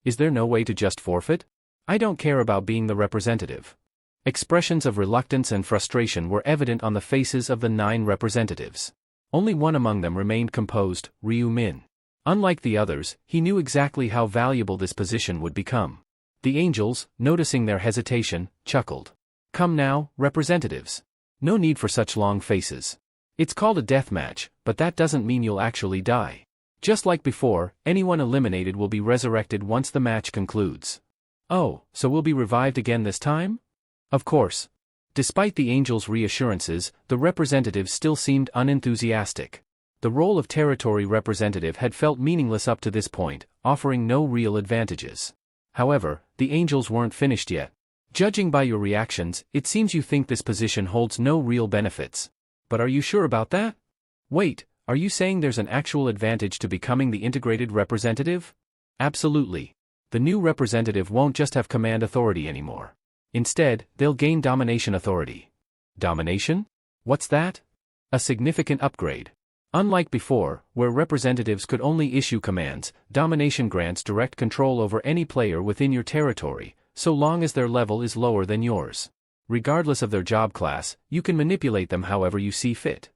Is there no way to just forfeit? I don't care about being the representative. Expressions of reluctance and frustration were evident on the faces of the 9 representatives. Only one among them remained composed, Ryu Min. Unlike the others, he knew exactly how valuable this position would become. The angels, noticing their hesitation, chuckled. Come now, representatives. No need for such long faces. It's called a death match, but that doesn't mean you'll actually die. Just like before, anyone eliminated will be resurrected once the match concludes. Oh, so we'll be revived again this time? Of course. Despite the angels' reassurances, the representatives still seemed unenthusiastic. The role of territory representative had felt meaningless up to this point, offering no real advantages. However, the angels weren't finished yet. Judging by your reactions, it seems you think this position holds no real benefits. But are you sure about that? Wait, are you saying there's an actual advantage to becoming the integrated representative? Absolutely. The new representative won't just have command authority anymore. Instead, they'll gain domination authority. Domination? What's that? A significant upgrade. Unlike before, where representatives could only issue commands, domination grants direct control over any player within your territory, so long as their level is lower than yours. Regardless of their job class, you can manipulate them however you see fit.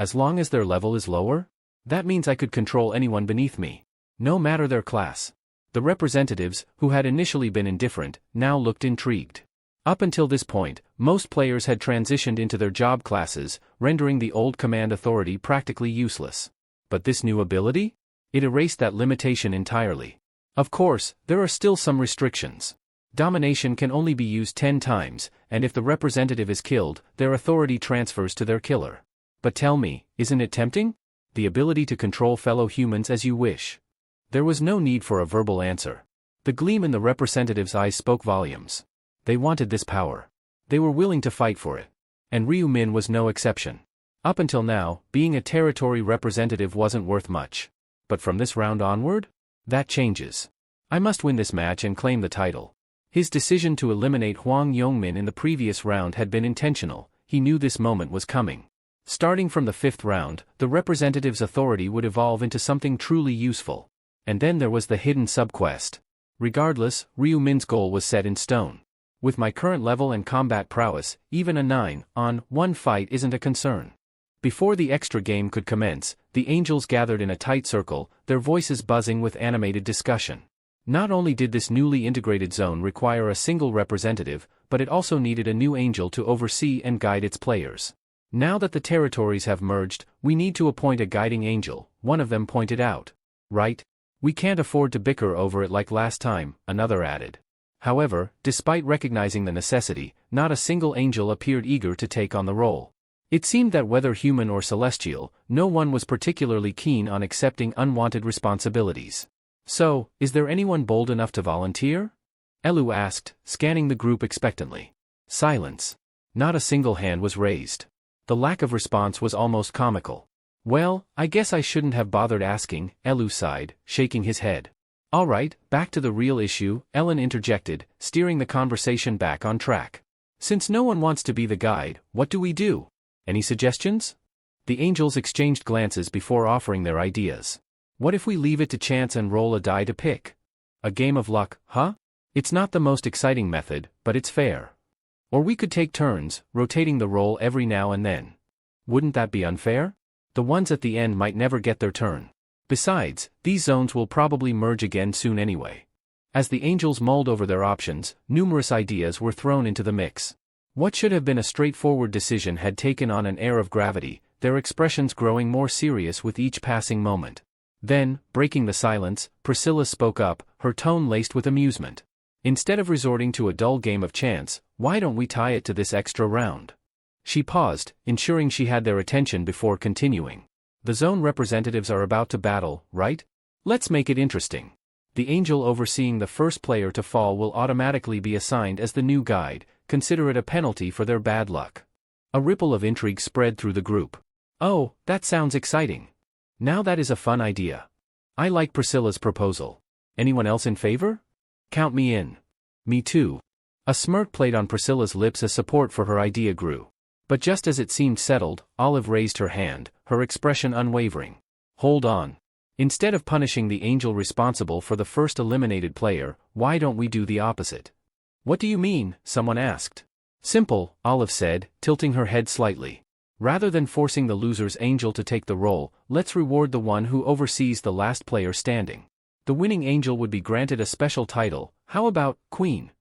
As long as their level is lower? That means I could control anyone beneath me. No matter their class. The representatives, who had initially been indifferent, now looked intrigued. Up until this point, most players had transitioned into their job classes, rendering the old command authority practically useless. But this new ability? It erased that limitation entirely. Of course, there are still some restrictions. Domination can only be used 10 times, and if the representative is killed, their authority transfers to their killer. But tell me, isn't it tempting? The ability to control fellow humans as you wish. There was no need for a verbal answer. The gleam in the representative's eyes spoke volumes. They wanted this power. They were willing to fight for it. And Ryu Min was no exception. Up until now, being a territory representative wasn't worth much. But from this round onward? That changes. I must win this match and claim the title. His decision to eliminate Hwang Yongmin in the previous round had been intentional. He knew this moment was coming. Starting from the 5th round, the representative's authority would evolve into something truly useful. And then there was the hidden subquest. Regardless, Ryu Min's goal was set in stone. With my current level and combat prowess, even a 9-on-1 fight isn't a concern. Before the extra game could commence, the angels gathered in a tight circle, their voices buzzing with animated discussion. Not only did this newly integrated zone require a single representative, but it also needed a new angel to oversee and guide its players. Now that the territories have merged, we need to appoint a guiding angel, one of them pointed out. Right? We can't afford to bicker over it like last time, another added. However, despite recognizing the necessity, not a single angel appeared eager to take on the role. It seemed that whether human or celestial, no one was particularly keen on accepting unwanted responsibilities. So, is there anyone bold enough to volunteer? Elu asked, scanning the group expectantly. Silence. Not a single hand was raised. The lack of response was almost comical. Well, I guess I shouldn't have bothered asking, Elu sighed, shaking his head. All right, back to the real issue, Ellen interjected, steering the conversation back on track. Since no one wants to be the guide, what do we do? Any suggestions? The angels exchanged glances before offering their ideas. What if we leave it to chance and roll a die to pick? A game of luck, huh? It's not the most exciting method, but it's fair. Or we could take turns, rotating the role every now and then. Wouldn't that be unfair? The ones at the end might never get their turn. Besides, these zones will probably merge again soon anyway. As the angels mulled over their options, numerous ideas were thrown into the mix. What should have been a straightforward decision had taken on an air of gravity, their expressions growing more serious with each passing moment. Then, breaking the silence, Priscilla spoke up, her tone laced with amusement. Instead of resorting to a dull game of chance, why don't we tie it to this extra round? She paused, ensuring she had their attention before continuing. The zone representatives are about to battle, right? Let's make it interesting. The angel overseeing the first player to fall will automatically be assigned as the new guide, consider it a penalty for their bad luck. A ripple of intrigue spread through the group. Oh, that sounds exciting. Now that is a fun idea. I like Priscilla's proposal. Anyone else in favor? Count me in. Me too. A smirk played on Priscilla's lips as support for her idea grew. But just as it seemed settled, Olive raised her hand, her expression unwavering. Hold on. Instead of punishing the angel responsible for the first eliminated player, why don't we do the opposite? What do you mean? Someone asked. Simple, Olive said, tilting her head slightly. Rather than forcing the loser's angel to take the role, let's reward the one who oversees the last player standing. The winning angel would be granted a special title. How about Queen?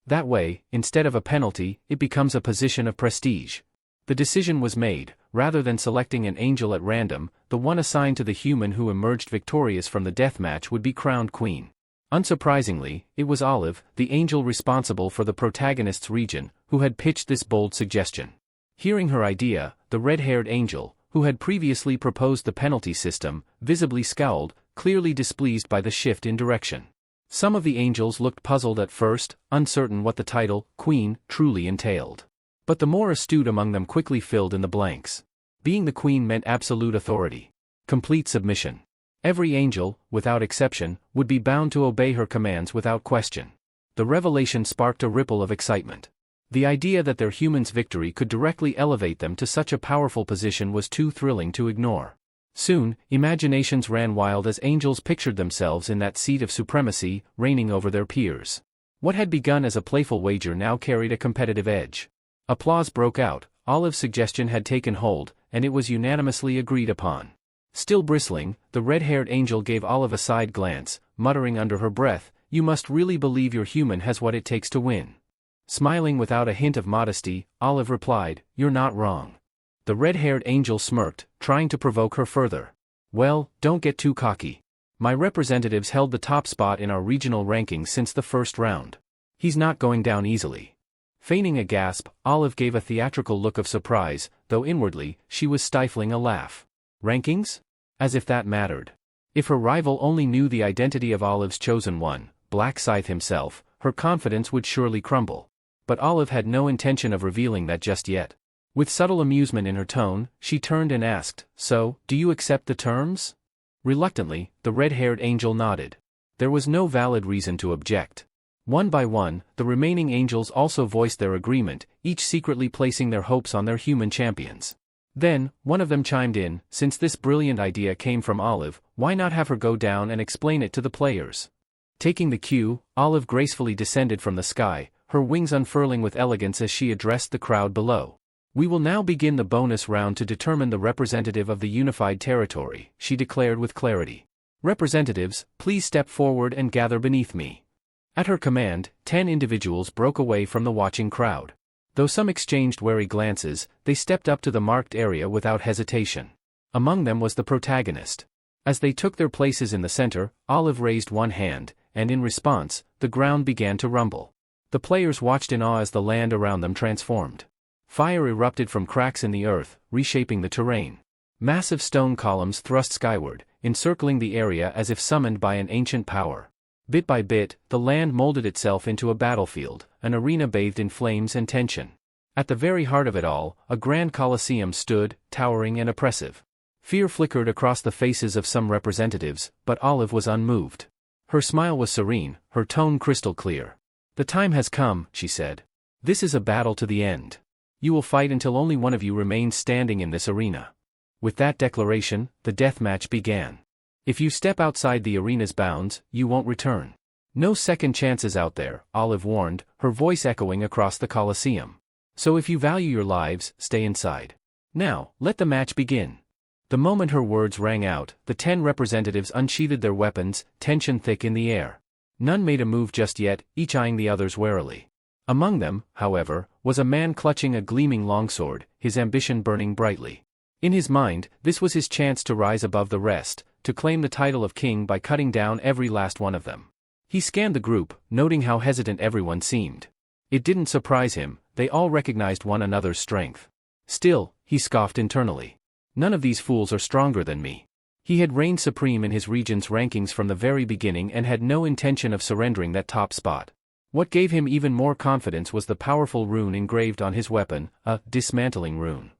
That way, instead of a penalty, it becomes a position of prestige. The decision was made. Rather than selecting an angel at random, the one assigned to the human who emerged victorious from the deathmatch would be crowned queen. Unsurprisingly, it was Olive, the angel responsible for the protagonist's region, who had pitched this bold suggestion. Hearing her idea, the red-haired angel, who had previously proposed the penalty system, visibly scowled, clearly displeased by the shift in direction. Some of the angels looked puzzled at first, uncertain what the title, Queen, truly entailed. But the more astute among them quickly filled in the blanks. Being the queen meant absolute authority. Complete submission. Every angel, without exception, would be bound to obey her commands without question. The revelation sparked a ripple of excitement. The idea that their human's victory could directly elevate them to such a powerful position was too thrilling to ignore. Soon, imaginations ran wild as angels pictured themselves in that seat of supremacy, reigning over their peers. What had begun as a playful wager now carried a competitive edge. Applause broke out. Olive's suggestion had taken hold, and it was unanimously agreed upon. Still bristling, the red-haired angel gave Olive a side glance, muttering under her breath, "You must really believe your human has what it takes to win." Smiling without a hint of modesty, Olive replied, "You're not wrong." The red-haired angel smirked, trying to provoke her further. "Well, don't get too cocky. My representatives held the top spot in our regional rankings since the first round. He's not going down easily." Feigning a gasp, Olive gave a theatrical look of surprise, though inwardly, she was stifling a laugh. Rankings? As if that mattered. If her rival only knew the identity of Olive's chosen one, Black Scythe himself, her confidence would surely crumble. But Olive had no intention of revealing that just yet. With subtle amusement in her tone, she turned and asked, "So, do you accept the terms?" Reluctantly, the red-haired angel nodded. There was no valid reason to object. One by one, the remaining angels also voiced their agreement, each secretly placing their hopes on their human champions. Then, one of them chimed in, "Since this brilliant idea came from Olive, why not have her go down and explain it to the players?" Taking the cue, Olive gracefully descended from the sky, her wings unfurling with elegance as she addressed the crowd below. "We will now begin the bonus round to determine the representative of the unified territory," she declared with clarity. "Representatives, please step forward and gather beneath me." At her command, 10 individuals broke away from the watching crowd. Though some exchanged wary glances, they stepped up to the marked area without hesitation. Among them was the protagonist. As they took their places in the center, Olive raised one hand, and in response, the ground began to rumble. The players watched in awe as the land around them transformed. Fire erupted from cracks in the earth, reshaping the terrain. Massive stone columns thrust skyward, encircling the area as if summoned by an ancient power. Bit by bit, the land molded itself into a battlefield, an arena bathed in flames and tension. At the very heart of it all, a grand coliseum stood, towering and oppressive. Fear flickered across the faces of some representatives, but Olive was unmoved. Her smile was serene, her tone crystal clear. "The time has come," she said. "This is a battle to the end. You will fight until only one of you remains standing in this arena." With that declaration, the deathmatch began. If you step outside the arena's bounds, you won't return. No second chances out there, Olive warned, her voice echoing across the Colosseum. So if you value your lives, stay inside. Now, let the match begin. The moment her words rang out, the 10 representatives unsheathed their weapons, tension thick in the air. None made a move just yet, each eyeing the others warily. Among them, however, was a man clutching a gleaming longsword, his ambition burning brightly. In his mind, this was his chance to rise above the rest, to claim the title of king by cutting down every last one of them. He scanned the group, noting how hesitant everyone seemed. It didn't surprise him, they all recognized one another's strength. Still, he scoffed internally. None of these fools are stronger than me. He had reigned supreme in his region's rankings from the very beginning and had no intention of surrendering that top spot. What gave him even more confidence was the powerful rune engraved on his weapon, a dismantling rune.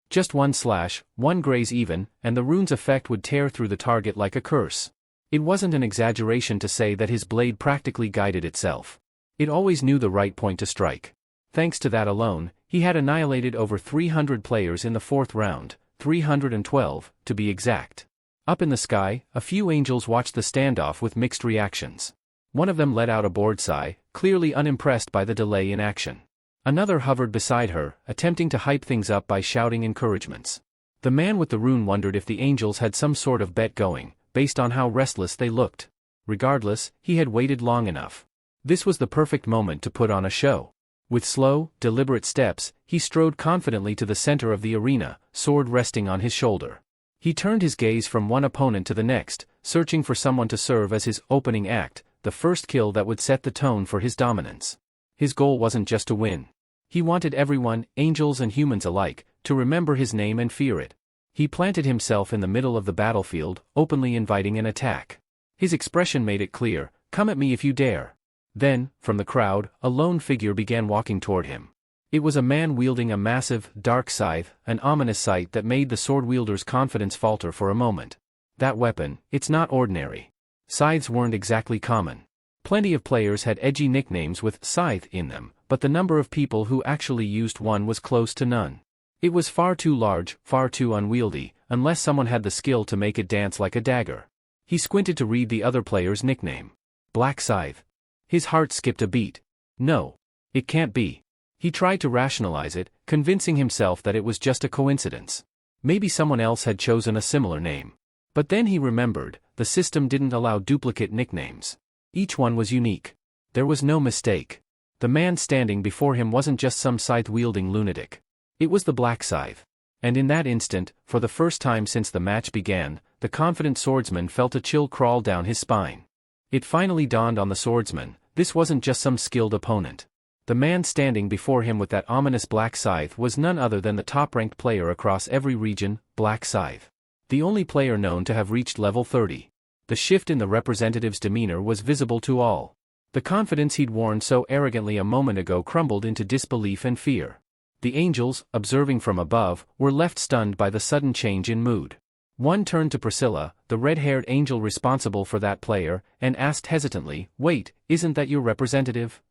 Just one slash, one graze even, and the rune's effect would tear through the target like a curse. It wasn't an exaggeration to say that his blade practically guided itself. It always knew the right point to strike. Thanks to that alone, he had annihilated over 300 players in the 4th round, 312, to be exact. Up in the sky, a few angels watched the standoff with mixed reactions. One of them let out a bored sigh, clearly unimpressed by the delay in action. Another hovered beside her, attempting to hype things up by shouting encouragements. The man with the rune wondered if the angels had some sort of bet going, based on how restless they looked. Regardless, he had waited long enough. This was the perfect moment to put on a show. With slow, deliberate steps, he strode confidently to the center of the arena, sword resting on his shoulder. He turned his gaze from one opponent to the next, searching for someone to serve as his opening act, the first kill that would set the tone for his dominance. His goal wasn't just to win. He wanted everyone, angels and humans alike, to remember his name and fear it. He planted himself in the middle of the battlefield, openly inviting an attack. His expression made it clear, "Come at me if you dare." Then, from the crowd, a lone figure began walking toward him. It was a man wielding a massive, dark scythe, an ominous sight that made the sword wielder's confidence falter for a moment. That weapon, it's not ordinary. Scythes weren't exactly common. Plenty of players had edgy nicknames with scythe in them, but the number of people who actually used one was close to none. It was far too large, far too unwieldy, unless someone had the skill to make it dance like a dagger. He squinted to read the other player's nickname. Black Scythe. His heart skipped a beat. No. It can't be. He tried to rationalize it, convincing himself that it was just a coincidence. Maybe someone else had chosen a similar name. But then he remembered, the system didn't allow duplicate nicknames. Each one was unique. There was no mistake. The man standing before him wasn't just some scythe-wielding lunatic. It was the Black Scythe. And in that instant, for the first time since the match began, the confident swordsman felt a chill crawl down his spine. It finally dawned on the swordsman, this wasn't just some skilled opponent. The man standing before him with that ominous Black Scythe was none other than the top-ranked player across every region, Black Scythe. The only player known to have reached level 30. The shift in the representative's demeanor was visible to all. The confidence he'd worn so arrogantly a moment ago crumbled into disbelief and fear. The angels, observing from above, were left stunned by the sudden change in mood. One turned to Priscilla, the red-haired angel responsible for that player, and asked hesitantly, "Wait, isn't that your representative?"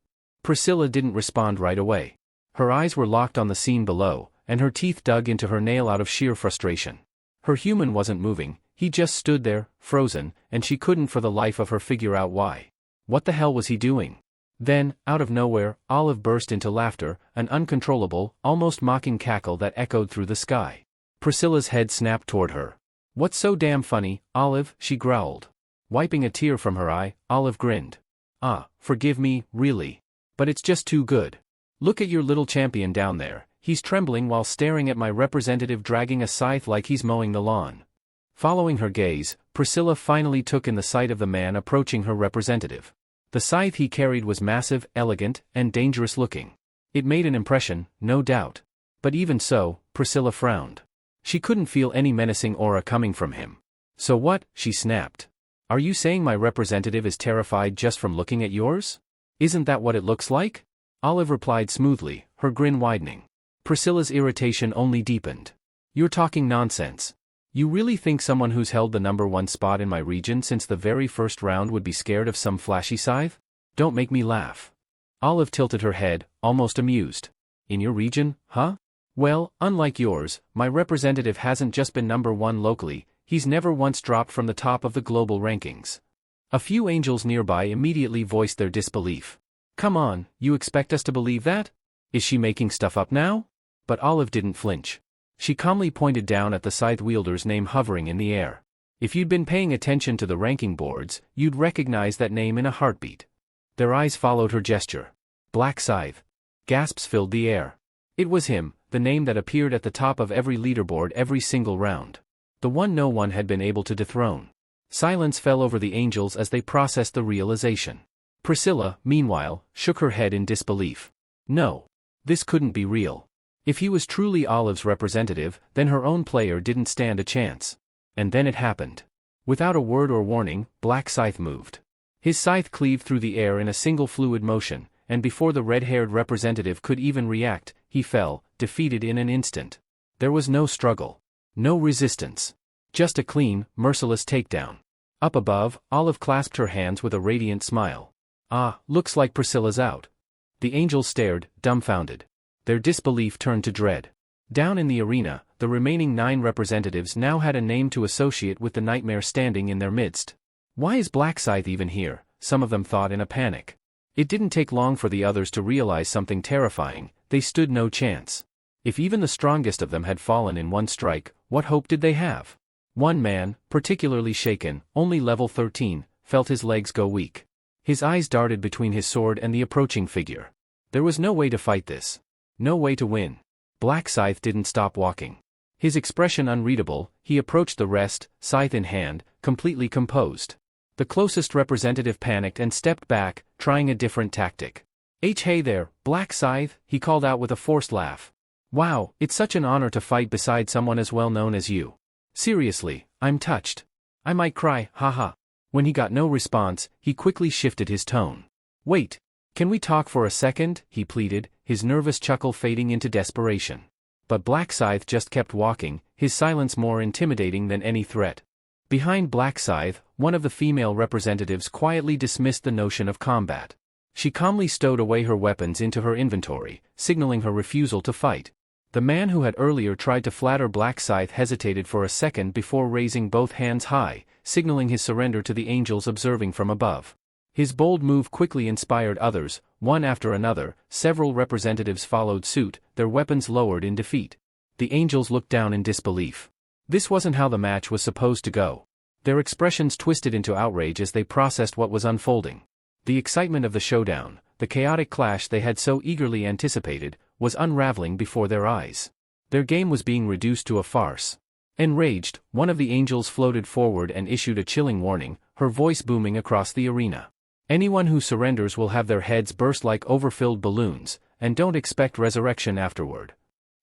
Priscilla didn't respond right away. Her eyes were locked on the scene below, and her teeth dug into her nail out of sheer frustration. Her human wasn't moving, he just stood there, frozen, and she couldn't for the life of her figure out why. What the hell was he doing? Then, out of nowhere, Olive burst into laughter, an uncontrollable, almost mocking cackle that echoed through the sky. Priscilla's head snapped toward her. "What's so damn funny, Olive?" she growled. Wiping a tear from her eye, Olive grinned. Forgive me, really. But it's just too good. Look at your little champion down there, he's trembling while staring at my representative dragging a scythe like he's mowing the lawn." Following her gaze, Priscilla finally took in the sight of the man approaching her representative. The scythe he carried was massive, elegant, and dangerous looking. It made an impression, no doubt. But even so, Priscilla frowned. She couldn't feel any menacing aura coming from him. "So what?" she snapped. "Are you saying my representative is terrified just from looking at yours? Isn't that what it looks like?" Olive replied smoothly, her grin widening. Priscilla's irritation only deepened. "You're talking nonsense. You really think someone who's held the #1 spot in my region since the very first round would be scared of some flashy scythe? Don't make me laugh." Olive tilted her head, almost amused. "In your region, huh? Well, unlike yours, my representative hasn't just been #1 locally, he's never once dropped from the top of the global rankings." A few angels nearby immediately voiced their disbelief. "Come on, you expect us to believe that? Is she making stuff up now?" But Olive didn't flinch. She calmly pointed down at the scythe wielder's name hovering in the air. If you'd been paying attention to the ranking boards, you'd recognize that name in a heartbeat. Their eyes followed her gesture. Black Scythe. Gasps filled the air. It was him, the name that appeared at the top of every leaderboard every single round. The one no one had been able to dethrone. Silence fell over the angels as they processed the realization. Priscilla, meanwhile, shook her head in disbelief. No. This couldn't be real. If he was truly Olive's representative, then her own player didn't stand a chance. And then it happened. Without a word or warning, Black Scythe moved. His scythe cleaved through the air in a single fluid motion, and before the red-haired representative could even react, he fell, defeated in an instant. There was no struggle. No resistance. Just a clean, merciless takedown. Up above, Olive clasped her hands with a radiant smile. Looks like Priscilla's out. The angels stared, dumbfounded. Their disbelief turned to dread. Down in the arena, the remaining 9 representatives now had a name to associate with the nightmare standing in their midst. Why is Black Scythe even here? some of them thought in a panic. It didn't take long for the others to realize something terrifying: they stood no chance. If even the strongest of them had fallen in one strike, what hope did they have? One man, particularly shaken, only level 13, felt his legs go weak. His eyes darted between his sword and the approaching figure. There was no way to fight this. No way to win. Black Scythe didn't stop walking. His expression unreadable, he approached the rest, scythe in hand, completely composed. The closest representative panicked and stepped back, trying a different tactic. Hey there, Black Scythe, he called out with a forced laugh. Wow, it's such an honor to fight beside someone as well known as you. Seriously, I'm touched. I might cry, haha. When he got no response, he quickly shifted his tone. Wait, can we talk for a second? He pleaded, his nervous chuckle fading into desperation. But Black Scythe just kept walking, his silence more intimidating than any threat. Behind Black Scythe, one of the female representatives quietly dismissed the notion of combat. She calmly stowed away her weapons into her inventory, signaling her refusal to fight. The man who had earlier tried to flatter Black Scythe hesitated for a second before raising both hands high, signaling his surrender to the angels observing from above. His bold move quickly inspired others, one after another. Several representatives followed suit, their weapons lowered in defeat. The angels looked down in disbelief. This wasn't how the match was supposed to go. Their expressions twisted into outrage as they processed what was unfolding. The excitement of the showdown, the chaotic clash they had so eagerly anticipated, was unraveling before their eyes. Their game was being reduced to a farce. Enraged, one of the angels floated forward and issued a chilling warning, her voice booming across the arena. Anyone who surrenders will have their heads burst like overfilled balloons, and don't expect resurrection afterward.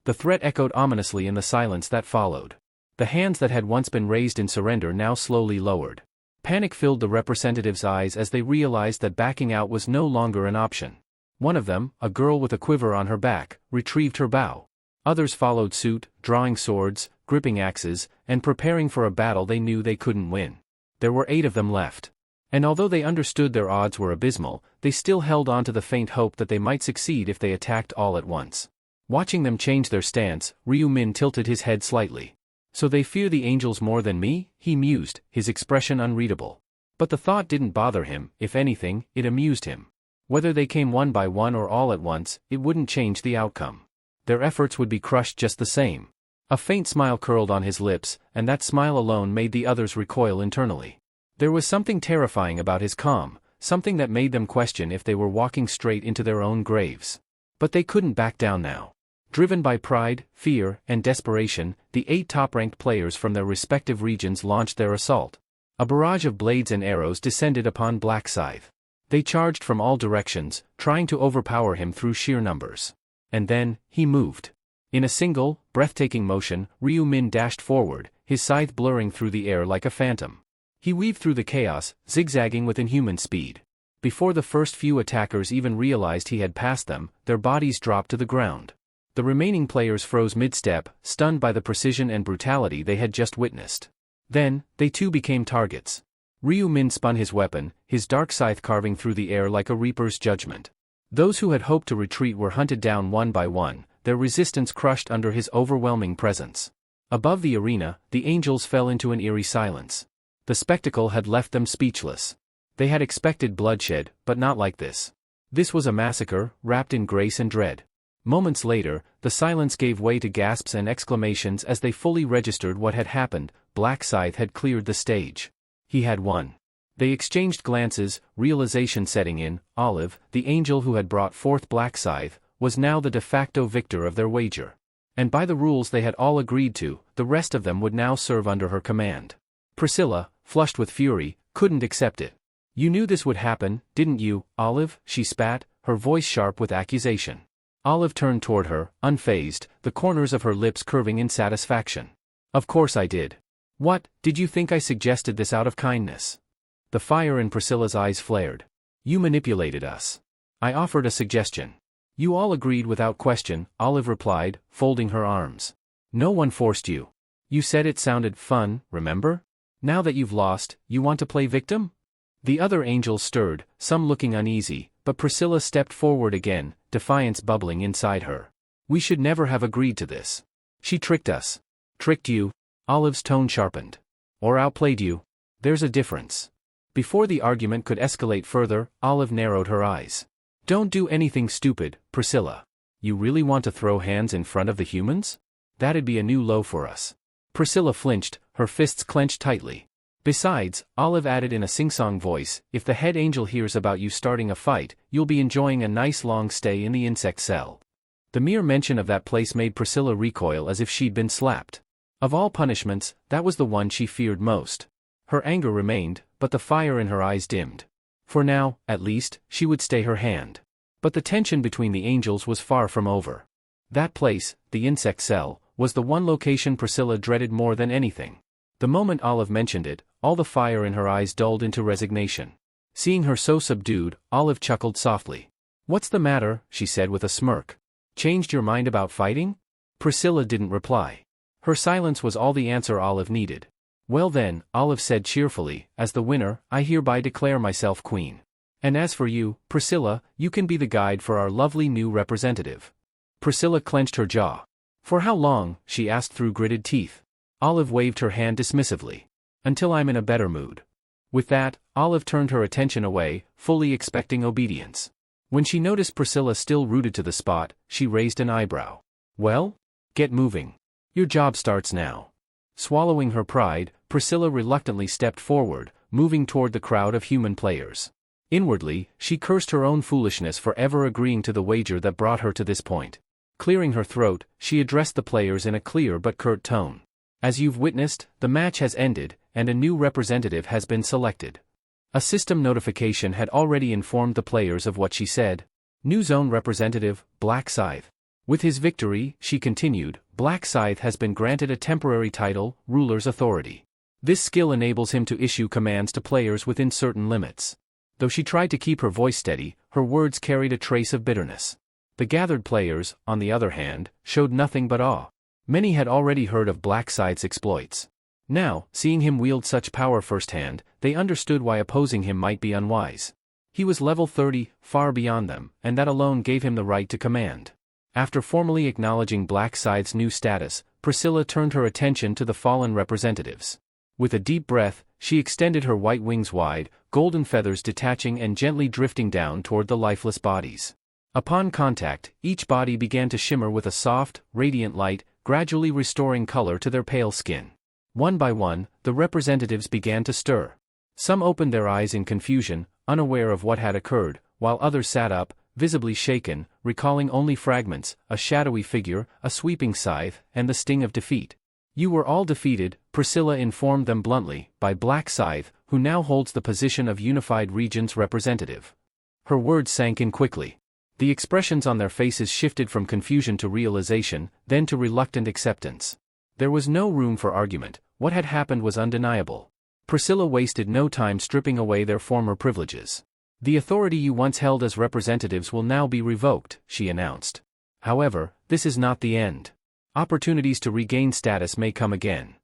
The threat echoed ominously in the silence that followed. The hands that had once been raised in surrender now slowly lowered. Panic filled the representatives' eyes as they realized that backing out was no longer an option. One of them, a girl with a quiver on her back, retrieved her bow. Others followed suit, drawing swords, gripping axes, and preparing for a battle they knew they couldn't win. There were 8 of them left. And although they understood their odds were abysmal, they still held on to the faint hope that they might succeed if they attacked all at once. Watching them change their stance, Ryu Min tilted his head slightly. So they fear the angels more than me? He mused, his expression unreadable. But the thought didn't bother him, if anything, it amused him. Whether they came one by one or all at once, it wouldn't change the outcome. Their efforts would be crushed just the same. A faint smile curled on his lips, and that smile alone made the others recoil internally. There was something terrifying about his calm, something that made them question if they were walking straight into their own graves. But they couldn't back down now. Driven by pride, fear, and desperation, the 8 top-ranked players from their respective regions launched their assault. A barrage of blades and arrows descended upon Black Scythe. They charged from all directions, trying to overpower him through sheer numbers. And then, he moved. In a single, breathtaking motion, Ryu Min dashed forward, his scythe blurring through the air like a phantom. He weaved through the chaos, zigzagging with inhuman speed. Before the first few attackers even realized he had passed them, their bodies dropped to the ground. The remaining players froze mid-step, stunned by the precision and brutality they had just witnessed. Then, they too became targets. Ryu Min spun his weapon, his dark scythe carving through the air like a reaper's judgment. Those who had hoped to retreat were hunted down one by one, their resistance crushed under his overwhelming presence. Above the arena, the angels fell into an eerie silence. The spectacle had left them speechless. They had expected bloodshed, but not like this. This was a massacre, wrapped in grace and dread. Moments later, the silence gave way to gasps and exclamations as they fully registered what had happened. Black Scythe had cleared the stage. He had won. They exchanged glances, realization setting in. Olive, the angel who had brought forth Black Scythe, was now the de facto victor of their wager. And by the rules they had all agreed to, the rest of them would now serve under her command. Priscilla, flushed with fury, couldn't accept it. You knew this would happen, didn't you, Olive? She spat, her voice sharp with accusation. Olive turned toward her, unfazed, the corners of her lips curving in satisfaction. Of course I did. What, did you think I suggested this out of kindness? The fire in Priscilla's eyes flared. You manipulated us. I offered a suggestion. You all agreed without question, Olive replied, folding her arms. No one forced you. You said it sounded fun, remember? Now that you've lost, you want to play victim? The other angels stirred, some looking uneasy, but Priscilla stepped forward again, defiance bubbling inside her. We should never have agreed to this. She tricked us. Tricked you? Olive's tone sharpened. Or outplayed you? There's a difference. Before the argument could escalate further, Olive narrowed her eyes. Don't do anything stupid, Priscilla. You really want to throw hands in front of the humans? That'd be a new low for us. Priscilla flinched, her fists clenched tightly. Besides, Olive added in a sing-song voice, if the head angel hears about you starting a fight, you'll be enjoying a nice long stay in the insect cell. The mere mention of that place made Priscilla recoil as if she'd been slapped. Of all punishments, that was the one she feared most. Her anger remained, but the fire in her eyes dimmed. For now, at least, she would stay her hand. But the tension between the angels was far from over. That place, the insect cell, was the one location Priscilla dreaded more than anything. The moment Olive mentioned it, all the fire in her eyes dulled into resignation. Seeing her so subdued, Olive chuckled softly. What's the matter? She said with a smirk. Changed your mind about fighting? Priscilla didn't reply. Her silence was all the answer Olive needed. Well then, Olive said cheerfully, as the winner, I hereby declare myself queen. And as for you, Priscilla, you can be the guide for our lovely new representative. Priscilla clenched her jaw. For how long? She asked through gritted teeth. Olive waved her hand dismissively. Until I'm in a better mood. With that, Olive turned her attention away, fully expecting obedience. When she noticed Priscilla still rooted to the spot, she raised an eyebrow. Well? Get moving. Your job starts now. Swallowing her pride, Priscilla reluctantly stepped forward, moving toward the crowd of human players. Inwardly, she cursed her own foolishness for ever agreeing to the wager that brought her to this point. Clearing her throat, she addressed the players in a clear but curt tone. As you've witnessed, the match has ended, and a new representative has been selected. A system notification had already informed the players of what she said. New zone representative, Black Scythe. With his victory, she continued, Black Scythe has been granted a temporary title, Ruler's Authority. This skill enables him to issue commands to players within certain limits. Though she tried to keep her voice steady, her words carried a trace of bitterness. The gathered players, on the other hand, showed nothing but awe. Many had already heard of Black Scythe's exploits. Now, seeing him wield such power firsthand, they understood why opposing him might be unwise. He was level 30, far beyond them, and that alone gave him the right to command. After formally acknowledging Black Scythe's new status, Priscilla turned her attention to the fallen representatives. With a deep breath, she extended her white wings wide, golden feathers detaching and gently drifting down toward the lifeless bodies. Upon contact, each body began to shimmer with a soft, radiant light, gradually restoring color to their pale skin. One by one, the representatives began to stir. Some opened their eyes in confusion, unaware of what had occurred, while others sat up, visibly shaken, recalling only fragments, a shadowy figure, a sweeping scythe, and the sting of defeat. You were all defeated, Priscilla informed them bluntly, by Black Scythe, who now holds the position of Unified Region's representative. Her words sank in quickly. The expressions on their faces shifted from confusion to realization, then to reluctant acceptance. There was no room for argument. What had happened was undeniable. Priscilla wasted no time stripping away their former privileges. The authority you once held as representatives will now be revoked, she announced. However, this is not the end. Opportunities to regain status may come again.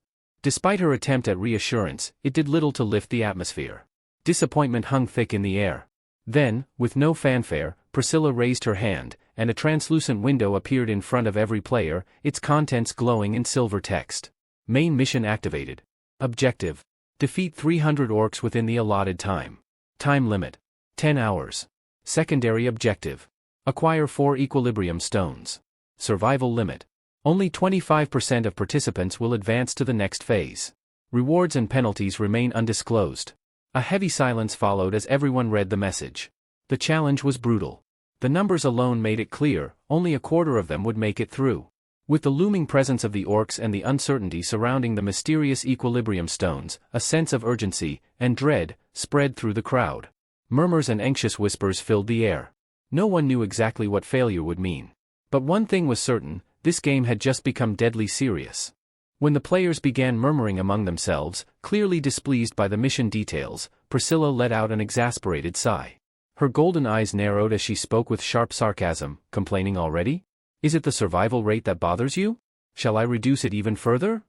Despite her attempt at reassurance, it did little to lift the atmosphere. Disappointment hung thick in the air. Then, with no fanfare, Priscilla raised her hand, and a translucent window appeared in front of every player, its contents glowing in silver text. Main mission activated. Objective: defeat 300 orcs within the allotted time. Time limit: 10 hours. Secondary objective: acquire 4 equilibrium stones. Survival limit: only 25% of participants will advance to the next phase. Rewards and penalties remain undisclosed. A heavy silence followed as everyone read the message. The challenge was brutal. The numbers alone made it clear, only a quarter of them would make it through. With the looming presence of the orcs and the uncertainty surrounding the mysterious equilibrium stones, a sense of urgency and dread spread through the crowd. Murmurs and anxious whispers filled the air. No one knew exactly what failure would mean. But one thing was certain: this game had just become deadly serious. When the players began murmuring among themselves, clearly displeased by the mission details, Priscilla let out an exasperated sigh. Her golden eyes narrowed as she spoke with sharp sarcasm, complaining already? Is it the survival rate that bothers you? Shall I reduce it even further?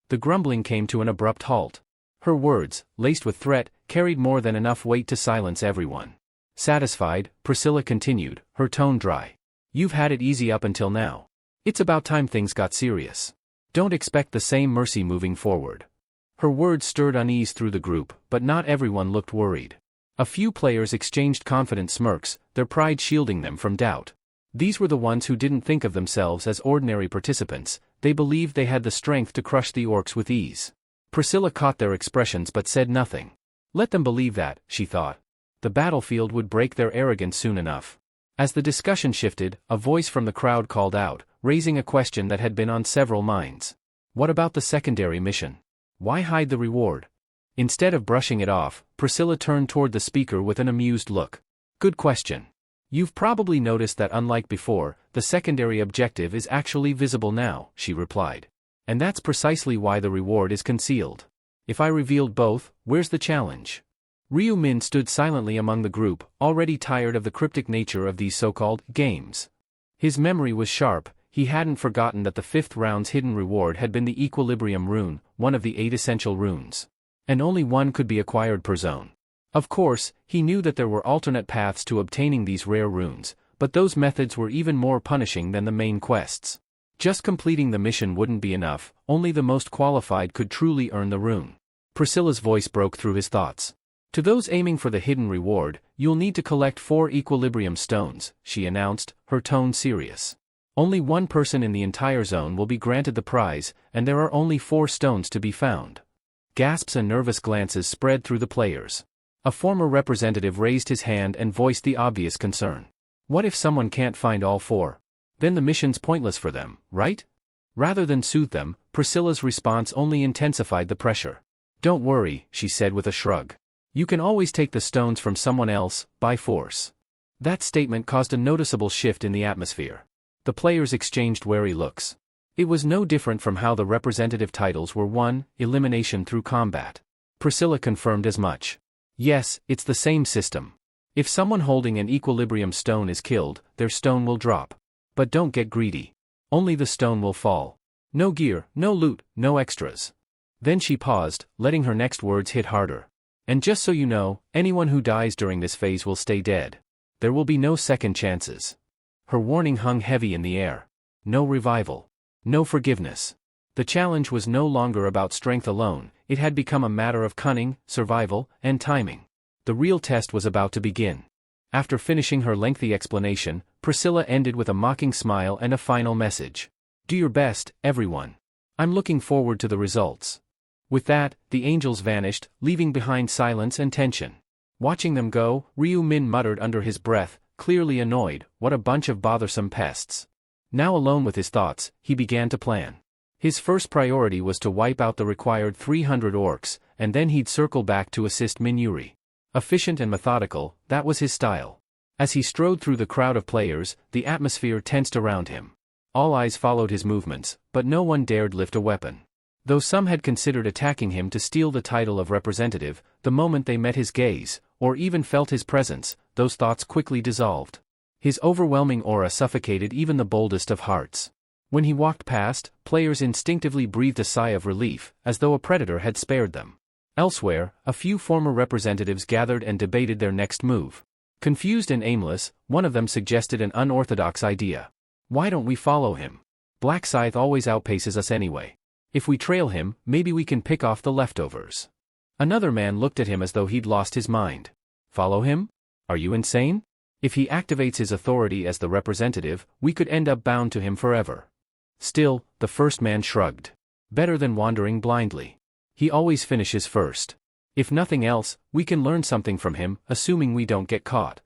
The grumbling came to an abrupt halt. Her words, laced with threat, carried more than enough weight to silence everyone. Satisfied, Priscilla continued, her tone dry. You've had it easy up until now. It's about time things got serious. Don't expect the same mercy moving forward. Her words stirred unease through the group, but not everyone looked worried. A few players exchanged confident smirks, their pride shielding them from doubt. These were the ones who didn't think of themselves as ordinary participants, they believed they had the strength to crush the orcs with ease. Priscilla caught their expressions but said nothing. Let them believe that, she thought. The battlefield would break their arrogance soon enough. As the discussion shifted, a voice from the crowd called out, raising a question that had been on several minds. What about the secondary mission? Why hide the reward? Instead of brushing it off, Priscilla turned toward the speaker with an amused look. Good question. You've probably noticed that unlike before, the secondary objective is actually visible now, she replied. And that's precisely why the reward is concealed. If I revealed both, where's the challenge? Ryu Min stood silently among the group, already tired of the cryptic nature of these so-called games. His memory was sharp, he hadn't forgotten that the 5th round's hidden reward had been the Equilibrium rune, one of the 8 essential runes. And only one could be acquired per zone. Of course, he knew that there were alternate paths to obtaining these rare runes, but those methods were even more punishing than the main quests. Just completing the mission wouldn't be enough, only the most qualified could truly earn the rune. Priscilla's voice broke through his thoughts. To those aiming for the hidden reward, you'll need to collect 4 equilibrium stones, she announced, her tone serious. Only one person in the entire zone will be granted the prize, and there are only 4 stones to be found. Gasps and nervous glances spread through the players. A former representative raised his hand and voiced the obvious concern. What if someone can't find all 4? Then the mission's pointless for them, right? Rather than soothe them, Priscilla's response only intensified the pressure. Don't worry, she said with a shrug. You can always take the stones from someone else, by force. That statement caused a noticeable shift in the atmosphere. The players exchanged wary looks. It was no different from how the representative titles were won, elimination through combat. Priscilla confirmed as much. Yes, it's the same system. If someone holding an equilibrium stone is killed, their stone will drop. But don't get greedy. Only the stone will fall. No gear, no loot, no extras. Then she paused, letting her next words hit harder. And just so you know, anyone who dies during this phase will stay dead. There will be no second chances. Her warning hung heavy in the air. No revival. No forgiveness. The challenge was no longer about strength alone, it had become a matter of cunning, survival, and timing. The real test was about to begin. After finishing her lengthy explanation, Priscilla ended with a mocking smile and a final message. Do your best, everyone. I'm looking forward to the results. With that, the angels vanished, leaving behind silence and tension. Watching them go, Ryu Min muttered under his breath, clearly annoyed, what a bunch of bothersome pests. Now alone with his thoughts, he began to plan. His first priority was to wipe out the required 300 orcs, and then he'd circle back to assist Minuri. Efficient and methodical, that was his style. As he strode through the crowd of players, the atmosphere tensed around him. All eyes followed his movements, but no one dared lift a weapon. Though some had considered attacking him to steal the title of representative, the moment they met his gaze, or even felt his presence, those thoughts quickly dissolved. His overwhelming aura suffocated even the boldest of hearts. When he walked past, players instinctively breathed a sigh of relief, as though a predator had spared them. Elsewhere, a few former representatives gathered and debated their next move. Confused and aimless, one of them suggested an unorthodox idea. Why don't we follow him? Black Scythe always outpaces us anyway. If we trail him, maybe we can pick off the leftovers. Another man looked at him as though he'd lost his mind. Follow him? Are you insane? If he activates his authority as the representative, we could end up bound to him forever. Still, the first man shrugged. Better than wandering blindly. He always finishes first. If nothing else, we can learn something from him, assuming we don't get caught.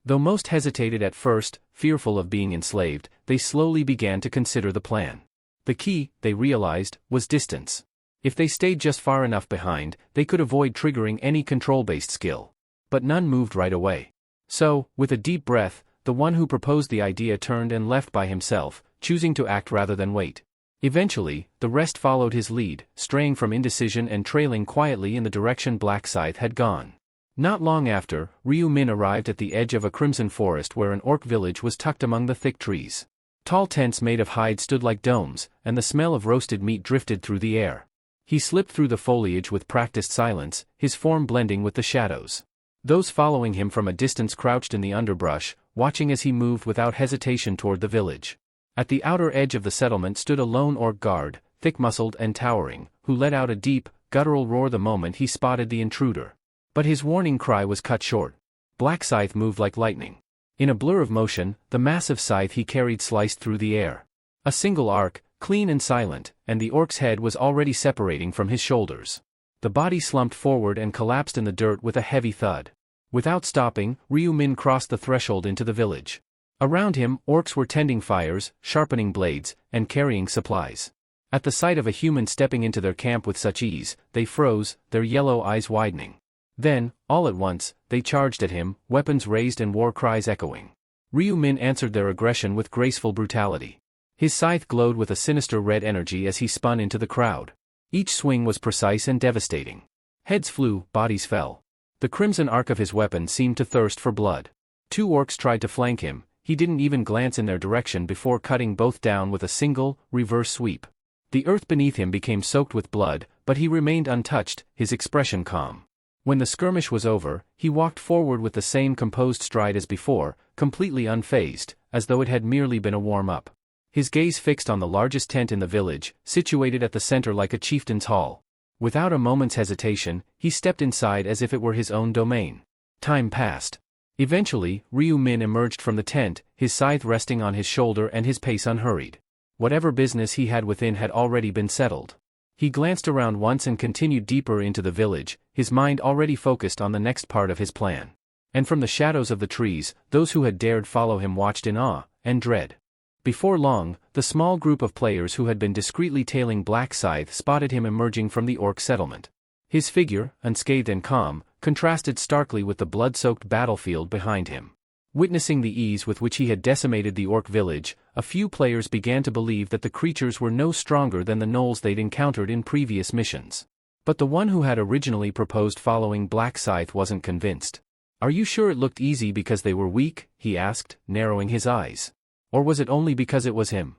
Though most hesitated at first, fearful of being enslaved, they slowly began to consider the plan. The key, they realized, was distance. If they stayed just far enough behind, they could avoid triggering any control-based skill. But none moved right away. So, with a deep breath, the one who proposed the idea turned and left by himself, choosing to act rather than wait. Eventually, the rest followed his lead, straying from indecision and trailing quietly in the direction Black Scythe had gone. Not long after, Ryu Min arrived at the edge of a crimson forest where an orc village was tucked among the thick trees. Tall tents made of hide stood like domes, and the smell of roasted meat drifted through the air. He slipped through the foliage with practiced silence, his form blending with the shadows. Those following him from a distance crouched in the underbrush, watching as he moved without hesitation toward the village. At the outer edge of the settlement stood a lone orc guard, thick-muscled and towering, who let out a deep, guttural roar the moment he spotted the intruder. But his warning cry was cut short. Black Scythe moved like lightning. In a blur of motion, the massive scythe he carried sliced through the air. A single arc, clean and silent, and the orc's head was already separating from his shoulders. The body slumped forward and collapsed in the dirt with a heavy thud. Without stopping, Ryu Min crossed the threshold into the village. Around him, orcs were tending fires, sharpening blades, and carrying supplies. At the sight of a human stepping into their camp with such ease, they froze, their yellow eyes widening. Then, all at once, they charged at him, weapons raised and war cries echoing. Ryu Min answered their aggression with graceful brutality. His scythe glowed with a sinister red energy as he spun into the crowd. Each swing was precise and devastating. Heads flew, bodies fell. The crimson arc of his weapon seemed to thirst for blood. 2 orcs tried to flank him, he didn't even glance in their direction before cutting both down with a single, reverse sweep. The earth beneath him became soaked with blood, but he remained untouched, his expression calm. When the skirmish was over, he walked forward with the same composed stride as before, completely unfazed, as though it had merely been a warm-up. His gaze fixed on the largest tent in the village, situated at the center like a chieftain's hall. Without a moment's hesitation, he stepped inside as if it were his own domain. Time passed. Eventually, Ryu Min emerged from the tent, his scythe resting on his shoulder and his pace unhurried. Whatever business he had within had already been settled. He glanced around once and continued deeper into the village, his mind already focused on the next part of his plan. And from the shadows of the trees, those who had dared follow him watched in awe and dread. Before long, the small group of players who had been discreetly tailing Black Scythe spotted him emerging from the orc settlement. His figure, unscathed and calm, contrasted starkly with the blood-soaked battlefield behind him. Witnessing the ease with which he had decimated the orc village, a few players began to believe that the creatures were no stronger than the gnolls they'd encountered in previous missions. But the one who had originally proposed following Black Scythe wasn't convinced. "Are you sure it looked easy because they were weak?" he asked, narrowing his eyes. "Or was it only because it was him?"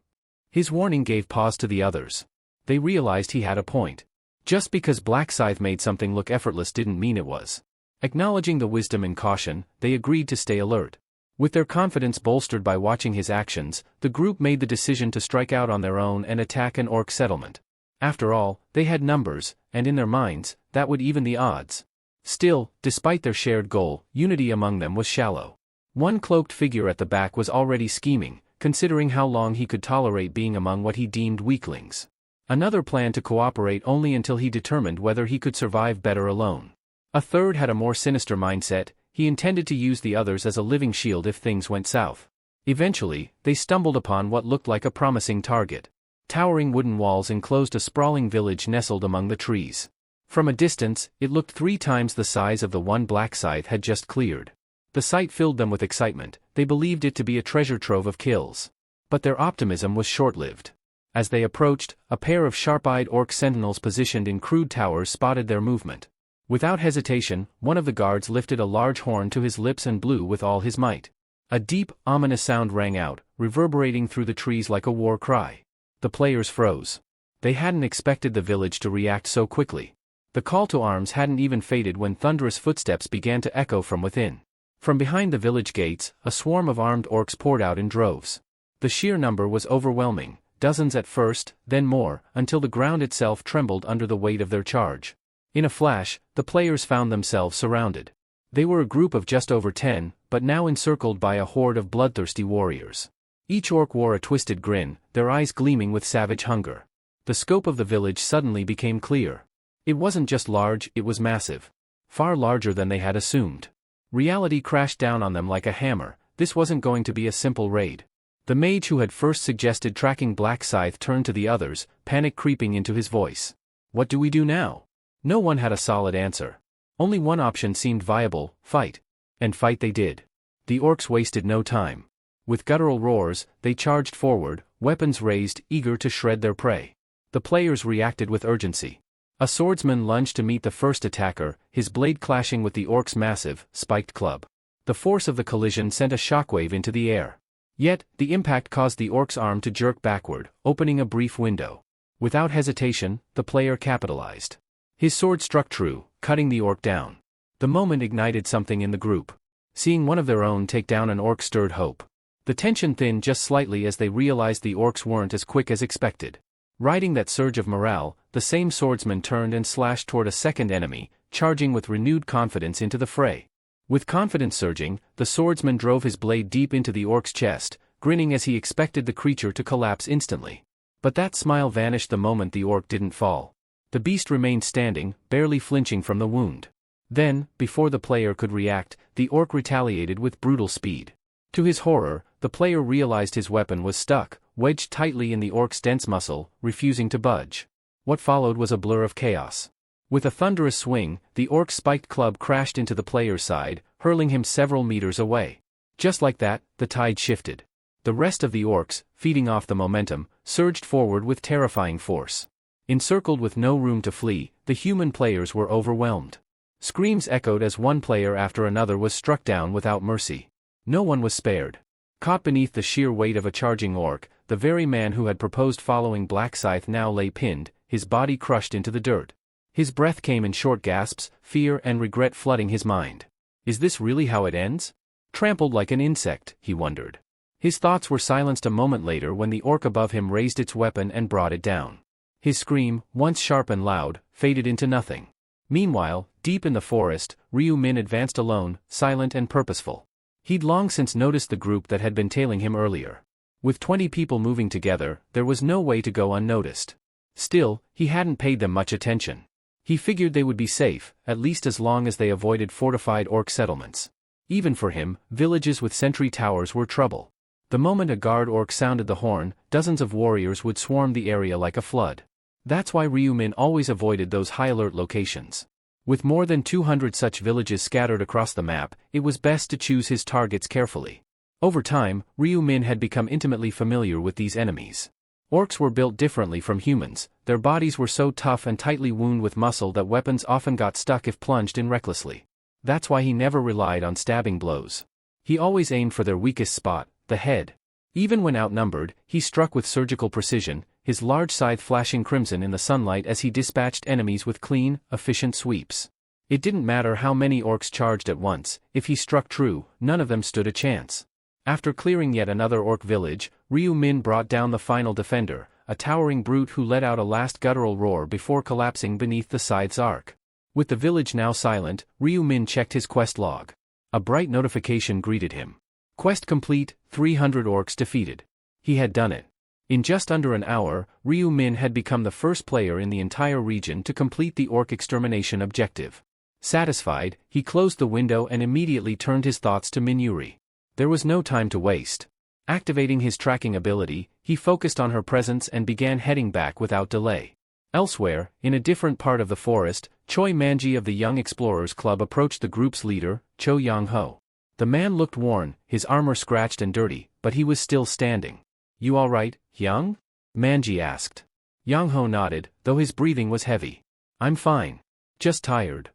His warning gave pause to the others. They realized he had a point. Just because Black Scythe made something look effortless didn't mean it was. Acknowledging the wisdom and caution, they agreed to stay alert. With their confidence bolstered by watching his actions, the group made the decision to strike out on their own and attack an orc settlement. After all, they had numbers, and in their minds, that would even the odds. Still, despite their shared goal, unity among them was shallow. One cloaked figure at the back was already scheming, considering how long he could tolerate being among what he deemed weaklings. Another planned to cooperate only until he determined whether he could survive better alone. A third had a more sinister mindset, he intended to use the others as a living shield if things went south. Eventually, they stumbled upon what looked like a promising target. Towering wooden walls enclosed a sprawling village nestled among the trees. From a distance, it looked 3 times the size of the one Black Scythe had just cleared. The sight filled them with excitement, they believed it to be a treasure trove of kills. But their optimism was short-lived. As they approached, a pair of sharp-eyed orc sentinels positioned in crude towers spotted their movement. Without hesitation, one of the guards lifted a large horn to his lips and blew with all his might. A deep, ominous sound rang out, reverberating through the trees like a war cry. The players froze. They hadn't expected the village to react so quickly. The call to arms hadn't even faded when thunderous footsteps began to echo from within. From behind the village gates, a swarm of armed orcs poured out in droves. The sheer number was overwhelming, dozens at first, then more, until the ground itself trembled under the weight of their charge. In a flash, the players found themselves surrounded. They were a group of just over 10, but now encircled by a horde of bloodthirsty warriors. Each orc wore a twisted grin, their eyes gleaming with savage hunger. The scope of the village suddenly became clear. It wasn't just large, it was massive. Far larger than they had assumed. Reality crashed down on them like a hammer, this wasn't going to be a simple raid. The mage who had first suggested tracking Black Scythe turned to the others, panic creeping into his voice. "What do we do now?" No one had a solid answer. Only one option seemed viable, fight. And fight they did. The orcs wasted no time. With guttural roars, they charged forward, weapons raised, eager to shred their prey. The players reacted with urgency. A swordsman lunged to meet the first attacker, his blade clashing with the orc's massive, spiked club. The force of the collision sent a shockwave into the air. Yet, the impact caused the orc's arm to jerk backward, opening a brief window. Without hesitation, the player capitalized. His sword struck true, cutting the orc down. The moment ignited something in the group. Seeing one of their own take down an orc stirred hope. The tension thinned just slightly as they realized the orcs weren't as quick as expected. Riding that surge of morale, the same swordsman turned and slashed toward a second enemy, charging with renewed confidence into the fray. With confidence surging, the swordsman drove his blade deep into the orc's chest, grinning as he expected the creature to collapse instantly. But that smile vanished the moment the orc didn't fall. The beast remained standing, barely flinching from the wound. Then, before the player could react, the orc retaliated with brutal speed. To his horror, the player realized his weapon was stuck, wedged tightly in the orc's dense muscle, refusing to budge. What followed was a blur of chaos. With a thunderous swing, the orc's spiked club crashed into the player's side, hurling him several meters away. Just like that, the tide shifted. The rest of the orcs, feeding off the momentum, surged forward with terrifying force. Encircled with no room to flee, the human players were overwhelmed. Screams echoed as one player after another was struck down without mercy. No one was spared. Caught beneath the sheer weight of a charging orc, the very man who had proposed following Black Scythe now lay pinned, his body crushed into the dirt. His breath came in short gasps, fear and regret flooding his mind. Is this really how it ends? Trampled like an insect, he wondered. His thoughts were silenced a moment later when the orc above him raised its weapon and brought it down. His scream, once sharp and loud, faded into nothing. Meanwhile, deep in the forest, Ryu Min advanced alone, silent and purposeful. He'd long since noticed the group that had been tailing him earlier. With 20 people moving together, there was no way to go unnoticed. Still, he hadn't paid them much attention. He figured they would be safe, at least as long as they avoided fortified orc settlements. Even for him, villages with sentry towers were trouble. The moment a guard orc sounded the horn, dozens of warriors would swarm the area like a flood. That's why Ryu Min always avoided those high-alert locations. With more than 200 such villages scattered across the map, it was best to choose his targets carefully. Over time, Ryu Min had become intimately familiar with these enemies. Orcs were built differently from humans, their bodies were so tough and tightly wound with muscle that weapons often got stuck if plunged in recklessly. That's why he never relied on stabbing blows. He always aimed for their weakest spot, the head. Even when outnumbered, he struck with surgical precision, his large scythe flashing crimson in the sunlight as he dispatched enemies with clean, efficient sweeps. It didn't matter how many orcs charged at once, if he struck true, none of them stood a chance. After clearing yet another orc village, Ryu Min brought down the final defender, a towering brute who let out a last guttural roar before collapsing beneath the scythe's arc. With the village now silent, Ryu Min checked his quest log. A bright notification greeted him. Quest complete, 300 orcs defeated. He had done it. In just under an hour, Ryu Min had become the first player in the entire region to complete the orc extermination objective. Satisfied, he closed the window and immediately turned his thoughts to Minuri. There was no time to waste. Activating his tracking ability, he focused on her presence and began heading back without delay. Elsewhere, in a different part of the forest, Choi Manji of the Young Explorers Club approached the group's leader, Cho Yang-ho. The man looked worn, his armor scratched and dirty, but he was still standing. "You all right, Yang?" Manji asked. Yang-ho nodded, though his breathing was heavy. "I'm fine. Just tired."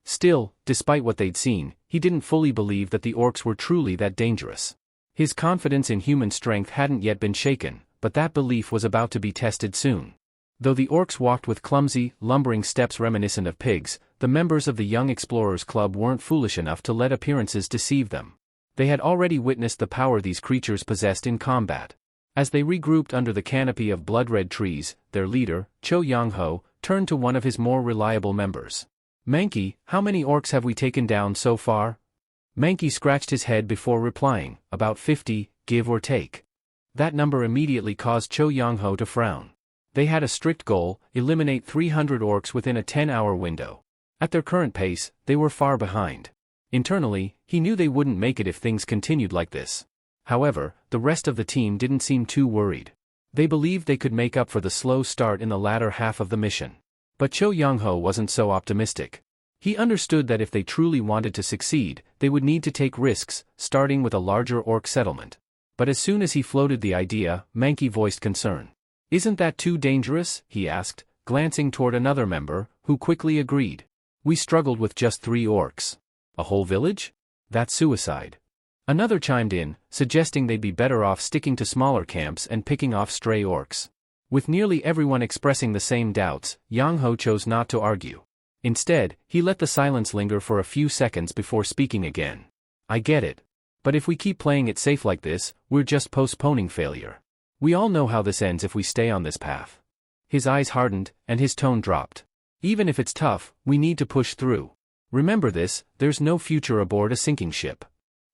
Still, despite what they'd seen, he didn't fully believe that the orcs were truly that dangerous. His confidence in human strength hadn't yet been shaken, but that belief was about to be tested soon. Though the orcs walked with clumsy, lumbering steps reminiscent of pigs, the members of the Young Explorers Club weren't foolish enough to let appearances deceive them. They had already witnessed the power these creatures possessed in combat. As they regrouped under the canopy of blood-red trees, their leader, Cho Yang-ho, turned to one of his more reliable members. "Mankey, how many orcs have we taken down so far?" Mankey scratched his head before replying, "About 50, give or take." That number immediately caused Cho Yang-ho to frown. They had a strict goal: eliminate 300 orcs within a 10-hour window. At their current pace, they were far behind. Internally, he knew they wouldn't make it if things continued like this. However, the rest of the team didn't seem too worried. They believed they could make up for the slow start in the latter half of the mission. But Cho Yang-ho wasn't so optimistic. He understood that if they truly wanted to succeed, they would need to take risks, starting with a larger orc settlement. But as soon as he floated the idea, Mankey voiced concern. "Isn't that too dangerous?" he asked, glancing toward another member, who quickly agreed. "We struggled with just 3 orcs. A whole village? That's suicide." Another chimed in, suggesting they'd be better off sticking to smaller camps and picking off stray orcs. With nearly everyone expressing the same doubts, Yang-ho chose not to argue. Instead, he let the silence linger for a few seconds before speaking again. "I get it. But if we keep playing it safe like this, we're just postponing failure. We all know how this ends if we stay on this path. His eyes hardened, and his tone dropped. Even if it's tough, we need to push through. Remember this, there's no future aboard a sinking ship.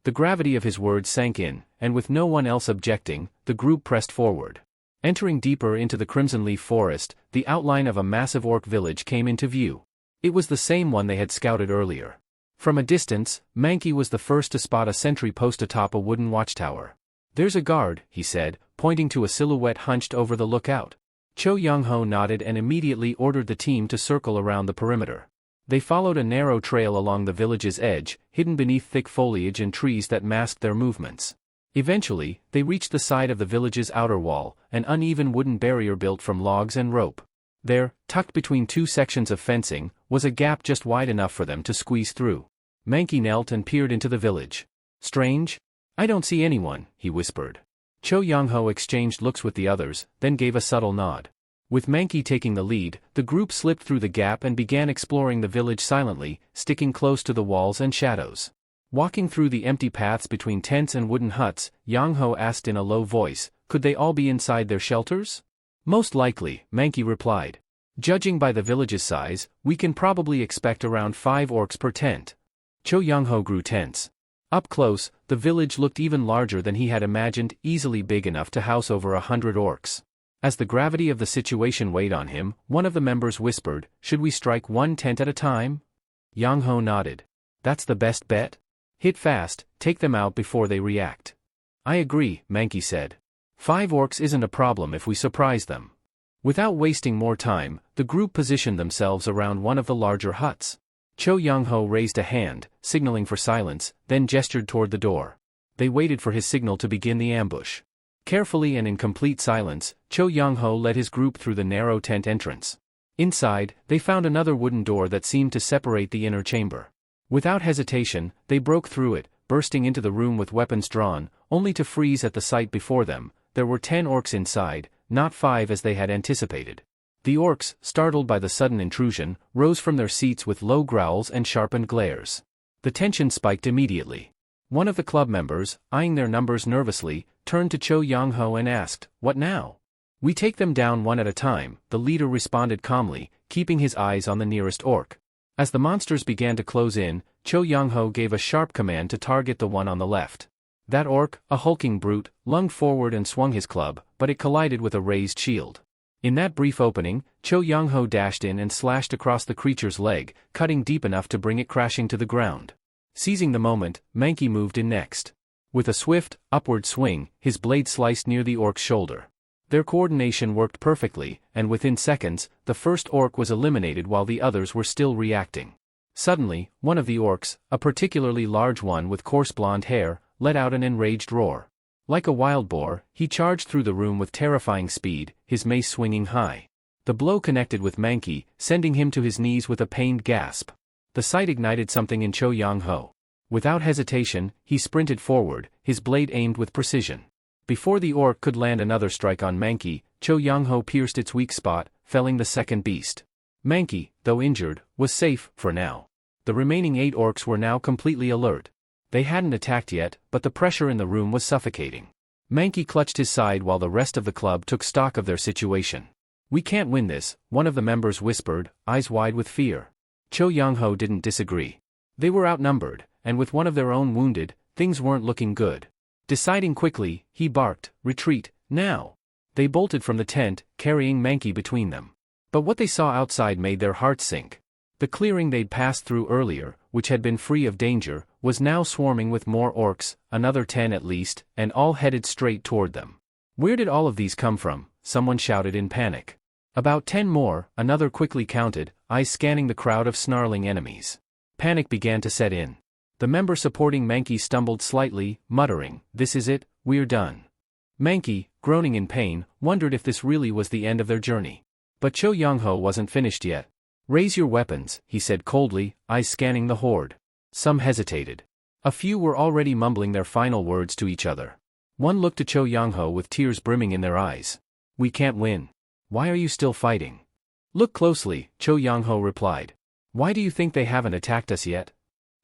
The gravity of his words sank in, and with no one else objecting, the group pressed forward. Entering deeper into the crimson leaf forest, the outline of a massive orc village came into view. It was the same one they had scouted earlier. From a distance, Mankey was the first to spot a sentry post atop a wooden watchtower. "There's a guard," he said, pointing to a silhouette hunched over the lookout. Cho Young-ho nodded and immediately ordered the team to circle around the perimeter. They followed a narrow trail along the village's edge, hidden beneath thick foliage and trees that masked their movements. Eventually, they reached the side of the village's outer wall, an uneven wooden barrier built from logs and rope. There, tucked between two sections of fencing, was a gap just wide enough for them to squeeze through. Mankey knelt and peered into the village. "Strange? I don't see anyone," he whispered. Cho Young-ho exchanged looks with the others, then gave a subtle nod. With Mankey taking the lead, the group slipped through the gap and began exploring the village silently, sticking close to the walls and shadows. Walking through the empty paths between tents and wooden huts, Young-ho asked in a low voice, "Could they all be inside their shelters?" "Most likely," Mankey replied. "Judging by the village's size, we can probably expect around 5 orcs per tent." Cho Young-ho grew tense. Up close, the village looked even larger than he had imagined, easily big enough to house over 100 orcs. As the gravity of the situation weighed on him, one of the members whispered, "Should we strike one tent at a time?" Young-ho nodded. "That's the best bet? Hit fast, take them out before they react." "I agree," Mankey said. 5 orcs isn't a problem if we surprise them." Without wasting more time, the group positioned themselves around one of the larger huts. Cho Young-ho raised a hand, signaling for silence, then gestured toward the door. They waited for his signal to begin the ambush. Carefully and in complete silence, Cho Young-ho led his group through the narrow tent entrance. Inside, they found another wooden door that seemed to separate the inner chamber. Without hesitation, they broke through it, bursting into the room with weapons drawn, only to freeze at the sight before them. There were 10 orcs inside, not 5 as they had anticipated. The orcs, startled by the sudden intrusion, rose from their seats with low growls and sharpened glares. The tension spiked immediately. One of the club members, eyeing their numbers nervously, turned to Cho Young-ho and asked, "What now?" "We take them down one at a time," the leader responded calmly, keeping his eyes on the nearest orc. As the monsters began to close in, Cho Young-ho gave a sharp command to target the one on the left. That orc, a hulking brute, lunged forward and swung his club, but it collided with a raised shield. In that brief opening, Cho Young-ho dashed in and slashed across the creature's leg, cutting deep enough to bring it crashing to the ground. Seizing the moment, Mankey moved in next. With a swift, upward swing, his blade sliced near the orc's shoulder. Their coordination worked perfectly, and within seconds, the first orc was eliminated while the others were still reacting. Suddenly, one of the orcs, a particularly large one with coarse blonde hair, let out an enraged roar. Like a wild boar, he charged through the room with terrifying speed, his mace swinging high. The blow connected with Mankey, sending him to his knees with a pained gasp. The sight ignited something in Cho Young-ho. Without hesitation, he sprinted forward, his blade aimed with precision. Before the orc could land another strike on Mankey, Cho Young-ho pierced its weak spot, felling the second beast. Mankey, though injured, was safe, for now. The remaining 8 orcs were now completely alert. They hadn't attacked yet, but the pressure in the room was suffocating. Mankey clutched his side while the rest of the club took stock of their situation. "We can't win this," one of the members whispered, eyes wide with fear. Cho Young-ho didn't disagree. They were outnumbered, and with one of their own wounded, things weren't looking good. Deciding quickly, he barked, "Retreat, now!" They bolted from the tent, carrying Mankey between them. But what they saw outside made their hearts sink. The clearing they'd passed through earlier, which had been free of danger, was now swarming with more orcs, another 10 at least, and all headed straight toward them. "Where did all of these come from?" someone shouted in panic. "About 10 more," another quickly counted, eyes scanning the crowd of snarling enemies. Panic began to set in. The member supporting Mankey stumbled slightly, muttering, "This is it, we're done." Mankey, groaning in pain, wondered if this really was the end of their journey. But Cho Young-ho wasn't finished yet. "Raise your weapons," he said coldly, eyes scanning the horde. Some hesitated. A few were already mumbling their final words to each other. One looked to Cho Young-ho with tears brimming in their eyes. "We can't win. Why are you still fighting?" "Look closely," Cho Young-ho replied. "Why do you think they haven't attacked us yet?"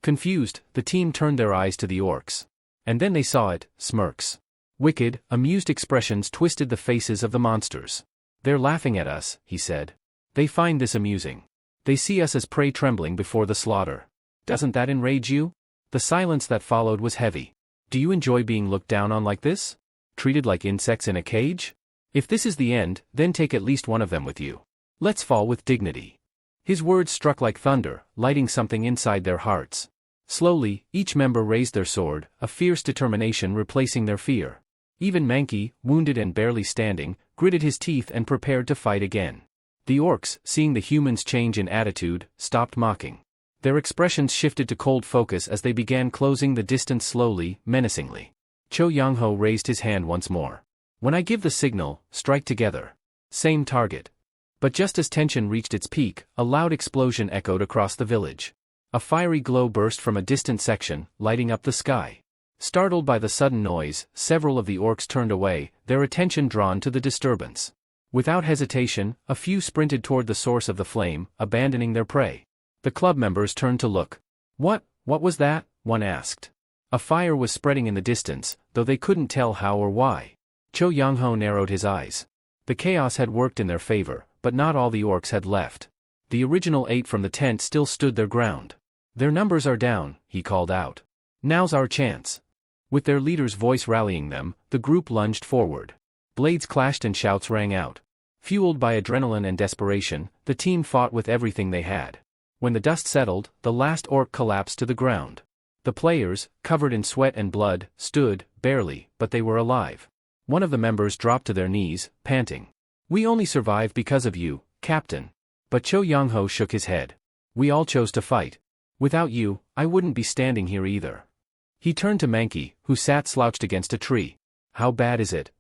Confused, the team turned their eyes to the orcs. And then they saw it, smirks. Wicked, amused expressions twisted the faces of the monsters. They're laughing at us, he said. They find this amusing. They see us as prey trembling before the slaughter. Doesn't that enrage you? The silence that followed was heavy. Do you enjoy being looked down on like this? Treated like insects in a cage? If this is the end, then take at least one of them with you. Let's fall with dignity. His words struck like thunder, lighting something inside their hearts. Slowly, each member raised their sword, a fierce determination replacing their fear. Even Mankey, wounded and barely standing, gritted his teeth and prepared to fight again. The orcs, seeing the humans change in attitude, stopped mocking. Their expressions shifted to cold focus as they began closing the distance slowly, menacingly. Cho Young-ho raised his hand once more. When I give the signal, strike together. Same target. But just as tension reached its peak, a loud explosion echoed across the village. A fiery glow burst from a distant section, lighting up the sky. Startled by the sudden noise, several of the orcs turned away, their attention drawn to the disturbance. Without hesitation, a few sprinted toward the source of the flame, abandoning their prey. The club members turned to look. What was that? One asked. A fire was spreading in the distance, though they couldn't tell how or why. Cho Young-ho narrowed his eyes. The chaos had worked in their favor, but not all the orcs had left. The original 8 from the tent still stood their ground. Their numbers are down, he called out. Now's our chance. With their leader's voice rallying them, the group lunged forward. Blades clashed and shouts rang out. Fueled by adrenaline and desperation, the team fought with everything they had. When the dust settled, the last orc collapsed to the ground. The players, covered in sweat and blood, stood, barely, but they were alive. One of the members dropped to their knees, panting. We only survived because of you, Captain. But Cho Young-ho shook his head. We all chose to fight. Without you, I wouldn't be standing here either. He turned to Mankey, who sat slouched against a tree. How bad is it?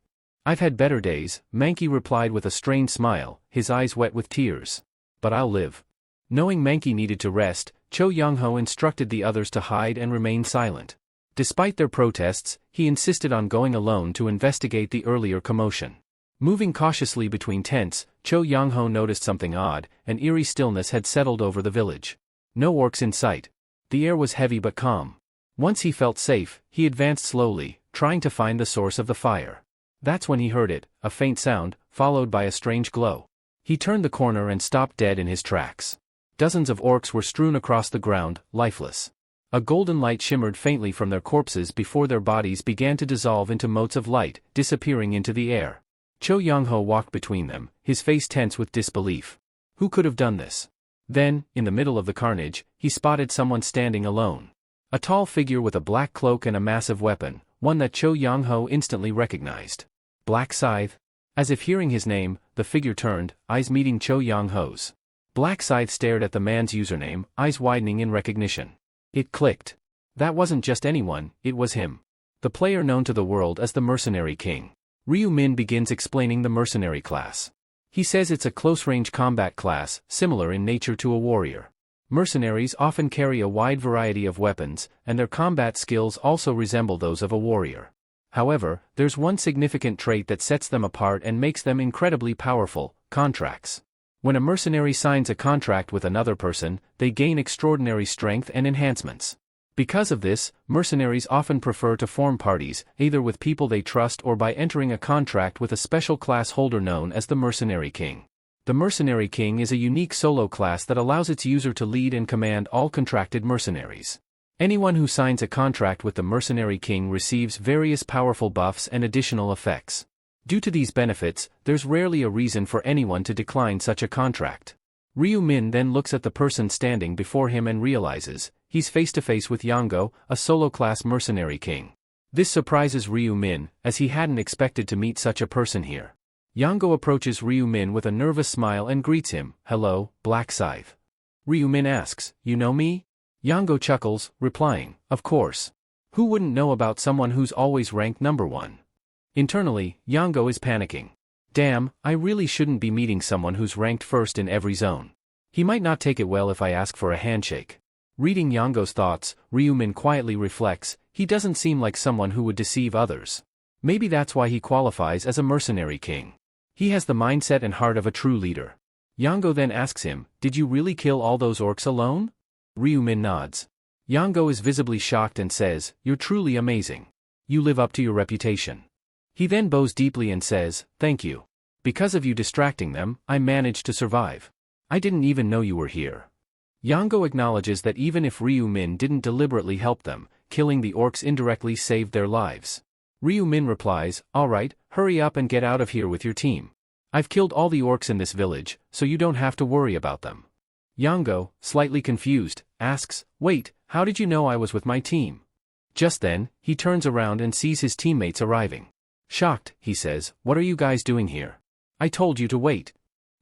I've had better days, Mankey replied with a strained smile, his eyes wet with tears. But I'll live. Knowing Mankey needed to rest, Cho Young-ho instructed the others to hide and remain silent. Despite their protests, he insisted on going alone to investigate the earlier commotion. Moving cautiously between tents, Cho Young-ho noticed something odd. An eerie stillness had settled over the village. No orcs in sight. The air was heavy but calm. Once he felt safe, he advanced slowly, trying to find the source of the fire. That's when he heard it, a faint sound, followed by a strange glow. He turned the corner and stopped dead in his tracks. Dozens of orcs were strewn across the ground, lifeless. A golden light shimmered faintly from their corpses before their bodies began to dissolve into motes of light, disappearing into the air. Cho Young-ho walked between them, his face tense with disbelief. Who could have done this? Then, in the middle of the carnage, he spotted someone standing alone. A tall figure with a black cloak and a massive weapon, one that Cho Young-ho instantly recognized. Black Scythe? As if hearing his name, the figure turned, eyes meeting Cho Young-ho's. Black Scythe stared at the man's username, eyes widening in recognition. It clicked. That wasn't just anyone, it was him. The player known to the world as the Mercenary King. Ryu Min begins explaining the mercenary class. He says it's a close-range combat class, similar in nature to a warrior. Mercenaries often carry a wide variety of weapons, and their combat skills also resemble those of a warrior. However, there's one significant trait that sets them apart and makes them incredibly powerful: contracts. When a mercenary signs a contract with another person, they gain extraordinary strength and enhancements. Because of this, mercenaries often prefer to form parties, either with people they trust or by entering a contract with a special class holder known as the Mercenary King. The Mercenary King is a unique solo class that allows its user to lead and command all contracted mercenaries. Anyone who signs a contract with the Mercenary King receives various powerful buffs and additional effects. Due to these benefits, there's rarely a reason for anyone to decline such a contract. Ryu Min then looks at the person standing before him and realizes, he's face-to-face with Yango, a solo-class Mercenary King. This surprises Ryu Min, as he hadn't expected to meet such a person here. Yango approaches Ryu Min with a nervous smile and greets him. Hello, Black Scythe. Ryu Min asks, you know me? Yango chuckles, replying, of course. Who wouldn't know about someone who's always ranked number 1? Internally, Yango is panicking. Damn, I really shouldn't be meeting someone who's ranked first in every zone. He might not take it well if I ask for a handshake. Reading Yango's thoughts, Ryu Min quietly reflects, he doesn't seem like someone who would deceive others. Maybe that's why he qualifies as a Mercenary King. He has the mindset and heart of a true leader. Yango then asks him, did you really kill all those orcs alone? Ryu Min nods. Yango is visibly shocked and says, you're truly amazing. You live up to your reputation. He then bows deeply and says, thank you. Because of you distracting them, I managed to survive. I didn't even know you were here. Yango acknowledges that even if Ryu Min didn't deliberately help them, killing the orcs indirectly saved their lives. Ryu Min replies, "Alright, hurry up and get out of here with your team. I've killed all the orcs in this village, so you don't have to worry about them." Yango, slightly confused, asks, "Wait, how did you know I was with my team?" Just then, he turns around and sees his teammates arriving. Shocked, he says, "What are you guys doing here? I told you to wait."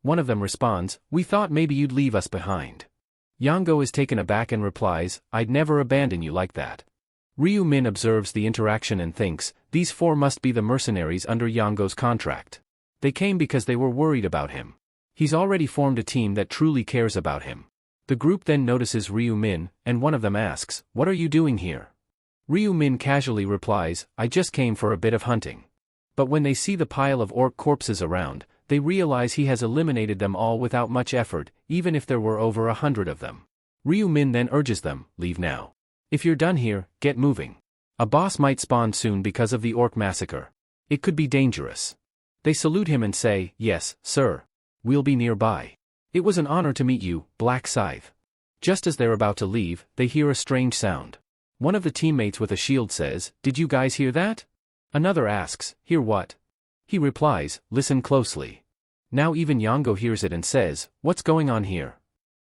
One of them responds, "We thought maybe you'd leave us behind." Yango is taken aback and replies, "I'd never abandon you like that." Ryu Min observes the interaction and thinks, these four must be the mercenaries under Yango's contract. They came because they were worried about him. He's already formed a team that truly cares about him. The group then notices Ryu Min, and one of them asks, "What are you doing here?" Ryu Min casually replies, "I just came for a bit of hunting." But when they see the pile of orc corpses around, they realize he has eliminated them all without much effort, even if there were over 100 of them. Ryu Min then urges them, "Leave now. If you're done here, get moving. A boss might spawn soon because of the orc massacre. It could be dangerous." They salute him and say, "Yes, sir. We'll be nearby. It was an honor to meet you, Black Scythe." Just as they're about to leave, they hear a strange sound. One of the teammates with a shield says, "Did you guys hear that?" Another asks, "Hear what?" He replies, "Listen closely." Now even Yango hears it and says, "What's going on here?"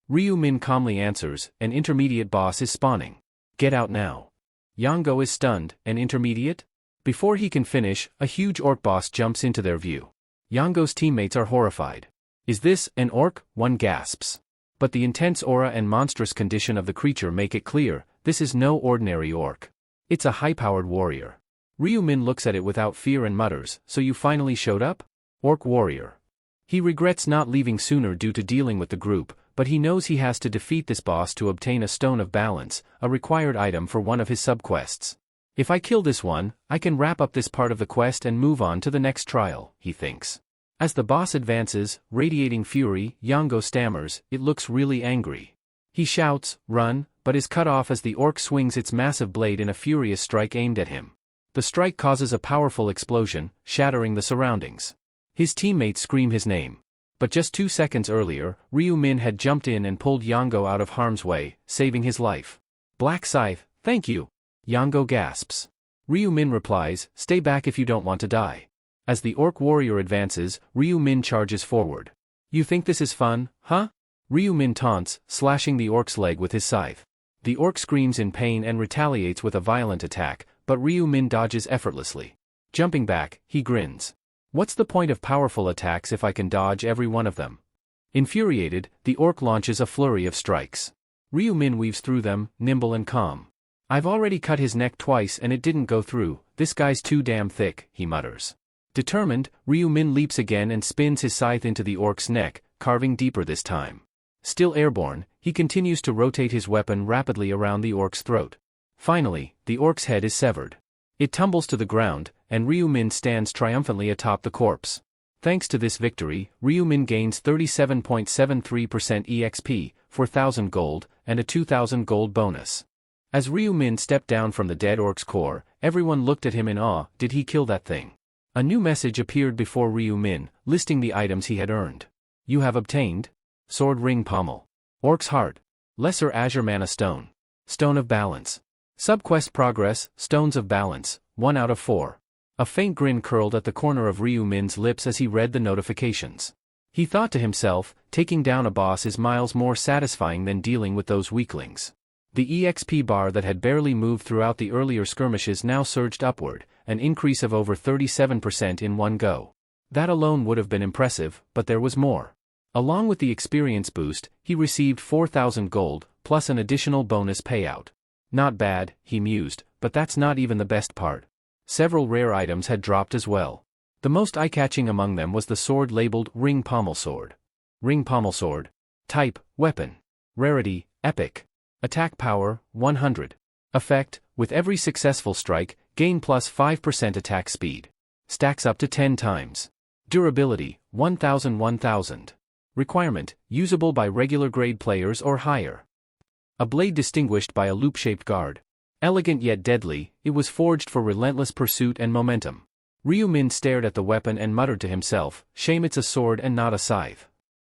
Ryu Min calmly answers, "An intermediate boss is spawning. Get out now." Yango is stunned, "An intermediate?" Before he can finish, a huge orc boss jumps into their view. Yango's teammates are horrified. "Is this an orc?" one gasps. But the intense aura and monstrous condition of the creature make it clear, this is no ordinary orc. It's a high-powered warrior. Ryu Min looks at it without fear and mutters, "So you finally showed up? Orc warrior." He regrets not leaving sooner due to dealing with the group, but he knows he has to defeat this boss to obtain a Stone of Balance, a required item for one of his subquests. If I kill this one, I can wrap up this part of the quest and move on to the next trial, he thinks. As the boss advances, radiating fury, Yango stammers, "It looks really angry." He shouts, "Run," but is cut off as the orc swings its massive blade in a furious strike aimed at him. The strike causes a powerful explosion, shattering the surroundings. His teammates scream his name. But just 2 seconds earlier, Ryu Min had jumped in and pulled Yango out of harm's way, saving his life. "Black Scythe, thank you." Yango gasps. Ryu Min replies, "Stay back if you don't want to die." As the orc warrior advances, Ryu Min charges forward. "You think this is fun, huh?" Ryu Min taunts, slashing the orc's leg with his scythe. The orc screams in pain and retaliates with a violent attack, but Ryu Min dodges effortlessly. Jumping back, he grins. "What's the point of powerful attacks if I can dodge every one of them?" Infuriated, the orc launches a flurry of strikes. Ryu Min weaves through them, nimble and calm. "I've already cut his neck twice and it didn't go through, this guy's too damn thick," he mutters. Determined, Ryu Min leaps again and spins his scythe into the orc's neck, carving deeper this time. Still airborne, he continues to rotate his weapon rapidly around the orc's throat. Finally, the orc's head is severed. It tumbles to the ground, and Ryu Min stands triumphantly atop the corpse. Thanks to this victory, Ryu Min gains 37.73% EXP, 4,000 gold, and a 2,000 gold bonus. As Ryu Min stepped down from the dead orc's core, everyone looked at him in awe. Did he kill that thing? A new message appeared before Ryu Min, listing the items he had earned. You have obtained Sword Ring Pommel, Orc's Heart, Lesser Azure Mana Stone, Stone of Balance. Subquest Progress, Stones of Balance, 1 out of 4. A faint grin curled at the corner of Ryu Min's lips as he read the notifications. He thought to himself, taking down a boss is miles more satisfying than dealing with those weaklings. The EXP bar that had barely moved throughout the earlier skirmishes now surged upward, an increase of over 37% in one go. That alone would have been impressive, but there was more. Along with the experience boost, he received 4,000 gold, plus an additional bonus payout. Not bad, he mused, but that's not even the best part. Several rare items had dropped as well. The most eye-catching among them was the sword labeled Ring Pommel Sword. Ring Pommel Sword. Type, Weapon. Rarity, Epic. Attack Power, 100. Effect, with every successful strike, gain plus 5% attack speed. Stacks up to 10 times. Durability, 1000. Requirement, usable by regular grade players or higher. A blade distinguished by a loop-shaped guard. Elegant yet deadly, it was forged for relentless pursuit and momentum. Ryu Min stared at the weapon and muttered to himself, shame it's a sword and not a scythe.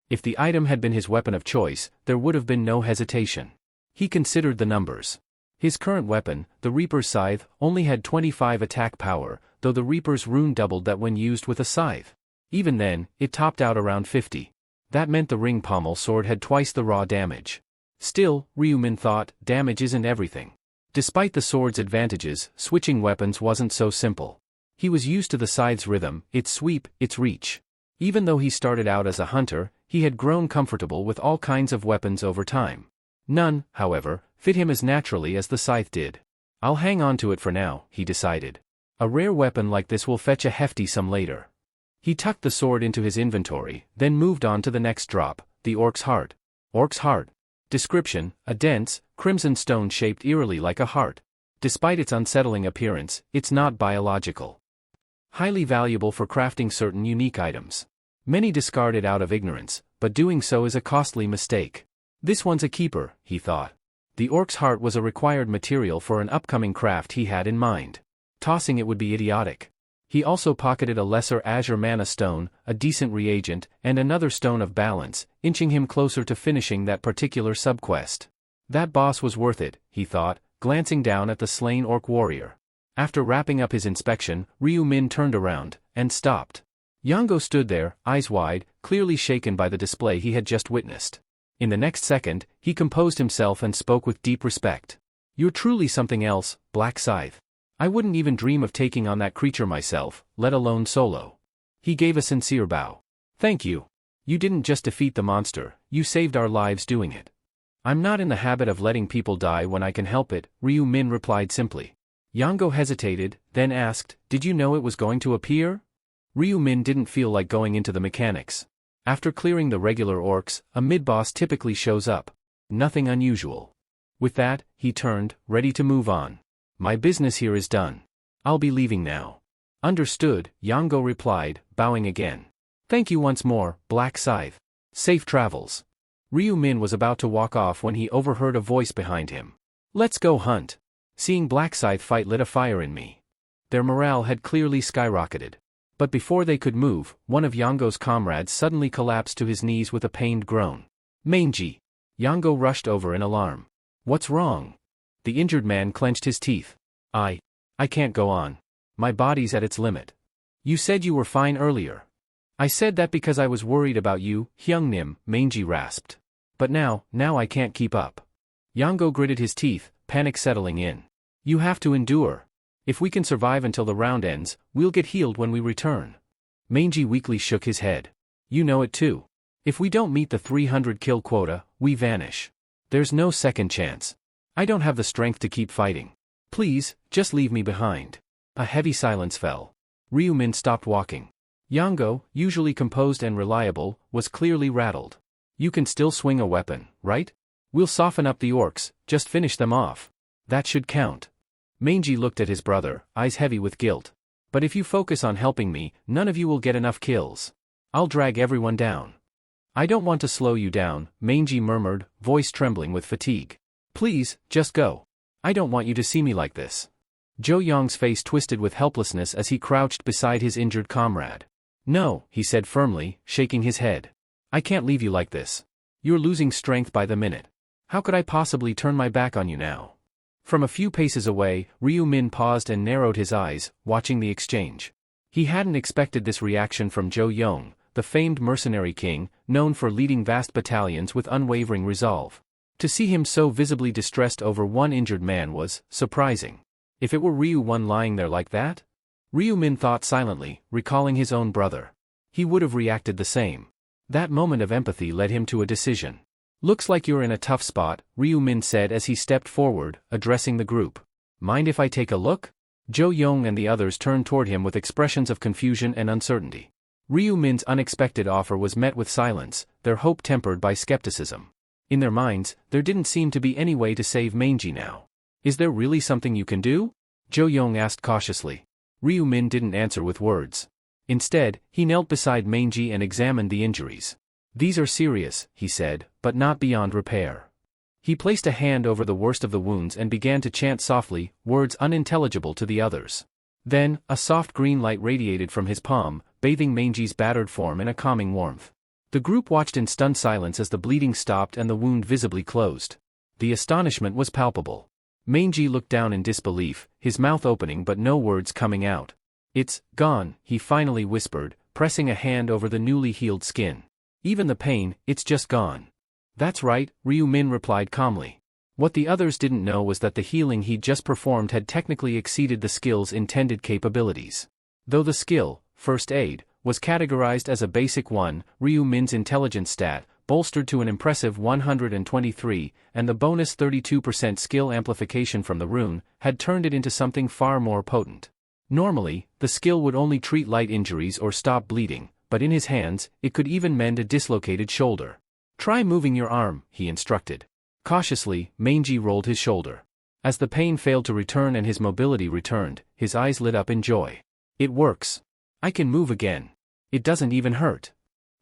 If the item had been his weapon of choice, there would have been no hesitation. He considered the numbers. His current weapon, the Reaper's scythe, only had 25 attack power, though the Reaper's rune doubled that when used with a scythe. Even then, it topped out around 50. That meant the ring pommel sword had twice the raw damage. Still, Ryu Min thought, damage isn't everything. Despite the sword's advantages, switching weapons wasn't so simple. He was used to the scythe's rhythm, its sweep, its reach. Even though he started out as a hunter, he had grown comfortable with all kinds of weapons over time. None, however, fit him as naturally as the scythe did. I'll hang on to it for now, he decided. A rare weapon like this will fetch a hefty sum later. He tucked the sword into his inventory, then moved on to the next drop, the Orc's Heart. Orc's Heart. Description: a dense, crimson stone shaped eerily like a heart. Despite its unsettling appearance, it's not biological. Highly valuable for crafting certain unique items. Many discard it out of ignorance, but doing so is a costly mistake. This one's a keeper, he thought. The Orc's Heart was a required material for an upcoming craft he had in mind. Tossing it would be idiotic. He also pocketed a lesser azure mana stone, a decent reagent, and another stone of balance, inching him closer to finishing that particular subquest. That boss was worth it, he thought, glancing down at the slain orc warrior. After wrapping up his inspection, Ryu Min turned around, and stopped. Yango stood there, eyes wide, clearly shaken by the display he had just witnessed. In the next second, he composed himself and spoke with deep respect. You're truly something else, Black Scythe. I wouldn't even dream of taking on that creature myself, let alone solo. He gave a sincere bow. Thank you. You didn't just defeat the monster, you saved our lives doing it. I'm not in the habit of letting people die when I can help it, Ryu Min replied simply. Yango hesitated, then asked, did you know it was going to appear? Ryu Min didn't feel like going into the mechanics. After clearing the regular orcs, a mid-boss typically shows up. Nothing unusual. With that, he turned, ready to move on. My business here is done. I'll be leaving now. Understood, Yango replied, bowing again. Thank you once more, Black Scythe. Safe travels. Ryu Min was about to walk off when he overheard a voice behind him. Let's go hunt. Seeing Black Scythe fight lit a fire in me. Their morale had clearly skyrocketed. But before they could move, one of Yango's comrades suddenly collapsed to his knees with a pained groan. Mangy. Yango rushed over in alarm. What's wrong? The injured man clenched his teeth. I can't go on. My body's at its limit. You said you were fine earlier. I said that because I was worried about you, Hyungnim, Mangy rasped. But now I can't keep up. Yango gritted his teeth, panic settling in. You have to endure. If we can survive until the round ends, we'll get healed when we return. Mangy weakly shook his head. You know it too. If we don't meet the 300 kill quota, we vanish. There's no second chance. I don't have the strength to keep fighting. Please, just leave me behind. A heavy silence fell. Ryu Min stopped walking. Yango, usually composed and reliable, was clearly rattled. You can still swing a weapon, right? We'll soften up the orcs, just finish them off. That should count. Mangy looked at his brother, eyes heavy with guilt. But if you focus on helping me, none of you will get enough kills. I'll drag everyone down. I don't want to slow you down, Mangy murmured, voice trembling with fatigue. Please, just go. I don't want you to see me like this. Zhou Yong's face twisted with helplessness as he crouched beside his injured comrade. No, he said firmly, shaking his head. I can't leave you like this. You're losing strength by the minute. How could I possibly turn my back on you now? From a few paces away, Ryu Min paused and narrowed his eyes, watching the exchange. He hadn't expected this reaction from Zhou Yong, the famed mercenary king, known for leading vast battalions with unwavering resolve. To see him so visibly distressed over one injured man was surprising. If it were Ryu One lying there like that? Ryu Min thought silently, recalling his own brother. He would have reacted the same. That moment of empathy led him to a decision. Looks like you're in a tough spot, Ryu Min said as he stepped forward, addressing the group. Mind if I take a look? Zhou Yong and the others turned toward him with expressions of confusion and uncertainty. Ryu Min's unexpected offer was met with silence, their hope tempered by skepticism. In their minds, there didn't seem to be any way to save Mangy now. Is there really something you can do? Zhou Yong asked cautiously. Ryu Min didn't answer with words. Instead, he knelt beside Mangy and examined the injuries. These are serious, he said, but not beyond repair. He placed a hand over the worst of the wounds and began to chant softly, words unintelligible to the others. Then, a soft green light radiated from his palm, bathing Mangy's battered form in a calming warmth. The group watched in stunned silence as the bleeding stopped and the wound visibly closed. The astonishment was palpable. Mangy looked down in disbelief, his mouth opening but no words coming out. "It's gone," he finally whispered, pressing a hand over the newly healed skin. "Even the pain, it's just gone." "That's right," Ryu Min replied calmly. What the others didn't know was that the healing he'd just performed had technically exceeded the skill's intended capabilities. Though the skill, First Aid, was categorized as a basic one, Ryu Min's intelligence stat, bolstered to an impressive 123, and the bonus 32% skill amplification from the rune, had turned it into something far more potent. Normally, the skill would only treat light injuries or stop bleeding, but in his hands, it could even mend a dislocated shoulder. "Try moving your arm," he instructed. Cautiously, Mangy rolled his shoulder. As the pain failed to return and his mobility returned, his eyes lit up in joy. "It works. I can move again. It doesn't even hurt."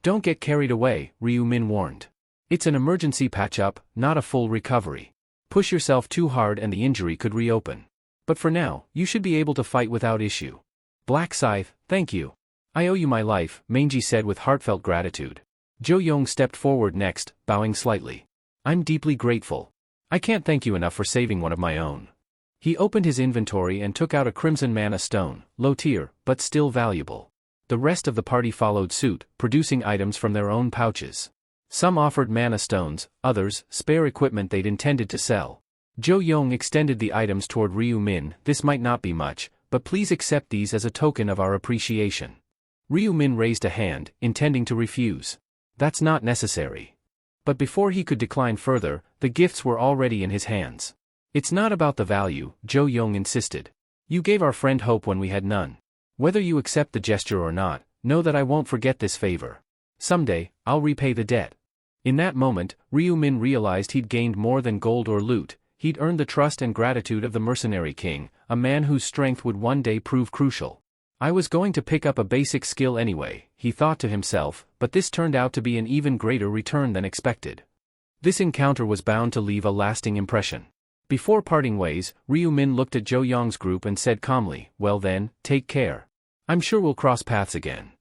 "Don't get carried away," Ryu Min warned. "It's an emergency patch-up, not a full recovery. Push yourself too hard and the injury could reopen. But for now, you should be able to fight without issue." "Black Scythe, thank you. I owe you my life," Mangy said with heartfelt gratitude. Jo Young stepped forward next, bowing slightly. "I'm deeply grateful. I can't thank you enough for saving one of my own." He opened his inventory and took out a crimson mana stone, low tier, but still valuable. The rest of the party followed suit, producing items from their own pouches. Some offered mana stones, others, spare equipment they'd intended to sell. Jo Young extended the items toward Ryu Min. "This might not be much, but please accept these as a token of our appreciation." Ryu Min raised a hand, intending to refuse. "That's not necessary." But before he could decline further, the gifts were already in his hands. "It's not about the value," Jo Young insisted. "You gave our friend hope when we had none. Whether you accept the gesture or not, know that I won't forget this favor. Someday, I'll repay the debt." In that moment, Ryu Min realized he'd gained more than gold or loot. He'd earned the trust and gratitude of the Mercenary King, a man whose strength would one day prove crucial. "I was going to pick up a basic skill anyway," he thought to himself, but this turned out to be an even greater return than expected. This encounter was bound to leave a lasting impression. Before parting ways, Ryu Min looked at Jo Young's group and said calmly, "Well then, take care. I'm sure we'll cross paths again."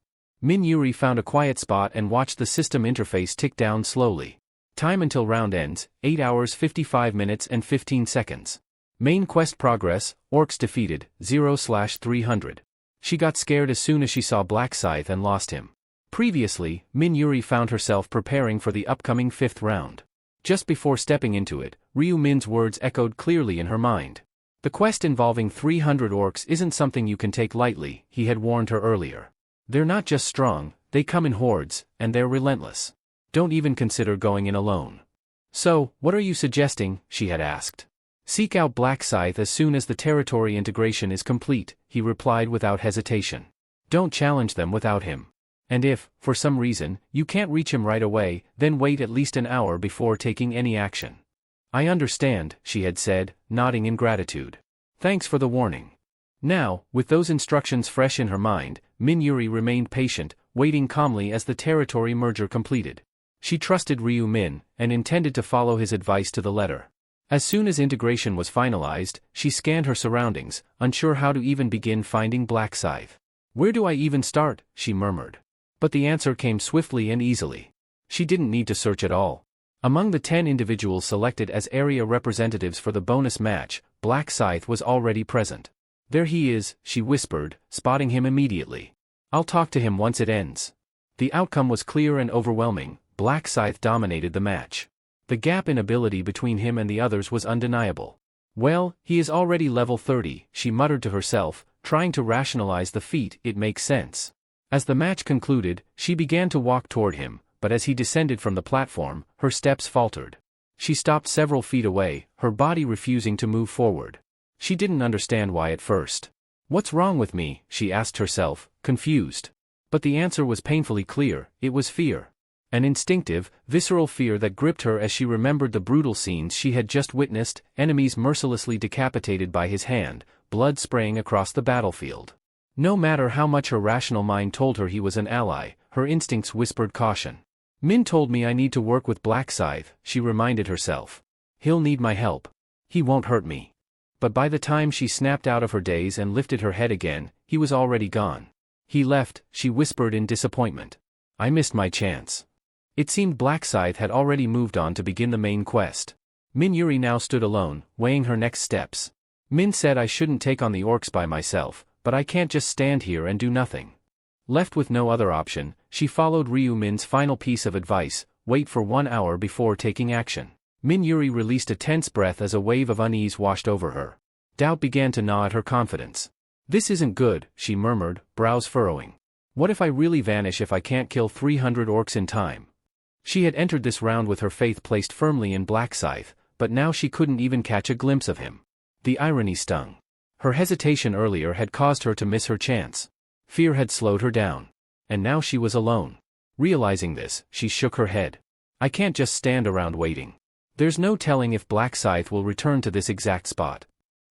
Min Yuri found a quiet spot and watched the system interface tick down slowly. Time until round ends, 8 hours 55 minutes and 15 seconds. Main quest progress, orcs defeated, 0/300. She got scared as soon as she saw Black Scythe and lost him. Previously, Min Yuri found herself preparing for the upcoming 5th round. Just before stepping into it, Ryu Min's words echoed clearly in her mind. "The quest involving 300 orcs isn't something you can take lightly," he had warned her earlier. "They're not just strong, they come in hordes, and they're relentless. Don't even consider going in alone." "So, what are you suggesting?" she had asked. "Seek out Black Scythe as soon as the territory integration is complete," he replied without hesitation. "Don't challenge them without him. And if, for some reason, you can't reach him right away, then wait at least an hour before taking any action." "I understand," she had said, nodding in gratitude. "Thanks for the warning." Now, with those instructions fresh in her mind, Min Yuri remained patient, waiting calmly as the territory merger completed. She trusted Ryu Min, and intended to follow his advice to the letter. As soon as integration was finalized, she scanned her surroundings, unsure how to even begin finding Black Scythe. "Where do I even start?" she murmured. But the answer came swiftly and easily. She didn't need to search at all. Among the 10 individuals selected as area representatives for the bonus match, Black Scythe was already present. "There he is," she whispered, spotting him immediately. "I'll talk to him once it ends." The outcome was clear and overwhelming. Black Scythe dominated the match. The gap in ability between him and the others was undeniable. "Well, he is already level 30, she muttered to herself, trying to rationalize the feat. "It makes sense." As the match concluded, she began to walk toward him, but as he descended from the platform, her steps faltered. She stopped several feet away, her body refusing to move forward. She didn't understand why at first. "What's wrong with me?" she asked herself, confused. But the answer was painfully clear. It was fear. An instinctive, visceral fear that gripped her as she remembered the brutal scenes she had just witnessed, enemies mercilessly decapitated by his hand, blood spraying across the battlefield. No matter how much her rational mind told her he was an ally, her instincts whispered caution. "Min told me I need to work with Black Scythe," she reminded herself. "He'll need my help. He won't hurt me." But by the time she snapped out of her daze and lifted her head again, he was already gone. He left, she whispered in disappointment. I missed my chance. It seemed Black Scythe had already moved on to begin the main quest. Min Yuri now stood alone, weighing her next steps. Min said I shouldn't take on the orcs by myself, but I can't just stand here and do nothing. Left with no other option, she followed Ryu Min's final piece of advice, wait for 1 hour before taking action. Min Yuri released a tense breath as a wave of unease washed over her. Doubt began to gnaw at her confidence. This isn't good, she murmured, brows furrowing. What if I really vanish if I can't kill 300 orcs in time? She had entered this round with her faith placed firmly in Black Scythe, but now she couldn't even catch a glimpse of him. The irony stung. Her hesitation earlier had caused her to miss her chance. Fear had slowed her down. And now she was alone. Realizing this, she shook her head. I can't just stand around waiting. There's no telling if Black Scythe will return to this exact spot.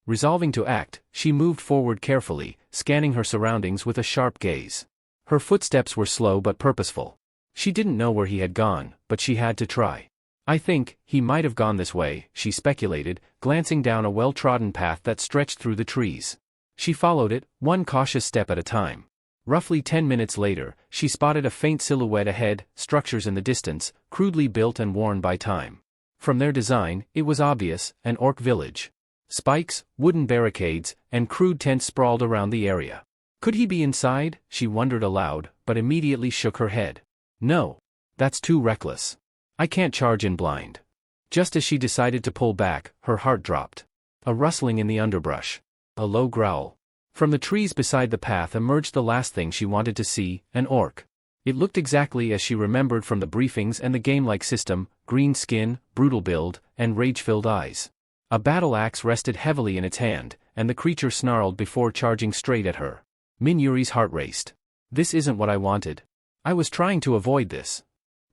Resolving to act, she moved forward carefully, scanning her surroundings with a sharp gaze. Her footsteps were slow but purposeful. She didn't know where he had gone, but she had to try. I think he might have gone this way, she speculated, glancing down a well-trodden path that stretched through the trees. She followed it, one cautious step at a time. Roughly 10 minutes later, she spotted a faint silhouette ahead, structures in the distance, crudely built and worn by time. From their design, it was obvious, an orc village. Spikes, wooden barricades, and crude tents sprawled around the area. Could he be inside? She wondered aloud, but immediately shook her head. No. That's too reckless. I can't charge in blind. Just as she decided to pull back, her heart dropped. A rustling in the underbrush. A low growl. From the trees beside the path emerged the last thing she wanted to see, an orc. It looked exactly as she remembered from the briefings and the game-like system, green skin, brutal build, and rage-filled eyes. A battle axe rested heavily in its hand, and the creature snarled before charging straight at her. Min Yuri's heart raced. This isn't what I wanted. I was trying to avoid this.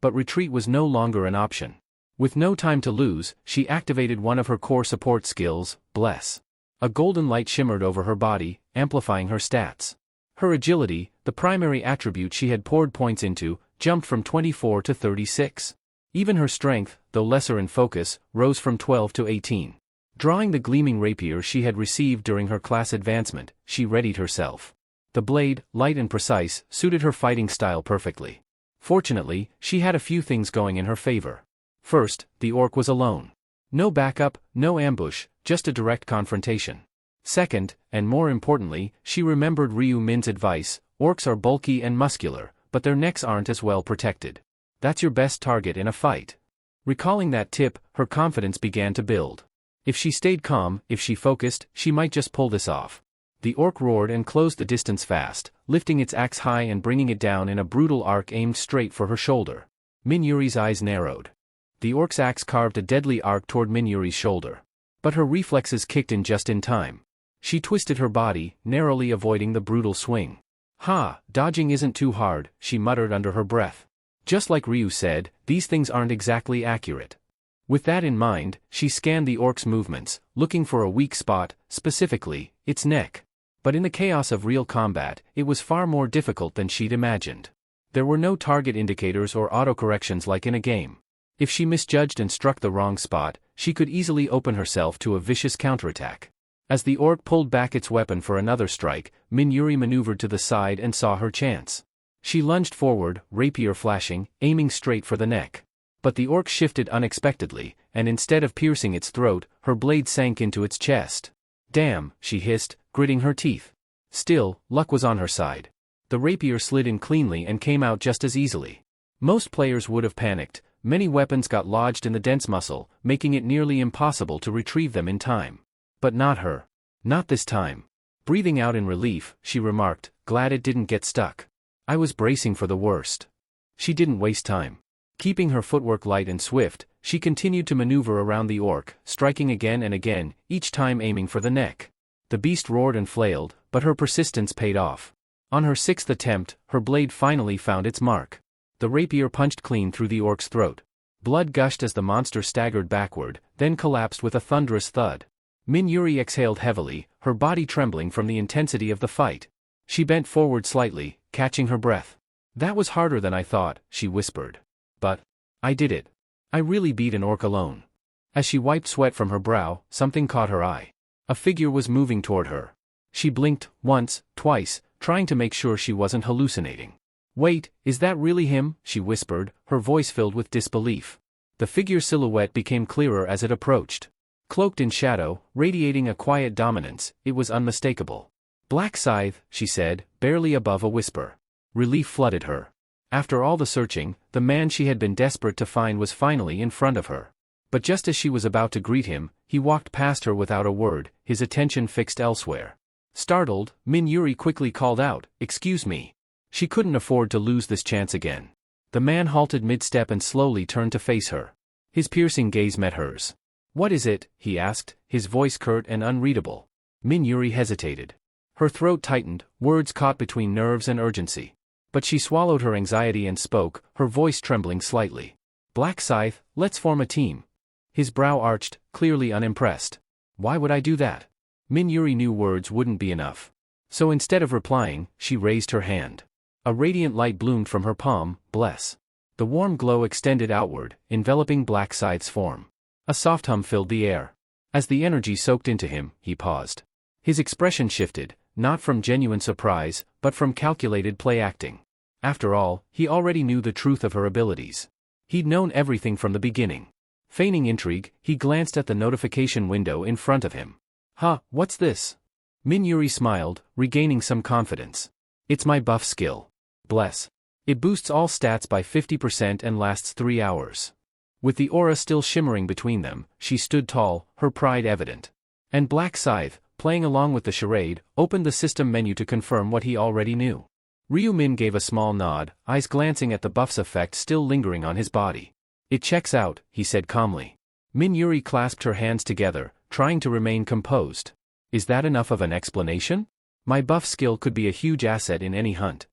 But retreat was no longer an option. With no time to lose, she activated one of her core support skills, Bless. A golden light shimmered over her body, amplifying her stats. Her agility, the primary attribute she had poured points into, jumped from 24 to 36. Even her strength, though lesser in focus, rose from 12 to 18. Drawing the gleaming rapier she had received during her class advancement, she readied herself. The blade, light and precise, suited her fighting style perfectly. Fortunately, she had a few things going in her favor. First, the orc was alone. No backup, no ambush, just a direct confrontation. Second, and more importantly, she remembered Ryu Min's advice, orcs are bulky and muscular, but their necks aren't as well protected. That's your best target in a fight. Recalling that tip, her confidence began to build. If she stayed calm, if she focused, she might just pull this off. The orc roared and closed the distance fast, lifting its axe high and bringing it down in a brutal arc aimed straight for her shoulder. Min Yuri's eyes narrowed. The orc's axe carved a deadly arc toward Min Yuri's shoulder. But her reflexes kicked in just in time. She twisted her body, narrowly avoiding the brutal swing. Ha, dodging isn't too hard, she muttered under her breath. Just like Ryu said, these things aren't exactly accurate. With that in mind, she scanned the orc's movements, looking for a weak spot, specifically, its neck. But in the chaos of real combat, it was far more difficult than she'd imagined. There were no target indicators or autocorrections like in a game. If she misjudged and struck the wrong spot, she could easily open herself to a vicious counterattack. As the orc pulled back its weapon for another strike, Min Yuri maneuvered to the side and saw her chance. She lunged forward, rapier flashing, aiming straight for the neck. But the orc shifted unexpectedly, and instead of piercing its throat, her blade sank into its chest. Damn, she hissed, gritting her teeth. Still, luck was on her side. The rapier slid in cleanly and came out just as easily. Most players would have panicked. Many weapons got lodged in the dense muscle, making it nearly impossible to retrieve them in time. But not her. Not this time. Breathing out in relief, she remarked, glad it didn't get stuck. I was bracing for the worst. She didn't waste time. Keeping her footwork light and swift, she continued to maneuver around the orc, striking again and again, each time aiming for the neck. The beast roared and flailed, but her persistence paid off. On her sixth attempt, her blade finally found its mark. The rapier punched clean through the orc's throat. Blood gushed as the monster staggered backward, then collapsed with a thunderous thud. Min Yuri exhaled heavily, her body trembling from the intensity of the fight. She bent forward slightly, catching her breath. That was harder than I thought, she whispered. But I did it. I really beat an orc alone. As she wiped sweat from her brow, something caught her eye. A figure was moving toward her. She blinked, once, twice, trying to make sure she wasn't hallucinating. "Wait, is that really him?" she whispered, her voice filled with disbelief. The figure's silhouette became clearer as it approached. Cloaked in shadow, radiating a quiet dominance, it was unmistakable. "Black Scythe," she said, barely above a whisper. Relief flooded her. After all the searching, the man she had been desperate to find was finally in front of her. But just as she was about to greet him, he walked past her without a word, his attention fixed elsewhere. Startled, Yuri quickly called out, "Excuse me." She couldn't afford to lose this chance again. The man halted mid-step and slowly turned to face her. His piercing gaze met hers. "What is it?" he asked, his voice curt and unreadable. Yuri hesitated. Her throat tightened, words caught between nerves and urgency. But she swallowed her anxiety and spoke, her voice trembling slightly. "Black Scythe, let's form a team." His brow arched, clearly unimpressed. "Why would I do that?" Yuri knew words wouldn't be enough. So instead of replying, she raised her hand. A radiant light bloomed from her palm, "Bless." The warm glow extended outward, enveloping Black Scythe's form. A soft hum filled the air. As the energy soaked into him, he paused. His expression shifted, not from genuine surprise, but from calculated play-acting. After all, he already knew the truth of her abilities. He'd known everything from the beginning. Feigning intrigue, he glanced at the notification window in front of him. "Huh, what's this?" Yuri smiled, regaining some confidence. "It's my buff skill. Bless. It boosts all stats by 50% and lasts 3 hours." With the aura still shimmering between them, she stood tall, her pride evident. And Black Scythe, playing along with the charade, opened the system menu to confirm what he already knew. Ryu-min gave a small nod, eyes glancing at the buff's effect still lingering on his body. "It checks out," he said calmly. Yuri clasped her hands together, trying to remain composed. "Is that enough of an explanation? My buff skill could be a huge asset in any hunt."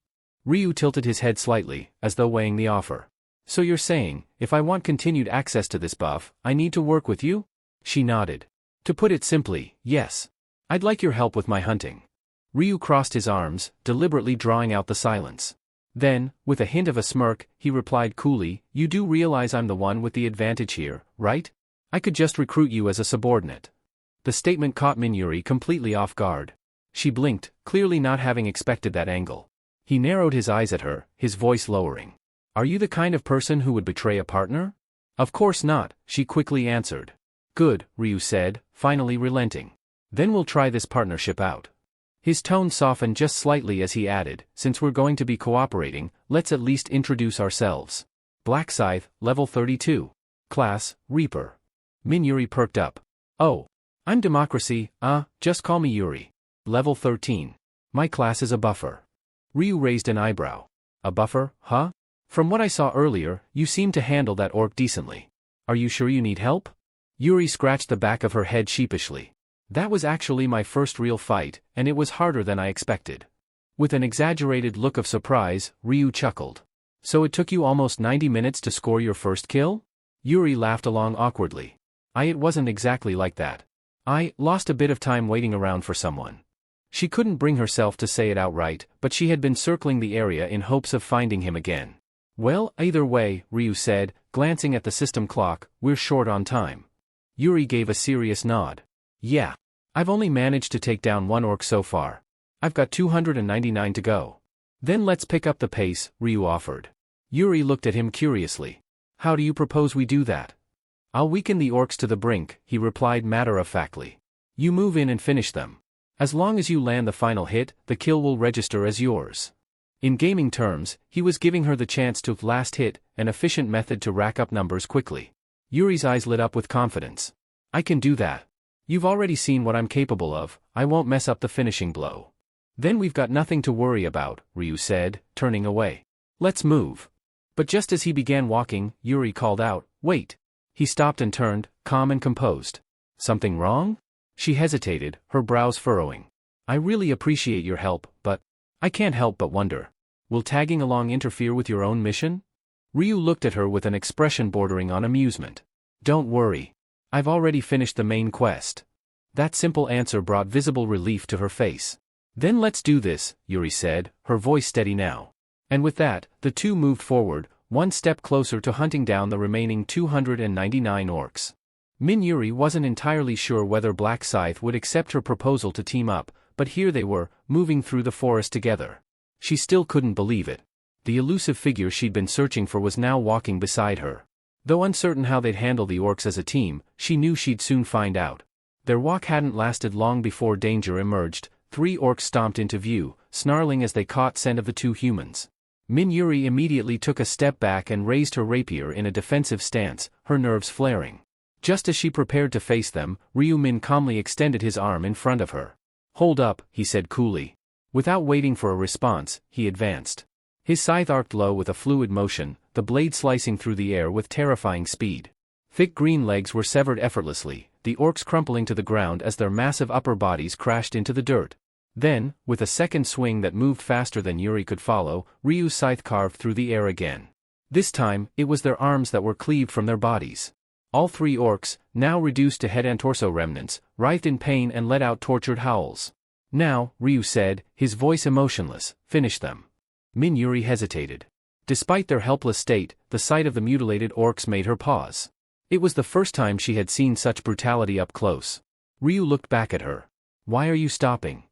Ryu tilted his head slightly, as though weighing the offer. "So you're saying, if I want continued access to this buff, I need to work with you?" She nodded. "To put it simply, yes. I'd like your help with my hunting." Ryu crossed his arms, deliberately drawing out the silence. Then, with a hint of a smirk, he replied coolly, "You do realize I'm the one with the advantage here, right? I could just recruit you as a subordinate." The statement caught Yuri completely off guard. She blinked, clearly not having expected that angle. He narrowed his eyes at her, his voice lowering. "Are you the kind of person who would betray a partner?" "Of course not," she quickly answered. "Good," Ryu said, finally relenting. "Then we'll try this partnership out." His tone softened just slightly as he added, "Since we're going to be cooperating, let's at least introduce ourselves. Black Scythe, level 32. Class, Reaper." Yuri perked up. "Oh. I'm Democracy, just call me Yuri. Level 13. My class is a buffer." Ryu raised an eyebrow. "A buffer, huh? From what I saw earlier, you seem to handle that orc decently. Are you sure you need help?" Yuri scratched the back of her head sheepishly. "That was actually my first real fight, and it was harder than I expected." With an exaggerated look of surprise, Ryu chuckled. "So it took you almost 90 minutes to score your first kill?" Yuri laughed along awkwardly. It wasn't exactly like that. I lost a bit of time waiting around for someone." She couldn't bring herself to say it outright, but she had been circling the area in hopes of finding him again. "Well, either way," Ryu said, glancing at the system clock, "we're short on time." Yuri gave a serious nod. "Yeah. I've only managed to take down 1 orc so far. I've got 299 to go." "Then let's pick up the pace," Ryu offered. Yuri looked at him curiously. "How do you propose we do that?" "I'll weaken the orcs to the brink," he replied matter-of-factly. "You move in and finish them. As long as you land the final hit, the kill will register as yours." In gaming terms, he was giving her the chance to last hit, an efficient method to rack up numbers quickly. Yuri's eyes lit up with confidence. "I can do that. You've already seen what I'm capable of, I won't mess up the finishing blow." "Then we've got nothing to worry about," Ryu said, turning away. "Let's move." But just as he began walking, Yuri called out, "Wait." He stopped and turned, calm and composed. "Something wrong?" She hesitated, her brows furrowing. "I really appreciate your help, but I can't help but wonder. Will tagging along interfere with your own mission?" Ryu looked at her with an expression bordering on amusement. "Don't worry. I've already finished the main quest." That simple answer brought visible relief to her face. "Then let's do this," Yuri said, her voice steady now. And with that, the two moved forward, one step closer to hunting down the remaining 299 orcs. Yuri wasn't entirely sure whether Black Scythe would accept her proposal to team up, but here they were, moving through the forest together. She still couldn't believe it. The elusive figure she'd been searching for was now walking beside her. Though uncertain how they'd handle the orcs as a team, she knew she'd soon find out. Their walk hadn't lasted long before danger emerged. 3 orcs stomped into view, snarling as they caught scent of the 2 humans. Yuri immediately took a step back and raised her rapier in a defensive stance, her nerves flaring. Just as she prepared to face them, Min calmly extended his arm in front of her. "Hold up," he said coolly. Without waiting for a response, he advanced. His scythe arced low with a fluid motion, the blade slicing through the air with terrifying speed. Thick green legs were severed effortlessly, the orcs crumpling to the ground as their massive upper bodies crashed into the dirt. Then, with a second swing that moved faster than Yuri could follow, Ryu's scythe carved through the air again. This time, it was their arms that were cleaved from their bodies. All 3 orcs, now reduced to head and torso remnants, writhed in pain and let out tortured howls. "Now," Ryu said, his voice emotionless, "finish them." Yuri hesitated. Despite their helpless state, the sight of the mutilated orcs made her pause. It was the first time she had seen such brutality up close. Ryu looked back at her. "Why are you stopping?"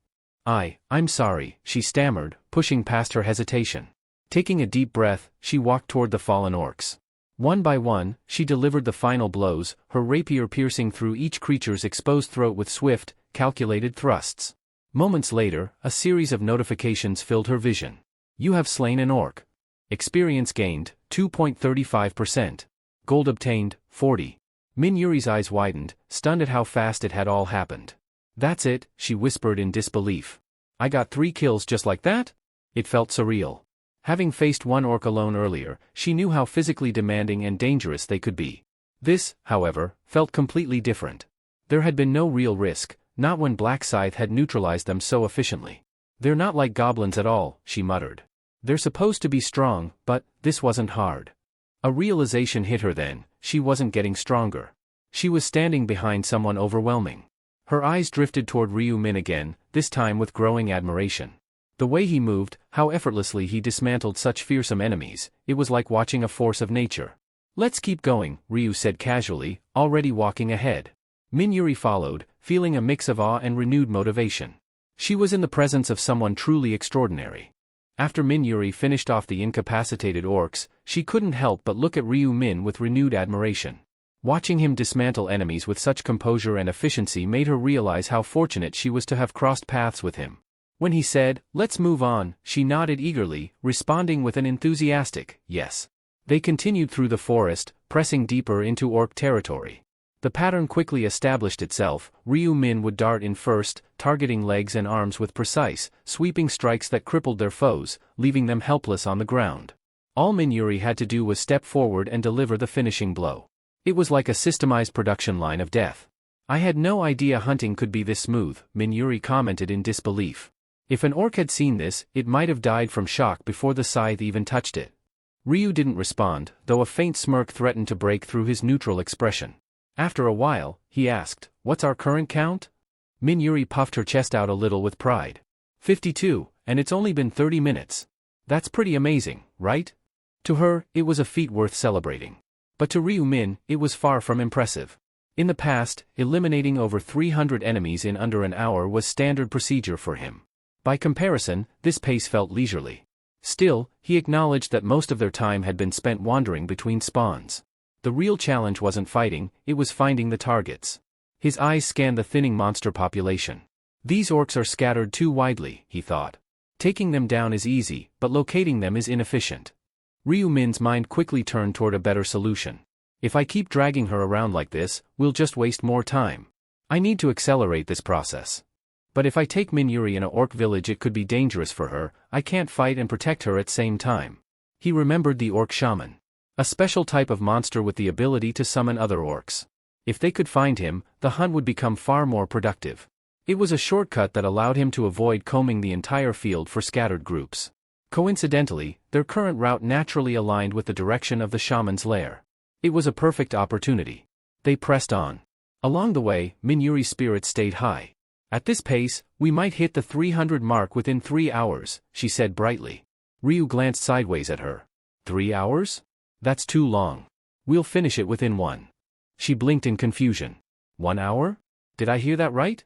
I'm sorry," she stammered, pushing past her hesitation. Taking a deep breath, she walked toward the fallen orcs. One by one, she delivered the final blows, her rapier piercing through each creature's exposed throat with swift, calculated thrusts. Moments later, a series of notifications filled her vision. "You have slain an orc. Experience gained, 2.35%. Gold obtained, 40. Yuri's eyes widened, stunned at how fast it had all happened. "That's it," she whispered in disbelief. "I got 3 kills just like that?" It felt surreal. Having faced one orc alone earlier, she knew how physically demanding and dangerous they could be. This, however, felt completely different. There had been no real risk, not when Black Scythe had neutralized them so efficiently. "They're not like goblins at all," she muttered. "They're supposed to be strong, but this wasn't hard." A realization hit her then, she wasn't getting stronger. She was standing behind someone overwhelming. Her eyes drifted toward Min again, this time with growing admiration. The way he moved, how effortlessly he dismantled such fearsome enemies, it was like watching a force of nature. "Let's keep going," Ryu said casually, already walking ahead. Yuri followed, feeling a mix of awe and renewed motivation. She was in the presence of someone truly extraordinary. After Yuri finished off the incapacitated orcs, she couldn't help but look at Min with renewed admiration. Watching him dismantle enemies with such composure and efficiency made her realize how fortunate she was to have crossed paths with him. When he said, "Let's move on," she nodded eagerly, responding with an enthusiastic, "Yes." They continued through the forest, pressing deeper into orc territory. The pattern quickly established itself. Min would dart in first, targeting legs and arms with precise, sweeping strikes that crippled their foes, leaving them helpless on the ground. All Yuri had to do was step forward and deliver the finishing blow. It was like a systemized production line of death. "I had no idea hunting could be this smooth," Yuri commented in disbelief. If an orc had seen this, it might have died from shock before the scythe even touched it. Ryu didn't respond, though a faint smirk threatened to break through his neutral expression. After a while, he asked, "What's our current count?" Yuri puffed her chest out a little with pride. 52, and it's only been 30 minutes. That's pretty amazing, right? To her, it was a feat worth celebrating. But to Min, it was far from impressive. In the past, eliminating over 300 enemies in under an hour was standard procedure for him. By comparison, this pace felt leisurely. Still, he acknowledged that most of their time had been spent wandering between spawns. The real challenge wasn't fighting, it was finding the targets. His eyes scanned the thinning monster population. "These orcs are scattered too widely," he thought. "Taking them down is easy, but locating them is inefficient." Min's mind quickly turned toward a better solution. "If I keep dragging her around like this, we'll just waste more time. I need to accelerate this process. But if I take Yuri in a orc village, it could be dangerous for her. I can't fight and protect her at same time." He remembered the orc shaman. A special type of monster with the ability to summon other orcs. If they could find him, the hunt would become far more productive. It was a shortcut that allowed him to avoid combing the entire field for scattered groups. Coincidentally, their current route naturally aligned with the direction of the shaman's lair. It was a perfect opportunity. They pressed on. Along the way, Yuri's spirits stayed high. "At this pace, we might hit the 300 mark within 3 hours, she said brightly. Ryu glanced sideways at her. 3 hours? That's too long. We'll finish it within 1. She blinked in confusion. 1 hour? Did I hear that right?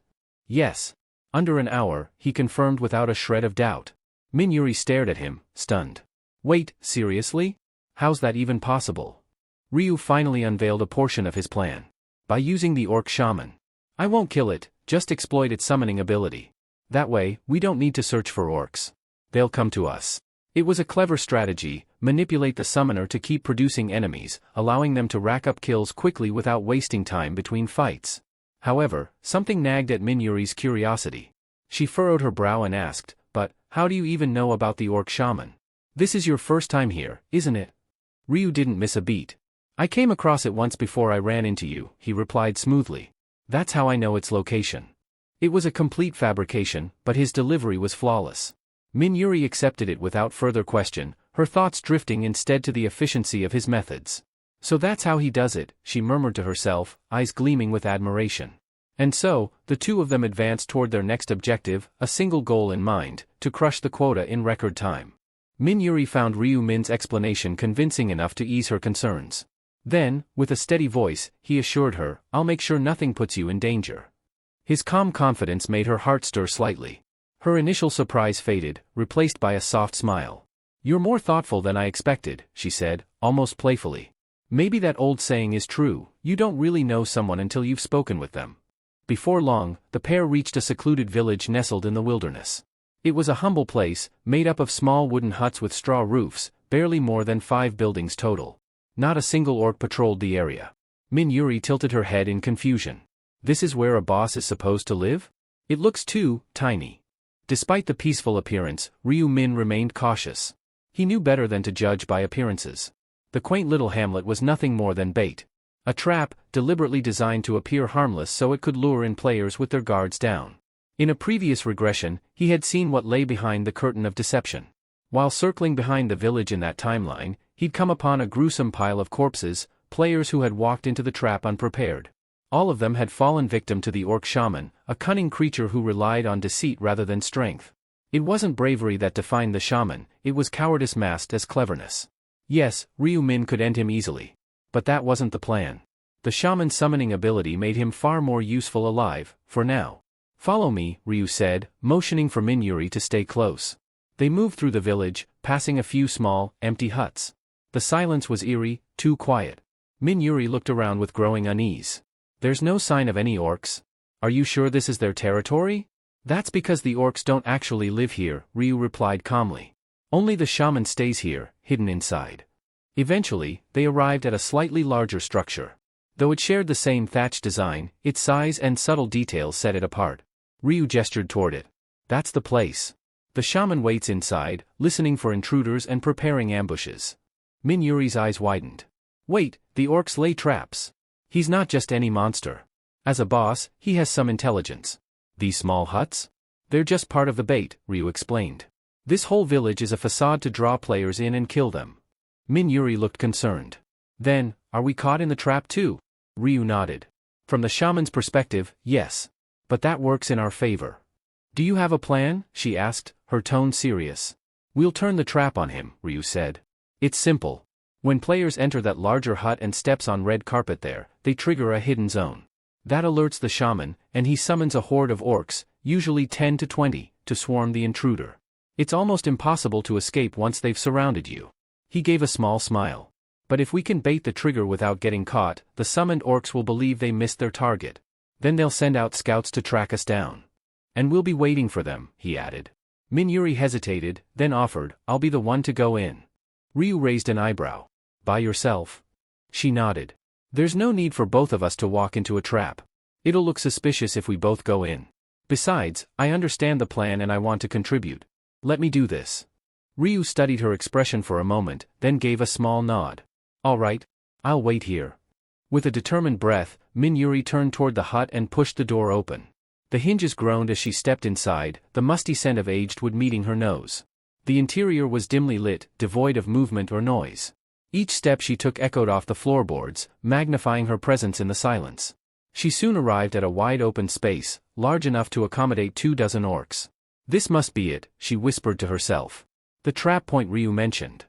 Yes. Under an hour, he confirmed without a shred of doubt. Min-Yuri stared at him, stunned. Wait, seriously? How's that even possible? Ryu finally unveiled a portion of his plan. By using the orc shaman. I won't kill it, just exploit its summoning ability. That way, we don't need to search for orcs. They'll come to us. It was a clever strategy, manipulate the summoner to keep producing enemies, allowing them to rack up kills quickly without wasting time between fights. However, something nagged at Min-Yuri's curiosity. She furrowed her brow and asked, but, how do you even know about the orc shaman? This is your first time here, isn't it? Ryu didn't miss a beat. I came across it once before I ran into you, he replied smoothly. That's how I know its location. It was a complete fabrication, but his delivery was flawless. Min-Yuri accepted it without further question, her thoughts drifting instead to the efficiency of his methods. So that's how he does it, she murmured to herself, eyes gleaming with admiration. And so, the two of them advanced toward their next objective, a single goal in mind, to crush the quota in record time. Min-Yuri found Ryu Min's explanation convincing enough to ease her concerns. Then, with a steady voice, he assured her, I'll make sure nothing puts you in danger. His calm confidence made her heart stir slightly. Her initial surprise faded, replaced by a soft smile. You're more thoughtful than I expected, she said, almost playfully. Maybe that old saying is true, you don't really know someone until you've spoken with them. Before long, the pair reached a secluded village nestled in the wilderness. It was a humble place, made up of small wooden huts with straw roofs, barely more than 5 buildings total. Not a single orc patrolled the area. Min-Yuri tilted her head in confusion. This is where a boss is supposed to live? It looks too tiny. Despite the peaceful appearance, Ryu Min remained cautious. He knew better than to judge by appearances. The quaint little hamlet was nothing more than bait. A trap, deliberately designed to appear harmless so it could lure in players with their guards down. In a previous regression, he had seen what lay behind the curtain of deception. While circling behind the village in that timeline, he'd come upon a gruesome pile of corpses, players who had walked into the trap unprepared. All of them had fallen victim to the orc shaman, a cunning creature who relied on deceit rather than strength. It wasn't bravery that defined the shaman, it was cowardice masked as cleverness. Yes, Ryu Min could end him easily. But that wasn't the plan. The shaman's summoning ability made him far more useful alive, for now. Follow me, Ryu said, motioning for Min-Yuri to stay close. They moved through the village, passing a few small, empty huts. The silence was eerie, too quiet. Min-Yuri looked around with growing unease. There's no sign of any orcs. Are you sure this is their territory? That's because the orcs don't actually live here, Ryu replied calmly. Only the shaman stays here, hidden inside. Eventually, they arrived at a slightly larger structure. Though it shared the same thatch design, its size and subtle details set it apart. Ryu gestured toward it. That's the place. The shaman waits inside, listening for intruders and preparing ambushes. Min-Yuri's eyes widened. Wait, the orcs lay traps. He's not just any monster. As a boss, he has some intelligence. These small huts? They're just part of the bait, Ryu explained. This whole village is a facade to draw players in and kill them. Min-Yuri looked concerned. Then, are we caught in the trap too? Ryu nodded. From the shaman's perspective, yes. But that works in our favor. Do you have a plan? She asked, her tone serious. We'll turn the trap on him, Ryu said. It's simple. When players enter that larger hut and steps on red carpet there, they trigger a hidden zone. That alerts the shaman, and he summons a horde of orcs, usually 10 to 20, to swarm the intruder. It's almost impossible to escape once they've surrounded you. He gave a small smile. But if we can bait the trigger without getting caught, the summoned orcs will believe they missed their target. Then they'll send out scouts to track us down. And we'll be waiting for them, he added. Min-Yuri hesitated, then offered, I'll be the one to go in. Ryu raised an eyebrow. By yourself? She nodded. There's no need for both of us to walk into a trap. It'll look suspicious if we both go in. Besides, I understand the plan and I want to contribute. Let me do this. Ryu studied her expression for a moment, then gave a small nod. All right, I'll wait here. With a determined breath, Min-Yuri turned toward the hut and pushed the door open. The hinges groaned as she stepped inside, the musty scent of aged wood meeting her nose. The interior was dimly lit, devoid of movement or noise. Each step she took echoed off the floorboards, magnifying her presence in the silence. She soon arrived at a wide-open space, large enough to accommodate 24 orcs. This must be it, she whispered to herself. The trap point Ryu mentioned.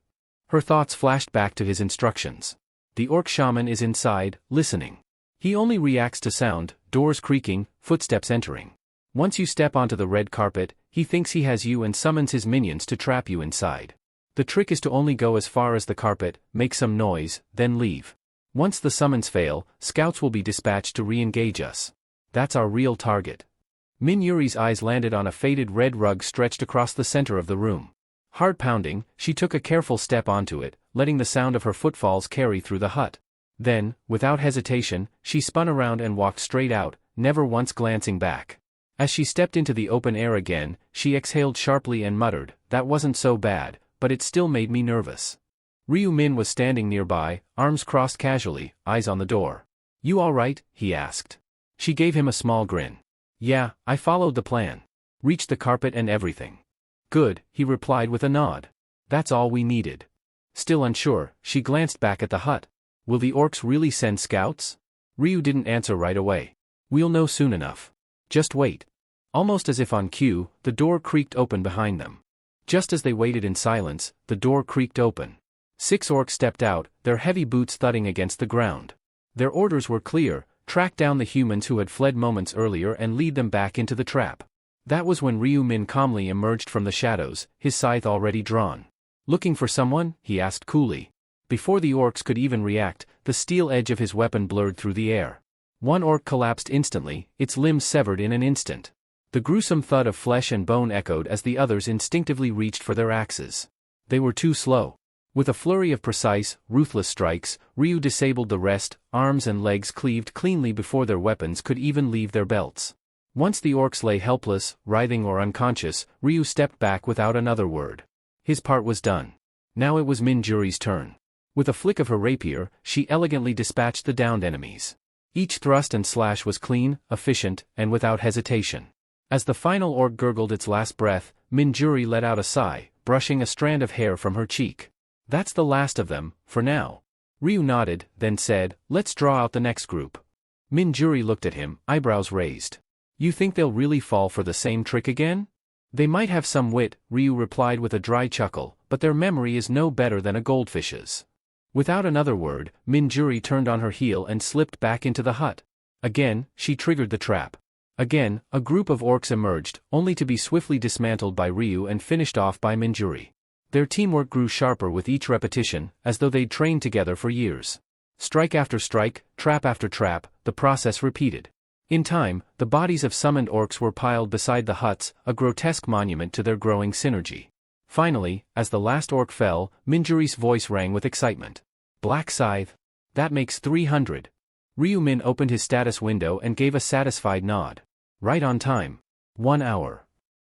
Her thoughts flashed back to his instructions. The orc shaman is inside, listening. He only reacts to sound, doors creaking, footsteps entering. Once you step onto the red carpet, he thinks he has you and summons his minions to trap you inside. The trick is to only go as far as the carpet, make some noise, then leave. Once the summons fail, scouts will be dispatched to re-engage us. That's our real target. Min Yuri's eyes landed on a faded red rug stretched across the center of the room. Heart pounding, she took a careful step onto it, letting the sound of her footfalls carry through the hut. Then, without hesitation, she spun around and walked straight out, never once glancing back. As she stepped into the open air again, she exhaled sharply and muttered, "That wasn't so bad, but it still made me nervous." Ryu Min was standing nearby, arms crossed casually, eyes on the door. "You all right?" he asked. She gave him a small grin. "Yeah, I followed the plan. Reached the carpet and everything." "Good," he replied with a nod. "That's all we needed." Still unsure, she glanced back at the hut. "Will the orcs really send scouts?" Ryu didn't answer right away. "We'll know soon enough. Just wait." Almost as if on cue, the door creaked open behind them. Just as they waited in silence, the door creaked open. 6 orcs stepped out, their heavy boots thudding against the ground. Their orders were clear: track down the humans who had fled moments earlier and lead them back into the trap. That was when Ryu Min calmly emerged from the shadows, his scythe already drawn. "Looking for someone?" he asked coolly. Before the orcs could even react, the steel edge of his weapon blurred through the air. One orc collapsed instantly, its limbs severed in an instant. The gruesome thud of flesh and bone echoed as the others instinctively reached for their axes. They were too slow. With a flurry of precise, ruthless strikes, Ryu disabled the rest, arms and legs cleaved cleanly before their weapons could even leave their belts. Once the orcs lay helpless, writhing or unconscious, Ryu stepped back without another word. His part was done. Now it was Min Juri's turn. With a flick of her rapier, she elegantly dispatched the downed enemies. Each thrust and slash was clean, efficient, and without hesitation. As the final orc gurgled its last breath, Min Juri let out a sigh, brushing a strand of hair from her cheek. "That's the last of them, for now." Ryu nodded, then said, "Let's draw out the next group." Min Juri looked at him, eyebrows raised. "You think they'll really fall for the same trick again?" "They might have some wit," Ryu replied with a dry chuckle, "but their memory is no better than a goldfish's." Without another word, Min Juri turned on her heel and slipped back into the hut. Again, she triggered the trap. Again, a group of orcs emerged, only to be swiftly dismantled by Ryu and finished off by Min Juri. Their teamwork grew sharper with each repetition, as though they'd trained together for years. Strike after strike, trap after trap, the process repeated. In time, the bodies of summoned orcs were piled beside the huts, a grotesque monument to their growing synergy. Finally, as the last orc fell, Min Juri's voice rang with excitement. "Black Scythe? That makes 300. Ryu Min opened his status window and gave a satisfied nod. "Right on time. 1 hour."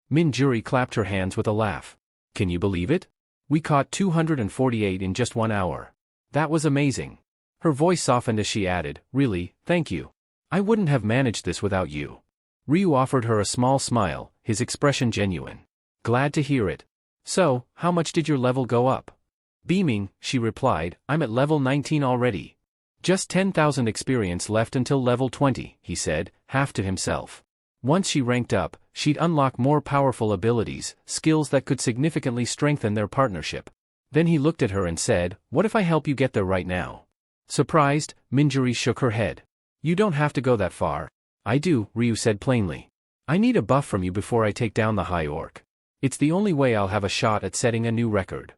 Min Juri clapped her hands with a laugh. "Can you believe it? We caught 248 in just 1 hour. That was amazing." Her voice softened as she added, "Really, thank you. I wouldn't have managed this without you." Ryu offered her a small smile, his expression genuine. "Glad to hear it. So, how much did your level go up?" Beaming, she replied, "I'm at level 19 already." "Just 10,000 experience left until level 20, he said, half to himself. Once she ranked up, she'd unlock more powerful abilities, skills that could significantly strengthen their partnership. Then he looked at her and said, "What if I help you get there right now?" Surprised, Min Juri shook her head. "You don't have to go that far." "I do," Ryu said plainly. "I need a buff from you before I take down the High Orc. It's the only way I'll have a shot at setting a new record."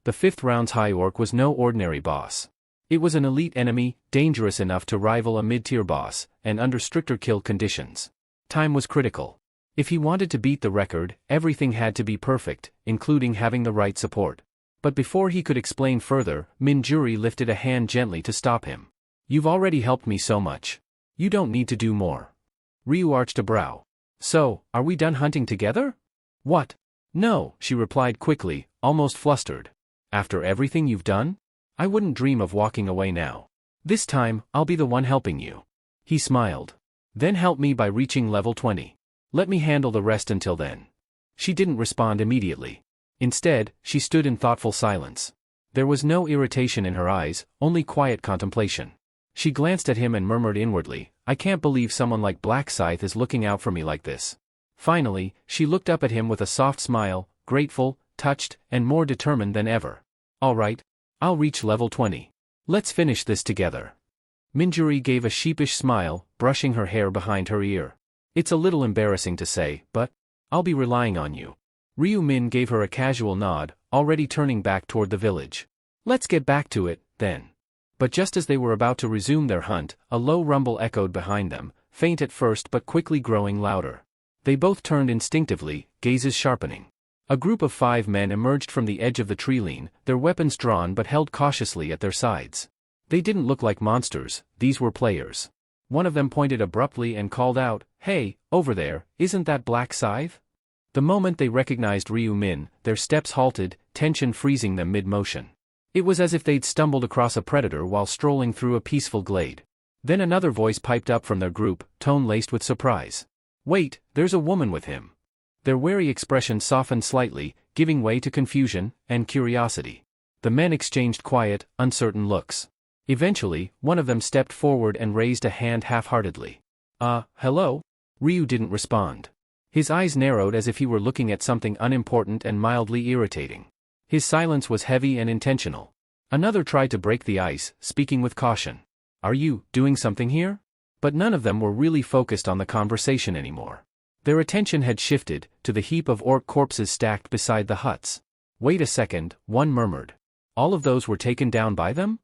The 5th round's High Orc was no ordinary boss. It was an elite enemy, dangerous enough to rival a mid-tier boss, and under stricter kill conditions. Time was critical. If he wanted to beat the record, everything had to be perfect, including having the right support. But before he could explain further, Min Juri lifted a hand gently to stop him. "You've already helped me so much. You don't need to do more." Ryu arched a brow. "So, are we done hunting together?" "What? No," she replied quickly, almost flustered. "After everything you've done? I wouldn't dream of walking away now. This time, I'll be the one helping you." He smiled. "Then help me by reaching level 20. Let me handle the rest until then." She didn't respond immediately. Instead, she stood in thoughtful silence. There was no irritation in her eyes, only quiet contemplation. She glanced at him and murmured inwardly, "I can't believe someone like Black Scythe is looking out for me like this." Finally, she looked up at him with a soft smile, grateful, touched, and more determined than ever. "All right. I'll reach level 20. Let's finish this together." Minjuri gave a sheepish smile, brushing her hair behind her ear. It's a little embarrassing to say, but I'll be relying on you. Ryu Min gave her a casual nod, already turning back toward the village. Let's get back to it, then. But just as they were about to resume their hunt, a low rumble echoed behind them, faint at first but quickly growing louder. They both turned instinctively, gazes sharpening. A group of 5 men emerged from the edge of the treeline, their weapons drawn but held cautiously at their sides. They didn't look like monsters, these were players. One of them pointed abruptly and called out, "Hey, over there, isn't that Black Scythe?" The moment they recognized Ryu Min, their steps halted, tension freezing them mid-motion. It was as if they'd stumbled across a predator while strolling through a peaceful glade. Then another voice piped up from their group, tone laced with surprise. "Wait, there's a woman with him." Their wary expression softened slightly, giving way to confusion and curiosity. The men exchanged quiet, uncertain looks. Eventually, one of them stepped forward and raised a hand half-heartedly. Hello?" Ryu didn't respond. His eyes narrowed as if he were looking at something unimportant and mildly irritating. His silence was heavy and intentional. Another tried to break the ice, speaking with caution. "Are you doing something here?" But none of them were really focused on the conversation anymore. Their attention had shifted to the heap of orc corpses stacked beside the huts. "Wait a second," one murmured. "All of those were taken down by them?"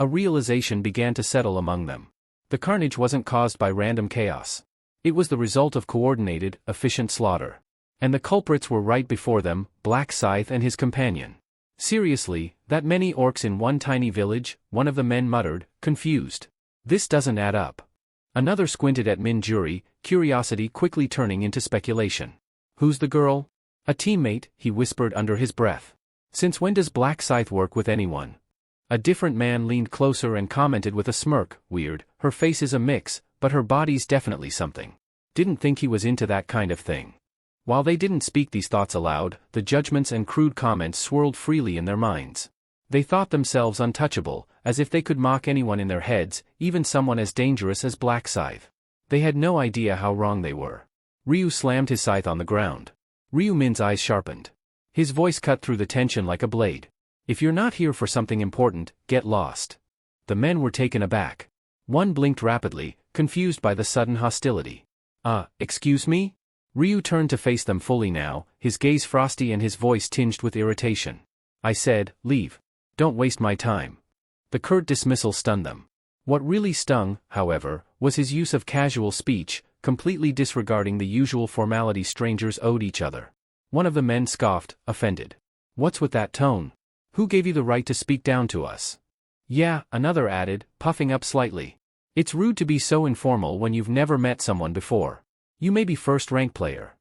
A realization began to settle among them. The carnage wasn't caused by random chaos. It was the result of coordinated, efficient slaughter. And the culprits were right before them, Black Scythe and his companion. "Seriously, that many orcs in one tiny village?" one of the men muttered, confused. "This doesn't add up." Another squinted at Minjuri, curiosity quickly turning into speculation. "Who's the girl?" "A teammate," he whispered under his breath. "Since when does Black Scythe work with anyone?" A different man leaned closer and commented with a smirk, "Weird, her face is a mix, but her body's definitely something. Didn't think he was into that kind of thing." While they didn't speak these thoughts aloud, the judgments and crude comments swirled freely in their minds. They thought themselves untouchable, as if they could mock anyone in their heads, even someone as dangerous as Black Scythe. They had no idea how wrong they were. Ryu slammed his scythe on the ground. Ryu Min's eyes sharpened. His voice cut through the tension like a blade. "If you're not here for something important, get lost." The men were taken aback. One blinked rapidly, confused by the sudden hostility. Excuse me?" Ryu turned to face them fully now, his gaze frosty and his voice tinged with irritation. "I said, leave. Don't waste my time." The curt dismissal stunned them. What really stung, however, was his use of casual speech, completely disregarding the usual formality strangers owed each other. One of the men scoffed, offended. "What's with that tone? Who gave you the right to speak down to us?" "Yeah," another added, puffing up slightly. "It's rude to be so informal when you've never met someone before. You may be first-rank player."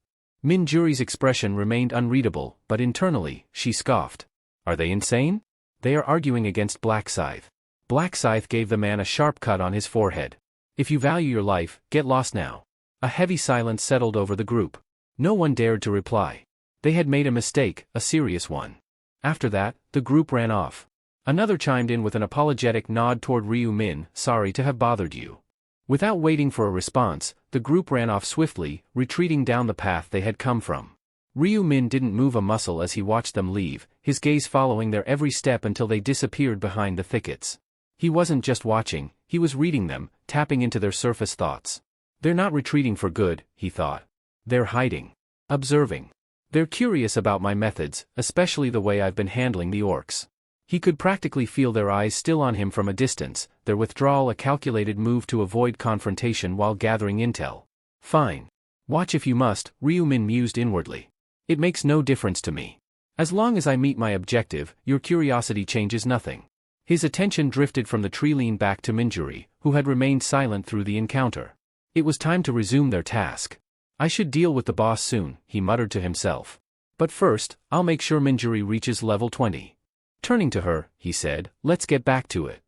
Minjuri's expression remained unreadable, but internally, she scoffed. "Are they insane? They are arguing against Black Scythe." Black Scythe gave the man a sharp cut on his forehead. "If you value your life, get lost now." A heavy silence settled over the group. No one dared to reply. They had made a mistake, a serious one. After that, the group ran off. Another chimed in with an apologetic nod toward Ryu Min, "Sorry to have bothered you." Without waiting for a response, the group ran off swiftly, retreating down the path they had come from. Ryu Min didn't move a muscle as he watched them leave, his gaze following their every step until they disappeared behind the thickets. He wasn't just watching, he was reading them, tapping into their surface thoughts. "They're not retreating for good," he thought. "They're hiding. Observing. They're curious about my methods, especially the way I've been handling the orcs." He could practically feel their eyes still on him from a distance, their withdrawal a calculated move to avoid confrontation while gathering intel. "Fine. Watch if you must," Ryu Min mused inwardly. "It makes no difference to me. As long as I meet my objective, your curiosity changes nothing." His attention drifted from the treeline back to Minjuri, who had remained silent through the encounter. It was time to resume their task. "I should deal with the boss soon," he muttered to himself. "But first, I'll make sure Minjuri reaches level 20. Turning to her, he said, "Let's get back to it."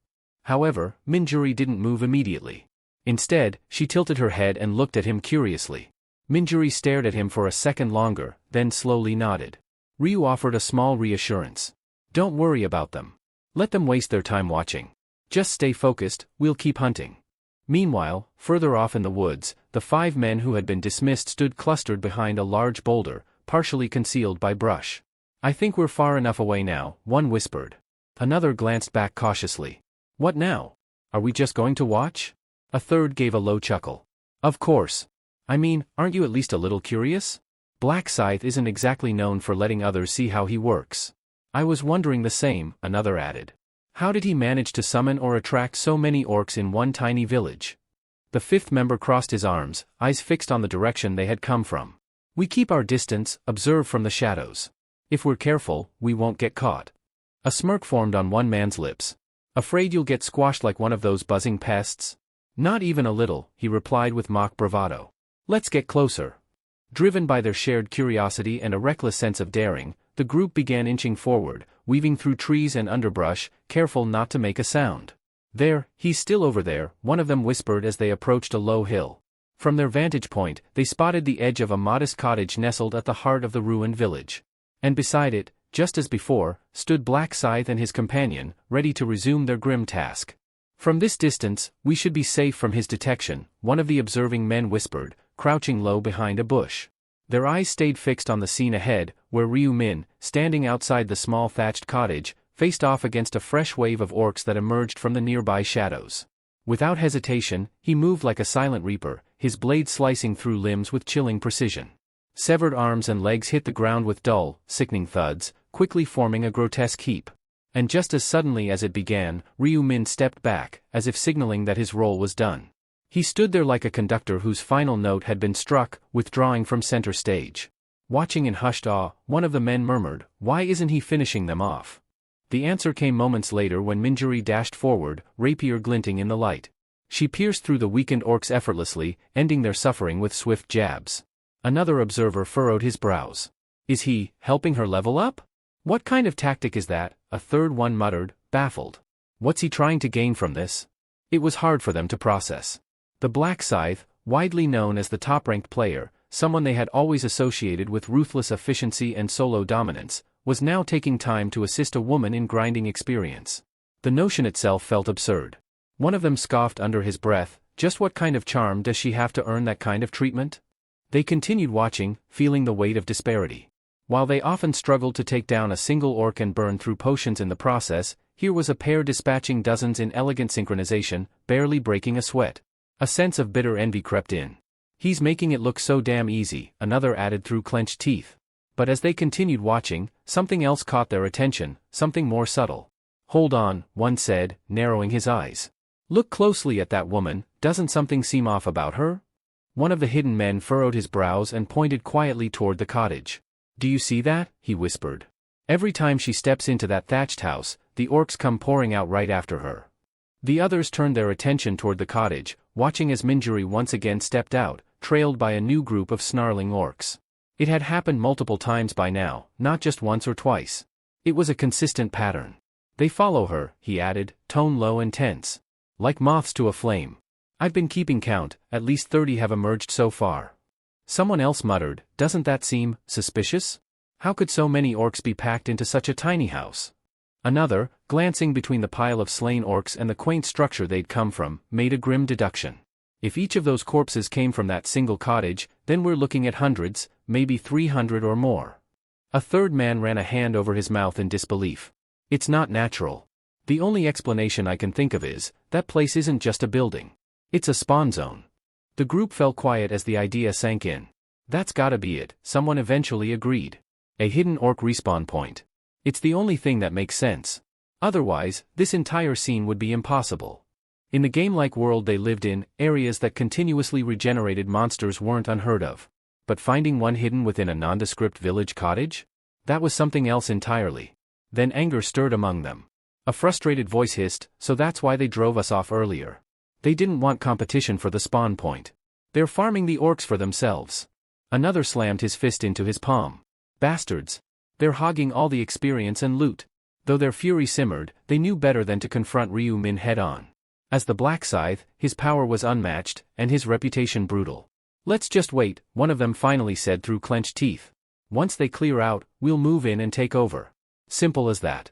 However, Minjuri didn't move immediately. Instead, she tilted her head and looked at him curiously. Minjuri stared at him for a second longer, then slowly nodded. Ryu offered a small reassurance. "Don't worry about them. Let them waste their time watching. Just stay focused, we'll keep hunting." Meanwhile, further off in the woods, the 5 men who had been dismissed stood clustered behind a large boulder, partially concealed by brush. "I think we're far enough away now," one whispered. Another glanced back cautiously. "What now?" Are we just going to watch? A third gave a low chuckle. Of course. I mean, aren't you at least a little curious? Black Scythe isn't exactly known for letting others see how he works. I was wondering the same, another added. How did he manage to summon or attract so many orcs in one tiny village? The fifth member crossed his arms, eyes fixed on the direction they had come from. We keep our distance, observe from the shadows. If we're careful, we won't get caught. A smirk formed on one man's lips. Afraid you'll get squashed like one of those buzzing pests? Not even a little, he replied with mock bravado. Let's get closer. Driven by their shared curiosity and a reckless sense of daring, the group began inching forward, weaving through trees and underbrush, careful not to make a sound. There, he's still over there, one of them whispered as they approached a low hill. From their vantage point, they spotted the edge of a modest cottage nestled at the heart of the ruined village. And beside it, just as before, stood Black Scythe and his companion, ready to resume their grim task. From this distance, we should be safe from his detection, one of the observing men whispered, crouching low behind a bush. Their eyes stayed fixed on the scene ahead, where Ryu Min, standing outside the small thatched cottage, faced off against a fresh wave of orcs that emerged from the nearby shadows. Without hesitation, he moved like a silent reaper, his blade slicing through limbs with chilling precision. Severed arms and legs hit the ground with dull, sickening thuds, quickly forming a grotesque heap. And just as suddenly as it began, Ryu Min stepped back, as if signaling that his role was done. He stood there like a conductor whose final note had been struck, withdrawing from center stage. Watching in hushed awe, one of the men murmured, "Why isn't he finishing them off?" The answer came moments later when Minjuri dashed forward, rapier glinting in the light. She pierced through the weakened orcs effortlessly, ending their suffering with swift jabs. Another observer furrowed his brows. Is he helping her level up? What kind of tactic is that? A third one muttered, baffled. What's he trying to gain from this? It was hard for them to process. The Black Scythe, widely known as the top-ranked player, someone they had always associated with ruthless efficiency and solo dominance, was now taking time to assist a woman in grinding experience. The notion itself felt absurd. One of them scoffed under his breath, just what kind of charm does she have to earn that kind of treatment? They continued watching, feeling the weight of disparity. While they often struggled to take down a single orc and burn through potions in the process, here was a pair dispatching dozens in elegant synchronization, barely breaking a sweat. A sense of bitter envy crept in. He's making it look so damn easy, another added through clenched teeth. But as they continued watching, something else caught their attention, something more subtle. Hold on, one said, narrowing his eyes. Look closely at that woman, doesn't something seem off about her? One of the hidden men furrowed his brows and pointed quietly toward the cottage. Do you see that? He whispered. Every time she steps into that thatched house, the orcs come pouring out right after her. The others turned their attention toward the cottage, watching as Minjuri once again stepped out, trailed by a new group of snarling orcs. It had happened multiple times by now, not just once or twice. It was a consistent pattern. They follow her, he added, tone low and tense. Like moths to a flame. I've been keeping count, at least 30 have emerged so far. Someone else muttered, doesn't that seem suspicious? How could so many orcs be packed into such a tiny house? Another, glancing between the pile of slain orcs and the quaint structure they'd come from, made a grim deduction. If each of those corpses came from that single cottage, then we're looking at hundreds, maybe 300 or more. A third man ran a hand over his mouth in disbelief. It's not natural. The only explanation I can think of is, that place isn't just a building. It's a spawn zone. The group fell quiet as the idea sank in. That's gotta be it, someone eventually agreed. A hidden orc respawn point. It's the only thing that makes sense. Otherwise, this entire scene would be impossible. In the game-like world they lived in, areas that continuously regenerated monsters weren't unheard of. But finding one hidden within a nondescript village cottage? That was something else entirely. Then anger stirred among them. A frustrated voice hissed, so that's why they drove us off earlier. They didn't want competition for the spawn point. They're farming the orcs for themselves. Another slammed his fist into his palm. Bastards. They're hogging all the experience and loot. Though their fury simmered, they knew better than to confront Ryu Min head-on. As the Black Scythe, his power was unmatched, and his reputation brutal. Let's just wait, one of them finally said through clenched teeth. Once they clear out, we'll move in and take over. Simple as that.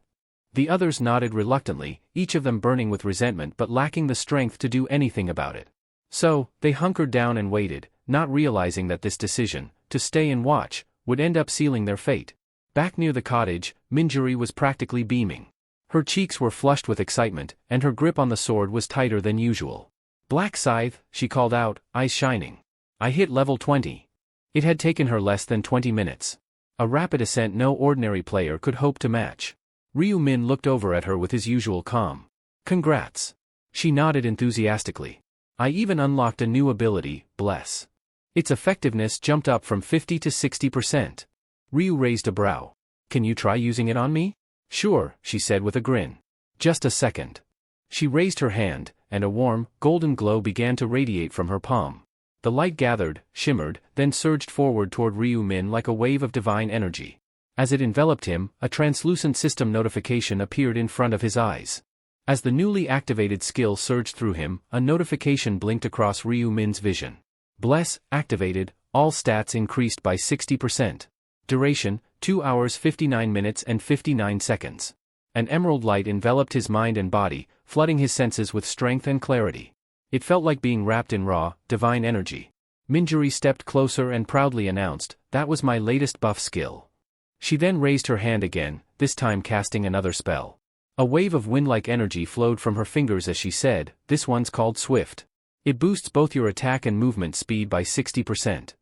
The others nodded reluctantly, each of them burning with resentment but lacking the strength to do anything about it. So, they hunkered down and waited, not realizing that this decision, to stay and watch, would end up sealing their fate. Back near the cottage, Minjuri was practically beaming. Her cheeks were flushed with excitement, and her grip on the sword was tighter than usual. "Black Scythe," she called out, eyes shining. "I hit level 20. It had taken her less than 20 minutes. A rapid ascent no ordinary player could hope to match. Ryu Min looked over at her with his usual calm. "Congrats." She nodded enthusiastically. "I even unlocked a new ability, Bless. Its effectiveness jumped up from 50 to 60%. Ryu raised a brow. "Can you try using it on me?" "Sure," she said with a grin. "Just a second." She raised her hand, and a warm, golden glow began to radiate from her palm. The light gathered, shimmered, then surged forward toward Ryu Min like a wave of divine energy. As it enveloped him, a translucent system notification appeared in front of his eyes. As the newly activated skill surged through him, a notification blinked across Ryu Min's vision. Bless, activated, all stats increased by 60%. Duration, 2 hours 59 minutes and 59 seconds. An emerald light enveloped his mind and body, flooding his senses with strength and clarity. It felt like being wrapped in raw, divine energy. Minjuri stepped closer and proudly announced, "That was my latest buff skill." She then raised her hand again, this time casting another spell. A wave of wind-like energy flowed from her fingers as she said, "This one's called Swift. It boosts both your attack and movement speed by 60%.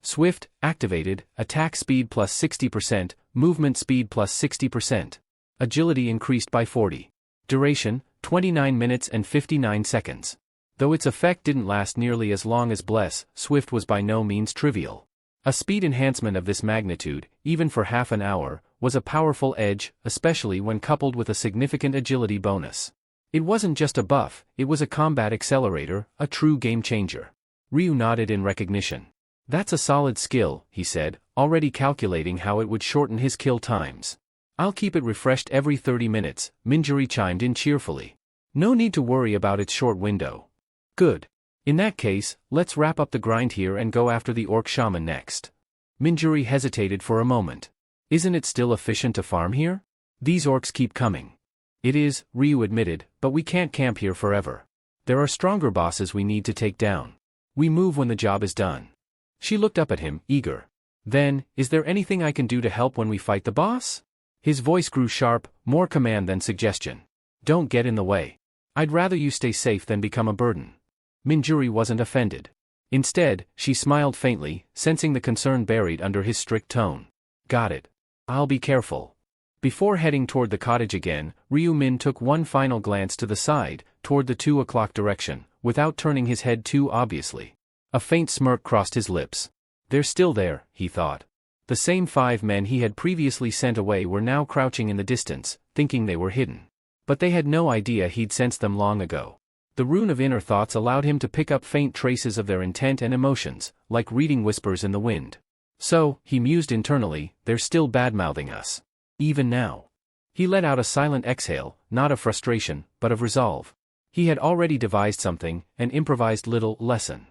Swift, activated, attack speed plus 60%, movement speed plus 60%. Agility increased by 40. Duration, 29 minutes and 59 seconds. Though its effect didn't last nearly as long as Bless, Swift was by no means trivial. A speed enhancement of this magnitude, even for half an hour, was a powerful edge, especially when coupled with a significant agility bonus. It wasn't just a buff, it was a combat accelerator, a true game changer. Ryu nodded in recognition. "That's a solid skill," he said, already calculating how it would shorten his kill times. "I'll keep it refreshed every 30 minutes, Minjuri chimed in cheerfully. "No need to worry about its short window." "Good. In that case, let's wrap up the grind here and go after the orc shaman next." Minjuri hesitated for a moment. "Isn't it still efficient to farm here? These orcs keep coming." "It is," Ryu admitted, "but we can't camp here forever. There are stronger bosses we need to take down. We move when the job is done." She looked up at him, eager. "Then, is there anything I can do to help when we fight the boss?" His voice grew sharp, more command than suggestion. "Don't get in the way. I'd rather you stay safe than become a burden." Minjuri wasn't offended. Instead, she smiled faintly, sensing the concern buried under his strict tone. "Got it. I'll be careful." Before heading toward the cottage again, Ryu Min took one final glance to the side, toward the 2 o'clock direction, without turning his head too obviously. A faint smirk crossed his lips. "They're still there," he thought. The same 5 men he had previously sent away were now crouching in the distance, thinking they were hidden. But they had no idea he'd sensed them long ago. The rune of inner thoughts allowed him to pick up faint traces of their intent and emotions, like reading whispers in the wind. "So," he mused internally, "they're still bad-mouthing us. Even now." He let out a silent exhale, not of frustration, but of resolve. He had already devised something, an improvised little lesson.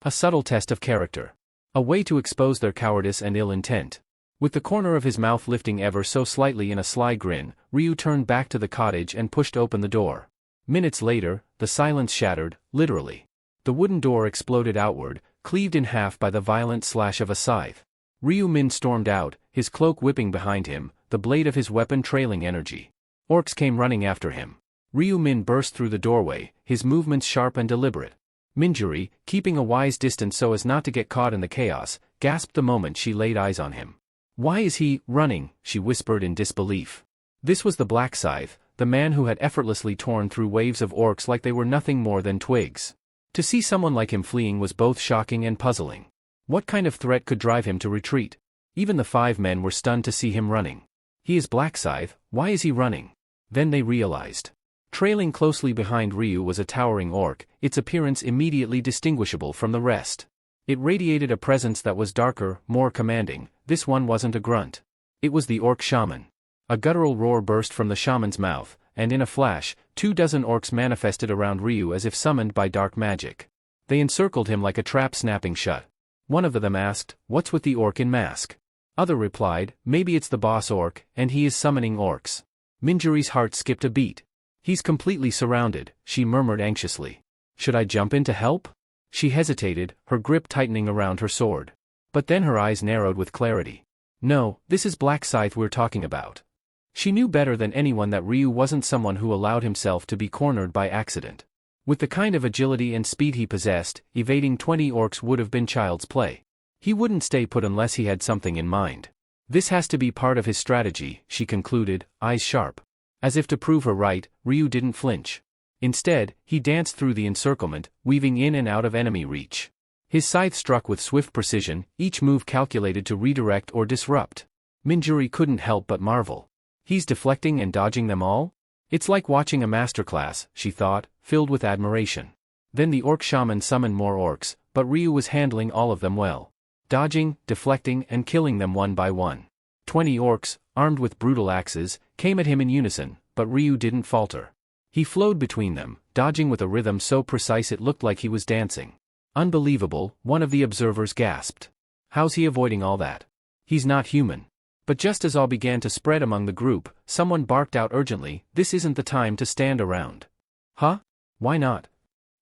A subtle test of character. A way to expose their cowardice and ill intent. With the corner of his mouth lifting ever so slightly in a sly grin, Ryu turned back to the cottage and pushed open the door. Minutes later, the silence shattered, literally. The wooden door exploded outward, cleaved in half by the violent slash of a scythe. Ryu Min stormed out, his cloak whipping behind him, the blade of his weapon trailing energy. Orcs came running after him. Ryu Min burst through the doorway, his movements sharp and deliberate. Minjuri, keeping a wise distance so as not to get caught in the chaos, gasped the moment she laid eyes on him. "Why is he running?" she whispered in disbelief. This was the Black Scythe, the man who had effortlessly torn through waves of orcs like they were nothing more than twigs. To see someone like him fleeing was both shocking and puzzling. What kind of threat could drive him to retreat? Even the 5 men were stunned to see him running. He is Black Scythe, why is he running? Then they realized. Trailing closely behind Ryu was a towering orc, its appearance immediately distinguishable from the rest. It radiated a presence that was darker, more commanding. This one wasn't a grunt. It was the orc shaman. A guttural roar burst from the shaman's mouth, and in a flash, 24 orcs manifested around Ryu as if summoned by dark magic. They encircled him like a trap snapping shut. One of them asked, "What's with the orc in mask?" Other replied, "Maybe it's the boss orc, and he is summoning orcs." Minjuri's heart skipped a beat. "He's completely surrounded," she murmured anxiously. "Should I jump in to help?" She hesitated, her grip tightening around her sword. But then her eyes narrowed with clarity. "No, this is Black Scythe we're talking about." She knew better than anyone that Ryu wasn't someone who allowed himself to be cornered by accident. With the kind of agility and speed he possessed, evading 20 orcs would have been child's play. He wouldn't stay put unless he had something in mind. This has to be part of his strategy, she concluded, eyes sharp. As if to prove her right, Ryu didn't flinch. Instead, he danced through the encirclement, weaving in and out of enemy reach. His scythe struck with swift precision, each move calculated to redirect or disrupt. Minjuri couldn't help but marvel. He's deflecting and dodging them all? It's like watching a masterclass, she thought, filled with admiration. Then the orc shaman summoned more orcs, but Ryu was handling all of them well. Dodging, deflecting, and killing them one by one. 20 orcs, armed with brutal axes, came at him in unison, but Ryu didn't falter. He flowed between them, dodging with a rhythm so precise it looked like he was dancing. Unbelievable, one of the observers gasped. How's he avoiding all that? He's not human. But just as all began to spread among the group, someone barked out urgently, "This isn't the time to stand around." Huh? Why not?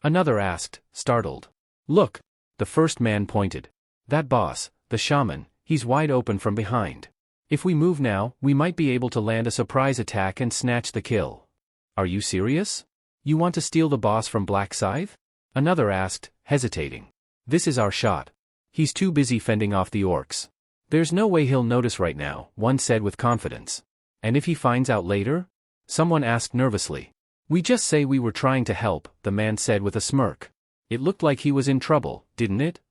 Another asked, startled. Look! The first man pointed. That boss, the shaman, he's wide open from behind. If we move now, we might be able to land a surprise attack and snatch the kill. Are you serious? You want to steal the boss from Black Scythe? Another asked, hesitating. This is our shot. He's too busy fending off the orcs. There's no way he'll notice right now, one said with confidence. And if he finds out later? Someone asked nervously. We just say we were trying to help, the man said with a smirk. It looked like he was in trouble, didn't it?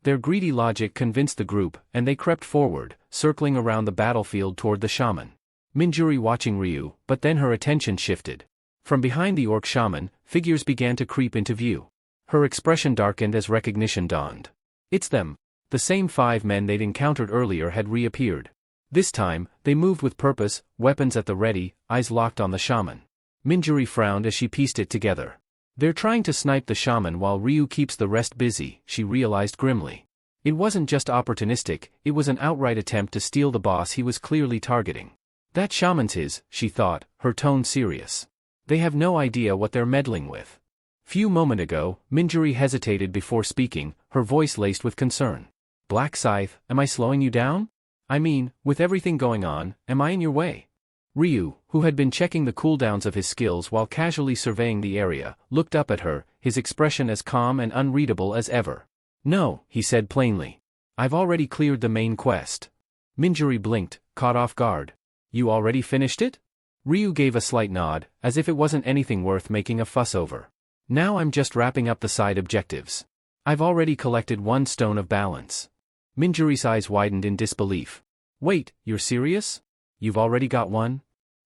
Their greedy logic convinced the group, and they crept forward, circling around the battlefield toward the shaman. Minjuri watching Ryu, but then her attention shifted. From behind the orc shaman, figures began to creep into view. Her expression darkened as recognition dawned. It's them. The same 5 men they'd encountered earlier had reappeared. This time, they moved with purpose, weapons at the ready, eyes locked on the shaman. Minjuri frowned as she pieced it together. They're trying to snipe the shaman while Ryu keeps the rest busy, she realized grimly. It wasn't just opportunistic, it was an outright attempt to steal the boss he was clearly targeting. That shaman's his, she thought, her tone serious. They have no idea what they're meddling with. Few moments ago, Minjuri hesitated before speaking, her voice laced with concern. Black Scythe, am I slowing you down? I mean, with everything going on, am I in your way? Ryu, who had been checking the cooldowns of his skills while casually surveying the area, looked up at her, his expression as calm and unreadable as ever. No, he said plainly. I've already cleared the main quest. Minjuri blinked, caught off guard. You already finished it? Ryu gave a slight nod, as if it wasn't anything worth making a fuss over. Now I'm just wrapping up the side objectives. I've already collected 1 stone of balance. Minjuri's eyes widened in disbelief. Wait, you're serious? You've already got 1?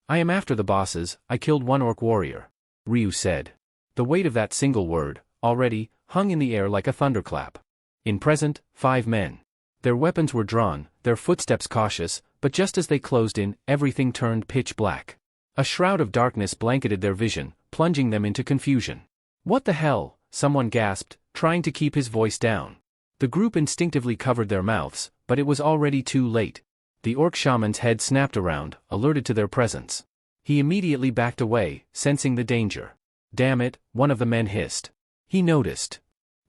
I am after the bosses, I killed 1 orc warrior. Ryu said. The weight of that single word, already, hung in the air like a thunderclap. In present, 5 men. Their weapons were drawn, their footsteps cautious, but just as they closed in, everything turned pitch black. A shroud of darkness blanketed their vision, plunging them into confusion. What the hell? Someone gasped, trying to keep his voice down. The group instinctively covered their mouths, but it was already too late. The orc shaman's head snapped around, alerted to their presence. He immediately backed away, sensing the danger. Damn it, one of the men hissed. He noticed.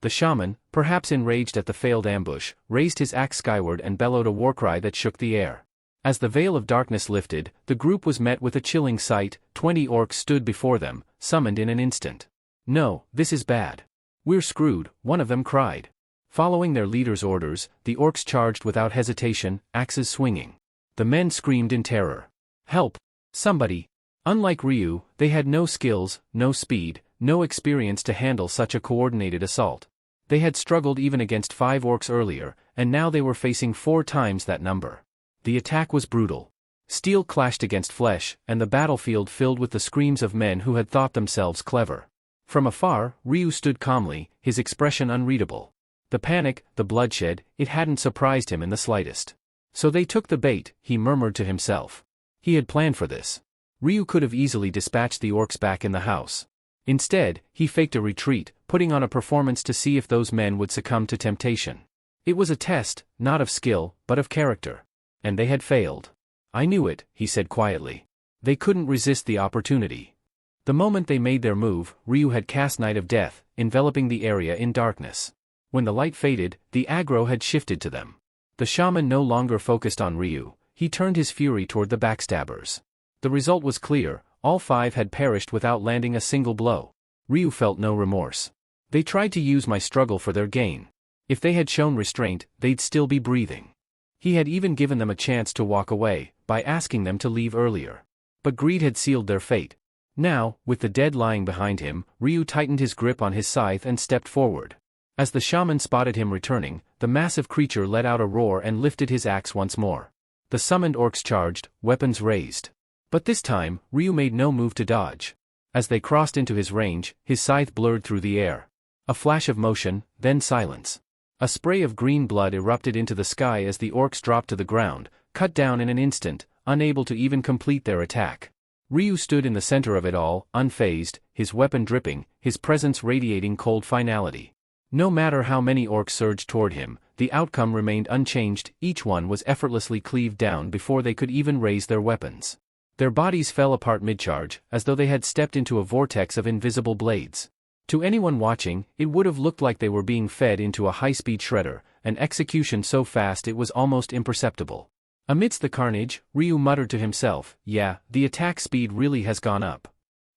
The shaman, perhaps enraged at the failed ambush, raised his axe skyward and bellowed a warcry that shook the air. As the veil of darkness lifted, the group was met with a chilling sight. 20 orcs stood before them, summoned in an instant. No, this is bad. We're screwed, one of them cried. Following their leader's orders, the orcs charged without hesitation, axes swinging. The men screamed in terror. Help! Somebody! Unlike Ryu, they had no skills, no speed, no experience to handle such a coordinated assault. They had struggled even against 5 orcs earlier, and now they were facing 4 times that number. The attack was brutal. Steel clashed against flesh, and the battlefield filled with the screams of men who had thought themselves clever. From afar, Ryu stood calmly, his expression unreadable. The panic, the bloodshed, it hadn't surprised him in the slightest. So they took the bait, he murmured to himself. He had planned for this. Ryu could have easily dispatched the orcs back in the house. Instead, he faked a retreat, putting on a performance to see if those men would succumb to temptation. It was a test, not of skill, but of character. And they had failed. I knew it, he said quietly. They couldn't resist the opportunity. The moment they made their move, Ryu had cast Night of Death, enveloping the area in darkness. When the light faded, the aggro had shifted to them. The shaman no longer focused on Ryu, he turned his fury toward the backstabbers. The result was clear, all 5 had perished without landing a single blow. Ryu felt no remorse. They tried to use my struggle for their gain. If they had shown restraint, they'd still be breathing. He had even given them a chance to walk away, by asking them to leave earlier. But greed had sealed their fate. Now, with the dead lying behind him, Ryu tightened his grip on his scythe and stepped forward. As the shaman spotted him returning, the massive creature let out a roar and lifted his axe once more. The summoned orcs charged, weapons raised. But this time, Ryu made no move to dodge. As they crossed into his range, his scythe blurred through the air. A flash of motion, then silence. A spray of green blood erupted into the sky as the orcs dropped to the ground, cut down in an instant, unable to even complete their attack. Ryu stood in the center of it all, unfazed, his weapon dripping, his presence radiating cold finality. No matter how many orcs surged toward him, the outcome remained unchanged. Each one was effortlessly cleaved down before they could even raise their weapons. Their bodies fell apart mid-charge, as though they had stepped into a vortex of invisible blades. To anyone watching, it would have looked like they were being fed into a high-speed shredder, an execution so fast it was almost imperceptible. Amidst the carnage, Ryu muttered to himself, "Yeah, the attack speed really has gone up."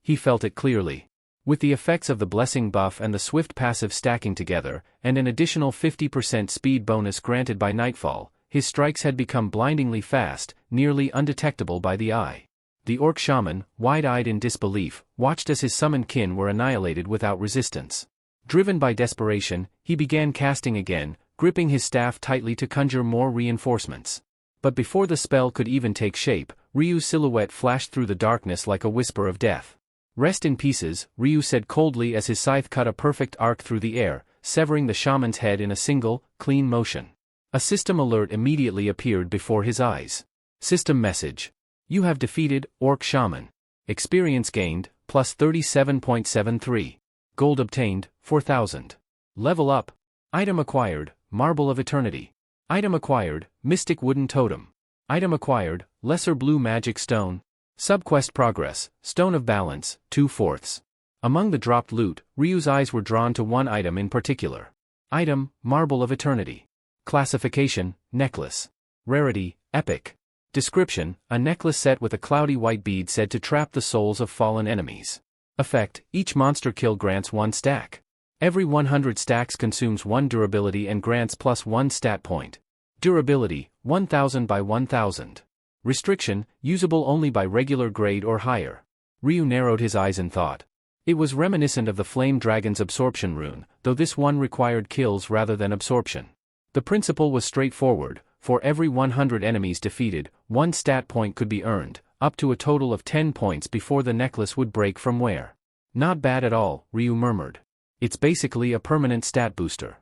He felt it clearly. With the effects of the blessing buff and the swift passive stacking together, and an additional 50% speed bonus granted by nightfall, his strikes had become blindingly fast, nearly undetectable by the eye. The orc shaman, wide-eyed in disbelief, watched as his summoned kin were annihilated without resistance. Driven by desperation, he began casting again, gripping his staff tightly to conjure more reinforcements. But before the spell could even take shape, Ryu's silhouette flashed through the darkness like a whisper of death. "Rest in pieces," Ryu said coldly as his scythe cut a perfect arc through the air, severing the shaman's head in a single, clean motion. A system alert immediately appeared before his eyes. System message. You have defeated Orc Shaman. Experience gained, plus 37.73. Gold obtained, 4,000. Level up. Item acquired, Marble of Eternity. Item acquired, Mystic Wooden Totem. Item acquired, Lesser Blue Magic Stone. Subquest progress, Stone of Balance, 2/4. Among the dropped loot, Ryu's eyes were drawn to one item in particular. Item, Marble of Eternity. Classification, Necklace. Rarity, Epic. Description, a necklace set with a cloudy white bead said to trap the souls of fallen enemies. Effect, each monster kill grants 1 stack. Every 100 stacks consumes 1 durability and grants plus 1 stat point. Durability, 1000 by 1000. Restriction, usable only by regular grade or higher. Ryu narrowed his eyes in thought. It was reminiscent of the Flame Dragon's absorption rune, though this one required kills rather than absorption. The principle was straightforward. For every 100 enemies defeated, 1 stat point could be earned, up to a total of 10 points before the necklace would break from wear. Not bad at all, Ryu murmured. It's basically a permanent stat booster.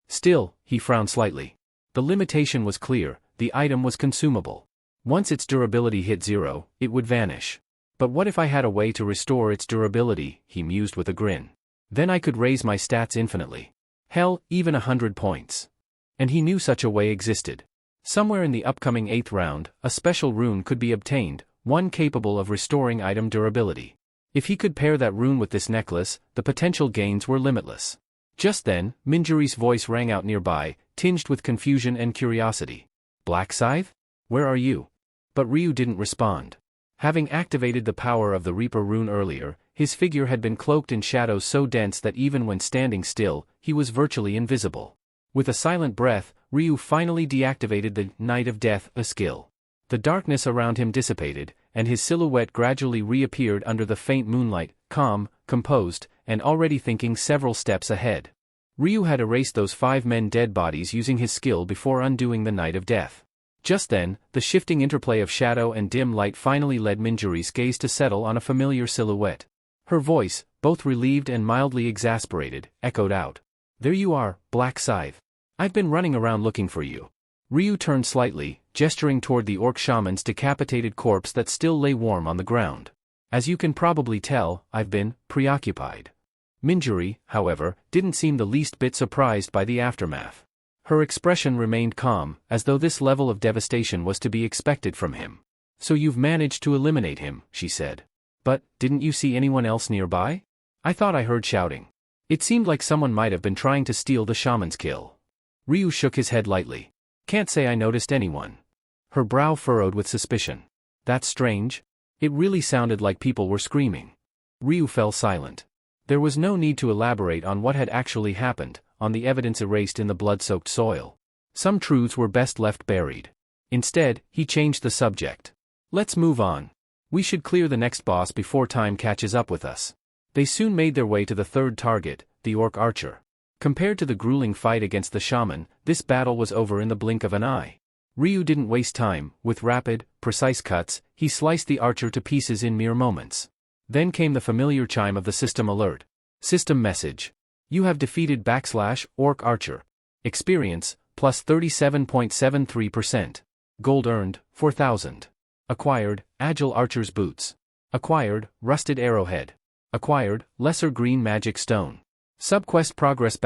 Still, he frowned slightly. The limitation was clear, the item was consumable. Once its durability hit 0, it would vanish. But what if I had a way to restore its durability, he mused with a grin. Then I could raise my stats infinitely. Hell, even 100 points. And he knew such a way existed. Somewhere in the upcoming 8th round, a special rune could be obtained, one capable of restoring item durability. If he could pair that rune with this necklace, the potential gains were limitless. Just then, Minjuri's voice rang out nearby, tinged with confusion and curiosity. "Black Scythe? Where are you?" But Ryu didn't respond. Having activated the power of the Reaper rune earlier, his figure had been cloaked in shadows so dense that even when standing still, he was virtually invisible. With a silent breath, Ryu finally deactivated the Night of Death, a skill. The darkness around him dissipated, and his silhouette gradually reappeared under the faint moonlight, calm, composed, and already thinking several steps ahead. Ryu had erased those 5 men dead bodies using his skill before undoing the Night of Death. Just then, the shifting interplay of shadow and dim light finally led Minjuri's gaze to settle on a familiar silhouette. Her voice, both relieved and mildly exasperated, echoed out. "There you are, Black Scythe. I've been running around looking for you." Ryu turned slightly, gesturing toward the orc shaman's decapitated corpse that still lay warm on the ground. "As you can probably tell, I've been preoccupied." Minjuri, however, didn't seem the least bit surprised by the aftermath. Her expression remained calm, as though this level of devastation was to be expected from him. "So you've managed to eliminate him," she said. "But, didn't you see anyone else nearby? I thought I heard shouting. It seemed like someone might have been trying to steal the shaman's kill." Ryu shook his head lightly. "Can't say I noticed anyone." Her brow furrowed with suspicion. "That's strange. It really sounded like people were screaming. Ryu fell silent. There was no need to elaborate on what had actually happened, on the evidence erased in the blood-soaked soil. Some truths were best left buried. Instead, he changed the subject. Let's move on. We should clear the next boss before time catches up with us. They soon made their way to the third target, the orc archer. Compared to the grueling fight against the shaman, this battle was over in the blink of an eye. Ryu didn't waste time. With rapid, precise cuts, he sliced the archer to pieces in mere moments. Then came the familiar chime of the system alert. System message. You have defeated /orc archer. Experience, plus 37.73%. Gold earned, 4,000. Acquired, agile archer's boots. Acquired, rusted arrowhead. Acquired, lesser green magic stone. Subquest progress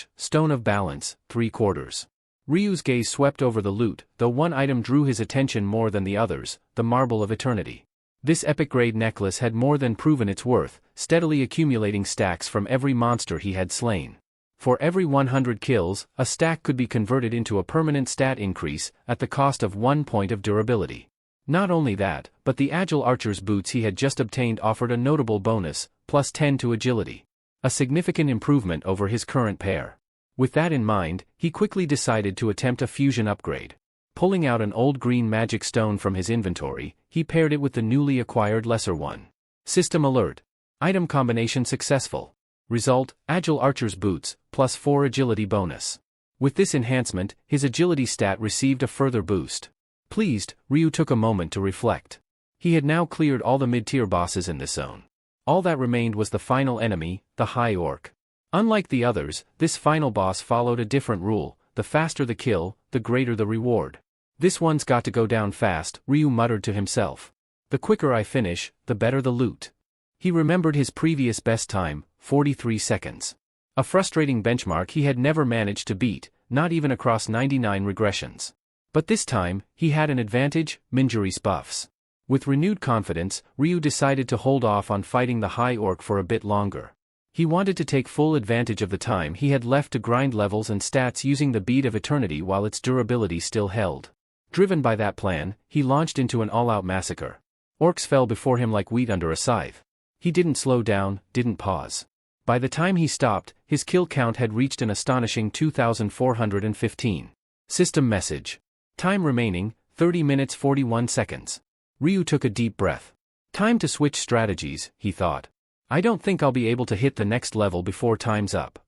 / stone of balance, 3/4. Ryu's gaze swept over the loot, though one item drew his attention more than the others, the marble of eternity. This epic-grade necklace had more than proven its worth, steadily accumulating stacks from every monster he had slain. For every 100 kills, a stack could be converted into a permanent stat increase, at the cost of 1 point of durability. Not only that, but the agile archer's boots he had just obtained offered a notable bonus, plus 10 to agility. A significant improvement over his current pair. With that in mind, he quickly decided to attempt a fusion upgrade. Pulling out an old green magic stone from his inventory, he paired it with the newly acquired lesser one. System alert. Item combination successful. Result, agile archer's boots, plus 4 agility bonus. With this enhancement, his agility stat received a further boost. Pleased, Ryu took a moment to reflect. He had now cleared all the mid-tier bosses in this zone. All that remained was the final enemy, the High Orc. Unlike the others, this final boss followed a different rule: the faster the kill, the greater the reward. This one's got to go down fast, Ryu muttered to himself. The quicker I finish, the better the loot. He remembered his previous best time, 43 seconds. A frustrating benchmark he had never managed to beat, not even across 99 regressions. But this time, he had an advantage: Minjuri's buffs. With renewed confidence, Ryu decided to hold off on fighting the High Orc for a bit longer. He wanted to take full advantage of the time he had left to grind levels and stats using the Bead of Eternity while its durability still held. Driven by that plan, he launched into an all-out massacre. Orcs fell before him like wheat under a scythe. He didn't slow down, didn't pause. By the time he stopped, his kill count had reached an astonishing 2,415. System message. Time remaining, 30 minutes 41 seconds. Ryu took a deep breath. Time to switch strategies, he thought. I don't think I'll be able to hit the next level before time's up.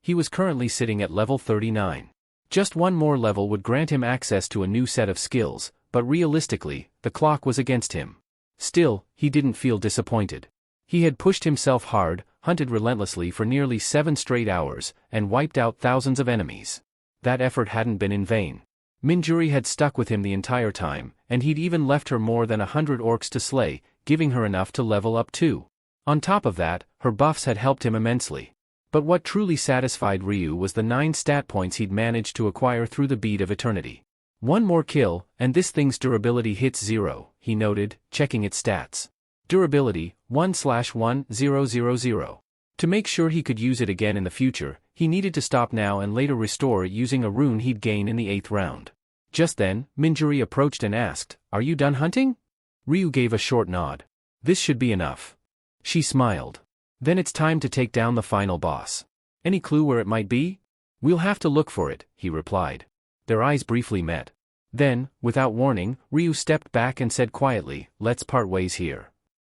He was currently sitting at level 39. Just one more level would grant him access to a new set of skills, but realistically, the clock was against him. Still, he didn't feel disappointed. He had pushed himself hard, hunted relentlessly for nearly 7 straight hours, and wiped out thousands of enemies. That effort hadn't been in vain. Minjuri had stuck with him the entire time, and he'd even left her more than 100 orcs to slay, giving her enough to level up too. On top of that, her buffs had helped him immensely. But what truly satisfied Ryu was the 9 stat points he'd managed to acquire through the Bead of Eternity. One more kill, and this thing's durability hits 0, he noted, checking its stats. Durability, 1/1000. To make sure he could use it again in the future, he needed to stop now and later restore it using a rune he'd gain in the 8th round. Just then, Minjuri approached and asked, "Are you done hunting?" Ryu gave a short nod. "This should be enough." She smiled. "Then it's time to take down the final boss. Any clue where it might be?" "We'll have to look for it," he replied. Their eyes briefly met. Then, without warning, Ryu stepped back and said quietly, "Let's part ways here."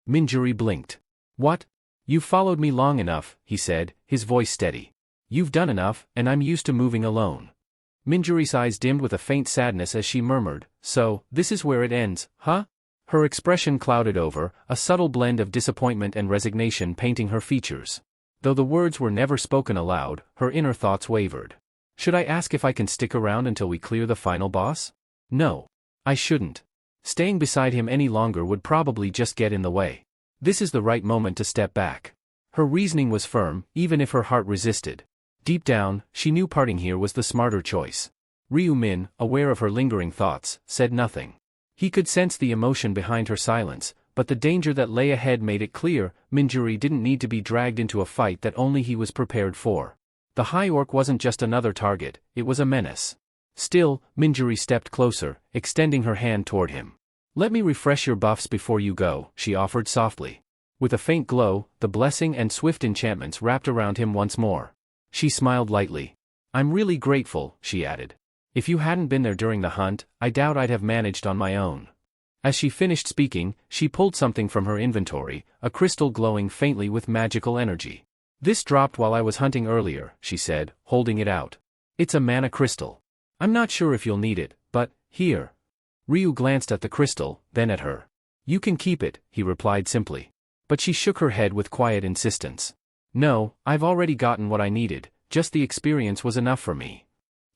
Minjuri blinked. "What? You've followed me long enough," he said, his voice steady. "You've done enough, and I'm used to moving alone." Minjuri's eyes dimmed with a faint sadness as she murmured, "So, this is where it ends, huh?" Her expression clouded over, a subtle blend of disappointment and resignation painting her features. Though the words were never spoken aloud, her inner thoughts wavered. Should I ask if I can stick around until we clear the final boss? No. I shouldn't. Staying beside him any longer would probably just get in the way. This is the right moment to step back. Her reasoning was firm, even if her heart resisted. Deep down, she knew parting here was the smarter choice. Ryu Min, aware of her lingering thoughts, said nothing. He could sense the emotion behind her silence, but the danger that lay ahead made it clear Minjuri didn't need to be dragged into a fight that only he was prepared for. The High Orc wasn't just another target, it was a menace. Still, Minjuri stepped closer, extending her hand toward him. Let me refresh your buffs before you go, she offered softly. With a faint glow, the blessing and swift enchantments wrapped around him once more. She smiled lightly. I'm really grateful, she added. If you hadn't been there during the hunt, I doubt I'd have managed on my own. As she finished speaking, she pulled something from her inventory, a crystal glowing faintly with magical energy. This dropped while I was hunting earlier, she said, holding it out. It's a mana crystal. I'm not sure if you'll need it, but, here. Ryu glanced at the crystal, then at her. You can keep it, he replied simply. But she shook her head with quiet insistence. No, I've already gotten what I needed, just the experience was enough for me.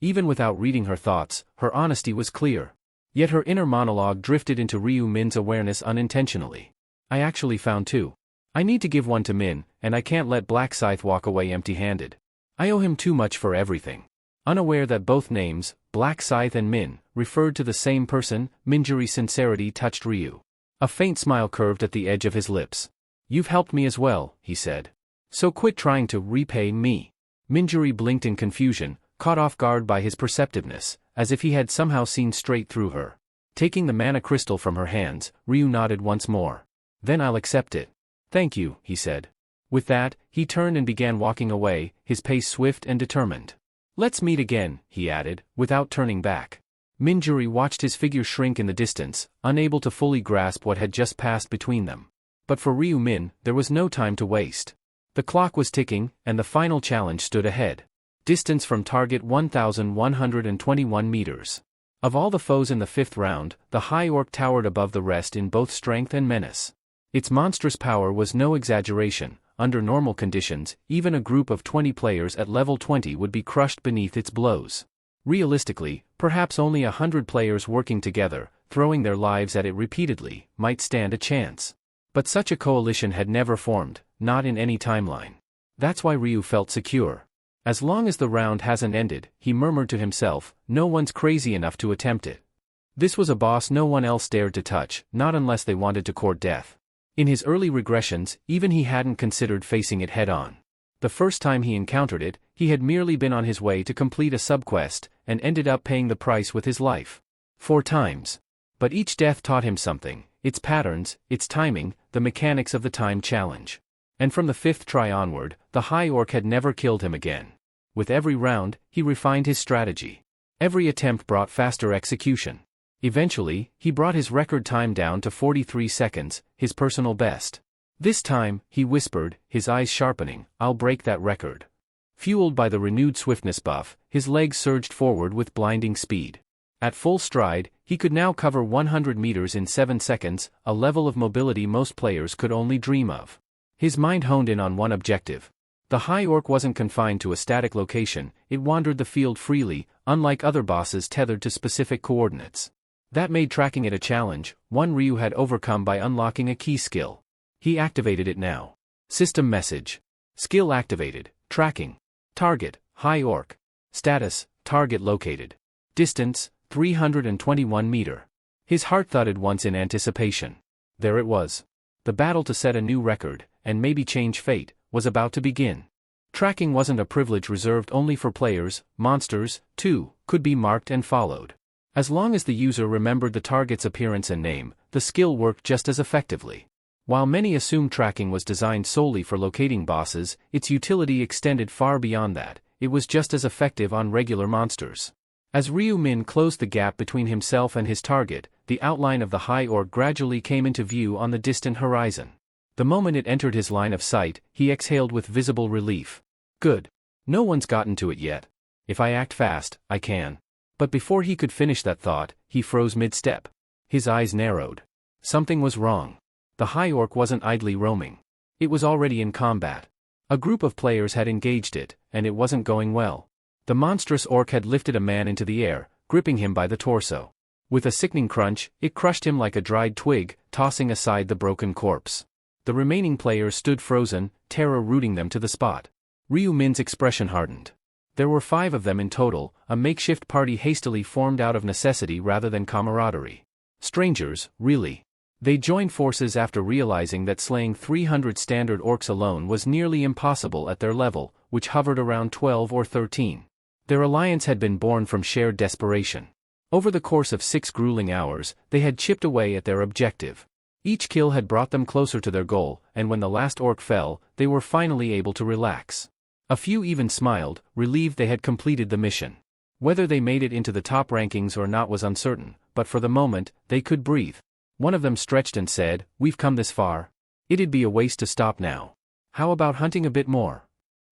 Even without reading her thoughts, her honesty was clear. Yet her inner monologue drifted into Ryu Min's awareness unintentionally. I actually found two. I need to give one to Min, and I can't let Black Scythe walk away empty-handed. I owe him too much for everything. Unaware that both names, Black Scythe and Min, referred to the same person, Minjuri's sincerity touched Ryu. A faint smile curved at the edge of his lips. You've helped me as well, he said. So quit trying to repay me. Minjuri blinked in confusion, caught off guard by his perceptiveness, as if he had somehow seen straight through her. Taking the mana crystal from her hands, Ryu nodded once more. Then I'll accept it. Thank you, he said. With that, he turned and began walking away, his pace swift and determined. Let's meet again, he added, without turning back. Minjuri watched his figure shrink in the distance, unable to fully grasp what had just passed between them. But for Ryu Min, there was no time to waste. The clock was ticking, and the final challenge stood ahead. Distance from target 1,121 meters. Of all the foes in the fifth round, the High Orc towered above the rest in both strength and menace. Its monstrous power was no exaggeration. Under normal conditions, even a group of 20 players at level 20 would be crushed beneath its blows. Realistically, perhaps only 100 players working together, throwing their lives at it repeatedly, might stand a chance. But such a coalition had never formed, not in any timeline. That's why Ryu felt secure. As long as the round hasn't ended, he murmured to himself, no one's crazy enough to attempt it. This was a boss no one else dared to touch, not unless they wanted to court death. In his early regressions, even he hadn't considered facing it head-on. The first time he encountered it, he had merely been on his way to complete a subquest, and ended up paying the price with his life. 4 times. But each death taught him something, its patterns, its timing, the mechanics of the time challenge. And from the 5th try onward, the High Orc had never killed him again. With every round, he refined his strategy. Every attempt brought faster execution. Eventually, he brought his record time down to 43 seconds, his personal best. This time, he whispered, his eyes sharpening, I'll break that record. Fueled by the renewed swiftness buff, his legs surged forward with blinding speed. At full stride, he could now cover 100 meters in 7 seconds, a level of mobility most players could only dream of. His mind honed in on one objective. The High Orc wasn't confined to a static location, it wandered the field freely, unlike other bosses tethered to specific coordinates. That made tracking it a challenge, one Ryu had overcome by unlocking a key skill. He activated it now. System message. Skill activated, tracking. Target, High Orc. Status, target located. Distance, 321 meter. His heart thudded once in anticipation. There it was. The battle to set a new record, and maybe change fate, was about to begin. Tracking wasn't a privilege reserved only for players, monsters, too, could be marked and followed. As long as the user remembered the target's appearance and name, the skill worked just as effectively. While many assumed tracking was designed solely for locating bosses, its utility extended far beyond that. It was just as effective on regular monsters. As Ryu Min closed the gap between himself and his target, the outline of the High Orc gradually came into view on the distant horizon. The moment it entered his line of sight, he exhaled with visible relief. Good. No one's gotten to it yet. If I act fast, I can. But before he could finish that thought, he froze mid-step. His eyes narrowed. Something was wrong. The High Orc wasn't idly roaming. It was already in combat. A group of players had engaged it, and it wasn't going well. The monstrous orc had lifted a man into the air, gripping him by the torso. With a sickening crunch, it crushed him like a dried twig, tossing aside the broken corpse. The remaining players stood frozen, terror rooting them to the spot. Ryu Min's expression hardened. There were 5 of them in total, a makeshift party hastily formed out of necessity rather than camaraderie. Strangers, really. They joined forces after realizing that slaying 300 standard orcs alone was nearly impossible at their level, which hovered around 12 or 13. Their alliance had been born from shared desperation. Over the course of 6 grueling hours, they had chipped away at their objective. Each kill had brought them closer to their goal, and when the last orc fell, they were finally able to relax. A few even smiled, relieved they had completed the mission. Whether they made it into the top rankings or not was uncertain, but for the moment, they could breathe. One of them stretched and said, "We've come this far. It'd be a waste to stop now. How about hunting a bit more?"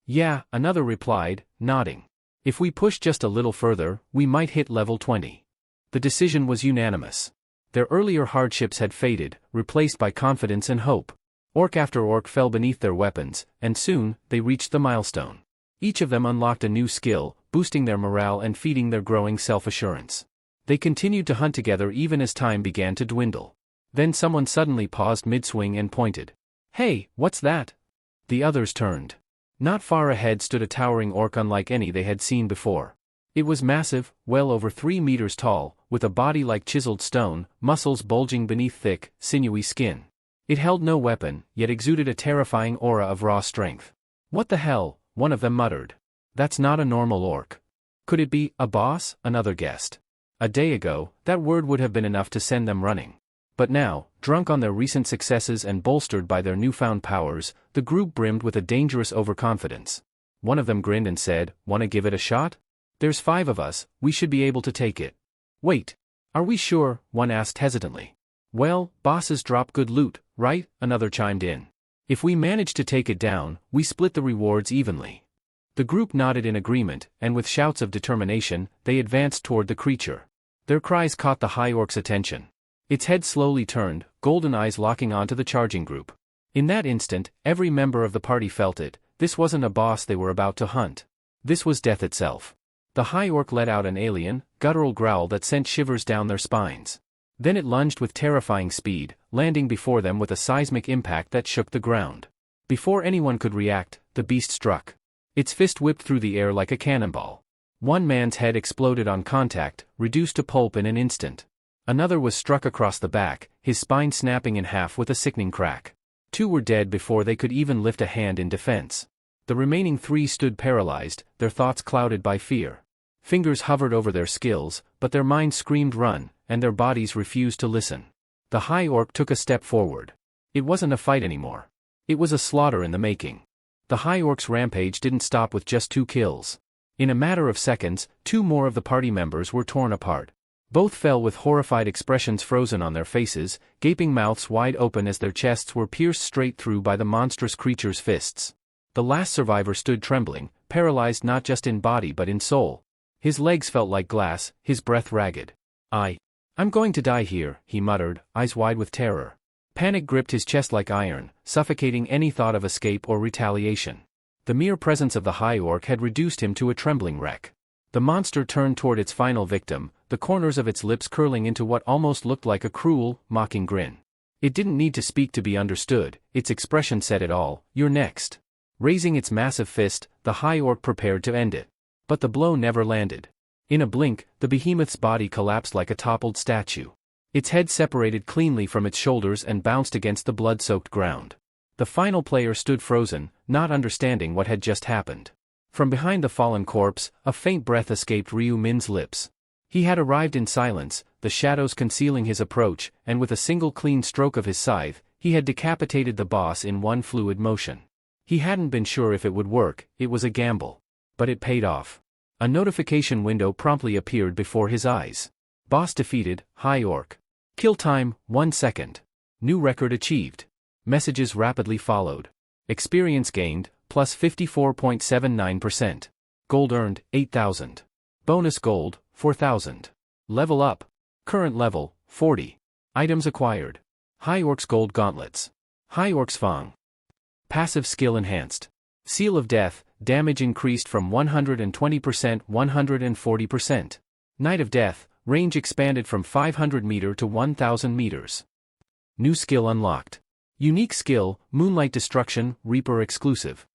"Yeah," another replied, nodding. "If we push just a little further, we might hit level 20. The decision was unanimous. Their earlier hardships had faded, replaced by confidence and hope. Orc after orc fell beneath their weapons, and soon, they reached the milestone. Each of them unlocked a new skill, boosting their morale and feeding their growing self-assurance. They continued to hunt together even as time began to dwindle. Then someone suddenly paused mid-swing and pointed. "Hey, what's that?" The others turned. Not far ahead stood a towering orc unlike any they had seen before. It was massive, well over 3 meters tall, with a body like chiseled stone, muscles bulging beneath thick, sinewy skin. It held no weapon, yet exuded a terrifying aura of raw strength. "What the hell?" one of them muttered. "That's not a normal orc." "Could it be a boss?" another guessed. A day ago, that word would have been enough to send them running. But now, drunk on their recent successes and bolstered by their newfound powers, the group brimmed with a dangerous overconfidence. One of them grinned and said, "Wanna give it a shot? There's 5 of us, we should be able to take it." "Wait. Are we sure?" one asked hesitantly. "Well, bosses drop good loot, right?" another chimed in. "If we manage to take it down, we split the rewards evenly." The group nodded in agreement, and with shouts of determination, they advanced toward the creature. Their cries caught the high orc's attention. Its head slowly turned, golden eyes locking onto the charging group. In that instant, every member of the party felt it. This wasn't a boss they were about to hunt. This was death itself. The high orc let out an alien, guttural growl that sent shivers down their spines. Then it lunged with terrifying speed, landing before them with a seismic impact that shook the ground. Before anyone could react, the beast struck. Its fist whipped through the air like a cannonball. One man's head exploded on contact, reduced to pulp in an instant. Another was struck across the back, his spine snapping in half with a sickening crack. 2 were dead before they could even lift a hand in defense. The remaining 3 stood paralyzed, their thoughts clouded by fear. Fingers hovered over their skills, but their minds screamed run, and their bodies refused to listen. The high orc took a step forward. It wasn't a fight anymore. It was a slaughter in the making. The high orc's rampage didn't stop with just 2 kills. In a matter of seconds, 2 more of the party members were torn apart. Both fell with horrified expressions frozen on their faces, gaping mouths wide open as their chests were pierced straight through by the monstrous creature's fists. The last survivor stood trembling, paralyzed not just in body but in soul. His legs felt like glass, his breath ragged. I'm going to die here," he muttered, eyes wide with terror. Panic gripped his chest like iron, suffocating any thought of escape or retaliation. The mere presence of the high orc had reduced him to a trembling wreck. The monster turned toward its final victim, the corners of its lips curling into what almost looked like a cruel, mocking grin. It didn't need to speak to be understood, its expression said it all. "You're next." Raising its massive fist, the high orc prepared to end it. But the blow never landed. In a blink, the behemoth's body collapsed like a toppled statue. Its head separated cleanly from its shoulders and bounced against the blood-soaked ground. The final player stood frozen, not understanding what had just happened. From behind the fallen corpse, a faint breath escaped Ryu Min's lips. He had arrived in silence, the shadows concealing his approach, and with a single clean stroke of his scythe, he had decapitated the boss in one fluid motion. He hadn't been sure if it would work, it was a gamble. But it paid off. A notification window promptly appeared before his eyes. Boss defeated, high orc. Kill time, 1 second. New record achieved. Messages rapidly followed. Experience gained, plus 54.79%. Gold earned, 8,000. Bonus gold, 4,000. Level up. Current level, 40. Items acquired. High orc's gold gauntlets. High orc's fang. Passive skill enhanced. Seal of death, damage increased from 120% 140%. Night of death, range expanded from 500 meter to 1,000 meters. New skill unlocked. Unique skill, Moonlight Destruction, Reaper exclusive.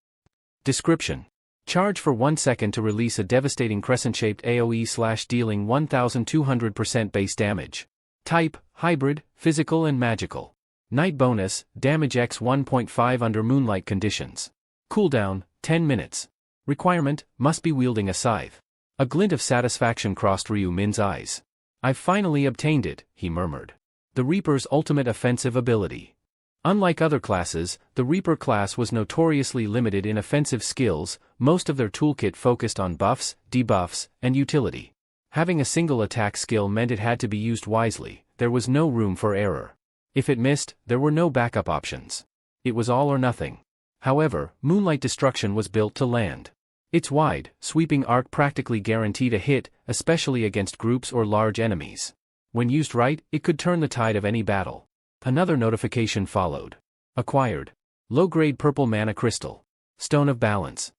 Description. Charge for 1 second to release a devastating crescent-shaped AoE / dealing 1,200% base damage. Type, hybrid, physical and magical. Night bonus, damage x 1.5 under moonlight conditions. Cooldown, 10 minutes. Requirement, must be wielding a scythe. A glint of satisfaction crossed Ryu Min's eyes. "I've finally obtained it," he murmured. The Reaper's ultimate offensive ability. Unlike other classes, the Reaper class was notoriously limited in offensive skills. Most of their toolkit focused on buffs, debuffs, and utility. Having a single attack skill meant it had to be used wisely. There was no room for error. If it missed, there were no backup options. It was all or nothing. However, Moonlight Destruction was built to land. Its wide, sweeping arc practically guaranteed a hit, especially against groups or large enemies. When used right, it could turn the tide of any battle. Another notification followed. Acquired. Low-grade purple mana crystal. Stone of Balance.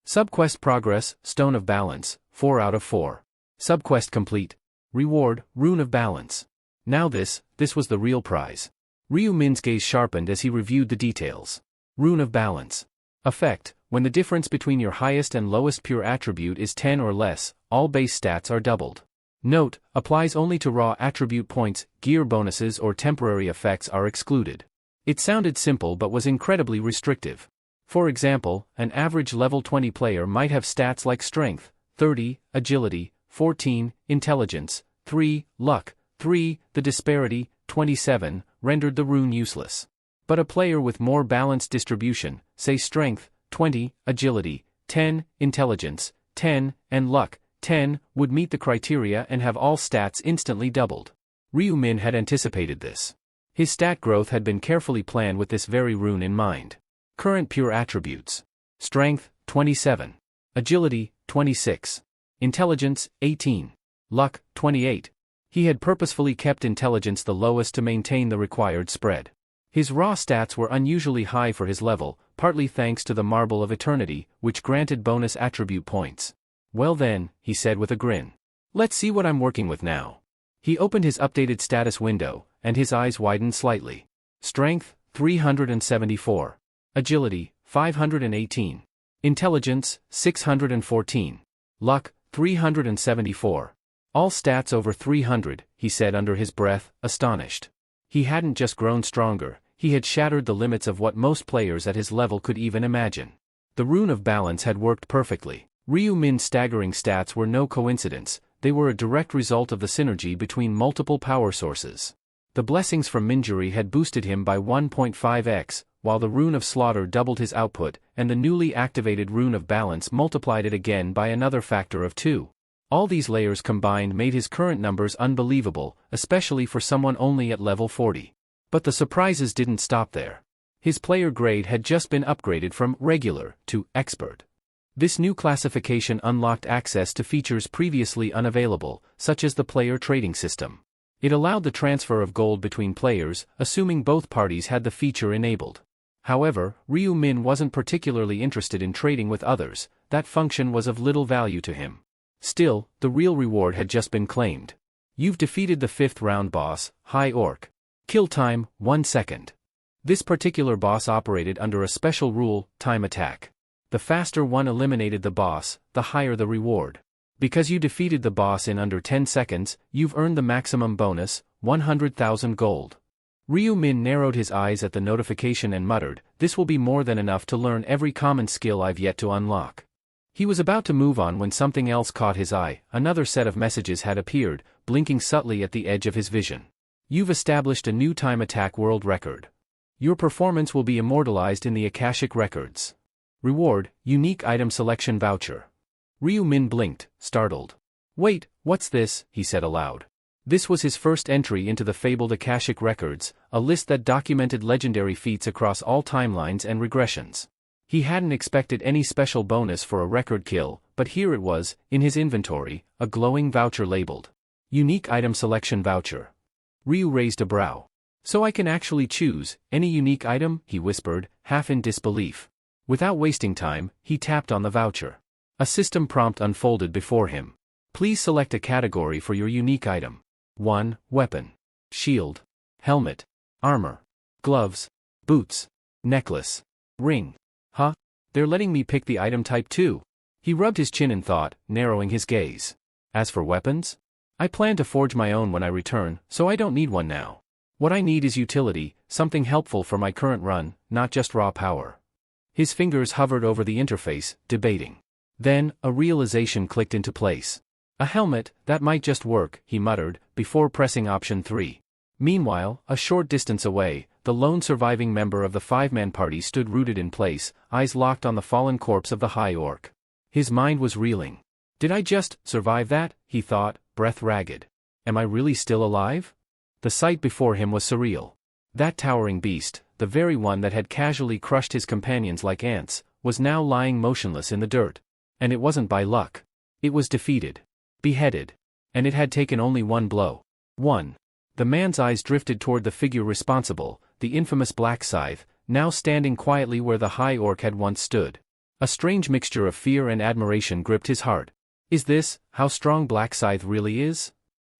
Subquest progress, Stone of Balance, 4 out of 4. Subquest complete. Reward, Rune of Balance. Now this was the real prize. Ryu Min's gaze sharpened as he reviewed the details. Rune of Balance. Effect: when the difference between your highest and lowest pure attribute is 10 or less, all base stats are doubled. Note: applies only to raw attribute points, gear bonuses or temporary effects are excluded. It sounded simple but was incredibly restrictive. For example, an average level 20 player might have stats like Strength, 30, Agility, 14, Intelligence, 3, Luck, 3, the disparity, 27, rendered the rune useless. But a player with more balanced distribution, say Strength, 20, Agility, 10, Intelligence, 10, and Luck, 10, would meet the criteria and have all stats instantly doubled. Ryu Min had anticipated this. His stat growth had been carefully planned with this very rune in mind. Current pure attributes. Strength, 27. Agility, 26. Intelligence, 18. Luck, 28. He had purposefully kept intelligence the lowest to maintain the required spread. His raw stats were unusually high for his level, partly thanks to the Marble of Eternity, which granted bonus attribute points. "Well then," he said with a grin. "Let's see what I'm working with now." He opened his updated status window, and his eyes widened slightly. Strength, 374. Agility, 518. Intelligence, 614. Luck, 374. All stats over 300, he said under his breath, astonished. He hadn't just grown stronger, he had shattered the limits of what most players at his level could even imagine. The Rune of Balance had worked perfectly. Ryu Min's staggering stats were no coincidence, they were a direct result of the synergy between multiple power sources. The blessings from Minjuri had boosted him by 1.5x, while the Rune of Slaughter doubled his output, and the newly activated Rune of Balance multiplied it again by another factor of 2. All these layers combined made his current numbers unbelievable, especially for someone only at level 40. But the surprises didn't stop there. His player grade had just been upgraded from regular to expert. This new classification unlocked access to features previously unavailable, such as the player trading system. It allowed the transfer of gold between players, assuming both parties had the feature enabled. However, Ryu Min wasn't particularly interested in trading with others, that function was of little value to him. Still, the real reward had just been claimed. You've defeated the 5th round boss, High Orc. Kill time, 1 second. This particular boss operated under a special rule, time attack. The faster one eliminated the boss, the higher the reward. Because you defeated the boss in under 10 seconds, you've earned the maximum bonus, 100,000 gold. Ryu Min narrowed his eyes at the notification and muttered, "This will be more than enough to learn every common skill I've yet to unlock." He was about to move on when something else caught his eye. Another set of messages had appeared, blinking subtly at the edge of his vision. You've established a new time attack world record. Your performance will be immortalized in the Akashic Records. Reward, unique item selection voucher. Ryu Min blinked, startled. "Wait, what's this?" he said aloud. This was his first entry into the fabled Akashic Records, a list that documented legendary feats across all timelines and regressions. He hadn't expected any special bonus for a record kill, but here it was, in his inventory, a glowing voucher labeled Unique Item Selection Voucher. Ryu raised a brow. "So I can actually choose any unique item?" he whispered, half in disbelief. Without wasting time, he tapped on the voucher. A system prompt unfolded before him. Please select a category for your unique item. 1. Weapon. Shield. Helmet. Armor. Gloves. Boots. Necklace. Ring. Huh? They're letting me pick the item type too. He rubbed his chin in thought, narrowing his gaze. As for weapons? I plan to forge my own when I return, so I don't need one now. What I need is utility, something helpful for my current run, not just raw power. His fingers hovered over the interface, debating. Then, a realization clicked into place. A helmet, that might just work, he muttered, before pressing option 3. Meanwhile, a short distance away, the lone surviving member of the five-man party stood rooted in place, eyes locked on the fallen corpse of the high orc. His mind was reeling. Did I just survive that? He thought, breath ragged. Am I really still alive? The sight before him was surreal. That towering beast, the very one that had casually crushed his companions like ants, was now lying motionless in the dirt. And it wasn't by luck. It was defeated. Beheaded. And it had taken only one blow. One. The man's eyes drifted toward the figure responsible, the infamous Black Scythe, now standing quietly where the high orc had once stood. A strange mixture of fear and admiration gripped his heart. Is this how strong Black Scythe really is?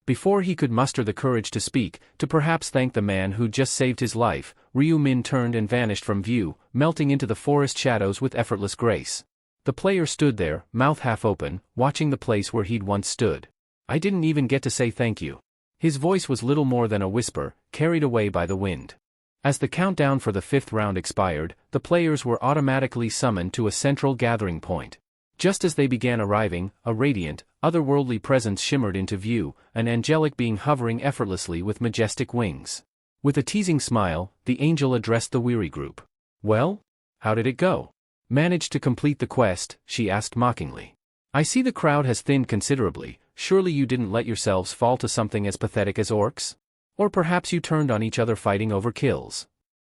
Before he could muster the courage to speak, to perhaps thank the man who'd just saved his life, Ryu Min turned and vanished from view, melting into the forest shadows with effortless grace. The player stood there, mouth half open, watching the place where he'd once stood. I didn't even get to say thank you. His voice was little more than a whisper, carried away by the wind. As the countdown for the 5th round expired, the players were automatically summoned to a central gathering point. Just as they began arriving, a radiant, otherworldly presence shimmered into view, an angelic being hovering effortlessly with majestic wings. With a teasing smile, the angel addressed the weary group. Well? How did it go? Managed to complete the quest? She asked mockingly. I see the crowd has thinned considerably. Surely you didn't let yourselves fall to something as pathetic as orcs? Or perhaps you turned on each other fighting over kills.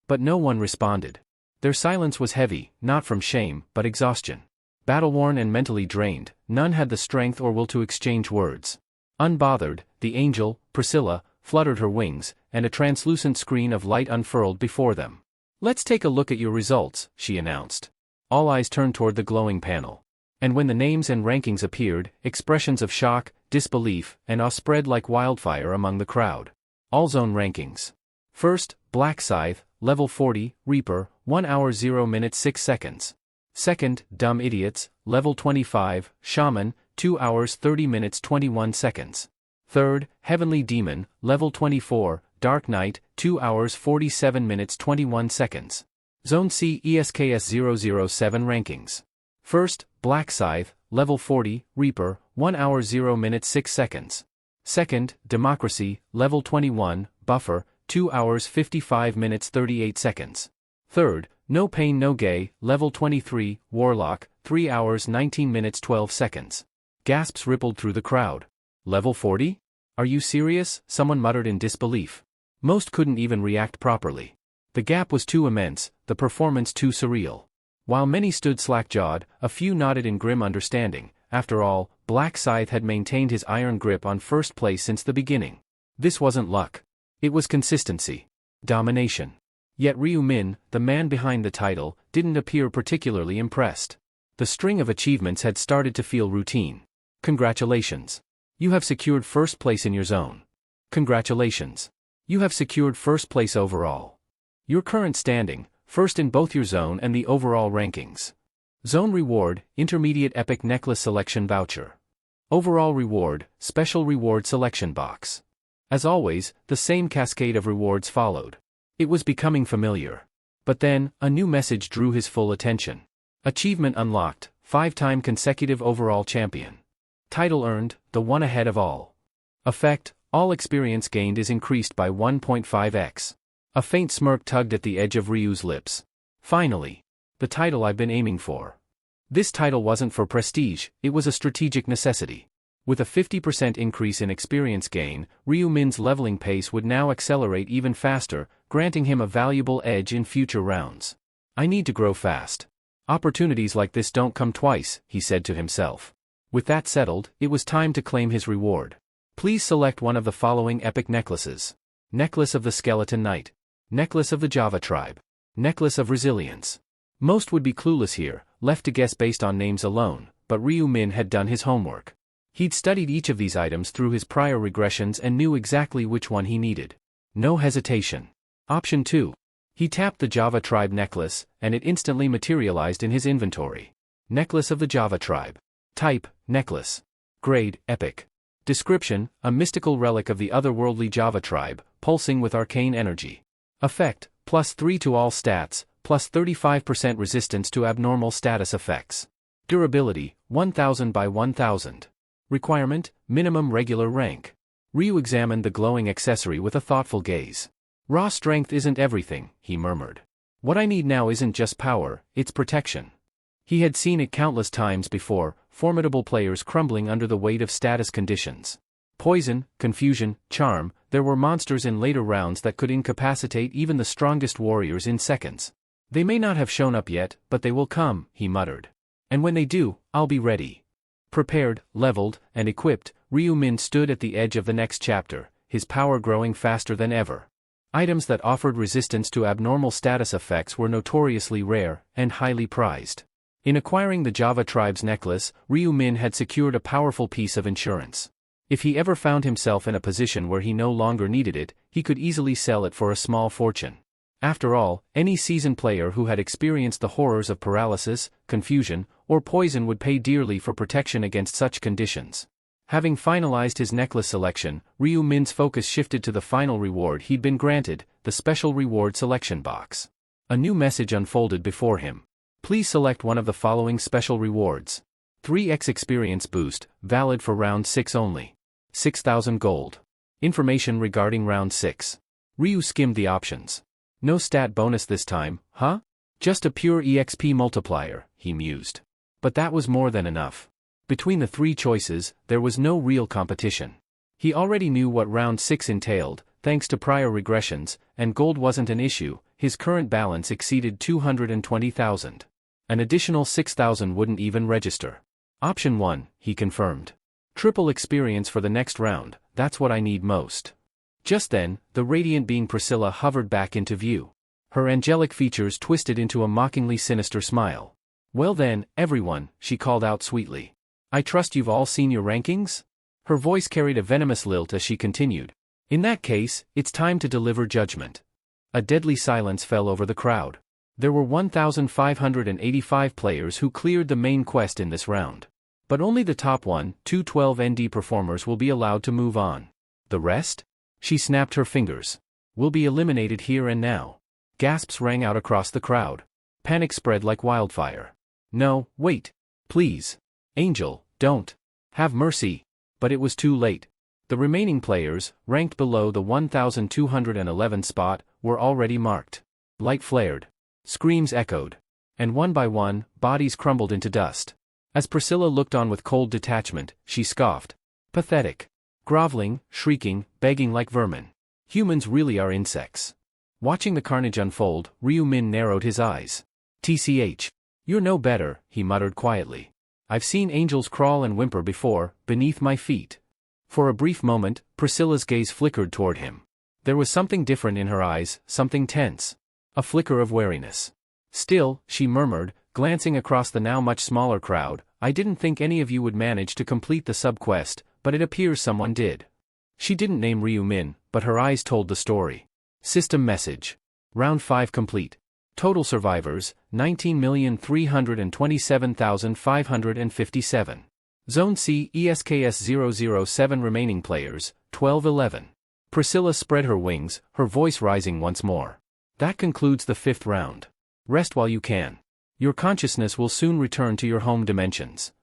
But no one responded. Their silence was heavy, not from shame, but exhaustion. Battle-worn and mentally drained, none had the strength or will to exchange words. Unbothered, the angel, Priscilla, fluttered her wings, and a translucent screen of light unfurled before them. Let's take a look at your results, she announced. All eyes turned toward the glowing panel. And when the names and rankings appeared, expressions of shock, disbelief, and awe spread like wildfire among the crowd. All zone rankings. First, Black Scythe, level 40, Reaper, 1 hour 0 minutes 6 seconds. Second, Dumb Idiots, level 25, Shaman, 2 hours 30 minutes 21 seconds. Third, Heavenly Demon, level 24, Dark Knight, 2 hours 47 minutes 21 seconds. Zone C ESKS 007 rankings. First, Black Scythe, level 40, Reaper, 1 hour 0 minutes 6 seconds. Second, Democracy, level 21, Buffer, 2 hours 55 minutes 38 seconds. Third, No Pain No Gay, level 23, Warlock, 3 hours 19 minutes 12 seconds. Gasps rippled through the crowd. Level 40? Are you serious? Someone muttered in disbelief. Most couldn't even react properly. The gap was too immense, the performance too surreal. While many stood slack-jawed, a few nodded in grim understanding. After all, Black Scythe had maintained his iron grip on first place since the beginning. This wasn't luck. It was consistency. Domination. Yet Ryu Min, the man behind the title, didn't appear particularly impressed. The string of achievements had started to feel routine. Congratulations. You have secured first place in your zone. Congratulations. You have secured first place overall. Your current standing, first in both your zone and the overall rankings. Zone reward, Intermediate Epic Necklace Selection Voucher. Overall reward, Special Reward Selection Box. As always, the same cascade of rewards followed. It was becoming familiar. But then, a new message drew his full attention. Achievement unlocked, 5-time consecutive overall champion. Title earned, the one ahead of all. Effect, all experience gained is increased by 1.5x. A faint smirk tugged at the edge of Ryu's lips. Finally. The title I've been aiming for. This title wasn't for prestige, it was a strategic necessity. With a 50% increase in experience gain, Ryu Min's leveling pace would now accelerate even faster, granting him a valuable edge in future rounds. I need to grow fast. Opportunities like this don't come twice, he said to himself. With that settled, it was time to claim his reward. Please select one of the following epic necklaces. Necklace of the Skeleton Knight. Necklace of the Java Tribe. Necklace of Resilience. Most would be clueless here, left to guess based on names alone, but Ryu Min had done his homework. He'd studied each of these items through his prior regressions and knew exactly which one he needed. No hesitation. Option 2. He tapped the Java Tribe necklace, and it instantly materialized in his inventory. Necklace of the Java Tribe. Type, necklace. Grade, epic. Description, a mystical relic of the otherworldly Java Tribe, pulsing with arcane energy. Effect, +3 to all stats, plus 35% resistance to abnormal status effects. Durability, 1000 by 1000. Requirement, minimum regular rank. Ryu examined the glowing accessory with a thoughtful gaze. Raw strength isn't everything, he murmured. What I need now isn't just power, it's protection. He had seen it countless times before, formidable players crumbling under the weight of status conditions. Poison, confusion, charm, there were monsters in later rounds that could incapacitate even the strongest warriors in seconds. They may not have shown up yet, but they will come, he muttered. And when they do, I'll be ready. Prepared, leveled, and equipped, Ryu Min stood at the edge of the next chapter, his power growing faster than ever. Items that offered resistance to abnormal status effects were notoriously rare, and highly prized. In acquiring the Java tribe's necklace, Ryu Min had secured a powerful piece of insurance. If he ever found himself in a position where he no longer needed it, he could easily sell it for a small fortune. After all, any seasoned player who had experienced the horrors of paralysis, confusion, or poison would pay dearly for protection against such conditions. Having finalized his necklace selection, Ryu Min's focus shifted to the final reward he'd been granted, the special reward selection box. A new message unfolded before him. Please select one of the following special rewards. 3x experience boost, valid for round 6 only. 6,000 gold. Information regarding round 6. Ryu skimmed the options. No stat bonus this time, huh? Just a pure EXP multiplier, he mused. But that was more than enough. Between the three choices, there was no real competition. He already knew what round 6 entailed, thanks to prior regressions, and gold wasn't an issue. His current balance exceeded 220,000. An additional 6,000 wouldn't even register. Option 1, he confirmed. Triple experience for the next round, that's what I need most. Just then, the radiant being Priscilla hovered back into view. Her angelic features twisted into a mockingly sinister smile. Well then, everyone, she called out sweetly. I trust you've all seen your rankings? Her voice carried a venomous lilt as she continued. In that case, it's time to deliver judgment. A deadly silence fell over the crowd. There were 1,585 players who cleared the main quest in this round. But only the top 212 ND performers will be allowed to move on. The rest? She snapped her fingers. Will be eliminated here and now. Gasps rang out across the crowd. Panic spread like wildfire. No, wait. Please. Angel, don't. Have mercy. But it was too late. The remaining players, ranked below the 1,211 spot, were already marked. Light flared. Screams echoed. And one by one, bodies crumbled into dust. As Priscilla looked on with cold detachment, she scoffed. Pathetic. Groveling, shrieking, begging like vermin. Humans really are insects. Watching the carnage unfold, Ryu Min narrowed his eyes. TCH. You're no better, he muttered quietly. I've seen angels crawl and whimper before, beneath my feet. For a brief moment, Priscilla's gaze flickered toward him. There was something different in her eyes, something tense. A flicker of wariness. Still, she murmured, glancing across the now much smaller crowd, I didn't think any of you would manage to complete the sub-quest, but it appears someone did. She didn't name Ryu Min, but her eyes told the story. System message. Round 5 complete. Total survivors, 19,327,557. Zone C ESKS 007 remaining players, 1211. Priscilla spread her wings, her voice rising once more. That concludes the 5th round. Rest while you can. Your consciousness will soon return to your home dimensions.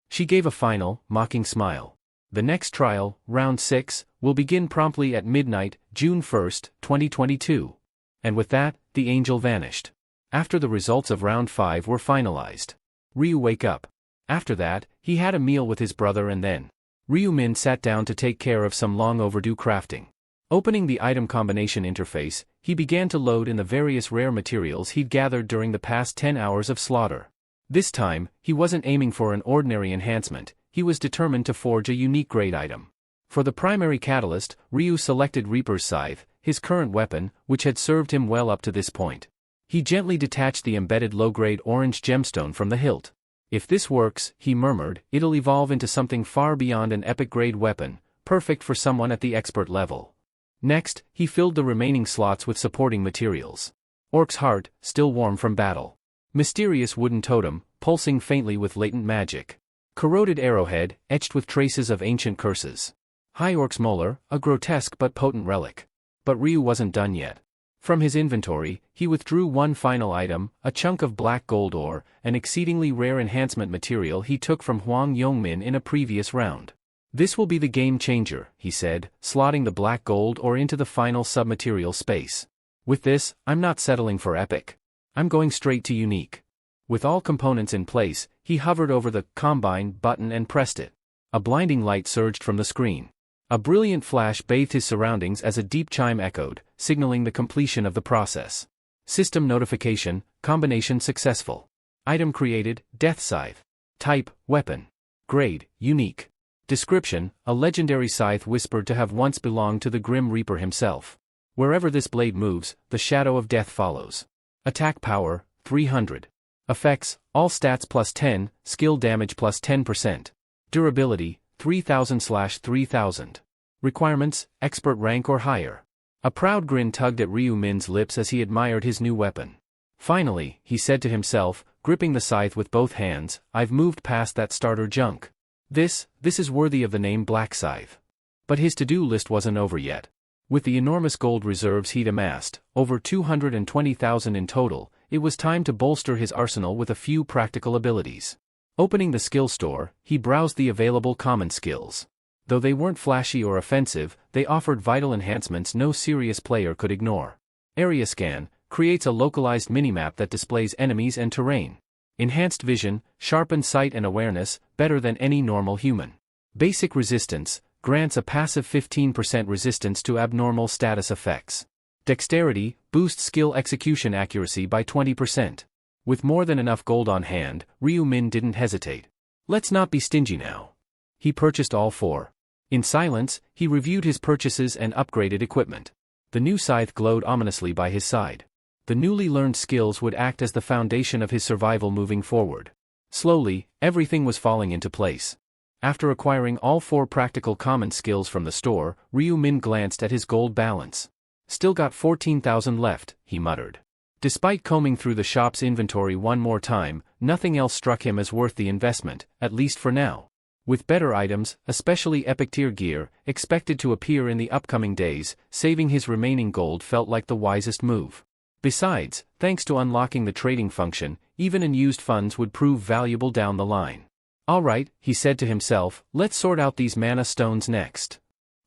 She gave a final, mocking smile. The next trial, round 6, will begin promptly at midnight, June 1st, 2022. And with that, the angel vanished. After the results of round 5 were finalized. Ryu wake up. After that, he had a meal with his brother and then Ryu Min sat down to take care of some long overdue crafting. Opening the item combination interface, he began to load in the various rare materials he'd gathered during the past 10 hours of slaughter. This time, he wasn't aiming for an ordinary enhancement, he was determined to forge a unique grade item. For the primary catalyst, Ryu selected Reaper's Scythe, his current weapon, which had served him well up to this point. He gently detached the embedded low-grade orange gemstone from the hilt. If this works, he murmured, it'll evolve into something far beyond an epic-grade weapon, perfect for someone at the expert level. Next, he filled the remaining slots with supporting materials. Orc's heart, still warm from battle. Mysterious wooden totem, pulsing faintly with latent magic. Corroded arrowhead, etched with traces of ancient curses. High Orc's molar, a grotesque but potent relic. But Ryu wasn't done yet. From his inventory, he withdrew one final item, a chunk of black gold ore, an exceedingly rare enhancement material he took from Huang Yongmin in a previous round. This will be the game changer, he said, slotting the black gold ore into the final submaterial space. With this, I'm not settling for epic. I'm going straight to unique. With all components in place, he hovered over the combine button and pressed it. A blinding light surged from the screen. A brilliant flash bathed his surroundings as a deep chime echoed, signaling the completion of the process. System notification, combination successful. Item created, Death Scythe. Type, weapon. Grade, unique. Description, a legendary scythe whispered to have once belonged to the Grim Reaper himself. Wherever this blade moves, the shadow of death follows. Attack power, 300. Effects, all stats plus 10, skill damage plus 10%. Durability, 3000/3000. Requirements, expert rank or higher. A proud grin tugged at Ryu Min's lips as he admired his new weapon. Finally, he said to himself, gripping the scythe with both hands, I've moved past that starter junk. This is worthy of the name Black Scythe. But his to-do list wasn't over yet. With the enormous gold reserves he'd amassed, over 220,000 in total, it was time to bolster his arsenal with a few practical abilities. Opening the skill store, he browsed the available common skills. Though they weren't flashy or offensive, they offered vital enhancements no serious player could ignore. Area Scan creates a localized minimap that displays enemies and terrain. Enhanced Vision, sharpened sight and awareness, better than any normal human. Basic Resistance, grants a passive 15% resistance to abnormal status effects. Dexterity, boosts skill execution accuracy by 20%. With more than enough gold on hand, Ryu Min didn't hesitate. Let's not be stingy now. He purchased all four. In silence, he reviewed his purchases and upgraded equipment. The new scythe glowed ominously by his side. The newly learned skills would act as the foundation of his survival moving forward. Slowly, everything was falling into place. After acquiring all four practical common skills from the store, Ryu Min glanced at his gold balance. Still got 14,000 left, he muttered. Despite combing through the shop's inventory one more time, nothing else struck him as worth the investment, at least for now. With better items, especially epic tier gear, expected to appear in the upcoming days, saving his remaining gold felt like the wisest move. Besides, thanks to unlocking the trading function, even unused funds would prove valuable down the line. Alright, he said to himself, let's sort out these mana stones next.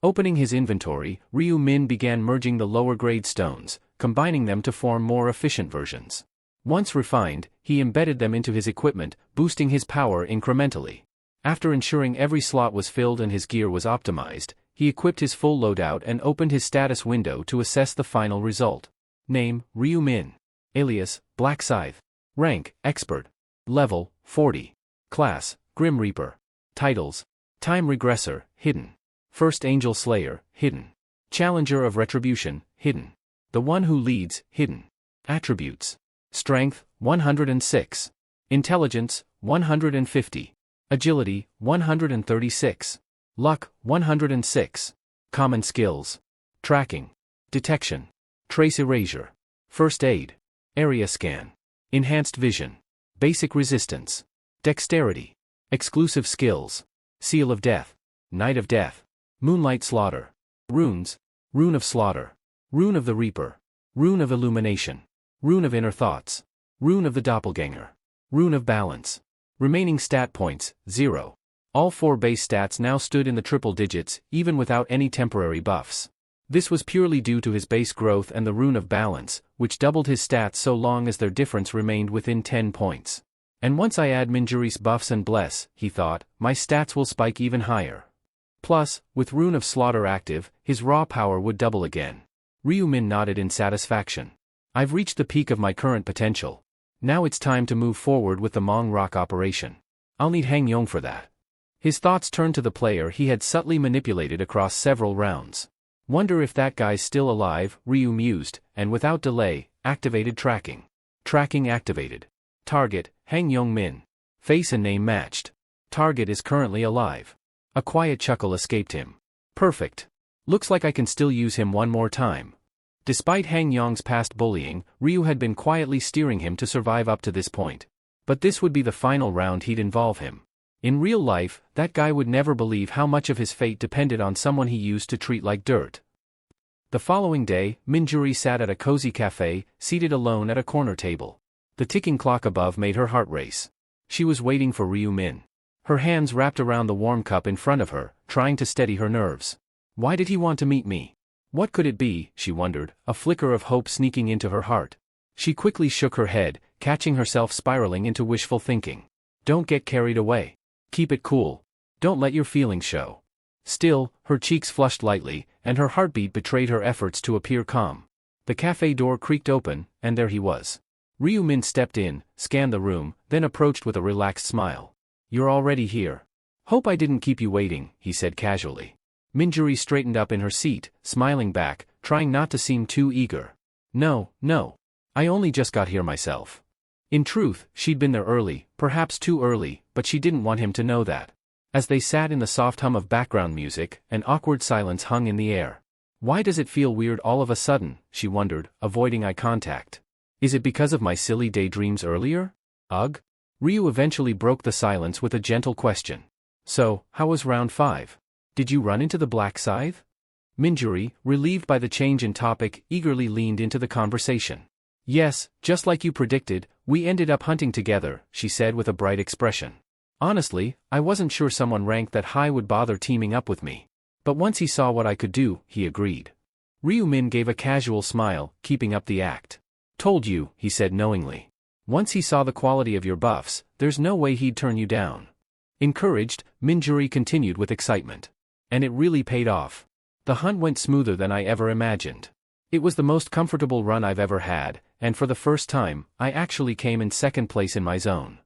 Opening his inventory, Ryu Min began merging the lower-grade stones, combining them to form more efficient versions. Once refined, he embedded them into his equipment, boosting his power incrementally. After ensuring every slot was filled and his gear was optimized, he equipped his full loadout and opened his status window to assess the final result. Name, Ryu Min. Alias, Black Scythe. Rank, Expert. Level, 40. Class, Grim Reaper. Titles, Time Regressor, Hidden. First Angel Slayer, Hidden. Challenger of Retribution, Hidden. The One Who Leads, Hidden. Attributes. Strength, 106. Intelligence, 150. Agility, 136. Luck, 106. Common skills. Tracking. Detection. Trace erasure. First aid. Area scan. Enhanced vision. Basic resistance. Dexterity. Exclusive skills. Seal of Death. Night of Death. Moonlight Slaughter. Runes. Rune of Slaughter. Rune of the Reaper. Rune of Illumination. Rune of Inner Thoughts. Rune of the Doppelganger. Rune of Balance. Remaining stat points, 0. All four base stats now stood in the triple digits, even without any temporary buffs. This was purely due to his base growth and the Rune of Balance, which doubled his stats so long as their difference remained within 10 points. And once I add Minjuri's buffs and bless, he thought, my stats will spike even higher. Plus, with Rune of Slaughter active, his raw power would double again. Ryu Min nodded in satisfaction. I've reached the peak of my current potential. Now it's time to move forward with the Mong Rock operation. I'll need Hang Yong for that. His thoughts turned to the player he had subtly manipulated across several rounds. Wonder if that guy's still alive, Ryu mused, and without delay, activated tracking. Tracking activated. Target, Hang Yong Min. Face and name matched. Target is currently alive. A quiet chuckle escaped him. Perfect. Looks like I can still use him one more time. Despite Hang Yong's past bullying, Ryu had been quietly steering him to survive up to this point. But this would be the final round he'd involve him. In real life, that guy would never believe how much of his fate depended on someone he used to treat like dirt. The following day, Minjuri sat at a cozy cafe, seated alone at a corner table. The ticking clock above made her heart race. She was waiting for Ryu Min. Her hands wrapped around the warm cup in front of her, trying to steady her nerves. Why did he want to meet me? What could it be, she wondered, a flicker of hope sneaking into her heart. She quickly shook her head, catching herself spiraling into wishful thinking. Don't get carried away. Keep it cool. Don't let your feelings show. Still, her cheeks flushed lightly, and her heartbeat betrayed her efforts to appear calm. The cafe door creaked open, and there he was. Ryu-min stepped in, scanned the room, then approached with a relaxed smile. You're already here. Hope I didn't keep you waiting, he said casually. Minjuri straightened up in her seat, smiling back, trying not to seem too eager. No. I only just got here myself. In truth, she'd been there early, perhaps too early, but she didn't want him to know that. As they sat in the soft hum of background music, an awkward silence hung in the air. Why does it feel weird all of a sudden, she wondered, avoiding eye contact. Is it because of my silly daydreams earlier? Ugh? Ryu eventually broke the silence with a gentle question. So, how was round 5? Did you run into the Black Scythe? Minjuri, relieved by the change in topic, eagerly leaned into the conversation. Yes, just like you predicted, we ended up hunting together, she said with a bright expression. Honestly, I wasn't sure someone ranked that high would bother teaming up with me. But once he saw what I could do, he agreed. Ryu-min gave a casual smile, keeping up the act. Told you, he said knowingly. Once he saw the quality of your buffs, there's no way he'd turn you down. Encouraged, Minjuri continued with excitement. And it really paid off. The hunt went smoother than I ever imagined. It was the most comfortable run I've ever had, and for the first time, I actually came in second place in my zone.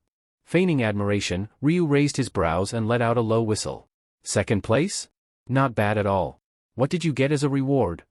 Feigning admiration, Ryu raised his brows and let out a low whistle. Second place? Not bad at all. What did you get as a reward?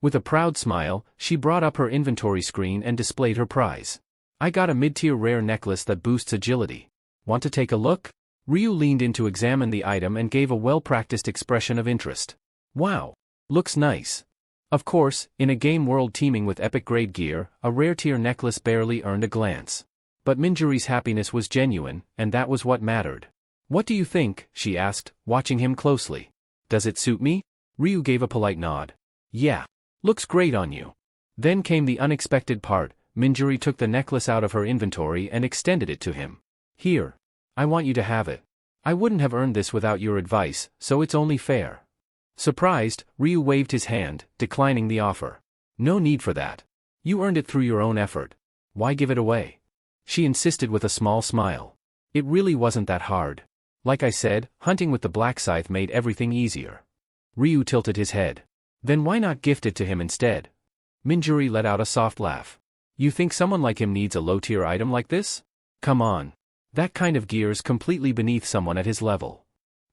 With a proud smile, she brought up her inventory screen and displayed her prize. I got a mid-tier rare necklace that boosts agility. Want to take a look? Ryu leaned in to examine the item and gave a well-practiced expression of interest. Wow. Looks nice. Of course, in a game world teeming with epic-grade gear, a rare-tier necklace barely earned a glance. But Minjuri's happiness was genuine, and that was what mattered. What do you think? She asked, watching him closely. Does it suit me? Ryu gave a polite nod. Yeah. Looks great on you. Then came the unexpected part. Minjuri took the necklace out of her inventory and extended it to him. Here. I want you to have it. I wouldn't have earned this without your advice, so it's only fair. Surprised, Ryu waved his hand, declining the offer. No need for that. You earned it through your own effort. Why give it away? She insisted with a small smile. It really wasn't that hard. Like I said, hunting with the Black Scythe made everything easier. Ryu tilted his head. Then why not gift it to him instead? Minjuri let out a soft laugh. You think someone like him needs a low-tier item like this? Come on. That kind of gear's completely beneath someone at his level.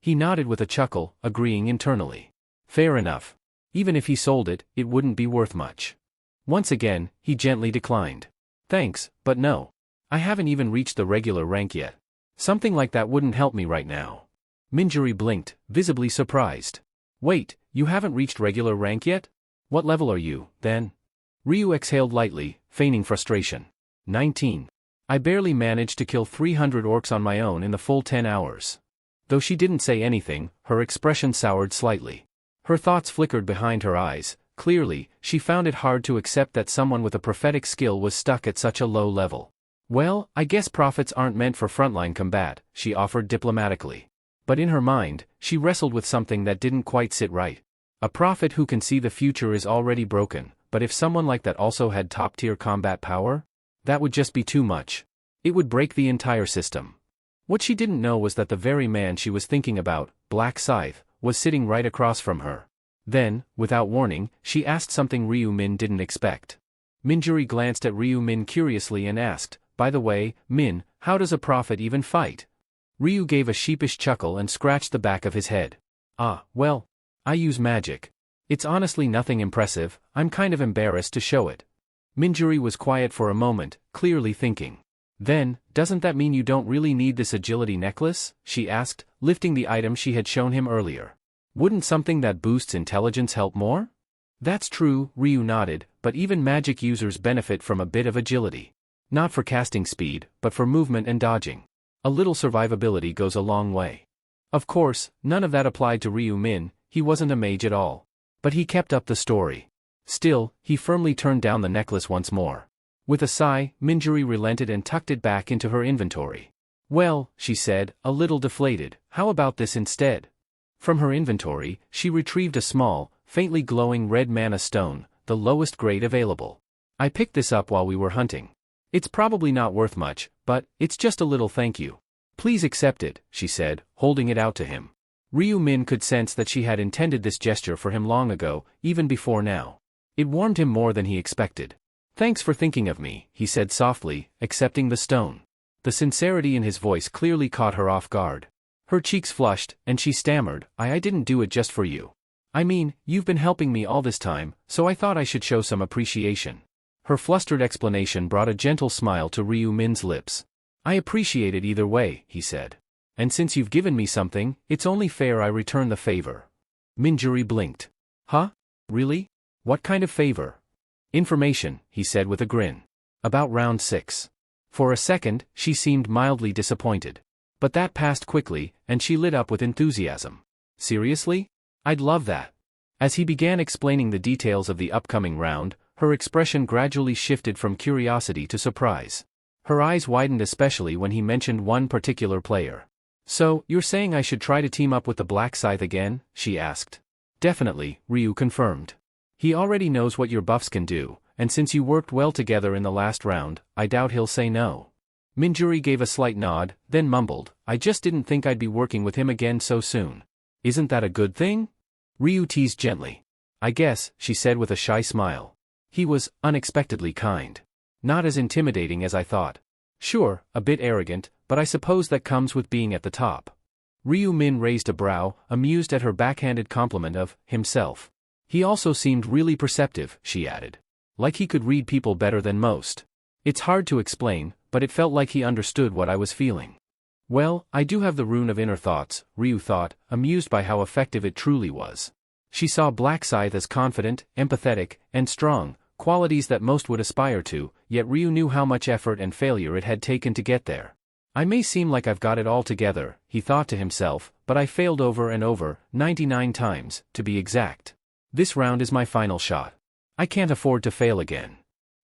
He nodded with a chuckle, agreeing internally. Fair enough. Even if he sold it, it wouldn't be worth much. Once again, he gently declined. Thanks, but no. I haven't even reached the regular rank yet. Something like that wouldn't help me right now. Minjuri blinked, visibly surprised. Wait, you haven't reached regular rank yet? What level are you, then? Ryu exhaled lightly, feigning frustration. 19. I barely managed to kill 300 orcs on my own in the full 10 hours. Though she didn't say anything, her expression soured slightly. Her thoughts flickered behind her eyes. Clearly, she found it hard to accept that someone with a prophetic skill was stuck at such a low level. Well, I guess prophets aren't meant for frontline combat, she offered diplomatically. But in her mind, she wrestled with something that didn't quite sit right. A prophet who can see the future is already broken, but if someone like that also had top-tier combat power? That would just be too much. It would break the entire system. What she didn't know was that the very man she was thinking about, Black Scythe, was sitting right across from her. Then, without warning, she asked something Ryu-min didn't expect. Minjuri glanced at Ryu-min curiously and asked, by the way, Min, how does a prophet even fight? Ryu gave a sheepish chuckle and scratched the back of his head. Ah, well, I use magic. It's honestly nothing impressive, I'm kind of embarrassed to show it. Minjuri was quiet for a moment, clearly thinking. Then, doesn't that mean you don't really need this agility necklace? She asked, lifting the item she had shown him earlier. Wouldn't something that boosts intelligence help more? That's true, Ryu nodded, but even magic users benefit from a bit of agility. Not for casting speed, but for movement and dodging. A little survivability goes a long way. Of course, none of that applied to Ryu-min, he wasn't a mage at all. But he kept up the story. Still, he firmly turned down the necklace once more. With a sigh, Minjuri relented and tucked it back into her inventory. Well, she said, a little deflated, how about this instead? From her inventory, she retrieved a small, faintly glowing red mana stone, the lowest grade available. I picked this up while we were hunting. It's probably not worth much, but it's just a little thank you. Please accept it, she said, holding it out to him. Ryu Min could sense that she had intended this gesture for him long ago, even before now. It warmed him more than he expected. Thanks for thinking of me, he said softly, accepting the stone. The sincerity in his voice clearly caught her off guard. Her cheeks flushed, and she stammered, I didn't do it just for you. I mean, you've been helping me all this time, so I thought I should show some appreciation. Her flustered explanation brought a gentle smile to Ryu Min's lips. I appreciate it either way, he said. And since you've given me something, it's only fair I return the favor. Minjuri blinked. Huh? Really? What kind of favor? Information, he said with a grin. About round 6. For a second, she seemed mildly disappointed. But that passed quickly, and she lit up with enthusiasm. Seriously? I'd love that. As he began explaining the details of the upcoming round, her expression gradually shifted from curiosity to surprise. Her eyes widened especially when he mentioned one particular player. So, you're saying I should try to team up with the Black Scythe again? She asked. Definitely, Ryu confirmed. He already knows what your buffs can do, and since you worked well together in the last round, I doubt he'll say no. Minjuri gave a slight nod, then mumbled, I just didn't think I'd be working with him again so soon. Isn't that a good thing? Ryu teased gently. I guess, she said with a shy smile. He was unexpectedly kind. Not as intimidating as I thought. Sure, a bit arrogant, but I suppose that comes with being at the top. Ryu Min raised a brow, amused at her backhanded compliment of himself. He also seemed really perceptive, she added. Like he could read people better than most. It's hard to explain, but it felt like he understood what I was feeling. Well, I do have the rune of inner thoughts, Ryu thought, amused by how effective it truly was. She saw Black Scythe as confident, empathetic, and strong, qualities that most would aspire to, yet Ryu knew how much effort and failure it had taken to get there. I may seem like I've got it all together, he thought to himself, but I failed over and over, 99 times, to be exact. This round is my final shot. I can't afford to fail again.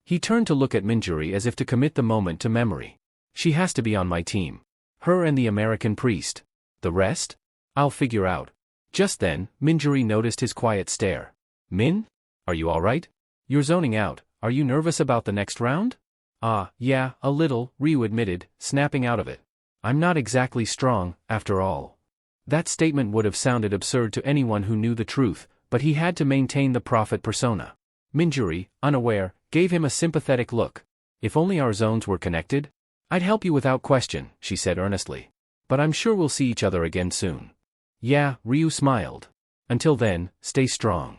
He turned to look at Minjuri as if to commit the moment to memory. She has to be on my team. Her and the American priest. The rest? I'll figure out. Just then, Minjuri noticed his quiet stare. Min? Are you alright? You're zoning out. Are you nervous about the next round? Yeah, a little, Ryu admitted, snapping out of it. I'm not exactly strong, after all. That statement would have sounded absurd to anyone who knew the truth, but he had to maintain the prophet persona. Minjuri, unaware, gave him a sympathetic look. If only our zones were connected? I'd help you without question, she said earnestly. But I'm sure we'll see each other again soon. Yeah, Ryu smiled. Until then, stay strong.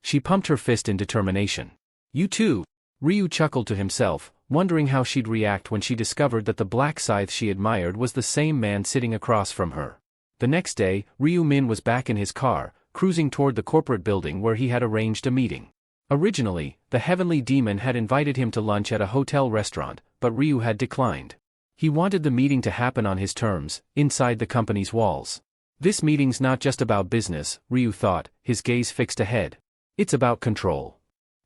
She pumped her fist in determination. You too. Ryu chuckled to himself, wondering how she'd react when she discovered that the Black Scythe she admired was the same man sitting across from her. The next day, Ryu Min was back in his car, cruising toward the corporate building where he had arranged a meeting. Originally, the Heavenly Demon had invited him to lunch at a hotel restaurant, but Ryu had declined. He wanted the meeting to happen on his terms, inside the company's walls. This meeting's not just about business, Ryu thought, his gaze fixed ahead. It's about control.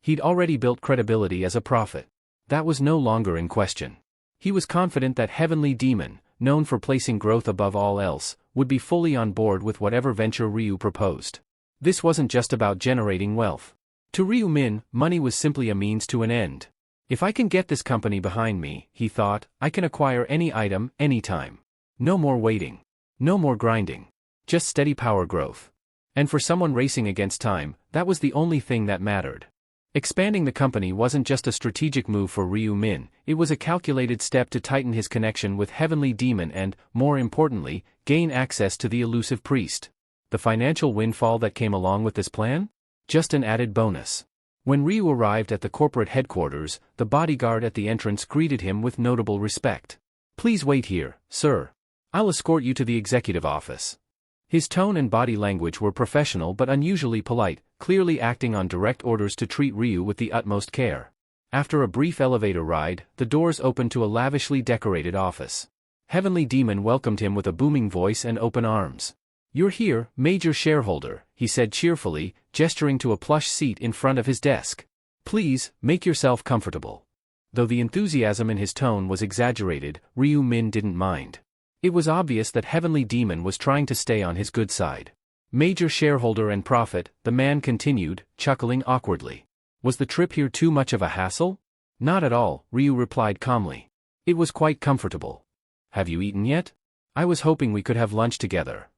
He'd already built credibility as a prophet. That was no longer in question. He was confident that Heavenly Demon, known for placing growth above all else, would be fully on board with whatever venture Ryu proposed. This wasn't just about generating wealth. To Ryu Min, money was simply a means to an end. If I can get this company behind me, he thought, I can acquire any item, anytime. No more waiting. No more grinding. Just steady power growth. And for someone racing against time, that was the only thing that mattered. Expanding the company wasn't just a strategic move for Ryu Min, it was a calculated step to tighten his connection with Heavenly Demon and, more importantly, gain access to the elusive priest. The financial windfall that came along with this plan? Just an added bonus. When Ryu arrived at the corporate headquarters, the bodyguard at the entrance greeted him with notable respect. Please wait here, sir. I'll escort you to the executive office. His tone and body language were professional but unusually polite, clearly acting on direct orders to treat Ryu with the utmost care. After a brief elevator ride, the doors opened to a lavishly decorated office. Heavenly Demon welcomed him with a booming voice and open arms. You're here, major shareholder, he said cheerfully, gesturing to a plush seat in front of his desk. Please, make yourself comfortable. Though the enthusiasm in his tone was exaggerated, Ryu Min didn't mind. It was obvious that Heavenly Demon was trying to stay on his good side. Major shareholder and prophet, the man continued, chuckling awkwardly. Was the trip here too much of a hassle? Not at all, Ryu replied calmly. It was quite comfortable. Have you eaten yet? I was hoping we could have lunch together.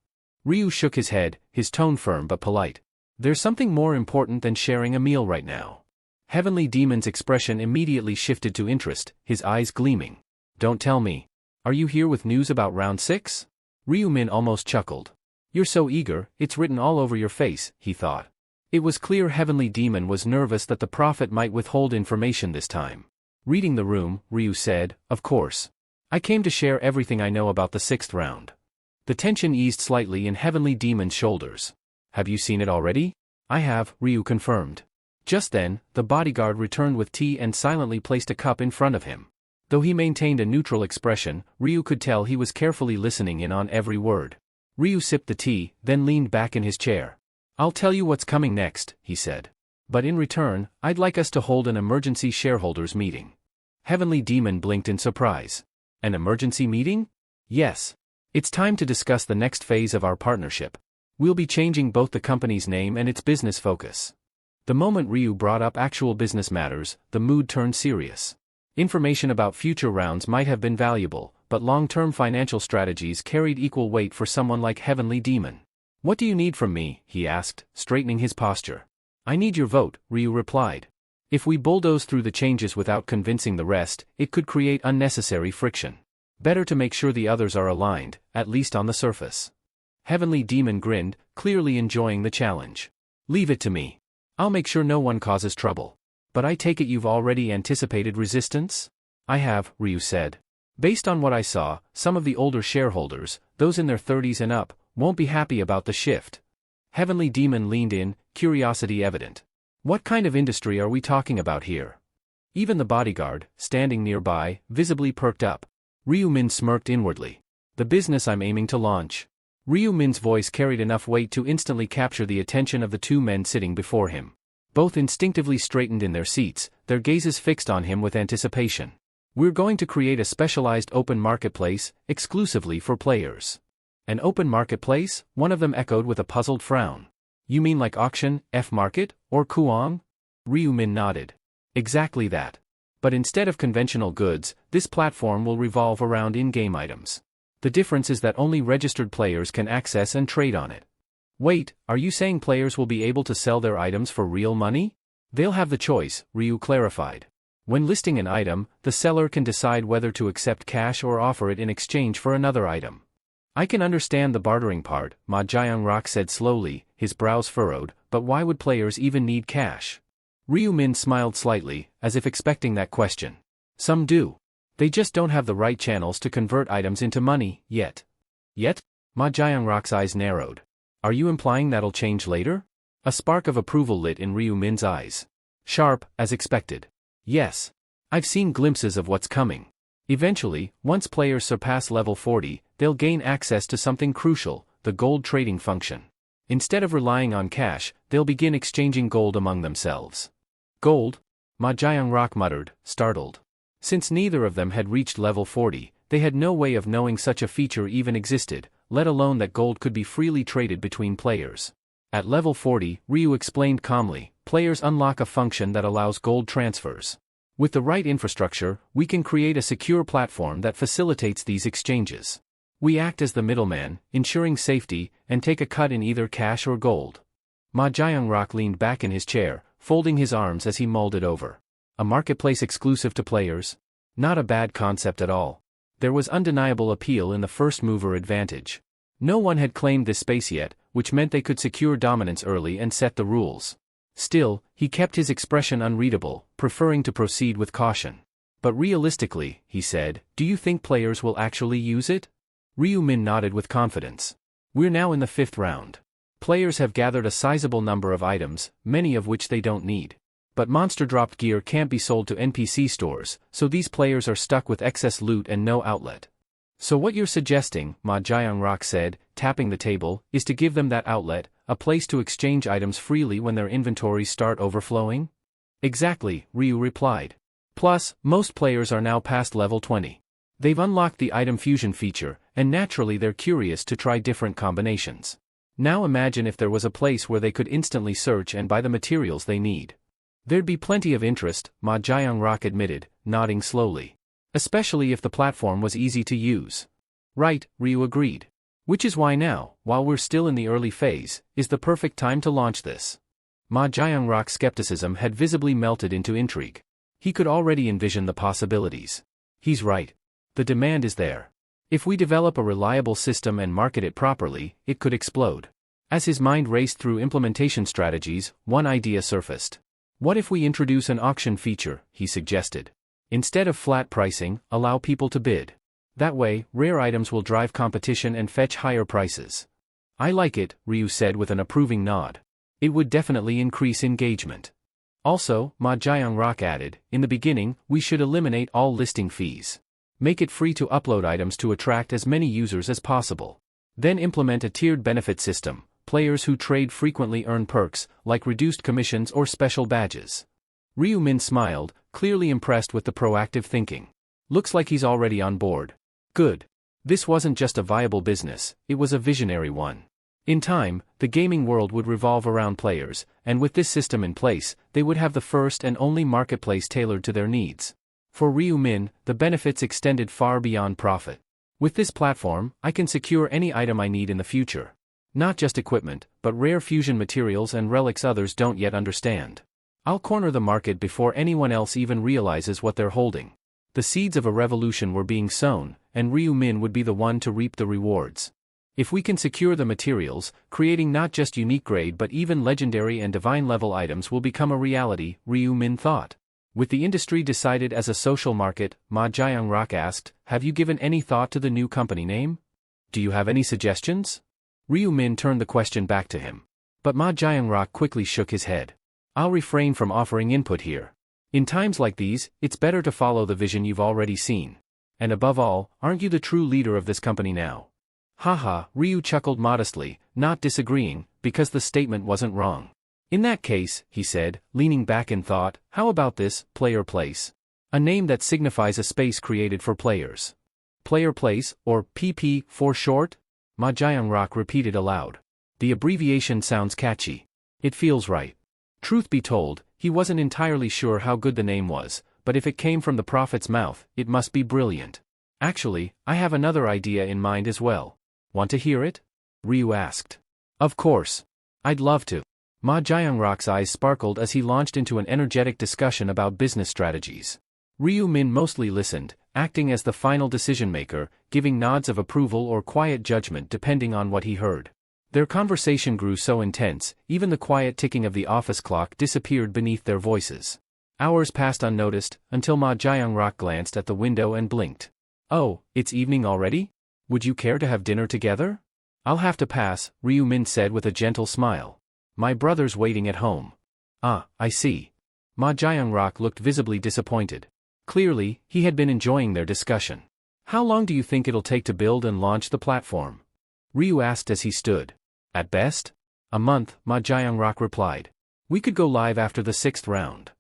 Ryu shook his head, his tone firm but polite. There's something more important than sharing a meal right now. Heavenly Demon's expression immediately shifted to interest, his eyes gleaming. Don't tell me. Are you here with news about round 6? Ryu-min almost chuckled. You're so eager, it's written all over your face, he thought. It was clear Heavenly Demon was nervous that the prophet might withhold information this time. Reading the room, Ryu said, of course. I came to share everything I know about the 6th round. The tension eased slightly in Heavenly Demon's shoulders. Have you seen it already? I have, Ryu confirmed. Just then, the bodyguard returned with tea and silently placed a cup in front of him. Though he maintained a neutral expression, Ryu could tell he was carefully listening in on every word. Ryu sipped the tea, then leaned back in his chair. I'll tell you what's coming next, he said. But in return, I'd like us to hold an emergency shareholders meeting. Heavenly Demon blinked in surprise. An emergency meeting? Yes. It's time to discuss the next phase of our partnership. We'll be changing both the company's name and its business focus. The moment Ryu brought up actual business matters, the mood turned serious. Information about future rounds might have been valuable, but long-term financial strategies carried equal weight for someone like Heavenly Demon. What do you need from me? He asked, straightening his posture. I need your vote, Ryu replied. If we bulldoze through the changes without convincing the rest, it could create unnecessary friction. Better to make sure the others are aligned, at least on the surface. Heavenly Demon grinned, clearly enjoying the challenge. Leave it to me. I'll make sure no one causes trouble. But I take it you've already anticipated resistance? I have, Ryu said. Based on what I saw, some of the older shareholders, those in their 30s and up, won't be happy about the shift. Heavenly Demon leaned in, curiosity evident. What kind of industry are we talking about here? Even the bodyguard, standing nearby, visibly perked up. Ryu-min smirked inwardly. The business I'm aiming to launch. Ryu-min's voice carried enough weight to instantly capture the attention of the two men sitting before him. Both instinctively straightened in their seats, their gazes fixed on him with anticipation. We're going to create a specialized open marketplace, exclusively for players. An open marketplace? One of them echoed with a puzzled frown. You mean like auction, F-market, or Kuang? Ryu-min nodded. Exactly that. But instead of conventional goods, this platform will revolve around in-game items. The difference is that only registered players can access and trade on it. Wait, are you saying players will be able to sell their items for real money? They'll have the choice, Ryu clarified. When listing an item, the seller can decide whether to accept cash or offer it in exchange for another item. I can understand the bartering part, Ma Jiangrock said slowly, his brows furrowed, but why would players even need cash? Ryu-min smiled slightly, as if expecting that question. Some do. They just don't have the right channels to convert items into money, yet. Yet? Ma Jiangrock's eyes narrowed. Are you implying that'll change later? A spark of approval lit in Ryu-min's eyes. Sharp, as expected. Yes. I've seen glimpses of what's coming. Eventually, once players surpass level 40, they'll gain access to something crucial, the gold trading function. Instead of relying on cash, they'll begin exchanging gold among themselves. Gold? Ma Jiangrock muttered, startled. Since neither of them had reached level 40, they had no way of knowing such a feature even existed, let alone that gold could be freely traded between players. At level 40, Ryu explained calmly, players unlock a function that allows gold transfers. With the right infrastructure, we can create a secure platform that facilitates these exchanges. We act as the middleman, ensuring safety, and take a cut in either cash or gold. Ma Jiangrock leaned back in his chair, folding his arms as he mulled it over. A marketplace exclusive to players? Not a bad concept at all. There was undeniable appeal in the first-mover advantage. No one had claimed this space yet, which meant they could secure dominance early and set the rules. Still, he kept his expression unreadable, preferring to proceed with caution. But realistically, he said, do you think players will actually use it? Ryu-min nodded with confidence. We're now in the 5th round. Players have gathered a sizable number of items, many of which they don't need. But monster-dropped gear can't be sold to NPC stores, so these players are stuck with excess loot and no outlet. So what you're suggesting, Ma Jiangrock said, tapping the table, is to give them that outlet, a place to exchange items freely when their inventories start overflowing? Exactly, Ryu replied. Plus, most players are now past level 20. They've unlocked the item fusion feature, and naturally they're curious to try different combinations. Now imagine if there was a place where they could instantly search and buy the materials they need. There'd be plenty of interest, Ma Jiangrock admitted, nodding slowly. Especially if the platform was easy to use. Right, Ryu agreed. Which is why now, while we're still in the early phase, is the perfect time to launch this. Ma Jiangrock's skepticism had visibly melted into intrigue. He could already envision the possibilities. He's right. The demand is there. If we develop a reliable system and market it properly, it could explode. As his mind raced through implementation strategies, one idea surfaced. What if we introduce an auction feature, he suggested. Instead of flat pricing, allow people to bid. That way, rare items will drive competition and fetch higher prices. I like it, Ryu said with an approving nod. It would definitely increase engagement. Also, Ma Jiangrock added, in the beginning, we should eliminate all listing fees. Make it free to upload items to attract as many users as possible. Then implement a tiered benefit system. Players who trade frequently earn perks, like reduced commissions or special badges. Ryu Min smiled, clearly impressed with the proactive thinking. Looks like he's already on board. Good. This wasn't just a viable business, it was a visionary one. In time, the gaming world would revolve around players, and with this system in place, they would have the first and only marketplace tailored to their needs. For Ryu Min, the benefits extended far beyond profit. With this platform, I can secure any item I need in the future. Not just equipment, but rare fusion materials and relics others don't yet understand. I'll corner the market before anyone else even realizes what they're holding. The seeds of a revolution were being sown, and Ryu Min would be the one to reap the rewards. If we can secure the materials, creating not just unique grade but even legendary and divine level items will become a reality, Ryu Min thought. With the industry decided as a social market, Ma Jiangrock asked, have you given any thought to the new company name? Do you have any suggestions? Ryu Min turned the question back to him. But Ma Jiangrock quickly shook his head. I'll refrain from offering input here. In times like these, it's better to follow the vision you've already seen. And above all, aren't you the true leader of this company now? Haha, Ryu chuckled modestly, not disagreeing, because the statement wasn't wrong. In that case, he said, leaning back in thought, how about this, Player Place? A name that signifies a space created for players. Player Place, or PP for short? Ma Jiangrock repeated aloud. The abbreviation sounds catchy. It feels right. Truth be told, he wasn't entirely sure how good the name was, but if it came from the prophet's mouth, it must be brilliant. Actually, I have another idea in mind as well. Want to hear it? Ryu asked. Of course. I'd love to. Ma Jiangrock's eyes sparkled as he launched into an energetic discussion about business strategies. Ryu Min mostly listened, acting as the final decision-maker, giving nods of approval or quiet judgment depending on what he heard. Their conversation grew so intense, even the quiet ticking of the office clock disappeared beneath their voices. Hours passed unnoticed, until Ma Jiangrock glanced at the window and blinked. Oh, it's evening already? Would you care to have dinner together? I'll have to pass, Ryu Min said with a gentle smile. My brother's waiting at home. Ah, I see. Ma Jiangrock looked visibly disappointed. Clearly, he had been enjoying their discussion. How long do you think it'll take to build and launch the platform? Ryu asked as he stood. At best? A month, Ma Jiangrock replied. We could go live after the 6th round.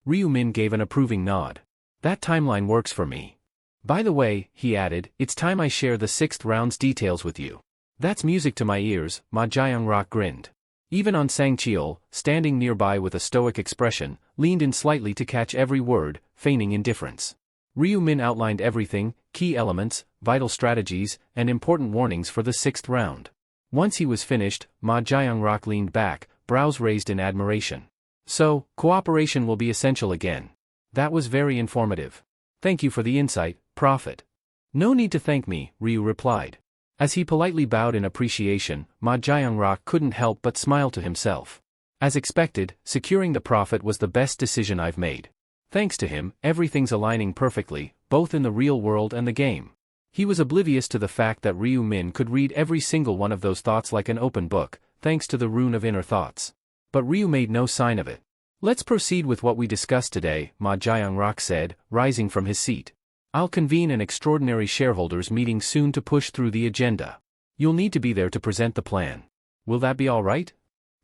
Ryu Min gave an approving nod. That timeline works for me. By the way, he added, it's time I share the 6th round's details with you. That's music to my ears, Ma Jiangrock grinned. Even on Sangcheol, standing nearby with a stoic expression, leaned in slightly to catch every word, feigning indifference. Ryu Min outlined everything, key elements, vital strategies, and important warnings for the 6th round. Once he was finished, Ma Jiangrock leaned back, brows raised in admiration. So, cooperation will be essential again. That was very informative. Thank you for the insight, Prophet. No need to thank me, Ryu replied. As he politely bowed in appreciation, Ma Jiangrock couldn't help but smile to himself. As expected, securing the Prophet was the best decision I've made. Thanks to him, everything's aligning perfectly, both in the real world and the game. He was oblivious to the fact that Ryu Min could read every single one of those thoughts like an open book, thanks to the rune of inner thoughts. But Ryu made no sign of it. Let's proceed with what we discussed today, Ma Jiangrock said, rising from his seat. I'll convene an extraordinary shareholders meeting soon to push through the agenda. You'll need to be there to present the plan. Will that be all right?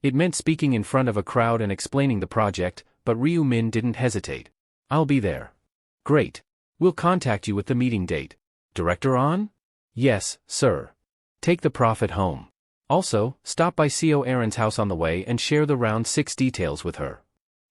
It meant speaking in front of a crowd and explaining the project, but Ryu Min didn't hesitate. I'll be there. Great. We'll contact you with the meeting date. Director on? Yes, sir. Take the profit home. Also, stop by CO Aaron's house on the way and share the round 6 details with her.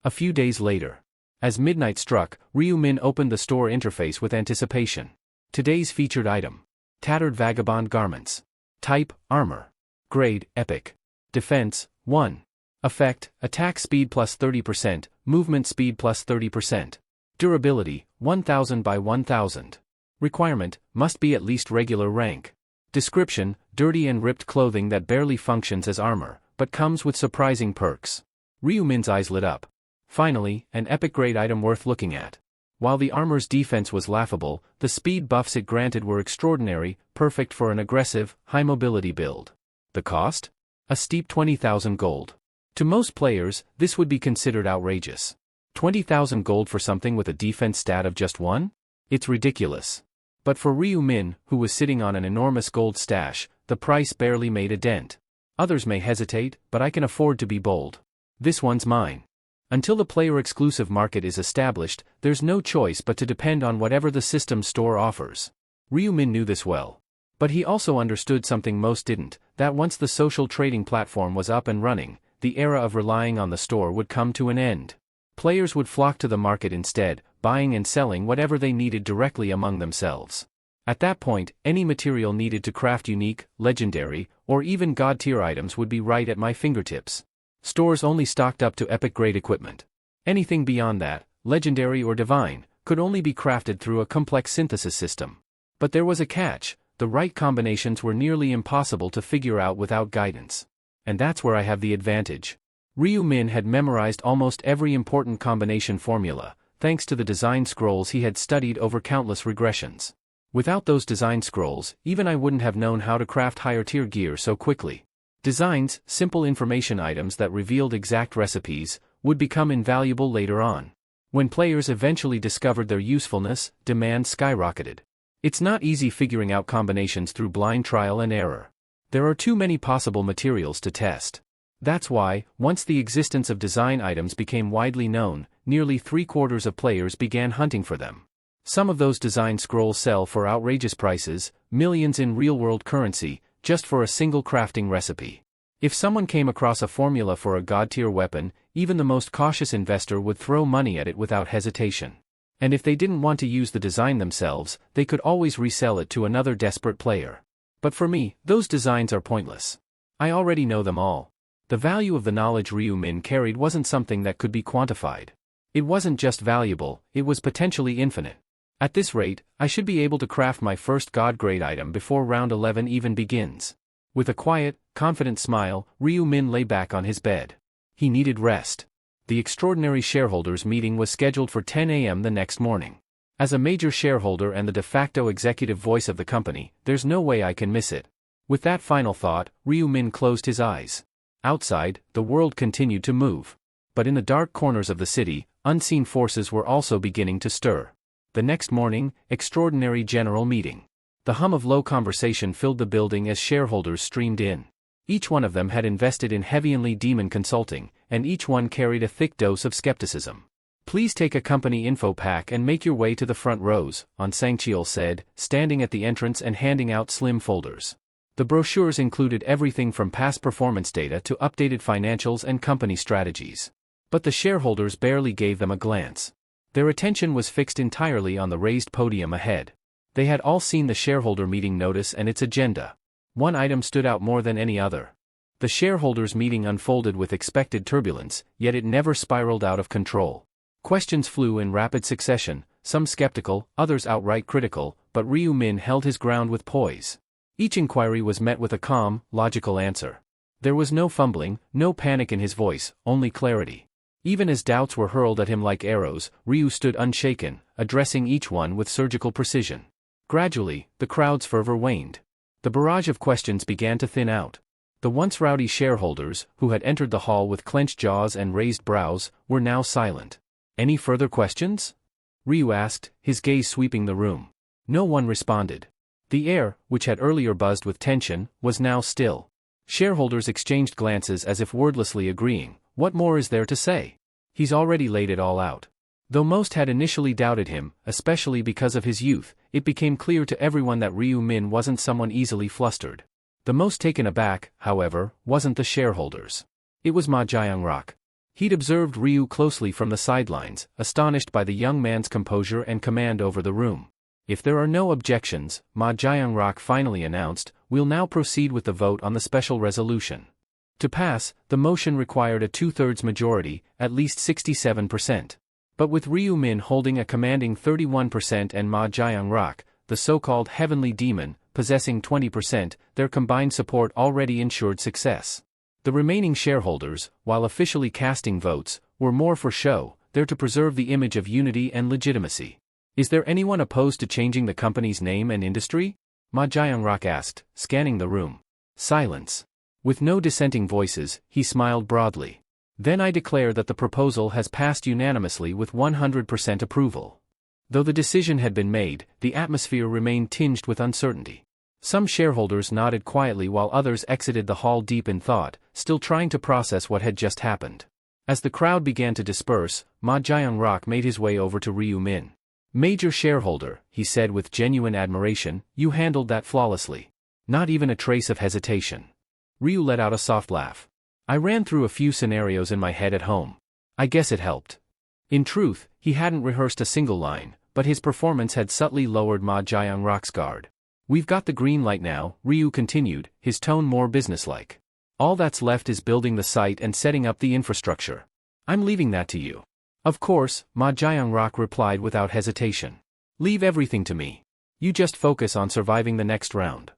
A few days later. As midnight struck, Ryu-min opened the store interface with anticipation. Today's featured item. Tattered vagabond garments. Type, armor. Grade, epic. Defense, 1. Effect, attack speed plus 30%, movement speed plus 30%. Durability, 1000 by 1000. Requirement, must be at least regular rank. Description, dirty and ripped clothing that barely functions as armor, but comes with surprising perks. Ryu-min's eyes lit up. Finally, an epic grade item worth looking at. While the armor's defense was laughable, the speed buffs it granted were extraordinary, perfect for an aggressive, high-mobility build. The cost? A steep 20,000 gold. To most players, this would be considered outrageous. 20,000 gold for something with a defense stat of just 1? It's ridiculous. But for Ryu-min, who was sitting on an enormous gold stash, the price barely made a dent. Others may hesitate, but I can afford to be bold. This one's mine. Until the player-exclusive market is established, there's no choice but to depend on whatever the system store offers. Ryu-min knew this well. But he also understood something most didn't, that once the social trading platform was up and running, the era of relying on the store would come to an end. Players would flock to the market instead, buying and selling whatever they needed directly among themselves. At that point, any material needed to craft unique, legendary, or even god-tier items would be right at my fingertips. Stores only stocked up to epic-grade equipment. Anything beyond that, legendary or divine, could only be crafted through a complex synthesis system. But there was a catch: the right combinations were nearly impossible to figure out without guidance. And that's where I have the advantage. Ryu-min had memorized almost every important combination formula, thanks to the design scrolls he had studied over countless regressions. Without those design scrolls, even I wouldn't have known how to craft higher-tier gear so quickly. Designs, simple information items that revealed exact recipes, would become invaluable later on. When players eventually discovered their usefulness, demand skyrocketed. It's not easy figuring out combinations through blind trial and error. There are too many possible materials to test. That's why, once the existence of design items became widely known, nearly 3/4 of players began hunting for them. Some of those design scrolls sell for outrageous prices, millions in real-world currency, just for a single crafting recipe. If someone came across a formula for a god-tier weapon, even the most cautious investor would throw money at it without hesitation. And if they didn't want to use the design themselves, they could always resell it to another desperate player. But for me, those designs are pointless. I already know them all. The value of the knowledge Ryu-min carried wasn't something that could be quantified. It wasn't just valuable, it was potentially infinite. At this rate, I should be able to craft my first god-grade item before round 11 even begins. With a quiet, confident smile, Ryu-min lay back on his bed. He needed rest. The extraordinary shareholders meeting was scheduled for 10 a.m. the next morning. As a major shareholder and the de facto executive voice of the company, there's no way I can miss it. With that final thought, Ryu-min closed his eyes. Outside, the world continued to move. But in the dark corners of the city, unseen forces were also beginning to stir. The next morning, extraordinary general meeting. The hum of low conversation filled the building as shareholders streamed in. Each one of them had invested in heavy demon consulting, and each one carried a thick dose of skepticism. "Please take a company info pack and make your way to the front rows," Sang-cheol said, standing at the entrance and handing out slim folders. The brochures included everything from past performance data to updated financials and company strategies. But the shareholders barely gave them a glance. Their attention was fixed entirely on the raised podium ahead. They had all seen the shareholder meeting notice and its agenda. One item stood out more than any other. The shareholders meeting unfolded with expected turbulence, yet it never spiraled out of control. Questions flew in rapid succession, some skeptical, others outright critical, but Ryu-min held his ground with poise. Each inquiry was met with a calm, logical answer. There was no fumbling, no panic in his voice, only clarity. Even as doubts were hurled at him like arrows, Ryu stood unshaken, addressing each one with surgical precision. Gradually, the crowd's fervor waned. The barrage of questions began to thin out. The once rowdy shareholders, who had entered the hall with clenched jaws and raised brows, were now silent. "Any further questions?" Ryu asked, his gaze sweeping the room. No one responded. The air, which had earlier buzzed with tension, was now still. Shareholders exchanged glances as if wordlessly agreeing. What more is there to say? He's already laid it all out. Though most had initially doubted him, especially because of his youth, it became clear to everyone that Ryu Min wasn't someone easily flustered. The most taken aback, however, wasn't the shareholders. It was Ma Jiangrock. He'd observed Ryu closely from the sidelines, astonished by the young man's composure and command over the room. If there are no objections, Ma Jiangrock finally announced, we'll now proceed with the vote on the special resolution. To pass, the motion required a 2/3 majority, at least 67%. But with Ryu Min holding a commanding 31% and Ma Jiangrock, the so-called heavenly demon, possessing 20%, their combined support already ensured success. The remaining shareholders, while officially casting votes, were more for show, there to preserve the image of unity and legitimacy. Is there anyone opposed to changing the company's name and industry? Ma Jiangrock asked, scanning the room. Silence. With no dissenting voices, he smiled broadly. Then I declare that the proposal has passed unanimously with 100% approval. Though the decision had been made, the atmosphere remained tinged with uncertainty. Some shareholders nodded quietly while others exited the hall deep in thought, still trying to process what had just happened. As the crowd began to disperse, Ma Jiangrock made his way over to Ryu Min. Major shareholder, he said with genuine admiration, you handled that flawlessly. Not even a trace of hesitation. Ryu let out a soft laugh. I ran through a few scenarios in my head at home. I guess it helped. In truth, he hadn't rehearsed a single line, but his performance had subtly lowered Ma Jiangrock's guard. We've got the green light now, Ryu continued, his tone more businesslike. All that's left is building the site and setting up the infrastructure. I'm leaving that to you. Of course, Ma Jiangrock replied without hesitation. Leave everything to me. You just focus on surviving the next round.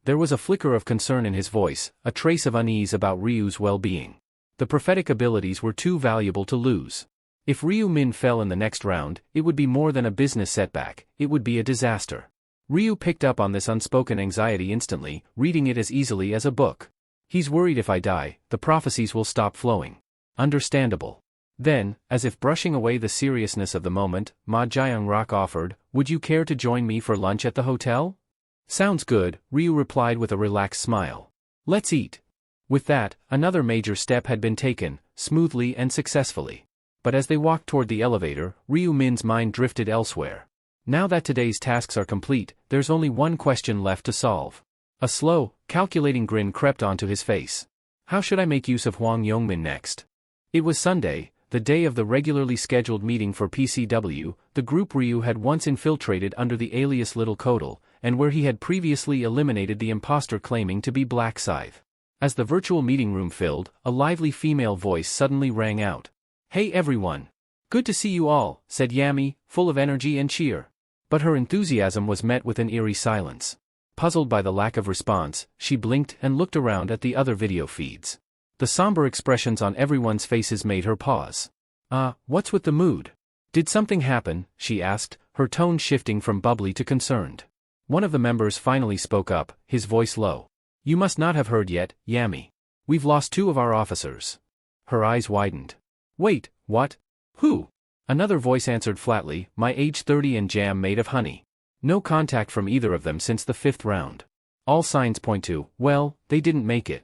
There was a flicker of concern in his voice, a trace of unease about Ryu's well-being. The prophetic abilities were too valuable to lose. If Ryu Min fell in the next round, it would be more than a business setback, it would be a disaster. Ryu picked up on this unspoken anxiety instantly, reading it as easily as a book. He's worried if I die, the prophecies will stop flowing. Understandable. Then, as if brushing away the seriousness of the moment, Ma Jiangrock offered, would you care to join me for lunch at the hotel? Sounds good, Ryu replied with a relaxed smile. Let's eat. With that, another major step had been taken, smoothly and successfully. But as they walked toward the elevator, Ryu Min's mind drifted elsewhere. Now that today's tasks are complete, there's only one question left to solve. A slow, calculating grin crept onto his face. How should I make use of Huang Yongmin next? It was Sunday, the day of the regularly scheduled meeting for PCW, the group Ryu had once infiltrated under the alias Little Kodal, and where he had previously eliminated the imposter claiming to be Black Scythe. As the virtual meeting room filled, a lively female voice suddenly rang out. Hey everyone! Good to see you all, said Yami, full of energy and cheer. But her enthusiasm was met with an eerie silence. Puzzled by the lack of response, she blinked and looked around at the other video feeds. The somber expressions on everyone's faces made her pause. What's with the mood? Did something happen? She asked, her tone shifting from bubbly to concerned. One of the members finally spoke up, his voice low. You must not have heard yet, Yami. We've lost 2 of our officers. Her eyes widened. Wait, what? Who? Another voice answered flatly, my age 30 and jam made of honey. No contact from either of them since the 5th round. All signs point to, well, they didn't make it.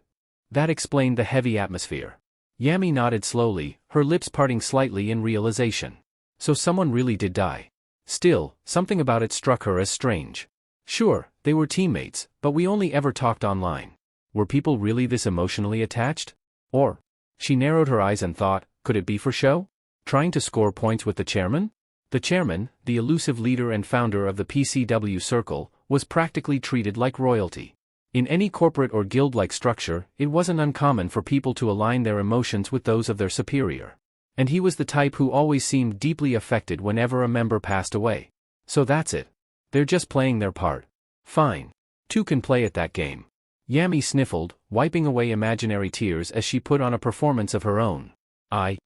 That explained the heavy atmosphere. Yami nodded slowly, her lips parting slightly in realization. So someone really did die. Still, something about it struck her as strange. Sure, they were teammates, but we only ever talked online. Were people really this emotionally attached? Or? She narrowed her eyes and thought, could it be for show? Trying to score points with the chairman? The chairman, the elusive leader and founder of the PCW circle, was practically treated like royalty. In any corporate or guild-like structure, it wasn't uncommon for people to align their emotions with those of their superior. And he was the type who always seemed deeply affected whenever a member passed away. So that's it. They're just playing their part. Fine. 2 can play at that game. Yami sniffled, wiping away imaginary tears as she put on a performance of her own. I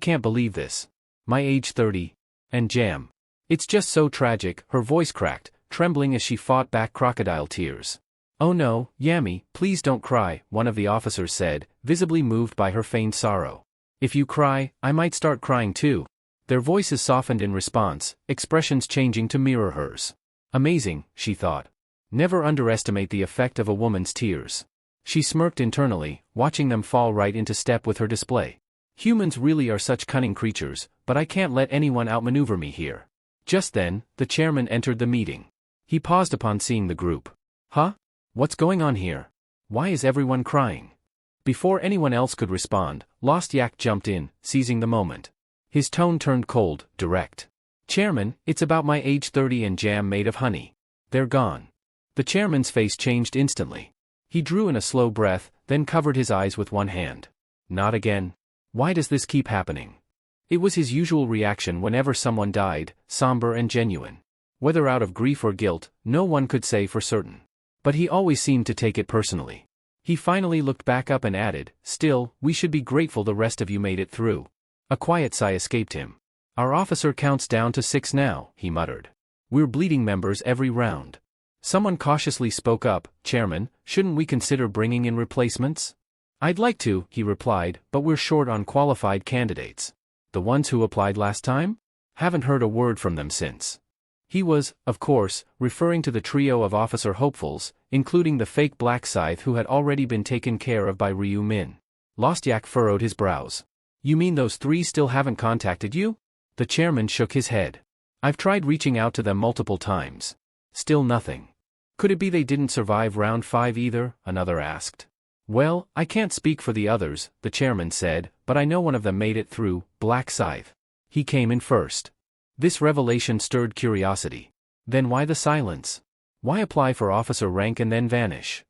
can't believe this. My age 30. And jam. It's just so tragic, her voice cracked, trembling as she fought back crocodile tears. Oh no, Yami, please don't cry, one of the officers said, visibly moved by her feigned sorrow. If you cry, I might start crying too. Their voices softened in response, expressions changing to mirror hers. Amazing, she thought. Never underestimate the effect of a woman's tears. She smirked internally, watching them fall right into step with her display. Humans really are such cunning creatures, but but I can't let anyone outmaneuver me here. Just then, the chairman entered the meeting. He paused upon seeing the group. Huh? What's going on here? Why is everyone crying? Before anyone else could respond, Lost Yak jumped in, seizing the moment. His tone turned cold, direct. Chairman, it's about my age 30 and jam made of honey. They're gone. The chairman's face changed instantly. He drew in a slow breath, then covered his eyes with one hand. Not again. Why does this keep happening? It was his usual reaction whenever someone died, somber and genuine. Whether out of grief or guilt, no one could say for certain. But he always seemed to take it personally. He finally looked back up and added, "Still, we should be grateful the rest of you made it through." A quiet sigh escaped him. "Our officer counts down to 6 now," he muttered. "We're bleeding members every round." Someone cautiously spoke up, "Chairman, shouldn't we consider bringing in replacements?" "I'd like to," he replied, "but we're short on qualified candidates." "The ones who applied last time? Haven't heard a word from them since." He was, of course, referring to the trio of officer hopefuls, including the fake Black Scythe who had already been taken care of by Ryu Min. Lost Yak furrowed his brows. "You mean those 3 still haven't contacted you?" The chairman shook his head. "I've tried reaching out to them multiple times. Still nothing." "Could it be they didn't survive round 5 either?" another asked. "Well, I can't speak for the others," the chairman said, "but I know one of them made it through, Black Scythe. He came in first." This revelation stirred curiosity. Then why the silence? Why apply for officer rank and then vanish?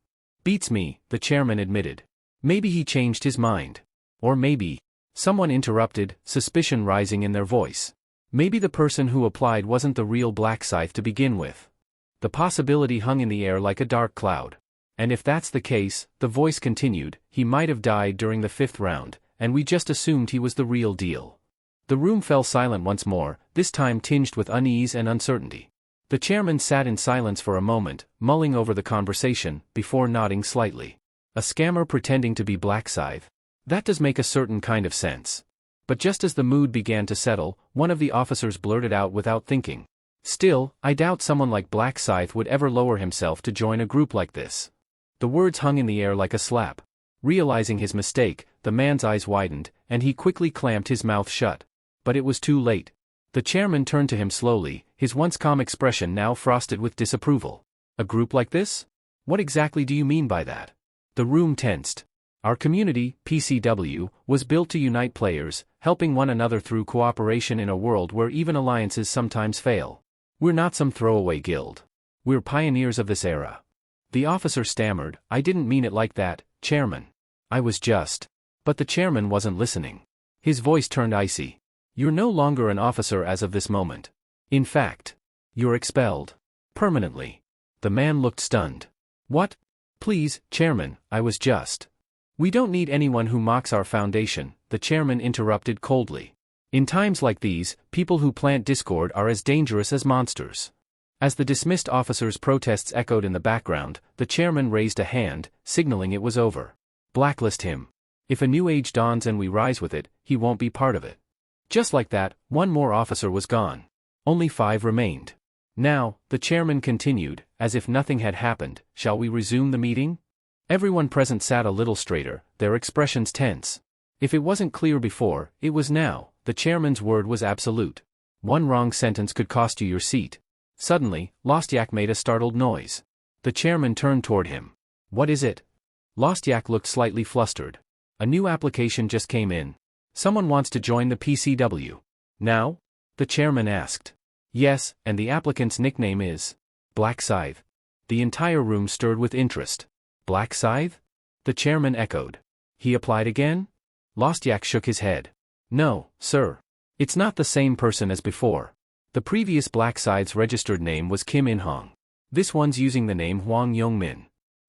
"Beats me," the chairman admitted. "Maybe he changed his mind. Or maybe..." Someone interrupted, suspicion rising in their voice. "Maybe the person who applied wasn't the real Black Scythe to begin with." The possibility hung in the air like a dark cloud. "And if that's the case," the voice continued, "he might have died during the 5th round, and we just assumed he was the real deal." The room fell silent once more, this time tinged with unease and uncertainty. The chairman sat in silence for a moment, mulling over the conversation, before nodding slightly. "A scammer pretending to be Black Scythe? That does make a certain kind of sense." But just as the mood began to settle, one of the officers blurted out without thinking. "Still, I doubt someone like Black Scythe would ever lower himself to join a group like this." The words hung in the air like a slap. Realizing his mistake, the man's eyes widened, and he quickly clamped his mouth shut. But it was too late. The chairman turned to him slowly, his once calm expression now frosted with disapproval. "A group like this? What exactly do you mean by that?" The room tensed. "Our community, PCW, was built to unite players, helping one another through cooperation in a world where even alliances sometimes fail. We're not some throwaway guild. We're pioneers of this era." The officer stammered, "I didn't mean it like that, Chairman. I was just..." But the chairman wasn't listening. His voice turned icy. "You're no longer an officer as of this moment. In fact, you're expelled. Permanently." The man looked stunned. "What? Please, Chairman, I was just..." "We don't need anyone who mocks our foundation," the chairman interrupted coldly. "In times like these, people who plant discord are as dangerous as monsters." As the dismissed officer's protests echoed in the background, the chairman raised a hand, signaling it was over. "Blacklist him. If a new age dawns and we rise with it, he won't be part of it." Just like that, one more officer was gone. Only 5 remained. "Now," the chairman continued, as if nothing had happened, "shall we resume the meeting?" Everyone present sat a little straighter, their expressions tense. If it wasn't clear before, it was now. The chairman's word was absolute. One wrong sentence could cost you your seat. Suddenly, Lost Yak made a startled noise. The chairman turned toward him. "What is it?" Lost Yak looked slightly flustered. "A new application just came in. Someone wants to join the PCW. Now?" the chairman asked. "Yes, and the applicant's nickname is Black Scythe." The entire room stirred with interest. "Black Scythe?" the chairman echoed. "He applied again?" Lost Yak shook his head. "No, sir. It's not the same person as before. The previous Black Scythe's registered name was Kim In-hong. This one's using the name Hwang Yong-min."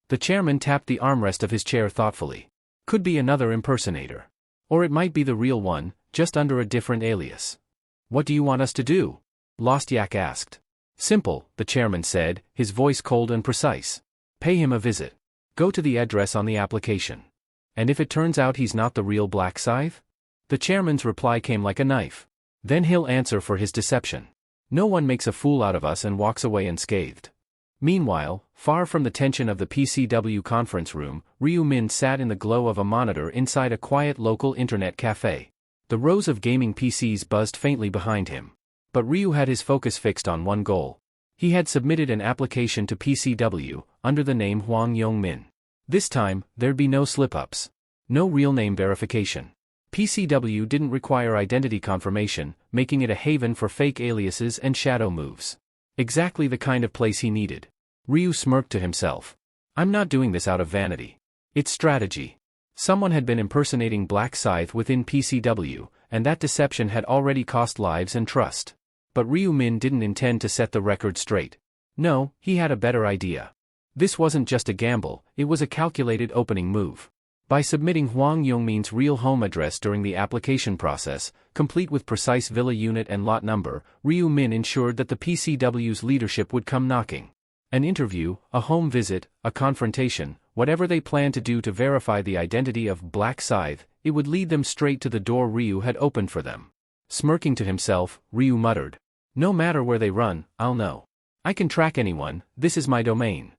The chairman tapped the armrest of his chair thoughtfully. "Could be another impersonator. Or it might be the real one, just under a different alias." "What do you want us to do?" Lost Yak asked. "Simple," the chairman said, his voice cold and precise. "Pay him a visit. Go to the address on the application. And if it turns out he's not the real Black Scythe?" The chairman's reply came like a knife. "Then he'll answer for his deception. No one makes a fool out of us and walks away unscathed." Meanwhile, far from the tension of the PCW conference room, Ryu Min sat in the glow of a monitor inside a quiet local internet cafe. The rows of gaming PCs buzzed faintly behind him. But Ryu had his focus fixed on one goal. He had submitted an application to PCW, under the name Hwang Yong-min. This time, there'd be no slip-ups. No real name verification. PCW didn't require identity confirmation, making it a haven for fake aliases and shadow moves. Exactly the kind of place he needed. Ryu smirked to himself. I'm not doing this out of vanity. It's strategy. Someone had been impersonating Black Scythe within PCW, and that deception had already cost lives and trust. But Ryu Min didn't intend to set the record straight. No, he had a better idea. This wasn't just a gamble, it was a calculated opening move. By submitting Hwang Yong-min's real home address during the application process, complete with precise villa unit and lot number, Ryu Min ensured that the PCW's leadership would come knocking. An interview, a home visit, a confrontation, whatever they planned to do to verify the identity of Black Scythe, it would lead them straight to the door Ryu had opened for them. Smirking to himself, Ryu muttered, "No matter where they run, I'll know. I can track anyone, this is my domain."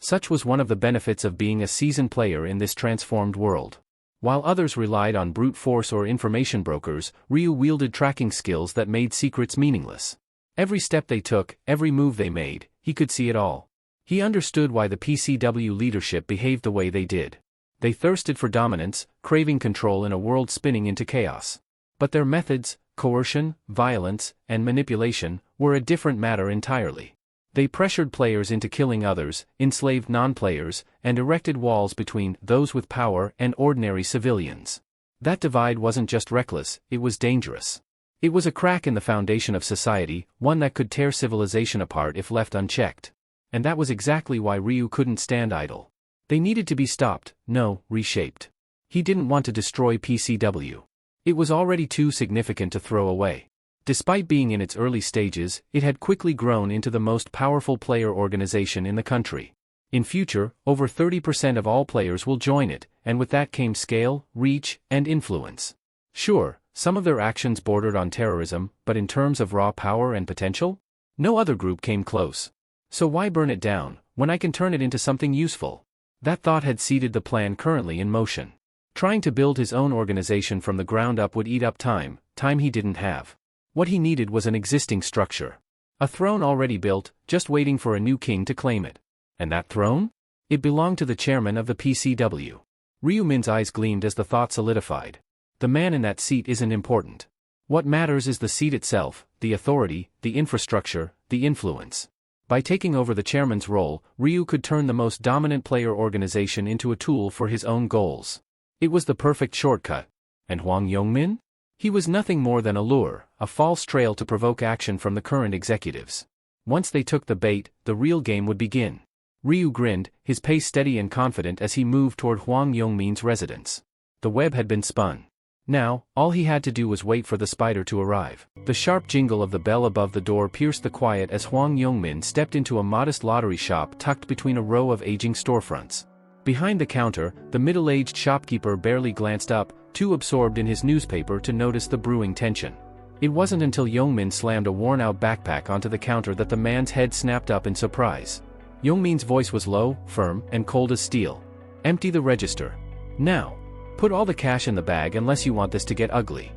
Such was one of the benefits of being a seasoned player in this transformed world. While others relied on brute force or information brokers, Ryu wielded tracking skills that made secrets meaningless. Every step they took, every move they made, he could see it all. He understood why the PCW leadership behaved the way they did. They thirsted for dominance, craving control in a world spinning into chaos. But their methods, coercion, violence, and manipulation, were a different matter entirely. They pressured players into killing others, enslaved non-players, and erected walls between those with power and ordinary civilians. That divide wasn't just reckless, it was dangerous. It was a crack in the foundation of society, one that could tear civilization apart if left unchecked. And that was exactly why Ryu couldn't stand idle. They needed to be stopped, no, reshaped. He didn't want to destroy PCW. It was already too significant to throw away. Despite being in its early stages, it had quickly grown into the most powerful player organization in the country. In future, over 30% of all players will join it, and with that came scale, reach, and influence. Sure, some of their actions bordered on terrorism, but in terms of raw power and potential? No other group came close. So why burn it down, when I can turn it into something useful? That thought had seeded the plan currently in motion. Trying to build his own organization from the ground up would eat up time he didn't have. What he needed was an existing structure. A throne already built, just waiting for a new king to claim it. And that throne? It belonged to the chairman of the PCW. Ryu Min's eyes gleamed as the thought solidified. The man in that seat isn't important. What matters is the seat itself, the authority, the infrastructure, the influence. By taking over the chairman's role, Ryu could turn the most dominant player organization into a tool for his own goals. It was the perfect shortcut. And Hwang Yong-min? He was nothing more than a lure, a false trail to provoke action from the current executives. Once they took the bait, the real game would begin. Ryu grinned, his pace steady and confident as he moved toward Hwang Yong-min's residence. The web had been spun. Now, all he had to do was wait for the spider to arrive. The sharp jingle of the bell above the door pierced the quiet as Hwang Yong-min stepped into a modest lottery shop tucked between a row of aging storefronts. Behind the counter, the middle-aged shopkeeper barely glanced up, too absorbed in his newspaper to notice the brewing tension. It wasn't until Yong-min slammed a worn-out backpack onto the counter that the man's head snapped up in surprise. Yong-min's voice was low, firm, and cold as steel. "Empty the register. Now. Put all the cash in the bag unless you want this to get ugly."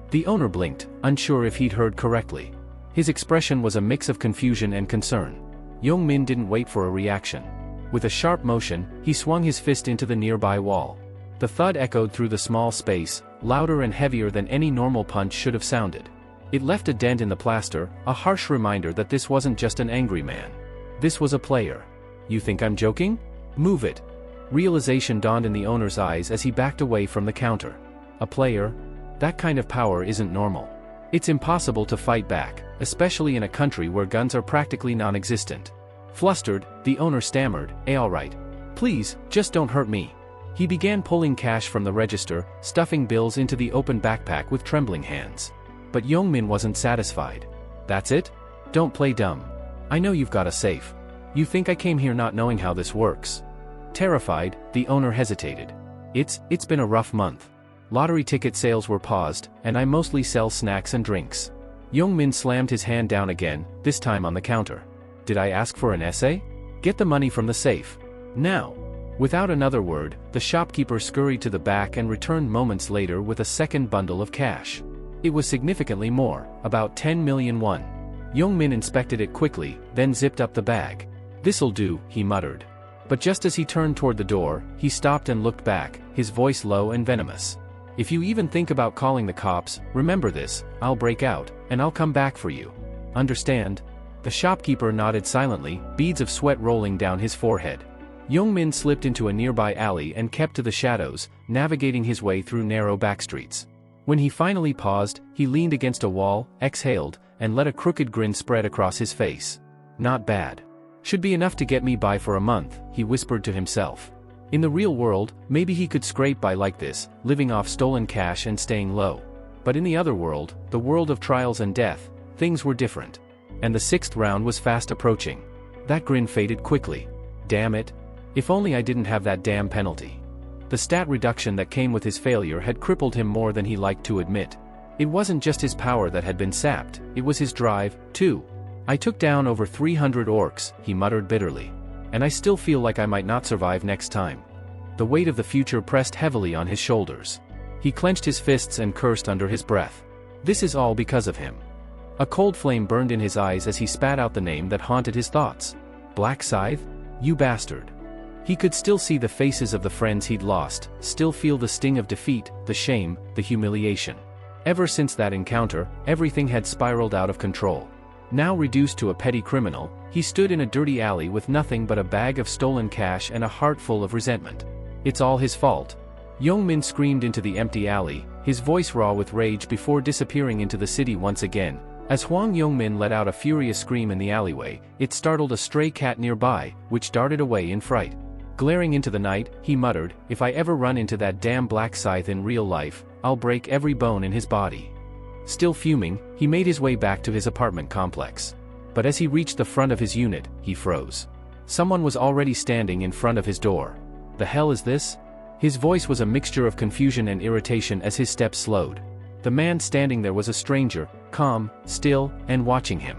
The owner blinked, unsure if he'd heard correctly. His expression was a mix of confusion and concern. Yong-min didn't wait for a reaction. With a sharp motion, he swung his fist into the nearby wall. The thud echoed through the small space, louder and heavier than any normal punch should have sounded. It left a dent in the plaster, a harsh reminder that this wasn't just an angry man. This was a player. "You think I'm joking? Move it." Realization dawned in the owner's eyes as he backed away from the counter. A player? That kind of power isn't normal. It's impossible to fight back, especially in a country where guns are practically non-existent. Flustered, the owner stammered, "All right. Please, just don't hurt me." He began pulling cash from the register, stuffing bills into the open backpack with trembling hands. But Yong-min wasn't satisfied. "That's it? Don't play dumb. I know you've got a safe. You think I came here not knowing how this works?" Terrified, the owner hesitated. It's been a rough month. Lottery ticket sales were paused, and I mostly sell snacks and drinks." Yong-min slammed his hand down again, this time on the counter. "Did I ask for an essay? Get the money from the safe. Now." Without another word, the shopkeeper scurried to the back and returned moments later with a second bundle of cash. It was significantly more, about 10 million won. Young-min inspected it quickly, then zipped up the bag. "This'll do," he muttered. But just as he turned toward the door, he stopped and looked back, his voice low and venomous. "If you even think about calling the cops, remember this, I'll break out, and I'll come back for you. Understand?" The shopkeeper nodded silently, beads of sweat rolling down his forehead. Young-min slipped into a nearby alley and kept to the shadows, navigating his way through narrow backstreets. When he finally paused, he leaned against a wall, exhaled, and let a crooked grin spread across his face. "Not bad. Should be enough to get me by for a month," he whispered to himself. In the real world, maybe he could scrape by like this, living off stolen cash and staying low. But in the other world, the world of trials and death, things were different. And the 6th round was fast approaching. That grin faded quickly. Damn it. If only I didn't have that damn penalty. The stat reduction that came with his failure had crippled him more than he liked to admit. It wasn't just his power that had been sapped, it was his drive, too. "I took down over 300 orcs," he muttered bitterly. "And I still feel like I might not survive next time." The weight of the future pressed heavily on his shoulders. He clenched his fists and cursed under his breath. This is all because of him. A cold flame burned in his eyes as he spat out the name that haunted his thoughts. Black Scythe? You bastard. He could still see the faces of the friends he'd lost, still feel the sting of defeat, the shame, the humiliation. Ever since that encounter, everything had spiraled out of control. Now reduced to a petty criminal, he stood in a dirty alley with nothing but a bag of stolen cash and a heart full of resentment. It's all his fault. Young-min screamed into the empty alley, his voice raw with rage before disappearing into the city once again. As Hwang Young-min let out a furious scream in the alleyway, it startled a stray cat nearby, which darted away in fright. Glaring into the night, he muttered, "If I ever run into that damn Black Scythe in real life, I'll break every bone in his body." Still fuming, he made his way back to his apartment complex. But as he reached the front of his unit, he froze. Someone was already standing in front of his door. "The hell is this?" His voice was a mixture of confusion and irritation as his steps slowed. The man standing there was a stranger, calm, still, and watching him.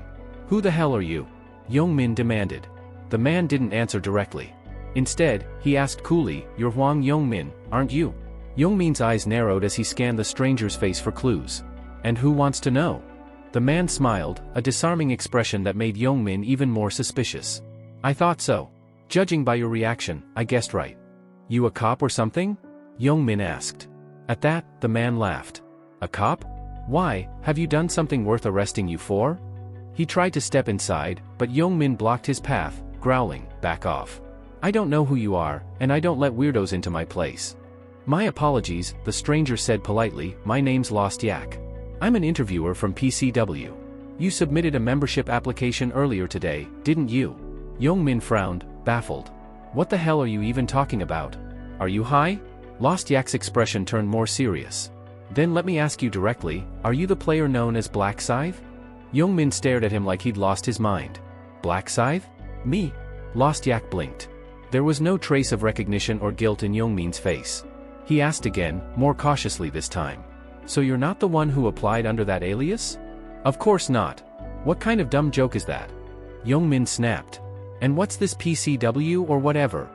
"Who the hell are you?" Young-min demanded. The man didn't answer directly. Instead, he asked coolly, "You're Hwang Young-min, aren't you?" Young-min's eyes narrowed as he scanned the stranger's face for clues. "And who wants to know?" The man smiled, a disarming expression that made Young-min even more suspicious. "I thought so. Judging by your reaction, I guessed right." "You a cop or something?" Young-min asked. At that, the man laughed. "A cop? Why, have you done something worth arresting you for?" He tried to step inside, but Young-min blocked his path, growling, "Back off. I don't know who you are, and I don't let weirdos into my place." "My apologies," the stranger said politely, "my name's Lost Yak. I'm an interviewer from PCW. You submitted a membership application earlier today, didn't you?" Young-min frowned, baffled. "What the hell are you even talking about? Are you high?" Lost Yak's expression turned more serious. "Then let me ask you directly, are you the player known as Black Scythe?" Young-min stared at him like he'd lost his mind. "Black Scythe? Me?" Lost Yak blinked. There was no trace of recognition or guilt in Young-min's face. He asked again, more cautiously this time. "So you're not the one who applied under that alias?" "Of course not. What kind of dumb joke is that?" Young-min snapped. "And what's this PCW or whatever?"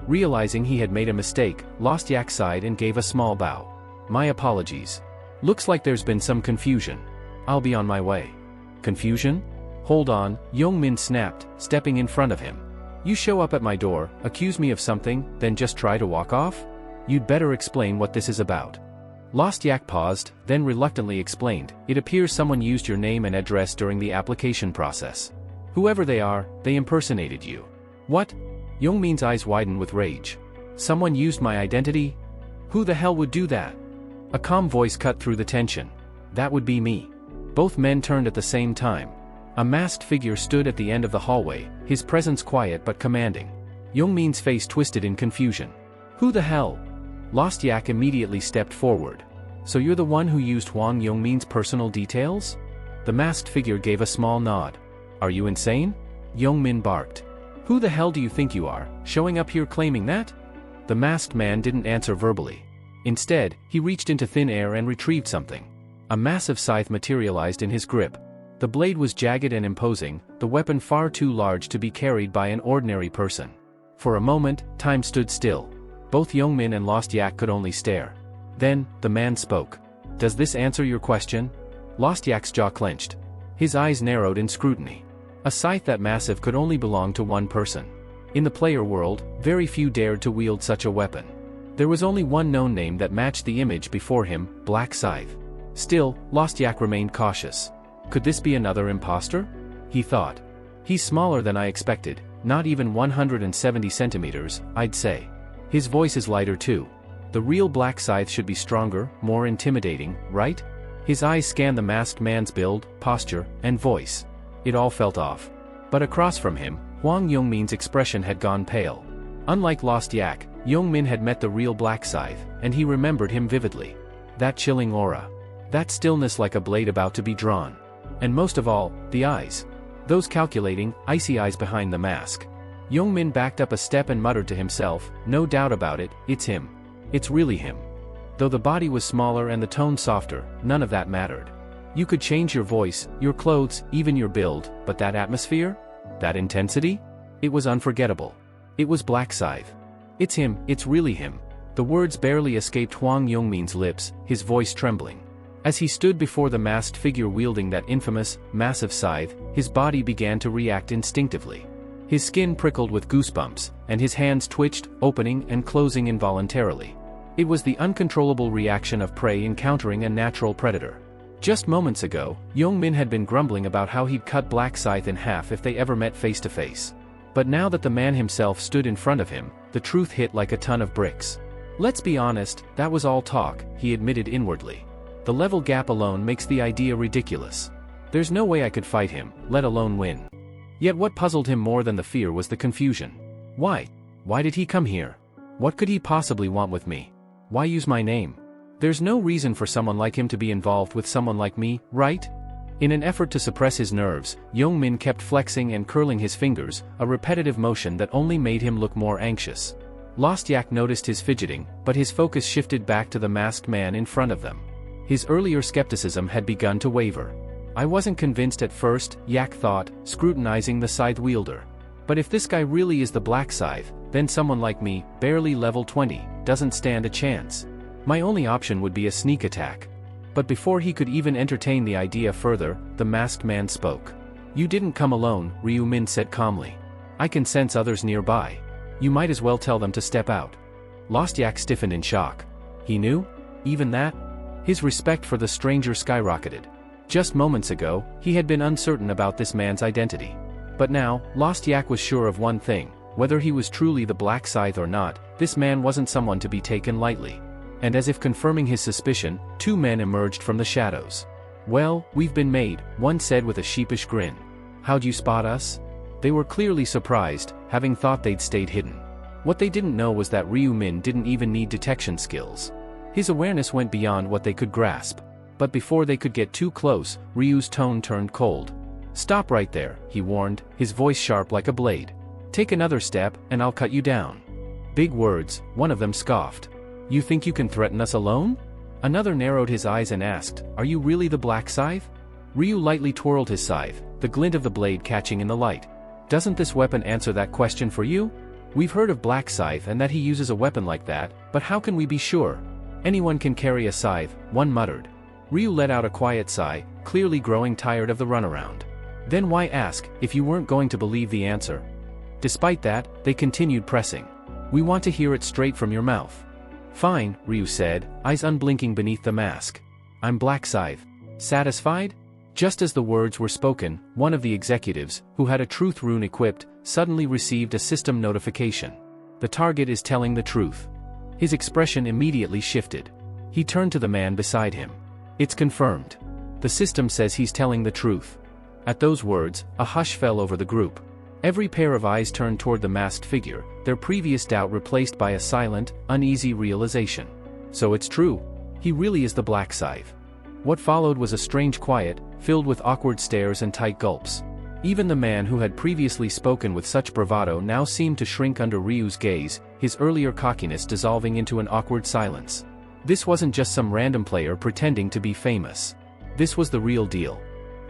Realizing he had made a mistake, Lost Yak sighed and gave a small bow. "My apologies. Looks like there's been some confusion. I'll be on my way." "Confusion? Hold on," Young-min snapped, stepping in front of him. "You show up at my door, accuse me of something, then just try to walk off? You'd better explain what this is about." Lost Yak paused, then reluctantly explained, "It appears someone used your name and address during the application process. Whoever they are, they impersonated you." "What?" Young-min's eyes widened with rage. "Someone used my identity? Who the hell would do that?" A calm voice cut through the tension. "That would be me." Both men turned at the same time. A masked figure stood at the end of the hallway, his presence quiet but commanding. Young-min's face twisted in confusion. "Who the hell?" Lost Yak immediately stepped forward. "So you're the one who used Hwang Young-min's personal details?" The masked figure gave a small nod. "Are you insane?" Young-min barked. "Who the hell do you think you are, showing up here claiming that?" The masked man didn't answer verbally. Instead, he reached into thin air and retrieved something. A massive scythe materialized in his grip. The blade was jagged and imposing, the weapon far too large to be carried by an ordinary person. For a moment, time stood still. Both Youngmin and Lost Yak could only stare. Then, the man spoke. "Does this answer your question?" Lost Yak's jaw clenched. His eyes narrowed in scrutiny. A scythe that massive could only belong to one person. In the player world, very few dared to wield such a weapon. There was only one known name that matched the image before him, Black Scythe. Still, Lost Yak remained cautious. Could this be another imposter? He thought. He's smaller than I expected, not even 170 centimeters, I'd say. His voice is lighter too. The real Black Scythe should be stronger, more intimidating, right? His eyes scanned the masked man's build, posture, and voice. It all felt off. But across from him, Hwang Yongmin's expression had gone pale. Unlike Lost Yak, Youngmin had met the real Black Scythe, and he remembered him vividly. That chilling aura. That stillness like a blade about to be drawn. And most of all, the eyes. Those calculating, icy eyes behind the mask. Youngmin backed up a step and muttered to himself, "No doubt about it, it's him. It's really him." Though the body was smaller and the tone softer, none of that mattered. You could change your voice, your clothes, even your build, but that atmosphere? That intensity? It was unforgettable. It was Black Scythe. "It's him, it's really him." The words barely escaped Hwang Yongmin's lips, his voice trembling. As he stood before the masked figure wielding that infamous, massive scythe, his body began to react instinctively. His skin prickled with goosebumps, and his hands twitched, opening and closing involuntarily. It was the uncontrollable reaction of prey encountering a natural predator. Just moments ago, Youngmin had been grumbling about how he'd cut Black Scythe in half if they ever met face to face. But now that the man himself stood in front of him, the truth hit like a ton of bricks. "Let's be honest, that was all talk," he admitted inwardly. "The level gap alone makes the idea ridiculous. There's no way I could fight him, let alone win." Yet what puzzled him more than the fear was the confusion. Why? Why did he come here? What could he possibly want with me? Why use my name? There's no reason for someone like him to be involved with someone like me, right? In an effort to suppress his nerves, Youngmin kept flexing and curling his fingers, a repetitive motion that only made him look more anxious. Lost Yak noticed his fidgeting, but his focus shifted back to the masked man in front of them. His earlier skepticism had begun to waver. "I wasn't convinced at first," Yak thought, scrutinizing the scythe wielder. "But if this guy really is the Black Scythe, then someone like me, barely level 20, doesn't stand a chance. My only option would be a sneak attack." But before he could even entertain the idea further, the masked man spoke. "You didn't come alone," Ryu Min said calmly. "I can sense others nearby. You might as well tell them to step out." Lost Yak stiffened in shock. He knew? Even that? His respect for the stranger skyrocketed. Just moments ago, he had been uncertain about this man's identity. But now, Lost Yak was sure of one thing: whether he was truly the Black Scythe or not, this man wasn't someone to be taken lightly. And as if confirming his suspicion, two men emerged from the shadows. "Well, we've been made," one said with a sheepish grin. "How'd you spot us?" They were clearly surprised, having thought they'd stayed hidden. What they didn't know was that Ryu Min didn't even need detection skills. His awareness went beyond what they could grasp. But before they could get too close, Ryu's tone turned cold. "Stop right there," he warned, his voice sharp like a blade. "Take another step, and I'll cut you down." Big words, one of them scoffed. "You think you can threaten us alone?" Another narrowed his eyes and asked, "Are you really the Black Scythe?" Ryu lightly twirled his scythe, the glint of the blade catching in the light. "Doesn't this weapon answer that question for you? We've heard of Black Scythe and that he uses a weapon like that, but how can we be sure?" "Anyone can carry a scythe," one muttered. Ryu let out a quiet sigh, clearly growing tired of the runaround. "Then why ask, if you weren't going to believe the answer?" Despite that, they continued pressing. "We want to hear it straight from your mouth." "Fine," Ryu said, eyes unblinking beneath the mask. "I'm Black Scythe. Satisfied?" Just as the words were spoken, one of the executives, who had a truth rune equipped, suddenly received a system notification. The target is telling the truth. His expression immediately shifted. He turned to the man beside him. "It's confirmed. The system says he's telling the truth." At those words, a hush fell over the group. Every pair of eyes turned toward the masked figure, their previous doubt replaced by a silent, uneasy realization. So it's true. He really is the Black Scythe. What followed was a strange quiet, filled with awkward stares and tight gulps. Even the man who had previously spoken with such bravado now seemed to shrink under Ryu's gaze, his earlier cockiness dissolving into an awkward silence. This wasn't just some random player pretending to be famous. This was the real deal.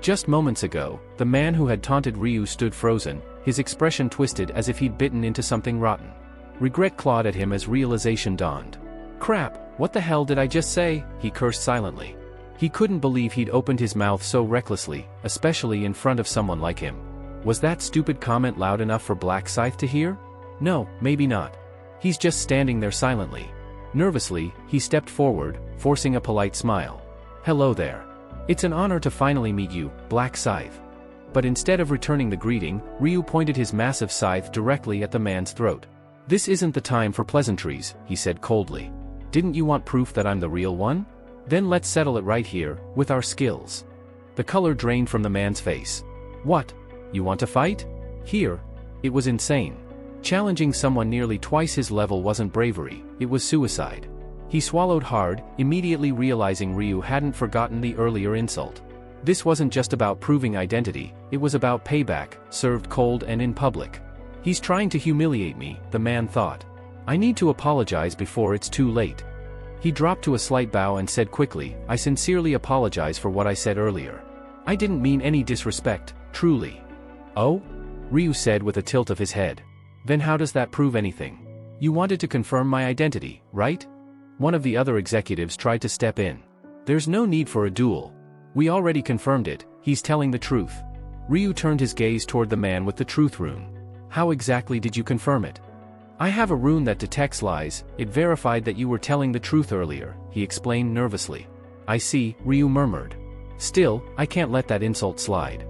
Just moments ago, the man who had taunted Ryu stood frozen, his expression twisted as if he'd bitten into something rotten. Regret clawed at him as realization dawned. Crap, what the hell did I just say? He cursed silently. He couldn't believe he'd opened his mouth so recklessly, especially in front of someone like him. Was that stupid comment loud enough for Black Scythe to hear? No, maybe not. He's just standing there silently. Nervously, he stepped forward, forcing a polite smile. Hello there. It's an honor to finally meet you, Black Scythe. But instead of returning the greeting, Ryu pointed his massive scythe directly at the man's throat. This isn't the time for pleasantries, he said coldly. Didn't you want proof that I'm the real one? Then let's settle it right here, with our skills. The color drained from the man's face. What? You want to fight? Here? It was insane. Challenging someone nearly twice his level wasn't bravery, it was suicide. He swallowed hard, immediately realizing Ryu hadn't forgotten the earlier insult. This wasn't just about proving identity, it was about payback, served cold and in public. He's trying to humiliate me, the man thought. I need to apologize before it's too late. He dropped to a slight bow and said quickly, I sincerely apologize for what I said earlier. I didn't mean any disrespect, truly. Oh? Ryu said with a tilt of his head. Then how does that prove anything? You wanted to confirm my identity, right? One of the other executives tried to step in. There's no need for a duel. We already confirmed it, he's telling the truth. Ryu turned his gaze toward the man with the truth rune. How exactly did you confirm it? I have a rune that detects lies, it verified that you were telling the truth earlier, he explained nervously. I see, Ryu murmured. Still, I can't let that insult slide.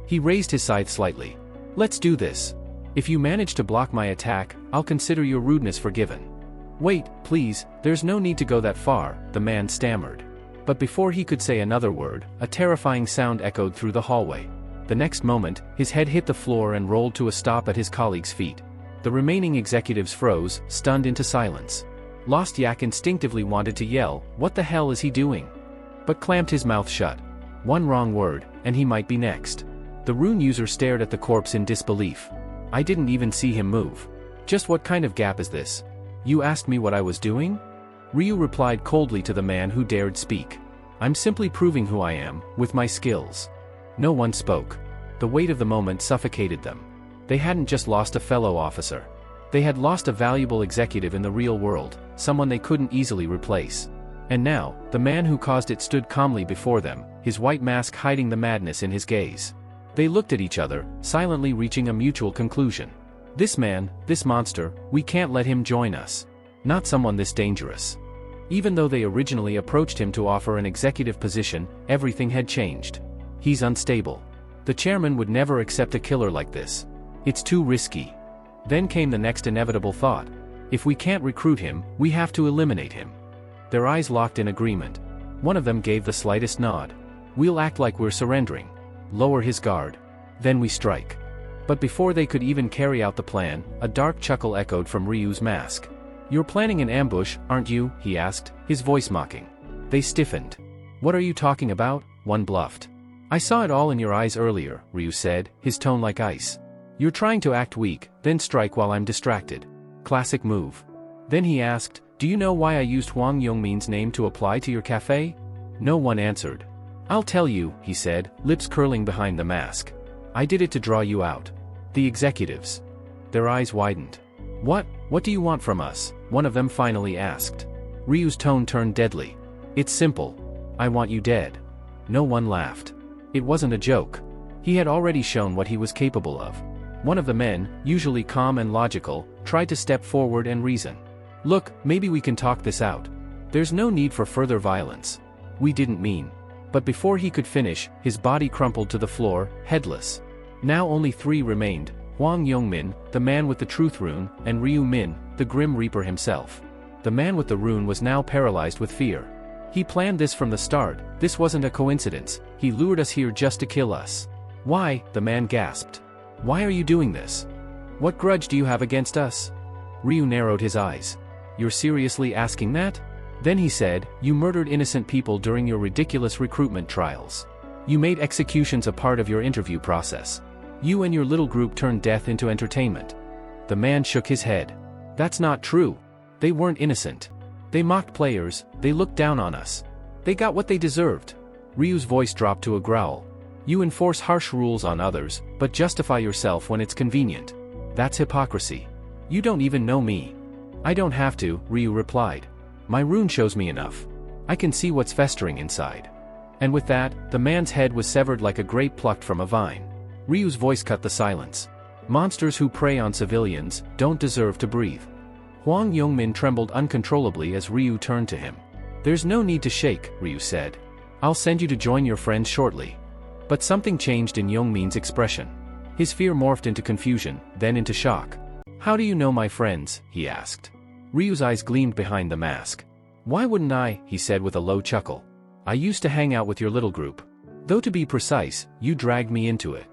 He raised his scythe slightly. Let's do this. If you manage to block my attack, I'll consider your rudeness forgiven. Wait, please, there's no need to go that far, the man stammered. But before he could say another word, a terrifying sound echoed through the hallway. The next moment, his head hit the floor and rolled to a stop at his colleague's feet. The remaining executives froze, stunned into silence. Lost Yak instinctively wanted to yell, what the hell is he doing? But clamped his mouth shut. One wrong word, and he might be next. The rune user stared at the corpse in disbelief. I didn't even see him move. Just what kind of gap is this? You asked me what I was doing? Ryu replied coldly to the man who dared speak. I'm simply proving who I am, with my skills. No one spoke. The weight of the moment suffocated them. They hadn't just lost a fellow officer. They had lost a valuable executive in the real world, someone they couldn't easily replace. And now, the man who caused it stood calmly before them, his white mask hiding the madness in his gaze. They looked at each other, silently reaching a mutual conclusion. This man, this monster, we can't let him join us. Not someone this dangerous. Even though they originally approached him to offer an executive position, everything had changed. He's unstable. The chairman would never accept a killer like this. It's too risky. Then came the next inevitable thought. If we can't recruit him, we have to eliminate him. Their eyes locked in agreement. One of them gave the slightest nod. We'll act like we're surrendering. Lower his guard. Then we strike. But before they could even carry out the plan, a dark chuckle echoed from Ryu's mask. You're planning an ambush, aren't you? He asked, his voice mocking. They stiffened. What are you talking about? One bluffed. I saw it all in your eyes earlier, Ryu said, his tone like ice. You're trying to act weak, then strike while I'm distracted. Classic move. Then he asked, do you know why I used Huang Yongmin's name to apply to your cafe? No one answered. I'll tell you, he said, lips curling behind the mask. I did it to draw you out. The executives. Their eyes widened. What do you want from us? One of them finally asked. Ryu's tone turned deadly. It's simple. I want you dead. No one laughed. It wasn't a joke. He had already shown what he was capable of. One of the men, usually calm and logical, tried to step forward and reason. Look, maybe we can talk this out. There's no need for further violence. We didn't mean. But before he could finish, his body crumpled to the floor, headless. Now only three remained, Huang Yongmin, the man with the truth rune, and Ryu Min, the Grim Reaper himself. The man with the rune was now paralyzed with fear. He planned this from the start, this wasn't a coincidence, he lured us here just to kill us. Why? The man gasped. Why are you doing this? What grudge do you have against us? Ryu narrowed his eyes. You're seriously asking that? Then he said, you murdered innocent people during your ridiculous recruitment trials. You made executions a part of your interview process. You and your little group turned death into entertainment. The man shook his head. That's not true. They weren't innocent. They mocked players, they looked down on us. They got what they deserved. Ryu's voice dropped to a growl. You enforce harsh rules on others, but justify yourself when it's convenient. That's hypocrisy. You don't even know me. I don't have to, Ryu replied. My rune shows me enough. I can see what's festering inside. And with that, the man's head was severed like a grape plucked from a vine. Ryu's voice cut the silence. Monsters who prey on civilians don't deserve to breathe. Hwang Yongmin trembled uncontrollably as Ryu turned to him. There's no need to shake, Ryu said. I'll send you to join your friends shortly. But something changed in Yongmin's expression. His fear morphed into confusion, then into shock. How do you know my friends? He asked. Ryu's eyes gleamed behind the mask. Why wouldn't I? He said with a low chuckle. I used to hang out with your little group. Though to be precise, you dragged me into it.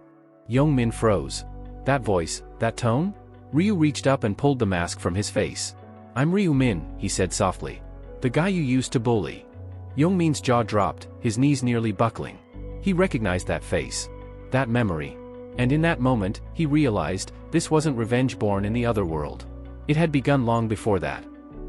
Yongmin froze. That voice, that tone? Ryu reached up and pulled the mask from his face. I'm Ryu Min, he said softly. The guy you used to bully. Yongmin's jaw dropped, his knees nearly buckling. He recognized that face. That memory. And in that moment, he realized, this wasn't revenge born in the other world. It had begun long before that.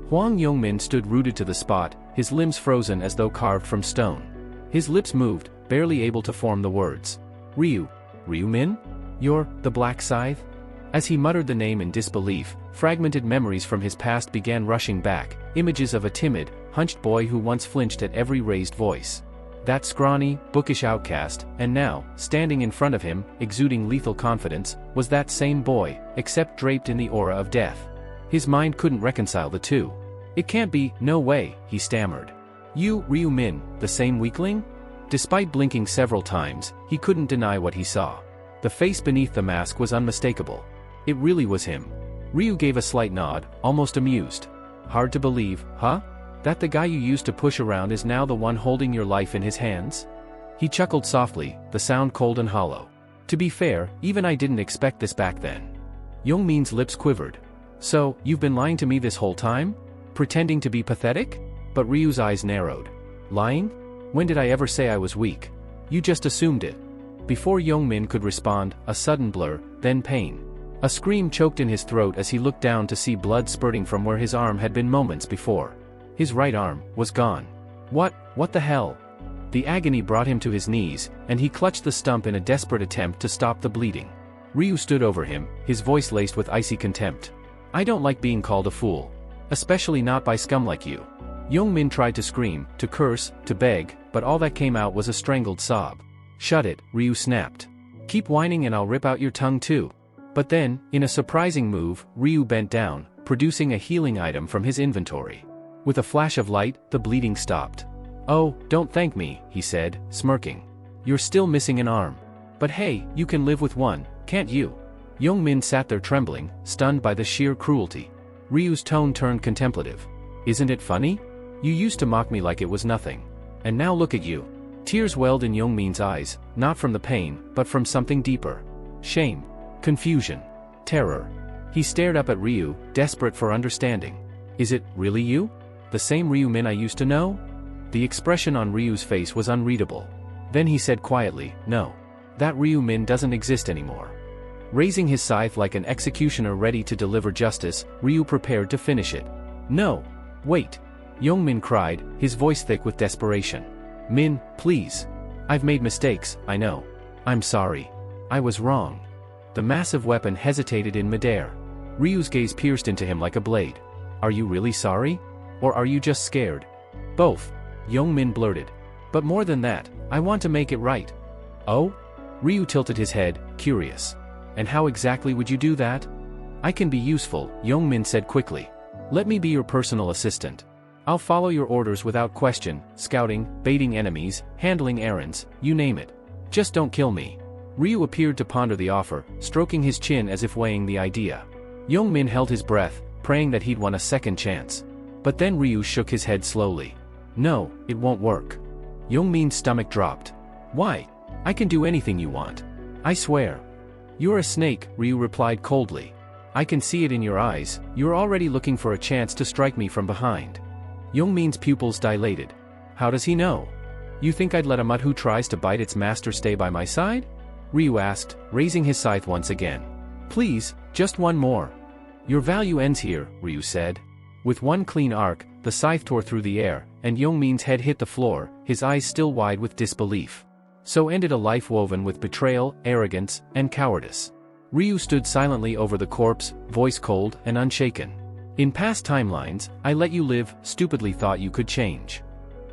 Hwang Yongmin stood rooted to the spot, his limbs frozen as though carved from stone. His lips moved, barely able to form the words. Ryu Min? You're the Black Scythe? As he muttered the name in disbelief, fragmented memories from his past began rushing back, images of a timid, hunched boy who once flinched at every raised voice. That scrawny, bookish outcast, and now, standing in front of him, exuding lethal confidence, was that same boy, except draped in the aura of death. His mind couldn't reconcile the two. It can't be, no way, he stammered. You, Ryu Min, the same weakling? Despite blinking several times, he couldn't deny what he saw. The face beneath the mask was unmistakable. It really was him. Ryu gave a slight nod, almost amused. Hard to believe, huh? That the guy you used to push around is now the one holding your life in his hands? He chuckled softly, the sound cold and hollow. To be fair, even I didn't expect this back then. Yongmin's lips quivered. So, you've been lying to me this whole time? Pretending to be pathetic? But Ryu's eyes narrowed. Lying? When did I ever say I was weak? You just assumed it. Before Yongmin could respond, a sudden blur, then pain. A scream choked in his throat as he looked down to see blood spurting from where his arm had been moments before. His right arm was gone. What the hell? The agony brought him to his knees, and he clutched the stump in a desperate attempt to stop the bleeding. Ryu stood over him, his voice laced with icy contempt. I don't like being called a fool. Especially not by scum like you. Yongmin tried to scream, to curse, to beg, but all that came out was a strangled sob. Shut it, Ryu snapped. Keep whining and I'll rip out your tongue too. But then, in a surprising move, Ryu bent down, producing a healing item from his inventory. With a flash of light, the bleeding stopped. Oh, don't thank me, he said, smirking. You're still missing an arm. But hey, you can live with one, can't you? Yongmin sat there trembling, stunned by the sheer cruelty. Ryu's tone turned contemplative. Isn't it funny? You used to mock me like it was nothing. And now look at you. Tears welled in Yongmin's eyes, not from the pain, but from something deeper. Shame. Confusion. Terror. He stared up at Ryu, desperate for understanding. Is it really you? The same Ryu Min I used to know? The expression on Ryu's face was unreadable. Then he said quietly, no. That Ryu Min doesn't exist anymore. Raising his scythe like an executioner ready to deliver justice, Ryu prepared to finish it. No. Wait. Yongmin cried, his voice thick with desperation. Min, please. I've made mistakes, I know. I'm sorry. I was wrong. The massive weapon hesitated in midair. Ryu's gaze pierced into him like a blade. Are you really sorry? Or are you just scared? Both. Yongmin blurted. But more than that, I want to make it right. Oh? Ryu tilted his head, curious. And how exactly would you do that? I can be useful, Yongmin said quickly. Let me be your personal assistant. I'll follow your orders without question, scouting, baiting enemies, handling errands, you name it. Just don't kill me. Ryu appeared to ponder the offer, stroking his chin as if weighing the idea. Yongmin held his breath, praying that he'd won a second chance. But then Ryu shook his head slowly. No, it won't work. Yongmin's stomach dropped. Why? I can do anything you want. I swear. You're a snake, Ryu replied coldly. I can see it in your eyes, you're already looking for a chance to strike me from behind. Yongmin's pupils dilated. How does he know? You think I'd let a mutt who tries to bite its master stay by my side? Ryu asked, raising his scythe once again. Please, just one more. Your value ends here, Ryu said. With one clean arc, the scythe tore through the air, and Yongmin's head hit the floor, his eyes still wide with disbelief. So ended a life woven with betrayal, arrogance, and cowardice. Ryu stood silently over the corpse, voice cold and unshaken. In past timelines, I let you live, stupidly thought you could change.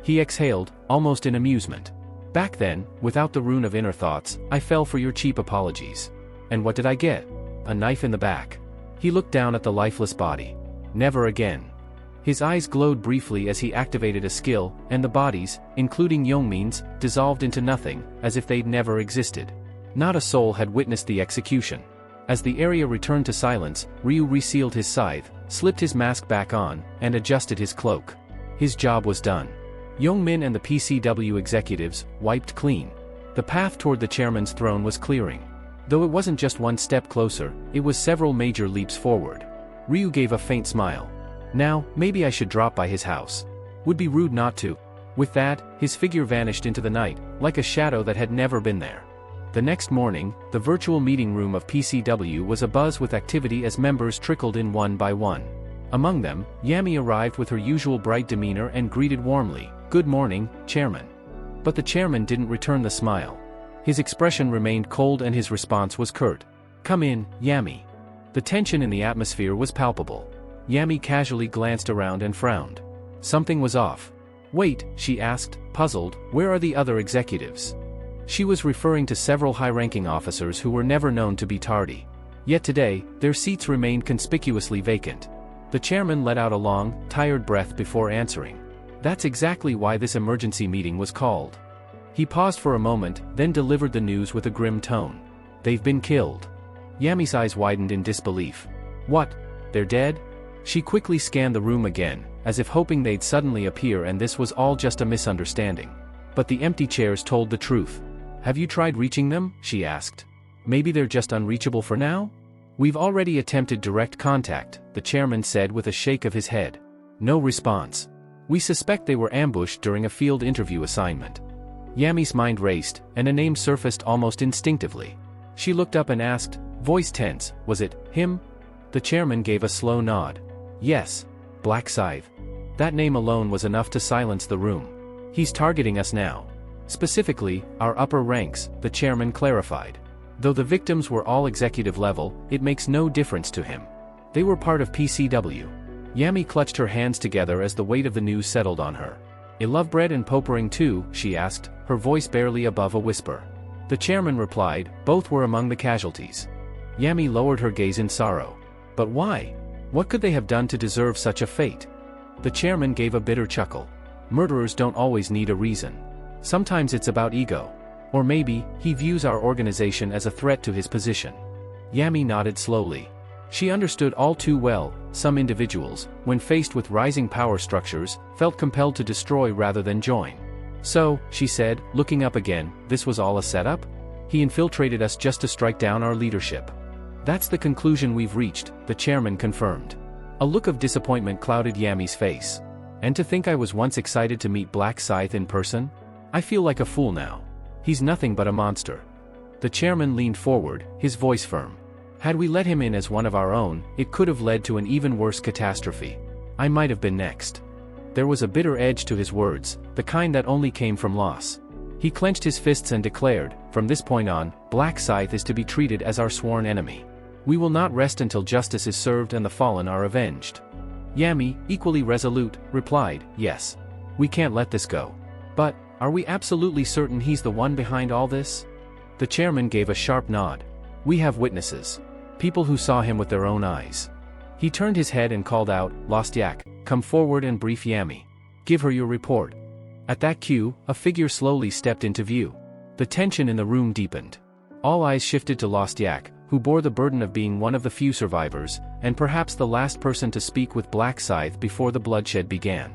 He exhaled, almost in amusement. Back then, without the rune of inner thoughts, I fell for your cheap apologies. And what did I get? A knife in the back. He looked down at the lifeless body. Never again. His eyes glowed briefly as he activated a skill, and the bodies, including Yongmin's, dissolved into nothing, as if they'd never existed. Not a soul had witnessed the execution. As the area returned to silence, Ryu resealed his scythe, slipped his mask back on, and adjusted his cloak. His job was done. Yongmin and the PCW executives, wiped clean. The path toward the chairman's throne was clearing. Though it wasn't just one step closer, it was several major leaps forward. Ryu gave a faint smile. Now, maybe I should drop by his house. Would be rude not to. With that, his figure vanished into the night, like a shadow that had never been there. The next morning, the virtual meeting room of PCW was abuzz with activity as members trickled in one by one. Among them, Yami arrived with her usual bright demeanor and greeted warmly, "Good morning, Chairman." But the chairman didn't return the smile. His expression remained cold and his response was curt. "Come in, Yami." The tension in the atmosphere was palpable. Yami casually glanced around and frowned. Something was off. "Wait," she asked, puzzled, "where are the other executives?" She was referring to several high-ranking officers who were never known to be tardy. Yet today, their seats remained conspicuously vacant. The chairman let out a long, tired breath before answering. "That's exactly why this emergency meeting was called." He paused for a moment, then delivered the news with a grim tone. "They've been killed." Yami's eyes widened in disbelief. "What? They're dead?" She quickly scanned the room again, as if hoping they'd suddenly appear and this was all just a misunderstanding. But the empty chairs told the truth. "Have you tried reaching them?" she asked. "Maybe they're just unreachable for now?" "We've already attempted direct contact," the chairman said with a shake of his head. No response. "We suspect they were ambushed during a field interview assignment." Yami's mind raced, and a name surfaced almost instinctively. She looked up and asked, voice tense, "Was it him?" The chairman gave a slow nod. "Yes. Black Scythe." That name alone was enough to silence the room. "He's targeting us now. Specifically, our upper ranks," the chairman clarified. "Though the victims were all executive level, it makes no difference to him. They were part of PCW." Yami clutched her hands together as the weight of the news settled on her. "I love bread and popering too," she asked, her voice barely above a whisper. The chairman replied, "Both were among the casualties." Yami lowered her gaze in sorrow. "But why? What could they have done to deserve such a fate?" The chairman gave a bitter chuckle. "Murderers don't always need a reason. Sometimes it's about ego. Or maybe, he views our organization as a threat to his position." Yami nodded slowly. She understood all too well, some individuals, when faced with rising power structures, felt compelled to destroy rather than join. "So," she said, looking up again, "this was all a setup? He infiltrated us just to strike down our leadership." "That's the conclusion we've reached," the chairman confirmed. A look of disappointment clouded Yami's face. "And to think I was once excited to meet Black Scythe in person? I feel like a fool now. He's nothing but a monster." The chairman leaned forward, his voice firm. "Had we let him in as one of our own, it could have led to an even worse catastrophe. I might have been next." There was a bitter edge to his words, the kind that only came from loss. He clenched his fists and declared, "From this point on, Black Scythe is to be treated as our sworn enemy. We will not rest until justice is served and the fallen are avenged." Yami, equally resolute, replied, "Yes. We can't let this go. But, are we absolutely certain he's the one behind all this?" The chairman gave a sharp nod. "We have witnesses. People who saw him with their own eyes." He turned his head and called out, "Lost Yak, come forward and brief Yami. Give her your report." At that cue, a figure slowly stepped into view. The tension in the room deepened. All eyes shifted to Lost Yak, who bore the burden of being one of the few survivors, and perhaps the last person to speak with Black Scythe before the bloodshed began.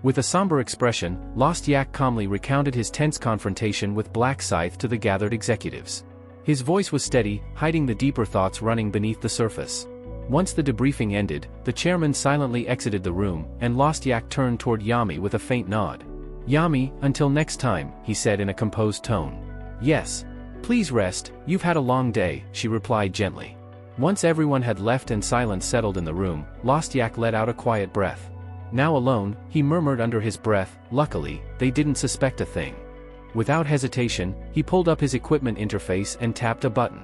With a somber expression, Lost Yak calmly recounted his tense confrontation with Black Scythe to the gathered executives. His voice was steady, hiding the deeper thoughts running beneath the surface. Once the debriefing ended, the chairman silently exited the room, and Lost Yak turned toward Yami with a faint nod. "Yami, until next time," he said in a composed tone. "Yes. Please rest, you've had a long day," she replied gently. Once everyone had left and silence settled in the room, Lost Yak let out a quiet breath. Now alone, he murmured under his breath, "Luckily, they didn't suspect a thing." Without hesitation, he pulled up his equipment interface and tapped a button.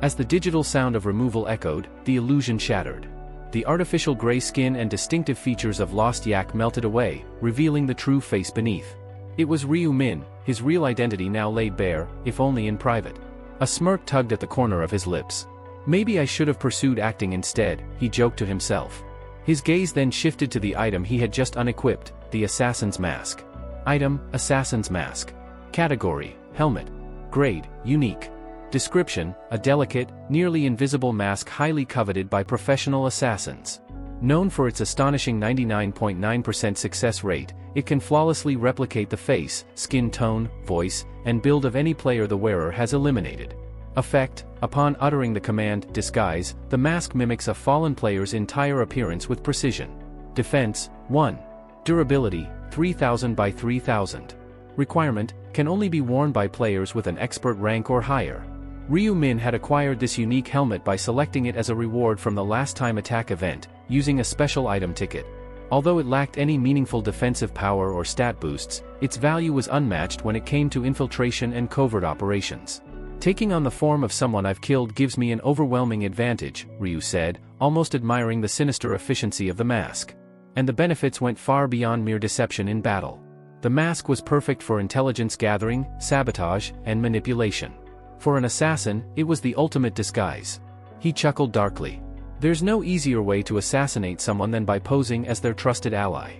As the digital sound of removal echoed, the illusion shattered. The artificial gray skin and distinctive features of Lost Yak melted away, revealing the true face beneath. It was Ryu Min, his real identity now laid bare, if only in private. A smirk tugged at the corner of his lips. Maybe I should have pursued acting instead, he joked to himself. His gaze then shifted to the item he had just unequipped, the assassin's mask. Item, assassin's mask. Category, helmet. Grade, unique. Description, a delicate, nearly invisible mask highly coveted by professional assassins. Known for its astonishing 99.9% success rate, it can flawlessly replicate the face, skin tone, voice, and build of any player the wearer has eliminated. Effect, upon uttering the command, disguise, the mask mimics a fallen player's entire appearance with precision. Defense, 1. Durability, 3000 by 3000. Requirement, can only be worn by players with an expert rank or higher. Ryu Min had acquired this unique helmet by selecting it as a reward from the last time attack event, using a special item ticket. Although it lacked any meaningful defensive power or stat boosts, its value was unmatched when it came to infiltration and covert operations. Taking on the form of someone I've killed gives me an overwhelming advantage, Ryu said, almost admiring the sinister efficiency of the mask. And the benefits went far beyond mere deception in battle. The mask was perfect for intelligence gathering, sabotage, and manipulation. For an assassin, it was the ultimate disguise. He chuckled darkly. There's no easier way to assassinate someone than by posing as their trusted ally.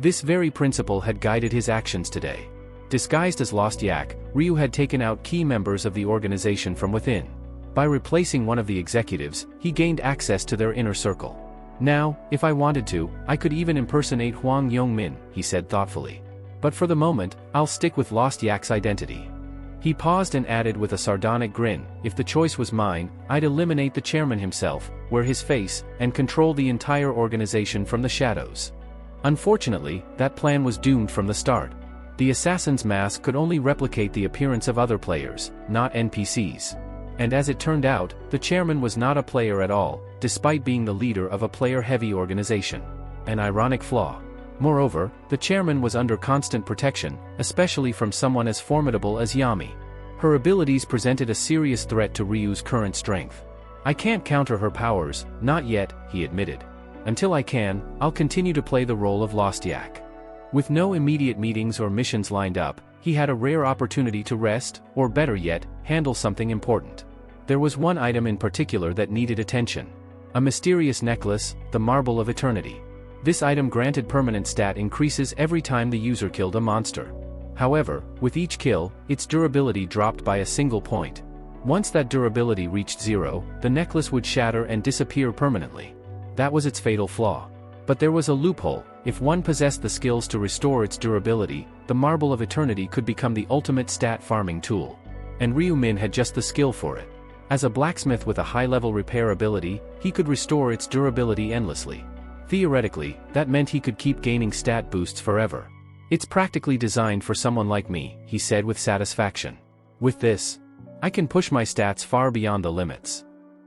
This very principle had guided his actions today. Disguised as Lost Yak, Ryu had taken out key members of the organization from within. By replacing one of the executives, he gained access to their inner circle. Now, if I wanted to, I could even impersonate Hwang Yong-min, he said thoughtfully. But for the moment, I'll stick with Lost Yak's identity. He paused and added with a sardonic grin, if the choice was mine, I'd eliminate the chairman himself, wear his face, and control the entire organization from the shadows. Unfortunately, that plan was doomed from the start. The assassin's mask could only replicate the appearance of other players, not NPCs. And as it turned out, the chairman was not a player at all, despite being the leader of a player-heavy organization. An ironic flaw. Moreover, the chairman was under constant protection, especially from someone as formidable as Yami. Her abilities presented a serious threat to Ryu's current strength. I can't counter her powers, not yet, he admitted. Until I can, I'll continue to play the role of Lost Yak. With no immediate meetings or missions lined up, he had a rare opportunity to rest, or better yet, handle something important. There was one item in particular that needed attention. A mysterious necklace, the Marble of Eternity. This item granted permanent stat increases every time the user killed a monster. However, with each kill, its durability dropped by a single point. Once that durability reached 0, the necklace would shatter and disappear permanently. That was its fatal flaw. But there was a loophole. If one possessed the skills to restore its durability, the Marble of Eternity could become the ultimate stat farming tool. And Ryu Min had just the skill for it. As a blacksmith with a high-level repair ability, he could restore its durability endlessly. Theoretically, that meant he could keep gaining stat boosts forever. It's practically designed for someone like me, he said with satisfaction. With this, I can push my stats far beyond the limits.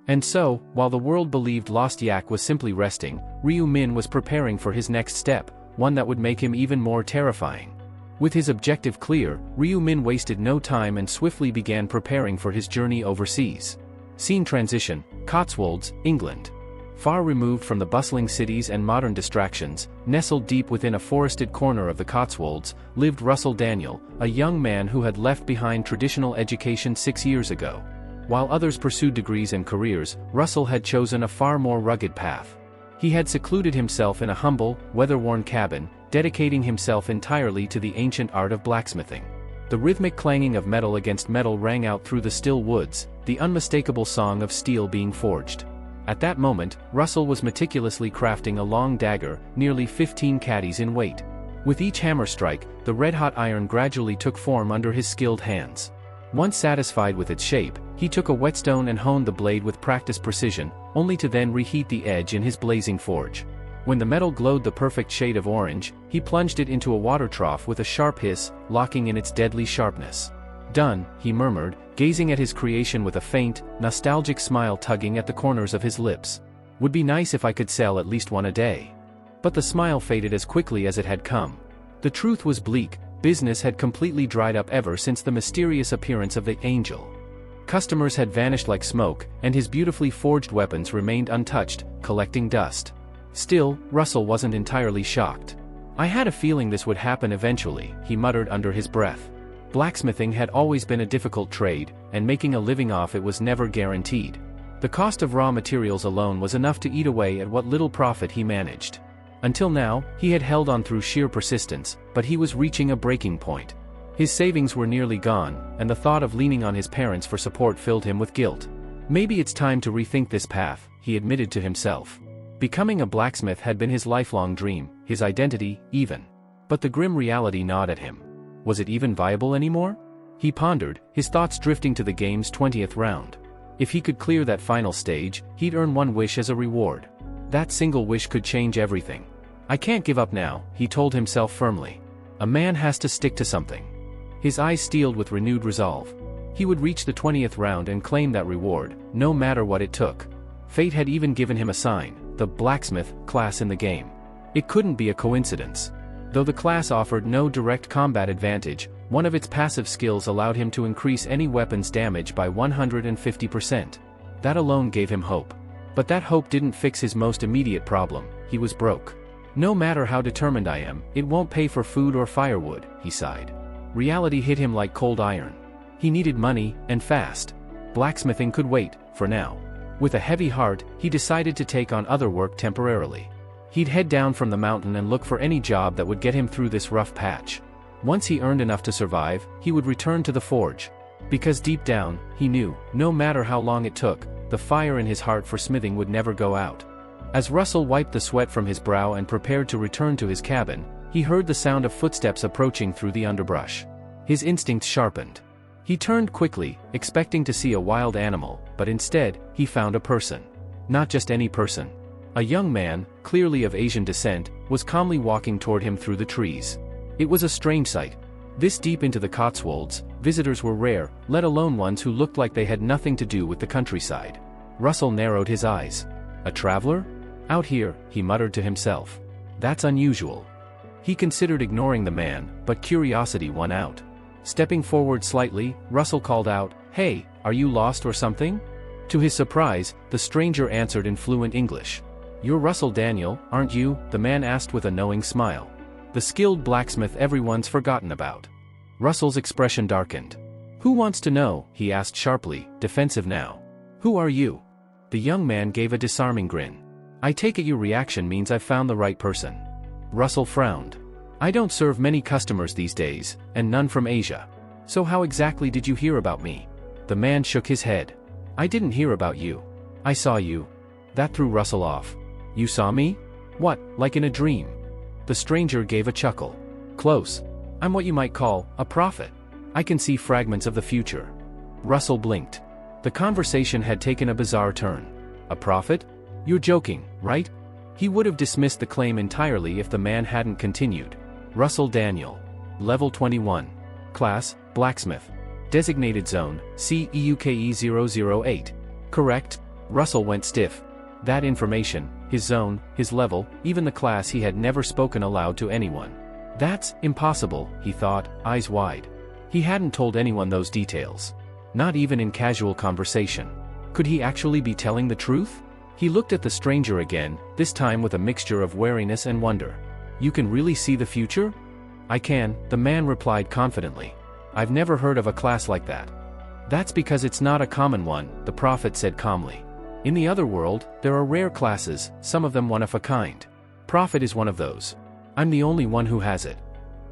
And so, while the world believed Lost Yak was simply resting, Ryu Min was preparing for his next step, one that would make him even more terrifying. With his objective clear, Ryu Min wasted no time and swiftly began preparing for his journey overseas. Scene transition, Cotswolds, England. Far removed from the bustling cities and modern distractions, nestled deep within a forested corner of the Cotswolds, lived Russell Daniel, a young man who had left behind traditional education 6 years ago. While others pursued degrees and careers, Russell had chosen a far more rugged path. He had secluded himself in a humble, weather-worn cabin, dedicating himself entirely to the ancient art of blacksmithing. The rhythmic clanging of metal against metal rang out through the still woods, the unmistakable song of steel being forged. At that moment, Russell was meticulously crafting a long dagger, nearly 15 caddies in weight. With each hammer strike, the red-hot iron gradually took form under his skilled hands. Once satisfied with its shape, he took a whetstone and honed the blade with practiced precision, only to then reheat the edge in his blazing forge. When the metal glowed the perfect shade of orange, he plunged it into a water trough with a sharp hiss, locking in its deadly sharpness. "Done," he murmured, gazing at his creation with a faint, nostalgic smile tugging at the corners of his lips. "Would be nice if I could sell at least one a day." But the smile faded as quickly as it had come. The truth was bleak. Business had completely dried up ever since the mysterious appearance of the angel. Customers had vanished like smoke, and his beautifully forged weapons remained untouched, collecting dust. Still, Russell wasn't entirely shocked. "I had a feeling this would happen eventually," he muttered under his breath. Blacksmithing had always been a difficult trade, and making a living off it was never guaranteed. The cost of raw materials alone was enough to eat away at what little profit he managed. Until now, he had held on through sheer persistence, but he was reaching a breaking point. His savings were nearly gone, and the thought of leaning on his parents for support filled him with guilt. "Maybe it's time to rethink this path," he admitted to himself. Becoming a blacksmith had been his lifelong dream, his identity, even. But the grim reality gnawed at him. Was it even viable anymore? He pondered, his thoughts drifting to the game's 20th round. If he could clear that final stage, he'd earn one wish as a reward. That single wish could change everything. "I can't give up now," he told himself firmly. A man has to stick to something. His eyes steeled with renewed resolve. He would reach the 20th round and claim that reward, no matter what it took. Fate had even given him a sign, the blacksmith class in the game. It couldn't be a coincidence. Though the class offered no direct combat advantage, one of its passive skills allowed him to increase any weapon's damage by 150%. That alone gave him hope. But that hope didn't fix his most immediate problem: he was broke. "No matter how determined I am, it won't pay for food or firewood," he sighed. Reality hit him like cold iron. He needed money, and fast. Blacksmithing could wait, for now. With a heavy heart, he decided to take on other work temporarily. He'd head down from the mountain and look for any job that would get him through this rough patch. Once he earned enough to survive, he would return to the forge. Because deep down, he knew, no matter how long it took, the fire in his heart for smithing would never go out. As Russell wiped the sweat from his brow and prepared to return to his cabin, he heard the sound of footsteps approaching through the underbrush. His instincts sharpened. He turned quickly, expecting to see a wild animal, but instead, he found a person. Not just any person. A young man, clearly of Asian descent, was calmly walking toward him through the trees. It was a strange sight. This deep into the Cotswolds, visitors were rare, let alone ones who looked like they had nothing to do with the countryside. Russell narrowed his eyes. "A traveler? Out here," he muttered to himself. "That's unusual." He considered ignoring the man, but curiosity won out. Stepping forward slightly, Russell called out, "Hey, are you lost or something?" To his surprise, the stranger answered in fluent English. "You're Russell Daniel, aren't you?" the man asked with a knowing smile. The skilled blacksmith everyone's forgotten about. Russell's expression darkened. "Who wants to know?" he asked sharply, defensive now. "Who are you?" The young man gave a disarming grin. "I take it your reaction means I've found the right person." Russell frowned. "I don't serve many customers these days, and none from Asia. So how exactly did you hear about me?" The man shook his head. "I didn't hear about you. I saw you." That threw Russell off. "You saw me? What, like in a dream?" The stranger gave a chuckle. "Close. I'm what you might call a prophet. I can see fragments of the future." Russell blinked. The conversation had taken a bizarre turn. "A prophet? You're joking, right?" He would have dismissed the claim entirely if the man hadn't continued. "Russell Daniel. Level 21. Class, Blacksmith. Designated Zone, CEUKE 008. Correct?" Russell went stiff. That information, his zone, his level, even the class he had never spoken aloud to anyone. "That's impossible," he thought, eyes wide. He hadn't told anyone those details. Not even in casual conversation. Could he actually be telling the truth? He looked at the stranger again, this time with a mixture of wariness and wonder. "You can really see the future?" "I can," the man replied confidently. "I've never heard of a class like that." "That's because it's not a common one," the prophet said calmly. "In the other world, there are rare classes, some of them one of a kind. Prophet is one of those. I'm the only one who has it."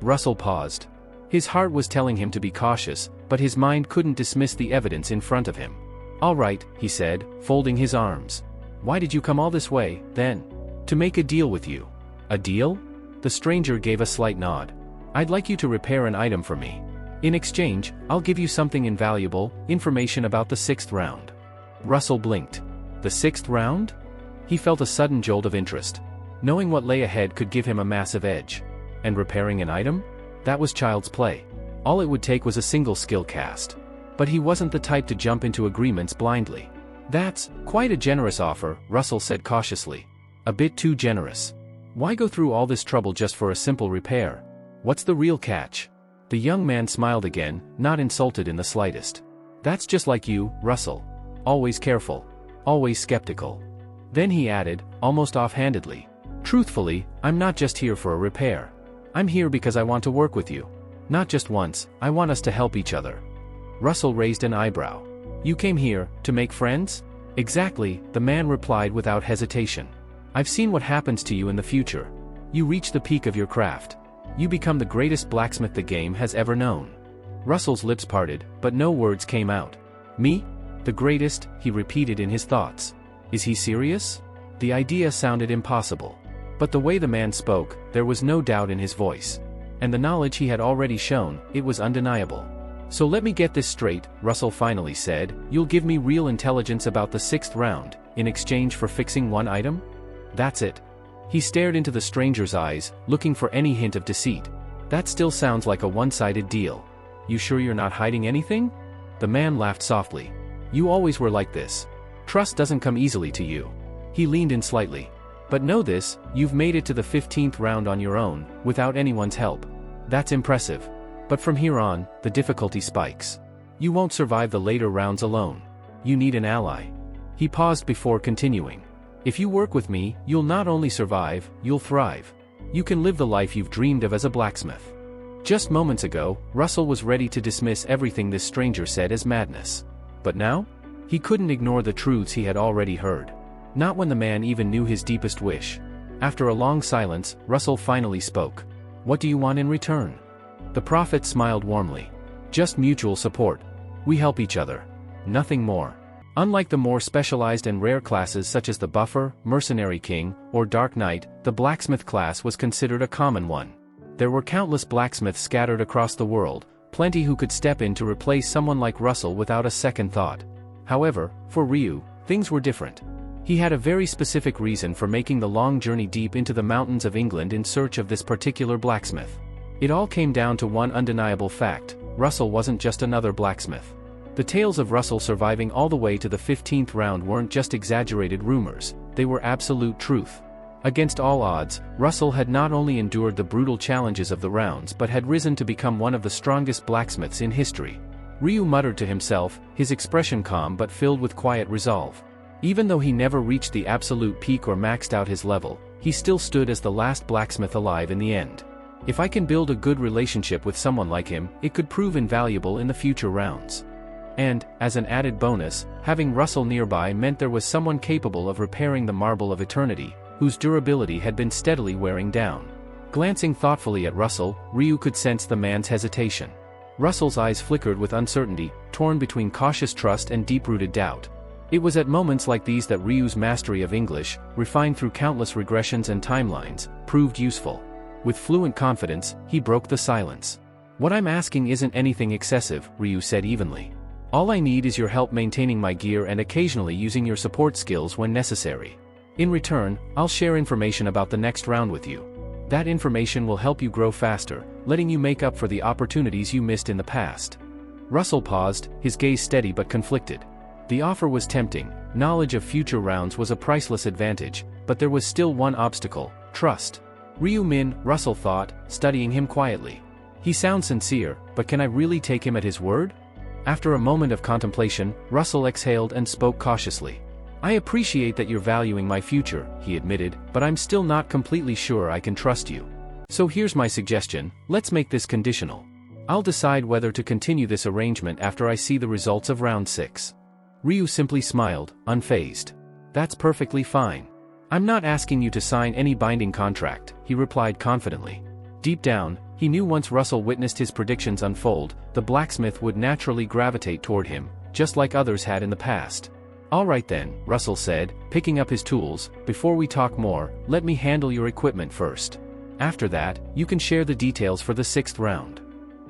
Russell paused. His heart was telling him to be cautious, but his mind couldn't dismiss the evidence in front of him. "All right," he said, folding his arms. "Why did you come all this way, then?" "To make a deal with you." "A deal?" The stranger gave a slight nod. "I'd like you to repair an item for me. In exchange, I'll give you something invaluable, information about the 6th round." Russell blinked. The 6th round? He felt a sudden jolt of interest. Knowing what lay ahead could give him a massive edge. And repairing an item? That was child's play. All it would take was a single skill cast. But he wasn't the type to jump into agreements blindly. "That's quite a generous offer," Russell said cautiously. "A bit too generous. Why go through all this trouble just for a simple repair? What's the real catch?" The young man smiled again, not insulted in the slightest. That's just like you, Russell. Always careful. Always skeptical. Then he added, almost offhandedly, truthfully, I'm not just here for a repair. I'm here because I want to work with you. Not just once, I want us to help each other. Russell raised an eyebrow. You came here, to make friends? Exactly, the man replied without hesitation. I've seen what happens to you in the future. You reach the peak of your craft. You become the greatest blacksmith the game has ever known. Russell's lips parted, but no words came out. Me? The greatest, he repeated in his thoughts. Is he serious? The idea sounded impossible. But the way the man spoke, there was no doubt in his voice. And the knowledge he had already shown, it was undeniable. So let me get this straight, Russell finally said, you'll give me real intelligence about the 6th round, in exchange for fixing one item? That's it. He stared into the stranger's eyes, looking for any hint of deceit. That still sounds like a one-sided deal. You sure you're not hiding anything? The man laughed softly. You always were like this. Trust doesn't come easily to you. He leaned in slightly. But know this, you've made it to the 15th round on your own, without anyone's help. That's impressive. But from here on, the difficulty spikes. You won't survive the later rounds alone. You need an ally. He paused before continuing. If you work with me, you'll not only survive, you'll thrive. You can live the life you've dreamed of as a blacksmith. Just moments ago, Russell was ready to dismiss everything this stranger said as madness. But now? He couldn't ignore the truths he had already heard. Not when the man even knew his deepest wish. After a long silence, Russell finally spoke. What do you want in return? The prophet smiled warmly. Just mutual support. We help each other. Nothing more. Unlike the more specialized and rare classes such as the Buffer, Mercenary King, or Dark Knight, the blacksmith class was considered a common one. There were countless blacksmiths scattered across the world, plenty who could step in to replace someone like Russell without a second thought. However, for Ryu, things were different. He had a very specific reason for making the long journey deep into the mountains of England in search of this particular blacksmith. It all came down to one undeniable fact: Russell wasn't just another blacksmith. The tales of Russell surviving all the way to the 15th round weren't just exaggerated rumors, they were absolute truth. Against all odds, Russell had not only endured the brutal challenges of the rounds but had risen to become one of the strongest blacksmiths in history. Ryu muttered to himself, his expression calm but filled with quiet resolve. Even though he never reached the absolute peak or maxed out his level, he still stood as the last blacksmith alive in the end. If I can build a good relationship with someone like him, it could prove invaluable in the future rounds. And, as an added bonus, having Russell nearby meant there was someone capable of repairing the marble of eternity, whose durability had been steadily wearing down. Glancing thoughtfully at Russell, Ryu could sense the man's hesitation. Russell's eyes flickered with uncertainty, torn between cautious trust and deep-rooted doubt. It was at moments like these that Ryu's mastery of English, refined through countless regressions and timelines, proved useful. With fluent confidence, he broke the silence. What I'm asking isn't anything excessive, Ryu said evenly. All I need is your help maintaining my gear and occasionally using your support skills when necessary. In return, I'll share information about the next round with you. That information will help you grow faster, letting you make up for the opportunities you missed in the past. Russell paused, his gaze steady but conflicted. The offer was tempting, knowledge of future rounds was a priceless advantage, but there was still one obstacle: trust. Ryu-min, Russell thought, studying him quietly. He sounds sincere, but can I really take him at his word? After a moment of contemplation, Russell exhaled and spoke cautiously. I appreciate that you're valuing my future, he admitted, but I'm still not completely sure I can trust you. So here's my suggestion: let's make this conditional. I'll decide whether to continue this arrangement after I see the results of round 6. Ryu simply smiled, unfazed. That's perfectly fine. I'm not asking you to sign any binding contract, he replied confidently. Deep down, he knew once Russell witnessed his predictions unfold, the blacksmith would naturally gravitate toward him, just like others had in the past. All right then, Russell said, picking up his tools, before we talk more, let me handle your equipment first. After that, you can share the details for the 6th round.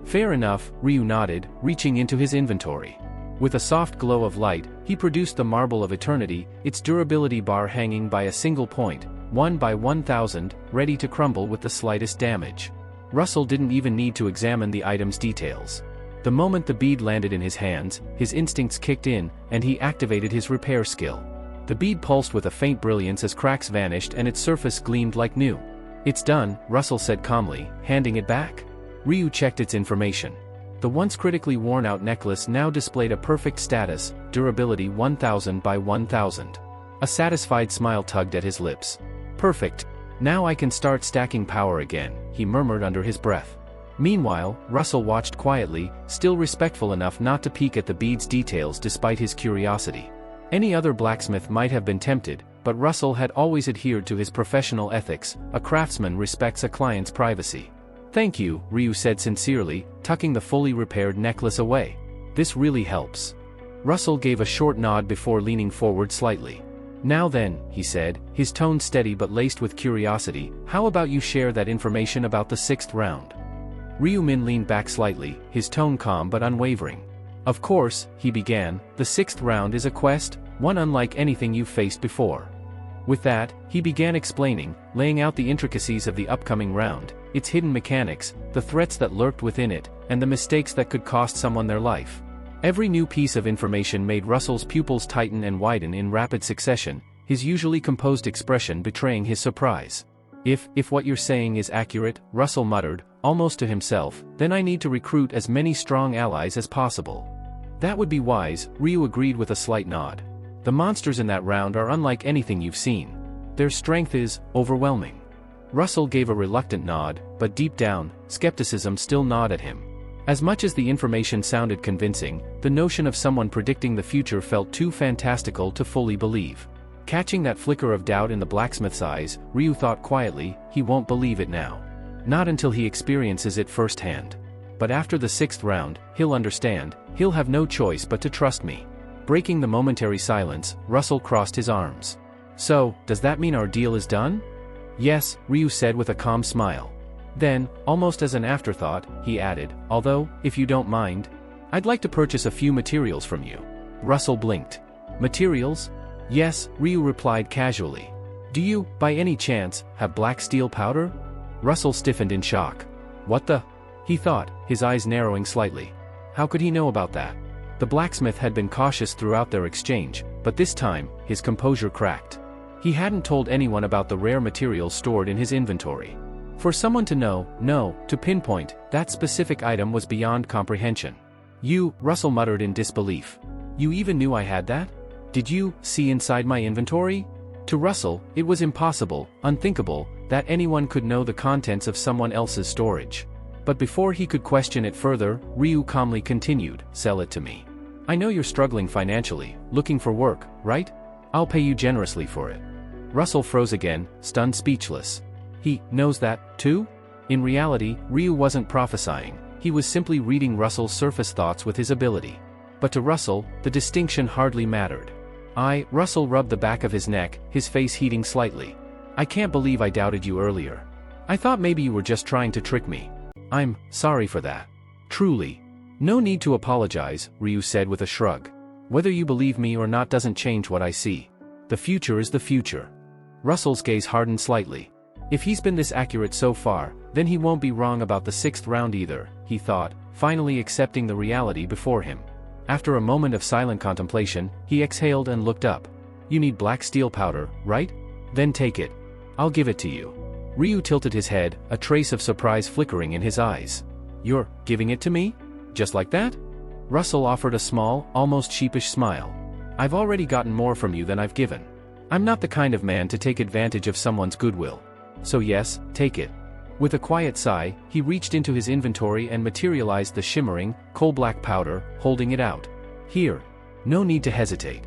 Fair enough, Ryu nodded, reaching into his inventory. With a soft glow of light, he produced the Marble of Eternity, its durability bar hanging by a single point, 1 by 1000, ready to crumble with the slightest damage. Russell didn't even need to examine the item's details. The moment the bead landed in his hands, his instincts kicked in, and he activated his repair skill. The bead pulsed with a faint brilliance as cracks vanished and its surface gleamed like new. It's done, Russell said calmly, handing it back. Ryu checked its information. The once critically worn-out necklace now displayed a perfect status, durability 1000 by 1000. A satisfied smile tugged at his lips. Perfect. Now I can start stacking power again, he murmured under his breath. Meanwhile, Russell watched quietly, still respectful enough not to peek at the bead's details despite his curiosity. Any other blacksmith might have been tempted, but Russell had always adhered to his professional ethics. A craftsman respects a client's privacy. Thank you, Ryu said sincerely, tucking the fully repaired necklace away. This really helps. Russell gave a short nod before leaning forward slightly. Now then, he said, his tone steady but laced with curiosity, how about you share that information about the 6th round? Ryu-min leaned back slightly, his tone calm but unwavering. Of course, he began, the 6th round is a quest, one unlike anything you've faced before. With that, he began explaining, laying out the intricacies of the upcoming round, its hidden mechanics, the threats that lurked within it, and the mistakes that could cost someone their life. Every new piece of information made Russell's pupils tighten and widen in rapid succession, his usually composed expression betraying his surprise. If what you're saying is accurate, Russell muttered, almost to himself, then I need to recruit as many strong allies as possible. That would be wise, Ryu agreed with a slight nod. The monsters in that round are unlike anything you've seen. Their strength is overwhelming. Russell gave a reluctant nod, but deep down, skepticism still gnawed at him. As much as the information sounded convincing, the notion of someone predicting the future felt too fantastical to fully believe. Catching that flicker of doubt in the blacksmith's eyes, Ryu thought quietly, he won't believe it now. Not until he experiences it firsthand. But after the 6th round, he'll understand, he'll have no choice but to trust me. Breaking the momentary silence, Russell crossed his arms. So, does that mean our deal is done? Yes, Ryu said with a calm smile. Then, almost as an afterthought, he added, although, if you don't mind, I'd like to purchase a few materials from you. Russell blinked. Materials? Yes, Ryu replied casually. Do you, by any chance, have black steel powder? Russell stiffened in shock. What the? He thought, his eyes narrowing slightly. How could he know about that? The blacksmith had been cautious throughout their exchange, but this time, his composure cracked. He hadn't told anyone about the rare materials stored in his inventory. For someone to know, to pinpoint, that specific item was beyond comprehension. You, Russell muttered in disbelief. You even knew I had that? Did you see inside my inventory? To Russell, it was impossible, unthinkable, that anyone could know the contents of someone else's storage. But before he could question it further, Ryu calmly continued, sell it to me. I know you're struggling financially, looking for work, right? I'll pay you generously for it. Russell froze again, stunned speechless. He knows that, too? In reality, Ryu wasn't prophesying, he was simply reading Russell's surface thoughts with his ability. But to Russell, the distinction hardly mattered. Russell rubbed the back of his neck, his face heating slightly. I can't believe I doubted you earlier. I thought maybe you were just trying to trick me. I'm sorry for that. Truly. No need to apologize, Ryu said with a shrug. Whether you believe me or not doesn't change what I see. The future is the future. Russell's gaze hardened slightly. If he's been this accurate so far, then he won't be wrong about the 6th round either, he thought, finally accepting the reality before him. After a moment of silent contemplation, he exhaled and looked up. You need black steel powder, right? Then take it. I'll give it to you. Ryu tilted his head, a trace of surprise flickering in his eyes. You're giving it to me? Just like that? Russell offered a small, almost sheepish smile. I've already gotten more from you than I've given. I'm not the kind of man to take advantage of someone's goodwill. So yes, take it. With a quiet sigh, he reached into his inventory and materialized the shimmering, coal-black powder, holding it out. Here. No need to hesitate.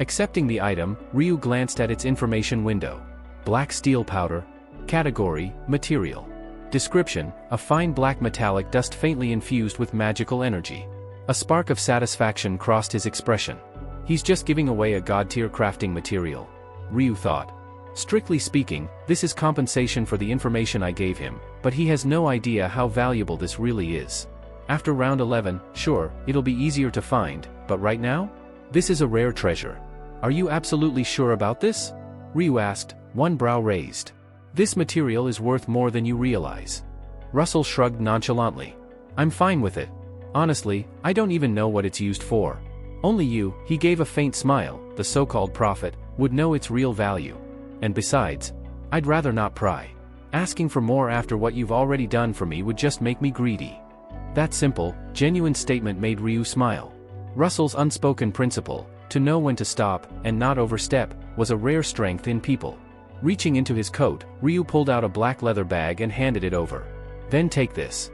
Accepting the item, Ryu glanced at its information window. Black steel powder. Category, material. Description, a fine black metallic dust faintly infused with magical energy. A spark of satisfaction crossed his expression. He's just giving away a god-tier crafting material. Ryu thought. Strictly speaking, this is compensation for the information I gave him, but he has no idea how valuable this really is. After round 11, sure, it'll be easier to find, but right now? This is a rare treasure. Are you absolutely sure about this? Ryu asked, one brow raised. This material is worth more than you realize. Russell shrugged nonchalantly. I'm fine with it. Honestly, I don't even know what it's used for. Only you, he gave a faint smile, the so-called prophet, would know its real value. And besides, I'd rather not pry. Asking for more after what you've already done for me would just make me greedy. That simple, genuine statement made Ryu smile. Russell's unspoken principle, to know when to stop and not overstep, was a rare strength in people. Reaching into his coat, Ryu pulled out a black leather bag and handed it over. Then take this.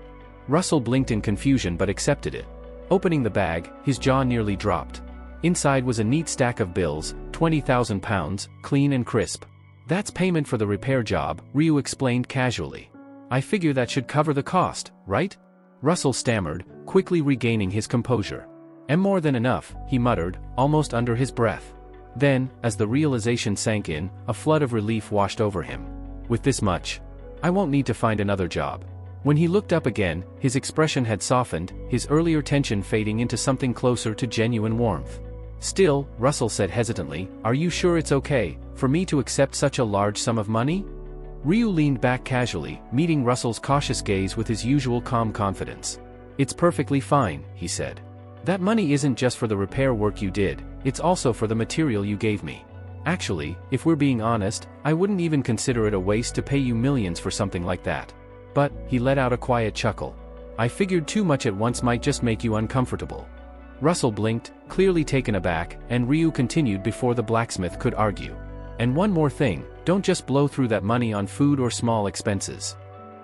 Russell blinked in confusion but accepted it. Opening the bag, his jaw nearly dropped. Inside was a neat stack of bills, 20,000 pounds, clean and crisp. That's payment for the repair job, Ryu explained casually. I figure that should cover the cost, right? Russell stammered, quickly regaining his composure. And more than enough, he muttered, almost under his breath. Then, as the realization sank in, a flood of relief washed over him. With this much, I won't need to find another job. When he looked up again, his expression had softened, his earlier tension fading into something closer to genuine warmth. Still, Russell said hesitantly, are you sure it's okay for me to accept such a large sum of money? Ryu leaned back casually, meeting Russell's cautious gaze with his usual calm confidence. It's perfectly fine, he said. That money isn't just for the repair work you did, it's also for the material you gave me. Actually, if we're being honest, I wouldn't even consider it a waste to pay you millions for something like that. But, he let out a quiet chuckle. I figured too much at once might just make you uncomfortable. Russell blinked, clearly taken aback, and Ryu continued before the blacksmith could argue. And one more thing, don't just blow through that money on food or small expenses.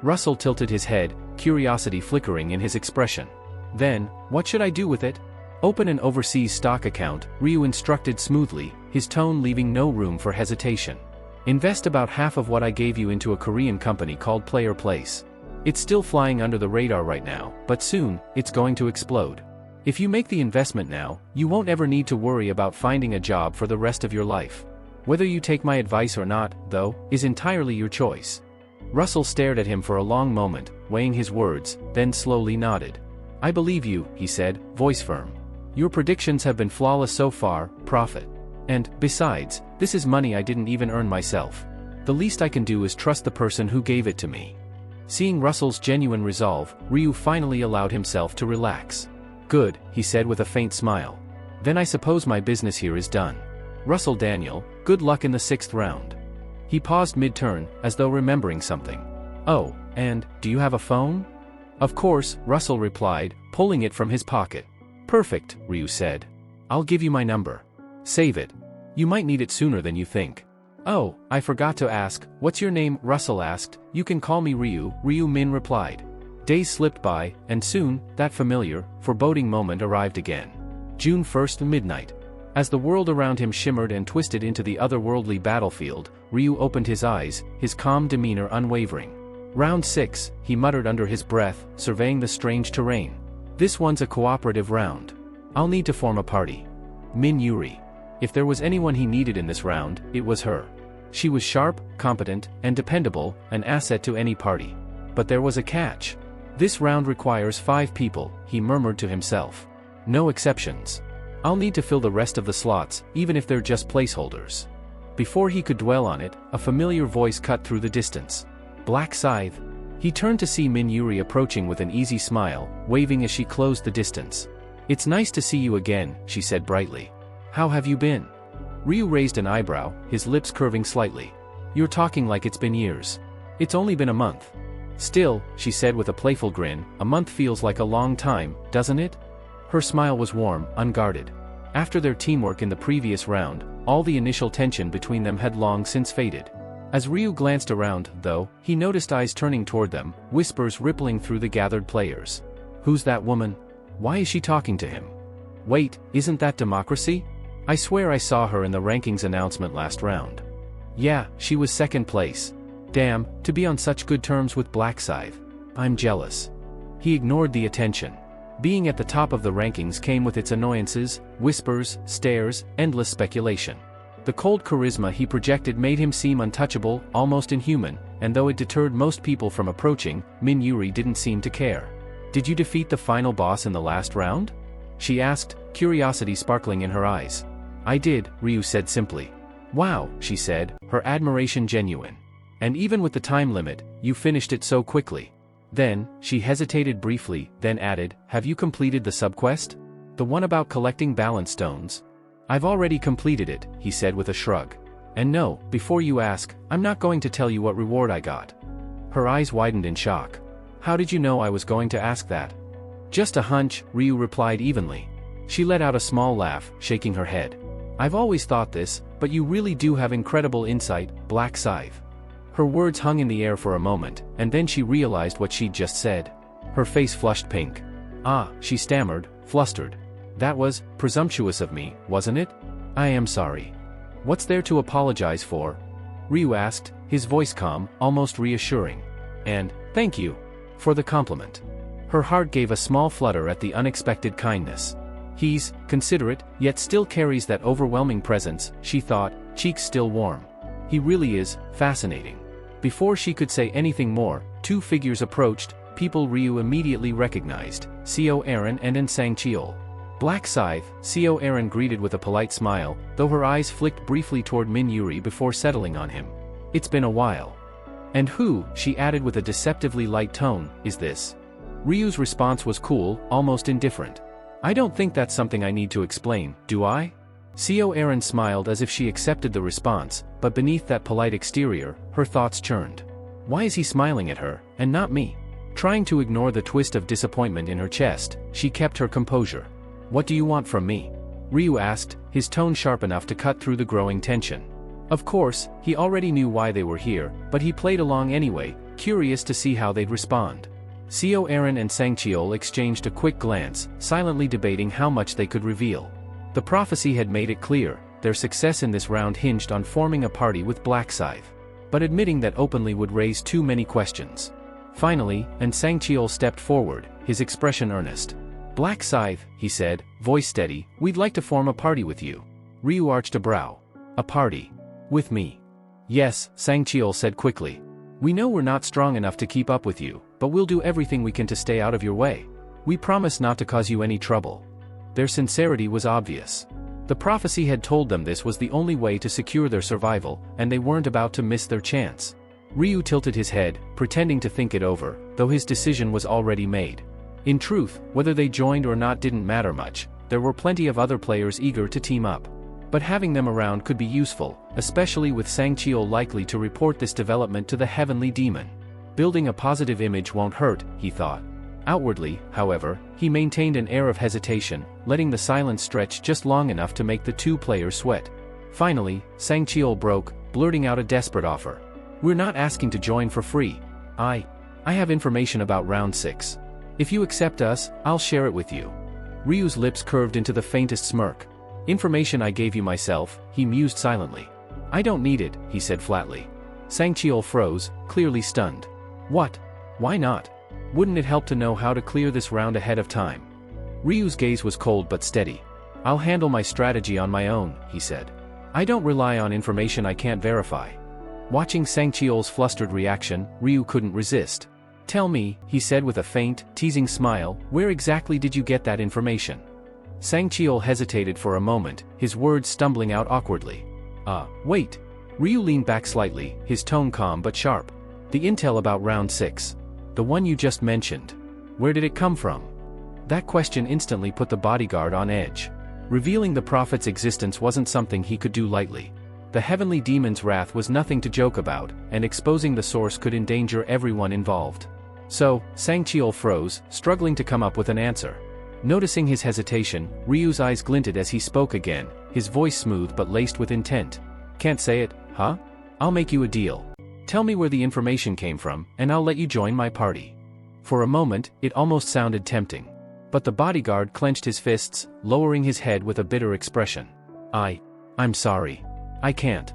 Russell tilted his head, curiosity flickering in his expression. Then, what should I do with it? Open an overseas stock account, Ryu instructed smoothly, his tone leaving no room for hesitation. Invest about half of what I gave you into a Korean company called Player Place. It's still flying under the radar right now, but soon, it's going to explode. If you make the investment now, you won't ever need to worry about finding a job for the rest of your life. Whether you take my advice or not, though, is entirely your choice. Russell stared at him for a long moment, weighing his words, then slowly nodded. I believe you, he said, voice firm. Your predictions have been flawless so far, Prophet. And, besides, this is money I didn't even earn myself. The least I can do is trust the person who gave it to me. Seeing Russell's genuine resolve, Ryu finally allowed himself to relax. Good, he said with a faint smile. Then I suppose my business here is done. Russell Daniel, good luck in the 6th round. He paused mid-turn, as though remembering something. Oh, and, do you have a phone? Of course, Russell replied, pulling it from his pocket. Perfect, Ryu said. I'll give you my number. Save it. You might need it sooner than you think. Oh, I forgot to ask, what's your name? Russell asked. You can call me Ryu, Ryu Min replied. Days slipped by, and soon, that familiar, foreboding moment arrived again. June 1st, midnight. As the world around him shimmered and twisted into the otherworldly battlefield, Ryu opened his eyes, his calm demeanor unwavering. Round 6, he muttered under his breath, surveying the strange terrain. This one's a cooperative round. I'll need to form a party. Min Yuri. If there was anyone he needed in this round, it was her. She was sharp, competent, and dependable, an asset to any party. But there was a catch. This round requires 5 people, he murmured to himself. No exceptions. I'll need to fill the rest of the slots, even if they're just placeholders. Before he could dwell on it, a familiar voice cut through the distance. Black Scythe. He turned to see Min Yuri approaching with an easy smile, waving as she closed the distance. It's nice to see you again, she said brightly. How have you been? Ryu raised an eyebrow, his lips curving slightly. You're talking like it's been years. It's only been a month. Still, she said with a playful grin, a month feels like a long time, doesn't it? Her smile was warm, unguarded. After their teamwork in the previous round, all the initial tension between them had long since faded. As Ryu glanced around, though, he noticed eyes turning toward them, whispers rippling through the gathered players. Who's that woman? Why is she talking to him? Wait, isn't that democracy? I swear I saw her in the rankings announcement last round. Yeah, she was 2nd place. Damn, to be on such good terms with Black Scythe. I'm jealous. He ignored the attention. Being at the top of the rankings came with its annoyances, whispers, stares, endless speculation. The cold charisma he projected made him seem untouchable, almost inhuman, and though it deterred most people from approaching, Min Yuri didn't seem to care. Did you defeat the final boss in the last round? She asked, curiosity sparkling in her eyes. I did, Ryu said simply. Wow, she said, her admiration genuine. And even with the time limit, you finished it so quickly. Then, she hesitated briefly, then added, have you completed the subquest? The one about collecting balance stones? I've already completed it, he said with a shrug. And no, before you ask, I'm not going to tell you what reward I got. Her eyes widened in shock. How did you know I was going to ask that? Just a hunch, Ryu replied evenly. She let out a small laugh, shaking her head. I've always thought this, but you really do have incredible insight, Black Scythe. Her words hung in the air for a moment, and then she realized what she'd just said. Her face flushed pink. Ah, she stammered, flustered. That was presumptuous of me, wasn't it? I am sorry. What's there to apologize for? Ryu asked, his voice calm, almost reassuring. And, thank you for the compliment. Her heart gave a small flutter at the unexpected kindness. He's considerate, yet still carries that overwhelming presence, she thought, cheeks still warm. He really is fascinating. Before she could say anything more, two figures approached, people Ryu immediately recognized, Seo Aaron and Nsang Cheol. Black Scythe, Seo Aaron greeted with a polite smile, though her eyes flicked briefly toward Min Yuri before settling on him. It's been a while. And who, she added with a deceptively light tone, is this? Ryu's response was cool, almost indifferent. I don't think that's something I need to explain, do I? Seo Aaron smiled as if she accepted the response, but beneath that polite exterior, her thoughts churned. Why is he smiling at her, and not me? Trying to ignore the twist of disappointment in her chest, she kept her composure. What do you want from me? Ryu asked, his tone sharp enough to cut through the growing tension. Of course, he already knew why they were here, but he played along anyway, curious to see how they'd respond. Seo Aaron and Nsang Cheol exchanged a quick glance, silently debating how much they could reveal. The prophecy had made it clear, their success in this round hinged on forming a party with Black Scythe. But admitting that openly would raise too many questions. Finally, Nsang Cheol stepped forward, his expression earnest. Black Scythe, he said, voice steady, we'd like to form a party with you. Ryu arched a brow. A party? With me? Yes, Nsang Cheol said quickly. We know we're not strong enough to keep up with you, but we'll do everything we can to stay out of your way. We promise not to cause you any trouble. Their sincerity was obvious. The prophecy had told them this was the only way to secure their survival, and they weren't about to miss their chance. Ryu tilted his head, pretending to think it over, though his decision was already made. In truth, whether they joined or not didn't matter much, there were plenty of other players eager to team up. But having them around could be useful, especially with Nsang Cheol likely to report this development to the Heavenly Demon. Building a positive image won't hurt, he thought. Outwardly, however, he maintained an air of hesitation, letting the silence stretch just long enough to make the two players sweat. Finally, Nsang Cheol broke, blurting out a desperate offer. We're not asking to join for free. I have information about round 6. If you accept us, I'll share it with you. Ryu's lips curved into the faintest smirk. Information I gave you myself, he mused silently. I don't need it, he said flatly. Nsang Cheol froze, clearly stunned. What? Why not? Wouldn't it help to know how to clear this round ahead of time? Ryu's gaze was cold but steady. I'll handle my strategy on my own, he said. I don't rely on information I can't verify. Watching Nsang Cheol's flustered reaction, Ryu couldn't resist. Tell me, he said with a faint, teasing smile, where exactly did you get that information? Nsang Cheol hesitated for a moment, his words stumbling out awkwardly. Wait. Ryu leaned back slightly, his tone calm but sharp. The intel about round 6. The one you just mentioned. Where did it come from? That question instantly put the bodyguard on edge. Revealing the prophet's existence wasn't something he could do lightly. The Heavenly Demon's wrath was nothing to joke about, and exposing the source could endanger everyone involved. So, Nsang Cheol froze, struggling to come up with an answer. Noticing his hesitation, Ryu's eyes glinted as he spoke again, his voice smooth but laced with intent. Can't say it, huh? I'll make you a deal. Tell me where the information came from, and I'll let you join my party. For a moment, it almost sounded tempting. But the bodyguard clenched his fists, lowering his head with a bitter expression. I'm sorry. I can't.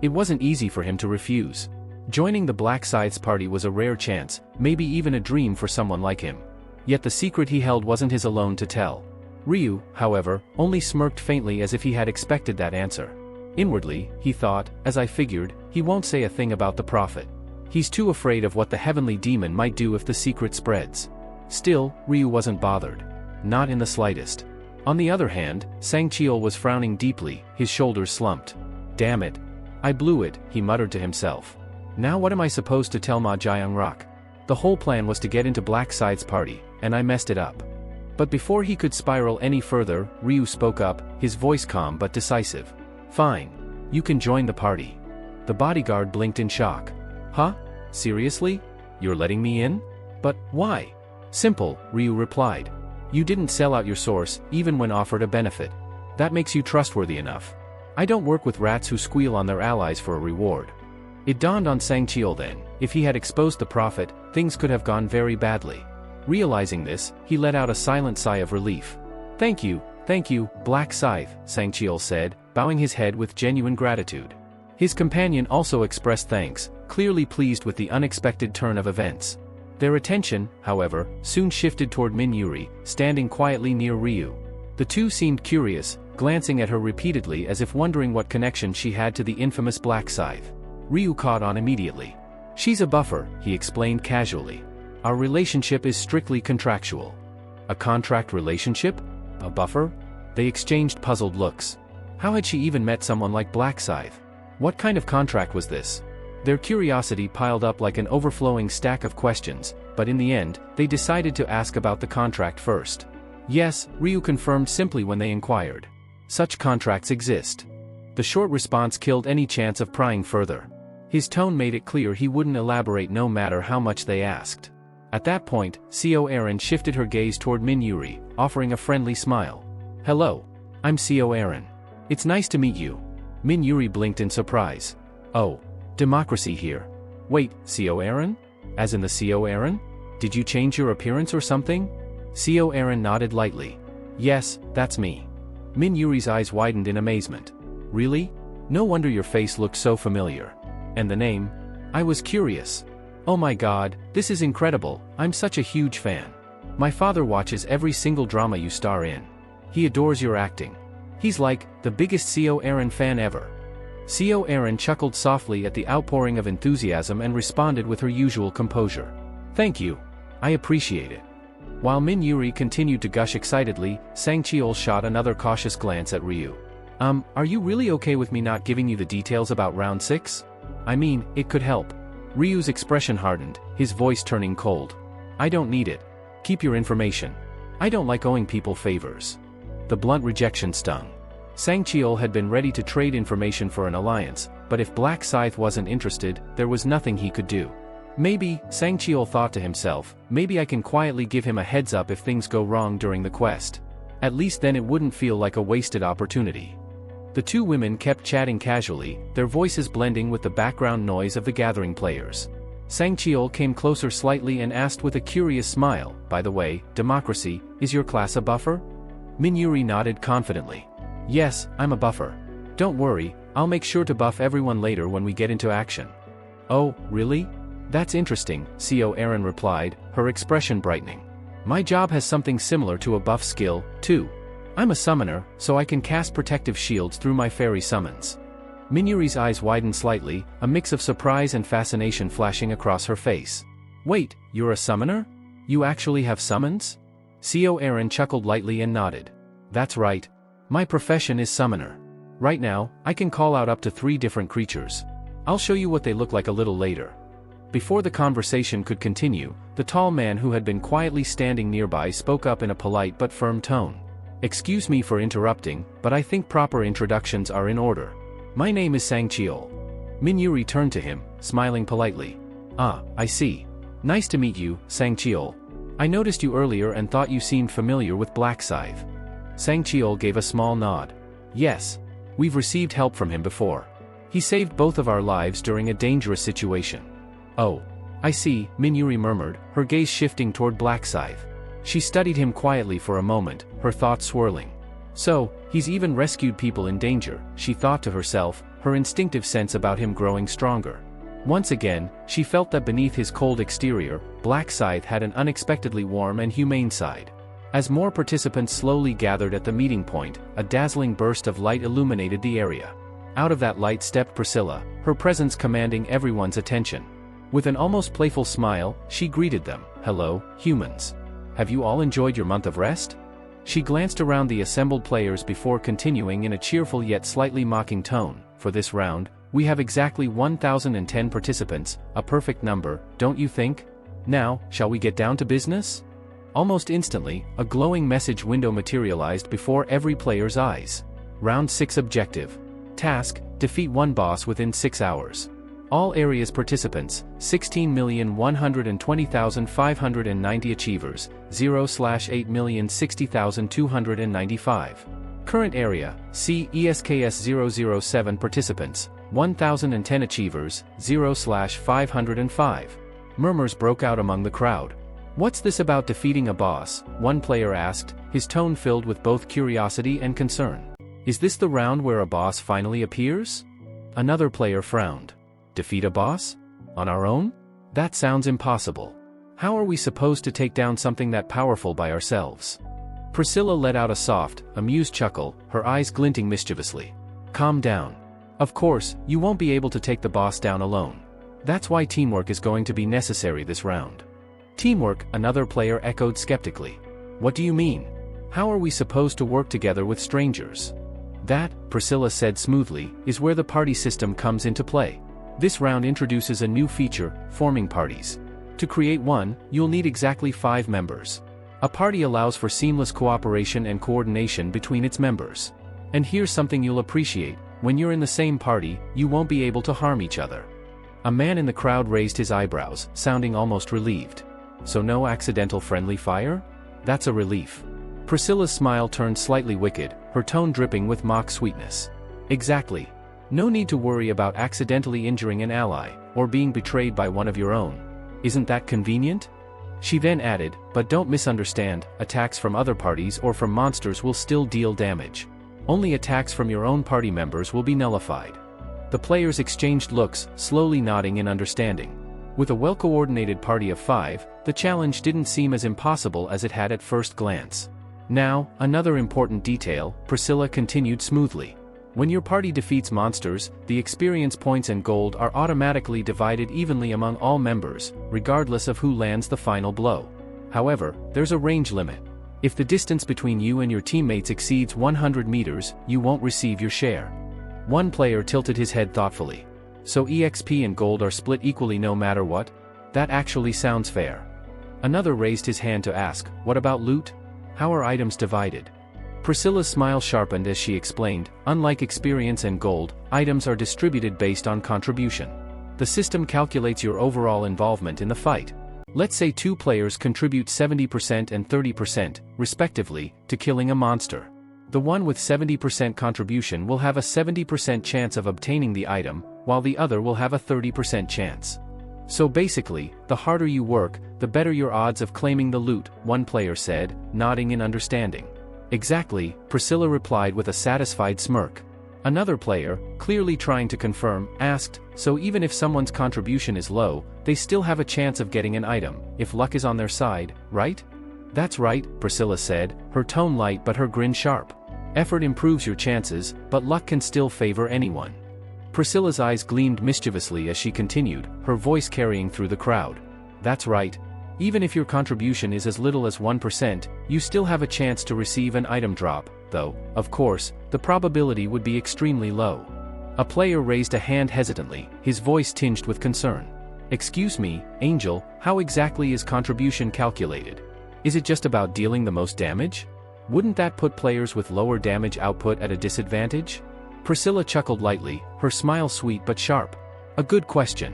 It wasn't easy for him to refuse. Joining the Black Scythe's party was a rare chance, maybe even a dream for someone like him. Yet the secret he held wasn't his alone to tell. Ryu, however, only smirked faintly as if he had expected that answer. Inwardly, he thought, as I figured, he won't say a thing about the prophet. He's too afraid of what the Heavenly Demon might do if the secret spreads. Still, Ryu wasn't bothered. Not in the slightest. On the other hand, Nsang Cheol was frowning deeply, his shoulders slumped. Damn it. I blew it, he muttered to himself. Now what am I supposed to tell Ma Jiangrock? The whole plan was to get into Black Scythe's party, and I messed it up. But before he could spiral any further, Ryu spoke up, his voice calm but decisive. Fine. You can join the party. The bodyguard blinked in shock. Huh? Seriously? You're letting me in? But why? Simple, Ryu replied. You didn't sell out your source, even when offered a benefit. That makes you trustworthy enough. I don't work with rats who squeal on their allies for a reward. It dawned on Sangcheol then, if he had exposed the prophet, things could have gone very badly. Realizing this, he let out a silent sigh of relief. Thank you, Black Scythe, Sangcheol said, bowing his head with genuine gratitude. His companion also expressed thanks, clearly pleased with the unexpected turn of events. Their attention, however, soon shifted toward Min Yuri, standing quietly near Ryu. The two seemed curious, glancing at her repeatedly as if wondering what connection she had to the infamous Black Scythe. Ryu caught on immediately. She's a buffer, he explained casually. Our relationship is strictly contractual. A contract relationship? A buffer? They exchanged puzzled looks. How had she even met someone like Black Scythe? What kind of contract was this? Their curiosity piled up like an overflowing stack of questions, but in the end, they decided to ask about the contract first. Yes, Ryu confirmed simply when they inquired. Such contracts exist. The short response killed any chance of prying further. His tone made it clear he wouldn't elaborate no matter how much they asked. At that point, Co Aaron shifted her gaze toward Min Yuri, offering a friendly smile. Hello. I'm Co Aaron. It's nice to meet you. Min Yuri blinked in surprise. Oh. Democracy here. Wait, Co Aaron? As in the Co Aaron? Did you change your appearance or something? Co Aaron nodded lightly. Yes, that's me. Min Yuri's eyes widened in amazement. Really? No wonder your face looked so familiar. And the name? I was curious. Oh my god, this is incredible, I'm such a huge fan. My father watches every single drama you star in. He adores your acting. He's like, the biggest Co Aaron fan ever. Co Aaron chuckled softly at the outpouring of enthusiasm and responded with her usual composure. Thank you. I appreciate it. While Min Yuri continued to gush excitedly, Sangcheol shot another cautious glance at Ryu. Are you really okay with me not giving you the details about round 6? I mean, it could help. Ryu's expression hardened, his voice turning cold. I don't need it. Keep your information. I don't like owing people favors. The blunt rejection stung. Sangcheol had been ready to trade information for an alliance, but if Black Scythe wasn't interested, there was nothing he could do. Maybe, Sangcheol thought to himself, maybe I can quietly give him a heads up if things go wrong during the quest. At least then it wouldn't feel like a wasted opportunity. The two women kept chatting casually, their voices blending with the background noise of the gathering players. Sangcheol came closer slightly and asked with a curious smile, by the way, Democracy, is your class a buffer? Min Yuri nodded confidently. Yes, I'm a buffer. Don't worry, I'll make sure to buff everyone later when we get into action. Oh, really? That's interesting, Co Aaron replied, her expression brightening. My job has something similar to a buff skill, too. I'm a summoner, so I can cast protective shields through my fairy summons. Min Yuri's eyes widened slightly, a mix of surprise and fascination flashing across her face. Wait, you're a summoner? You actually have summons? Co Aaron chuckled lightly and nodded. That's right. My profession is summoner. Right now, I can call out up to 3 different creatures. I'll show you what they look like a little later. Before the conversation could continue, the tall man who had been quietly standing nearby spoke up in a polite but firm tone. Excuse me for interrupting, but I think proper introductions are in order. My name is Sangcheol. Min Yuri turned to him, smiling politely. Ah, I see. Nice to meet you, Sangcheol. I noticed you earlier and thought you seemed familiar with Black Scythe. Sangcheol gave a small nod. Yes. We've received help from him before. He saved both of our lives during a dangerous situation. Oh. I see, Min Yuri murmured, her gaze shifting toward Black Scythe. She studied him quietly for a moment, her thoughts swirling. So, he's even rescued people in danger, she thought to herself, her instinctive sense about him growing stronger. Once again, she felt that beneath his cold exterior, Black Scythe had an unexpectedly warm and humane side. As more participants slowly gathered at the meeting point, a dazzling burst of light illuminated the area. Out of that light stepped Priscilla, her presence commanding everyone's attention. With an almost playful smile, she greeted them. Hello, humans. Have you all enjoyed your month of rest? She glanced around the assembled players before continuing in a cheerful yet slightly mocking tone. For this round, we have exactly 1,010 participants, a perfect number, don't you think? Now, shall we get down to business? Almost instantly, a glowing message window materialized before every player's eyes. Round 6 objective. Task, defeat 1 boss within 6 hours. All areas participants, 16,120,590 achievers, 0/8,060,295. Current area, C ESKS 007 participants, 1,010 achievers, 0/505. Murmurs broke out among the crowd. What's this about defeating a boss? One player asked, his tone filled with both curiosity and concern. Is this the round where a boss finally appears? Another player frowned. Defeat a boss? On our own? That sounds impossible. How are we supposed to take down something that powerful by ourselves? Priscilla let out a soft, amused chuckle, her eyes glinting mischievously. Calm down. Of course, you won't be able to take the boss down alone. That's why teamwork is going to be necessary this round. Teamwork, another player echoed skeptically. What do you mean? How are we supposed to work together with strangers? That, Priscilla said smoothly, is where the party system comes into play. This round introduces a new feature, forming parties. To create one, you'll need exactly 5 members. A party allows for seamless cooperation and coordination between its members. And here's something you'll appreciate, when you're in the same party, you won't be able to harm each other. A man in the crowd raised his eyebrows, sounding almost relieved. So no accidental friendly fire? That's a relief. Priscilla's smile turned slightly wicked, her tone dripping with mock sweetness. Exactly. No need to worry about accidentally injuring an ally, or being betrayed by one of your own. Isn't that convenient? She then added, but don't misunderstand, attacks from other parties or from monsters will still deal damage. Only attacks from your own party members will be nullified. The players exchanged looks, slowly nodding in understanding. With a well-coordinated party of 5, the challenge didn't seem as impossible as it had at first glance. Now, another important detail, Priscilla continued smoothly. When your party defeats monsters, the experience points and gold are automatically divided evenly among all members, regardless of who lands the final blow. However, there's a range limit. If the distance between you and your teammates exceeds 100 meters, you won't receive your share. One player tilted his head thoughtfully. So EXP and gold are split equally no matter what? That actually sounds fair. Another raised his hand to ask, what about loot? How are items divided? Priscilla's smile sharpened as she explained, unlike experience and gold, items are distributed based on contribution. The system calculates your overall involvement in the fight. Let's say 2 players contribute 70% and 30%, respectively, to killing a monster. The one with 70% contribution will have a 70% chance of obtaining the item, while the other will have a 30% chance. So basically, the harder you work, the better your odds of claiming the loot, one player said, nodding in understanding. Exactly, Priscilla replied with a satisfied smirk. Another player, clearly trying to confirm, asked, so even if someone's contribution is low, they still have a chance of getting an item, if luck is on their side, right? That's right, Priscilla said, her tone light but her grin sharp. Effort improves your chances, but luck can still favor anyone. Priscilla's eyes gleamed mischievously as she continued, her voice carrying through the crowd. That's right. Even if your contribution is as little as 1%, you still have a chance to receive an item drop, though, of course, the probability would be extremely low. A player raised a hand hesitantly, his voice tinged with concern. Excuse me, Angel, how exactly is contribution calculated? Is it just about dealing the most damage? Wouldn't that put players with lower damage output at a disadvantage? Priscilla chuckled lightly, her smile sweet but sharp. A good question.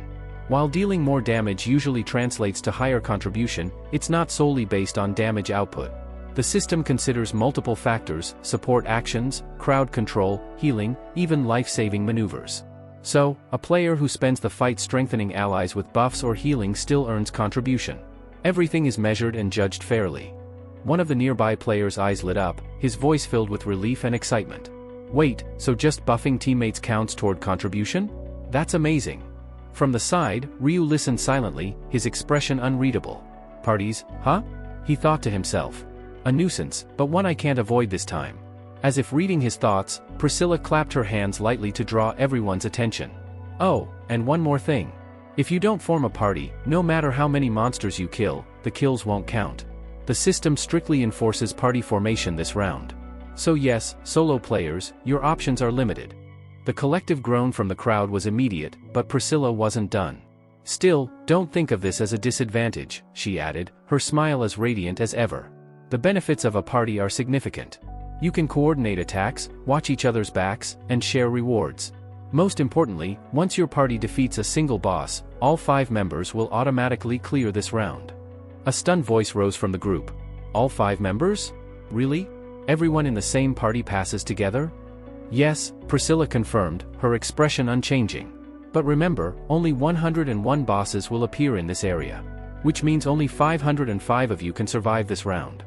While dealing more damage usually translates to higher contribution, it's not solely based on damage output. The system considers multiple factors, support actions, crowd control, healing, even life-saving maneuvers. So, a player who spends the fight strengthening allies with buffs or healing still earns contribution. Everything is measured and judged fairly. One of the nearby players' eyes lit up, his voice filled with relief and excitement. Wait, so just buffing teammates counts toward contribution? That's amazing. From the side, Ryu listened silently, his expression unreadable. Parties, huh? He thought to himself. A nuisance, but one I can't avoid this time. As if reading his thoughts, Priscilla clapped her hands lightly to draw everyone's attention. Oh, and one more thing. If you don't form a party, no matter how many monsters you kill, the kills won't count. The system strictly enforces party formation this round. So yes, solo players, your options are limited. The collective groan from the crowd was immediate, but Priscilla wasn't done. Still, don't think of this as a disadvantage, she added, her smile as radiant as ever. The benefits of a party are significant. You can coordinate attacks, watch each other's backs, and share rewards. Most importantly, once your party defeats a single boss, all 5 members will automatically clear this round. A stunned voice rose from the group. All 5 members? Really? Everyone in the same party passes together? Yes, Priscilla confirmed, her expression unchanging. But remember, only 101 bosses will appear in this area. Which means only 505 of you can survive this round.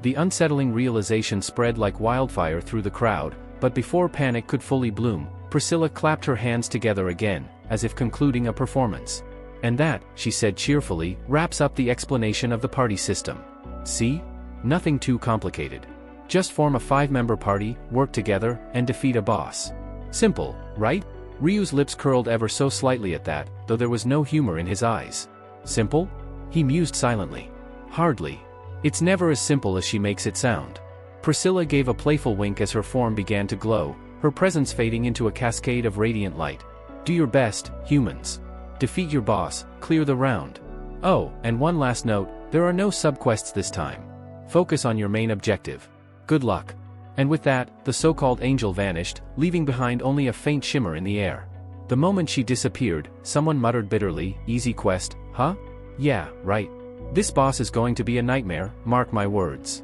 The unsettling realization spread like wildfire through the crowd, but before panic could fully bloom, Priscilla clapped her hands together again, as if concluding a performance. And that, she said cheerfully, wraps up the explanation of the party system. See? Nothing too complicated. Just form a 5-member party, work together, and defeat a boss. Simple, right? Ryu's lips curled ever so slightly at that, though there was no humor in his eyes. Simple? He mused silently. Hardly. It's never as simple as she makes it sound. Priscilla gave a playful wink as her form began to glow, her presence fading into a cascade of radiant light. Do your best, humans. Defeat your boss, clear the round. Oh, and one last note, there are no subquests this time. Focus on your main objective. Good luck. And with that, the so-called angel vanished, leaving behind only a faint shimmer in the air. The moment she disappeared, someone muttered bitterly, "Easy quest, huh? Yeah, right. This boss is going to be a nightmare, mark my words."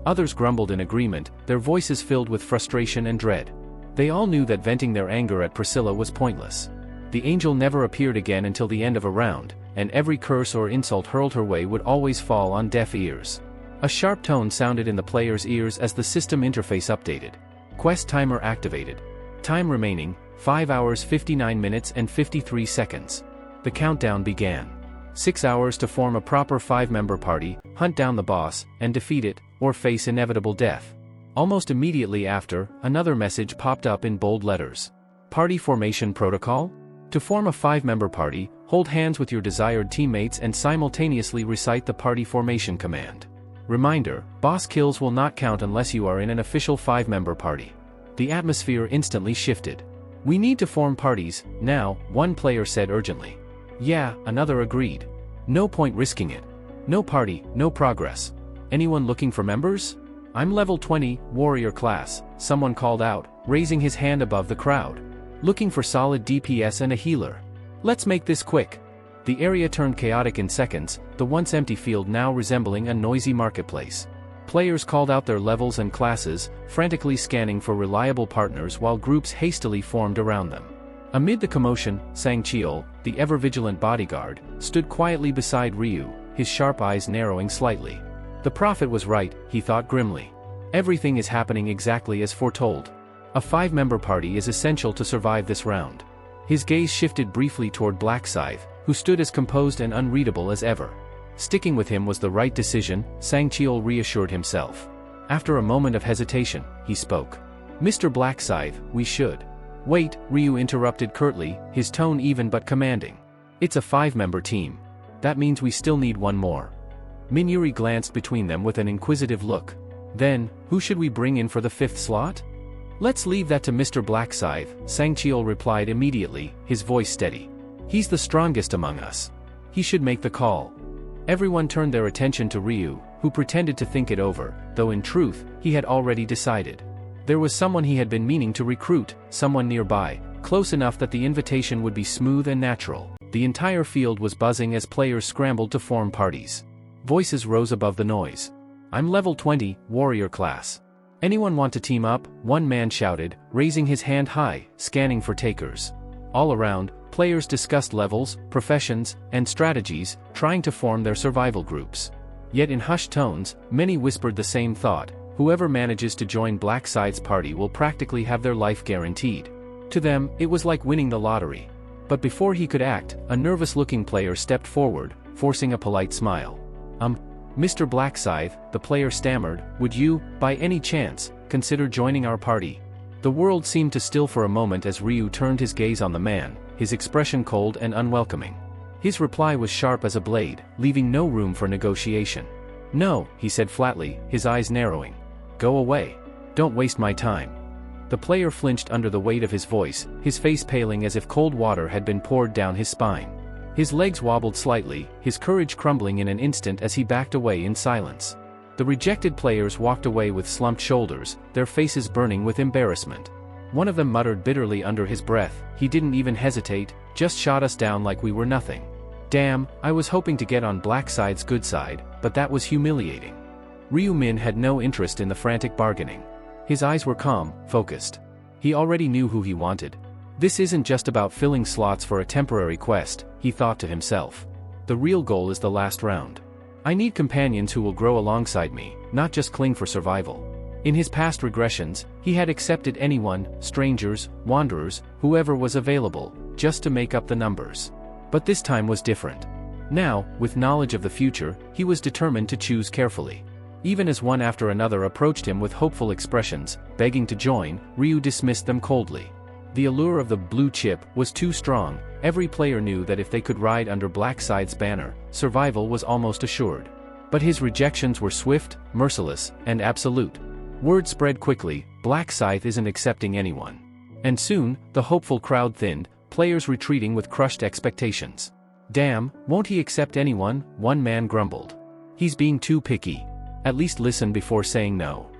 Others grumbled in agreement, their voices filled with frustration and dread. They all knew that venting their anger at Priscilla was pointless. The angel never appeared again until the end of a round, and every curse or insult hurled her way would always fall on deaf ears. A sharp tone sounded in the player's ears as the system interface updated. Quest timer activated. Time remaining, 5 hours 59 minutes and 53 seconds. The countdown began. 6 hours to form a proper 5-member party, hunt down the boss, and defeat it, or face inevitable death. Almost immediately after, another message popped up in bold letters. Party Formation Protocol? To form a 5-member party, hold hands with your desired teammates and simultaneously recite the party formation command. Reminder, boss kills will not count unless you are in an official 5-member party. The atmosphere instantly shifted. We need to form parties, now, one player said urgently. Yeah, another agreed. No point risking it. No party, no progress. Anyone looking for members? I'm level 20, warrior class, someone called out, raising his hand above the crowd. Looking for solid DPS and a healer. Let's make this quick. The area turned chaotic in seconds, the once empty field now resembling a noisy marketplace. Players called out their levels and classes, frantically scanning for reliable partners while groups hastily formed around them. Amid the commotion, Sang Cheol, the ever-vigilant bodyguard, stood quietly beside Ryu, his sharp eyes narrowing slightly. The prophet was right, he thought grimly. Everything is happening exactly as foretold. A 5-member party is essential to survive this round. His gaze shifted briefly toward Black Scythe, who stood as composed and unreadable as ever. Sticking with him was the right decision, Sang Cheol reassured himself. After a moment of hesitation, he spoke. Mr. Black Scythe, we should. Wait, Ryu interrupted curtly, his tone even but commanding. It's a 5-member team. That means we still need one more. Minuri glanced between them with an inquisitive look. Then, who should we bring in for the 5th slot? Let's leave that to Mr. Black Scythe, Sang Cheol replied immediately, his voice steady. He's the strongest among us. He should make the call. Everyone turned their attention to Ryu, who pretended to think it over, though in truth, he had already decided. There was someone he had been meaning to recruit, someone nearby, close enough that the invitation would be smooth and natural. The entire field was buzzing as players scrambled to form parties. Voices rose above the noise. I'm level 20, warrior class. Anyone want to team up? One man shouted, raising his hand high, scanning for takers. All around, players discussed levels, professions, and strategies, trying to form their survival groups. Yet in hushed tones, many whispered the same thought: whoever manages to join Black Scythe's party will practically have their life guaranteed. To them, it was like winning the lottery. But before he could act, a nervous-looking player stepped forward, forcing a polite smile. Mr. Black Scythe, the player stammered, would you, by any chance, consider joining our party? The world seemed to still for a moment as Ryu turned his gaze on the man, his expression cold and unwelcoming. His reply was sharp as a blade, leaving no room for negotiation. No, he said flatly, his eyes narrowing. Go away. Don't waste my time. The player flinched under the weight of his voice, his face paling as if cold water had been poured down his spine. His legs wobbled slightly, his courage crumbling in an instant as he backed away in silence. The rejected players walked away with slumped shoulders, their faces burning with embarrassment. One of them muttered bitterly under his breath, "He didn't even hesitate, just shot us down like we were nothing. Damn, I was hoping to get on Black Side's good side, but that was humiliating." Ryu Min had no interest in the frantic bargaining. His eyes were calm, focused. He already knew who he wanted. This isn't just about filling slots for a temporary quest, he thought to himself. The real goal is the last round. I need companions who will grow alongside me, not just cling for survival. In his past regressions, he had accepted anyone, strangers, wanderers, whoever was available, just to make up the numbers. But this time was different. Now, with knowledge of the future, he was determined to choose carefully. Even as one after another approached him with hopeful expressions, begging to join, Ryu dismissed them coldly. The allure of the blue chip was too strong. Every player knew that if they could ride under Black Side's banner, survival was almost assured. But his rejections were swift, merciless, and absolute. Word spread quickly, Black Scythe isn't accepting anyone. And soon, the hopeful crowd thinned, players retreating with crushed expectations. Damn, won't he accept anyone? One man grumbled. He's being too picky. At least listen before saying no.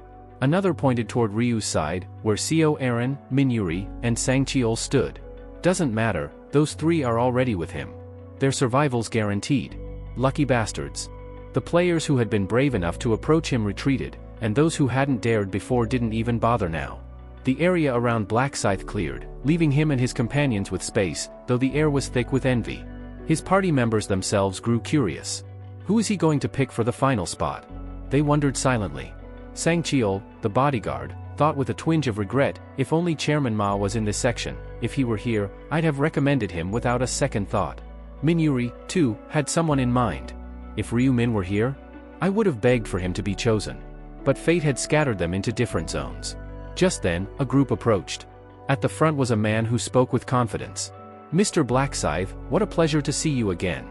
Another pointed toward Ryu's side, where Seo Aaron, Minuri, and Sangcheol stood. Doesn't matter, those three are already with him. Their survival's guaranteed. Lucky bastards. The players who had been brave enough to approach him retreated, and those who hadn't dared before didn't even bother now. The area around Black Scythe cleared, leaving him and his companions with space, though the air was thick with envy. His party members themselves grew curious. Who is he going to pick for the final spot? They wondered silently. Sangcheol, the bodyguard, thought with a twinge of regret, if only Chairman Ma was in this section, if he were here, I'd have recommended him without a second thought. Minuri, too, had someone in mind. If Ryu Min were here, I would have begged for him to be chosen. But fate had scattered them into different zones. Just then, a group approached. At the front was a man who spoke with confidence. "Mr. Black Scythe, what a pleasure to see you again."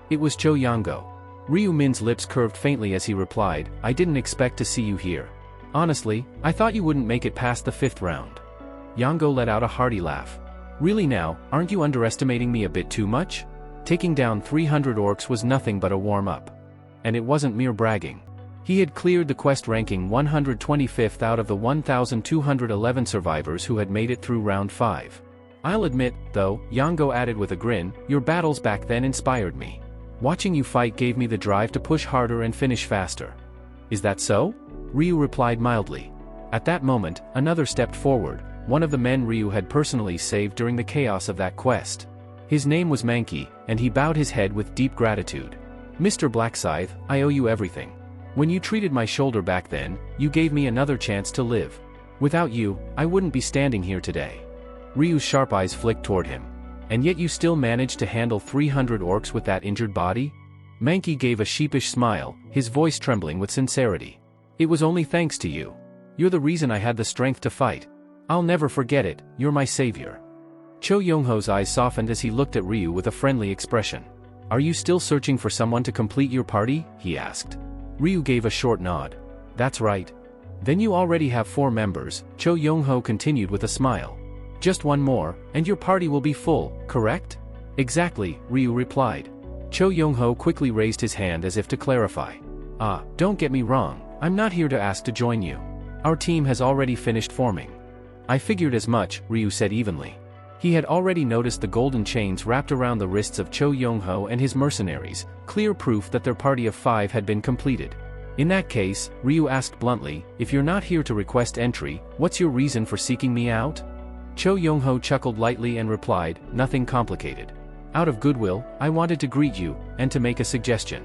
It was Cho Yango. Ryu Min's lips curved faintly as he replied, "I didn't expect to see you here. Honestly, I thought you wouldn't make it past the 5th round." Yango let out a hearty laugh. "Really now, aren't you underestimating me a bit too much? Taking down 300 orcs was nothing but a warm-up. And it wasn't mere bragging. He had cleared the quest ranking 125th out of the 1,211 survivors who had made it through round 5. I'll admit, though," Yango added with a grin, "your battles back then inspired me. Watching you fight gave me the drive to push harder and finish faster." "Is that so?" Ryu replied mildly. At that moment, another stepped forward, one of the men Ryu had personally saved during the chaos of that quest. His name was Mankey, and he bowed his head with deep gratitude. "Mr. Black Scythe, I owe you everything. When you treated my shoulder back then, you gave me another chance to live. Without you, I wouldn't be standing here today." Ryu's sharp eyes flicked toward him. "And yet you still managed to handle 300 orcs with that injured body?" Mankey gave a sheepish smile, his voice trembling with sincerity. "It was only thanks to you. You're the reason I had the strength to fight. I'll never forget it, you're my savior." Cho Yongho's eyes softened as he looked at Ryu with a friendly expression. "Are you still searching for someone to complete your party?" he asked. Ryu gave a short nod. "That's right. Then you already have 4 members," Cho Yongho continued with a smile. "Just one more, and your party will be full, correct?" "Exactly," Ryu replied. Cho Yongho quickly raised his hand as if to clarify. Don't get me wrong, I'm not here to ask to join you. Our team has already finished forming." "I figured as much," Ryu said evenly. He had already noticed the golden chains wrapped around the wrists of Cho Yongho and his mercenaries, clear proof that their party of 5 had been completed. "In that case," Ryu asked bluntly, "if you're not here to request entry, what's your reason for seeking me out?" Cho Yongho chuckled lightly and replied, "Nothing complicated. Out of goodwill, I wanted to greet you, and to make a suggestion."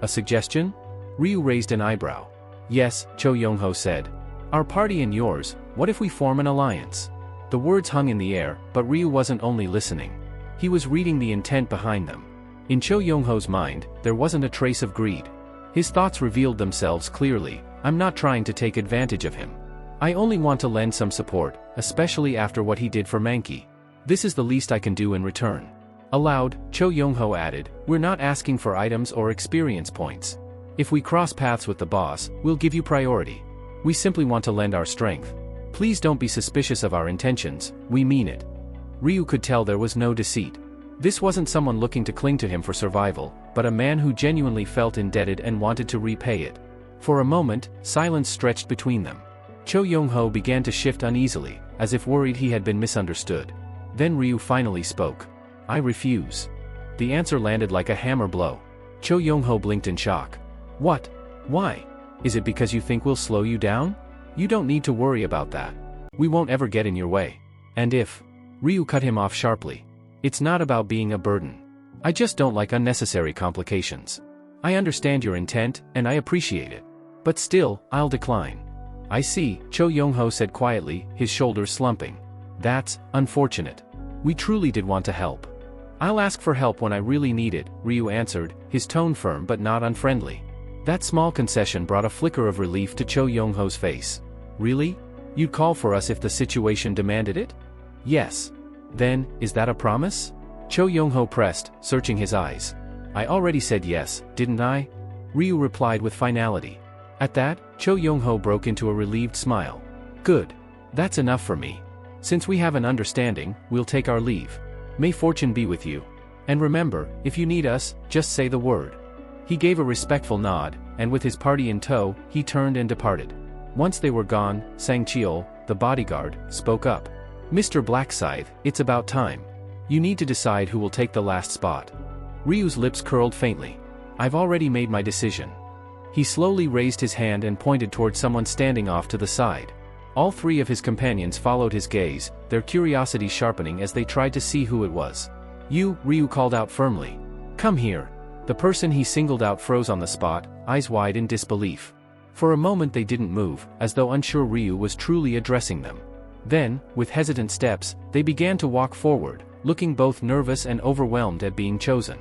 "A suggestion?" Ryu raised an eyebrow. "Yes," Cho Yongho said. "Our party and yours, what if we form an alliance?" The words hung in the air, but Ryu wasn't only listening. He was reading the intent behind them. In Cho Yongho's mind, there wasn't a trace of greed. His thoughts revealed themselves clearly. "I'm not trying to take advantage of him. I only want to lend some support, especially after what he did for Mankey. This is the least I can do in return." Aloud, Cho Yongho added, "We're not asking for items or experience points. If we cross paths with the boss, we'll give you priority. We simply want to lend our strength. Please don't be suspicious of our intentions, we mean it." Ryu could tell there was no deceit. This wasn't someone looking to cling to him for survival, but a man who genuinely felt indebted and wanted to repay it. For a moment, silence stretched between them. Cho Yongho began to shift uneasily, as if worried he had been misunderstood. Then Ryu finally spoke. I refuse. The answer landed like a hammer blow. Cho Young-ho blinked in shock. What? Why? Is it because you think we'll slow you down? You don't need to worry about that. We won't ever get in your way. And if... Ryu cut him off sharply. It's not about being a burden. I just don't like unnecessary complications. I understand your intent, and I appreciate it. But still, I'll decline. I see, Cho Young-ho said quietly, his shoulders slumping. That's unfortunate. We truly did want to help. I'll ask for help when I really need it, Ryu answered, his tone firm but not unfriendly. That small concession brought a flicker of relief to Cho Young-ho's face. Really? You'd call for us if the situation demanded it? Yes. Then, is that a promise? Cho Young-ho pressed, searching his eyes. I already said yes, didn't I? Ryu replied with finality. At that, Cho Young-ho broke into a relieved smile. Good. That's enough for me. Since we have an understanding, we'll take our leave. May fortune be with you. And remember, if you need us, just say the word. He gave a respectful nod, and with his party in tow, he turned and departed. Once they were gone, Sang Cheol, the bodyguard, spoke up. Mr. Blackscythe, it's about time. You need to decide who will take the last spot. Ryu's lips curled faintly. I've already made my decision. He slowly raised his hand and pointed toward someone standing off to the side. All three of his companions followed his gaze, their curiosity sharpening as they tried to see who it was. You, Ryu called out firmly. Come here. The person he singled out froze on the spot, eyes wide in disbelief. For a moment they didn't move, as though unsure Ryu was truly addressing them. Then, with hesitant steps, they began to walk forward, looking both nervous and overwhelmed at being chosen.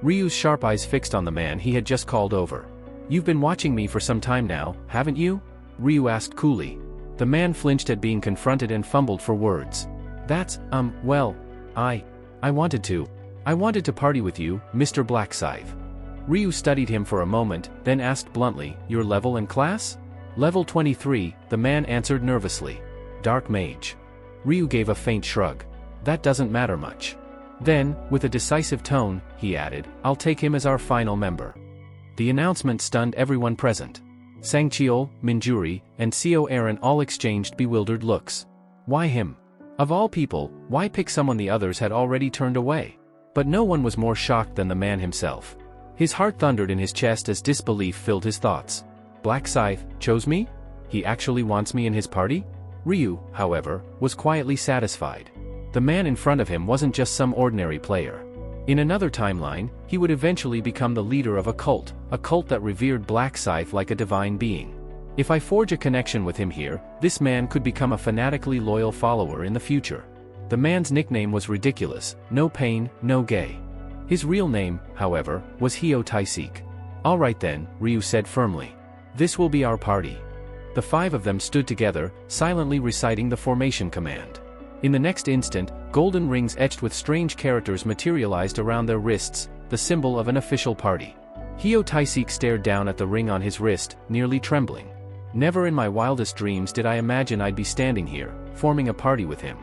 Ryu's sharp eyes fixed on the man he had just called over. You've been watching me for some time now, haven't you? Ryu asked coolly. The man flinched at being confronted and fumbled for words. That's, well, I wanted to party with you, Mr. Blackscythe. Ryu studied him for a moment, then asked bluntly, your level and class? Level 23, the man answered nervously. Dark Mage. Ryu gave a faint shrug. That doesn't matter much. Then, with a decisive tone, he added, I'll take him as our final member. The announcement stunned everyone present. Sang Cheol, Minjuri, and Seo Aaron all exchanged bewildered looks. Why him? Of all people, why pick someone the others had already turned away? But no one was more shocked than the man himself. His heart thundered in his chest as disbelief filled his thoughts. Blackscythe chose me? He actually wants me in his party? Ryu, however, was quietly satisfied. The man in front of him wasn't just some ordinary player. In another timeline, he would eventually become the leader of a cult that revered Blackscythe like a divine being. If I forge a connection with him here, this man could become a fanatically loyal follower in the future. The man's nickname was ridiculous, no pain, no gay. His real name, however, was Hyo Taisik. All right then, Ryu said firmly. This will be our party. The five of them stood together, silently reciting the formation command. In the next instant, golden rings etched with strange characters materialized around their wrists, the symbol of an official party. Hyo Taisik stared down at the ring on his wrist, nearly trembling. Never in my wildest dreams did I imagine I'd be standing here, forming a party with him.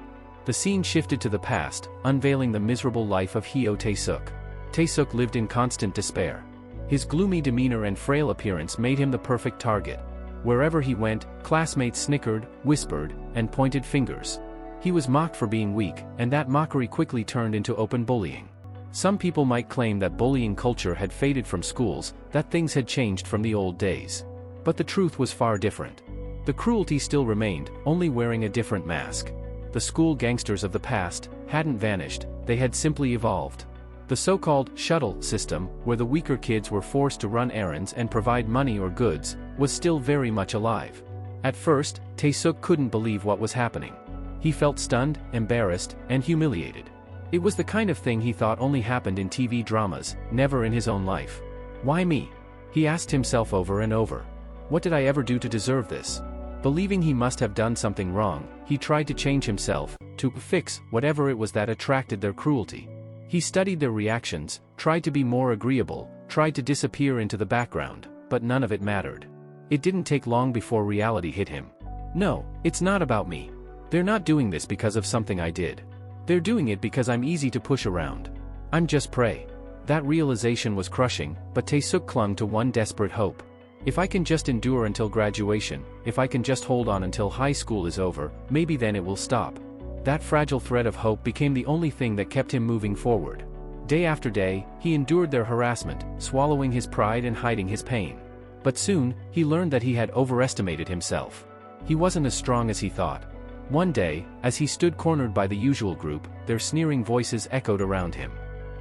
The scene shifted to the past, unveiling the miserable life of Hyo Taesuk. Taesuk lived in constant despair. His gloomy demeanor and frail appearance made him the perfect target. Wherever he went, classmates snickered, whispered, and pointed fingers. He was mocked for being weak, and that mockery quickly turned into open bullying. Some people might claim that bullying culture had faded from schools, that things had changed from the old days. But the truth was far different. The cruelty still remained, only wearing a different mask. The school gangsters of the past hadn't vanished, they had simply evolved. The so-called shuttle system, where the weaker kids were forced to run errands and provide money or goods, was still very much alive. At first, Taesuk couldn't believe what was happening. He felt stunned, embarrassed, and humiliated. It was the kind of thing he thought only happened in TV dramas, never in his own life. Why me? He asked himself over and over. What did I ever do to deserve this? Believing he must have done something wrong, he tried to change himself, to fix whatever it was that attracted their cruelty. He studied their reactions, tried to be more agreeable, tried to disappear into the background, but none of it mattered. It didn't take long before reality hit him. No, it's not about me. They're not doing this because of something I did. They're doing it because I'm easy to push around. I'm just prey. That realization was crushing, but Taesuk clung to one desperate hope. If I can just endure until graduation, if I can just hold on until high school is over, maybe then it will stop. That fragile thread of hope became the only thing that kept him moving forward. Day after day, he endured their harassment, swallowing his pride and hiding his pain. But soon, he learned that he had overestimated himself. He wasn't as strong as he thought. One day, as he stood cornered by the usual group, their sneering voices echoed around him.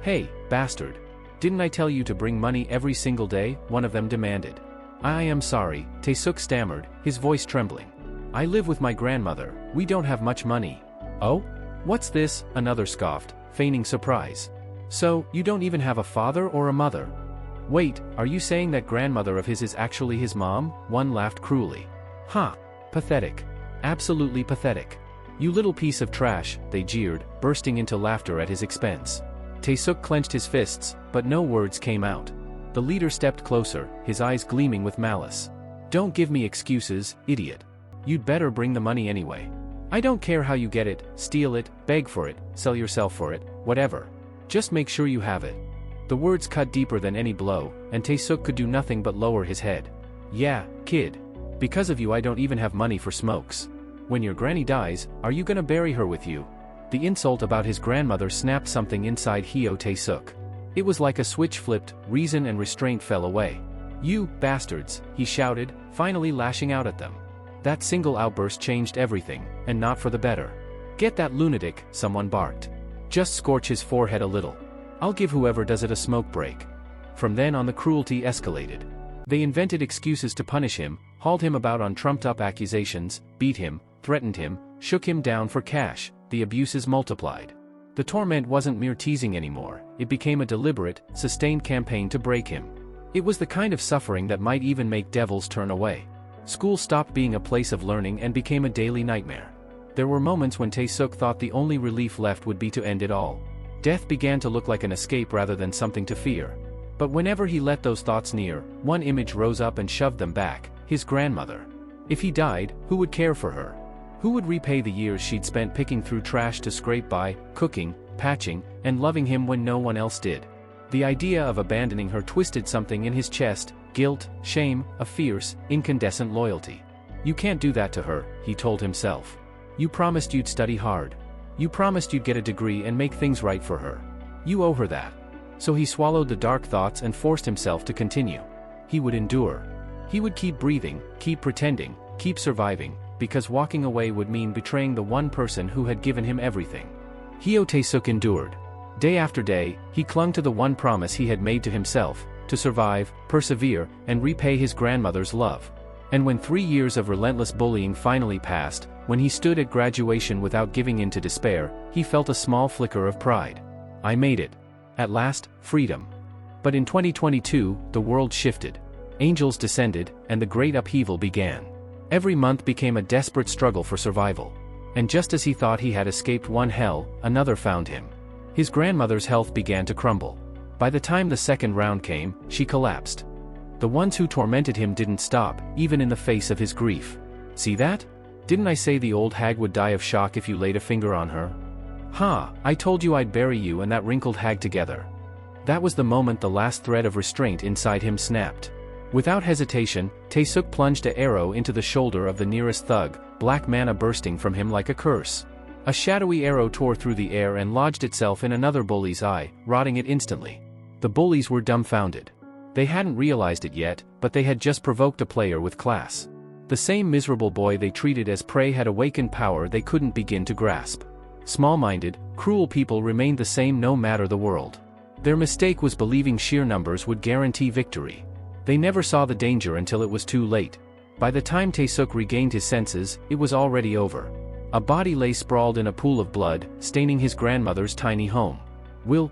"Hey, bastard. Didn't I tell you to bring money every single day?" one of them demanded. "I am sorry," Tae-suk stammered, his voice trembling. "I live with my grandmother, we don't have much money." "Oh? What's this?" another scoffed, feigning surprise. "So, you don't even have a father or a mother?" "Wait, are you saying that grandmother of his is actually his mom?" One laughed cruelly. "Huh. Pathetic. Absolutely pathetic. You little piece of trash," they jeered, bursting into laughter at his expense. Tae-suk clenched his fists, but no words came out. The leader stepped closer, his eyes gleaming with malice. "Don't give me excuses, idiot. You'd better bring the money anyway. I don't care how you get it, steal it, beg for it, sell yourself for it, whatever. Just make sure you have it." The words cut deeper than any blow, and Tae-suk could do nothing but lower his head. "Yeah, kid. Because of you I don't even have money for smokes. When your granny dies, are you gonna bury her with you?" The insult about his grandmother snapped something inside Heo Tae-suk. It was like a switch flipped, reason and restraint fell away. "You bastards," he shouted, finally lashing out at them. That single outburst changed everything, and not for the better. "Get that lunatic," someone barked. "Just scorch his forehead a little. I'll give whoever does it a smoke break." From then on the cruelty escalated. They invented excuses to punish him, hauled him about on trumped-up accusations, beat him, threatened him, shook him down for cash. The abuses multiplied. The torment wasn't mere teasing anymore, it became a deliberate, sustained campaign to break him. It was the kind of suffering that might even make devils turn away. School stopped being a place of learning and became a daily nightmare. There were moments when Tae-suk thought the only relief left would be to end it all. Death began to look like an escape rather than something to fear. But whenever he let those thoughts near, one image rose up and shoved them back: his grandmother. If he died, who would care for her? Who would repay the years she'd spent picking through trash to scrape by, cooking, patching, and loving him when no one else did? The idea of abandoning her twisted something in his chest: guilt, shame, a fierce, incandescent loyalty. "You can't do that to her," he told himself. "You promised you'd study hard. You promised you'd get a degree and make things right for her. You owe her that." So he swallowed the dark thoughts and forced himself to continue. He would endure. He would keep breathing, keep pretending, keep surviving, because walking away would mean betraying the one person who had given him everything. Heo Tae-suk endured. Day after day, he clung to the one promise he had made to himself: to survive, persevere, and repay his grandmother's love. And when 3 years of relentless bullying finally passed, when he stood at graduation without giving in to despair, he felt a small flicker of pride. "I made it. At last, freedom." But in 2022, the world shifted. Angels descended, and the great upheaval began. Every month became a desperate struggle for survival. And just as he thought he had escaped one hell, another found him. His grandmother's health began to crumble. By the time the second round came, she collapsed. The ones who tormented him didn't stop, even in the face of his grief. "See that? Didn't I say the old hag would die of shock if you laid a finger on her? Ha, I told you I'd bury you and that wrinkled hag together." That was the moment the last thread of restraint inside him snapped. Without hesitation, Tae-suk plunged an arrow into the shoulder of the nearest thug, black mana bursting from him like a curse. A shadowy arrow tore through the air and lodged itself in another bully's eye, rotting it instantly. The bullies were dumbfounded. They hadn't realized it yet, but they had just provoked a player with class. The same miserable boy they treated as prey had awakened power they couldn't begin to grasp. Small-minded, cruel people remained the same no matter the world. Their mistake was believing sheer numbers would guarantee victory. They never saw the danger until it was too late. By the time Tae-suk regained his senses, it was already over. A body lay sprawled in a pool of blood, staining his grandmother's tiny home.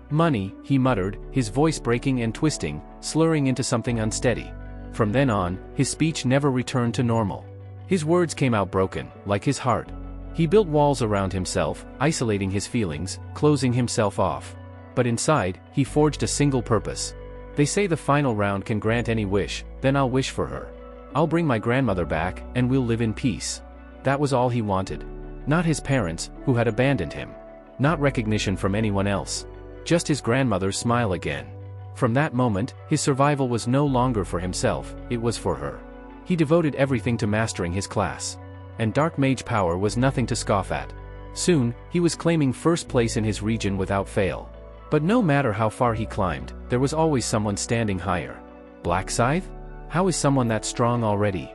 "Money," he muttered, his voice breaking and twisting, slurring into something unsteady. From then on, his speech never returned to normal. His words came out broken, like his heart. He built walls around himself, isolating his feelings, closing himself off. But inside, he forged a single purpose. "They say the final round can grant any wish, then I'll wish for her. I'll bring my grandmother back, and we'll live in peace." That was all he wanted. Not his parents, who had abandoned him. Not recognition from anyone else. Just his grandmother's smile again. From that moment, his survival was no longer for himself, it was for her. He devoted everything to mastering his class. And dark mage power was nothing to scoff at. Soon, he was claiming first place in his region without fail. But no matter how far he climbed, there was always someone standing higher. Black Scythe? How is someone that strong already?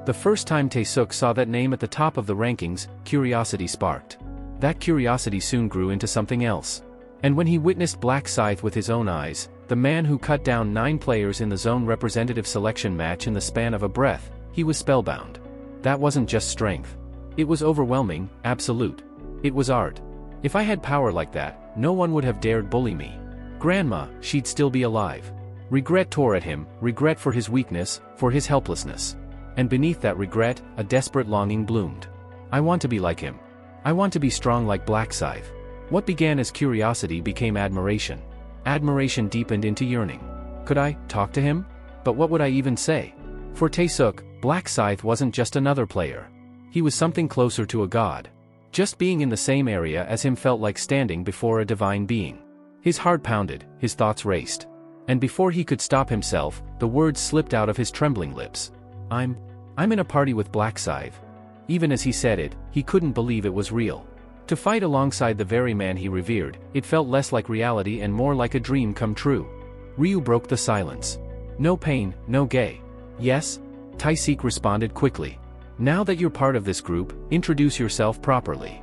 The first time Tae-suk saw that name at the top of the rankings, curiosity sparked. That curiosity soon grew into something else. And when he witnessed Black Scythe with his own eyes, the man who cut down 9 players in the zone representative selection match in the span of a breath, he was spellbound. That wasn't just strength. It was overwhelming, absolute. It was art. If I had power like that, no one would have dared bully me. Grandma, she'd still be alive. Regret tore at him, regret for his weakness, for his helplessness. And beneath that regret, a desperate longing bloomed. I want to be like him. I want to be strong like Black Scythe. What began as curiosity became admiration. Admiration deepened into yearning. Could I talk to him? But what would I even say? For Tae-suk, Black Scythe wasn't just another player. He was something closer to a god. Just being in the same area as him felt like standing before a divine being. His heart pounded, his thoughts raced. And before he could stop himself, the words slipped out of his trembling lips. I'm in a party with Black Scythe. Even as he said it, he couldn't believe it was real. To fight alongside the very man he revered, it felt less like reality and more like a dream come true. Ryu broke the silence. No pain, no gay. Yes? Tae-sik responded quickly. Now that you're part of this group, introduce yourself properly.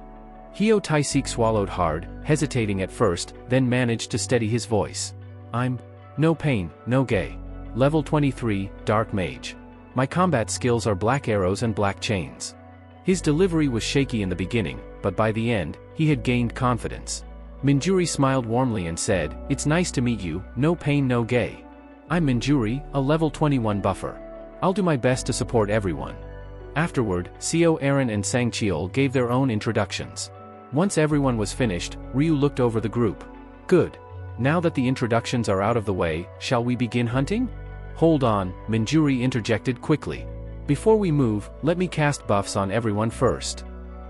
Hyo Tae-sik swallowed hard, hesitating at first, then managed to steady his voice. I'm no pain, no gay. Level 23, Dark Mage. My combat skills are black arrows and black chains. His delivery was shaky in the beginning, but by the end, he had gained confidence. Minjuri smiled warmly and said, "It's nice to meet you, no pain no gay. I'm Minjuri, a level 21 buffer. I'll do my best to support everyone." Afterward, Seo Aaron and Sang Cheol gave their own introductions. Once everyone was finished, Ryu looked over the group. Good. Now that the introductions are out of the way, shall we begin hunting? Hold on, Minjuri interjected quickly. Before we move, let me cast buffs on everyone first.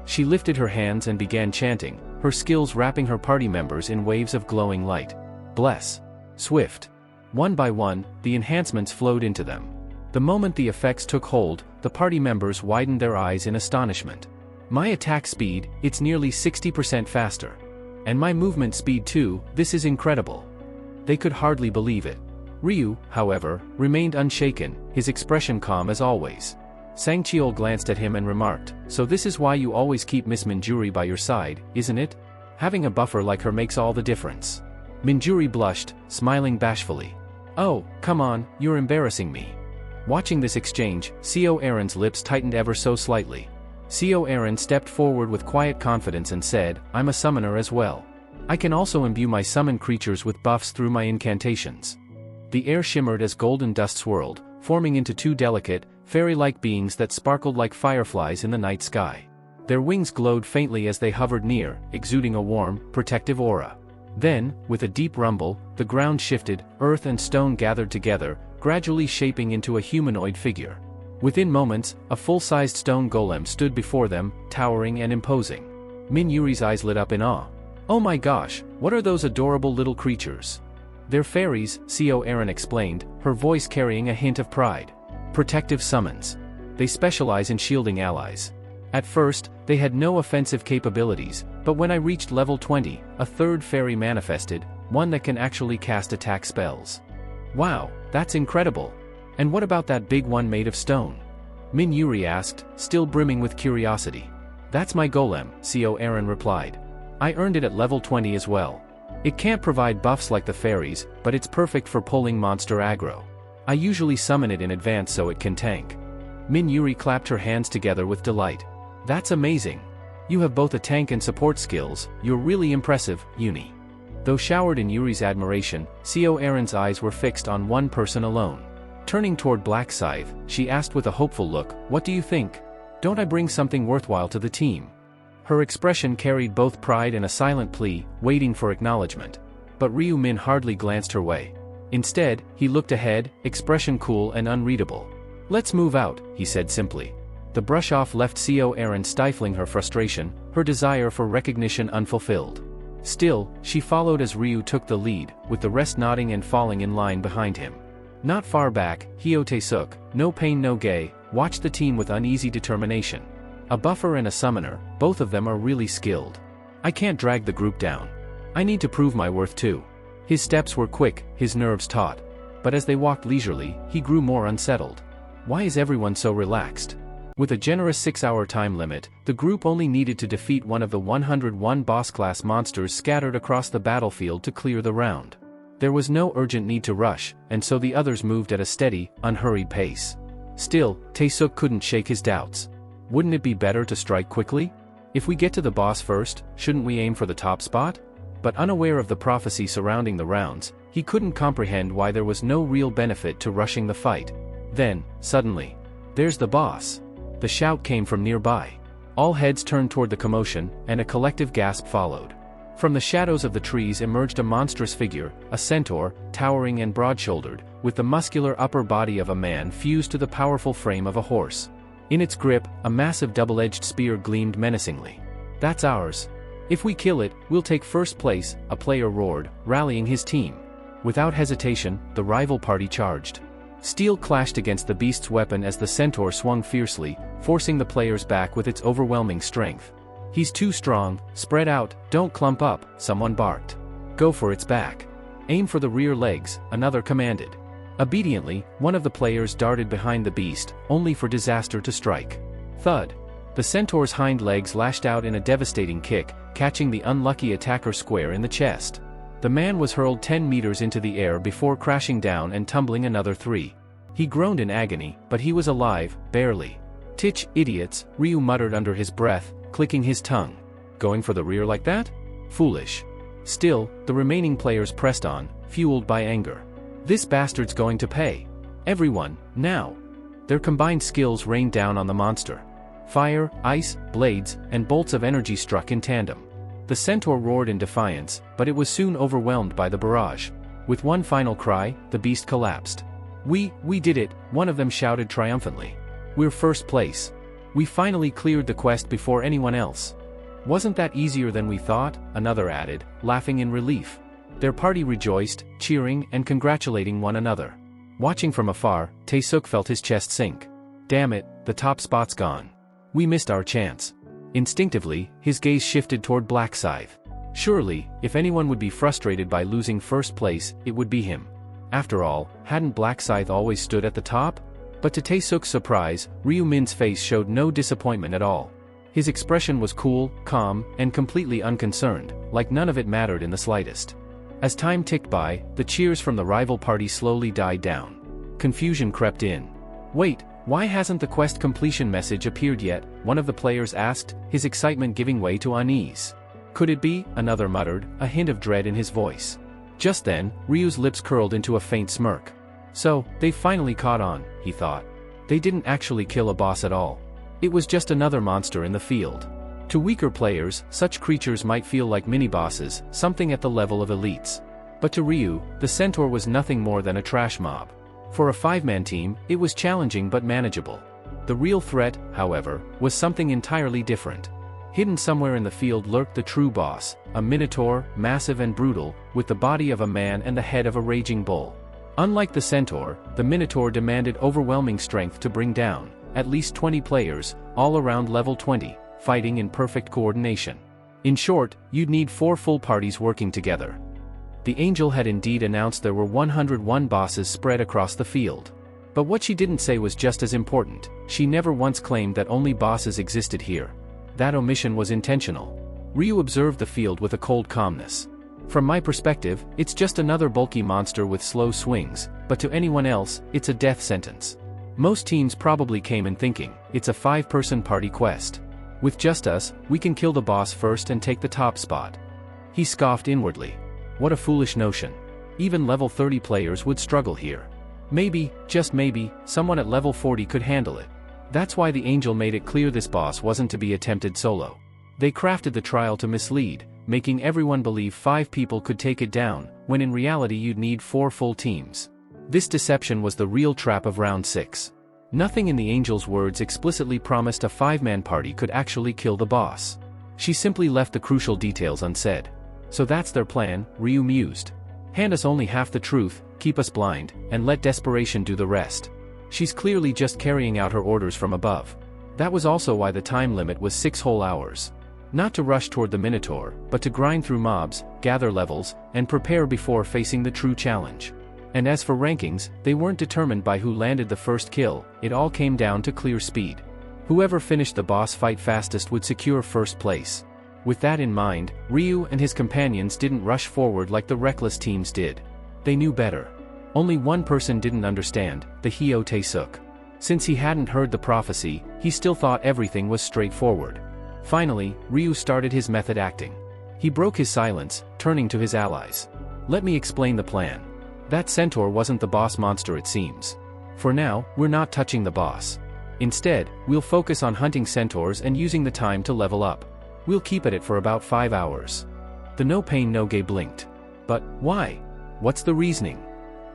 She lifted her hands and began chanting, her skills wrapping her party members in waves of glowing light. Bless. Swift. One by one, the enhancements flowed into them. The moment the effects took hold, the party members widened their eyes in astonishment. My attack speed, it's nearly 60% faster. And my movement speed too, this is incredible. They could hardly believe it. Ryu, however, remained unshaken, his expression calm as always. Sang Cheol glanced at him and remarked, "So this is why you always keep Miss Minjuri by your side, isn't it? Having a buffer like her makes all the difference." Minjuri blushed, smiling bashfully. "Oh, come on, you're embarrassing me." Watching this exchange, Seo Aaron's lips tightened ever so slightly. Seo Aaron stepped forward with quiet confidence and said, "I'm a summoner as well. I can also imbue my summoned creatures with buffs through my incantations." The air shimmered as golden dust swirled, forming into 2 delicate, fairy-like beings that sparkled like fireflies in the night sky. Their wings glowed faintly as they hovered near, exuding a warm, protective aura. Then, with a deep rumble, the ground shifted, earth and stone gathered together, gradually shaping into a humanoid figure. Within moments, a full-sized stone golem stood before them, towering and imposing. Min Yuri's eyes lit up in awe. "Oh my gosh, what are those adorable little creatures?" "They're fairies," Seo Aaron explained, her voice carrying a hint of pride. "Protective summons. They specialize in shielding allies. At first, they had no offensive capabilities, but when I reached level 20, a 3rd fairy manifested, one that can actually cast attack spells." "Wow, that's incredible. And what about that big one made of stone?" Min Yuri asked, still brimming with curiosity. "That's my golem," Seo Aaron replied. "I earned it at level 20 as well. It can't provide buffs like the fairies, but it's perfect for pulling monster aggro. I usually summon it in advance so it can tank." Min Yuri clapped her hands together with delight. "That's amazing. You have both a tank and support skills, you're really impressive, Uni." Though showered in Yuri's admiration, Seo Aaron's eyes were fixed on one person alone. Turning toward Black Scythe, she asked with a hopeful look, "What do you think? Don't I bring something worthwhile to the team?" Her expression carried both pride and a silent plea, waiting for acknowledgement. But Ryu Min hardly glanced her way. Instead, he looked ahead, expression cool and unreadable. "Let's move out," he said simply. The brush-off left Seo Aaron stifling her frustration, her desire for recognition unfulfilled. Still, she followed as Ryu took the lead, with the rest nodding and falling in line behind him. Not far back, Hyo Tae-suk, no pain no gain, watched the team with uneasy determination. A buffer and a summoner, both of them are really skilled. I can't drag the group down. I need to prove my worth too. His steps were quick, his nerves taut. But as they walked leisurely, he grew more unsettled. Why is everyone so relaxed? With a generous 6-hour time limit, the group only needed to defeat one of the 101 boss-class monsters scattered across the battlefield to clear the round. There was no urgent need to rush, and so the others moved at a steady, unhurried pace. Still, Tae-suk couldn't shake his doubts. Wouldn't it be better to strike quickly? If we get to the boss first, shouldn't we aim for the top spot? But unaware of the prophecy surrounding the rounds, he couldn't comprehend why there was no real benefit to rushing the fight. Then, suddenly, there's the boss. The shout came from nearby. All heads turned toward the commotion, and a collective gasp followed. From the shadows of the trees emerged a monstrous figure, a centaur, towering and broad-shouldered, with the muscular upper body of a man fused to the powerful frame of a horse. In its grip, a massive double-edged spear gleamed menacingly. That's ours. If we kill it, we'll take first place, a player roared, rallying his team. Without hesitation, the rival party charged. Steel clashed against the beast's weapon as the centaur swung fiercely, forcing the players back with its overwhelming strength. He's too strong, spread out, don't clump up, someone barked. Go for its back. Aim for the rear legs, another commanded. Obediently, one of the players darted behind the beast, only for disaster to strike. Thud. The centaur's hind legs lashed out in a devastating kick, catching the unlucky attacker square in the chest. The man was hurled 10 meters into the air before crashing down and tumbling another 3. He groaned in agony, but he was alive, barely. Tch, idiots, Ryu muttered under his breath, clicking his tongue. Going for the rear like that? Foolish. Still, the remaining players pressed on, fueled by anger. This bastard's going to pay. Everyone, now. Their combined skills rained down on the monster. Fire, ice, blades, and bolts of energy struck in tandem. The centaur roared in defiance, but it was soon overwhelmed by the barrage. With one final cry, the beast collapsed. We did it, one of them shouted triumphantly. We're first place. We finally cleared the quest before anyone else. Wasn't that easier than we thought? Another added, laughing in relief. Their party rejoiced, cheering and congratulating one another. Watching from afar, Tae-suk felt his chest sink. Damn it, the top spot's gone. We missed our chance. Instinctively, his gaze shifted toward Black Scythe. Surely, if anyone would be frustrated by losing first place, it would be him. After all, hadn't Black Scythe always stood at the top? But to Tae-suk's surprise, Ryu Min's face showed no disappointment at all. His expression was cool, calm, and completely unconcerned, like none of it mattered in the slightest. As time ticked by, the cheers from the rival party slowly died down. Confusion crept in. Wait, why hasn't the quest completion message appeared yet? One of the players asked, his excitement giving way to unease. Could it be? Another muttered, a hint of dread in his voice. Just then, Ryu's lips curled into a faint smirk. So, they finally caught on, he thought. They didn't actually kill a boss at all. It was just another monster in the field. To weaker players, such creatures might feel like mini-bosses, something at the level of elites. But to Ryu, the centaur was nothing more than a trash mob. For a 5-man team, it was challenging but manageable. The real threat, however, was something entirely different. Hidden somewhere in the field lurked the true boss, a minotaur, massive and brutal, with the body of a man and the head of a raging bull. Unlike the centaur, the minotaur demanded overwhelming strength to bring down, at least 20 players, all around level 20, fighting in perfect coordination. In short, you'd need 4 full parties working together. The angel had indeed announced there were 101 bosses spread across the field. But what she didn't say was just as important. She never once claimed that only bosses existed here. That omission was intentional. Ryu observed the field with a cold calmness. From my perspective, it's just another bulky monster with slow swings, but to anyone else, it's a death sentence. Most teams probably came in thinking, it's a 5-person party quest. With just us, we can kill the boss first and take the top spot. He scoffed inwardly. What a foolish notion. Even level 30 players would struggle here. Maybe, just maybe, someone at level 40 could handle it. That's why the angel made it clear this boss wasn't to be attempted solo. They crafted the trial to mislead, making everyone believe 5 people could take it down, when in reality you'd need 4 full teams. This deception was the real trap of round 6. Nothing in the angel's words explicitly promised a 5-man party could actually kill the boss. She simply left the crucial details unsaid. So that's their plan, Ryu mused. Hand us only half the truth, keep us blind, and let desperation do the rest. She's clearly just carrying out her orders from above. That was also why the time limit was 6 whole hours. Not to rush toward the Minotaur, but to grind through mobs, gather levels, and prepare before facing the true challenge. And as for rankings, they weren't determined by who landed the first kill, it all came down to clear speed. Whoever finished the boss fight fastest would secure first place. With that in mind, Ryu and his companions didn't rush forward like the reckless teams did. They knew better. Only one person didn't understand, the Hyo Tae-suk. Since he hadn't heard the prophecy, he still thought everything was straightforward. Finally, Ryu started his method acting. He broke his silence, turning to his allies. Let me explain the plan. That centaur wasn't the boss monster, it seems. For now, we're not touching the boss. Instead, we'll focus on hunting centaurs and using the time to level up. We'll keep at it for about 5 hours. The no pain no gain blinked. But, why? What's the reasoning?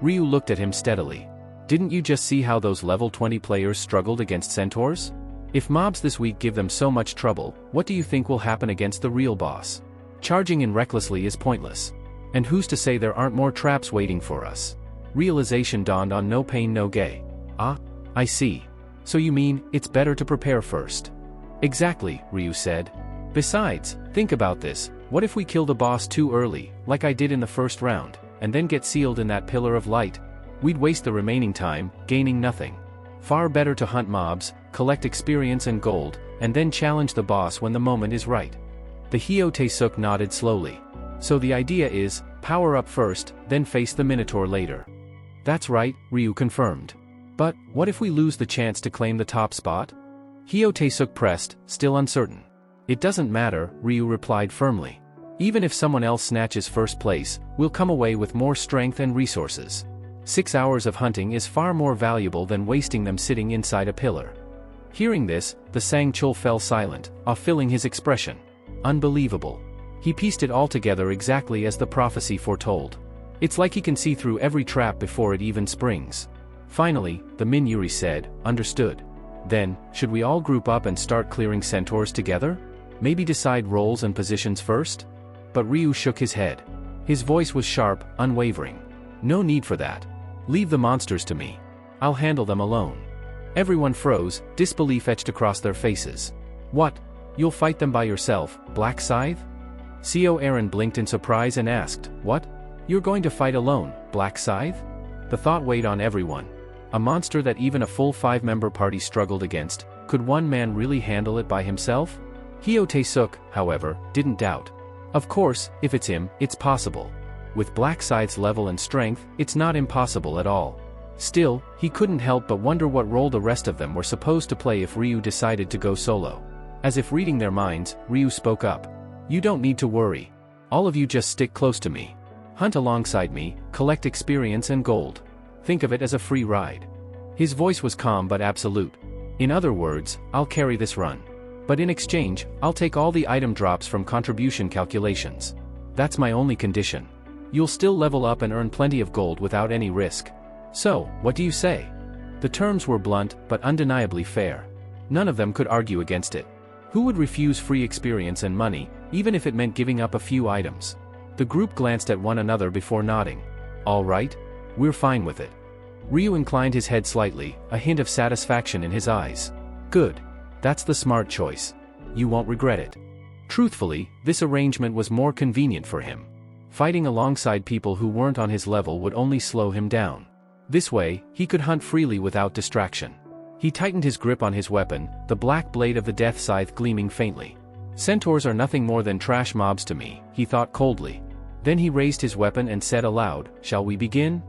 Ryu looked at him steadily. Didn't you just see how those level 20 players struggled against centaurs? If mobs this week give them so much trouble, what do you think will happen against the real boss? Charging in recklessly is pointless. And who's to say there aren't more traps waiting for us? Realization dawned on no pain no gain. Ah, I see. So you mean, it's better to prepare first? Exactly, Ryu said. Besides, think about this, what if we kill the boss too early, like I did in the first round, and then get sealed in that pillar of light? We'd waste the remaining time, gaining nothing. Far better to hunt mobs, collect experience and gold, and then challenge the boss when the moment is right. The Hyo Tae-suk nodded slowly. So the idea is, power up first, then face the Minotaur later. That's right, Ryu confirmed. But, what if we lose the chance to claim the top spot? Hyo Tae-suk pressed, still uncertain. It doesn't matter, Ryu replied firmly. Even if someone else snatches first place, we'll come away with more strength and resources. 6 hours of hunting is far more valuable than wasting them sitting inside a pillar. Hearing this, the Sang-chul fell silent, filling his expression. Unbelievable. He pieced it all together exactly as the prophecy foretold. It's like he can see through every trap before it even springs. Finally, the Min-yuri said, understood. Then, should we all group up and start clearing centaurs together? Maybe decide roles and positions first? But Ryu shook his head. His voice was sharp, unwavering. No need for that. Leave the monsters to me. I'll handle them alone. Everyone froze, disbelief etched across their faces. What? You'll fight them by yourself, Black Scythe? Co Aaron blinked in surprise and asked, what? You're going to fight alone, Black Scythe? The thought weighed on everyone. A monster that even a full 5-member party struggled against, could one man really handle it by himself? Hyo Tae-suk, however, didn't doubt. Of course, if it's him, it's possible. With Black Scythe's level and strength, it's not impossible at all. Still, he couldn't help but wonder what role the rest of them were supposed to play if Ryu decided to go solo. As if reading their minds, Ryu spoke up. You don't need to worry. All of you just stick close to me. Hunt alongside me, collect experience and gold. Think of it as a free ride. His voice was calm but absolute. In other words, I'll carry this run. But in exchange, I'll take all the item drops from contribution calculations. That's my only condition. You'll still level up and earn plenty of gold without any risk. So, what do you say? The terms were blunt, but undeniably fair. None of them could argue against it. Who would refuse free experience and money, even if it meant giving up a few items? The group glanced at one another before nodding. All right. We're fine with it. Ryu inclined his head slightly, a hint of satisfaction in his eyes. Good. That's the smart choice. You won't regret it. Truthfully, this arrangement was more convenient for him. Fighting alongside people who weren't on his level would only slow him down. This way, he could hunt freely without distraction. He tightened his grip on his weapon, the black blade of the death scythe gleaming faintly. Centaurs are nothing more than trash mobs to me, he thought coldly. Then he raised his weapon and said aloud, shall we begin?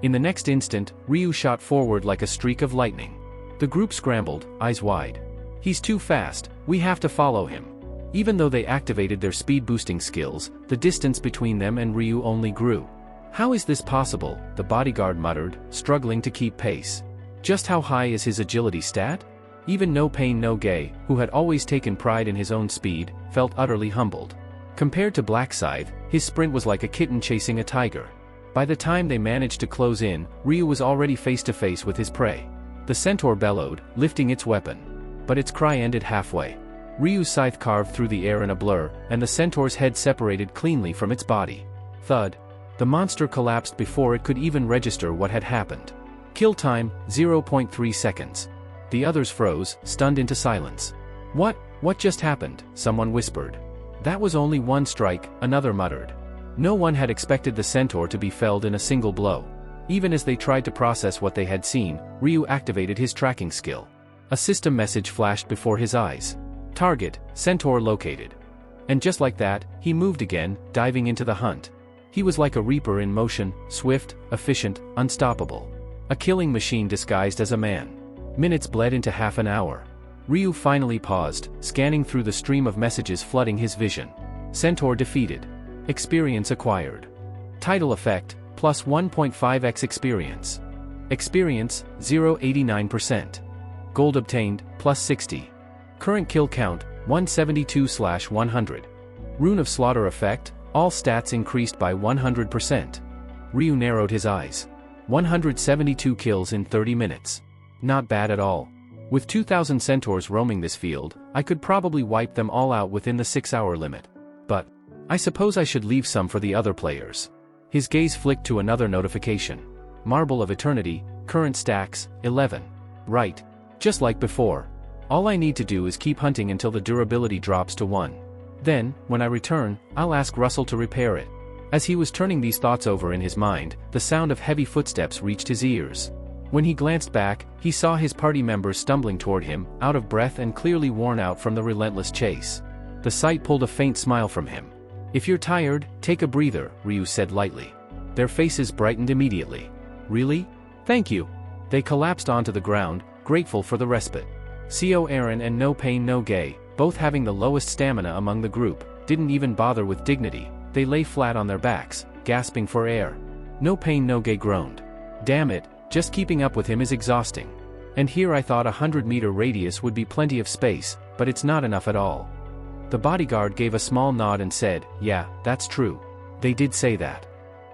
In the next instant, Ryu shot forward like a streak of lightning. The group scrambled, eyes wide. He's too fast, we have to follow him. Even though they activated their speed-boosting skills, the distance between them and Ryu only grew. How is this possible? The bodyguard muttered, struggling to keep pace. Just how high is his agility stat? Even No Pain No Gain, who had always taken pride in his own speed, felt utterly humbled. Compared to Black Scythe, his sprint was like a kitten chasing a tiger. By the time they managed to close in, Ryu was already face to face with his prey. The centaur bellowed, lifting its weapon. But its cry ended halfway. Ryu's scythe carved through the air in a blur, and the centaur's head separated cleanly from its body. Thud. The monster collapsed before it could even register what had happened. Kill time, 0.3 seconds. The others froze, stunned into silence. What just happened? Someone whispered. That was only one strike, another muttered. No one had expected the centaur to be felled in a single blow. Even as they tried to process what they had seen, Ryu activated his tracking skill. A system message flashed before his eyes. Target, centaur located. And just like that, he moved again, diving into the hunt. He was like a reaper in motion, swift, efficient, unstoppable. A killing machine disguised as a man. Minutes bled into half an hour. Ryu finally paused, scanning through the stream of messages flooding his vision. Centaur defeated. Experience acquired. Title effect, plus 1.5x experience. Experience, 0.89%. Gold obtained, plus 60. Current kill count, 172/100. Rune of Slaughter effect, all stats increased by 100%. Ryu narrowed his eyes. 172 kills in 30 minutes. Not bad at all. With 2,000 centaurs roaming this field, I could probably wipe them all out within the 6-hour limit. But I suppose I should leave some for the other players. His gaze flicked to another notification. Marble of Eternity, current stacks, 11. Right. Just like before. All I need to do is keep hunting until the durability drops to 1. Then, when I return, I'll ask Russell to repair it. As he was turning these thoughts over in his mind, the sound of heavy footsteps reached his ears. When he glanced back, he saw his party members stumbling toward him, out of breath and clearly worn out from the relentless chase. The sight pulled a faint smile from him. If you're tired, take a breather, Ryu said lightly. Their faces brightened immediately. Really? Thank you. They collapsed onto the ground, grateful for the respite. Co Aaron and No Pain No Gay, both having the lowest stamina among the group, didn't even bother with dignity. They lay flat on their backs, gasping for air. No Pain No Gay groaned. Damn it, just keeping up with him is exhausting. And here I thought a 100-meter radius would be plenty of space, but it's not enough at all. The bodyguard gave a small nod and said, yeah, that's true. They did say that.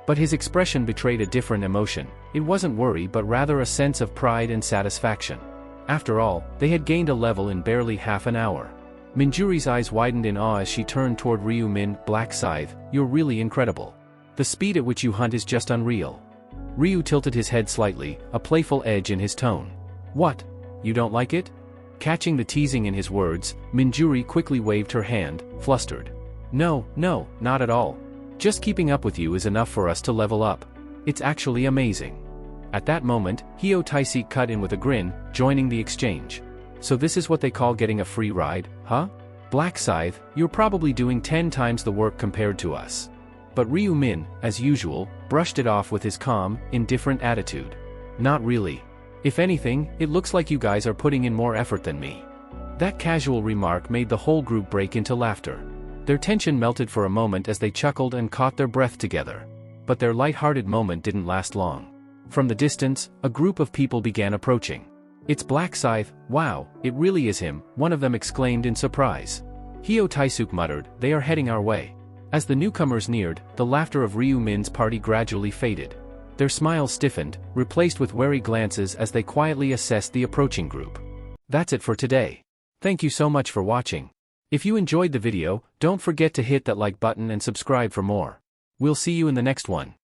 But his expression betrayed a different emotion. It wasn't worry but rather a sense of pride and satisfaction. After all, they had gained a level in barely half an hour. Minjuri's eyes widened in awe as she turned toward Ryu. Min, Black Scythe, you're really incredible. The speed at which you hunt is just unreal. Ryu tilted his head slightly, a playful edge in his tone. What? You don't like it? Catching the teasing in his words, Minjuri quickly waved her hand, flustered. No, not at all. Just keeping up with you is enough for us to level up. It's actually amazing. At that moment, Hio Taisik cut in with a grin, joining the exchange. So this is what they call getting a free ride, huh? Black Scythe, you're probably doing 10 times the work compared to us. But Ryu Min, as usual, brushed it off with his calm, indifferent attitude. Not really. If anything, it looks like you guys are putting in more effort than me. That casual remark made the whole group break into laughter. Their tension melted for a moment as they chuckled and caught their breath together. But their light-hearted moment didn't last long. From the distance, a group of people began approaching. It's Black Scythe, wow, it really is him, one of them exclaimed in surprise. Hio Taisuk muttered, they are heading our way. As the newcomers neared, the laughter of Ryu Min's party gradually faded. Their smiles stiffened, replaced with wary glances as they quietly assessed the approaching group. That's it for today. Thank you so much for watching. If you enjoyed the video, don't forget to hit that like button and subscribe for more. We'll see you in the next one.